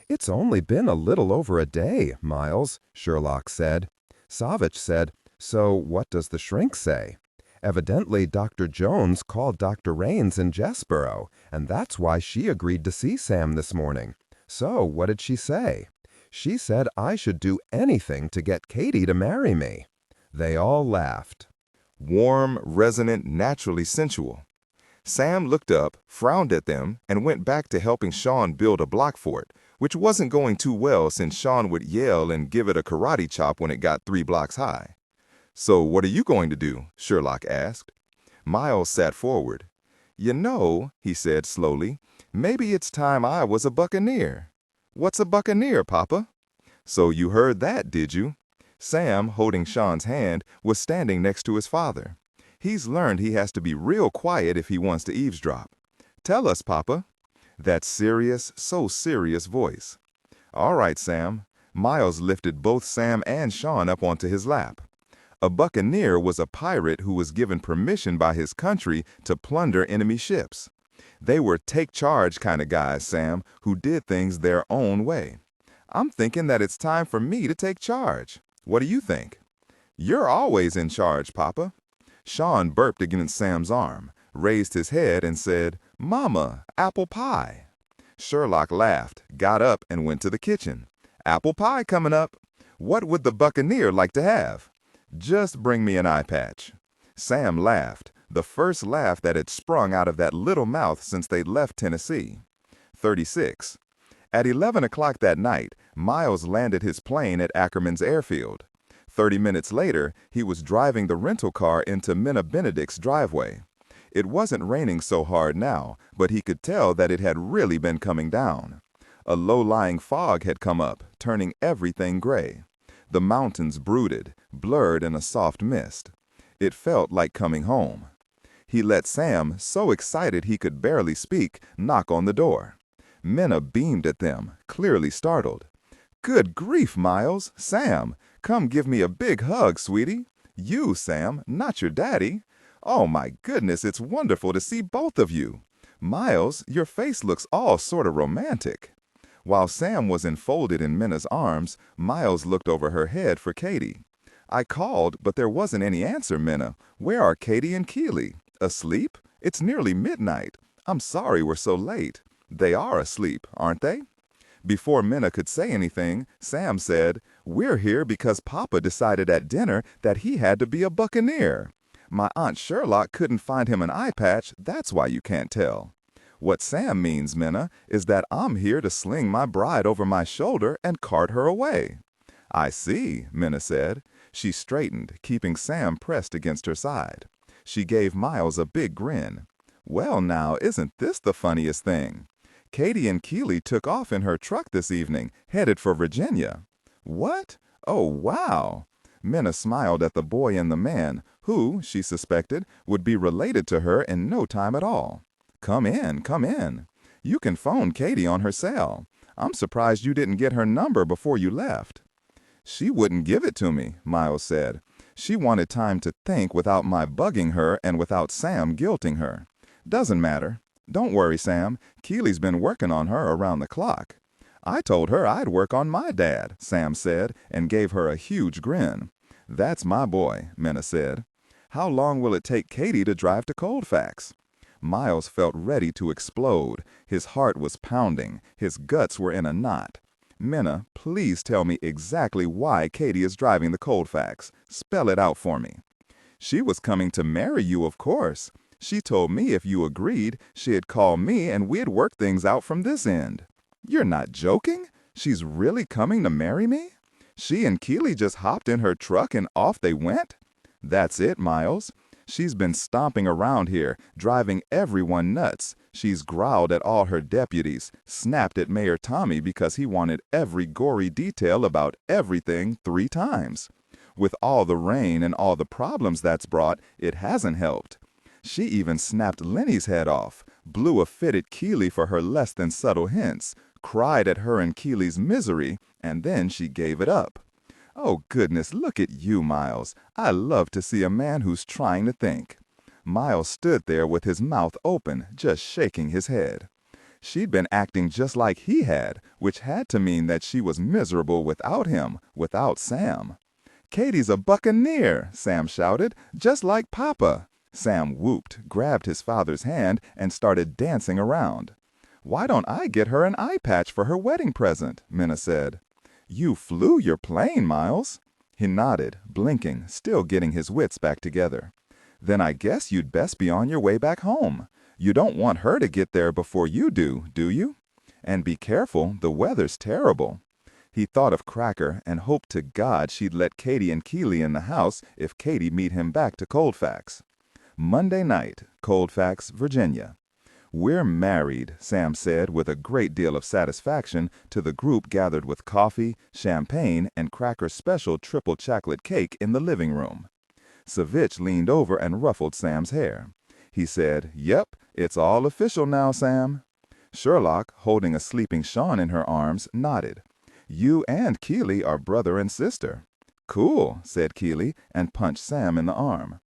S5: "It's only been a little over a day, Miles," Sherlock said. Savich said, "So what does the shrink say?" "Evidently Dr. Jones called Dr. Raines in Jessboro, and that's why she agreed to see Sam this morning. So what did she say?" She said I should do anything to get Katie to marry me. They all laughed.
S1: Warm, resonant, naturally sensual. Sam looked up, frowned at them, and went back to helping Sean build a block fort, which wasn't going too well since Sean would yell and give it a karate chop when it got 3 blocks high. "So what are you going to do?" Sherlock asked. Miles sat forward. "You know," he said slowly, "maybe it's time I was a buccaneer." "What's a buccaneer, Papa?" "So you heard that, did you?" Sam, holding Sean's hand, was standing next to his father. "He's learned he has to be real quiet if he wants to eavesdrop." "Tell us, Papa." That serious, so serious voice. "All right, Sam." Miles lifted both Sam and Sean up onto his lap. A buccaneer was a pirate who was given permission by his country to plunder enemy ships. They were take-charge kind of guys, Sam, who did things their own way. "I'm thinking that it's time for me to take charge. What do you think?" "You're always in charge, Papa." Sean burped against Sam's arm, raised his head, and said, "Mama, apple pie." Sherlock laughed, got up, and went to the kitchen. "Apple pie coming up. What would the buccaneer like to have?" "Just bring me an eye patch." Sam laughed, the first laugh that had sprung out of that little mouth since they'd left Tennessee. 36. At 11 o'clock that night, Miles landed his plane at Ackerman's airfield. 30 minutes later, he was driving the rental car into Minna Benedict's driveway. It wasn't raining so hard now, but he could tell that it had really been coming down. A low-lying fog had come up, turning everything gray. The mountains brooded, blurred in a soft mist. It felt like coming home. He let Sam, so excited he could barely speak, knock on the door. Minna beamed at them, clearly startled. "Good grief, Miles! Sam! Come give me a big hug, sweetie. You, Sam, not your daddy. Oh, my goodness, it's wonderful to see both of you. Miles, your face looks all sort of romantic." While Sam was enfolded in Minna's arms, Miles looked over her head for Katie. "I called, but there wasn't any answer, Minna. Where are Katie and Keely? Asleep? It's nearly midnight. I'm sorry we're so late. They are asleep, aren't they?" Before Minna could say anything, Sam said, "We're here because Papa decided at dinner that he had to be a buccaneer. My Aunt Sherlock couldn't find him an eye patch, that's why you can't tell. What Sam means, Minna, is that I'm here to sling my bride over my shoulder and cart her away." "I see," Minna said. She straightened, keeping Sam pressed against her side. She gave Miles a big grin. "Well now, isn't this the funniest thing? Katie and Keely took off in her truck this evening, headed for Virginia." "What? Oh, wow!" Minna smiled at the boy and the man, who, she suspected, would be related to her in no time at all. Come in, come in. You can phone Katie on her cell. I'm surprised you didn't get her number before you left." "She wouldn't give it to me," Miles said. "She wanted time to think without my bugging her and without Sam guilting her. Doesn't matter. Don't worry, Sam. Keely's been working on her around the clock." "I told her I'd work on my dad," Sam said, and gave her a huge grin. "That's my boy," Minna said. "How long will it take Katie to drive to Colfax?" Miles felt ready to explode. His heart was pounding. His guts were in a knot. "Minna, please tell me exactly why Katie is driving to Colfax. Spell it out for me." "She was coming to marry you, of course. She told me if you agreed, she'd call me and we'd work things out from this end." "You're not joking? She's really coming to marry me? She and Keely just hopped in her truck and off they went?" "That's it, Miles. She's been stomping around here, driving everyone nuts. She's growled at all her deputies, snapped at Mayor Tommy because he wanted every gory detail about everything 3 times. With all the rain and all the problems that's brought, it hasn't helped. She even snapped Lenny's head off, blew a fit at Keely for her less than subtle hints, cried at her and Keely's misery, and then she gave it up. Oh, goodness, look at you, Miles. I love to see a man who's trying to think." Miles stood there with his mouth open, just shaking his head. She'd been acting just like he had, which had to mean that she was miserable without him, without Sam. "Katie's a buccaneer," Sam shouted, "just like Papa." Sam whooped, grabbed his father's hand, and started dancing around. "Why don't I get her an eye patch for her wedding present?" Minna said.
S4: You flew your plane, Miles. He nodded, blinking, still getting his wits back together. Then I guess you'd best be on your way back home. You don't want her to get there before you do you? And be careful, the weather's terrible. He thought of Cracker and hoped to God she'd let Katie and Keely in the house if Katie meet him back to Colfax. Monday night, Colfax, Virginia. "We're married," Sam said with a great deal of satisfaction to the group gathered with coffee, champagne, and Cracker's special triple chocolate cake in the living room. Savich leaned over and ruffled Sam's hair. He said, "Yep, it's all official now, Sam." Sherlock, holding a sleeping Sean in her arms, nodded. "You and Keely are brother and sister." "Cool," said Keely, and punched Sam in the arm.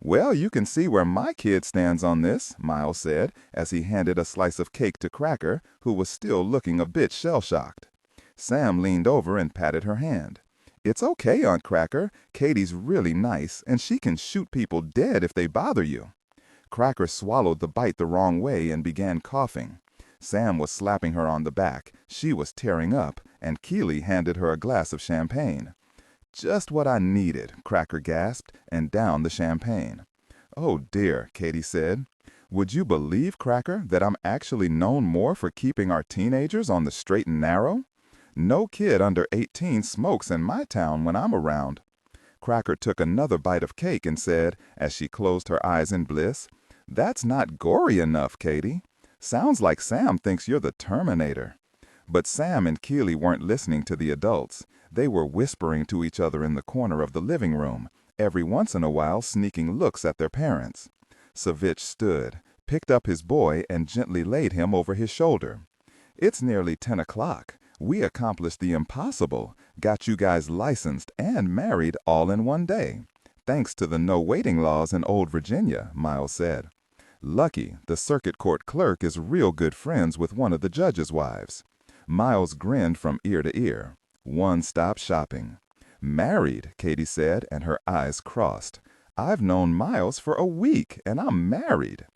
S4: "Well, you can see where my kid stands on this," Miles said, as he handed a slice of cake to Cracker, who was still looking a bit shell-shocked. Sam leaned over and patted her hand. "It's okay, Aunt Cracker. Katie's really nice, and she can shoot people dead if they bother you." Cracker swallowed the bite the wrong way and began coughing. Sam was slapping her on the back. She was tearing up, and Keely handed her a glass of champagne. "Just what I needed," Cracker gasped, and downed the champagne. "Oh dear," Katie said. "Would you believe, Cracker, that I'm actually known more for keeping our teenagers on the straight and narrow? No kid under 18 smokes in my town when I'm around." Cracker took another bite of cake and said, as she closed her eyes in bliss, "That's not gory enough, Katie. Sounds like Sam thinks you're the Terminator." But Sam and Keely weren't listening to the adults. They were whispering to each other in the corner of the living room, every once in a while sneaking looks at their parents. Savich stood, picked up his boy, and gently laid him over his shoulder. "It's nearly 10 o'clock. We accomplished the impossible, got you guys licensed and married all in one day. Thanks to the no-waiting laws in old Virginia," Miles said. "Lucky, the circuit court clerk is real good friends with one of the judge's wives." Miles grinned from ear to ear. One-stop shopping. "Married," Katie said, and her eyes crossed. "I've known Miles for a week, and I'm married."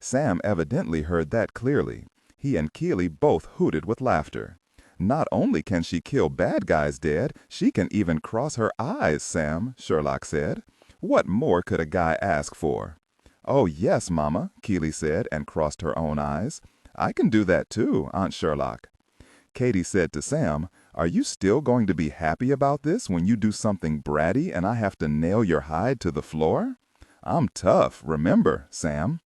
S4: Sam evidently heard that clearly. He and Keely both hooted with laughter. "Not only can she kill bad guys dead, she can even cross her eyes, Sam," Sherlock said. "What more could a guy ask for?" "Oh, yes, Mama," Keely said, and crossed her own eyes. "I can do that too, Aunt Sherlock." Katie said to Sam, "Are you still going to be happy about this when you do something bratty and I have to nail your hide to the floor?" "I'm tough, remember, Sam."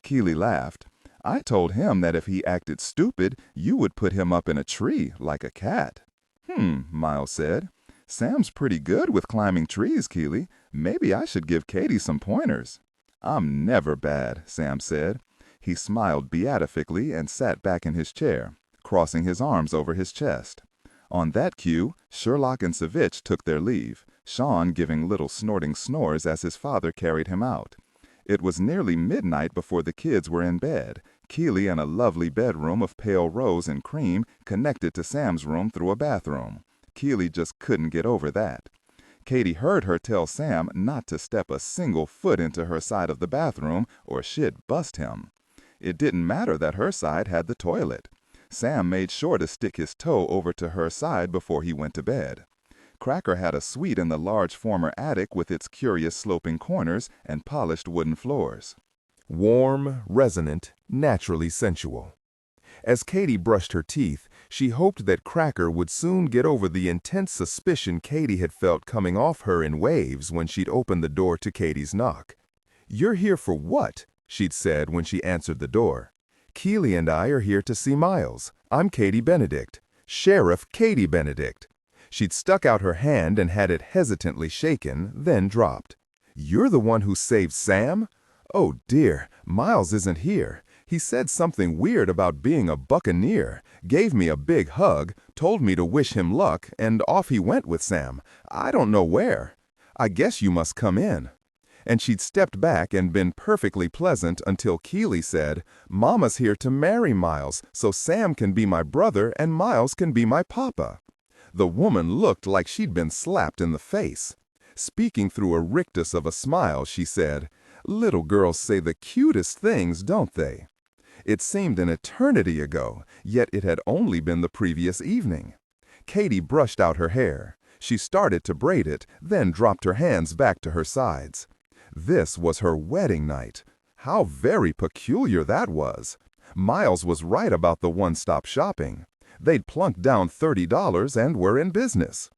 S4: Keely laughed. "I told him that if he acted stupid, you would put him up in a tree like a cat." Miles said. "Sam's pretty good with climbing trees, Keely. Maybe I should give Katie some pointers." "I'm never bad," Sam said. He smiled beatifically and sat back in his chair, crossing his arms over his chest. On that cue, Sherlock and Savich took their leave, Sean giving little snorting snores as his father carried him out. It was nearly midnight before the kids were in bed, Keely in a lovely bedroom of pale rose and cream connected to Sam's room through a bathroom. Keely just couldn't get over that. Katie heard her tell Sam not to step a single foot into her side of the bathroom or she'd bust him. It didn't matter that her side had the toilet. Sam made sure to stick his toe over to her side before he went to bed. Cracker had a suite in the large former attic with its curious sloping corners and polished wooden floors.
S1: Warm, resonant, naturally sensual. As Katie brushed her teeth, she hoped that Cracker would soon get over the intense suspicion Katie had felt coming off her in waves when she'd opened the door to Katie's knock. "You're here for what?" she'd said when she answered the door. "Keely and I are here to see Miles. I'm Katie Benedict. Sheriff Katie Benedict." She'd stuck out her hand and had it hesitantly shaken, then dropped. "You're the one who saved Sam? Oh dear, Miles isn't here. He said something weird about being a buccaneer, gave me a big hug, told me to wish him luck, and off he went with Sam. I don't know where. I guess you must come in." And she'd stepped back and been perfectly pleasant until Keely said, "Mama's here to marry Miles, so Sam can be my brother and Miles can be my papa." The woman looked like she'd been slapped in the face. Speaking through a rictus of a smile, she said, "Little girls say the cutest things, don't they?" It seemed an eternity ago, yet it had only been the previous evening.
S2: Katie brushed out her hair. She started to braid it, then dropped her hands back to her sides. This was her wedding night. How very peculiar that was. Miles was right about the one-stop shopping. They'd plunked down $30 and were in business.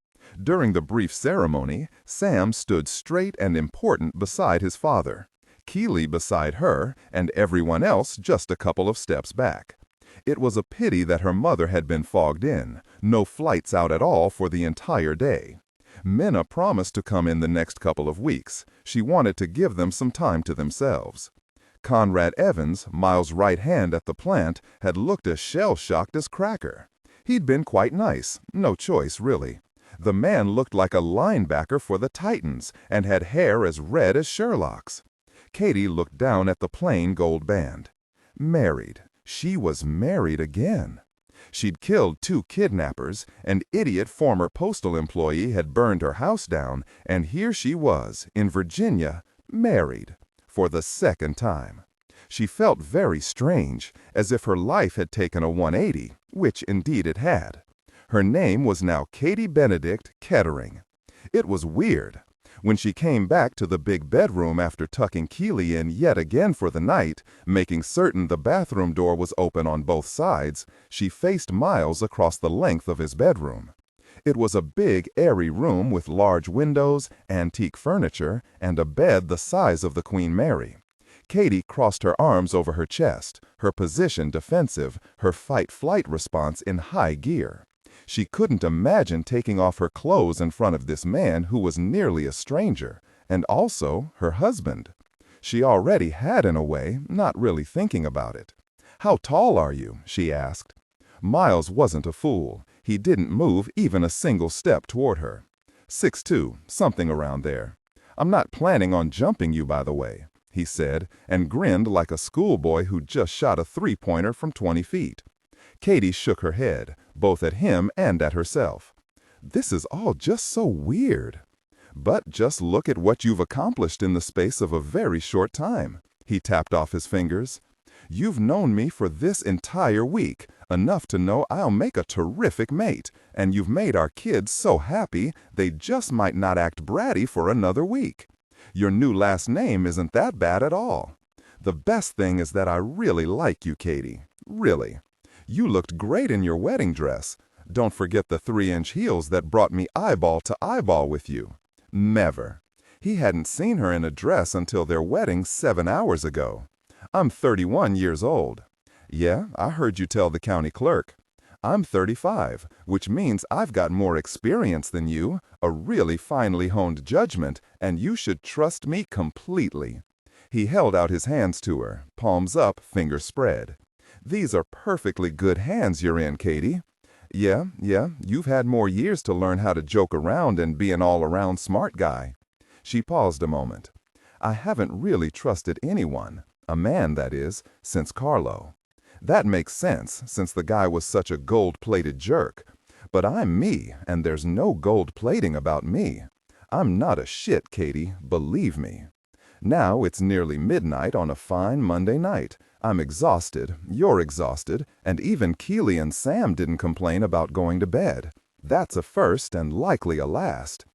S2: During the brief ceremony, Sam stood straight and important beside his father, Keely beside her, and everyone else just a couple of steps back. It was a pity that her mother had been fogged in, no flights out at all for the entire day. Minna promised to come in the next couple of weeks. She wanted to give them some time to themselves. Conrad Evans, Miles' right hand at the plant, had looked as shell-shocked as Cracker. He'd been quite nice, no choice really. The man looked like a linebacker for the Titans and had hair as red as Sherlock's. Katie looked down at the plain gold band. Married. She was married again. She'd killed 2 kidnappers, an idiot former postal employee had burned her house down, and here she was, in Virginia, married. For the second time. She felt very strange, as if her life had taken a 180, which indeed it had. Her name was now Katie Benedict Kettering. It was weird. When she came back to the big bedroom after tucking Keely in yet again for the night, making certain the bathroom door was open on both sides, she faced Miles across the length of his bedroom. It was a big, airy room with large windows, antique furniture, and a bed the size of the Queen Mary. Katie crossed her arms over her chest, her position defensive, her fight-flight response in high gear. She couldn't imagine taking off her clothes in front of this man who was nearly a stranger, and also her husband. She already had in a way, not really thinking about it. "How tall are you?" she asked. Miles wasn't a fool. He didn't move even a single step toward her. 6'2", something around there. "I'm not planning on jumping you, by the way," he said, and grinned like a schoolboy who just shot a three-pointer from 20 feet. Katie shook her head, both at him and at herself. "This is all just so weird." "But just look at what you've accomplished in the space of a very short time." He tapped off his fingers. "You've known me for this entire week, enough to know I'll make a terrific mate, and you've made our kids so happy they just might not act bratty for another week. Your new last name isn't that bad at all. The best thing is that I really like you, Katie. Really. You looked great in your wedding dress. Don't forget the 3-inch heels that brought me eyeball to eyeball with you." Never. He hadn't seen her in a dress until their wedding 7 hours ago. "I'm 31 years old." "Yeah, I heard you tell the county clerk." "I'm 35, which means I've got more experience than you, a really finely honed judgment, and you should trust me completely." He held out his hands to her, palms up, fingers spread. "These are perfectly good hands you're in, Katie." Yeah, you've had more years to learn how to joke around and be an all-around smart guy." She paused a moment. "I haven't really trusted anyone, a man, that is, since Carlo. That makes sense, since the guy was such a gold-plated jerk. But I'm me, and there's no gold-plating about me. I'm not a shit, Katie, believe me. Now it's nearly midnight on a fine Monday night. I'm exhausted, you're exhausted, and even Keely and Sam didn't complain about going to bed. That's a first and likely a last.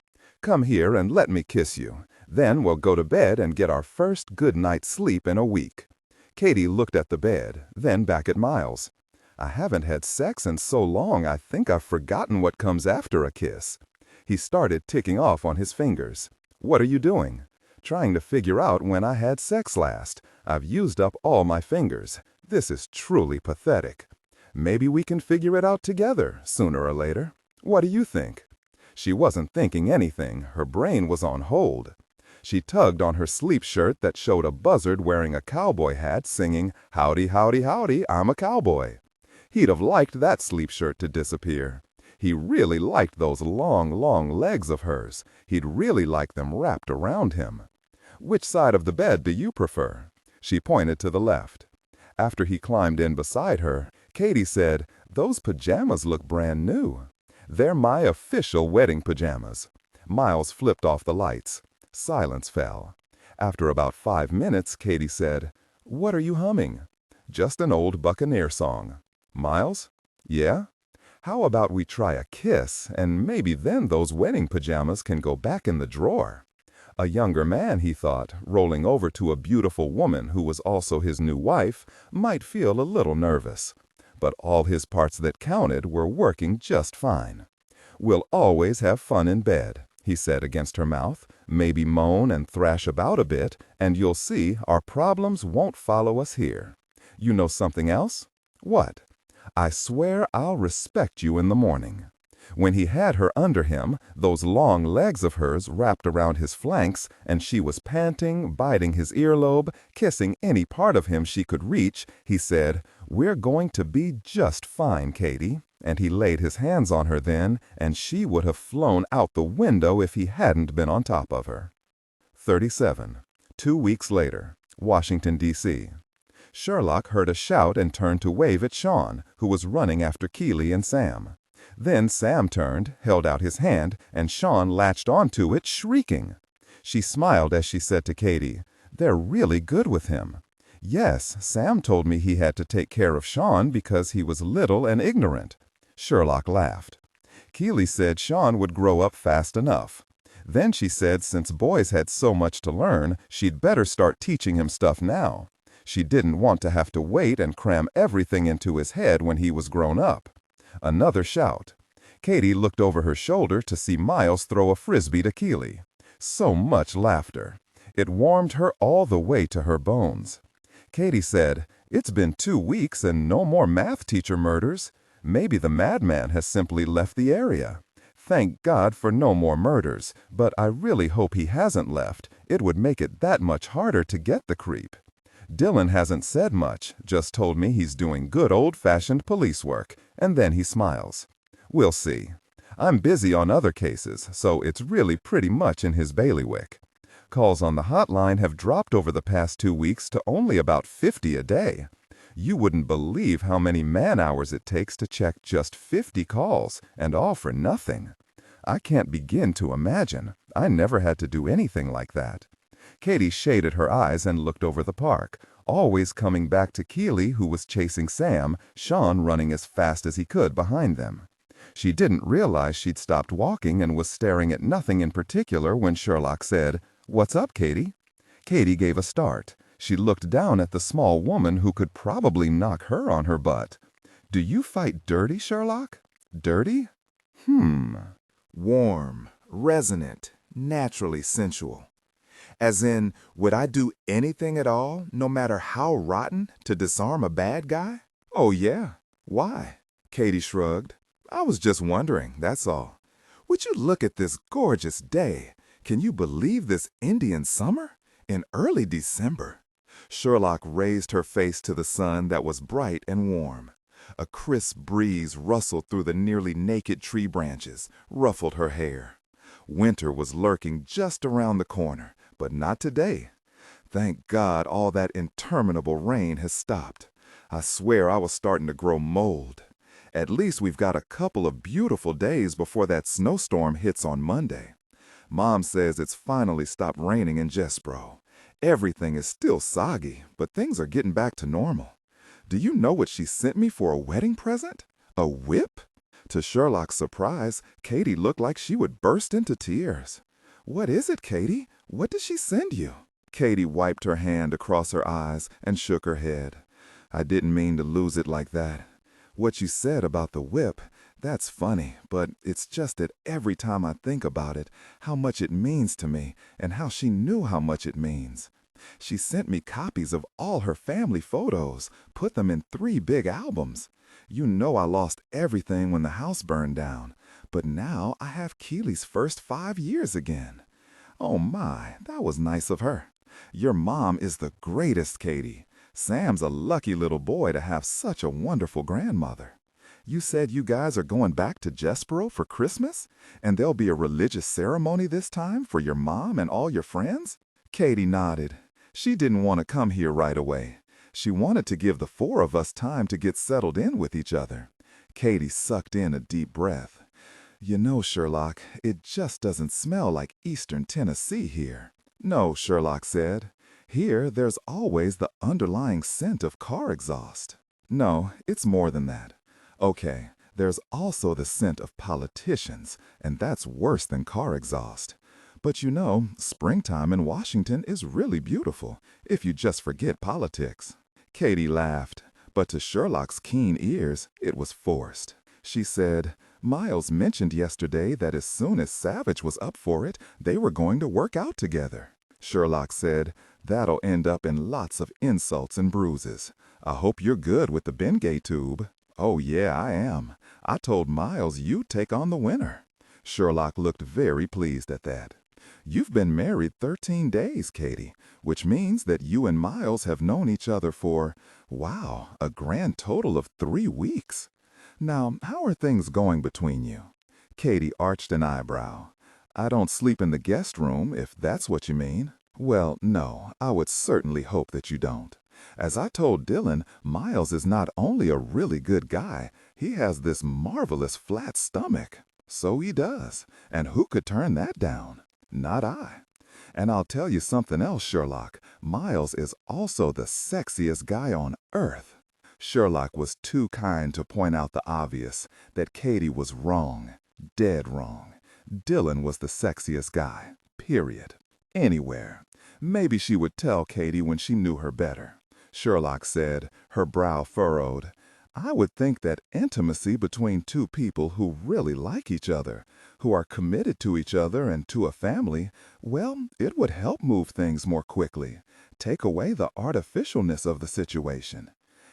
S2: Come here and let me kiss you. Then we'll go to bed and get our first good night's sleep in a week." Katie looked at the bed, then back at Miles. "I haven't had sex in so long I think I've forgotten what comes after a kiss." He started ticking off on his fingers. "What are you doing?" "Trying to figure out when I had sex last. I've used up all my fingers. This is truly pathetic. Maybe we can figure it out together, sooner or later. What do you think?" She wasn't thinking anything. Her brain was on hold. She tugged on her sleep shirt that showed a buzzard wearing a cowboy hat singing, "Howdy, howdy, howdy, I'm a cowboy." He'd have liked that sleep shirt to disappear. He really liked those long, long legs of hers. He'd really like them wrapped around him. "Which side of the bed do you prefer?" She pointed to the left. After he climbed in beside her, Katie said, "Those pajamas look brand new." "They're my official wedding pajamas." Miles flipped off the lights. Silence fell. After about 5 minutes, Katie said, "What are you humming?" "Just an old Buccaneer song." "Miles?" "Yeah?" How about we try a kiss, and maybe then those wedding pajamas can go back in the drawer? A younger man, he thought, rolling over to a beautiful woman who was also his new wife, might feel a little nervous. But all his parts that counted were working just fine. "We'll always have fun in bed," he said against her mouth. "Maybe moan and thrash about a bit, and you'll see our problems won't follow us here. You know something else?" "What?" "I swear I'll respect you in the morning." When he had her under him, those long legs of hers wrapped around his flanks, and she was panting, biting his earlobe, kissing any part of him she could reach, he said, "We're going to be just fine, Katie." And he laid his hands on her then, and she would have flown out the window if he hadn't been on top of her. 37. 2 weeks later, Washington, D.C. Sherlock heard a shout and turned to wave at Sean, who was running after Keely and Sam. Then Sam turned, held out his hand, and Sean latched onto it, shrieking. She smiled as she said to Katie, "They're really good with him." "Yes, Sam told me he had to take care of Sean because he was little and ignorant." Sherlock laughed. Keely said Sean would grow up fast enough. Then she said since boys had so much to learn, she'd better start teaching him stuff now. She didn't want to have to wait and cram everything into his head when he was grown up. Another shout. Katie looked over her shoulder to see Miles throw a frisbee to Keely. So much laughter. It warmed her all the way to her bones. Katie said, "It's been 2 weeks and no more math teacher murders. Maybe the madman has simply left the area. Thank God for no more murders, but I really hope he hasn't left. It would make it that much harder to get the creep. Dillon hasn't said much, just told me he's doing good old-fashioned police work, and then he smiles. We'll see. I'm busy on other cases, so it's really pretty much in his bailiwick. Calls on the hotline have dropped over the past 2 weeks to only about 50 a day. You wouldn't believe how many man-hours it takes to check just 50 calls, and all for nothing. I can't begin to imagine. I never had to do anything like that." Katie shaded her eyes and looked over the park, always coming back to Keely, who was chasing Sam, Sean running as fast as he could behind them. She didn't realize she'd stopped walking and was staring at nothing in particular when Sherlock said, "What's up, Katie?" Katie gave a start. She looked down at the small woman who could probably knock her on her butt. "Do you fight dirty, Sherlock?" "Dirty?
S1: Warm, resonant, naturally sensual. As in, would I do anything at all, no matter how rotten, to disarm a bad guy? Oh yeah. Why?" Katie shrugged. "I was just wondering, that's all. Would you look at this gorgeous day? Can you believe this Indian summer? In early December." Sherlock raised her face to the sun that was bright and warm. A crisp breeze rustled through the nearly naked tree branches, ruffled her hair. Winter was lurking just around the corner, but not today. Thank God all that interminable rain has stopped. I swear I was starting to grow mold. At least we've got a couple of beautiful days before that snowstorm hits on Monday. Mom says it's finally stopped raining in Jespro. Everything is still soggy, but things are getting back to normal. Do you know what she sent me for a wedding present? A whip? To Sherlock's surprise, Katie looked like she would burst into tears. "What is it, Katie? What did she send you?" Katie wiped her hand across her eyes and shook her head. "I didn't mean to lose it like that. What you said about the whip, that's funny, but it's just that every time I think about it, how much it means to me, and how she knew how much it means. She sent me copies of all her family photos, put them in 3 big albums. You know I lost everything when the house burned down, but now I have Keely's first 5 years again. Oh my, that was nice of her. Your mom is the greatest, Katie. Sam's a lucky little boy to have such a wonderful grandmother. You said you guys are going back to Jespero for Christmas? And there'll be a religious ceremony this time for your mom and all your friends?" Katie nodded. She didn't want to come here right away. She wanted to give the 4 of us time to get settled in with each other. Katie sucked in a deep breath. "You know, Sherlock, it just doesn't smell like Eastern Tennessee here." "No," Sherlock said. "Here, there's always the underlying scent of car exhaust." "No, it's more than that. Okay,
S2: There's also the scent of politicians, and that's worse than car exhaust. But you know, springtime in Washington is really beautiful, if you just forget politics. Katie laughed, but to Sherlock's keen ears, it was forced. She said, Miles mentioned yesterday that as soon as Savich was up for it, they were going to work out together. Sherlock said, that'll end up in lots of insults and bruises. I hope you're good with the Bengay tube. Oh yeah, I am. I told Miles you'd take on the winner. Sherlock looked very pleased at that. You've been married 13 days, Katie, which means that you and Miles have known each other for, wow, a grand total of 3 weeks. Now, how are things going between you? Katie arched an eyebrow. I don't sleep in the guest room, if that's what you mean. Well, no, I would certainly hope that you don't. As I told Dillon, Miles is not only a really good guy, he has this marvelous flat stomach. So he does. And who could turn that down? Not I. And I'll tell you something else, Sherlock. Miles is also the sexiest guy on earth. Sherlock was too kind to point out the obvious, that Katie was wrong. Dead wrong. Dillon was the sexiest guy. Period. Anywhere. Maybe she would tell Katie when she knew her better. Sherlock said, her brow furrowed. I would think that intimacy between two people who really like each other, who are committed to each other and to a family, well, it would help move things more quickly, take away the artificialness of the situation.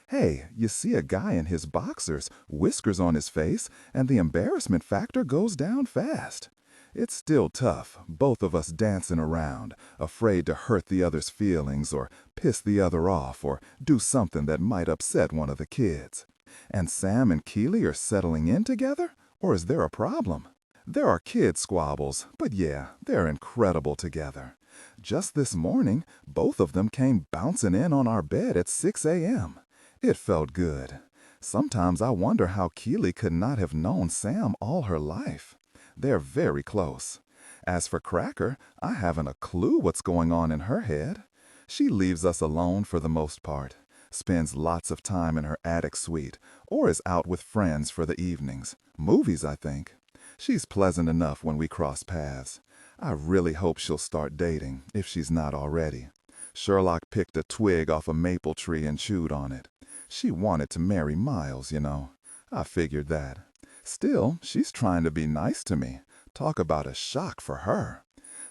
S2: Hey, you see a guy in his boxers, whiskers on his face, and the embarrassment factor goes down fast. It's still tough, both of us dancing around, afraid to hurt the other's feelings or piss the other off or do something that might upset one of the kids. And Sam and Keely are settling in together? Or is there a problem? There are kid squabbles, but yeah, they're incredible together. Just this morning, both of them came bouncing in on our bed at 6 a.m. It felt good. Sometimes I wonder how Keely could not have known Sam all her life. They're very close. As for Cracker, I haven't a clue what's going on in her head. She leaves us alone for the most part, spends lots of time in her attic suite, or is out with friends for the evenings. Movies, I think. She's pleasant enough when we cross paths. I really hope she'll start dating, if she's not already. Sherlock picked a twig off a maple tree and chewed on it. She wanted to marry Miles, you know. I figured that. Still, she's trying to be nice to me. Talk about a shock for her.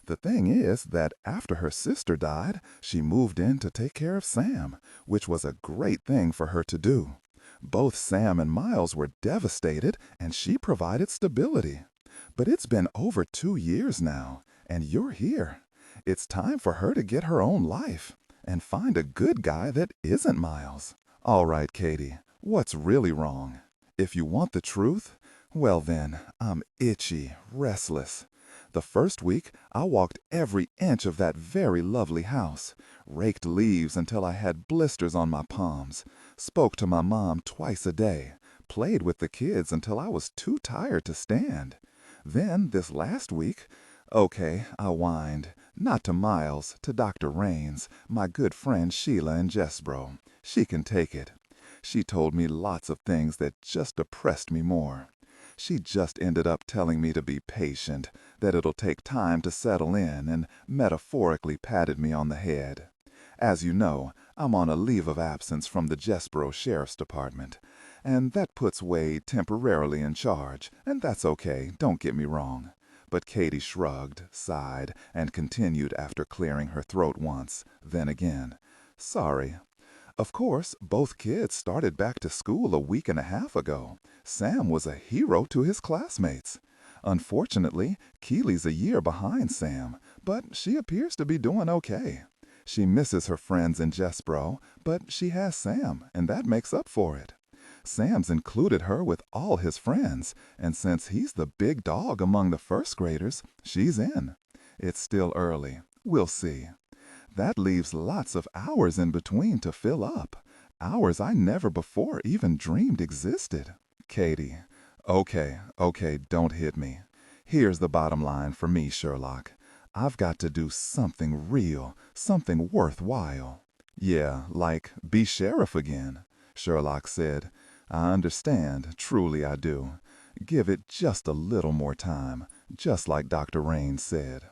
S2: The thing is that after her sister died, she moved in to take care of Sam, which was a great thing for her to do. Both Sam and Miles were devastated, and she provided stability. But it's been over 2 years now, and you're here. It's time for her to get her own life and find a good guy that isn't Miles. All right, Katie, what's really wrong? If you want the truth, well then, I'm itchy, restless. The first week, I walked every inch of that very lovely house, raked leaves until I had blisters on my palms, spoke to my mom twice a day, played with the kids until I was too tired to stand. Then, this last week, okay, I whined, not to Miles, to Dr. Raines, my good friend Sheila in Jessbro. She can take it. She told me lots of things that just depressed me more. She just ended up telling me to be patient, that it'll take time to settle in, and metaphorically patted me on the head. As you know, I'm on a leave of absence from the Jessboro Sheriff's Department, and that puts Wade temporarily in charge, and that's okay, don't get me wrong. But Katie shrugged, sighed, and continued after clearing her throat once, then again. Sorry. Of course, both kids started back to school a week and a half ago. Sam was a hero to his classmates. Unfortunately, Keely's a year behind Sam, but she appears to be doing okay. She misses her friends in Jessbro, but she has Sam, and that makes up for it. Sam's included her with all his friends, and since he's the big dog among the first graders, she's in. It's still early. We'll see. That leaves lots of hours in between to fill up. Hours I never before even dreamed existed. Katie. Okay, don't hit me. Here's the bottom line for me, Sherlock. I've got to do something real, something worthwhile. Yeah, like be sheriff again, Sherlock said. I understand, truly I do. Give it just a little more time, just like Dr. Raines said.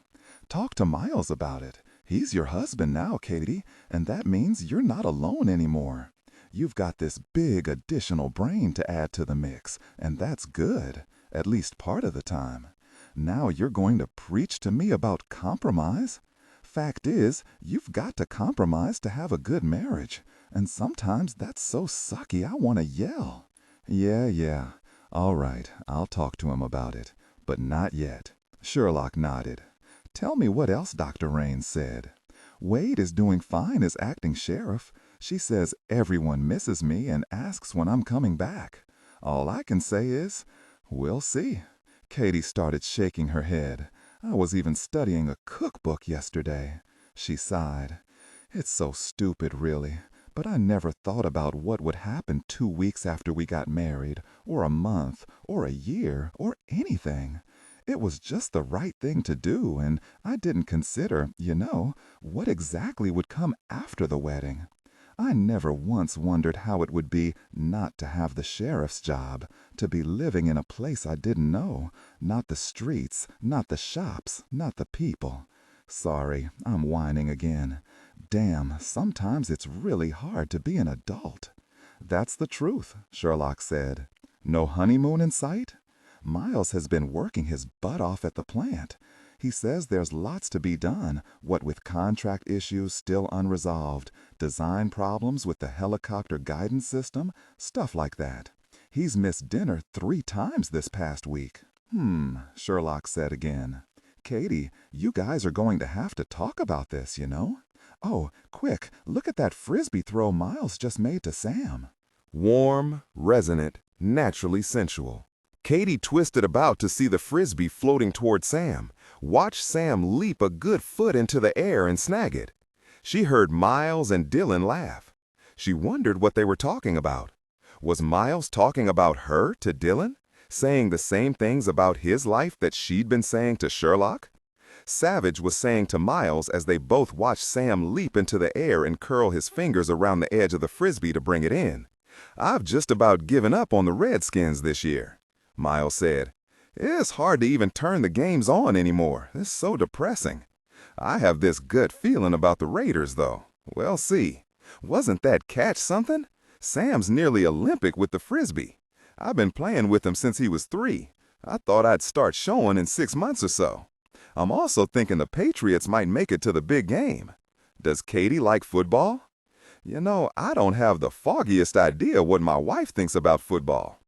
S2: Talk to Miles about it. He's your husband now, Katie, and that means you're not alone anymore. You've got this big additional brain to add to the mix, and that's good, at least part of the time. Now you're going to preach to me about compromise? Fact is, you've got to compromise to have a good marriage, and sometimes that's so sucky I want to yell. Yeah, all right, I'll talk to him about it, but not yet. Sherlock nodded. Tell me what else Dr. Raines said. Wade is doing fine as acting sheriff. She says everyone misses me and asks when I'm coming back. All I can say is, we'll see. Katie started shaking her head. I was even studying a cookbook yesterday. She sighed. It's so stupid, really, but I never thought about what would happen 2 weeks after we got married, or a month, or a year, or anything. It was just the right thing to do, and I didn't consider, what exactly would come after the wedding. I never once wondered how it would be not to have the sheriff's job, to be living in a place I didn't know, not the streets, not the shops, not the people. Sorry, I'm whining again. Damn, sometimes it's really hard to be an adult. That's the truth, Sherlock said. No honeymoon in sight? Miles has been working his butt off at the plant. He says there's lots to be done, what with contract issues still unresolved, design problems with the helicopter guidance system, stuff like that. He's missed dinner 3 times this past week. Sherlock said again. Katie, you guys are going to have to talk about this, Oh, quick, look at that frisbee throw Miles just made to Sam.
S1: Warm, resonant, naturally sensual. Katie twisted about to see the frisbee floating toward Sam. Watch Sam leap a good foot into the air and snag it. She heard Miles and Dillon laugh. She wondered what they were talking about. Was Miles talking about her to Dillon, saying the same things about his life that she'd been saying to Sherlock? Savich was saying to Miles as they both watched Sam leap into the air and curl his fingers around the edge of the frisbee to bring it in. "I've just about given up on the Redskins this year," Miles said. "It's hard to even turn the games on anymore. It's so depressing. I have this gut feeling about the Raiders, though. Well, see, wasn't that catch something? Sam's nearly Olympic with the frisbee. I've been playing with him since he was 3. I thought I'd start showing in 6 months or so. I'm also thinking the Patriots might make it to the big game. Does Katie like football? I don't have the foggiest idea what my wife thinks about football.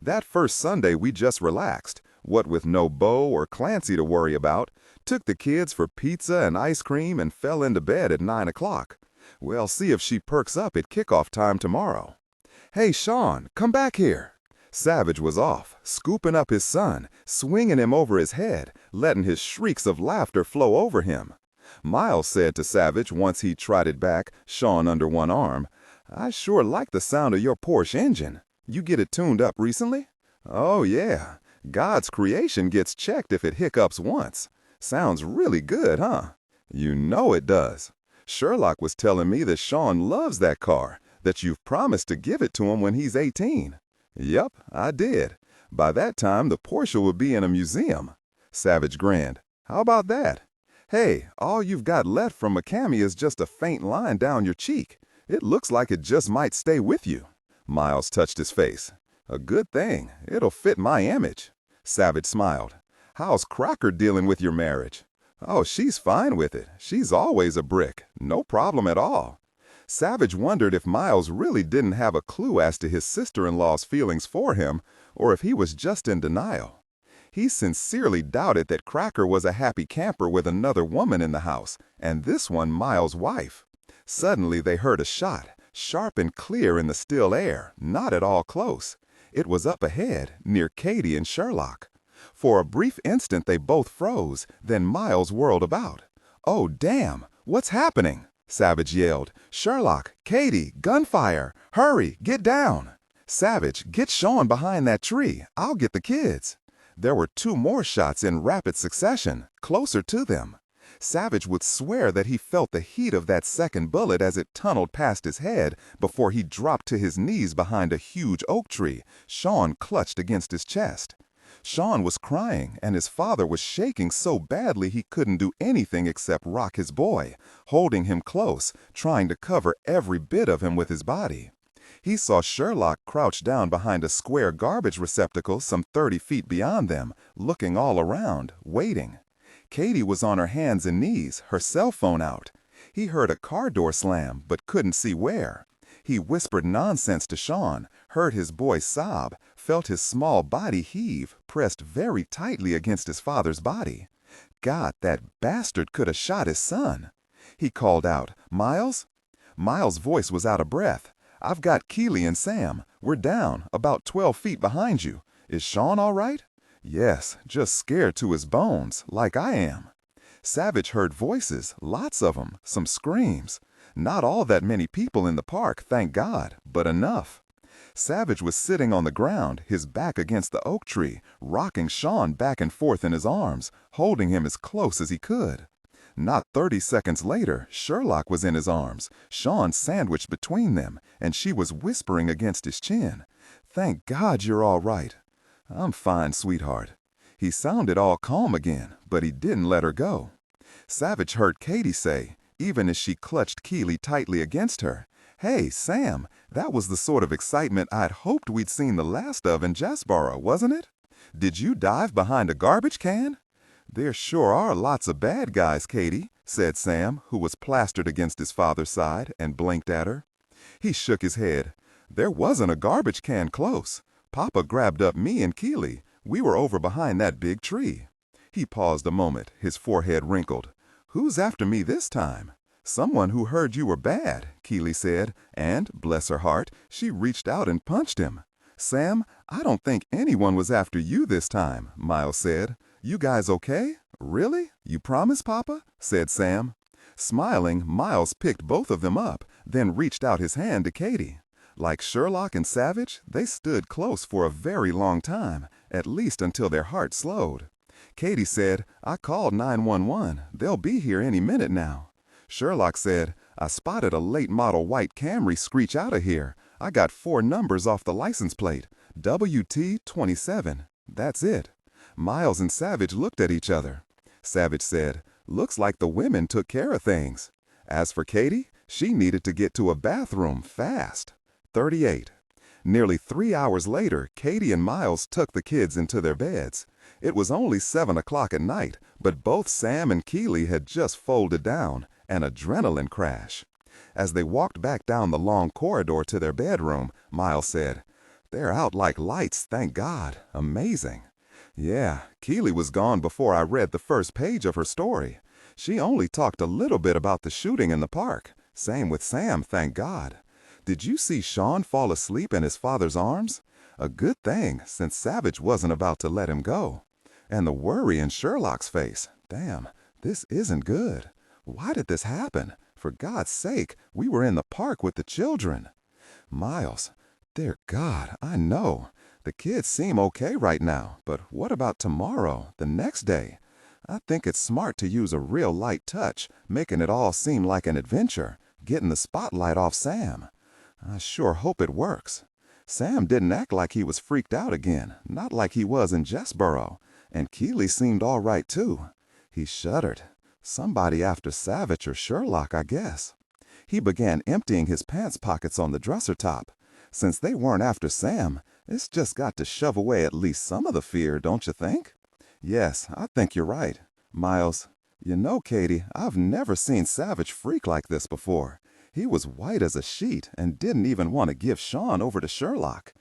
S1: That first Sunday we just relaxed, what with no Bo or Clancy to worry about, took the kids for pizza and ice cream and fell into bed at 9 o'clock. We'll see if she perks up at kickoff time tomorrow. Hey, Sean, come back here." Savich was off, scooping up his son, swinging him over his head, letting his shrieks of laughter flow over him. Miles said to Savich once he trotted back, Sean under one arm, "I sure like the sound of your Porsche engine. You get it tuned up recently?" "Oh, yeah. God's creation gets checked if it hiccups once. Sounds really good, huh?" "You know it does. Sherlock was telling me that Sean loves that car, that you've promised to give it to him when he's 18. "Yep, I did. By that time, the Porsche will be in a museum." Savich grinned. "How about that? Hey, all you've got left from McCamey is just a faint line down your cheek. It looks like it just might stay with you." Miles touched his face. "A good thing. It'll fit my image." Savich smiled. "How's Crocker dealing with your marriage?" "Oh, she's fine with it. She's always a brick. No problem at all." Savich wondered if Miles really didn't have a clue as to his sister-in-law's feelings for him, or if he was just in denial. He sincerely doubted that Cracker was a happy camper with another woman in the house, and this one Miles' wife. Suddenly they heard a shot, sharp and clear in the still air, not at all close. It was up ahead, near Katie and Sherlock. For a brief instant they both froze, then Miles whirled about. "Oh, damn! What's happening?" Savich yelled. "Sherlock! Katie! Gunfire! Hurry! Get down!" "Savich, get Sean behind that tree. I'll get the kids." There were 2 more shots in rapid succession, closer to them. Savich would swear that he felt the heat of that second bullet as it tunneled past his head before he dropped to his knees behind a huge oak tree, Sean clutched against his chest. Sean was crying, and his father was shaking so badly he couldn't do anything except rock his boy, holding him close, trying to cover every bit of him with his body. He saw Sherlock crouched down behind a square garbage receptacle some 30 feet beyond them, looking all around, waiting. Katie was on her hands and knees, her cell phone out. He heard a car door slam, but couldn't see where. He whispered nonsense to Sean, heard his boy sob, felt his small body heave, pressed very tightly against his father's body. God, that bastard could have shot his son. He called out, "Miles?" Miles' voice was out of breath. "I've got Keely and Sam. We're down, about 12 feet behind you. Is Sean all right?" "Yes, just scared to his bones, like I am." Savich heard voices, lots of them, some screams. Not all that many people in the park, thank God, but enough. Savich was sitting on the ground, his back against the oak tree, rocking Sean back and forth in his arms, holding him as close as he could. Not 30 seconds later, Sherlock was in his arms, Sean sandwiched between them, and she was whispering against his chin. "Thank God you're all right." "I'm fine, sweetheart." He sounded all calm again, but he didn't let her go. Savich heard Katie say, even as she clutched Keely tightly against her, "Hey, Sam, that was the sort of excitement I'd hoped we'd seen the last of in Jasboro, wasn't it? Did you dive behind a garbage can?" "There sure are lots of bad guys, Katie," said Sam, who was plastered against his father's side, and blinked at her. He shook his head. "There wasn't a garbage can close. Papa grabbed up me and Keely. We were over behind that big tree." He paused a moment, his forehead wrinkled. "Who's after me this time?" "Someone who heard you were bad," Keely said, and, bless her heart, she reached out and punched him. "Sam, I don't think anyone was after you this time," Miles said. "You guys okay? Really? You promise, Papa?" said Sam. Smiling, Miles picked both of them up, then reached out his hand to Katie. Like Sherlock and Savich, they stood close for a very long time, at least until their hearts slowed. Katie said, "I called 911. They'll be here any minute now." Sherlock said, "I spotted a late model white Camry screech out of here. I got 4 numbers off the license plate. WT27. That's it." Miles and Savich looked at each other. Savich said, "Looks like the women took care of things." As for Katie, she needed to get to a bathroom fast. 38. Nearly 3 hours later, Katie and Miles took the kids into their beds. It was only 7 o'clock at night, but both Sam and Keely had just folded down, an adrenaline crash. As they walked back down the long corridor to their bedroom, Miles said, "They're out like lights, thank God. Amazing." "Yeah, Keely was gone before I read the first page of her story. She only talked a little bit about the shooting in the park. Same with Sam, thank God. Did you see Sean fall asleep in his father's arms? A good thing, since Savich wasn't about to let him go. And the worry in Sherlock's face. Damn, this isn't good. Why did this happen? For God's sake, we were in the park with the children." "Miles, dear God, I know. The kids seem okay right now, but what about tomorrow, the next day? I think it's smart to use a real light touch, making it all seem like an adventure, getting the spotlight off Sam. I sure hope it works. Sam didn't act like he was freaked out again, not like he was in Jasboro, and Keely seemed all right too." He shuddered. Somebody after Savich or Sherlock, I guess. He began emptying his pants pockets on the dresser top. Since they weren't after Sam, it's just got to shove away at least some of the fear, don't you think? "Yes, I think you're right." Miles, "You know, Katie, I've never seen Savich freak like this before. He was white as a sheet and didn't even want to give Sean over to Sherlock.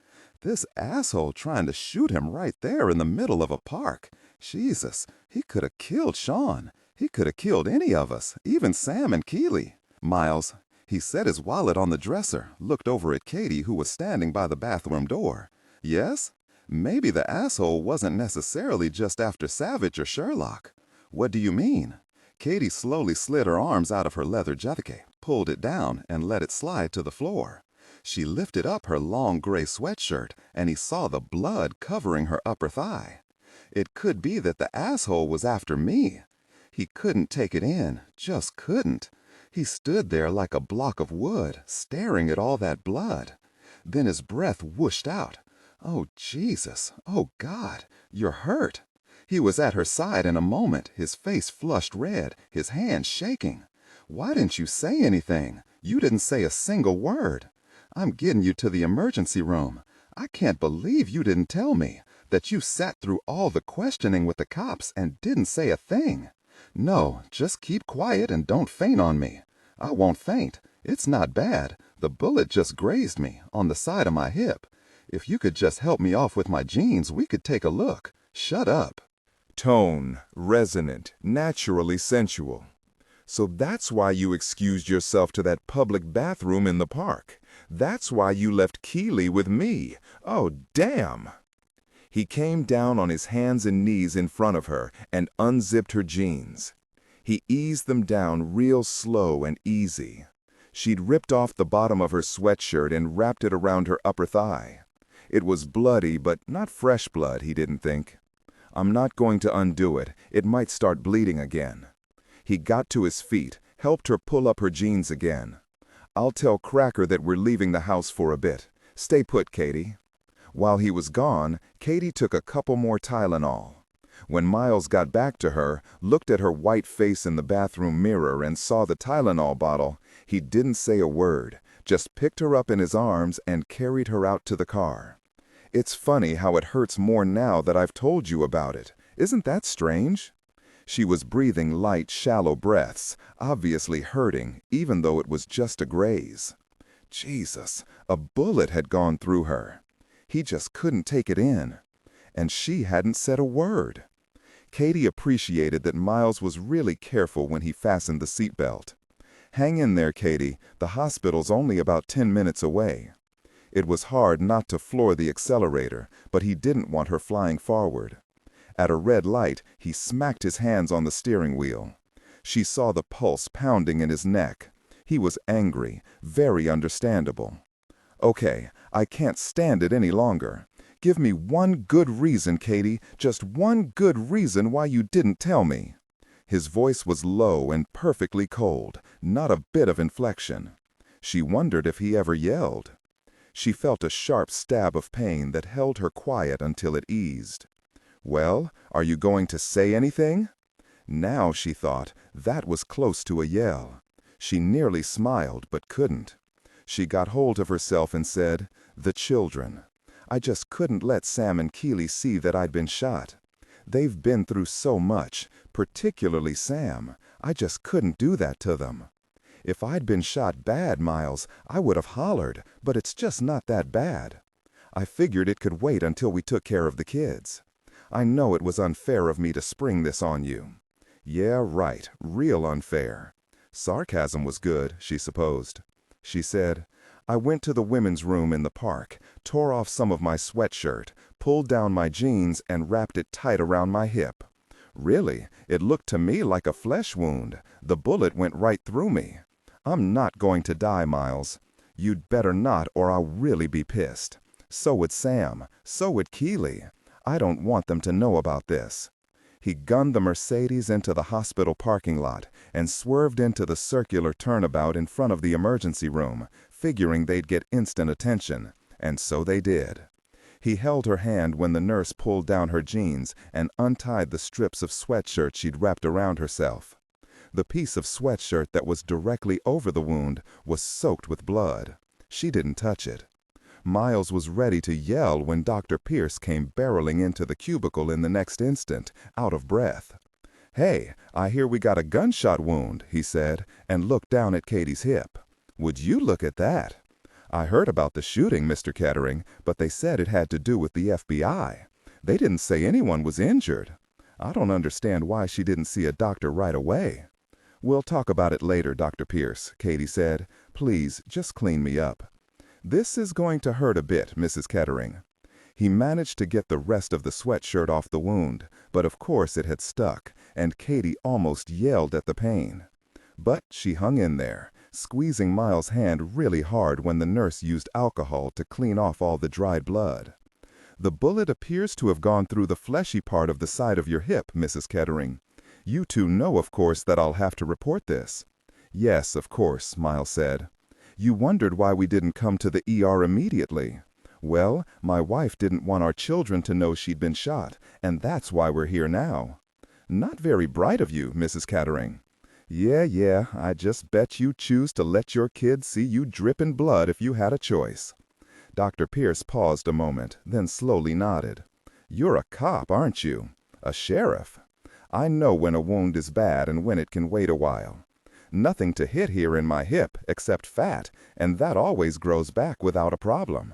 S1: This asshole trying to shoot him right there in the middle of a park. Jesus, he could have killed Sean. He could have killed any of us, even Sam and Keely." Miles, he set his wallet on the dresser, looked over at Katie, who was standing by the bathroom door. "Yes? Maybe the asshole wasn't necessarily just after Savich or Sherlock." "What do you mean?" Katie slowly slid her arms out of her leather jacket, pulled it down, and let it slide to the floor. She lifted up her long gray sweatshirt, and he saw the blood covering her upper thigh. "It could be that the asshole was after me."
S3: He couldn't take it in, just couldn't. He stood there like a block of wood, staring at all that blood. Then his breath whooshed out. "Oh, Jesus! Oh, God! You're hurt!" He was at her side in a moment, his face flushed red, his hands shaking. "Why didn't you say anything? You didn't say a single word. I'm getting you to the emergency room. I can't believe you didn't tell me, that you sat through all the questioning with the cops and didn't say a thing. No, just keep quiet and don't faint on me. I won't faint. It's not bad. The bullet just grazed me, on the side of my hip. If you could just help me off with my jeans, we could take a look. Shut up."
S1: Tone, resonant, naturally sensual. So that's why you excused yourself to that public bathroom in the park. That's why you left Keeley with me. Oh, damn! He came down on his hands and knees in front of her and unzipped her jeans. He eased them down real slow and easy. She'd ripped off the bottom of her sweatshirt and wrapped it around her upper thigh. It was bloody, but not fresh blood, he didn't think. I'm not going to undo it. It might start bleeding again. He got to his feet, helped her pull up her jeans again. "I'll tell Cracker that we're leaving the house for a bit. Stay put, Katie." While he was gone, Katie took a couple more Tylenol. When Miles got back to her, looked at her white face in the bathroom mirror and saw the Tylenol bottle, he didn't say a word, just picked her up in his arms and carried her out to the car. It's funny how it hurts more now that I've told you about it. Isn't that strange? She was breathing light, shallow breaths, obviously hurting, even though it was just a graze. Jesus, a bullet had gone through her. He just couldn't take it in. And she hadn't said a word. Katie appreciated that Miles was really careful when he fastened the seatbelt. "Hang in there, Katie. The hospital's only about 10 minutes away." It was hard not to floor the accelerator, but he didn't want her flying forward. At a red light, he smacked his hands on the steering wheel. She saw the pulse pounding in his neck. He was angry, very understandable. "Okay, I can't stand it any longer. Give me one good reason, Katie, just one good reason why you didn't tell me." His voice was low and perfectly cold, not a bit of inflection. She wondered if he ever yelled. She felt a sharp stab of pain that held her quiet until it eased. "Well, are you going to say anything?" Now, she thought, that was close to a yell. She nearly smiled, but couldn't. She got hold of herself and said, "The children. I just couldn't let Sam and Keeley see that I'd been shot. They've been through so much, particularly Sam. I just couldn't do that to them. If I'd been shot bad, Miles, I would have hollered, but it's just not that bad. I figured it could wait until we took care of the kids. I know it was unfair of me to spring this on you." Yeah, right, real unfair. Sarcasm was good, she supposed. She said, "I went to the women's room in the park, tore off some of my sweatshirt, pulled down my jeans, and wrapped it tight around my hip. Really, it looked to me like a flesh wound. The bullet went right through me. I'm not going to die, Miles. You'd better not, or I'll really be pissed. So would Sam. So would Keeley. I don't want them to know about this." He gunned the Mercedes into the hospital parking lot and swerved into the circular turnabout in front of the emergency room, figuring they'd get instant attention, and so they did. He held her hand when the nurse pulled down her jeans and untied the strips of sweatshirt she'd wrapped around herself. The piece of sweatshirt that was directly over the wound was soaked with blood. She didn't touch it. Miles was ready to yell when Dr. Pierce came barreling into the cubicle in the next instant, out of breath. "Hey, I hear we got a gunshot wound," he said, and looked down at Katie's hip. "Would you look at that? I heard about the shooting, Mr. Kettering, but they said it had to do with the FBI. They didn't say anyone was injured. I don't understand why she didn't see a doctor right away." "We'll talk about it later, Dr. Pierce," Katie said. "Please, just clean me up." "This is going to hurt a bit, Mrs. Kettering." He managed to get the rest of the sweatshirt off the wound, but of course it had stuck, and Katie almost yelled at the pain. But she hung in there, squeezing Miles' hand really hard when the nurse used alcohol to clean off all the dried blood. "The bullet appears to have gone through the fleshy part of the side of your hip, Mrs. Kettering. You two know, of course, that I'll have to report this. Yes, of course, Miles said. You wondered why we didn't come to the ER immediately. Well, my wife didn't want our children to know she'd been shot, and that's why we're here now. Not very bright of you, Mrs. Catherine. Yeah, I just bet you choose to let your kids see you dripping blood if you had a choice. Dr. Pierce paused a moment, then slowly nodded. You're a cop, aren't you? A sheriff. I know when a wound is bad and when it can wait a while. Nothing to hit here in my hip except fat, and that always grows back without a problem.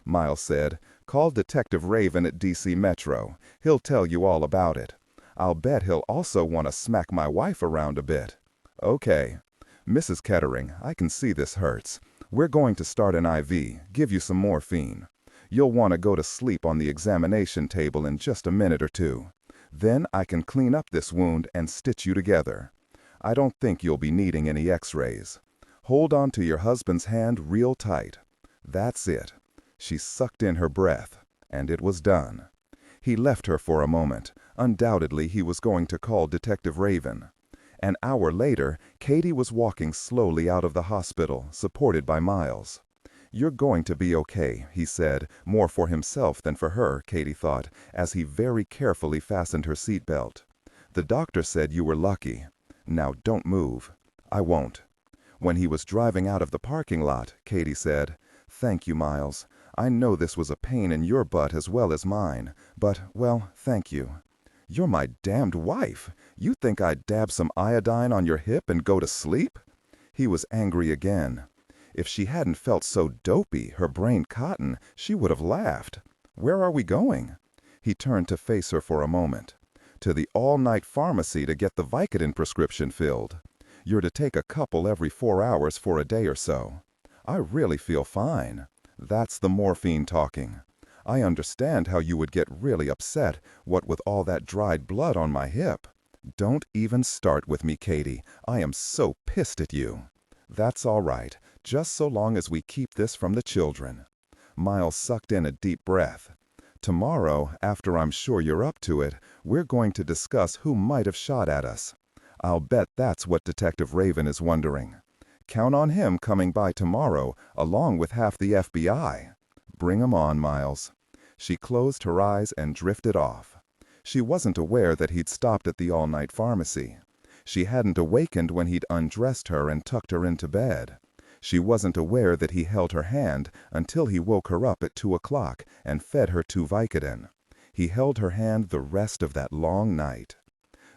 S1: Miles said, call Detective Raven at DC Metro. He'll tell you all about it. I'll bet he'll also want to smack my wife around a bit. Okay. Mrs. Kettering, I can see this hurts. We're going to start an IV, give you some morphine. You'll want to go to sleep on the examination table in just a minute or two. Then I can clean up this wound and stitch you together. I don't think you'll be needing any x-rays. Hold on to your husband's hand real tight. That's it. She sucked in her breath, and it was done. He left her for a moment. Undoubtedly, he was going to call Detective Raven. An hour later, Katie was walking slowly out of the hospital, supported by Miles. You're going to be okay, he said, more for himself than for her, Katie thought, as he very carefully fastened her seatbelt. The doctor said you were lucky. Now don't move. I won't. When he was driving out of the parking lot, Katie said, Thank you, Miles. I know this was a pain in your butt as well as mine, but, well, thank you. You're my damned wife. You think I'd dab some iodine on your hip and go to sleep? He was angry again. If she hadn't felt so dopey, her brain cotton, she would have laughed. Where are we going? He turned to face her for a moment. To the all-night pharmacy to get the Vicodin prescription filled. You're to take a couple every 4 hours for a day or so. I really feel fine. That's the morphine talking. I understand how you would get really upset, what with all that dried blood on my hip. Don't even start with me, Katie. I am so pissed at you. That's all right, just so long as we keep this from the children. Miles sucked in a deep breath. Tomorrow, after I'm sure you're up to it, we're going to discuss who might have shot at us. I'll bet that's what Detective Raven is wondering. Count on him coming by tomorrow, along with half the FBI. Bring 'em on, Miles. She closed her eyes and drifted off. She wasn't aware that he'd stopped at the all-night pharmacy. She hadn't awakened when he'd undressed her and tucked her into bed. She wasn't aware that he held her hand until he woke her up at 2 o'clock and fed her 2 Vicodin. He held her hand the rest of that long night.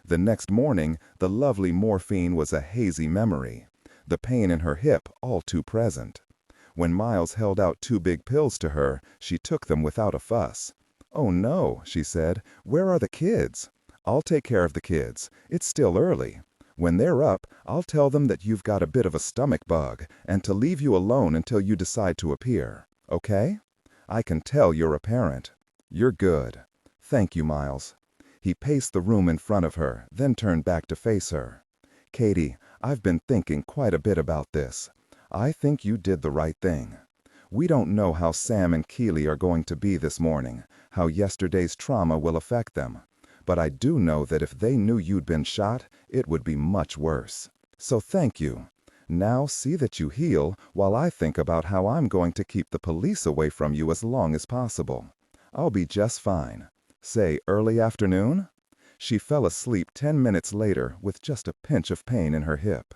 S1: The next morning, the lovely morphine was a hazy memory. The pain in her hip all too present. When Miles held out 2 big pills to her, she took them without a fuss. Oh no, she said, where are the kids? I'll take care of the kids. It's still early. When they're up, I'll tell them that you've got a bit of a stomach bug and to leave you alone until you decide to appear. Okay? I can tell you're a parent. You're good. Thank you, Miles. He paced the room in front of her, then turned back to face her. Katie, I've been thinking quite a bit about this. I think you did the right thing. We don't know how Sam and Keely are going to be this morning, how yesterday's trauma will affect them. But I do know that if they knew you'd been shot, it would be much worse. So thank you. Now see that you heal while I think about how I'm going to keep the police away from you as long as possible. I'll be just fine. Say early afternoon? She fell asleep 10 minutes later with just a pinch of pain in her hip.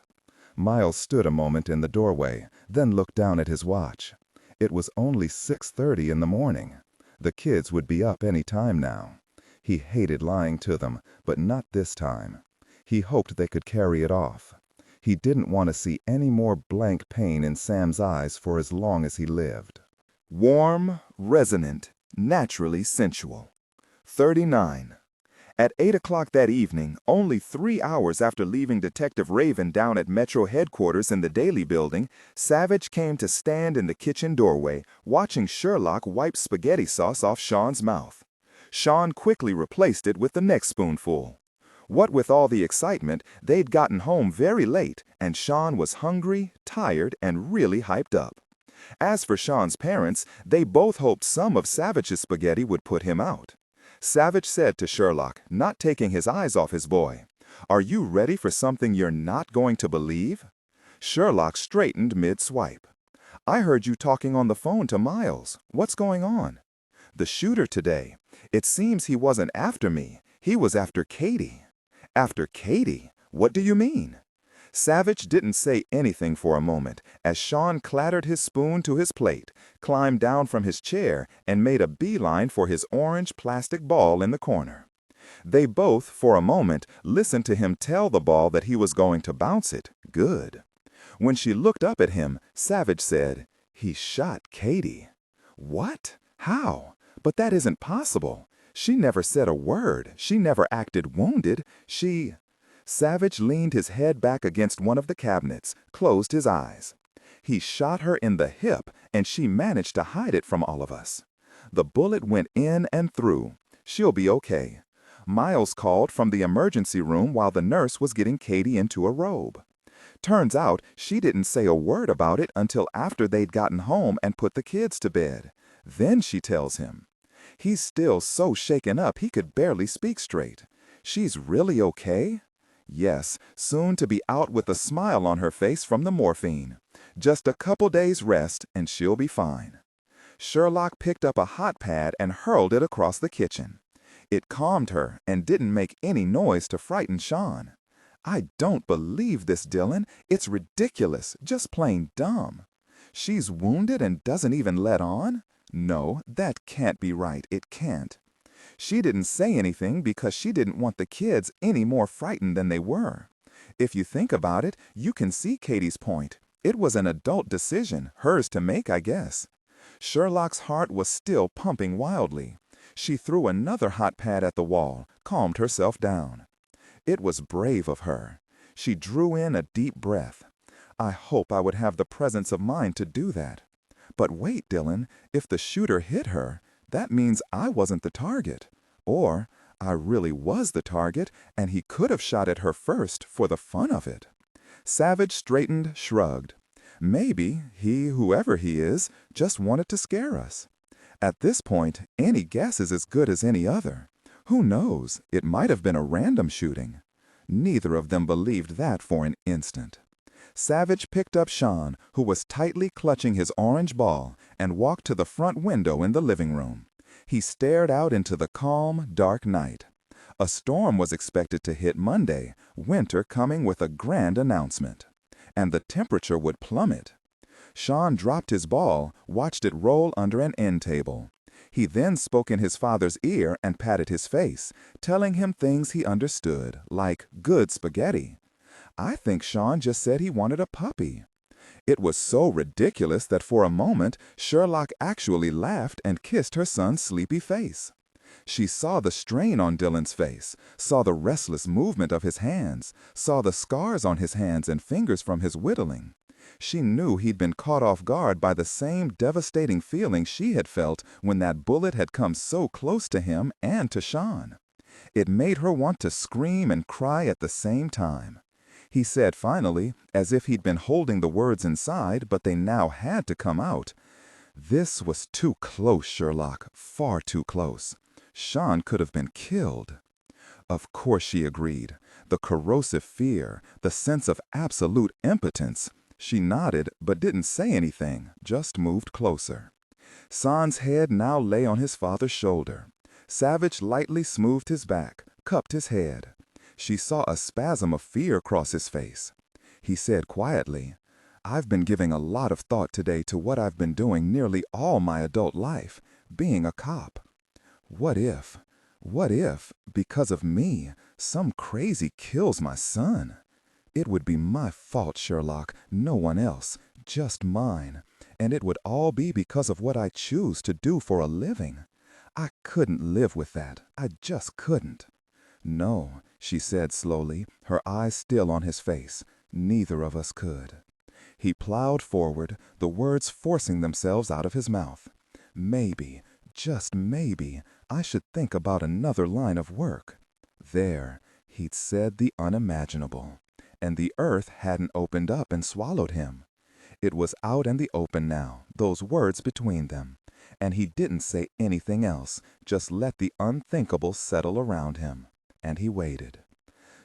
S1: Miles stood a moment in the doorway, then looked down at his watch. It was only 6:30 in the morning. The kids would be up any time now. He hated lying to them, but not this time. He hoped they could carry it off. He didn't want to see any more blank pain in Sam's eyes for as long as he lived. Warm, resonant, naturally sensual. 39. At 8 o'clock that evening, only 3 hours after leaving Detective Raven down at Metro headquarters in the Daily Building, Savich came to stand in the kitchen doorway, watching Sherlock wipe spaghetti sauce off Sean's mouth. Sean quickly replaced it with the next spoonful. What with all the excitement, they'd gotten home very late, and Sean was hungry, tired, and really hyped up. As for Sean's parents, they both hoped some of Savich's spaghetti would put him out. Savich said to Sherlock, not taking his eyes off his boy, Are you ready for something you're not going to believe? Sherlock straightened mid-swipe. I heard you talking on the phone to Miles. What's going on? The shooter today. It seems he wasn't after me. He was after Katie. After Katie? What do you mean? Savich didn't say anything for a moment as Sean clattered his spoon to his plate, climbed down from his chair, and made a beeline for his orange plastic ball in the corner. They both, for a moment, listened to him tell the ball that he was going to bounce it. Good. When she looked up at him, Savich said, "He shot Katie." What? How? But that isn't possible. She never said a word. She never acted wounded. Savich leaned his head back against one of the cabinets, closed his eyes. He shot her in the hip, and she managed to hide it from all of us. The bullet went in and through. She'll be okay. Miles called from the emergency room while the nurse was getting Katie into a robe. Turns out she didn't say a word about it until after they'd gotten home and put the kids to bed. Then she tells him. He's still so shaken up he could barely speak straight. She's really okay? Yes, soon to be out with a smile on her face from the morphine. Just a couple days rest and she'll be fine. Sherlock picked up a hot pad and hurled it across the kitchen. It calmed her and didn't make any noise to frighten Sean. I don't believe this, Dillon. It's ridiculous, just plain dumb. She's wounded and doesn't even let on? No, that can't be right. It can't. She didn't say anything because she didn't want the kids any more frightened than they were. If you think about it, you can see Katie's point. It was an adult decision, hers to make, I guess. Sherlock's heart was still pumping wildly. She threw another hot pad at the wall, calmed herself down. It was brave of her. She drew in a deep breath. I hope I would have the presence of mind to do that. But wait, Dillon, if the shooter hit her, that means I wasn't the target. Or I really was the target, and he could have shot at her first for the fun of it. Savich straightened, shrugged. Maybe he, whoever he is, just wanted to scare us. At this point, any guess is as good as any other. Who knows? It might have been a random shooting. Neither of them believed that for an instant. Savich picked up Sean, who was tightly clutching his orange ball, and walked to the front window in the living room. He stared out into the calm, dark night. A storm was expected to hit Monday, winter coming with a grand announcement. And the temperature would plummet. Sean dropped his ball, watched it roll under an end table. He then spoke in his father's ear and patted his face, telling him things he understood, like good spaghetti. I think Sean just said he wanted a puppy. It was so ridiculous that for a moment Sherlock actually laughed and kissed her son's sleepy face. She saw the strain on Dillon's face, saw the restless movement of his hands, saw the scars on his hands and fingers from his whittling. She knew he'd been caught off guard by the same devastating feeling she had felt when that bullet had come so close to him and to Sean. It made her want to scream and cry at the same time. He said finally, as if he'd been holding the words inside, but they now had to come out. This was too close, Sherlock, far too close. Sean could have been killed. Of course, she agreed. The corrosive fear, the sense of absolute impotence. She nodded, but didn't say anything, just moved closer. San's head now lay on his father's shoulder. Savich lightly smoothed his back, cupped his head. She saw a spasm of fear cross his face. He said quietly, I've been giving a lot of thought today to what I've been doing nearly all my adult life, being a cop. What if, because of me, some crazy kills my son? It would be my fault, Sherlock, no one else, just mine, and it would all be because of what I choose to do for a living. I couldn't live with that. I just couldn't. No, she said slowly, her eyes still on his face. Neither of us could. He plowed forward, the words forcing themselves out of his mouth. Maybe, just maybe, I should think about another line of work. There, he'd said the unimaginable. And the earth hadn't opened up and swallowed him. It was out in the open now, those words between them. And he didn't say anything else, just let the unthinkable settle around him. And he waited.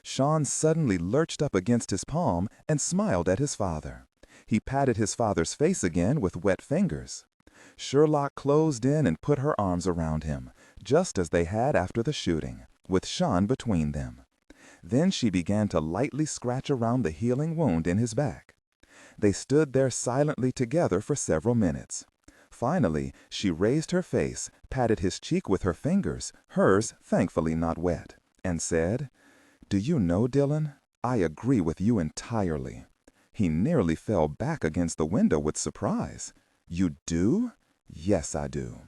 S2: Sean suddenly lurched up against his palm and smiled at his father. He patted his father's face again with wet fingers. Sherlock closed in and put her arms around him, just as they had after the shooting, with Sean between them. Then she began to lightly scratch around the healing wound in his back. They stood there silently together for several minutes. Finally, she raised her face, patted his cheek with her fingers, hers thankfully not wet, and said, "Do you know, Dillon, I agree with you entirely." He nearly fell back against the window with surprise. "You do?" "Yes, I do.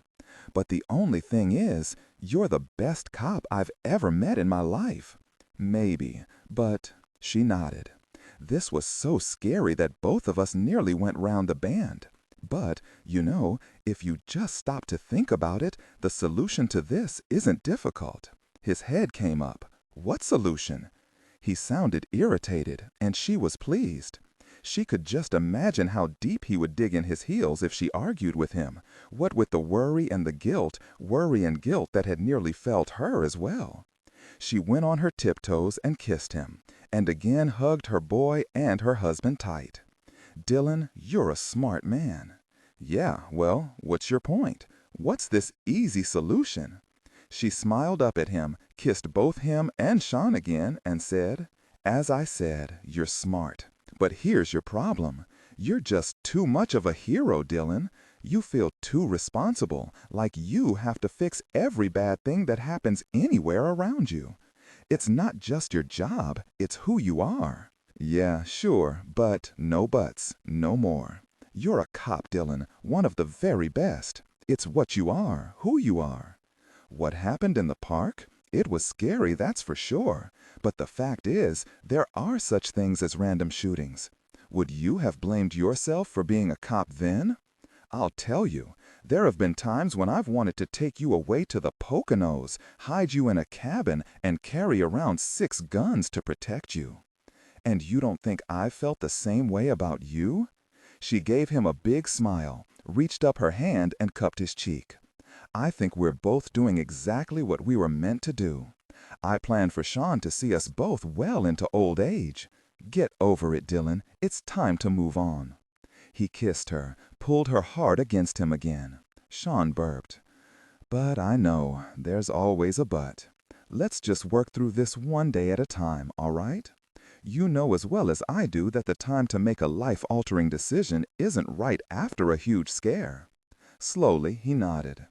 S2: But the only thing is, you're the best cop I've ever met in my life." "Maybe, but—" She nodded. "This was so scary that both of us nearly went round the bend. But, you know, if you just stop to think about it, the solution to this isn't difficult." His head came up. "What solution?" He sounded irritated, and she was pleased. She could just imagine how deep he would dig in his heels if she argued with him, what with the worry and guilt that had nearly felled her as well. She went on her tiptoes and kissed him, and again hugged her boy and her husband tight. "Dillon, you're a smart man." "Yeah, well, what's your point? What's this easy solution?" She smiled up at him, kissed both him and Sean again, and said, "As I said, you're smart. But here's your problem. You're just too much of a hero, Dillon. You feel too responsible, like you have to fix every bad thing that happens anywhere around you. It's not just your job, it's who you are." "Yeah, sure, but no buts, no more. You're a cop, Dillon, one of the very best. It's what you are, who you are. What happened in the park? It was scary, that's for sure. But the fact is, there are such things as random shootings. Would you have blamed yourself for being a cop then? I'll tell you, there have been times when I've wanted to take you away to the Poconos, hide you in a cabin, and carry around 6 guns to protect you. And you don't think I've felt the same way about you?" She gave him a big smile, reached up her hand and cupped his cheek. "I think we're both doing exactly what we were meant to do. I plan for Sean to see us both well into old age. Get over it, Dillon. It's time to move on." He kissed her, pulled her hard against him again. Sean burped. "But I know, there's always a but. Let's just work through this one day at a time, all right? You know as well as I do that the time to make a life-altering decision isn't right after a huge scare." Slowly, he nodded.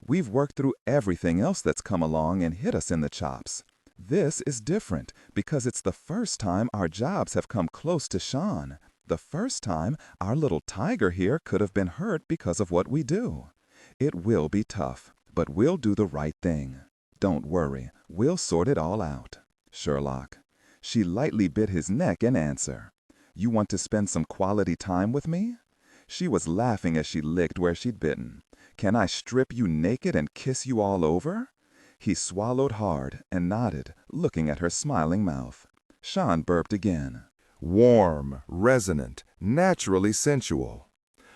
S2: "We've worked through everything else that's come along and hit us in the chops. This is different because it's the first time our jobs have come close to Sean. The first time our little tiger here could have been hurt because of what we do. It will be tough, but we'll do the right thing. Don't worry, we'll sort it all out. Sherlock." She lightly bit his neck in answer. "You want to spend some quality time with me?" She was laughing as she licked where she'd bitten. "Can I strip you naked and kiss you all over?" He swallowed hard and nodded, looking at her smiling mouth. Sean burped again.
S1: Warm, resonant, naturally sensual.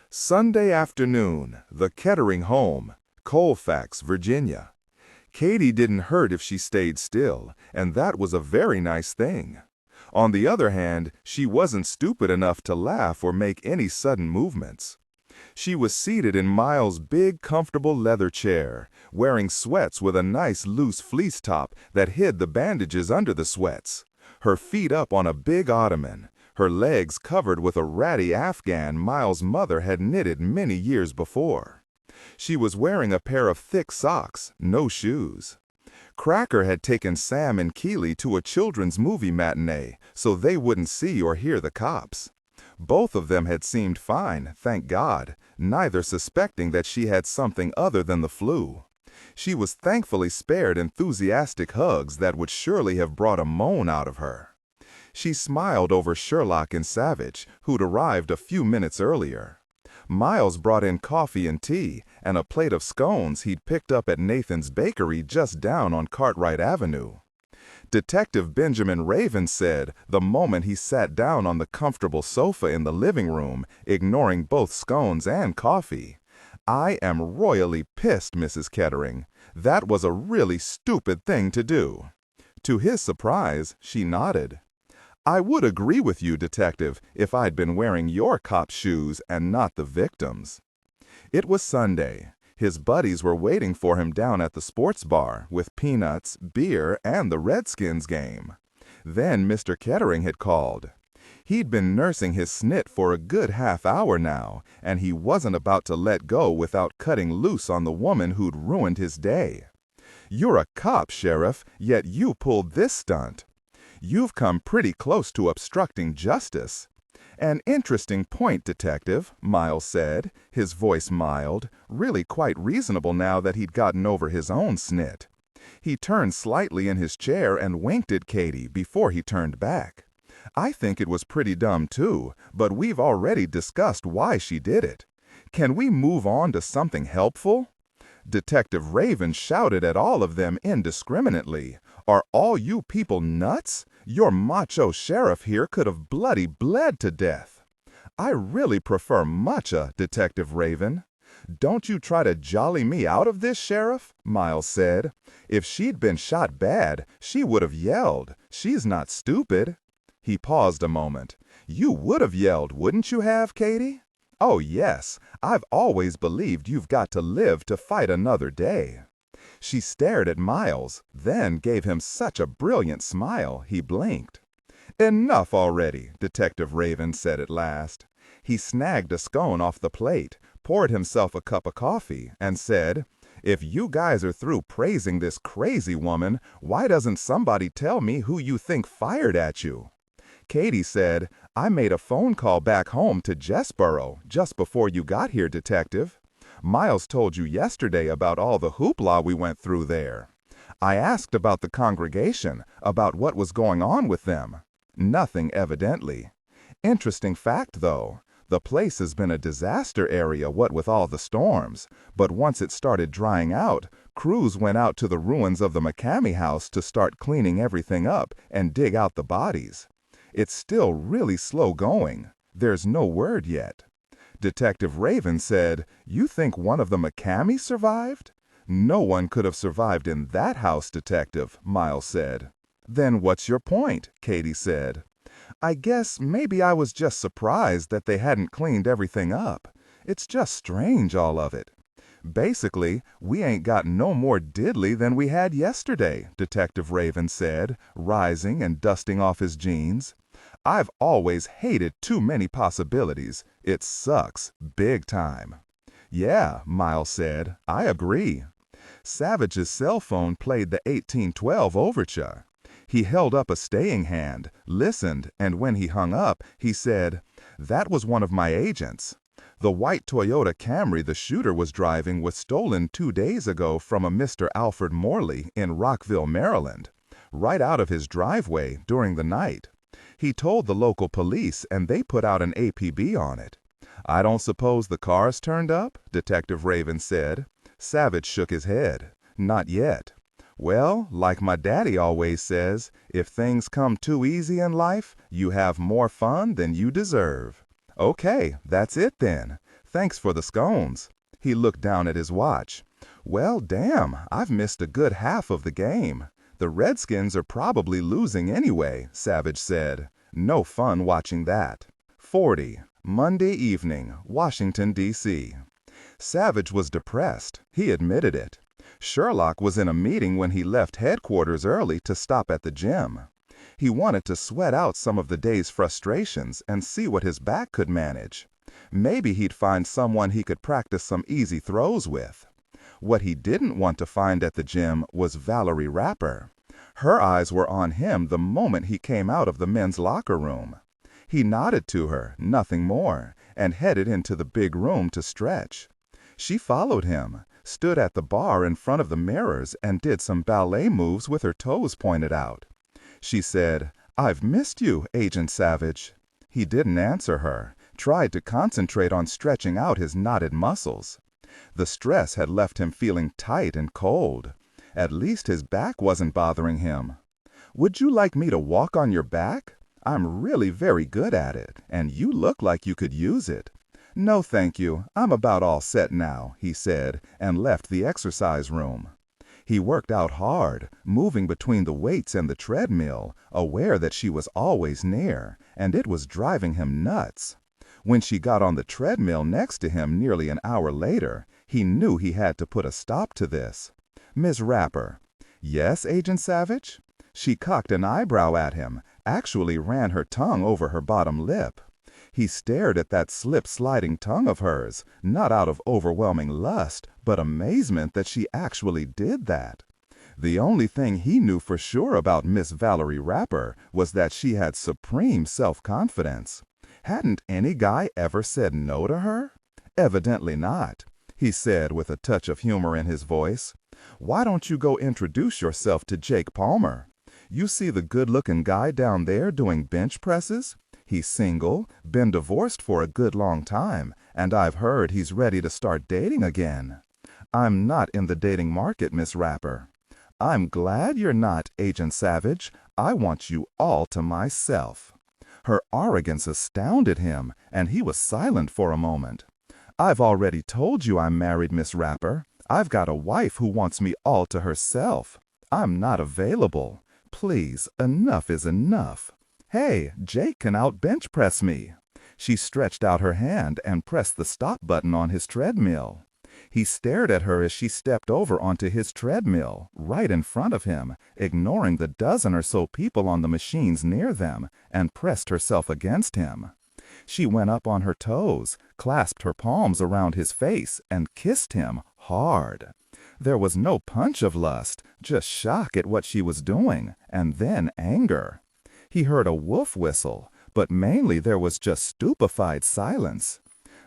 S1: Sunday afternoon, the Kettering home, Colfax, Virginia. Katie didn't hurt if she stayed still, and that was a very nice thing. On the other hand, she wasn't stupid enough to laugh or make any sudden movements. She was seated in Miles' big, comfortable leather chair, wearing sweats with a nice loose fleece top that hid the bandages under the sweats. Her feet up on a big ottoman, her legs covered with a ratty afghan Miles' mother had knitted many years before. She was wearing a pair of thick socks, no shoes. Cracker had taken Sam and Keeley to a children's movie matinee so they wouldn't see or hear the cops. Both of them had seemed fine, thank God, neither suspecting that she had something other than the flu. She was thankfully spared enthusiastic hugs that would surely have brought a moan out of her. She smiled over Sherlock and Savich, who'd arrived a few minutes earlier. Miles brought in coffee and tea and a plate of scones he'd picked up at Nathan's Bakery just down on Cartwright Avenue. Detective Benjamin Raven said the moment he sat down on the comfortable sofa in the living room, ignoring both scones and coffee, "I am royally pissed, Mrs. Kettering. That was a really stupid thing to do."
S2: To his surprise, she nodded. "I would agree with you, Detective, if I'd been wearing your cop shoes and not the victim's." It was Sunday. His buddies were waiting for him down at the sports bar with peanuts, beer, and the Redskins game. Then Mr. Kettering had called. He'd been nursing his snit for a good half hour now, and he wasn't about to let go without cutting loose on the woman who'd ruined his day. "You're a cop, Sheriff, yet you pulled this stunt. You've come pretty close to obstructing justice." "An interesting point, Detective," Miles said, his voice mild, really quite reasonable now that he'd gotten over his own snit. He turned slightly in his chair and winked at Katie before he turned back. "I think it was pretty dumb too, but we've already discussed why she did it. Can we move on to something helpful?" Detective Raven shouted at all of them indiscriminately. "Are all you people nuts? Your macho sheriff here could have bloody bled to death." "I really prefer matcha, Detective Raven." "Don't you try to jolly me out of this, Sheriff," Miles said. "If she'd been shot bad, she would have yelled. She's not stupid." He paused a moment. "You would have yelled, wouldn't you have, Katie?" "Oh, yes. I've always believed you've got to live to fight another day." She stared at Miles, then gave him such a brilliant smile he blinked. "Enough already," Detective Raven said at last. He snagged a scone off the plate, poured himself a cup of coffee, and said, "If you guys are through praising this crazy woman, why doesn't somebody tell me who you think fired at you?" Katie said, "I made a phone call back home to Jessboro just before you got here, Detective. Miles told you yesterday about all the hoopla we went through there. I asked about the congregation, about what was going on with them. Nothing, evidently. Interesting fact, though. The place has been a disaster area, what with all the storms, but once it started drying out, crews went out to the ruins of the McCamey house to start cleaning everything up and dig out the bodies. It's still really slow going. There's no word yet." Detective Raven said, "You think one of the McCameys survived?" "No one could have survived in that house, Detective," Miles said. "Then what's your point?" Katie said. "I guess maybe I was just surprised that they hadn't cleaned everything up. It's just strange, all of it." "Basically, we ain't got no more diddly than we had yesterday," Detective Raven said, rising and dusting off his jeans. "I've always hated too many possibilities. It sucks, big time." "Yeah," Miles said, "I agree." Savage's cell phone played the 1812 overture. He held up a staying hand, listened, and when he hung up, he said, "That was one of my agents. The white Toyota Camry the shooter was driving was stolen 2 days ago from a Mr. Alfred Morley in Rockville, Maryland, right out of his driveway during the night. He told the local police and they put out an APB on it." "I don't suppose the car's turned up?" Detective Raven said. Savage shook his head. "Not yet." "Well, like my daddy always says, if things come too easy in life, you have more fun than you deserve." "Okay, that's it then. Thanks for the scones." He looked down at his watch. "Well, damn, I've missed a good half of the game. The Redskins are probably losing anyway," Savage said. "No fun watching that." 40. Monday evening, Washington, D.C. Savage was depressed. He admitted it. Sherlock was in a meeting when he left headquarters early to stop at the gym. He wanted to sweat out some of the day's frustrations and see what his back could manage. Maybe he'd find someone he could practice some easy throws with. What he didn't want to find at the gym was Valerie Rapper. Her eyes were on him the moment he came out of the men's locker room. He nodded to her, nothing more, and headed into the big room to stretch. She followed him, stood at the bar in front of the mirrors, and did some ballet moves with her toes pointed out. She said, "I've missed you, Agent Savage." He didn't answer her, tried to concentrate on stretching out his knotted muscles. The stress had left him feeling tight and cold. At least his back wasn't bothering him. "Would you like me to walk on your back? I'm really very good at it, and you look like you could use it." "No, thank you. I'm about all set now," he said, and left the exercise room.
S3: He worked out hard, moving between the weights and the treadmill, aware that she was always near, and it was driving him nuts. When she got on the treadmill next to him nearly an hour later, he knew he had to put a stop to this. "Miss Rapper." "Yes, Agent Savich?" She cocked an eyebrow at him, actually ran her tongue over her bottom lip. He stared at that slip-sliding tongue of hers, not out of overwhelming lust, but amazement that she actually did that. The only thing he knew for sure about Miss Valerie Rapper was that she had supreme self-confidence. Hadn't any guy ever said no to her? Evidently not. He said with a touch of humor in his voice, "Why don't you go introduce yourself to Jake Palmer? You see the good-looking guy down there doing bench presses? He's single, been divorced for a good long time, and I've heard he's ready to start dating again." "I'm not in the dating market, Miss Rapper." "I'm glad you're not, Agent Savich. I want you all to myself." Her arrogance astounded him, and he was silent for a moment. "I've already told you I'm married, Miss Rapper. I've got a wife who wants me all to herself. I'm not available. Please, enough is enough. Hey, Jake can out-bench press me." She stretched out her hand and pressed the stop button on his treadmill. He stared at her as she stepped over onto his treadmill, right in front of him, ignoring the dozen or so people on the machines near them, and pressed herself against him. She went up on her toes, clasped her palms around his face, and kissed him hard. There was no punch of lust, just shock at what she was doing, and then anger. He heard a wolf whistle, but mainly there was just stupefied silence.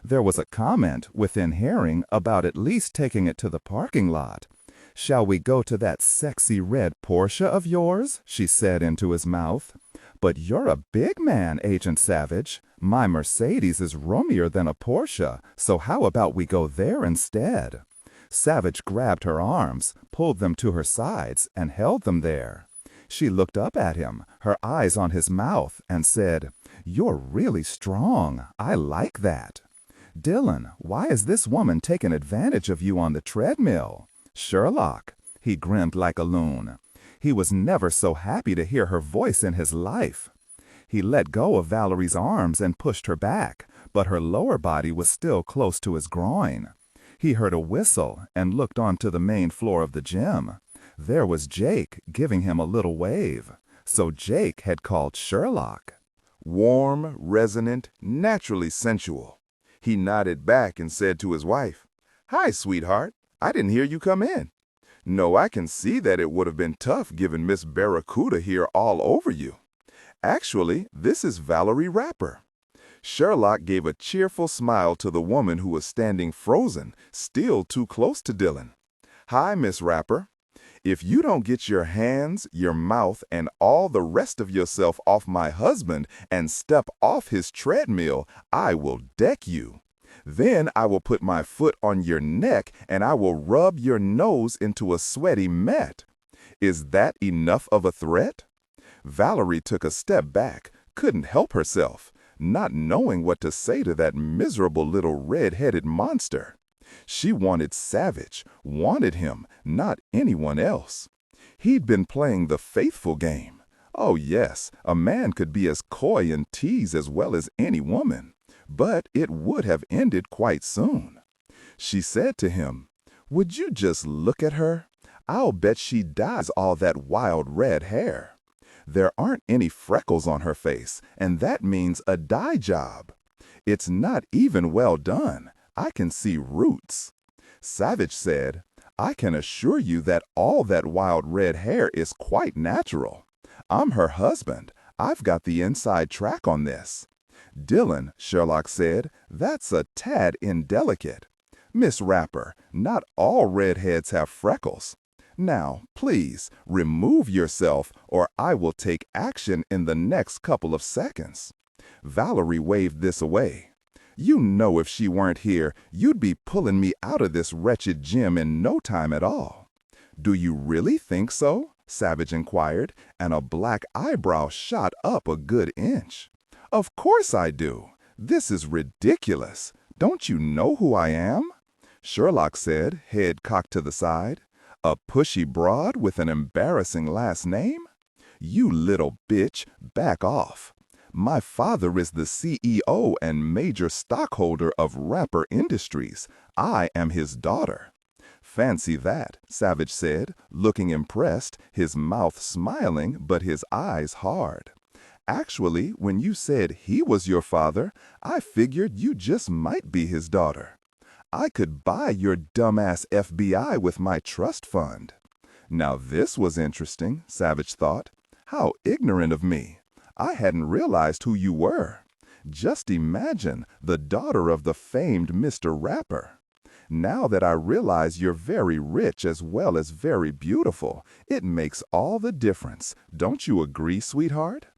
S3: There was a comment within hearing about at least taking it to the parking lot. "Shall we go to that sexy red Porsche of yours?" she said into his mouth. "But you're a big man, Agent Savich. My Mercedes is roomier than a Porsche, so how about we go there instead?" Savich grabbed her arms, pulled them to her sides, and held them there. She looked up at him, her eyes on his mouth, and said, "You're really strong. I like that." "Dillon, why is this woman taking advantage of you on the treadmill?" "Sherlock." He grinned like a loon. He was never so happy to hear her voice in his life. He let go of Valerie's arms and pushed her back, but her lower body was still close to his groin. He heard a whistle and looked onto the main floor of the gym. There was Jake giving him a little wave. So Jake had called Sherlock.
S1: Warm, resonant, naturally sensual. He nodded back and said to his wife, "Hi, sweetheart. I didn't hear you come in." "No, I can see that it would have been tough given Miss Barracuda here all over you. Actually, this is Valerie Rapper." Sherlock gave a cheerful smile to the woman who was standing frozen, still too close to Dillon. "Hi, Miss Rapper. If you don't get your hands, your mouth, and all the rest of yourself off my husband and step off his treadmill, I will deck you. Then I will put my foot on your neck and I will rub your nose into a sweaty met. Is that enough of a threat?" Valerie took a step back, couldn't help herself, not knowing what to say to that miserable little red-headed monster. She wanted Savich, wanted him, not anyone else. He'd been playing the faithful game. Oh yes, a man could be as coy and tease as well as any woman, but it would have ended quite soon. She said to him, "Would you just look at her? I'll bet she dyes all that wild red hair. There aren't any freckles on her face, and that means a dye job. It's not even well done. I can see roots." Savich said, "I can assure you that all that wild red hair is quite natural. I'm her husband. I've got the inside track on this." "Dillon," Sherlock said, "that's a tad indelicate. Miss Rapper, not all redheads have freckles. Now, please, remove yourself or I will take action in the next couple of seconds." Valerie waved this away. "You know if she weren't here, you'd be pulling me out of this wretched gym in no time at all." "Do you really think so?" Savich inquired, and a black eyebrow shot up a good inch. "Of course I do. This is ridiculous. Don't you know who I am?" Sherlock said, head cocked to the side. A pushy broad with an embarrassing last name? You little bitch, back off. My father is the CEO and major stockholder of Rapper Industries. I am his daughter. Fancy that, Savich said, looking impressed, his mouth smiling but his eyes hard. Actually, when you said he was your father, I figured you just might be his daughter. I could buy your dumbass FBI with my trust fund. Now this was interesting, Savich thought. How ignorant of me. I hadn't realized who you were. Just imagine, the daughter of the famed Mr. Rapper. Now that I realize you're very rich as well as very beautiful, it makes all the difference. Don't you agree, sweetheart?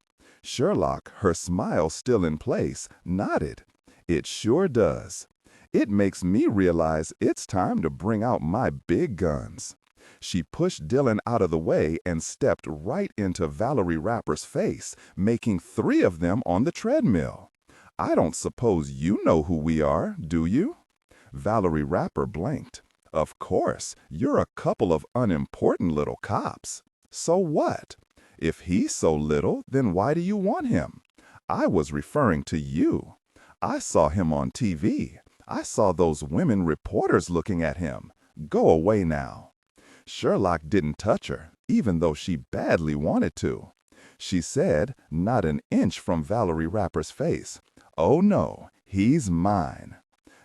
S1: Sherlock, her smile still in place, nodded. It sure does. It makes me realize it's time to bring out my big guns. She pushed Dillon out of the way and stepped right into Valerie Rapper's face, making 3 of them on the treadmill. I don't suppose you know who we are, do you? Valerie Rapper blinked. Of course, you're a couple of unimportant little cops. So what? If he's so little, then why do you want him? I was referring to you. I saw him on TV. I saw those women reporters looking at him. Go away now. Sherlock didn't touch her, even though she badly wanted to. She said, not an inch from Valerie Rapper's face, "Oh no, he's mine."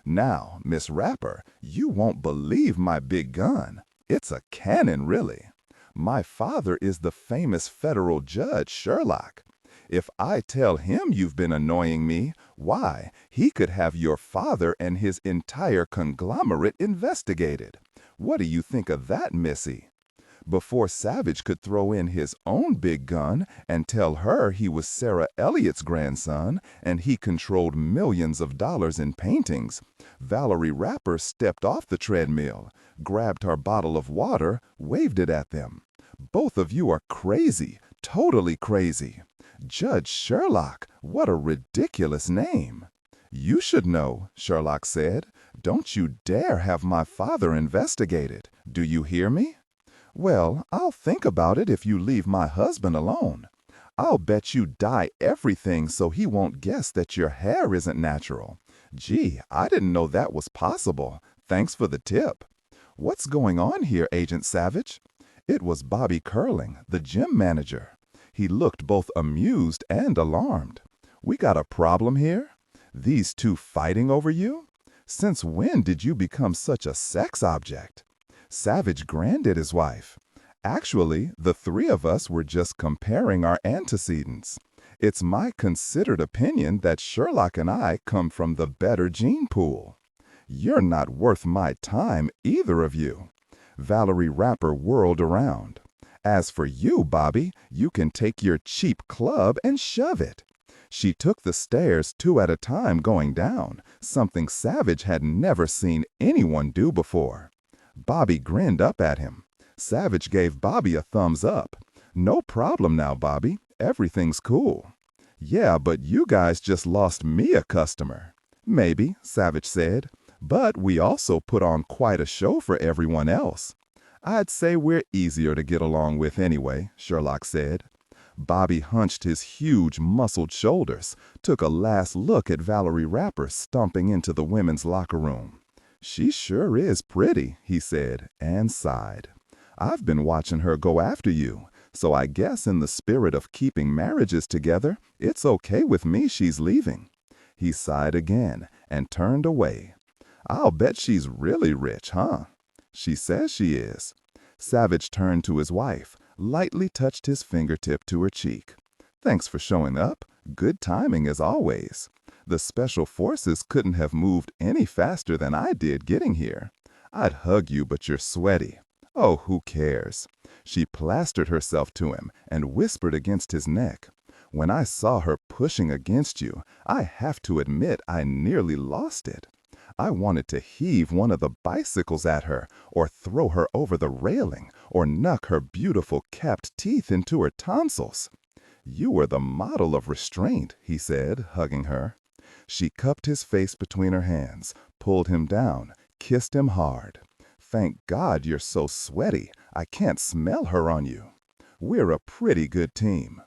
S1: Now, Miss Rapper, you won't believe my big gun. It's a cannon, really. My father is the famous federal judge, Sherlock. If I tell him you've been annoying me, why, he could have your father and his entire conglomerate investigated. What do you think of that, Missy? Before Savich could throw in his own big gun and tell her he was Sarah Elliott's grandson and he controlled millions of dollars in paintings, Valerie Rapper stepped off the treadmill, grabbed her bottle of water, waved it at them. Both of you are crazy, totally crazy. Judge Sherlock, what a ridiculous name. You should know, Sherlock said. Don't you dare have my father investigated. Do you hear me? Well, I'll think about it if you leave my husband alone. I'll bet you dye everything so he won't guess that your hair isn't natural. Gee, I didn't know that was possible. Thanks for the tip. What's going on here, Agent Savich? It was Bobby Curling, the gym manager. He looked both amused and alarmed. We got a problem here? These two fighting over you? Since when did you become such a sex object? Savich grinned at his wife. Actually, the 3 of us were just comparing our antecedents. It's my considered opinion that Sherlock and I come from the better gene pool. You're not worth my time, either of you. Valerie Rapper whirled around. As for you, Bobby, you can take your cheap club and shove it. She took the stairs 2 at a time going down, something Savich had never seen anyone do before. Bobby grinned up at him. Savich gave Bobby a thumbs up. No problem now, Bobby. Everything's cool. Yeah, but you guys just lost me a customer. Maybe, Savich said, but we also put on quite a show for everyone else. I'd say we're easier to get along with anyway, Sherlock said. Bobby hunched his huge, muscled shoulders, took a last look at Valerie Rapper stomping into the women's locker room. She sure is pretty, he said, and sighed. I've been watching her go after you, so I guess in the spirit of keeping marriages together, it's okay with me she's leaving. He sighed again and turned away. I'll bet she's really rich, huh? She says she is. Savich turned to his wife, lightly touched his fingertip to her cheek. Thanks for showing up. Good timing as always. The special forces couldn't have moved any faster than I did getting here. I'd hug you, but you're sweaty. Oh, who cares? She plastered herself to him and whispered against his neck. When I saw her pushing against you, I have to admit I nearly lost it. I wanted to heave one of the bicycles at her, or throw her over the railing, or knock her beautiful capped teeth into her tonsils. You were the model of restraint, he said, hugging her. She cupped his face between her hands, pulled him down, kissed him hard.
S3: Thank God you're so sweaty. I can't smell her on you. We're a pretty good team."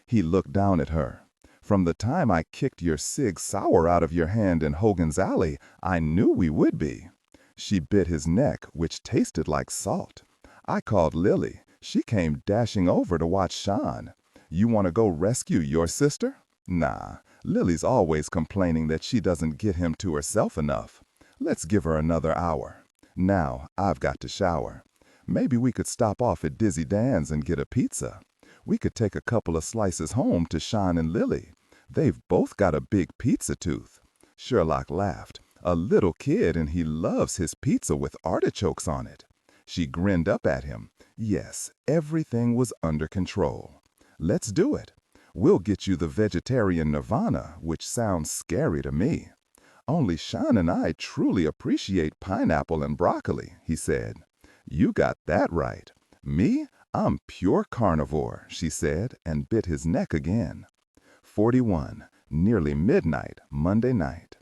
S3: He looked down at her. "From the time I kicked your Sig Sauer out of your hand in Hogan's Alley, I knew we would be." She bit his neck, which tasted like salt. "I called Lily. She came dashing over to watch Sean. You want to go rescue your sister?" "Nah, Lily's always complaining that she doesn't get him to herself enough. Let's give her another hour. Now, I've got to shower. Maybe we could stop off at Dizzy Dan's and get a pizza. We could take a couple of slices home to Sean and Lily. They've both got a big pizza tooth." Sherlock laughed. "A little kid, and he loves his pizza with artichokes on it." She grinned up at him. Yes, everything was under control. "Let's do it. We'll get you the vegetarian nirvana, which sounds scary to me." "Only Sean and I truly appreciate pineapple and broccoli," he said. "You got that right. Me? I'm pure carnivore," she said, and bit his neck again. 41. Nearly midnight, Monday night.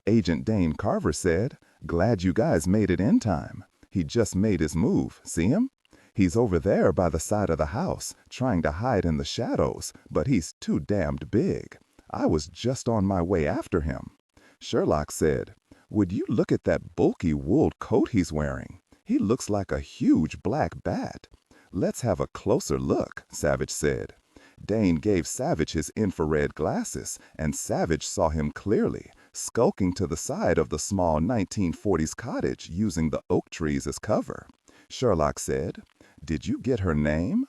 S3: Agent Dane Carver said, "Glad you guys made it in time. He just made his move. See him? He's over there by the side of the house, trying to hide in the shadows, but he's too damned big. I was just on my way after him." Sherlock said, "Would you look at that bulky wool coat he's wearing? He looks like a huge black bat." "Let's have a closer look," Savich said. Dane gave Savich his infrared glasses, and Savich saw him clearly, skulking to the side of the small 1940s cottage using the oak trees as cover. Sherlock said, "Did you get her name?"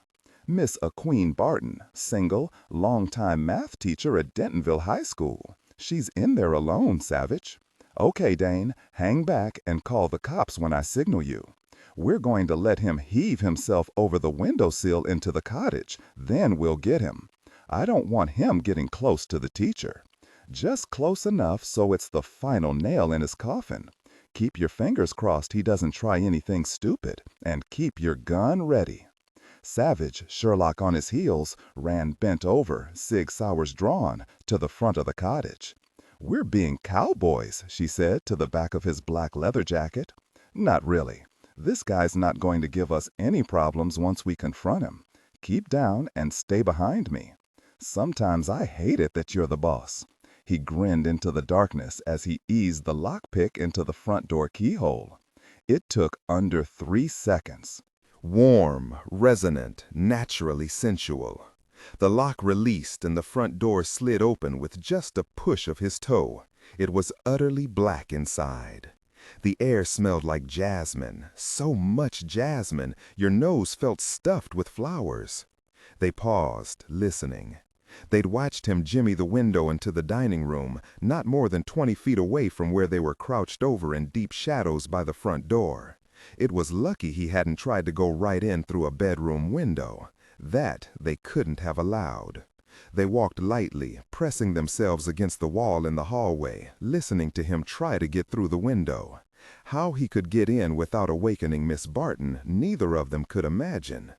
S3: "Miss Aqueen Barton, single, long-time math teacher at Dentonville High School. She's in there alone, Savich." "Okay, Dane, hang back and call the cops when I signal you. We're going to let him heave himself over the windowsill into the cottage, then we'll get him. I don't want him getting close to the teacher. Just close enough so it's the final nail in his coffin. Keep your fingers crossed he doesn't try anything stupid, and keep your gun ready." Savage, Sherlock on his heels, ran bent over, Sig Sauers drawn, to the front of the cottage. "We're being cowboys," she said to the back of his black leather jacket. "Not really. This guy's not going to give us any problems once we confront him. Keep down and stay behind me. Sometimes I hate it that you're the boss." He grinned into the darkness as he eased the lockpick into the front door keyhole. It took under 3 seconds.
S1: Warm, resonant, naturally sensual. The lock released and the front door slid open with just a push of his toe. It was utterly black inside. The air smelled like jasmine, so much jasmine, your nose felt stuffed with flowers. They paused, listening. They'd watched him jimmy the window into the dining room, not more than 20 feet away from where they were crouched over in deep shadows by the front door. It was lucky he hadn't tried to go right in through a bedroom window. That they couldn't have allowed. They walked lightly, pressing themselves against the wall in the hallway, listening to him try to get through the window. How he could get in without awakening Miss Barton, neither of them could imagine.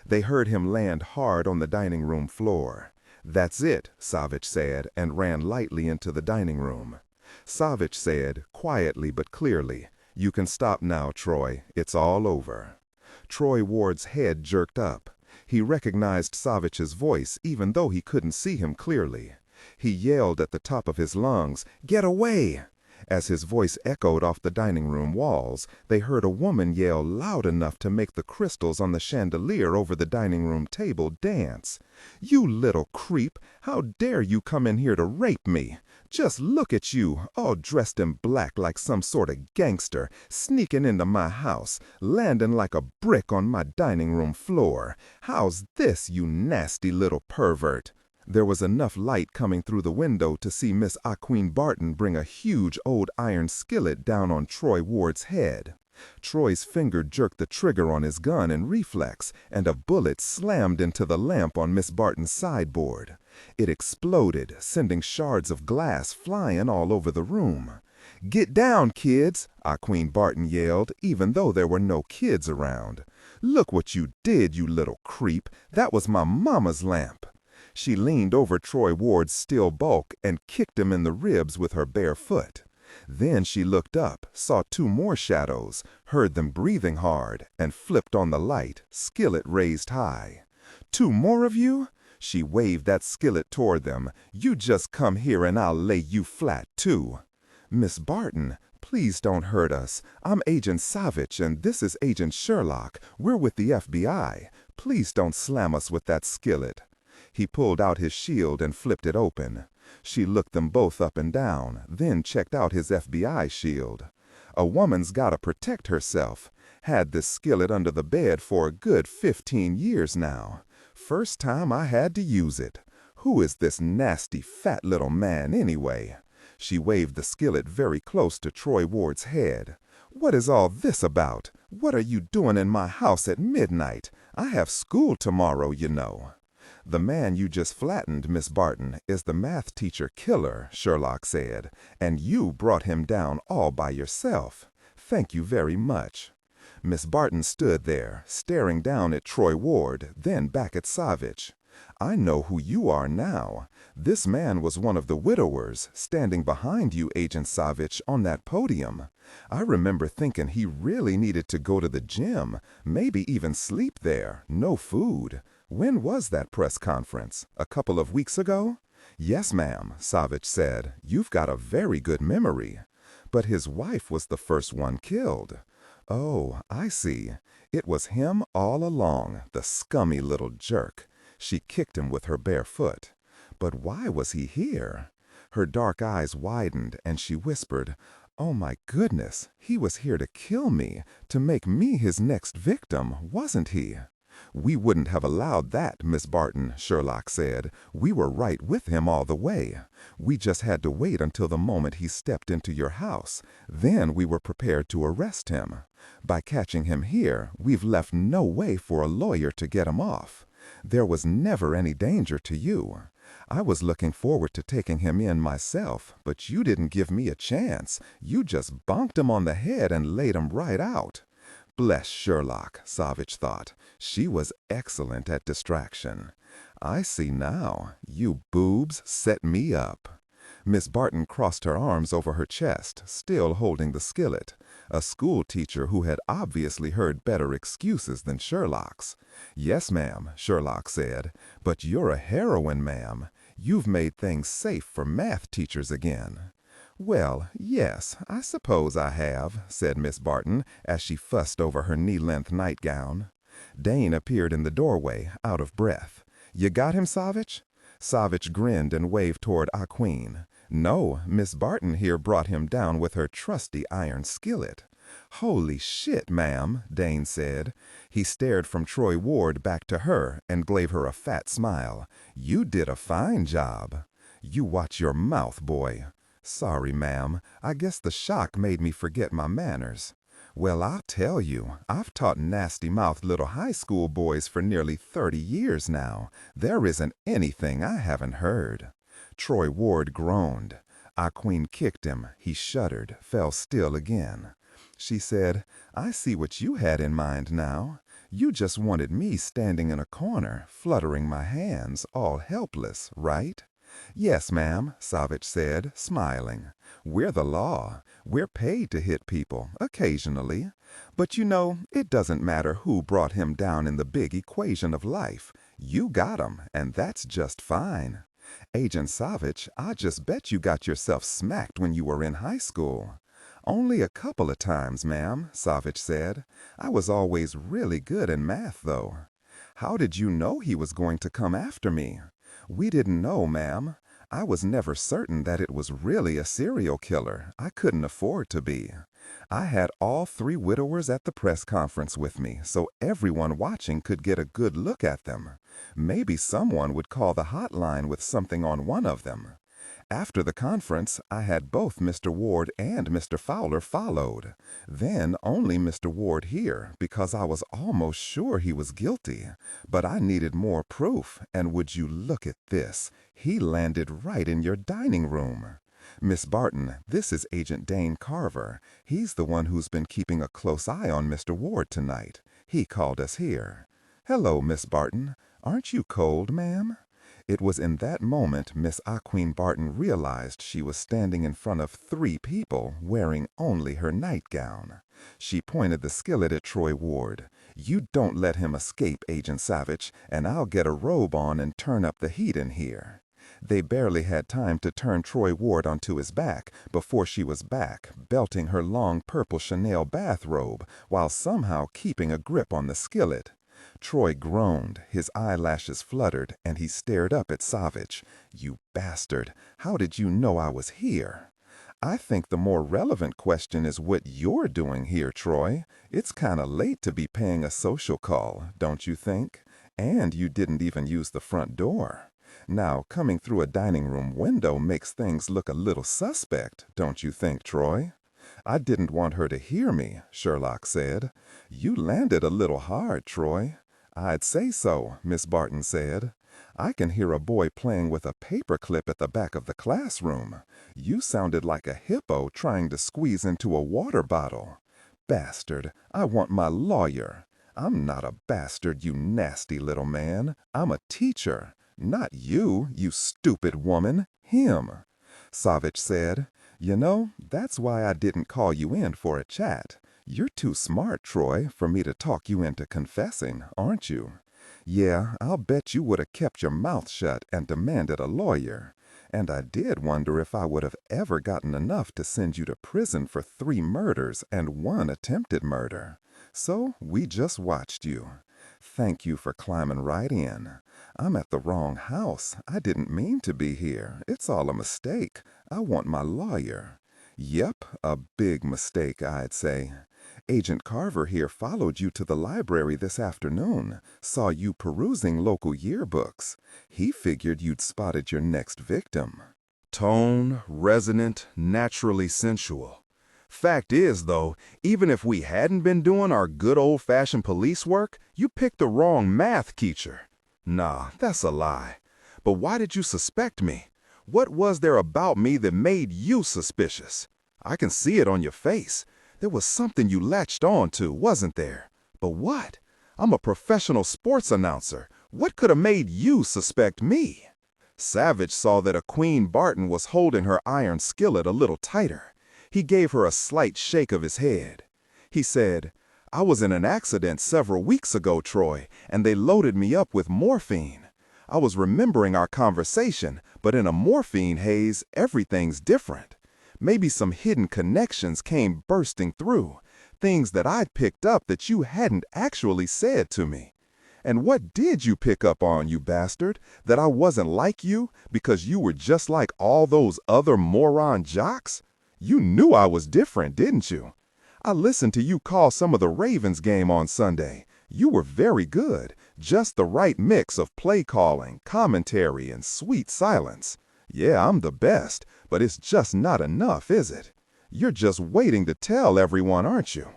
S1: They heard him land hard on the dining room floor. "That's it," Savich said, and ran lightly into the dining room. Savich said, quietly but clearly, "You can stop now, Troy. It's all over." Troy Ward's head jerked up. He recognized Savich's voice even though he couldn't see him clearly. He yelled at the top of his lungs, "Get away!" As his voice echoed off the dining room walls, they heard a woman yell loud enough to make the crystals on the chandelier over the dining room table dance. "You little creep! How dare you come in here to rape me? Just look at you, all dressed in black like some sort of gangster, sneaking into my house, landing like a brick on my dining room floor. How's this, you nasty little pervert?" There was enough light coming through the window to see Miss Aqueen Barton bring a huge old iron skillet down on Troy Ward's head. Troy's finger jerked the trigger on his gun in reflex, and a bullet slammed into the lamp on Miss Barton's sideboard. It exploded, sending shards of glass flying all over the room. "Get down, kids!" Aqueen Barton yelled, even though there were no kids around. "Look what you did, you little creep! That was my mama's lamp!" She leaned over Troy Ward's still bulk and kicked him in the ribs with her bare foot. Then she looked up, saw two more shadows, heard them breathing hard, and flipped on the light, skillet raised high. "Two more of you?" She waved that skillet toward them. "You just come here and I'll lay you flat, too." "Miss Barton, please don't hurt us. I'm Agent Savich and this is Agent Sherlock. We're with the FBI. Please don't slam us with that skillet." He pulled out his shield and flipped it open. She looked them both up and down, then checked out his FBI shield. "A woman's gotta protect herself. Had this skillet under the bed for a good 15 years now. First time I had to use it. Who is this nasty fat little man anyway?" She waved the skillet very close to Troy Ward's head. "What is all this about? What are you doing in my house at midnight? I have school tomorrow, you know." "The man you just flattened, Miss Barton, is the math teacher killer," Sherlock said, "and you brought him down all by yourself. Thank you very much." Miss Barton stood there, staring down at Troy Ward, then back at Savich. "I know who you are now. This man was one of the widowers, standing behind you, Agent Savich, on that podium. I remember thinking he really needed to go to the gym, maybe even sleep there, no food. When was that press conference? A couple of weeks ago?" "Yes, ma'am," Savich said. "You've got a very good memory." "But his wife was the first one killed." "Oh, I see. It was him all along, the scummy little jerk." She kicked him with her bare foot. "But why was he here?" Her dark eyes widened and she whispered, "Oh my goodness, he was here to kill me, to make me his next victim, wasn't he?" "We wouldn't have allowed that, Miss Barton," Sherlock said. "We were right with him all the way. We just had to wait until the moment he stepped into your house. Then we were prepared to arrest him. By catching him here, we've left no way for a lawyer to get him off. There was never any danger to you. I was looking forward to taking him in myself, but you didn't give me a chance. You just bonked him on the head and laid him right out." Bless Sherlock, Savich thought. She was excellent at distraction. "I see now. You boobs set me up." Miss Barton crossed her arms over her chest, still holding the skillet. A school teacher who had obviously heard better excuses than Sherlock's. "Yes, ma'am," Sherlock said, "but you're a heroine, ma'am. You've made things safe for math teachers again." "Well, yes, I suppose I have," said Miss Barton, as she fussed over her knee-length nightgown. Dane appeared in the doorway, out of breath. "You got him, Savich?" Savich grinned and waved toward Aqueen. "No, Miss Barton here brought him down with her trusty iron skillet." "Holy shit, ma'am," Dane said. He stared from Troy Ward back to her and gave her a fat smile. "You did a fine job." "You watch your mouth, boy." "Sorry, ma'am. I guess the shock made me forget my manners." "Well, I'll tell you, I've taught nasty-mouthed little high school boys for nearly 30 years now. There isn't anything I haven't heard." Troy Ward groaned. Aqueen kicked him. He shuddered, fell still again. She said, "I see what you had in mind now. You just wanted me standing in a corner, fluttering my hands, all helpless, right?" "Yes, ma'am," Savich said, smiling. "We're the law. We're paid to hit people, occasionally. But you know, it doesn't matter who brought him down in the big equation of life. You got him, and that's just fine. Agent Savich, I just bet you got yourself smacked when you were in high school." "Only a couple of times, ma'am," Savich said. "I was always really good in math, though." "How did you know he was going to come after me?" "We didn't know, ma'am. I was never certain that it was really a serial killer. I couldn't afford to be. I had all 3 widowers at the press conference with me, so everyone watching could get a good look at them. Maybe someone would call the hotline with something on one of them. After the conference, I had both Mr. Ward and Mr. Fowler followed. Then only Mr. Ward here, because I was almost sure he was guilty. But I needed more proof, and would you look at this? He landed right in your dining room. Miss Barton, this is Agent Dane Carver. He's the one who's been keeping a close eye on Mr. Ward tonight. He called us here. Hello, Miss Barton. Aren't you cold, ma'am?
S3: It was in that moment Miss Aqueen Barton realized she was standing in front of 3 people wearing only her nightgown. She pointed the skillet at Troy Ward. "You don't let him escape, Agent Savich, and I'll get a robe on and turn up the heat in here." They barely had time to turn Troy Ward onto his back before she was back, belting her long purple Chanel bathrobe while somehow keeping a grip on the skillet. Troy groaned, his eyelashes fluttered, and he stared up at Savich. "You bastard, how did you know I was here?" "I think the more relevant question is what you're doing here, Troy. It's kinda late to be paying a social call, don't you think? And you didn't even use the front door. Now, coming through a dining room window makes things look a little suspect, don't you think, Troy?" "I didn't want her to hear me," Sherlock said. "You landed a little hard, Troy." "I'd say so," Miss Barton said. "I can hear a boy playing with a paperclip at the back of the classroom. You sounded like a hippo trying to squeeze into a water bottle." "Bastard, I want my lawyer." "I'm not a bastard, you nasty little man. I'm a teacher. Not you, you stupid woman. Him." Savich said, "You know, that's why I didn't call you in for a chat. You're too smart, Troy, for me to talk you into confessing, aren't you? Yeah, I'll bet you would have kept your mouth shut and demanded a lawyer. And I did wonder if I would have ever gotten enough to send you to prison for 3 murders and 1 attempted murder. So we just watched you. Thank you for climbing right in. I'm at the wrong house. I didn't mean to be here. It's all a mistake. I want my lawyer." "Yep, a big mistake, I'd say. Agent Carver here followed you to the library this afternoon, saw you perusing local yearbooks. He figured you'd spotted your next victim."
S1: Tone, resonant, naturally sensual. Fact is, though, even if we hadn't been doing our good old-fashioned police work, you picked the wrong math teacher. Nah, that's a lie. But why did you suspect me? What was there about me that made you suspicious? I can see it on your face. There was something you latched on to, wasn't there? But what? I'm a professional sports announcer. What could have made you suspect me? Savich saw that Aqueen Barton was holding her iron skillet a little tighter. He gave her a slight shake of his head. He said, "I was in an accident several weeks ago, Troy, and they loaded me up with morphine. I was remembering our conversation, but in a morphine haze, everything's different. Maybe some hidden connections came bursting through, things that I'd picked up that you hadn't actually said to me. And what did you pick up on, you bastard? That I wasn't like you because you were just like all those other moron jocks? You knew I was different, didn't you? I listened to you call some of the Ravens game on Sunday. You were very good, just the right mix of play calling, commentary, and sweet silence. Yeah, I'm the best, but it's just not enough, is it? You're just waiting to tell everyone, aren't you?"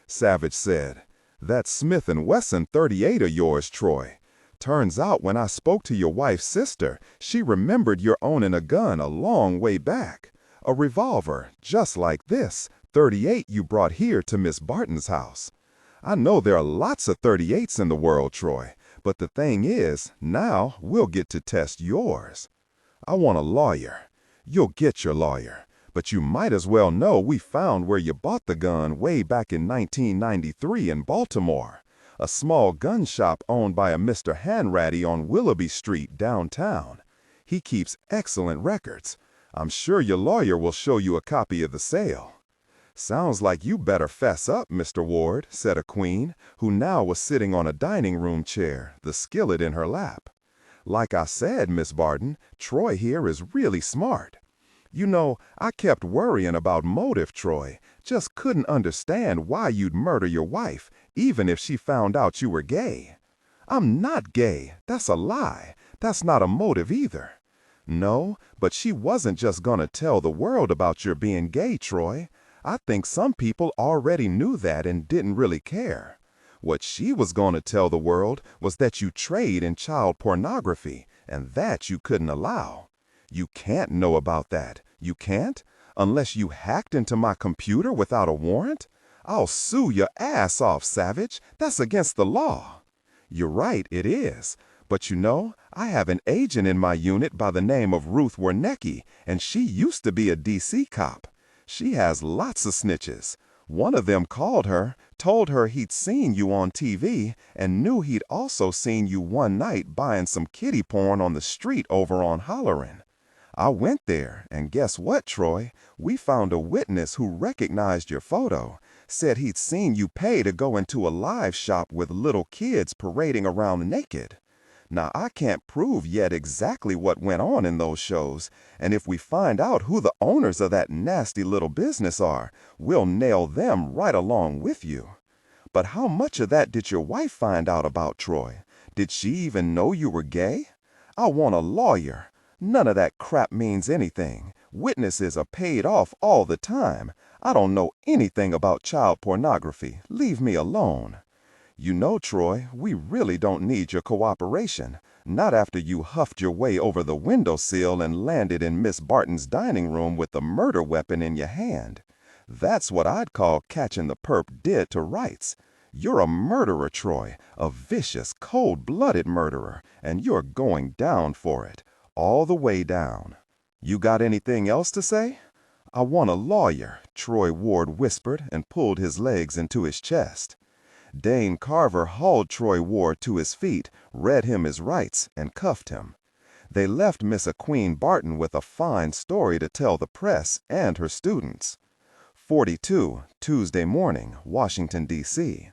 S1: Savich said, "That Smith & Wesson .38 of yours, Troy. Turns out when I spoke to your wife's sister, she remembered your owning a gun a long way back. A revolver, just like this, .38 you brought here to Miss Barton's house. I know there are lots of .38s in the world, Troy, but the thing is, now we'll get to test yours. I want a lawyer. You'll get your lawyer, but you might as well know we found where you bought the gun way back in 1993 in Baltimore, a small gun shop owned by a Mr. Hanratty on Willoughby Street downtown. He keeps excellent records. I'm sure your lawyer will show you a copy of the sale." "Sounds like you better fess up, Mr. Ward," said Aqueen, who now was sitting on a dining room chair, the skillet in her lap. "Like I said, Miss Barton, Troy here is really smart. You know, I kept worrying about motive, Troy. Just couldn't understand why you'd murder your wife, even if she found out you were gay." "I'm not gay. That's a lie. That's not a motive either." "No, but she wasn't just gonna tell the world about your being gay, Troy. I think some people already knew that and didn't really care. What she was gonna tell the world was that you trade in child pornography, and that you couldn't allow. You can't know about that. You can't? Unless you hacked into my computer without a warrant? I'll sue your ass off, Savich. That's against the law." "You're right, it is. But you know, I have an agent in my unit by the name of Ruth Wernicke, and she used to be a D.C. cop. She has lots of snitches. One of them called her, told her he'd seen you on TV, and knew he'd also seen you one night buying some kiddie porn on the street over on Hollerin'. I went there, and guess what, Troy? We found a witness who recognized your photo, said he'd seen you pay to go into a live shop with little kids parading around naked. Now, I can't prove yet exactly what went on in those shows, and if we find out who the owners of that nasty little business are, we'll nail them right along with you. But how much of that did your wife find out about, Troy? Did she even know you were gay? I want a lawyer. None of that crap means anything. Witnesses are paid off all the time. I don't know anything about child pornography. Leave me alone. You know, Troy, we really don't need your cooperation. Not after you huffed your way over the windowsill and landed in Miss Barton's dining room with the murder weapon in your hand. That's what I'd call catching the perp dead to rights. You're a murderer, Troy, a vicious, cold-blooded murderer, and you're going down for it, all the way down. You got anything else to say? I want a lawyer, Troy Ward whispered and pulled his legs into his chest. Dane Carver hauled Troy Ward to his feet, read him his rights, and cuffed him. They left Miss Aqueen Barton with a fine story to tell the press and her students. 42, Tuesday morning, Washington, D.C.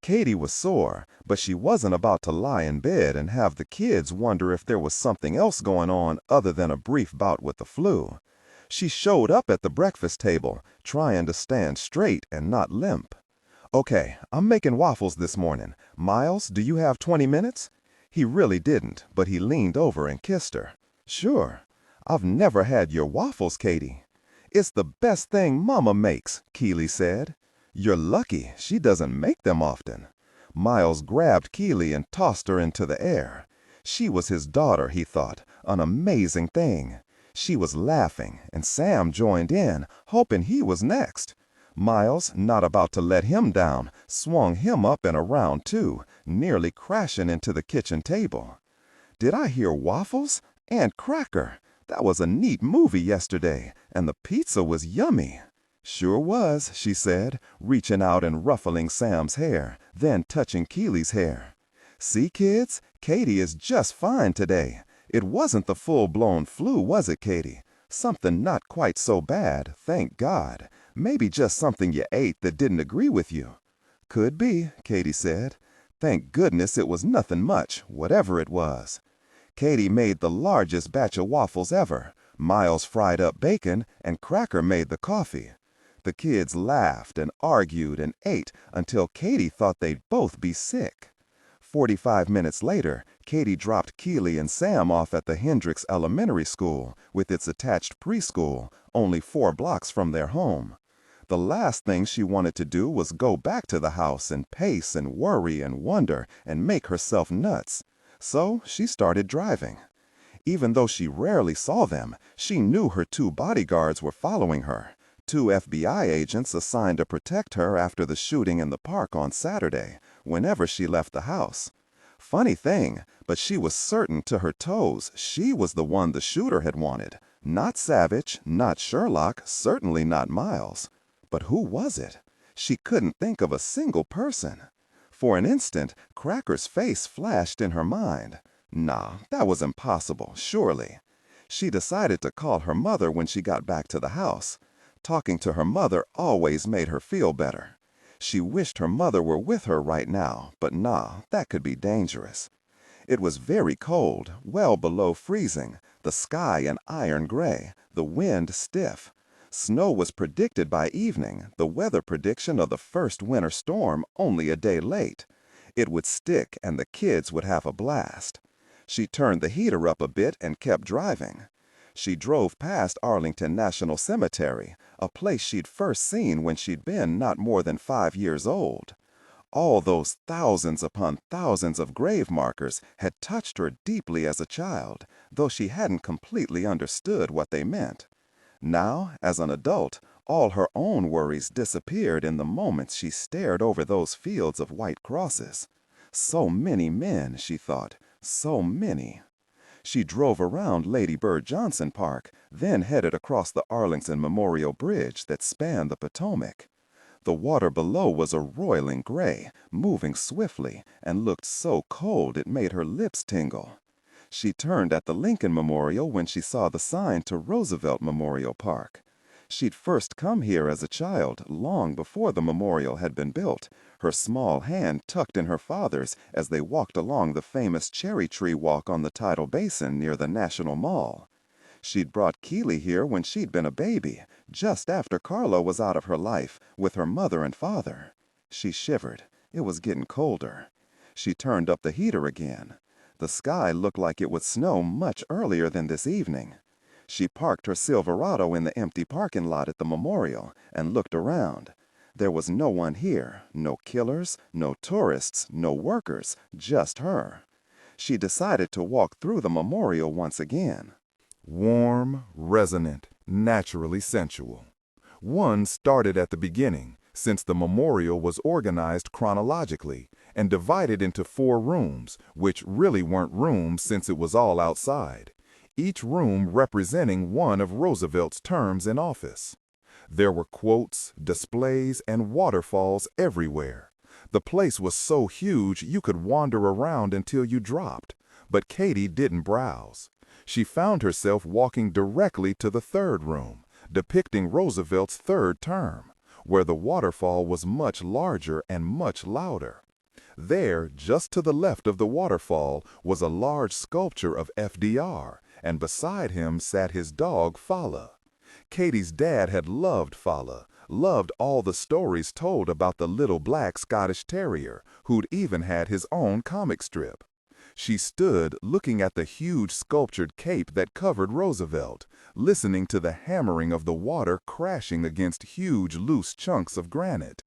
S1: Katie was sore, but she wasn't about to lie in bed and have the kids wonder if there was something else going on other than a brief bout with the flu. She showed up at the breakfast table, trying to stand straight and not limp. "Okay, I'm making waffles this morning. Miles, do you have 20 minutes? He really didn't, but he leaned over and kissed her. "Sure. I've never had your waffles, Katie." "It's the best thing Mama makes," Keely said. "You're lucky. She doesn't make them often." Miles grabbed Keely and tossed her into the air. She was his daughter, he thought, an amazing thing. She was laughing, and Sam joined in, hoping he was next. Miles, not about to let him down, swung him up and around too, nearly crashing into the kitchen table. "Did I hear waffles? And cracker. That was a neat movie yesterday, and the pizza was yummy." "Sure was," she said, reaching out and ruffling Sam's hair, then touching Keely's hair. "See, kids, Katie is just fine today. It wasn't the full-blown flu, was it, Katie? Something not quite so bad, thank God. Maybe just something you ate that didn't agree with you." "Could be," Katie said. "Thank goodness it was nothing much, whatever it was." Katie made the largest batch of waffles ever. Miles fried up bacon, and Cracker made the coffee. The kids laughed and argued and ate until Katie thought they'd both be sick. 45 minutes later, Katie dropped Keely and Sam off at the Hendricks Elementary School, with its attached preschool, only 4 blocks from their home. The last thing she wanted to do was go back to the house and pace and worry and wonder and make herself nuts. So she started driving. Even though she rarely saw them, she knew her 2 bodyguards were following her. 2 FBI agents assigned to protect her after the shooting in the park on Saturday, whenever she left the house. Funny thing, but she was certain to her toes she was the one the shooter had wanted. Not Savich, not Sherlock, certainly not Miles. But who was it? She couldn't think of a single person. For an instant, Cracker's face flashed in her mind. Nah, that was impossible, surely. She decided to call her mother when she got back to the house. Talking to her mother always made her feel better. She wished her mother were with her right now, but nah, that could be dangerous. It was very cold, well below freezing, the sky an iron gray, the wind stiff. Snow was predicted by evening, the weather prediction of the first winter storm only a day late. It would stick and the kids would have a blast. She turned the heater up a bit and kept driving. She drove past Arlington National Cemetery, a place she'd first seen when she'd been not more than 5 years old. All those thousands upon thousands of grave markers had touched her deeply as a child, though she hadn't completely understood what they meant. Now, as an adult, all her own worries disappeared in the moments she stared over those fields of white crosses. So many men, she thought, so many.
S4: She drove around Lady Bird Johnson Park, then headed across the Arlington Memorial Bridge that spanned the Potomac. The water below was a roiling gray, moving swiftly, and looked so cold it made her lips tingle. She turned at the Lincoln Memorial when she saw the sign to Roosevelt Memorial Park. She'd first come here as a child, long before the memorial had been built, her small hand tucked in her father's as they walked along the famous cherry tree walk on the tidal basin near the National Mall. She'd brought Keeley here when she'd been a baby, just after Carlo was out of her life, with her mother and father. She shivered. It was getting colder. She turned up the heater again. The sky looked like it would snow much earlier than this evening. She parked her Silverado in the empty parking lot at the memorial and looked around. There was no one here, no killers, no tourists, no workers, just her. She decided to walk through the memorial once again.
S2: Warm, resonant, naturally sensual. One started at the beginning, since the memorial was organized chronologically and divided into 4 rooms, which really weren't rooms since it was all outside, each room representing one of Roosevelt's terms in office. There were quotes, displays, and waterfalls everywhere. The place was so huge you could wander around until you dropped, but Katie didn't browse. She found herself walking directly to the 3rd room, depicting Roosevelt's 3rd term, where the waterfall was much larger and much louder. There, just to the left of the waterfall, was a large sculpture of FDR, and beside him sat his dog, Fala. Katie's dad had loved Fala, loved all the stories told about the little black Scottish terrier, who'd even had his own comic strip. She stood looking at the huge sculptured cape that covered Roosevelt, listening to the hammering of the water crashing against huge loose chunks of granite.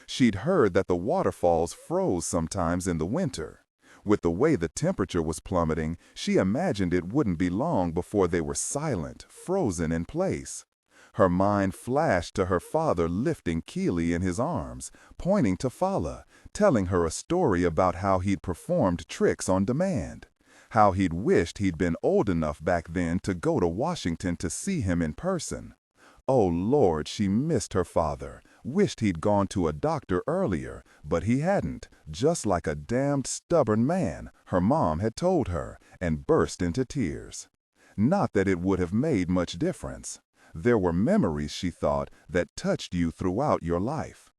S2: She'd heard that the waterfalls froze sometimes in the winter. With the way the temperature was plummeting, she imagined it wouldn't be long before they were silent, frozen in place. Her mind flashed to her father lifting Keeley in his arms, pointing to Fala, telling her a story about how he'd performed tricks on demand, how he'd wished he'd been old enough back then to go to Washington to see him in person. Oh Lord, she missed her father, wished he'd gone to a doctor earlier, but he hadn't, just like a damned stubborn man, her mom had told her, and burst into tears. Not that it would have made much difference. There were memories, she thought, that touched you throughout your life.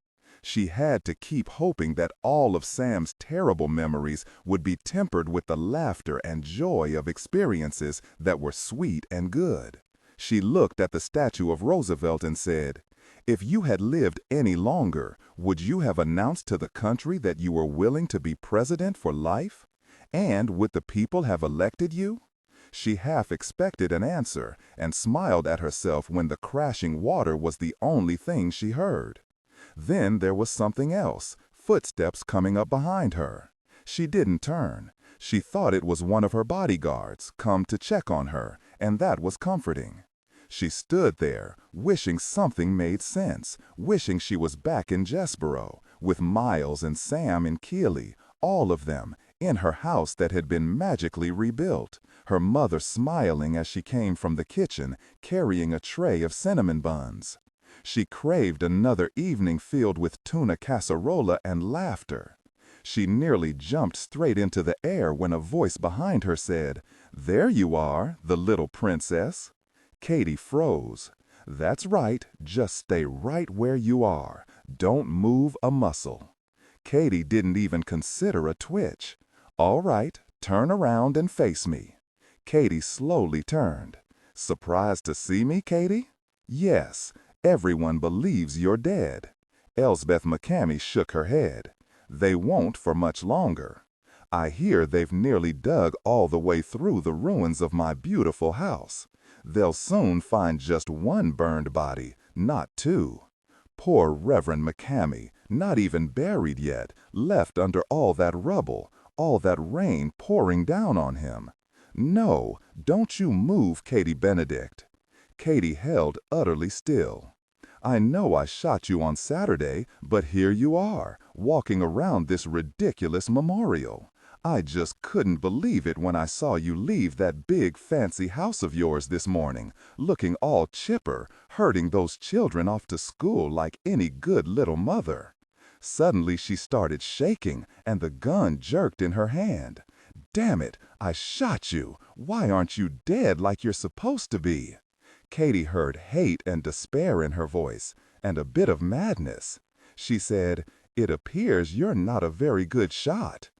S2: She had to keep hoping that all of Sam's terrible memories would be tempered with the laughter and joy of experiences that were sweet and good. She looked at the statue of Roosevelt and said, "If you had lived any longer, would you have announced to the country that you were willing to be president for life? And would the people have elected you?" She half expected an answer and smiled at herself when the crashing water was the only thing she heard. Then there was something else, footsteps coming up behind her. She didn't turn. She thought it was one of her bodyguards, come to check on her, and that was comforting. She stood there, wishing something made sense, wishing she was back in Jessboro, with Miles and Sam and Keeley, all of them, in her house that had been magically rebuilt, her mother smiling as she came from the kitchen, carrying a tray of cinnamon buns. She craved another evening filled with tuna casserola and laughter. She nearly jumped straight into the air when a voice behind her said, "There you are, the little princess." Katie froze. "That's right, just stay right where you are. Don't move a muscle." Katie didn't even consider a twitch. "All right, turn around and face me." Katie slowly turned. "Surprised to see me, Katie?" "Yes, everyone believes you're dead." Elsbeth McCamey shook her head. "They won't for much longer. I hear they've nearly dug all the way through the ruins of my beautiful house. They'll soon find just one burned body, not 2. Poor Reverend McCamey, not even buried yet, left under all that rubble, all that rain pouring down on him. No, don't you move, Katie Benedict." Katie held utterly still. "I know I shot you on Saturday, but here you are, walking around this ridiculous memorial.
S4: I just couldn't believe it when I saw you leave that big fancy house of yours this morning, looking all chipper, herding those children off to school like any good little mother. Suddenly she started shaking, and the gun jerked in her hand. Damn it, I shot you. Why aren't you dead like you're supposed to be? Katie heard hate and despair in her voice, and a bit of madness. She said, "It appears you're not a very good shot.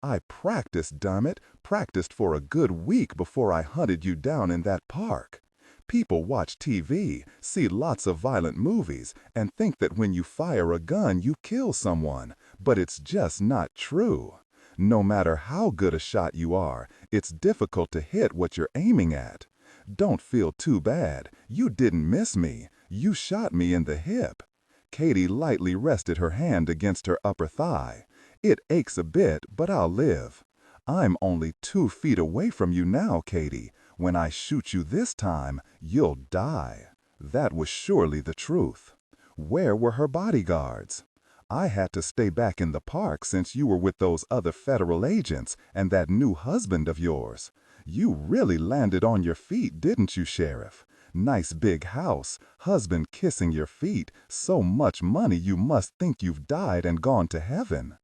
S4: I practiced, damn it, practiced for a good week before I hunted you down in that park. People watch TV, see lots of violent movies, and think that when you fire a gun you kill someone, but it's just not true. No matter how good a shot you are, it's difficult to hit what you're aiming at. Don't feel too bad. You didn't miss me. You shot me in the hip." Katie lightly rested her hand against her upper thigh. "It aches a bit, but I'll live. I'm only 2 feet away from you now, Katie. When I shoot you this time, you'll die." That was surely the truth. Where were her bodyguards? "I had to stay back in the park since you were with those other federal agents and that new husband of yours. You really landed on your feet, didn't you, Sheriff? Nice big house, husband kissing your feet, so much money you must think you've died and gone to heaven."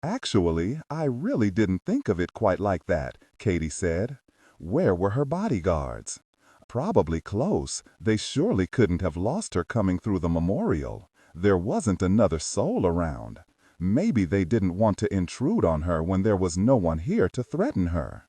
S4: "Actually, I really didn't think of it quite like that," Katie said. Where were her bodyguards? Probably close. They surely couldn't have lost her coming through the memorial. There wasn't another soul around. Maybe they didn't want to intrude on her when there was no one here to threaten her.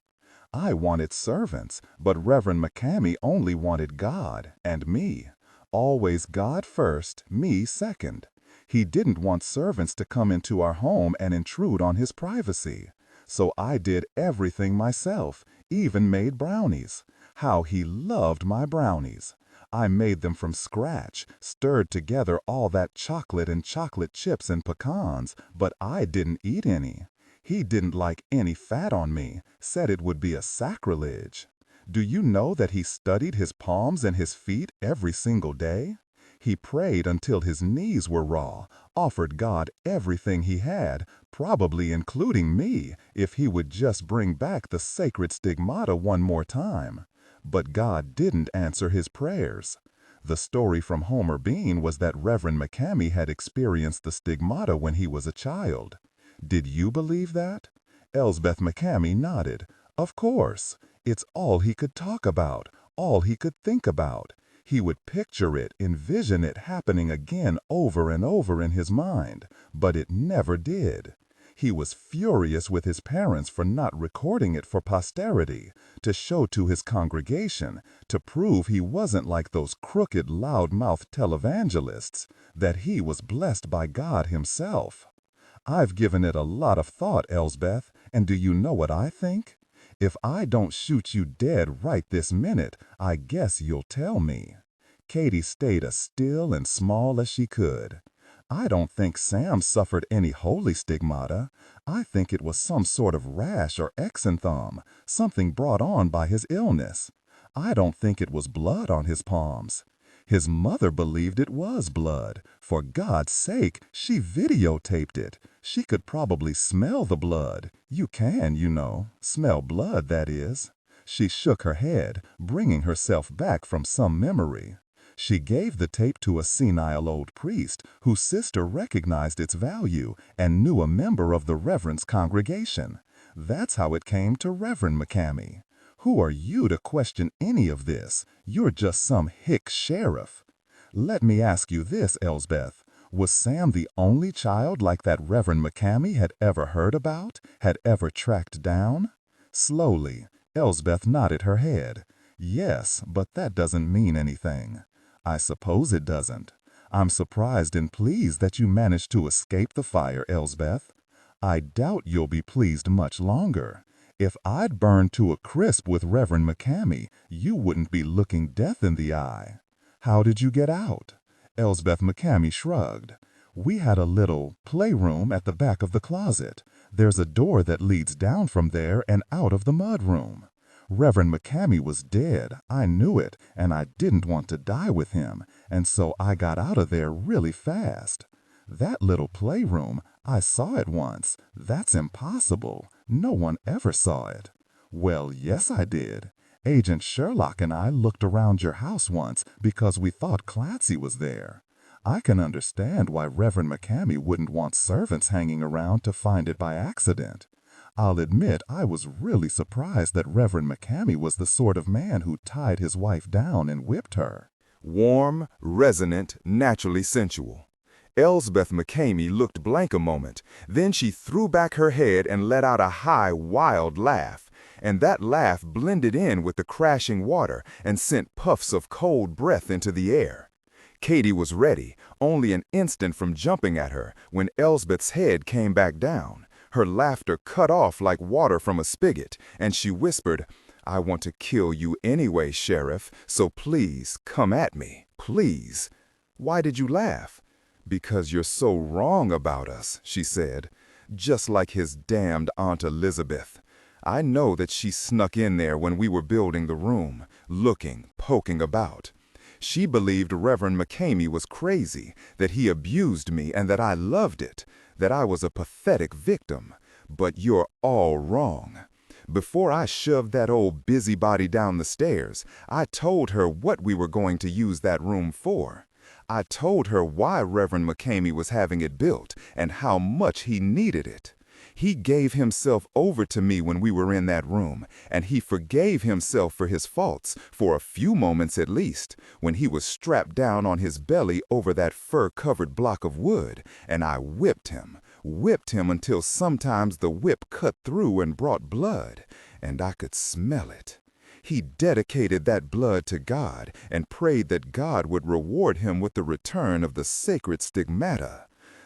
S4: I wanted servants, but Reverend McCamey only wanted God and me. Always God first, me second. He didn't want servants to come into our home and intrude on his privacy. So I did everything myself, even made brownies. How he loved my brownies. I made them from scratch, stirred together all that chocolate and chocolate chips and pecans, but I didn't eat any. He didn't like any fat on me, said it would be a sacrilege. Do you know that he studied his palms and his feet every single day? He prayed until his knees were raw, offered God everything he had, probably including me, if he would just bring back the sacred stigmata one more time. But God didn't answer his prayers. The story from Homer Bean was that Reverend McCamey had experienced the stigmata when he was a child. Did you believe that? Elsbeth McCamey nodded. Of course. It's all he could talk about, all he could think about. He would picture it, envision it happening again over and over in his mind, but it never did. He was furious with his parents for not recording it for posterity, to show to his congregation, to prove he wasn't like those crooked, loud-mouthed televangelists, that he was blessed by God himself. I've given it a lot of thought, Elsbeth, and do you know what I think? If I don't shoot you dead right this minute, I guess you'll tell me. Katie stayed as still and small as she could. I don't think Sam suffered any holy stigmata. I think it was some sort of rash or exanthum, something brought on by his illness. I don't think it was blood on his palms. His mother believed it was blood. For God's sake, she videotaped it. She could probably smell the blood. You can, you know. Smell blood, that is. She shook her head, bringing herself back from some memory. She gave the tape to a senile old priest whose sister recognized its value and knew a member of the Reverend's congregation. That's how it came to Reverend McCamey. Who are you to question any of this? You're just some hick sheriff. Let me ask you this, Elsbeth. Was Sam the only child like that Reverend McCamey had ever heard about, had ever tracked down? Slowly, Elsbeth nodded her head. Yes, but that doesn't mean anything. I suppose it doesn't. I'm surprised and pleased that you managed to escape the fire, Elsbeth. I doubt you'll be pleased much longer. If I'd burned to a crisp with Reverend McCamey, you wouldn't be looking death in the eye. How did you get out? Elsbeth McCamey shrugged. We had a little playroom at the back of the closet. There's a door that leads down from there and out of the mudroom. Reverend McCamey was dead. I knew it, and I didn't want to die with him, and so I got out of there really fast.
S3: That little playroom, I saw it once. That's impossible. No one ever saw it. Well, yes, I did. Agent Sherlock and I looked around your house once because we thought Clancy was there. I can understand why Reverend McCamey wouldn't want servants hanging around to find it by accident. I'll admit I was really surprised that Reverend McCamey was the sort of man who tied his wife down and whipped her.
S1: Warm, resonant, naturally sensual. Elsbeth McCamey looked blank a moment. Then she threw back her head and let out a high, wild laugh. And that laugh blended in with the crashing water and sent puffs of cold breath into the air. Katy was ready, only an instant from jumping at her, when Elsbeth's head came back down. Her laughter cut off like water from a spigot, and she whispered, "I want to kill you anyway, Sheriff, so please come at me, please." "Why did you laugh?" "Because you're so wrong about us," she said, "just like his damned Aunt Elizabeth. I know that she snuck in there when we were building the room, looking, poking about. She believed Reverend McCamey was crazy, that he abused me and that I loved it, that I was a pathetic victim. But you're all wrong. Before I shoved that old busybody down the stairs, I told her what we were going to use that room for. I told her why Reverend McCamey was having it built and how much he needed it. He gave himself over to me when we were in that room, and he forgave himself for his faults, for a few moments at least, when he was strapped down on his belly over that fur-covered block of wood, and I whipped him until sometimes the whip cut through and brought blood, and I could smell it. He dedicated that blood to God and prayed that God would reward him with the return of the sacred stigmata.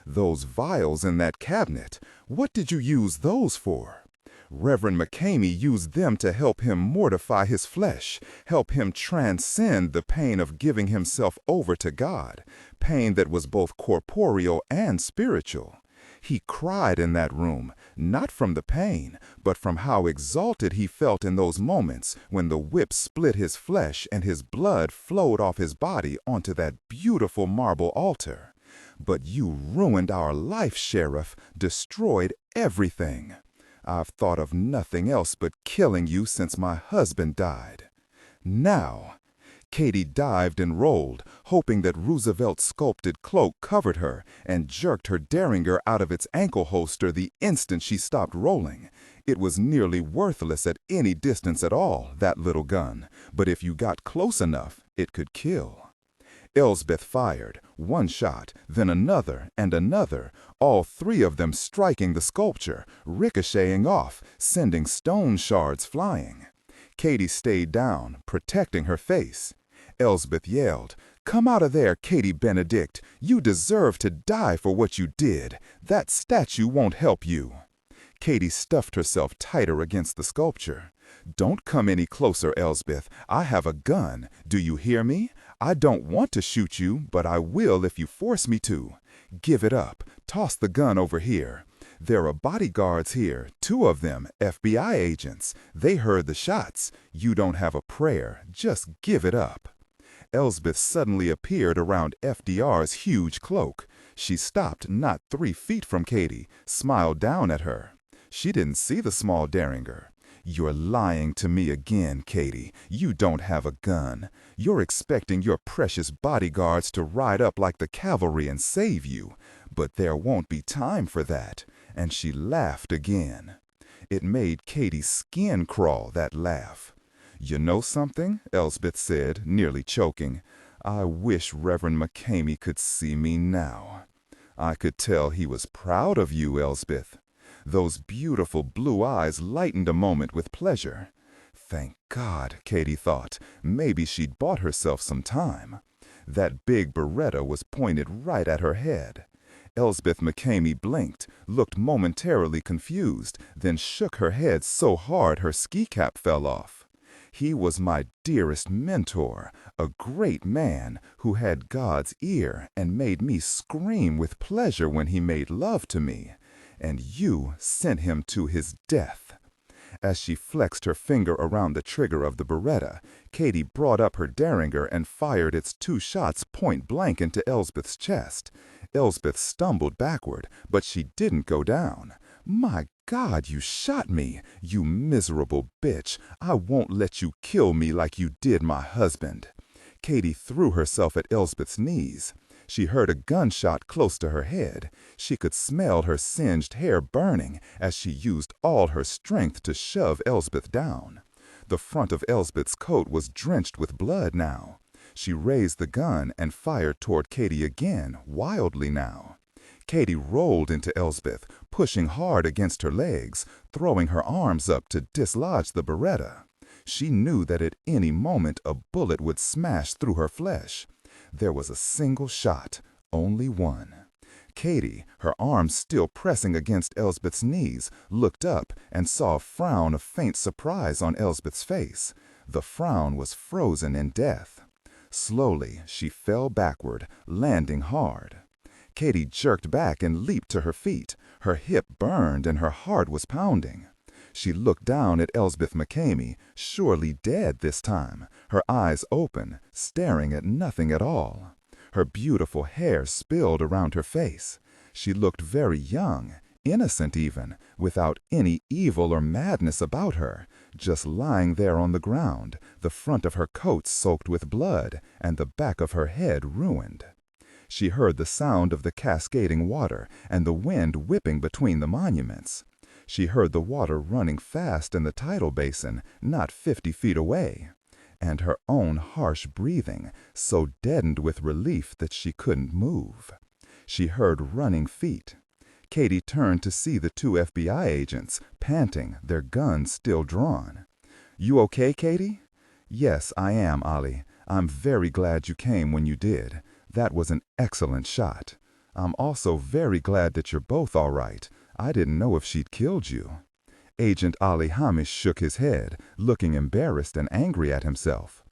S1: Those vials in that cabinet, what did you use those for? Reverend McCamey used them to help him mortify his flesh, help him transcend the pain of giving himself over to God, pain that was both corporeal and spiritual. He cried in that room, not from the pain, but from how exalted he felt in those moments when the whip split his flesh and his blood flowed off his body onto that beautiful marble altar. But you ruined our life, Sheriff, destroyed everything. I've thought of nothing else but killing you since my husband died. Now." Katy dived and rolled, hoping that Roosevelt's sculpted cloak covered her, and jerked her derringer out of its ankle holster the instant she stopped rolling. It was nearly worthless at any distance at all, that little gun, but if you got close enough, it could kill. Elsbeth fired, one shot, then another and another, all three of them striking the sculpture, ricocheting off, sending stone shards flying. Katy stayed down, protecting her face. Elsbeth yelled, "Come out of there, Katy Benedict. You deserve to die for what you did. That statue won't help you." Katy stuffed herself tighter against the sculpture. "Don't come any closer, Elsbeth. I have a gun. Do you hear me? I don't want to shoot you, but I will if you force me to. Give it up. Toss the gun over here. There are bodyguards here, 2 of them, FBI agents. They heard the shots. You don't have a prayer. Just give it up." Elsbeth suddenly appeared around FDR's huge cloak. She stopped not 3 feet from Katy, smiled down at her. She didn't see the small derringer. "You're lying to me again, Katy. You don't have a gun. You're expecting your precious bodyguards to ride up like the cavalry and save you. But there won't be time for that." And she laughed again. It made Katy's skin crawl, that laugh. "You know something?" Elsbeth said, nearly choking. "I wish Reverend McCamey could see me now. I could tell he was proud of you, Elsbeth." Those beautiful blue eyes lightened a moment with pleasure. Thank God, Katy thought. Maybe she'd bought herself some time. That big Beretta was pointed right at her head. Elsbeth McCamey blinked, looked momentarily confused, then shook her head so hard her ski cap fell off. He was my dearest mentor, a great man who had God's ear and made me scream with pleasure when he made love to me. And you sent him to his death. As she flexed her finger around the trigger of the Beretta, Katy brought up her derringer and fired its 2 shots point blank into Elsbeth's chest.
S2: Elsbeth stumbled backward, but she didn't go down. "My God, you shot me! You miserable bitch! I won't let you kill me like you did my husband!" Katy threw herself at Elsbeth's knees. She heard a gunshot close to her head. She could smell her singed hair burning as she used all her strength to shove Elsbeth down. The front of Elsbeth's coat was drenched with blood now. She raised the gun and fired toward Katy again, wildly now. Katy rolled into Elsbeth, pushing hard against her legs, throwing her arms up to dislodge the Beretta. She knew that at any moment a bullet would smash through her flesh. There was a single shot, only one. Katy, her arms still pressing against Elsbeth's knees, looked up and saw a frown of faint surprise on Elsbeth's face. The frown was frozen in death. Slowly, she fell backward, landing hard. Katy jerked back and leaped to her feet. Her hip burned and her heart was pounding. She looked down at Elsbeth McCamey, surely dead this time, her eyes open, staring at nothing at all. Her beautiful hair spilled around her face. She looked very young, innocent even, without any evil or madness about her, just lying there on the ground, the front of her coat soaked with blood and the back of her head ruined. She heard the sound of the cascading water and the wind whipping between the monuments. She heard the water running fast in the tidal basin, not 50 feet away, and her own harsh breathing, so deadened with relief that she couldn't move. She heard running feet. Katy turned to see the 2 FBI agents, panting, their guns still drawn. "You okay, Katy?" "Yes, I am, Ollie. I'm very glad you came when you did. That was an excellent shot. I'm also very glad that you're both all right. I didn't know if she'd killed you." Agent Ollie Hamish shook his head, looking embarrassed and angry at himself.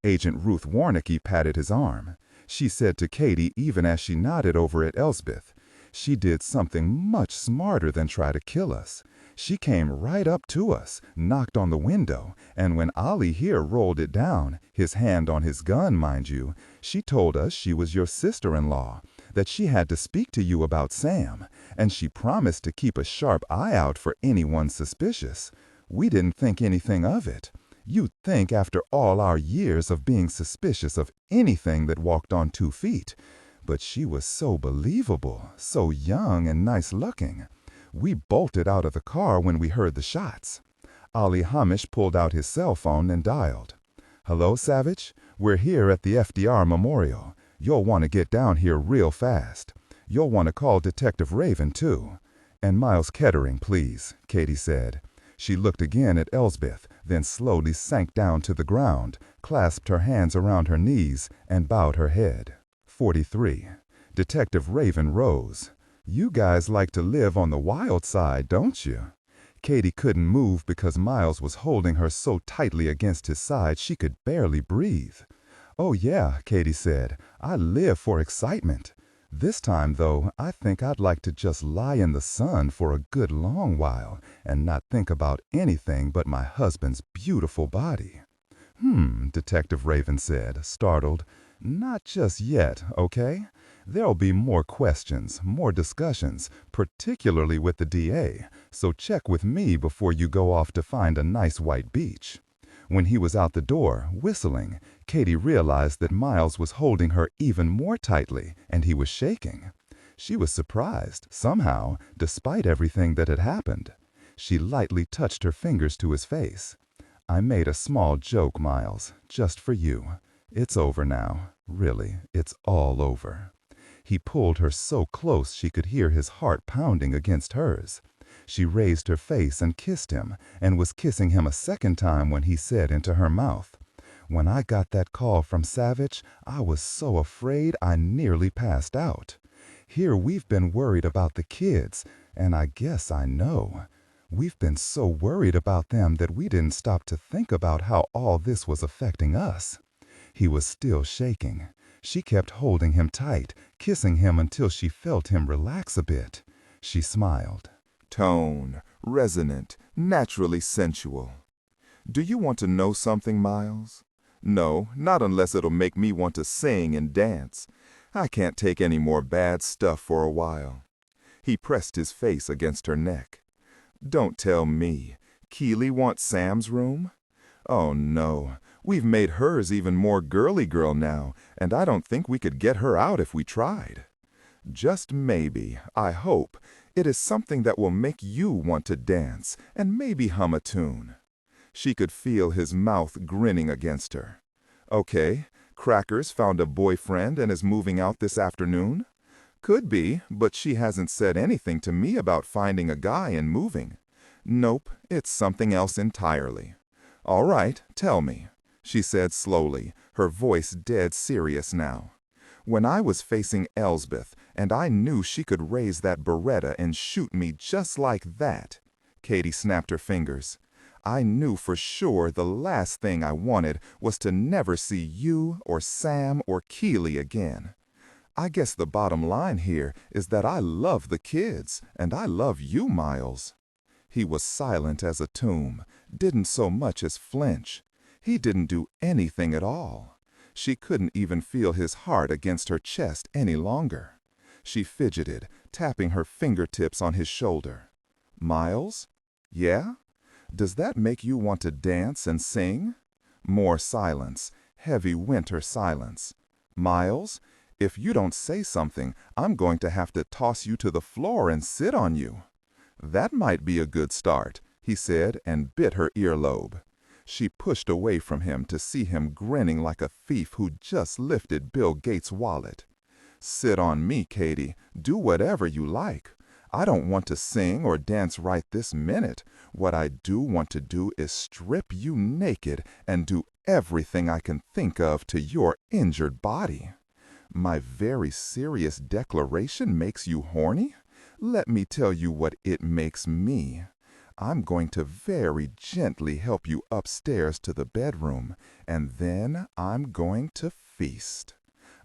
S2: Agent Ruth Warnicki patted his arm. She said to Katy even as she nodded over at Elsbeth, "She did something much smarter than try to kill us. She came right up to us, knocked on the window, and when Ollie here rolled it down, his hand on his gun, mind you, she told us she was your sister-in-law, that she had to speak to you about Sam, and she promised to keep a sharp eye out for anyone suspicious. We didn't think anything of it. You'd think after all our years of being suspicious of anything that walked on 2 feet. But she was so believable, so young and nice-looking. We bolted out of the car when we heard the shots." Ollie Hamish pulled out his cell phone and dialed. "Hello, Savich? We're here at the FDR Memorial. You'll want to get down here real fast. You'll want to call Detective Raven, too. And Miles Kettering, please," Katy said. She looked again at Elsbeth, then slowly sank down to the ground, clasped her hands around her knees, and bowed her head. 43. Detective Raven rose. "You guys like to live on the wild side, don't you?" Katy couldn't move because Miles was holding her so tightly against his side she could barely breathe. "Oh yeah," Katy said, "I live for excitement. This time, though, I think I'd like to just lie in the sun for a good long while and not think about anything but my husband's beautiful body." Detective Raven said, startled. "Not just yet, okay? There'll be more questions, more discussions, particularly with the DA, so check with me before you go off to find a nice white beach." When he was out the door, whistling, Katy realized that Miles was holding her even more tightly, and he was shaking. She was surprised, somehow, despite everything that had happened. She lightly touched her fingers to his face. "I made a small joke, Miles, just for you. It's over now. Really, it's all over." He pulled her so close she could hear his heart pounding against hers. She raised her face and kissed him, and was kissing him a second time when he said into her mouth, "When I got that call from Savich, I was so afraid I nearly passed out. Here we've been worried about the kids, and I guess I know. We've been so worried about them that we didn't stop to think about how all this was affecting us." He was still shaking. She kept holding him tight, kissing him until she felt him relax a bit. She smiled.
S1: Tone, resonant, naturally sensual. Do you want to know something, Miles? No, not unless it'll make me want to sing and dance.
S2: I can't take any more bad stuff for a while." He pressed his face against her neck. "Don't tell me. Keely wants Sam's room? Oh no, we've made hers even more girly girl now, and I don't think we could get her out if we tried. Just maybe, I hope, it is something that will make you want to dance and maybe hum a tune." She could feel his mouth grinning against her. "Okay, Cracker's found a boyfriend and is moving out this afternoon? Could be, but she hasn't said anything to me about finding a guy and moving. Nope, it's something else entirely. All right, tell me," she said slowly, her voice dead serious now. "When I was facing Elsbeth, and I knew she could raise that Beretta and shoot me just like that," Katie snapped her fingers, "I knew for sure the last thing I wanted was to never see you or Sam or Keely again. I guess the bottom line here is that I love the kids, and I love you, Miles." He was silent as a tomb, didn't so much as flinch. He didn't do anything at all. She couldn't even feel his heart against her chest any longer. She fidgeted, tapping her fingertips on his shoulder. "Miles? Yeah? Does that make you want to dance and sing?" More silence, heavy winter silence. "Miles, if you don't say something, I'm going to have to toss you to the floor and sit on you." "That might be a good start," he said, and bit her earlobe. She pushed away from him to see him grinning like a thief who'd just lifted Bill Gates' wallet. "Sit on me, Katie. Do whatever you like. I don't want to sing or dance right this minute. What I do want to do is strip you naked and do everything I can think of to your injured body. My very serious declaration makes you horny? Let me tell you what it makes me. I'm going to very gently help you upstairs to the bedroom, and then I'm going to feast.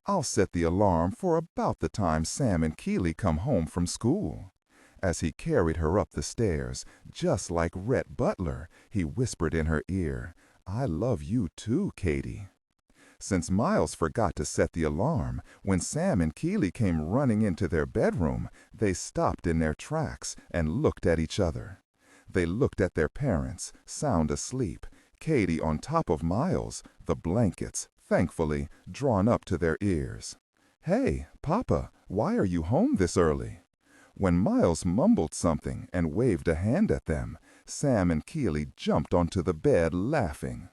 S2: I'll set the alarm for about the time Sam and Keely come home from school." As he carried her up the stairs, just like Rhett Butler, he whispered in her ear, "I love you too, Katie." Since Miles forgot to set the alarm, when Sam and Keely came running into their bedroom, they stopped in their tracks and looked at each other. They looked at their parents, sound asleep, Katie on top of Miles, the blankets, thankfully, drawn up to their ears. "Hey, Papa, why are you home this early?" When Miles mumbled something and waved a hand at them, Sam and Keely jumped onto the bed laughing.